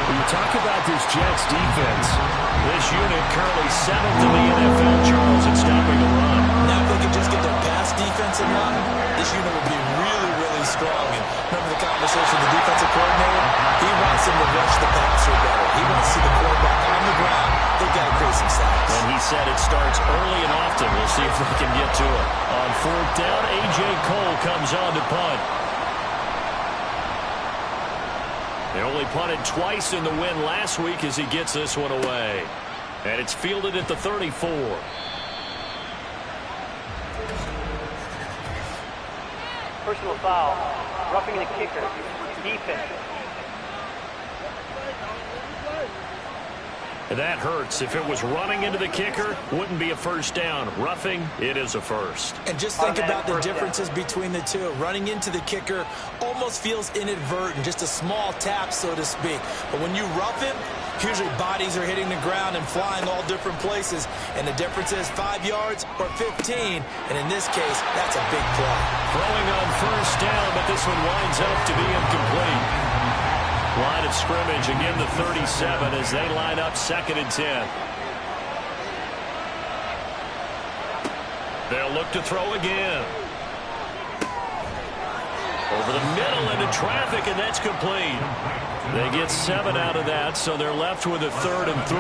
When you talk about this Jets defense, this unit currently 7th in the NFL, Charles, at stopping the run. Now if they could just get their pass defense in line, this unit would be really, really strong. And remember the conversation with the defensive coordinator? He wants them to rush the passer better. He wants to see the quarterback on the ground. They've got to create some sacks. And he said it starts early and often. We'll see if they can get to it. On 4th down, A.J. Cole comes on to punt. They only punted twice in the win last week as he gets this one away. And it's fielded at the 34. Personal foul. Roughing the kicker. Defense. That hurts. If it was running into the kicker, wouldn't be a 1st down. Roughing, it is a 1st. And just think about the differences between the two. Running into the kicker almost feels inadvertent, just a small tap, so to speak. But when you rough him, usually bodies are hitting the ground and flying all different places. And the difference is 5 yards or 15. And in this case, that's a big play. Throwing on 1st down, but this one winds up to be incomplete. Line of scrimmage, again the 37 as they line up 2nd and 10. They'll look to throw again. Over the middle into traffic, and that's complete. They get 7 out of that, so they're left with a 3rd and 3.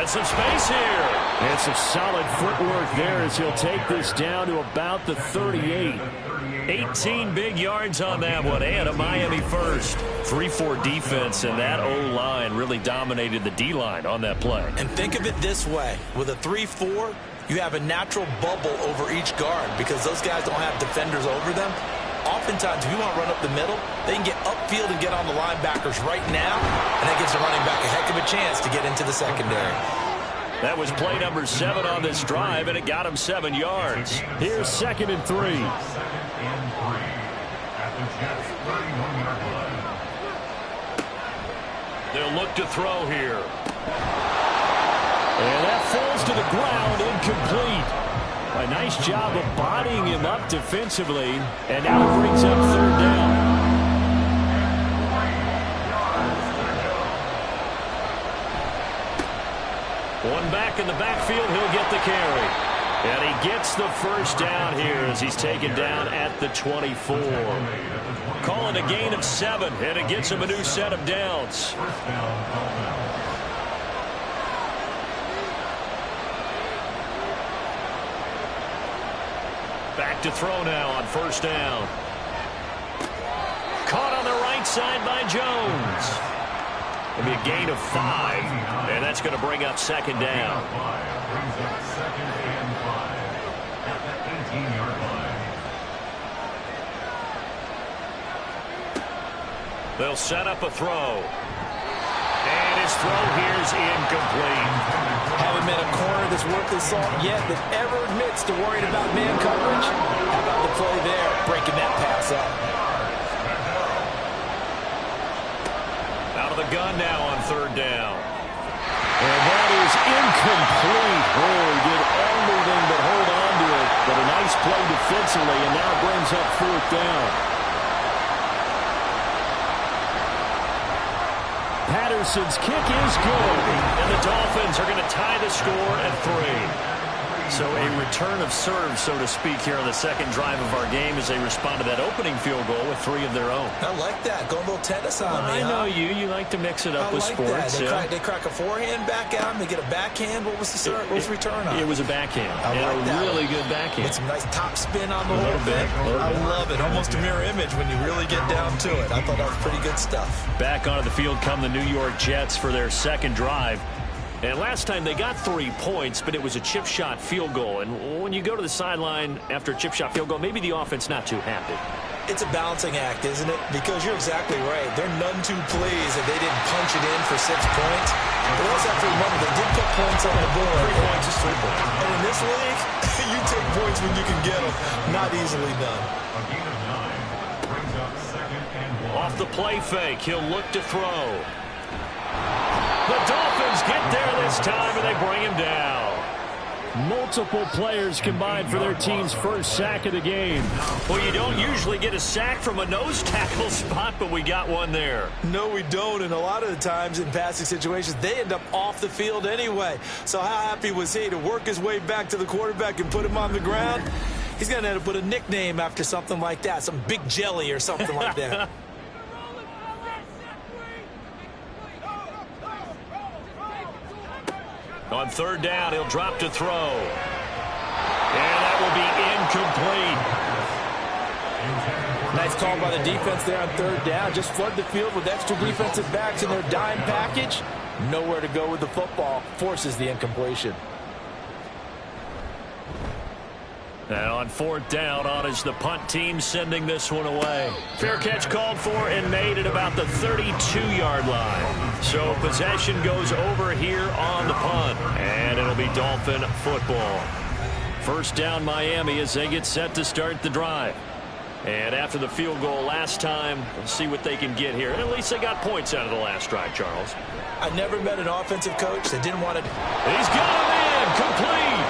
Some space here. And some solid footwork there as he'll take this down to about the 38. 18 big yards on that one, and a Miami first. 3-4 defense, and that O-line really dominated the D-line on that play. And think of it this way. With a 3-4, you have a natural bubble over each guard because those guys don't have defenders over them. Oftentimes, if you want to run up the middle, they can get upfield and get on the linebackers right now, and that gives the running back a heck of a chance to get into the secondary. That was play number 7 on this drive, and it got him 7 yards. Here's 2nd and 3. 2nd and 3 at the Jets' 31-yard line. They'll look to throw here. And that falls to the ground, incomplete. A nice job of bodying him up defensively, and now it brings up 3rd down. One back in the backfield, he'll get the carry. And he gets the 1st down here as he's taken down at the 24. Calling a gain of 7, and it gets him a new set of downs. Back to throw now on 1st down. Caught on the right side by Jones. It'll be a gain of 5, and that's going to bring up 2nd down. Brings up 2nd and 5 at the 18-yard line. They'll set up a throw. And his throw here is incomplete. Haven't met a corner that's worth his salt yet that ever admits to worrying about man coverage. How about the play there, breaking that pass up? Out of the gun now on 3rd down. And that is incomplete. Oh, he did everything but hold on to it. But a nice play defensively, and now brings up 4th down. Patterson's kick is good. And the Dolphins are going to tie the score at 3. So a return of serve, so to speak, here on the 2nd drive of our game as they respond to that opening field goal with 3 of their own. I like that. Go a little tennis on me, I know you. You like to mix it up with sports. They crack a forehand back out, and they get a backhand. What was the return on? It was a backhand. I like that. Really good backhand. With some nice top spin on the whole thing. I love it. Almost a mirror image when you really get down to it. I thought that was pretty good stuff. Back onto the field come the New York Jets for their 2nd drive. And last time they got 3 points, but it was a chip shot field goal. And when you go to the sideline after a chip shot field goal, maybe the offense not too happy. It's a balancing act, isn't it? Because you're exactly right. They're none too pleased that they didn't punch it in for 6 points. But also have to remember, they did put points on the board. 3 points is 3 points. And in this league, you take points when you can get them. Not easily done. A gain of 9 brings up 2nd and 1. Off the play fake, he'll look to throw. The Dolphins get there this time, and they bring him down. Multiple players combined for their team's 1st sack of the game. Well, you don't usually get a sack from a nose tackle spot, but we got one there. No, we don't, and a lot of the times in passing situations, they end up off the field anyway. So how happy was he to work his way back to the quarterback and put him on the ground? He's going to end up with a nickname after something like that, some Big Jelly or something like that. On 3rd down, he'll drop to throw. And that will be incomplete. Nice call by the defense there on 3rd down. Just flood the field with extra defensive backs in their dime package. Nowhere to go with the football. Forces the incompletion. And on 4th down, on is the punt team sending this one away. Fair catch called for and made at about the 32-yard line. So possession goes over here on the punt. And it'll be Dolphin football. 1st down Miami as they get set to start the drive. And after the field goal last time, we'll see what they can get here. At least they got points out of the last drive, Charles. I never met an offensive coach that didn't want to... He's got him in, complete.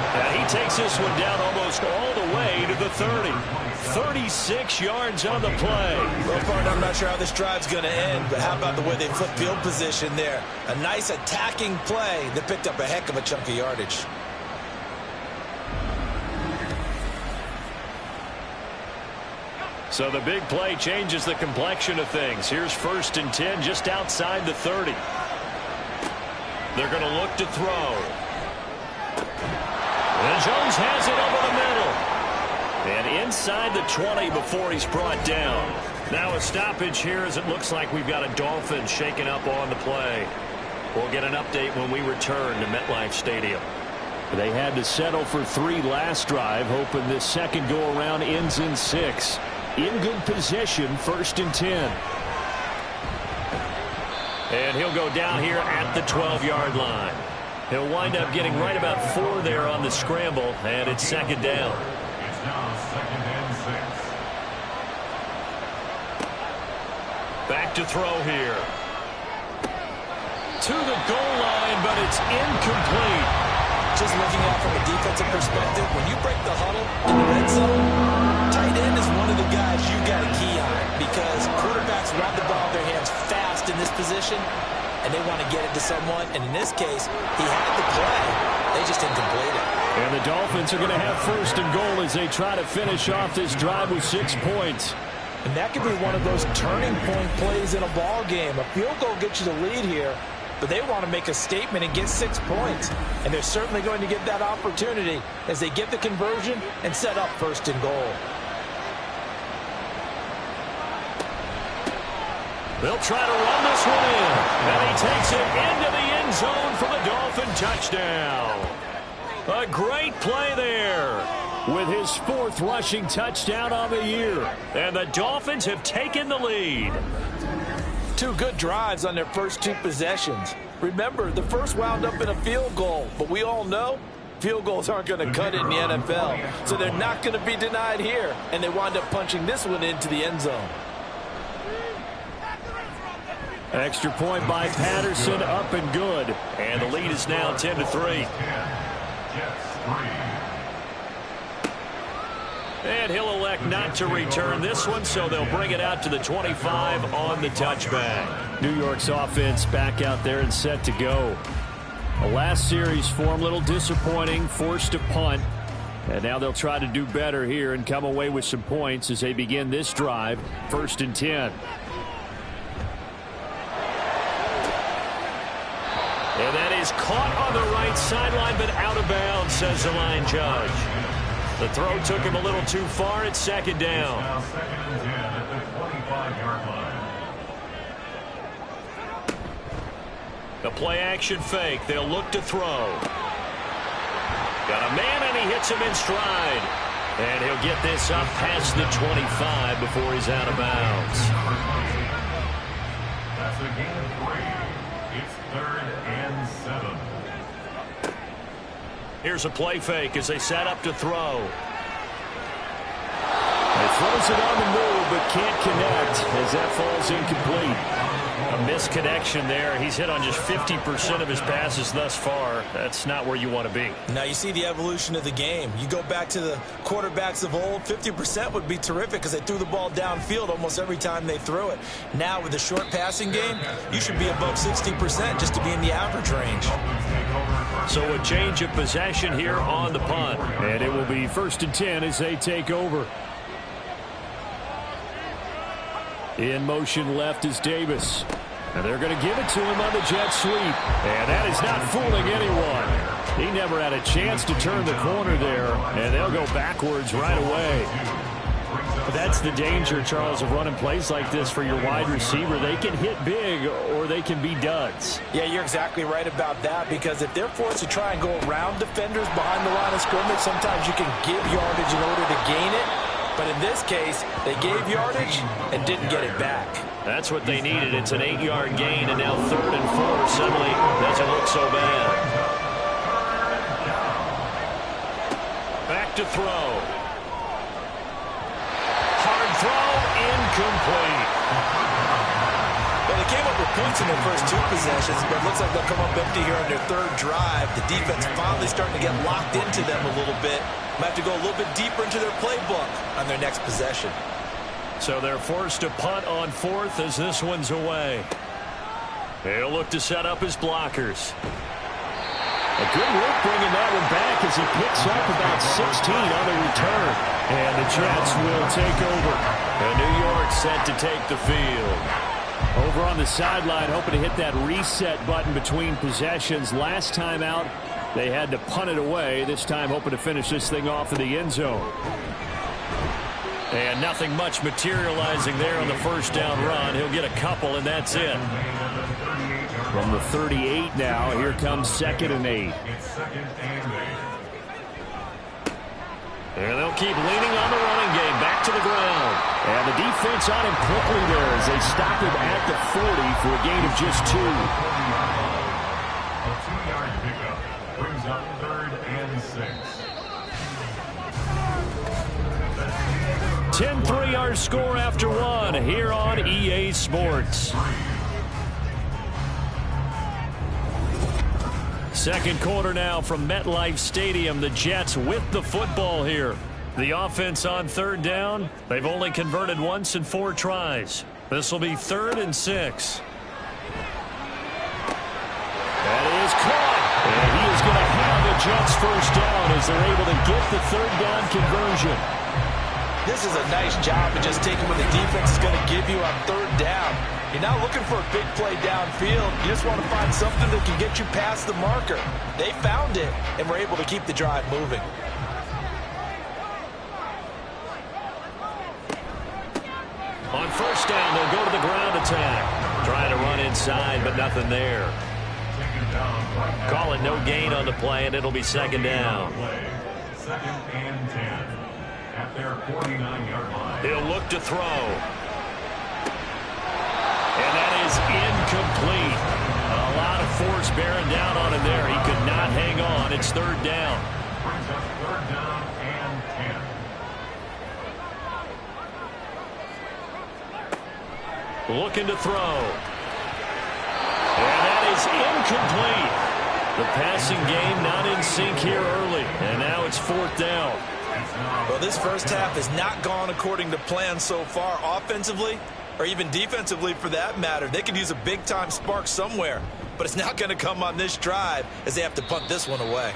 And he takes this one down almost all the way to the 30. 36 yards on the play. Well, partner, I'm not sure how this drive's going to end, but how about the way they flip field position there? A nice attacking play that picked up a heck of a chunk of yardage. So the big play changes the complexion of things. Here's 1st and 10 just outside the 30. They're going to look to throw. And Jones has it over the middle. And inside the 20 before he's brought down. Now a stoppage here as it looks like we've got a Dolphin shaken up on the play. We'll get an update when we return to MetLife Stadium. They had to settle for 3 last drive, hoping this second go-around ends in 6. In good position, 1st and 10. And he'll go down here at the 12-yard line. He'll wind up getting right about 4 there on the scramble, and it's second down. It's now 2nd and 6. Back to throw here. To the goal line, but it's incomplete. Just looking at it from a defensive perspective, when you break the huddle in the red zone, tight end is one of the guys you got a key on because quarterbacks want the ball in their hands fast in this position, and they want to get it to someone. And in this case, he had the play. They just didn't complete it. And the Dolphins are going to have 1st and goal as they try to finish off this drive with 6 points. And that could be one of those turning point plays in a ball game. A field goal gets you the lead here, but they want to make a statement and get 6 points. And they're certainly going to get that opportunity as they get the conversion and set up 1st and goal. They'll try to run this one in. And he takes it into the end zone for the Dolphin touchdown. A great play there. With his 4th rushing touchdown on the year. And the Dolphins have taken the lead. 2 good drives on their first 2 possessions. Remember, the first wound up in a field goal, but we all know field goals aren't going to cut it in the NFL. So they're not going to be denied here, and they wind up punching this one into the end zone. Extra point by Patterson, up and good. And the lead is now 10-3. And he'll elect not to return this one, so they'll bring it out to the 25 on the touchback. New York's offense back out there and set to go. The last series form, a little disappointing, forced to punt. And now they'll try to do better here and come away with some points as they begin this drive, 1st and 10. And that is caught on the right sideline, but out of bounds, says the line judge. The throw took him a little too far. It's 2nd down. Now 2nd and 10 at the 25-yard line. The play-action fake. They'll look to throw. Got a man, and he hits him in stride. And he'll get this up past the 25 before he's out of bounds. That's a gain of 3. It's 3rd and 7. Here's a play fake as they set up to throw. He throws it on the move, but can't connect as that falls incomplete. A misconnection there. He's hit on just 50% of his passes thus far. That's not where you want to be. Now you see the evolution of the game. You go back to the quarterbacks of old, 50% would be terrific because they threw the ball downfield almost every time they threw it. Now with the short passing game, you should be above 60% just to be in the average range. So a change of possession here on the punt. And it will be 1st and 10 as they take over. In motion left is Davis. And they're going to give it to him on the jet sweep. And that is not fooling anyone. He never had a chance to turn the corner there. And they'll go backwards right away. But that's the danger, Charles, of running plays like this for your wide receiver. They can hit big or they can be duds. Yeah, you're exactly right about that because if they're forced to try and go around defenders behind the line of scrimmage, sometimes you can give yardage in order to gain it. But in this case, they gave yardage and didn't get it back. That's what they needed. It's an 8-yard gain, and now 3rd and 4 suddenly doesn't look so bad. Back to throw. Hard throw, incomplete. Well, they came up with points in their first 2 possessions, but it looks like they'll come up empty here on their 3rd drive. The defense finally starting to get locked into them a little bit. Might have to go a little bit deeper into their playbook on their next possession. So they're forced to punt on 4th as this one's away. He'll look to set up his blockers. A good work bringing that one back as he picks up about 16 on the return. And the Jets will take over. And New York set to take the field. Over on the sideline, hoping to hit that reset button between possessions. Last time out, they had to punt it away. This time hoping to finish this thing off in the end zone. And nothing much materializing there on the first down run. He'll get a couple, and that's it. From the 38 now, here comes 2nd and 8. And they'll keep leaning on the running game. Back to the ground. And the defense on him quickly there as they stop him at the 40 for a gain of just 2. A 2-yard pickup. up 3rd and 6. 10-3 our score after one here on EA Sports. Second quarter now from MetLife Stadium. The Jets with the football here. The offense on 3rd down. They've only converted once in 4 tries. This will be 3rd and 6. That is caught. And he is going to have the Jets first down as they're able to get the 3rd down conversion. This is a nice job of just taking what the defense is going to give you on 3rd down. You're not looking for a big play downfield. You just want to find something that can get you past the marker. They found it and were able to keep the drive moving. On 1st down, they'll go to the ground attack. Trying to run inside, but nothing there. Call it no gain on the play, and it'll be 2nd down. 2nd and 10 at their 49-yard line. He'll look to throw. And that is incomplete. A lot of force bearing down on him there. He could not hang on. It's 3rd down. Brings up 3rd down and 10. Looking to throw. And that is incomplete. The passing game not in sync here early. And now it's 4th down. Well, this first half has not gone according to plan so far offensively or even defensively for that matter. They could use a big-time spark somewhere, but it's not going to come on this drive as they have to punt this one away.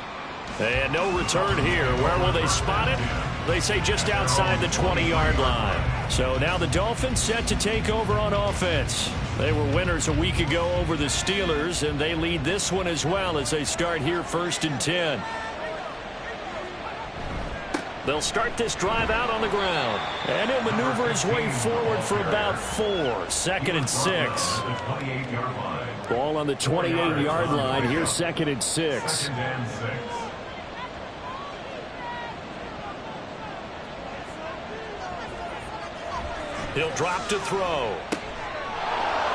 And no return here. Where will they spot it? They say just outside the 20-yard line. So now the Dolphins set to take over on offense. They were winners a week ago over the Steelers, and they lead this one as well as they start here 1st and 10. They'll start this drive out on the ground. And he'll maneuver his way forward for about 4. 2nd and 6. Ball on the 28-yard line. Here's 2nd and 6. He'll drop to throw.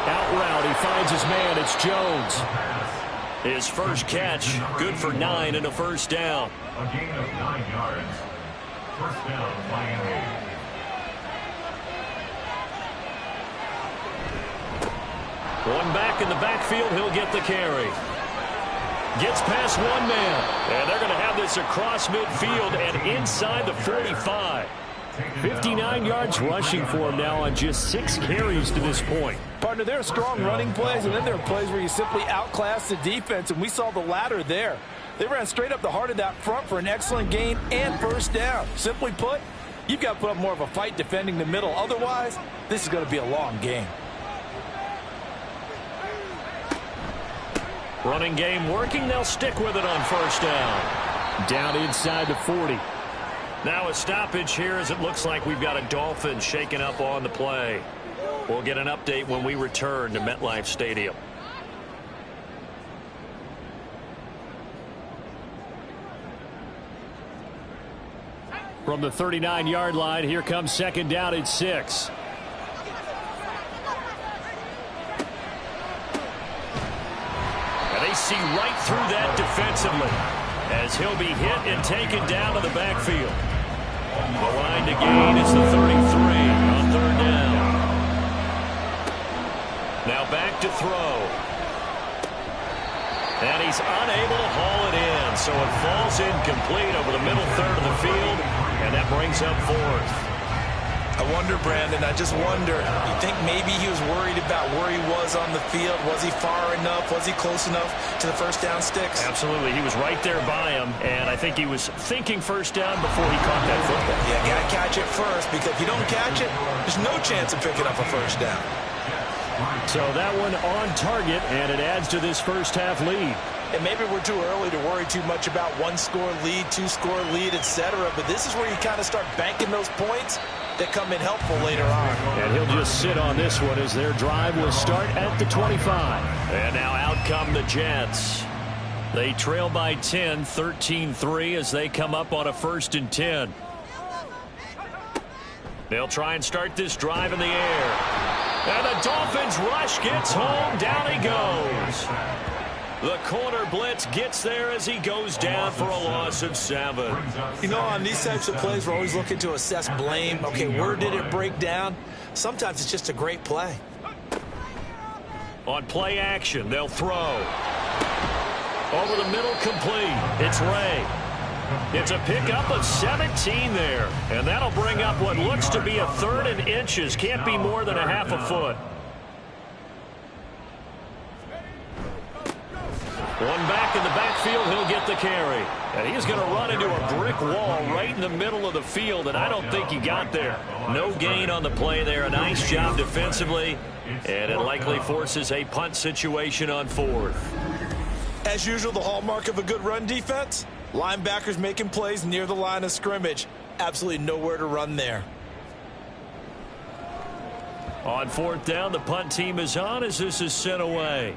Out route, he finds his man. It's Jones. His first catch, good for 9 and a 1st down. A gain of 9 yards. 1st down, Miami. One back in the backfield, he'll get the carry. Gets past one man. And they're going to have this across midfield and inside the 45. 59 yards rushing for him now on just 6 carries to this point. Partner, there are strong running plays, and then there are plays where you simply outclass the defense, and we saw the latter there. They ran straight up the heart of that front for an excellent gain and 1st down. Simply put, you've got to put up more of a fight defending the middle. Otherwise, this is going to be a long game. Running game working. They'll stick with it on 1st down. Down inside the 40. Now a stoppage here as it looks like we've got a Dolphin shaken up on the play. We'll get an update when we return to MetLife Stadium. From the 39-yard line, here comes 2nd down at 6. And they see right through that defensively as he'll be hit and taken down to the backfield. The line to gain is the 33 on 3rd down. Now back to throw. And he's unable to haul it in, so it falls incomplete over the middle 3rd of the field, and that brings up 4th. I wonder, Brandon, I just wonder, you think maybe he was worried about where he was on the field? Was he far enough? Was he close enough to the 1st down sticks? Absolutely. He was right there by him, and I think he was thinking 1st down before he caught that football. Yeah, got to catch it first, because if you don't catch it, there's no chance of picking up a 1st down. So that one on target, and it adds to this first half lead. And maybe we're too early to worry too much about 1-score lead, 2-score lead, etc. But this is where you kind of start banking those points that come in helpful later on. And he'll just sit on this one as their drive will start at the 25. And now out come the Jets. They trail by 10, 13-3 as they come up on a 1st and 10. They'll try and start this drive in the air. And the Dolphins rush gets home. Down he goes. The corner blitz gets there as he goes down for a loss of 7. You know, on these types of plays, we're always looking to assess blame. Okay, where did it break down? Sometimes it's just a great play. On play action, they'll throw. Over the middle, complete. It's Ray. It's a pickup of 17 there. And that'll bring up what looks to be a 3rd and inches. Can't be more than a half a foot. One back in the backfield, he'll get the carry. And he's going to run into a brick wall right in the middle of the field, and I don't think he got there. No gain on the play there. A nice job defensively, and it likely forces a punt situation on 4th. As usual, the hallmark of a good run defense, linebackers making plays near the line of scrimmage. Absolutely nowhere to run there. On 4th down, the punt team is on as this is sent away.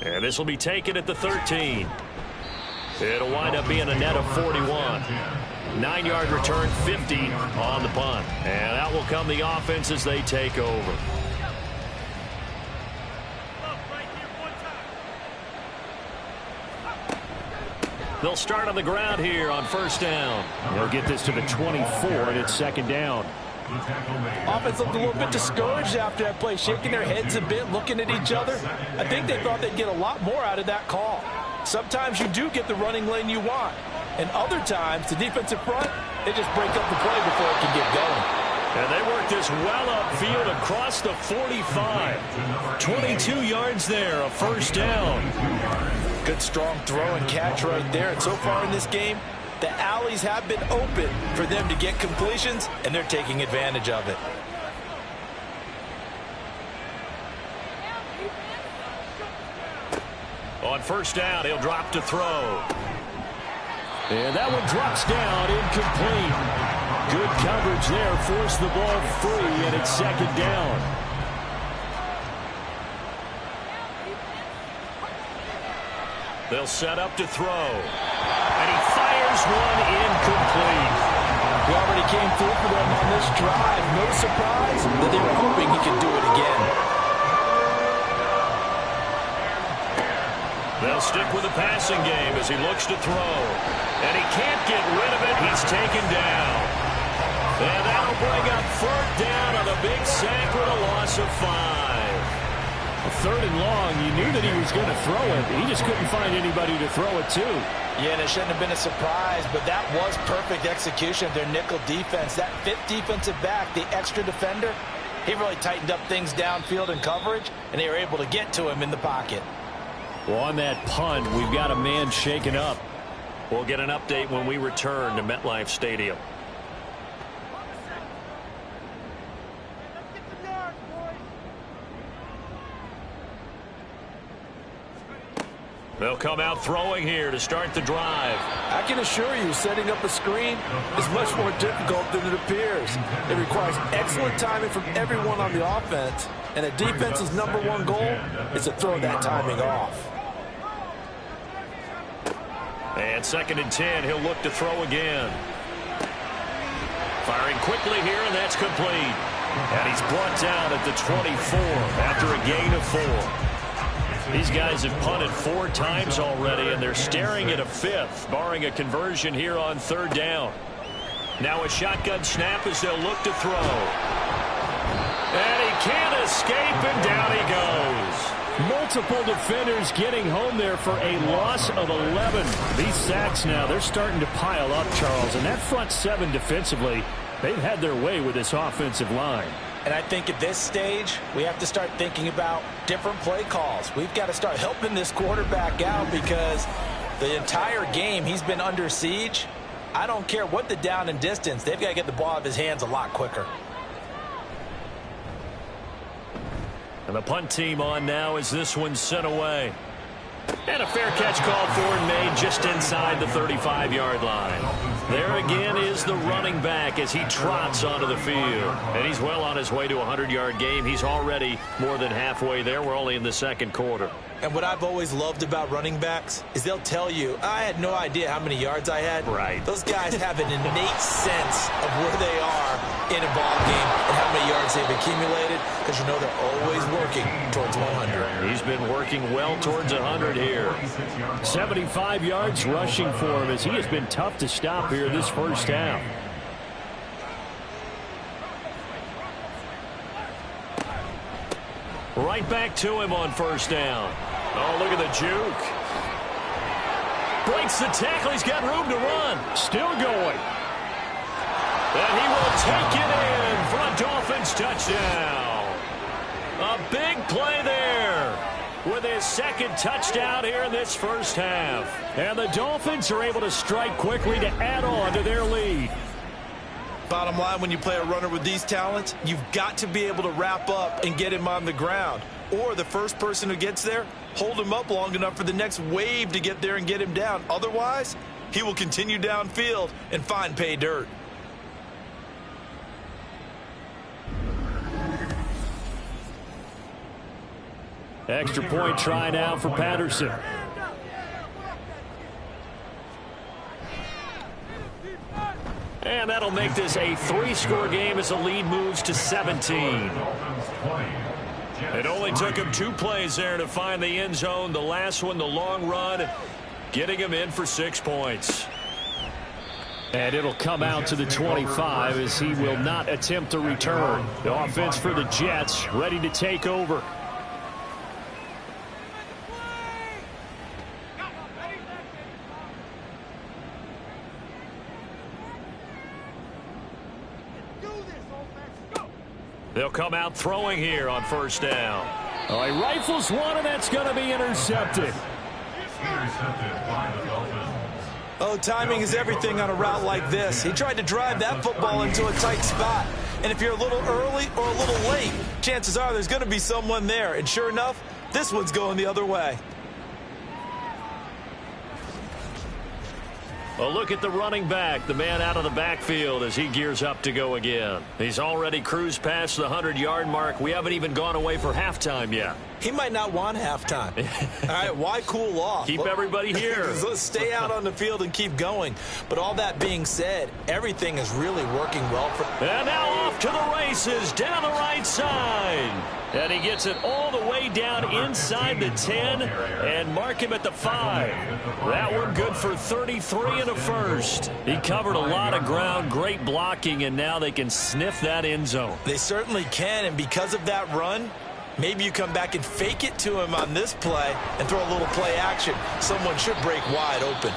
And this will be taken at the 13. It'll wind up being a net of 41. 9-yard return, 50 on the punt. And out will come the offense as they take over. They'll start on the ground here on 1st down. They'll get this to the 24, and it's 2nd down. Offense looked a little bit discouraged after that play, shaking their heads a bit, looking at each other. I think they thought they'd get a lot more out of that call. Sometimes you do get the running lane you want, and other times, the defensive front, they just break up the play before it can get going. And they work this well upfield across the 45. 22 yards there, a 1st down. Good strong throw and catch right there. And so far in this game, the alleys have been open for them to get completions, and they're taking advantage of it. On 1st down, he'll drop to throw. And that one drops down, incomplete. Good coverage there, forced the ball free, and it's 2nd down. They'll set up to throw. And he fires one incomplete. He already came through for them on this drive. No surprise that they were hoping he could do it again. They'll stick with the passing game as he looks to throw. And he can't get rid of it. He's taken down. And that'll bring up 3rd down on a big sack with a loss of 5. 3rd and long, you knew that he was going to throw it. He just couldn't find anybody to throw it to. Yeah, and it shouldn't have been a surprise, but that was perfect execution of their nickel defense. That 5th defensive back, the extra defender, he really tightened up things downfield in coverage, and they were able to get to him in the pocket. Well, on that punt, we've got a man shaken up. We'll get an update when we return to MetLife Stadium. They'll come out throwing here to start the drive. I can assure you, setting up a screen is much more difficult than it appears. It requires excellent timing from everyone on the offense, and a defense's #1 goal is to throw that timing off. And 2nd and 10, he'll look to throw again. Firing quickly here, and that's complete. And he's brought down at the 24 after a gain of 4. These guys have punted 4 times already, and they're staring at a 5th, barring a conversion here on 3rd down. Now a shotgun snap as they'll look to throw. And he can't escape, and down he goes. Multiple defenders getting home there for a loss of 11. These sacks now, they're starting to pile up, Charles. And that front 7 defensively, they've had their way with this offensive line. And I think at this stage, we have to start thinking about different play calls. We've got to start helping this quarterback out because the entire game he's been under siege. I don't care what the down and distance. They've got to get the ball out of his hands a lot quicker. And the punt team on now as this one's sent away. And a fair catch called for and made just inside the 35-yard line. There again is the running back as he trots onto the field. And he's well on his way to a 100-yard game. He's already more than halfway there. We're only in the 2nd quarter. And what I've always loved about running backs is they'll tell you, I had no idea how many yards I had. Right. Those guys have an innate sense of where they are in a ball game and how many yards they've accumulated, because you know they're always working towards 100. He's been working well towards 100 here. 75 yards rushing for him as he has been tough to stop here this first half. Right back to him on first down. Oh, look at the juke. Breaks the tackle. He's got room to run. Still going. And he will take it in for a Dolphins touchdown. A big play there with his second touchdown here in this first half. And the Dolphins are able to strike quickly to add on to their lead. Bottom line, when you play a runner with these talents, you've got to be able to wrap up and get him on the ground. Or the first person who gets there, hold him up long enough for the next wave to get there and get him down. Otherwise, he will continue downfield and find pay dirt. Extra point try now for Patterson. And that'll make this a 3-score game as the lead moves to 17. It only took him 2 plays there to find the end zone. The last one, the long run, getting him in for 6 points. And it'll come out to the 25 as he will not attempt to return. The offense for the Jets ready to take over. They'll come out throwing here on first down. Oh, he rifles one, and that's going to be intercepted. Oh, timing is everything on a route like this. He tried to drive that football into a tight spot. And if you're a little early or a little late, chances are there's going to be someone there. And sure enough, this one's going the other way. Well, look at the running back, the man out of the backfield as he gears up to go again. He's already cruised past the 100-yard mark. We haven't even gone away for halftime yet. He might not want halftime. All right, why cool off? Keep everybody here. Let's stay out on the field and keep going. But all that being said, everything is really working well for him. And now off to the races down the right side. And he gets it all the way down inside the 10 and mark him at the 5. That one good for 33 and a first. He covered a lot of ground, great blocking, and now they can sniff that end zone. They certainly can, and because of that run, maybe you come back and fake it to him on this play and throw a little play action. Someone should break wide open.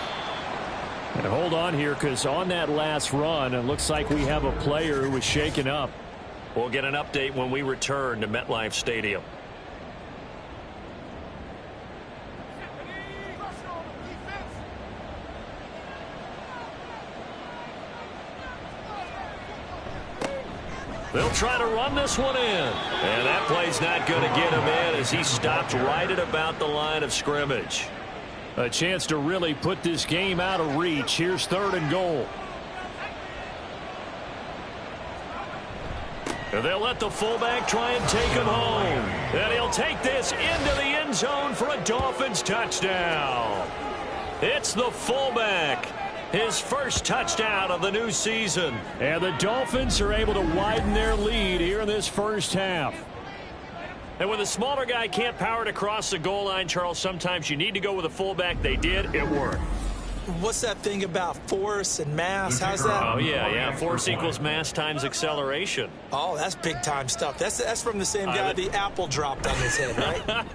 And hold on here, because on that last run, it looks like we have a player who was shaken up. We'll get an update when we return to MetLife Stadium. They'll try to run this one in. And that play's not going to get him in as he stopped right at about the line of scrimmage. A chance to really put this game out of reach. Here's 3rd and goal. They'll let the fullback try and take him home. And he'll take this into the end zone for a Dolphins touchdown. It's the fullback. His first touchdown of the new season. And the Dolphins are able to widen their lead here in this first half. And when the smaller guy can't power it across the goal line, Charles, sometimes you need to go with a fullback. They did. It worked. What's that thing about force and mass? How's that? Oh, yeah. Force equals mass times acceleration. Oh, that's big-time stuff. That's from the same guy the apple dropped on his head, right?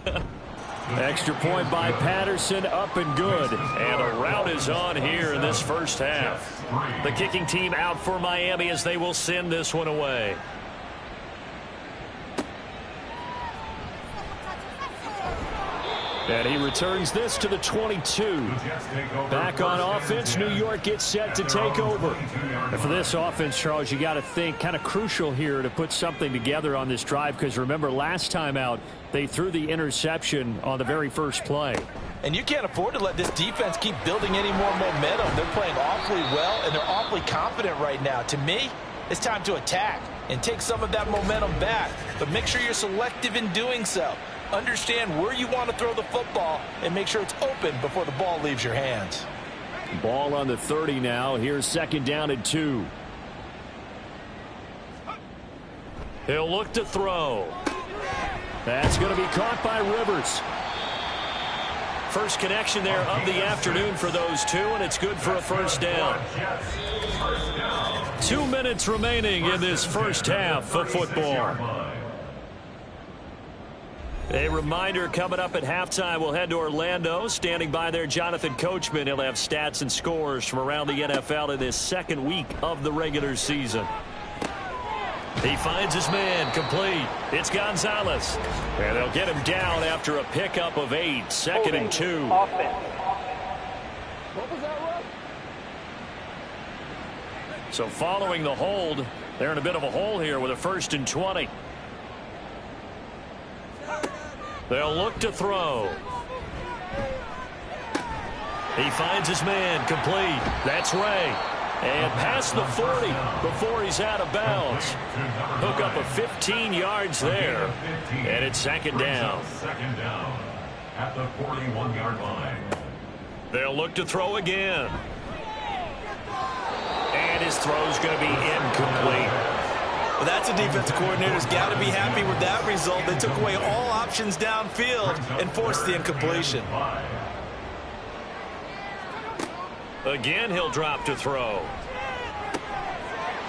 Extra point by Patterson, up and good. And a rout is on here in this first half. The kicking team out for Miami as they will send this one away. And he returns this to the 22. Back on offense, New York gets set to take over. And for this offense, Charles, you got to think kind of crucial here to put something together on this drive, because remember last time out, they threw the interception on the very first play. And you can't afford to let this defense keep building any more momentum. They're playing awfully well, and they're awfully confident right now. To me, it's time to attack and take some of that momentum back, but make sure you're selective in doing so. Understand where you want to throw the football and make sure it's open before the ball leaves your hands. Ball on the 30 now. Here's 2nd down and 2. He'll look to throw. That's going to be caught by Rivers. First connection there of the afternoon for those two, and it's good for a first down. 2 minutes remaining in this first half of football. A reminder coming up at halftime, we'll head to Orlando. Standing by there, Jonathan Coachman. He'll have stats and scores from around the NFL in this second week of the regular season. He finds his man, complete. It's Gonzalez. And they'll get him down after a pickup of 8. 2nd and 2. Offense. So following the hold, they're in a bit of a hole here with a 1st and 20. They'll look to throw. He finds his man, complete. That's Ray. And past the 40 before he's out of bounds. Hook up of 15 yards there. And it's 2nd down. Second down at the 41-yard line. They'll look to throw again. And his throw's going to be incomplete. Well, that's a defensive coordinator's got to be happy with that result. They took away all options downfield and forced the incompletion. Again, he'll drop to throw.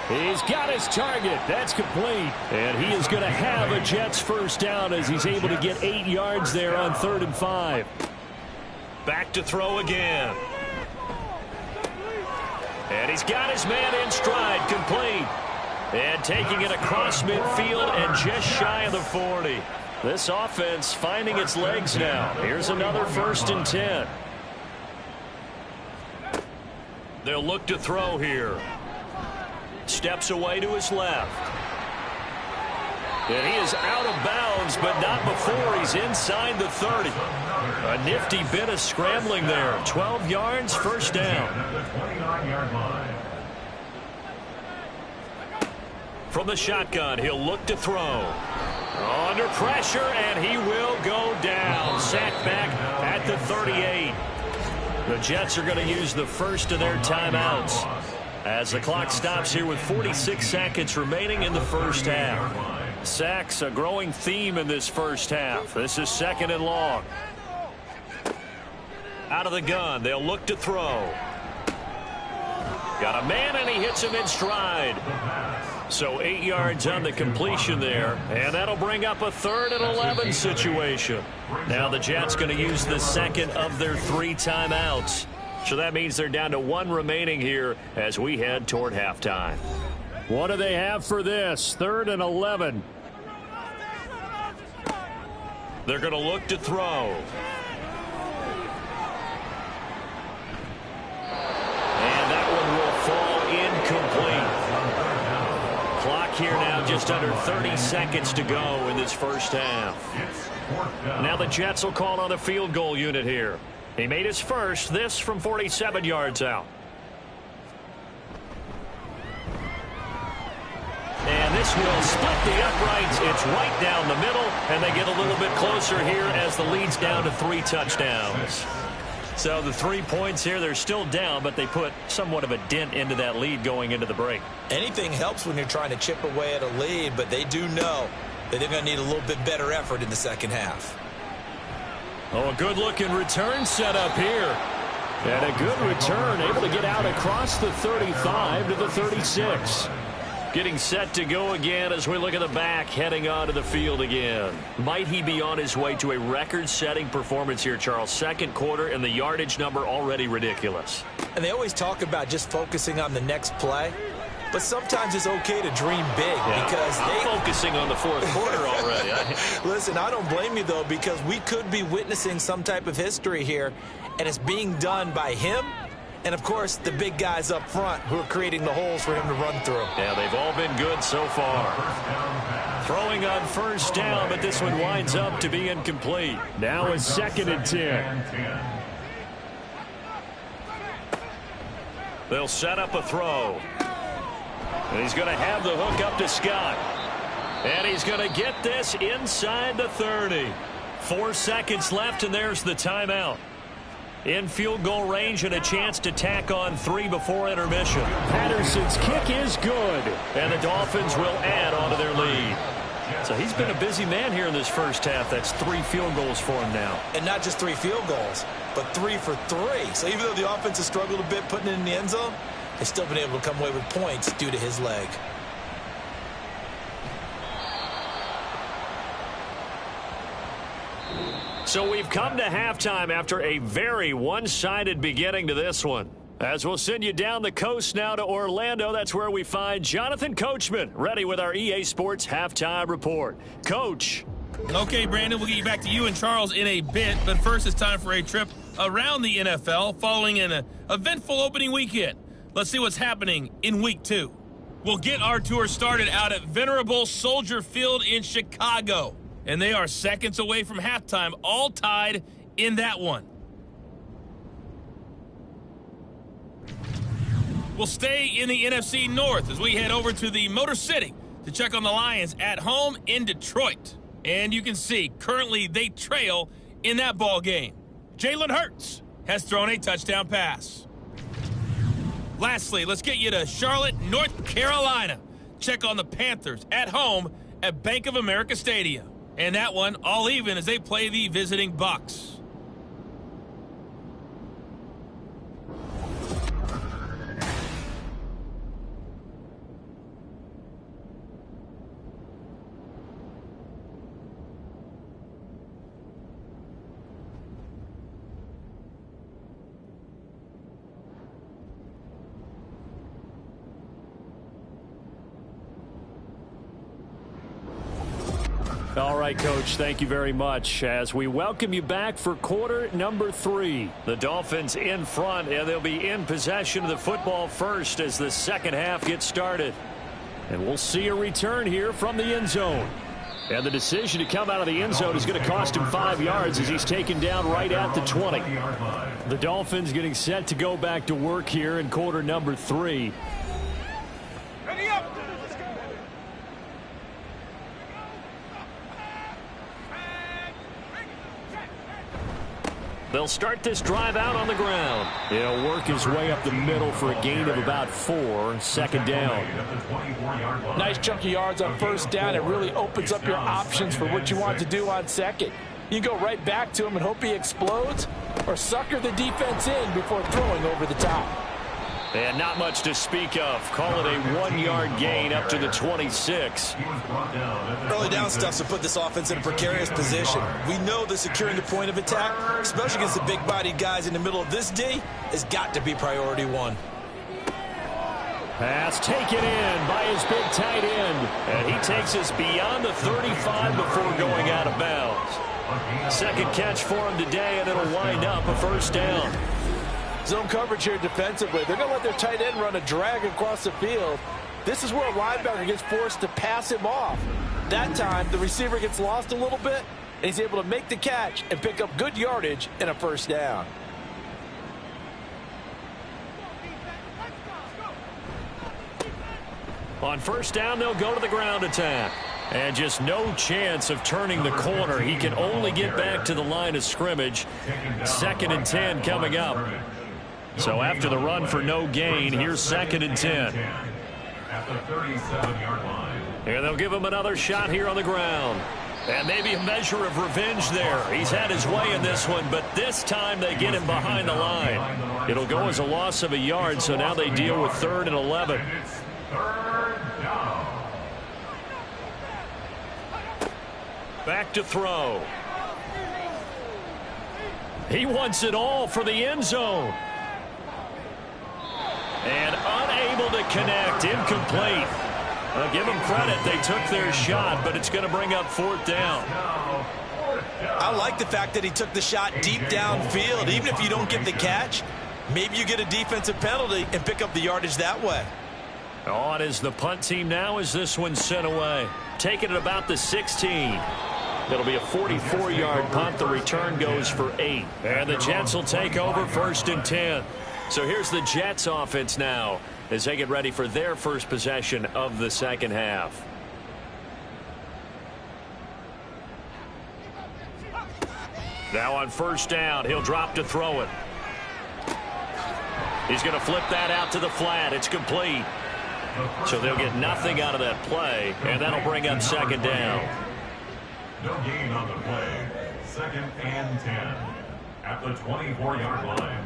He's got his target. That's complete. And he is going to have a Jets first down as he's able to get 8 yards there on 3rd and 5. Back to throw again. And he's got his man in stride, complete. And taking it across midfield and just shy of the 40. This offense finding its legs now. Here's another 1st and 10. They'll look to throw here. Steps away to his left. And he is out of bounds, but not before he's inside the 30. A nifty bit of scrambling there. 12 yards, first down. From the shotgun, he'll look to throw. Under pressure, and he will go down. Sacked back at the 38. The Jets are going to use the first of their timeouts as the clock stops here with 46 seconds remaining in the first half. Sacks, a growing theme in this first half. This is 2nd and long. Out of the gun, they'll look to throw. Got a man, and he hits him in stride. So 8 yards on the completion there, and that'll bring up a 3rd and 11 situation. Now the Jets going to use the second of their 3 timeouts. So that means they're down to 1 remaining here as we head toward halftime. What do they have for this? 3rd and 11. They're going to look to throw. And that one will fall incomplete. Clock here now just under 30 seconds to go in this first half. Now the Jets will call on a field goal unit here. He made his first, this from 47 yards out. And this will split the uprights. It's right down the middle, and they get a little bit closer here as the lead's down to 3 touchdowns. So the 3 points here, they're still down, but they put somewhat of a dent into that lead going into the break. Anything helps when you're trying to chip away at a lead, but they do know that they're going to need a little bit better effort in the second half. Oh, a good-looking return set up here. And a good return, able to get out across the 35 to the 36. Getting set to go again as we look at the back, heading onto the field again. Might he be on his way to a record-setting performance here, Charles? 2nd quarter, and the yardage number already ridiculous. And they always talk about just focusing on the next play. But sometimes it's okay to dream big because they're focusing on the 4th quarter already. Listen, I don't blame you, though, because we could be witnessing some type of history here, and it's being done by him and, of course, the big guys up front who are creating the holes for him to run through. Yeah, they've all been good so far. Throwing on first down, but this one winds up to be incomplete. Now it's 2nd and 10. They'll set up a throw. And he's going to have the hook up to Scott. And he's going to get this inside the 30. 4 seconds left, and there's the timeout. In field goal range and a chance to tack on 3 before intermission. Patterson's kick is good, and the Dolphins will add on to their lead. So he's been a busy man here in this first half. That's 3 field goals for him now. And not just 3 field goals, but 3 for 3. So even though the offense has struggled a bit putting it in the end zone, they've still been able to come away with points due to his leg. So we've come to halftime after a very one-sided beginning to this one. As we'll send you down the coast now to Orlando, that's where we find Jonathan Coachman, ready with our EA Sports Halftime Report. Coach. Okay, Brandon, we'll get you back to you and Charles in a bit, but first it's time for a trip around the NFL following an eventful opening weekend. Let's see what's happening in Week 2. We'll get our tour started out at venerable Soldier Field in Chicago, and they are seconds away from halftime, all tied in that one. We'll stay in the NFC North as we head over to the Motor City to check on the Lions at home in Detroit. And you can see, currently they trail in that ball game. Jalen Hurts has thrown a touchdown pass. Lastly, let's get you to Charlotte, North Carolina. Check on the Panthers at home at Bank of America Stadium. And that one all even as they play the visiting Bucs. All right, Coach, thank you very much as we welcome you back for quarter number 3. The Dolphins in front, and they'll be in possession of the football first as the second half gets started. And we'll see a return here from the end zone. And the decision to come out of the end zone is going to cost him 5 yards as he's taken down right at the 20. The Dolphins getting set to go back to work here in quarter number 3. They'll start this drive out on the ground. He'll work his way up the middle for a gain of about 4. Second down. Nice chunky yards on first down. It really opens up your options for what you want to do on second. You go right back to him and hope he explodes, or sucker the defense in before throwing over the top. And not much to speak of. Call it a 1-yard gain up to the 26. Early down stuff to put this offense in a precarious position. We know that securing the point of attack, especially against the big-bodied guys in the middle of this D, has got to be priority 1. Pass taken in by his big tight end. And he takes us beyond the 35 before going out of bounds. Second catch for him today, and it'll wind up a first down. Zone coverage here defensively. They're going to let their tight end run a drag across the field. This is where a linebacker gets forced to pass him off. That time, the receiver gets lost a little bit, and he's able to make the catch and pick up good yardage and a first down. On first down, they'll go to the ground attack. And just no chance of turning the corner. He can only get back to the line of scrimmage. 2nd and 10 coming up. So after the run for no gain, here's 2nd and 10. At the 37-yard line. And they'll give him another shot here on the ground. And maybe a measure of revenge there. He's had his way in this one, but this time they get him behind the line. It'll go as a loss of a yard, so now they deal with 3rd and 11. Third down. Back to throw. He wants it all for the end zone. And unable to connect, incomplete. I'll give them credit, they took their shot, but it's going to bring up 4th down. I like the fact that he took the shot deep downfield. Even if you don't get the catch, maybe you get a defensive penalty and pick up the yardage that way. On is the punt team now as this one's sent away. Taking it about the 16. It'll be a 44-yard punt. The return goes for 8. And the Jets will take over 1st and 10. So here's the Jets offense now as they get ready for their first possession of the second half. Now on first down, he'll drop to throw it. He's going to flip that out to the flat. It's complete. So they'll get nothing out of that play, and that'll bring up second down. No gain on the play. 2nd and 10 at the 24-yard line.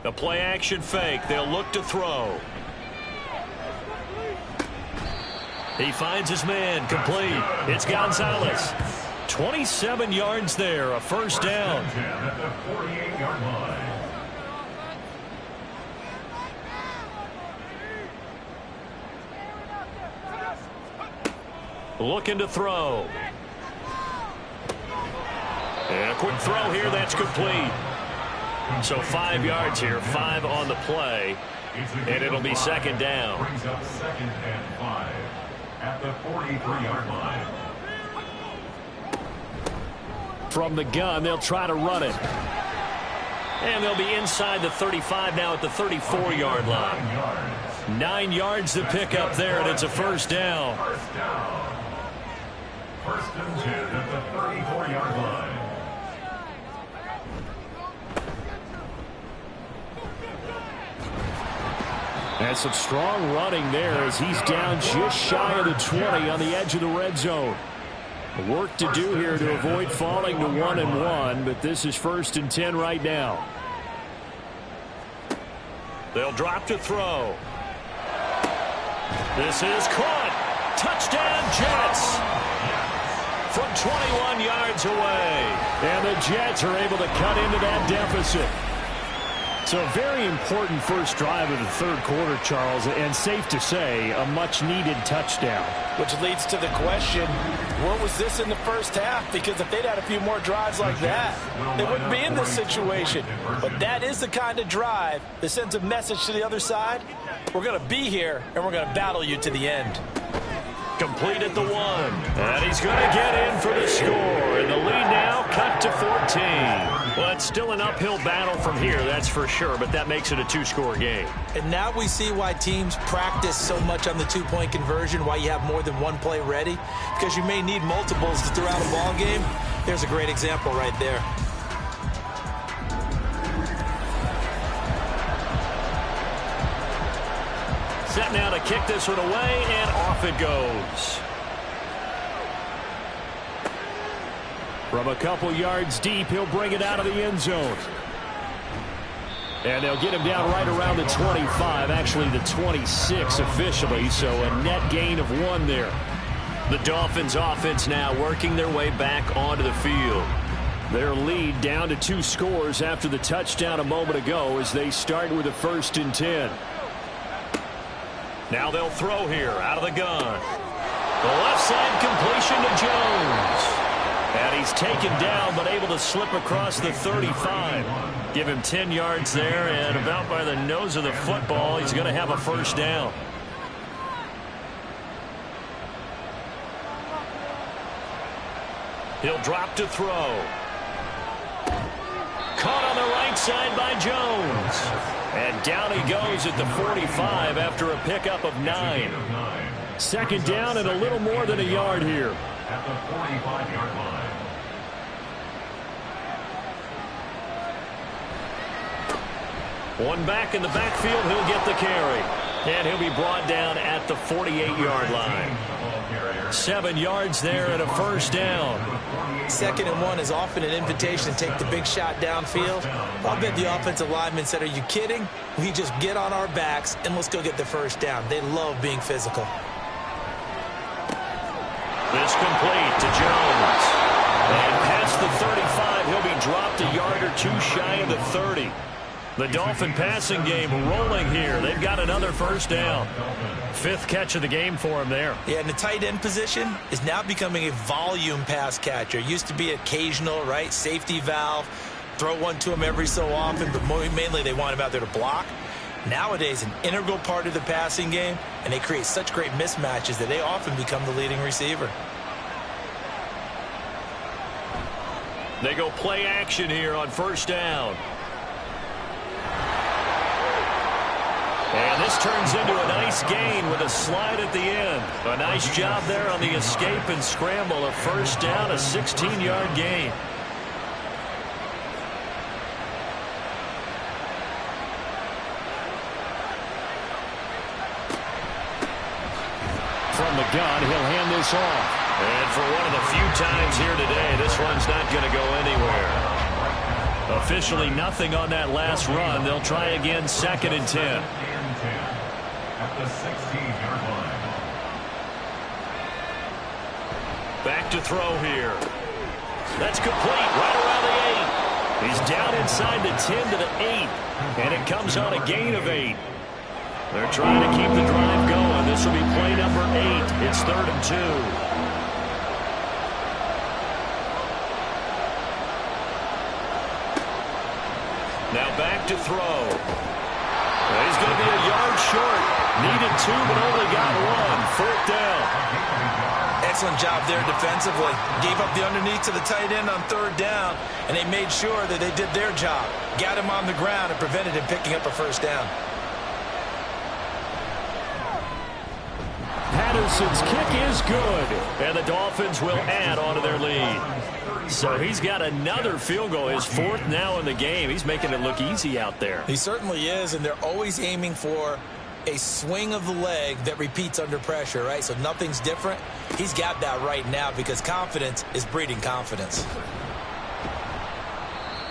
The play action fake. They'll look to throw. He finds his man. Complete. It's Gonzalez. 27 yards there. A first down. At the 48-yard line. Looking to throw. And a quick throw here. That's complete. So 5 yards here. 5 on the play. And it'll be second down. Brings up 2nd and 5 at the 43-yard line. From the gun, they'll try to run it. And they'll be inside the 35 now at the 34-yard line. 9 yards to pick up there, and it's a first down. First down. 1st and 10 at the 34-yard line. And some strong running there as he's down just shy of the 20 on the edge of the red zone. Work to do here to avoid falling to 1-1, but this is 1st and 10 right now. They'll drop to throw. This is caught. Touchdown, Jets. From 21 yards away. And the Jets are able to cut into that deficit. So a very important first drive of the third quarter, Charles, and safe to say, a much-needed touchdown. Which leads to the question, what was this in the first half? Because if they'd had a few more drives like that, they wouldn't be in this situation. But that is the kind of drive that sends a message to the other side. We're going to be here, and we're going to battle you to the end. Complete at the 1. And he's going to get in for the score. And the lead now cut to 14. Well, it's still an uphill battle from here, that's for sure, but that makes it a 2-score game. And now we see why teams practice so much on the 2-point conversion, why you have more than one play ready, because you may need multiples to throw out a ball game. There's a great example right there. Set now to kick this one away, and off it goes. From a couple yards deep, he'll bring it out of the end zone. And they'll get him down right around the 25, actually the 26 officially, so a net gain of 1 there. The Dolphins offense now working their way back onto the field. Their lead down to 2 scores after the touchdown a moment ago as they start with a 1st and 10. Now they'll throw here out of the gun. The left side completion to Jones. And he's taken down but able to slip across the 35. Give him 10 yards there, and about by the nose of the football, he's going to have a first down. He'll drop to throw. Caught on the right side by Jones. And down he goes at the 45 after a pickup of 9. Second down and a little more than a yard here. At the 45-yard line. One back in the backfield, he'll get the carry. And he'll be brought down at the 48-yard line. 7 yards there and a first down. 2nd and 1 is often an invitation to take the big shot downfield. I'll bet the offensive lineman said, are you kidding? We just get on our backs and let's go get the first down. They love being physical. This complete to Jones. And past the 35, he'll be dropped a yard or 2 shy of the 30. The Dolphin passing game rolling here. They've got another first down. 5th catch of the game for him there. Yeah, and the tight end position is now becoming a volume pass catcher. Used to be occasional, right? Safety valve. Throw one to him every so often, but mainly they want him out there to block. Nowadays, an integral part of the passing game, and they create such great mismatches that they often become the leading receiver. They go play action here on first down. And this turns into a nice gain with a slide at the end. A nice job there on the escape and scramble. A first down, a 16-yard gain. From the gun, he'll hand this off. And for one of the few times here today, this one's not going to go anywhere. Officially nothing on that last run. They'll try again, 2nd and 10. At the 16-yard line. Back to throw here. That's complete right around the 8. He's down inside the 10 to the 8. And it comes on a gain of 8. They're trying to keep the drive going. This will be play number 8. It's 3rd and 2. Now back to throw. He's going to be a yard short. Needed 2, but only got 1. 4th down. Excellent job there defensively. Gave up the underneath to the tight end on 3rd down, and they made sure that they did their job. Got him on the ground and prevented him picking up a 1st down. Patterson's kick is good, and the Dolphins will add on to their lead. So he's got another field goal, his 4th now in the game. He's making it look easy out there. He certainly is, and they're always aiming for a swing of the leg that repeats under pressure, right? So nothing's different. He's got that right now because confidence is breeding confidence.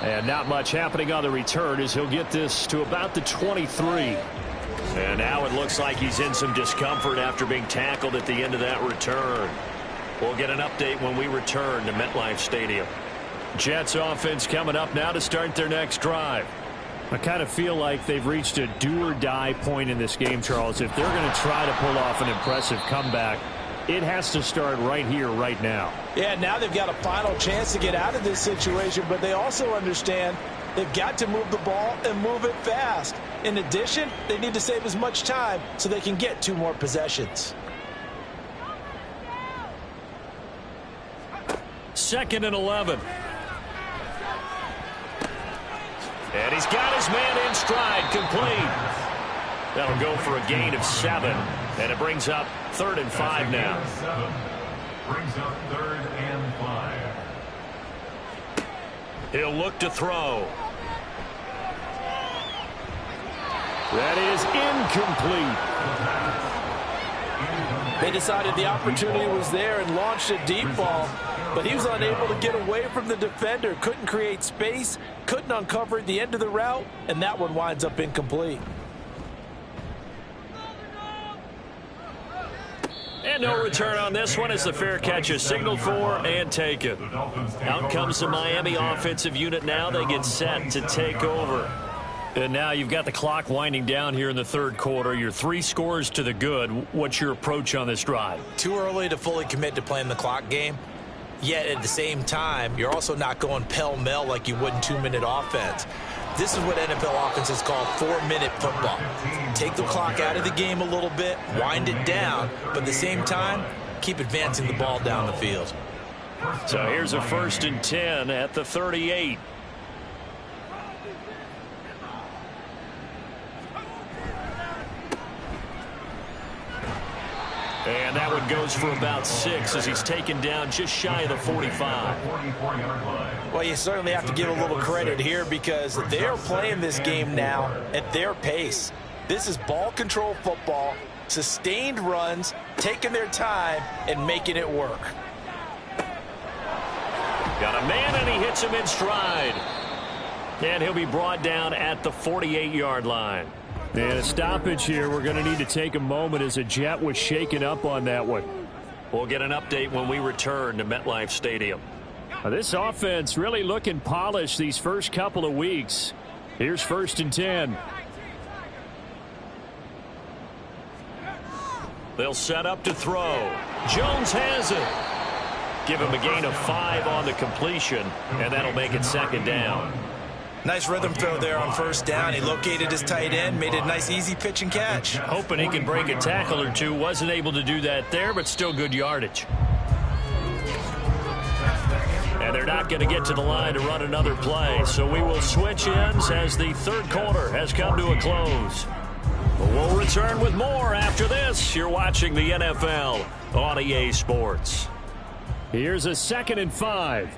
And not much happening on the return as he'll get this to about the 23. And now it looks like he's in some discomfort after being tackled at the end of that return. We'll get an update when we return to MetLife Stadium. Jets offense coming up now to start their next drive. I kind of feel like they've reached a do-or-die point in this game, Charles. If they're going to try to pull off an impressive comeback, it has to start right here, right now. Yeah, now they've got a final chance to get out of this situation, but they also understand they've got to move the ball and move it fast. In addition, they need to save as much time so they can get 2 more possessions. 2nd and 11. And he's got his man in stride, complete. That'll go for a gain of 7. And it brings up 3rd and 5 now. Brings up 3rd and 5. He'll look to throw. That is incomplete. They decided the opportunity was there and launched a deep ball, but he was unable to get away from the defender, couldn't create space, couldn't uncover the end of the route, and that one winds up incomplete. And no return on this one as the fair catch is signaled for and taken. Out comes the Miami offensive unit now. They get set to take over. And now you've got the clock winding down here in the 3rd quarter. You're 3 scores to the good. What's your approach on this drive? Too early to fully commit to playing the clock game. Yet at the same time, you're also not going pell-mell like you would in 2-minute offense. This is what NFL offenses call 4-minute football. Take the clock out of the game a little bit, wind it down, but at the same time, keep advancing the ball down the field. So here's a 1st and 10 at the 38. And that one goes for about 6 as he's taken down just shy of the 45. Well, you certainly have to give a little credit here because they're playing this game now at their pace. This is ball control football, sustained runs, taking their time, and making it work. Got a man, and he hits him in stride. And he'll be brought down at the 48-yard line. And a stoppage here. We're going to need to take a moment as a Jet was shaken up on that one. We'll get an update when we return to MetLife Stadium. This offense really looking polished these first couple of weeks. Here's 1st and 10. They'll set up to throw. Jones has it. Give him a gain of 5 on the completion, and that'll make it 2nd down. Nice rhythm throw there on 1st down. He located his tight end, made it a nice easy pitch and catch. Hoping he can break a tackle or 2. Wasn't able to do that there, but still good yardage. And they're not going to get to the line to run another play, so we will switch ends as the 3rd quarter has come to a close. We'll return with more after this. You're watching the NFL on EA Sports. Here's a 2nd and 5.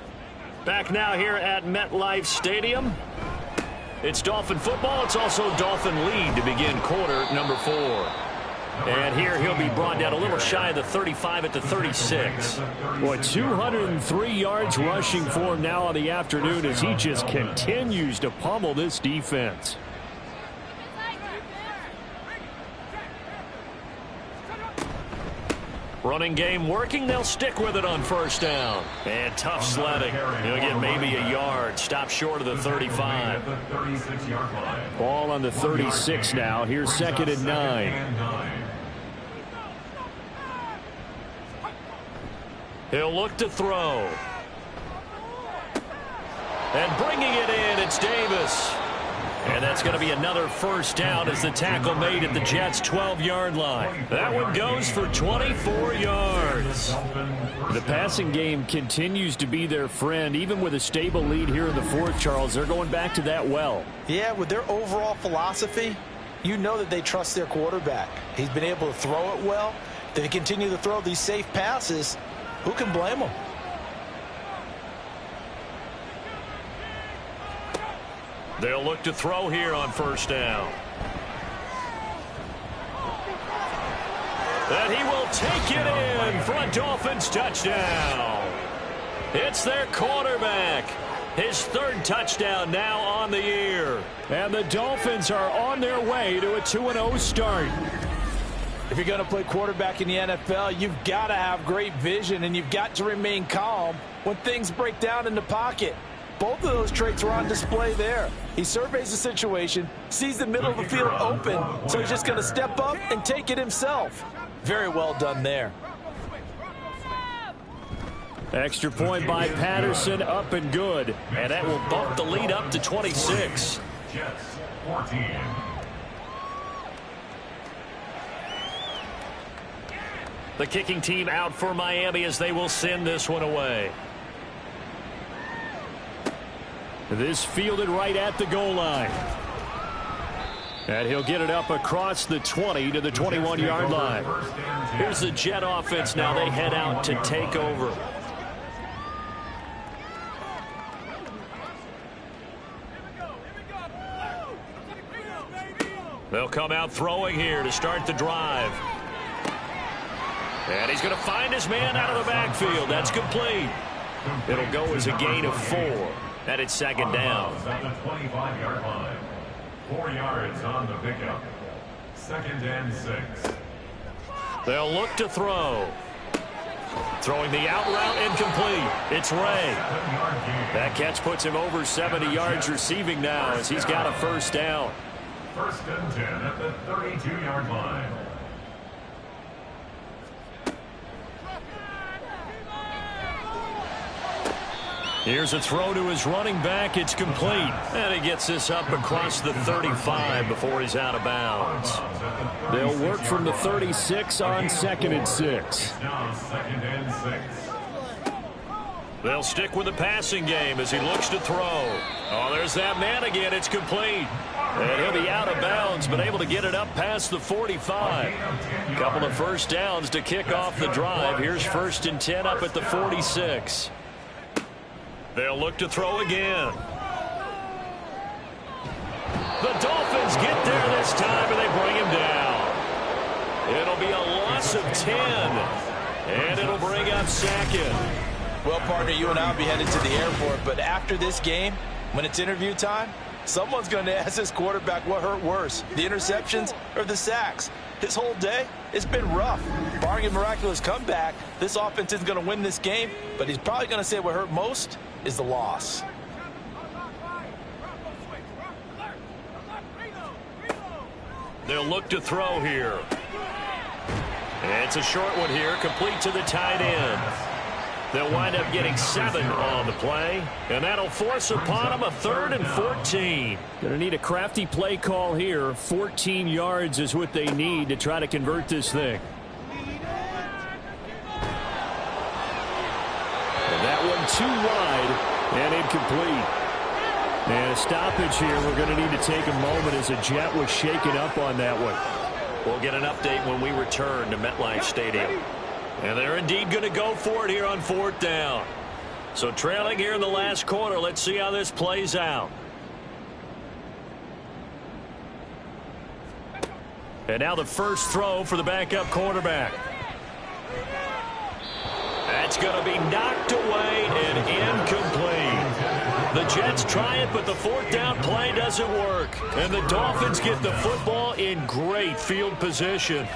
Back now here at MetLife Stadium. It's Dolphin football. It's also Dolphin lead to begin quarter number 4. And here he'll be brought down a little shy of the 35 at the 36. Boy, 203 yards rushing for him now on the afternoon as he just continues to pummel this defense. Running game working. They'll stick with it on first down. And tough sledding. He'll get maybe a yard. Stop short of the 35. Ball on the 36 now. Here's 2nd and 9. He'll look to throw. And bringing it in, it's Davis. And that's going to be another first down as the tackle made at the Jets' 12-yard line. That one goes for 24 yards. The passing game continues to be their friend. Even with a stable lead here in the fourth, Charles, they're going back to that well. Yeah, with their overall philosophy, you know that they trust their quarterback. He's been able to throw it well. They continue to throw these safe passes. Who can blame them? They'll look to throw here on first down. And he will take it in for a Dolphins touchdown. It's their quarterback. His 3rd touchdown now on the year. And the Dolphins are on their way to a 2-0 start. If you're going to play quarterback in the NFL, you've got to have great vision, and you've got to remain calm when things break down in the pocket. Both of those traits were on display there. He surveys the situation, sees the middle of the field open, so he's just going to step up and take it himself. Very well done there. Extra point by Patterson, up and good. And that will bump the lead up to 26. Jets 14. The kicking team out for Miami as they will send this one away. This fielded right at the goal line. And he'll get it up across the 20 to the 21-yard line. Here's the Jet offense now. They head out to take over. They'll come out throwing here to start the drive. And he's going to find his man out of the backfield. That's complete. It'll go as a gain of 4. And it's 2nd down. At the 25-yard line. 4 yards on the pickup. 2nd and 6. They'll look to throw. Throwing the out route incomplete. It's Ray. That catch puts him over 70 yards receiving now as he's got a first down. 1st and 10 at the 32-yard line. Here's a throw to his running back. It's complete. And he gets this up across the 35 before he's out of bounds. They'll work from the 36 on 2nd and 6. Now 2nd and 6. They'll stick with the passing game as he looks to throw. Oh, there's that man again. It's complete. And he'll be out of bounds, but able to get it up past the 45. A couple of first downs to kick off the drive. Here's 1st and 10 up at the 46. They'll look to throw again. The Dolphins get there this time, and they bring him down. It'll be a loss of 10, and it'll bring up 2nd. Well, partner, you and I will be headed to the airport, but after this game, when it's interview time, someone's going to ask this quarterback what hurt worse, the interceptions or the sacks. His whole day, it's been rough. Barring a miraculous comeback, this offense isn't going to win this game, but he's probably going to say what hurt most is the loss. They'll look to throw here. It's a short one here, complete to the tight end. They'll wind up getting 7 on the play, and that'll force upon them a 3rd and 14. Going to need a crafty play call here. 14 yards is what they need to try to convert this thing. And that one too wide and incomplete. And a stoppage here. We're going to need to take a moment as a Jet was shaken up on that one. We'll get an update when we return to MetLife Stadium. And they're indeed going to go for it here on 4th down. So trailing here in the last quarter. Let's see how this plays out. And now the first throw for the backup quarterback. That's going to be knocked away and incomplete. The Jets try it, but the fourth down play doesn't work. And the Dolphins get the football in great field position.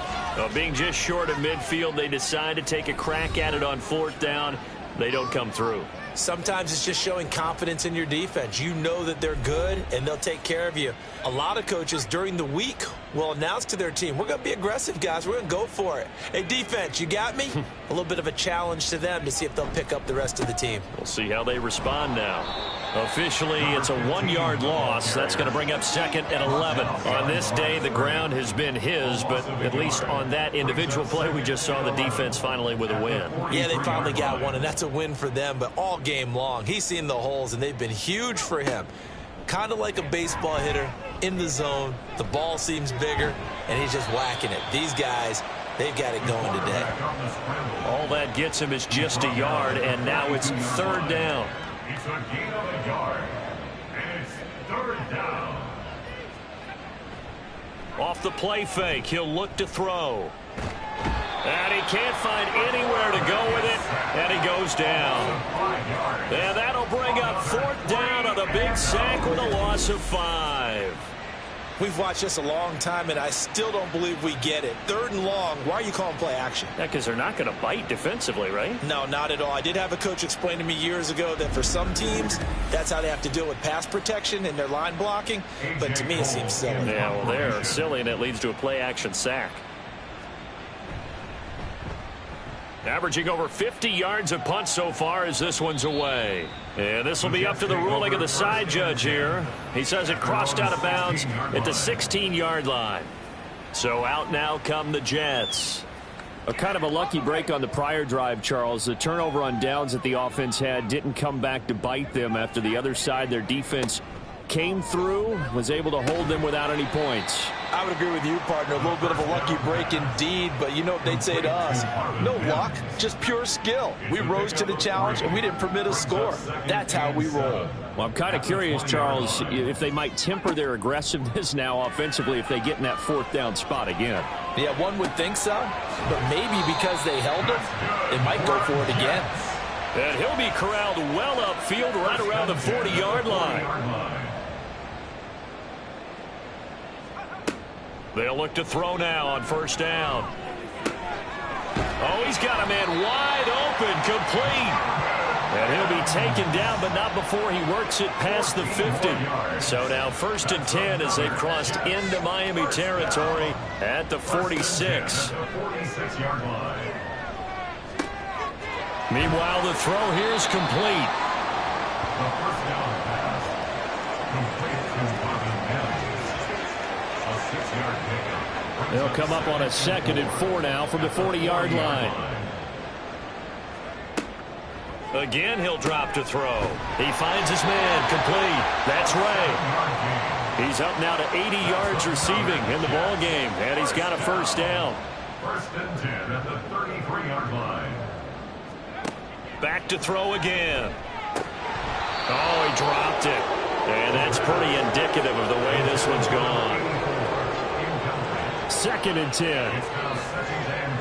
Being just short of midfield, they decide to take a crack at it on fourth down. They don't come through. Sometimes it's just showing confidence in your defense. You know that they're good, and they'll take care of you. A lot of coaches during the week will announce to their team, we're going to be aggressive, guys. We're going to go for it. Hey, defense, you got me? A little bit of a challenge to them to see if they'll pick up the rest of the team. We'll see how they respond now. Officially, it's a 1-yard loss. That's going to bring up 2nd and 11. On this day, the ground has been his, but at least on that individual play, we just saw the defense finally with a win. Yeah, they finally got one, and that's a win for them, but all game long, he's seen the holes, and they've been huge for him. Kind of like a baseball hitter in the zone. The ball seems bigger, and he's just whacking it. These guys, they've got it going today. All that gets him is just a yard, and now it's 3rd down. It's a gain of a yard, and it's 3rd down. Off the play fake, he'll look to throw. And he can't find anywhere to go with it, and he goes down. And that'll bring up 4th down on a big sack with a loss of 5. We've watched this a long time, and I still don't believe we get it. 3rd and long, why are you calling play action? Yeah, because they're not going to bite defensively, right? No, not at all. I did have a coach explain to me years ago that for some teams, that's how they have to deal with pass protection and their line blocking, but to me it seems silly. Yeah, well, they're silly, and it leads to a play action sack. Averaging over 50 yards a punt so far as this one's away. And this will be up to the ruling of the side judge here. He says it crossed out of bounds at the 16-yard line. So out now come the Jets. A kind of a lucky break on the prior drive, Charles. The turnover on downs that the offense had didn't come back to bite them after the other side. Their defense came through, was able to hold them without any points. I would agree with you, partner. A little bit of a lucky break indeed, but you know what they'd say to us? No luck, just pure skill. We rose to the challenge, and we didn't permit a score. That's how we roll. Well, I'm kind of curious, Charles, if they might temper their aggressiveness now offensively if they get in that 4th down spot again. Yeah, one would think so, but maybe because they held it, they might go for it again. And he'll be corralled well upfield right around the 40-yard line. They'll look to throw now on 1st down. Oh, he's got a man wide open, complete. And he'll be taken down, but not before he works it past the 50. So now 1st and 10 as they've crossed into Miami territory at the 46. Meanwhile, the throw here is complete. The 1st down pass, complete to Madden. A 6-yard pickup. They'll come up on a 2nd and 4 now from the 40-yard line. Again, he'll drop to throw. He finds his man, complete. That's Ray. He's up now to 80 yards receiving in the ball game, and he's got a 1st down. 1st and 10 at the 33-yard line. Back to throw again. Oh, he dropped it. And that's pretty indicative of the way this one's gone. 2nd and 10. It's now 2nd and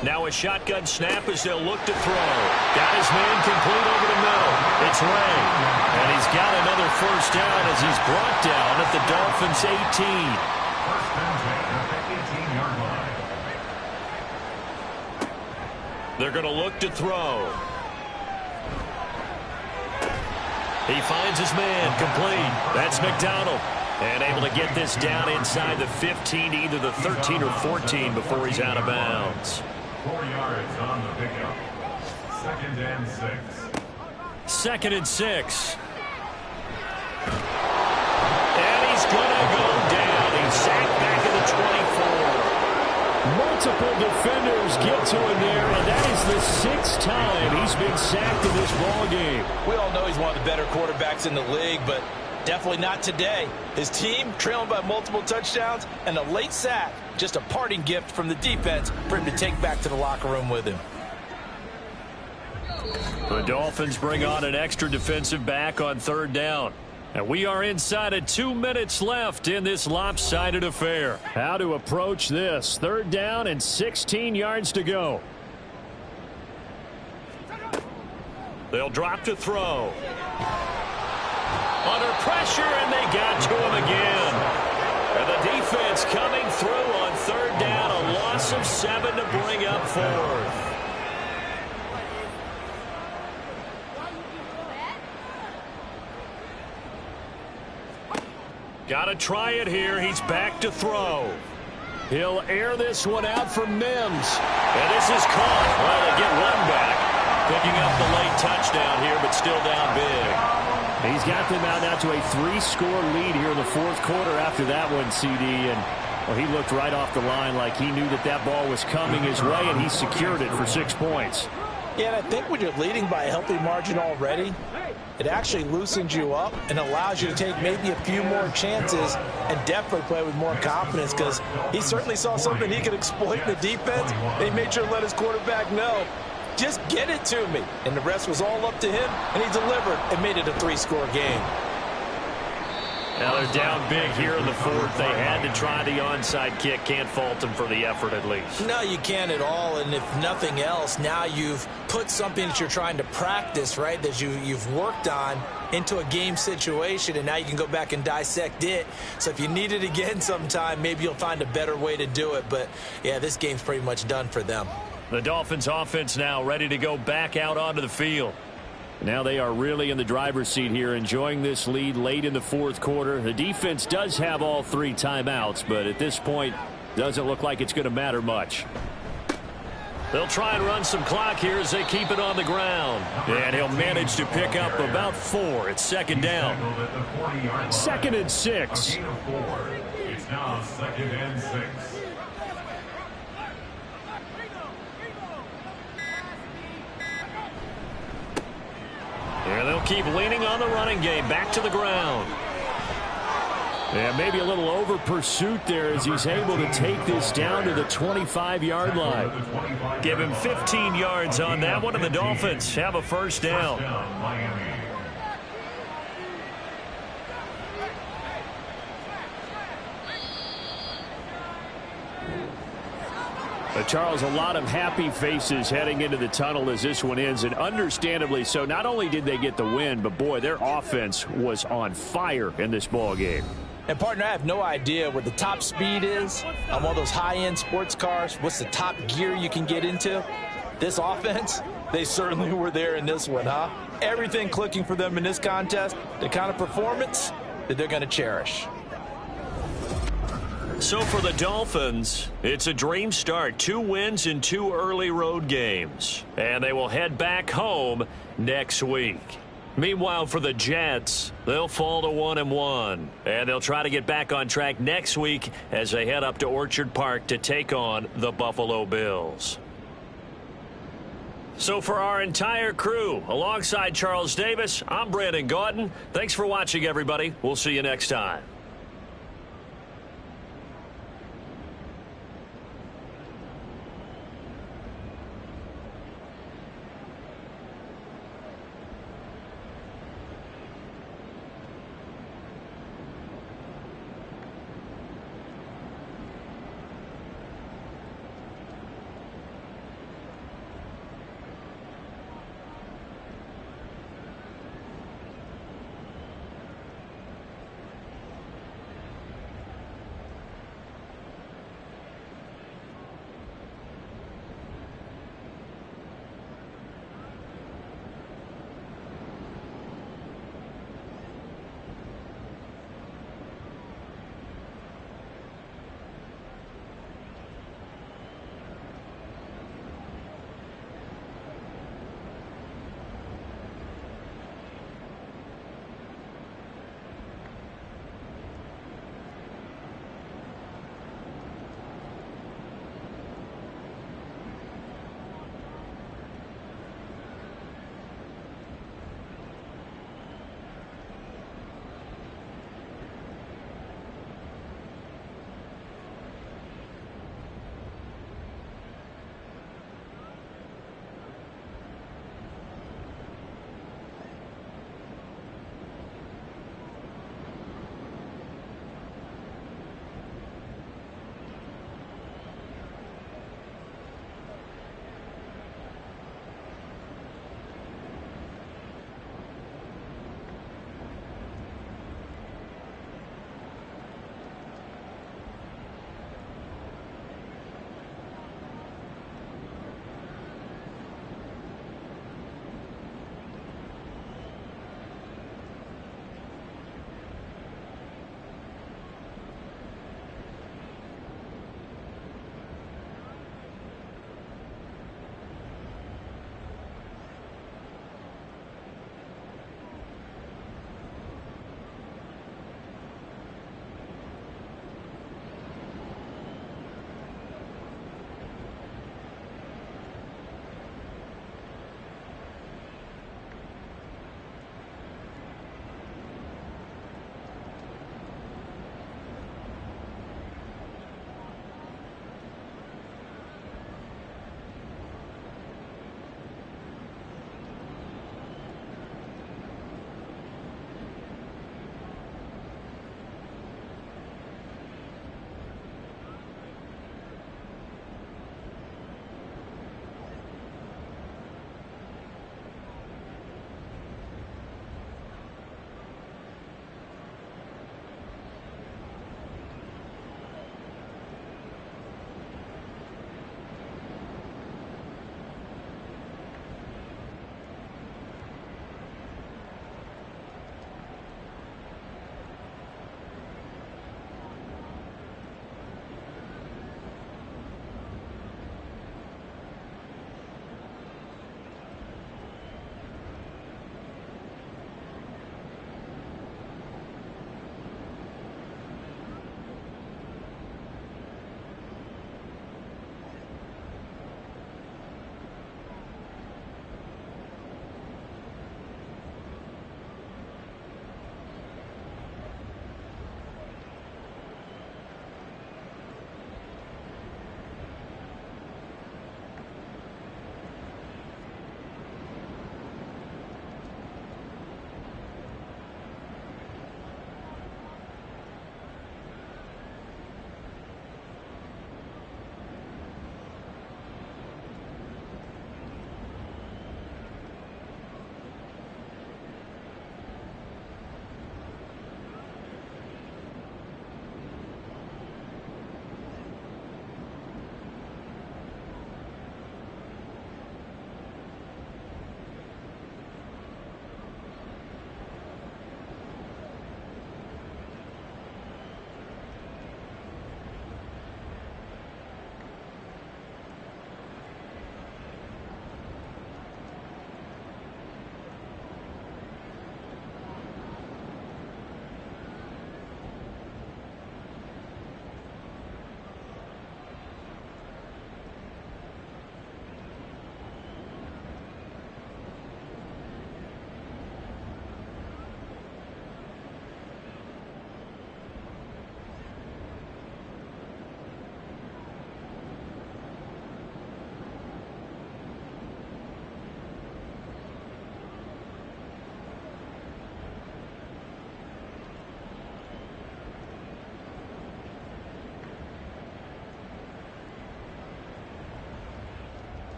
10. Now a shotgun snap as they'll look to throw. Got his man complete over the middle. It's Ray. And he's got another 1st down as he's brought down at the Dolphins' 18. 1st and 10 at the 18-yard line. They're going to look to throw. He finds his man complete. That's McDonald. And able to get this down inside the 15 to either the 13 or 14 before he's out of bounds. 4 yards on the pickup. 2nd and 6. 2nd and 6. And he's going to go down. He's sacked back at the 24. Multiple defenders get to him there, and that is the 6th time he's been sacked in this ball game. We all know he's one of the better quarterbacks in the league, but definitely not today. His team trailing by multiple touchdowns and a late sack. Just a parting gift from the defense for him to take back to the locker room with him. The Dolphins bring on an extra defensive back on 3rd down. And we are inside of 2 minutes left in this lopsided affair. How to approach this? 3rd down and 16 yards to go. They'll drop to throw. Under pressure, and they got to him again. And the defense coming through on 3rd down. A loss of 7 to bring up 4th. Got to try it here. He's back to throw. He'll air this one out for Mims. And this is caught. Well, they get one back. Picking up the late touchdown here, but still down big. He's got them out now to a 3-score lead here in the 4th quarter after that one, CD. And well, he looked right off the line like he knew that that ball was coming his way, and he secured it for 6 points. Yeah, and I think when you're leading by a healthy margin already, it actually loosens you up and allows you to take maybe a few more chances and definitely play with more confidence, because he certainly saw something he could exploit in the defense. He made sure to let his quarterback know, just get it to me. And the rest was all up to him, and he delivered and made it a 3-score game. Now they're down big here in the 4th. They had to try the onside kick. Can't fault them for the effort at least. No, you can't at all. And if nothing else, now you've put something that you're trying to practice, right, that you've worked on into a game situation, and now you can go back and dissect it. So if you need it again sometime, maybe you'll find a better way to do it. But, yeah, this game's pretty much done for them. The Dolphins offense now ready to go back out onto the field. Now they are really in the driver's seat here, enjoying this lead late in the 4th quarter. The defense does have all 3 timeouts, but at this point, doesn't look like it's going to matter much. They'll try and run some clock here as they keep it on the ground. And he'll manage to pick up about 4. It's 2nd down. 2nd and 6. It's now 2nd and 6. And they'll keep leaning on the running game. Back to the ground. Yeah, maybe a little over pursuit there as he's able to take this down to the 25-yard line. Give him 15 yards on that one, and the Dolphins have a 1st down. Charles, a lot of happy faces heading into the tunnel as this one ends, and understandably so. Not only did they get the win, but boy, their offense was on fire in this ball game. And, partner, I have no idea what the top speed is on one of those high-end sports cars. What's the top gear you can get into? This offense, they certainly were there in this one, huh? Everything clicking for them in this contest, the kind of performance that they're going to cherish. So for the Dolphins, it's a dream start. 2 wins in 2 early road games. And they will head back home next week. Meanwhile, for the Jets, they'll fall to 1-1. And they'll try to get back on track next week as they head up to Orchard Park to take on the Buffalo Bills. So for our entire crew, alongside Charles Davis, I'm Brandon Gaudin. Thanks for watching, everybody. We'll see you next time.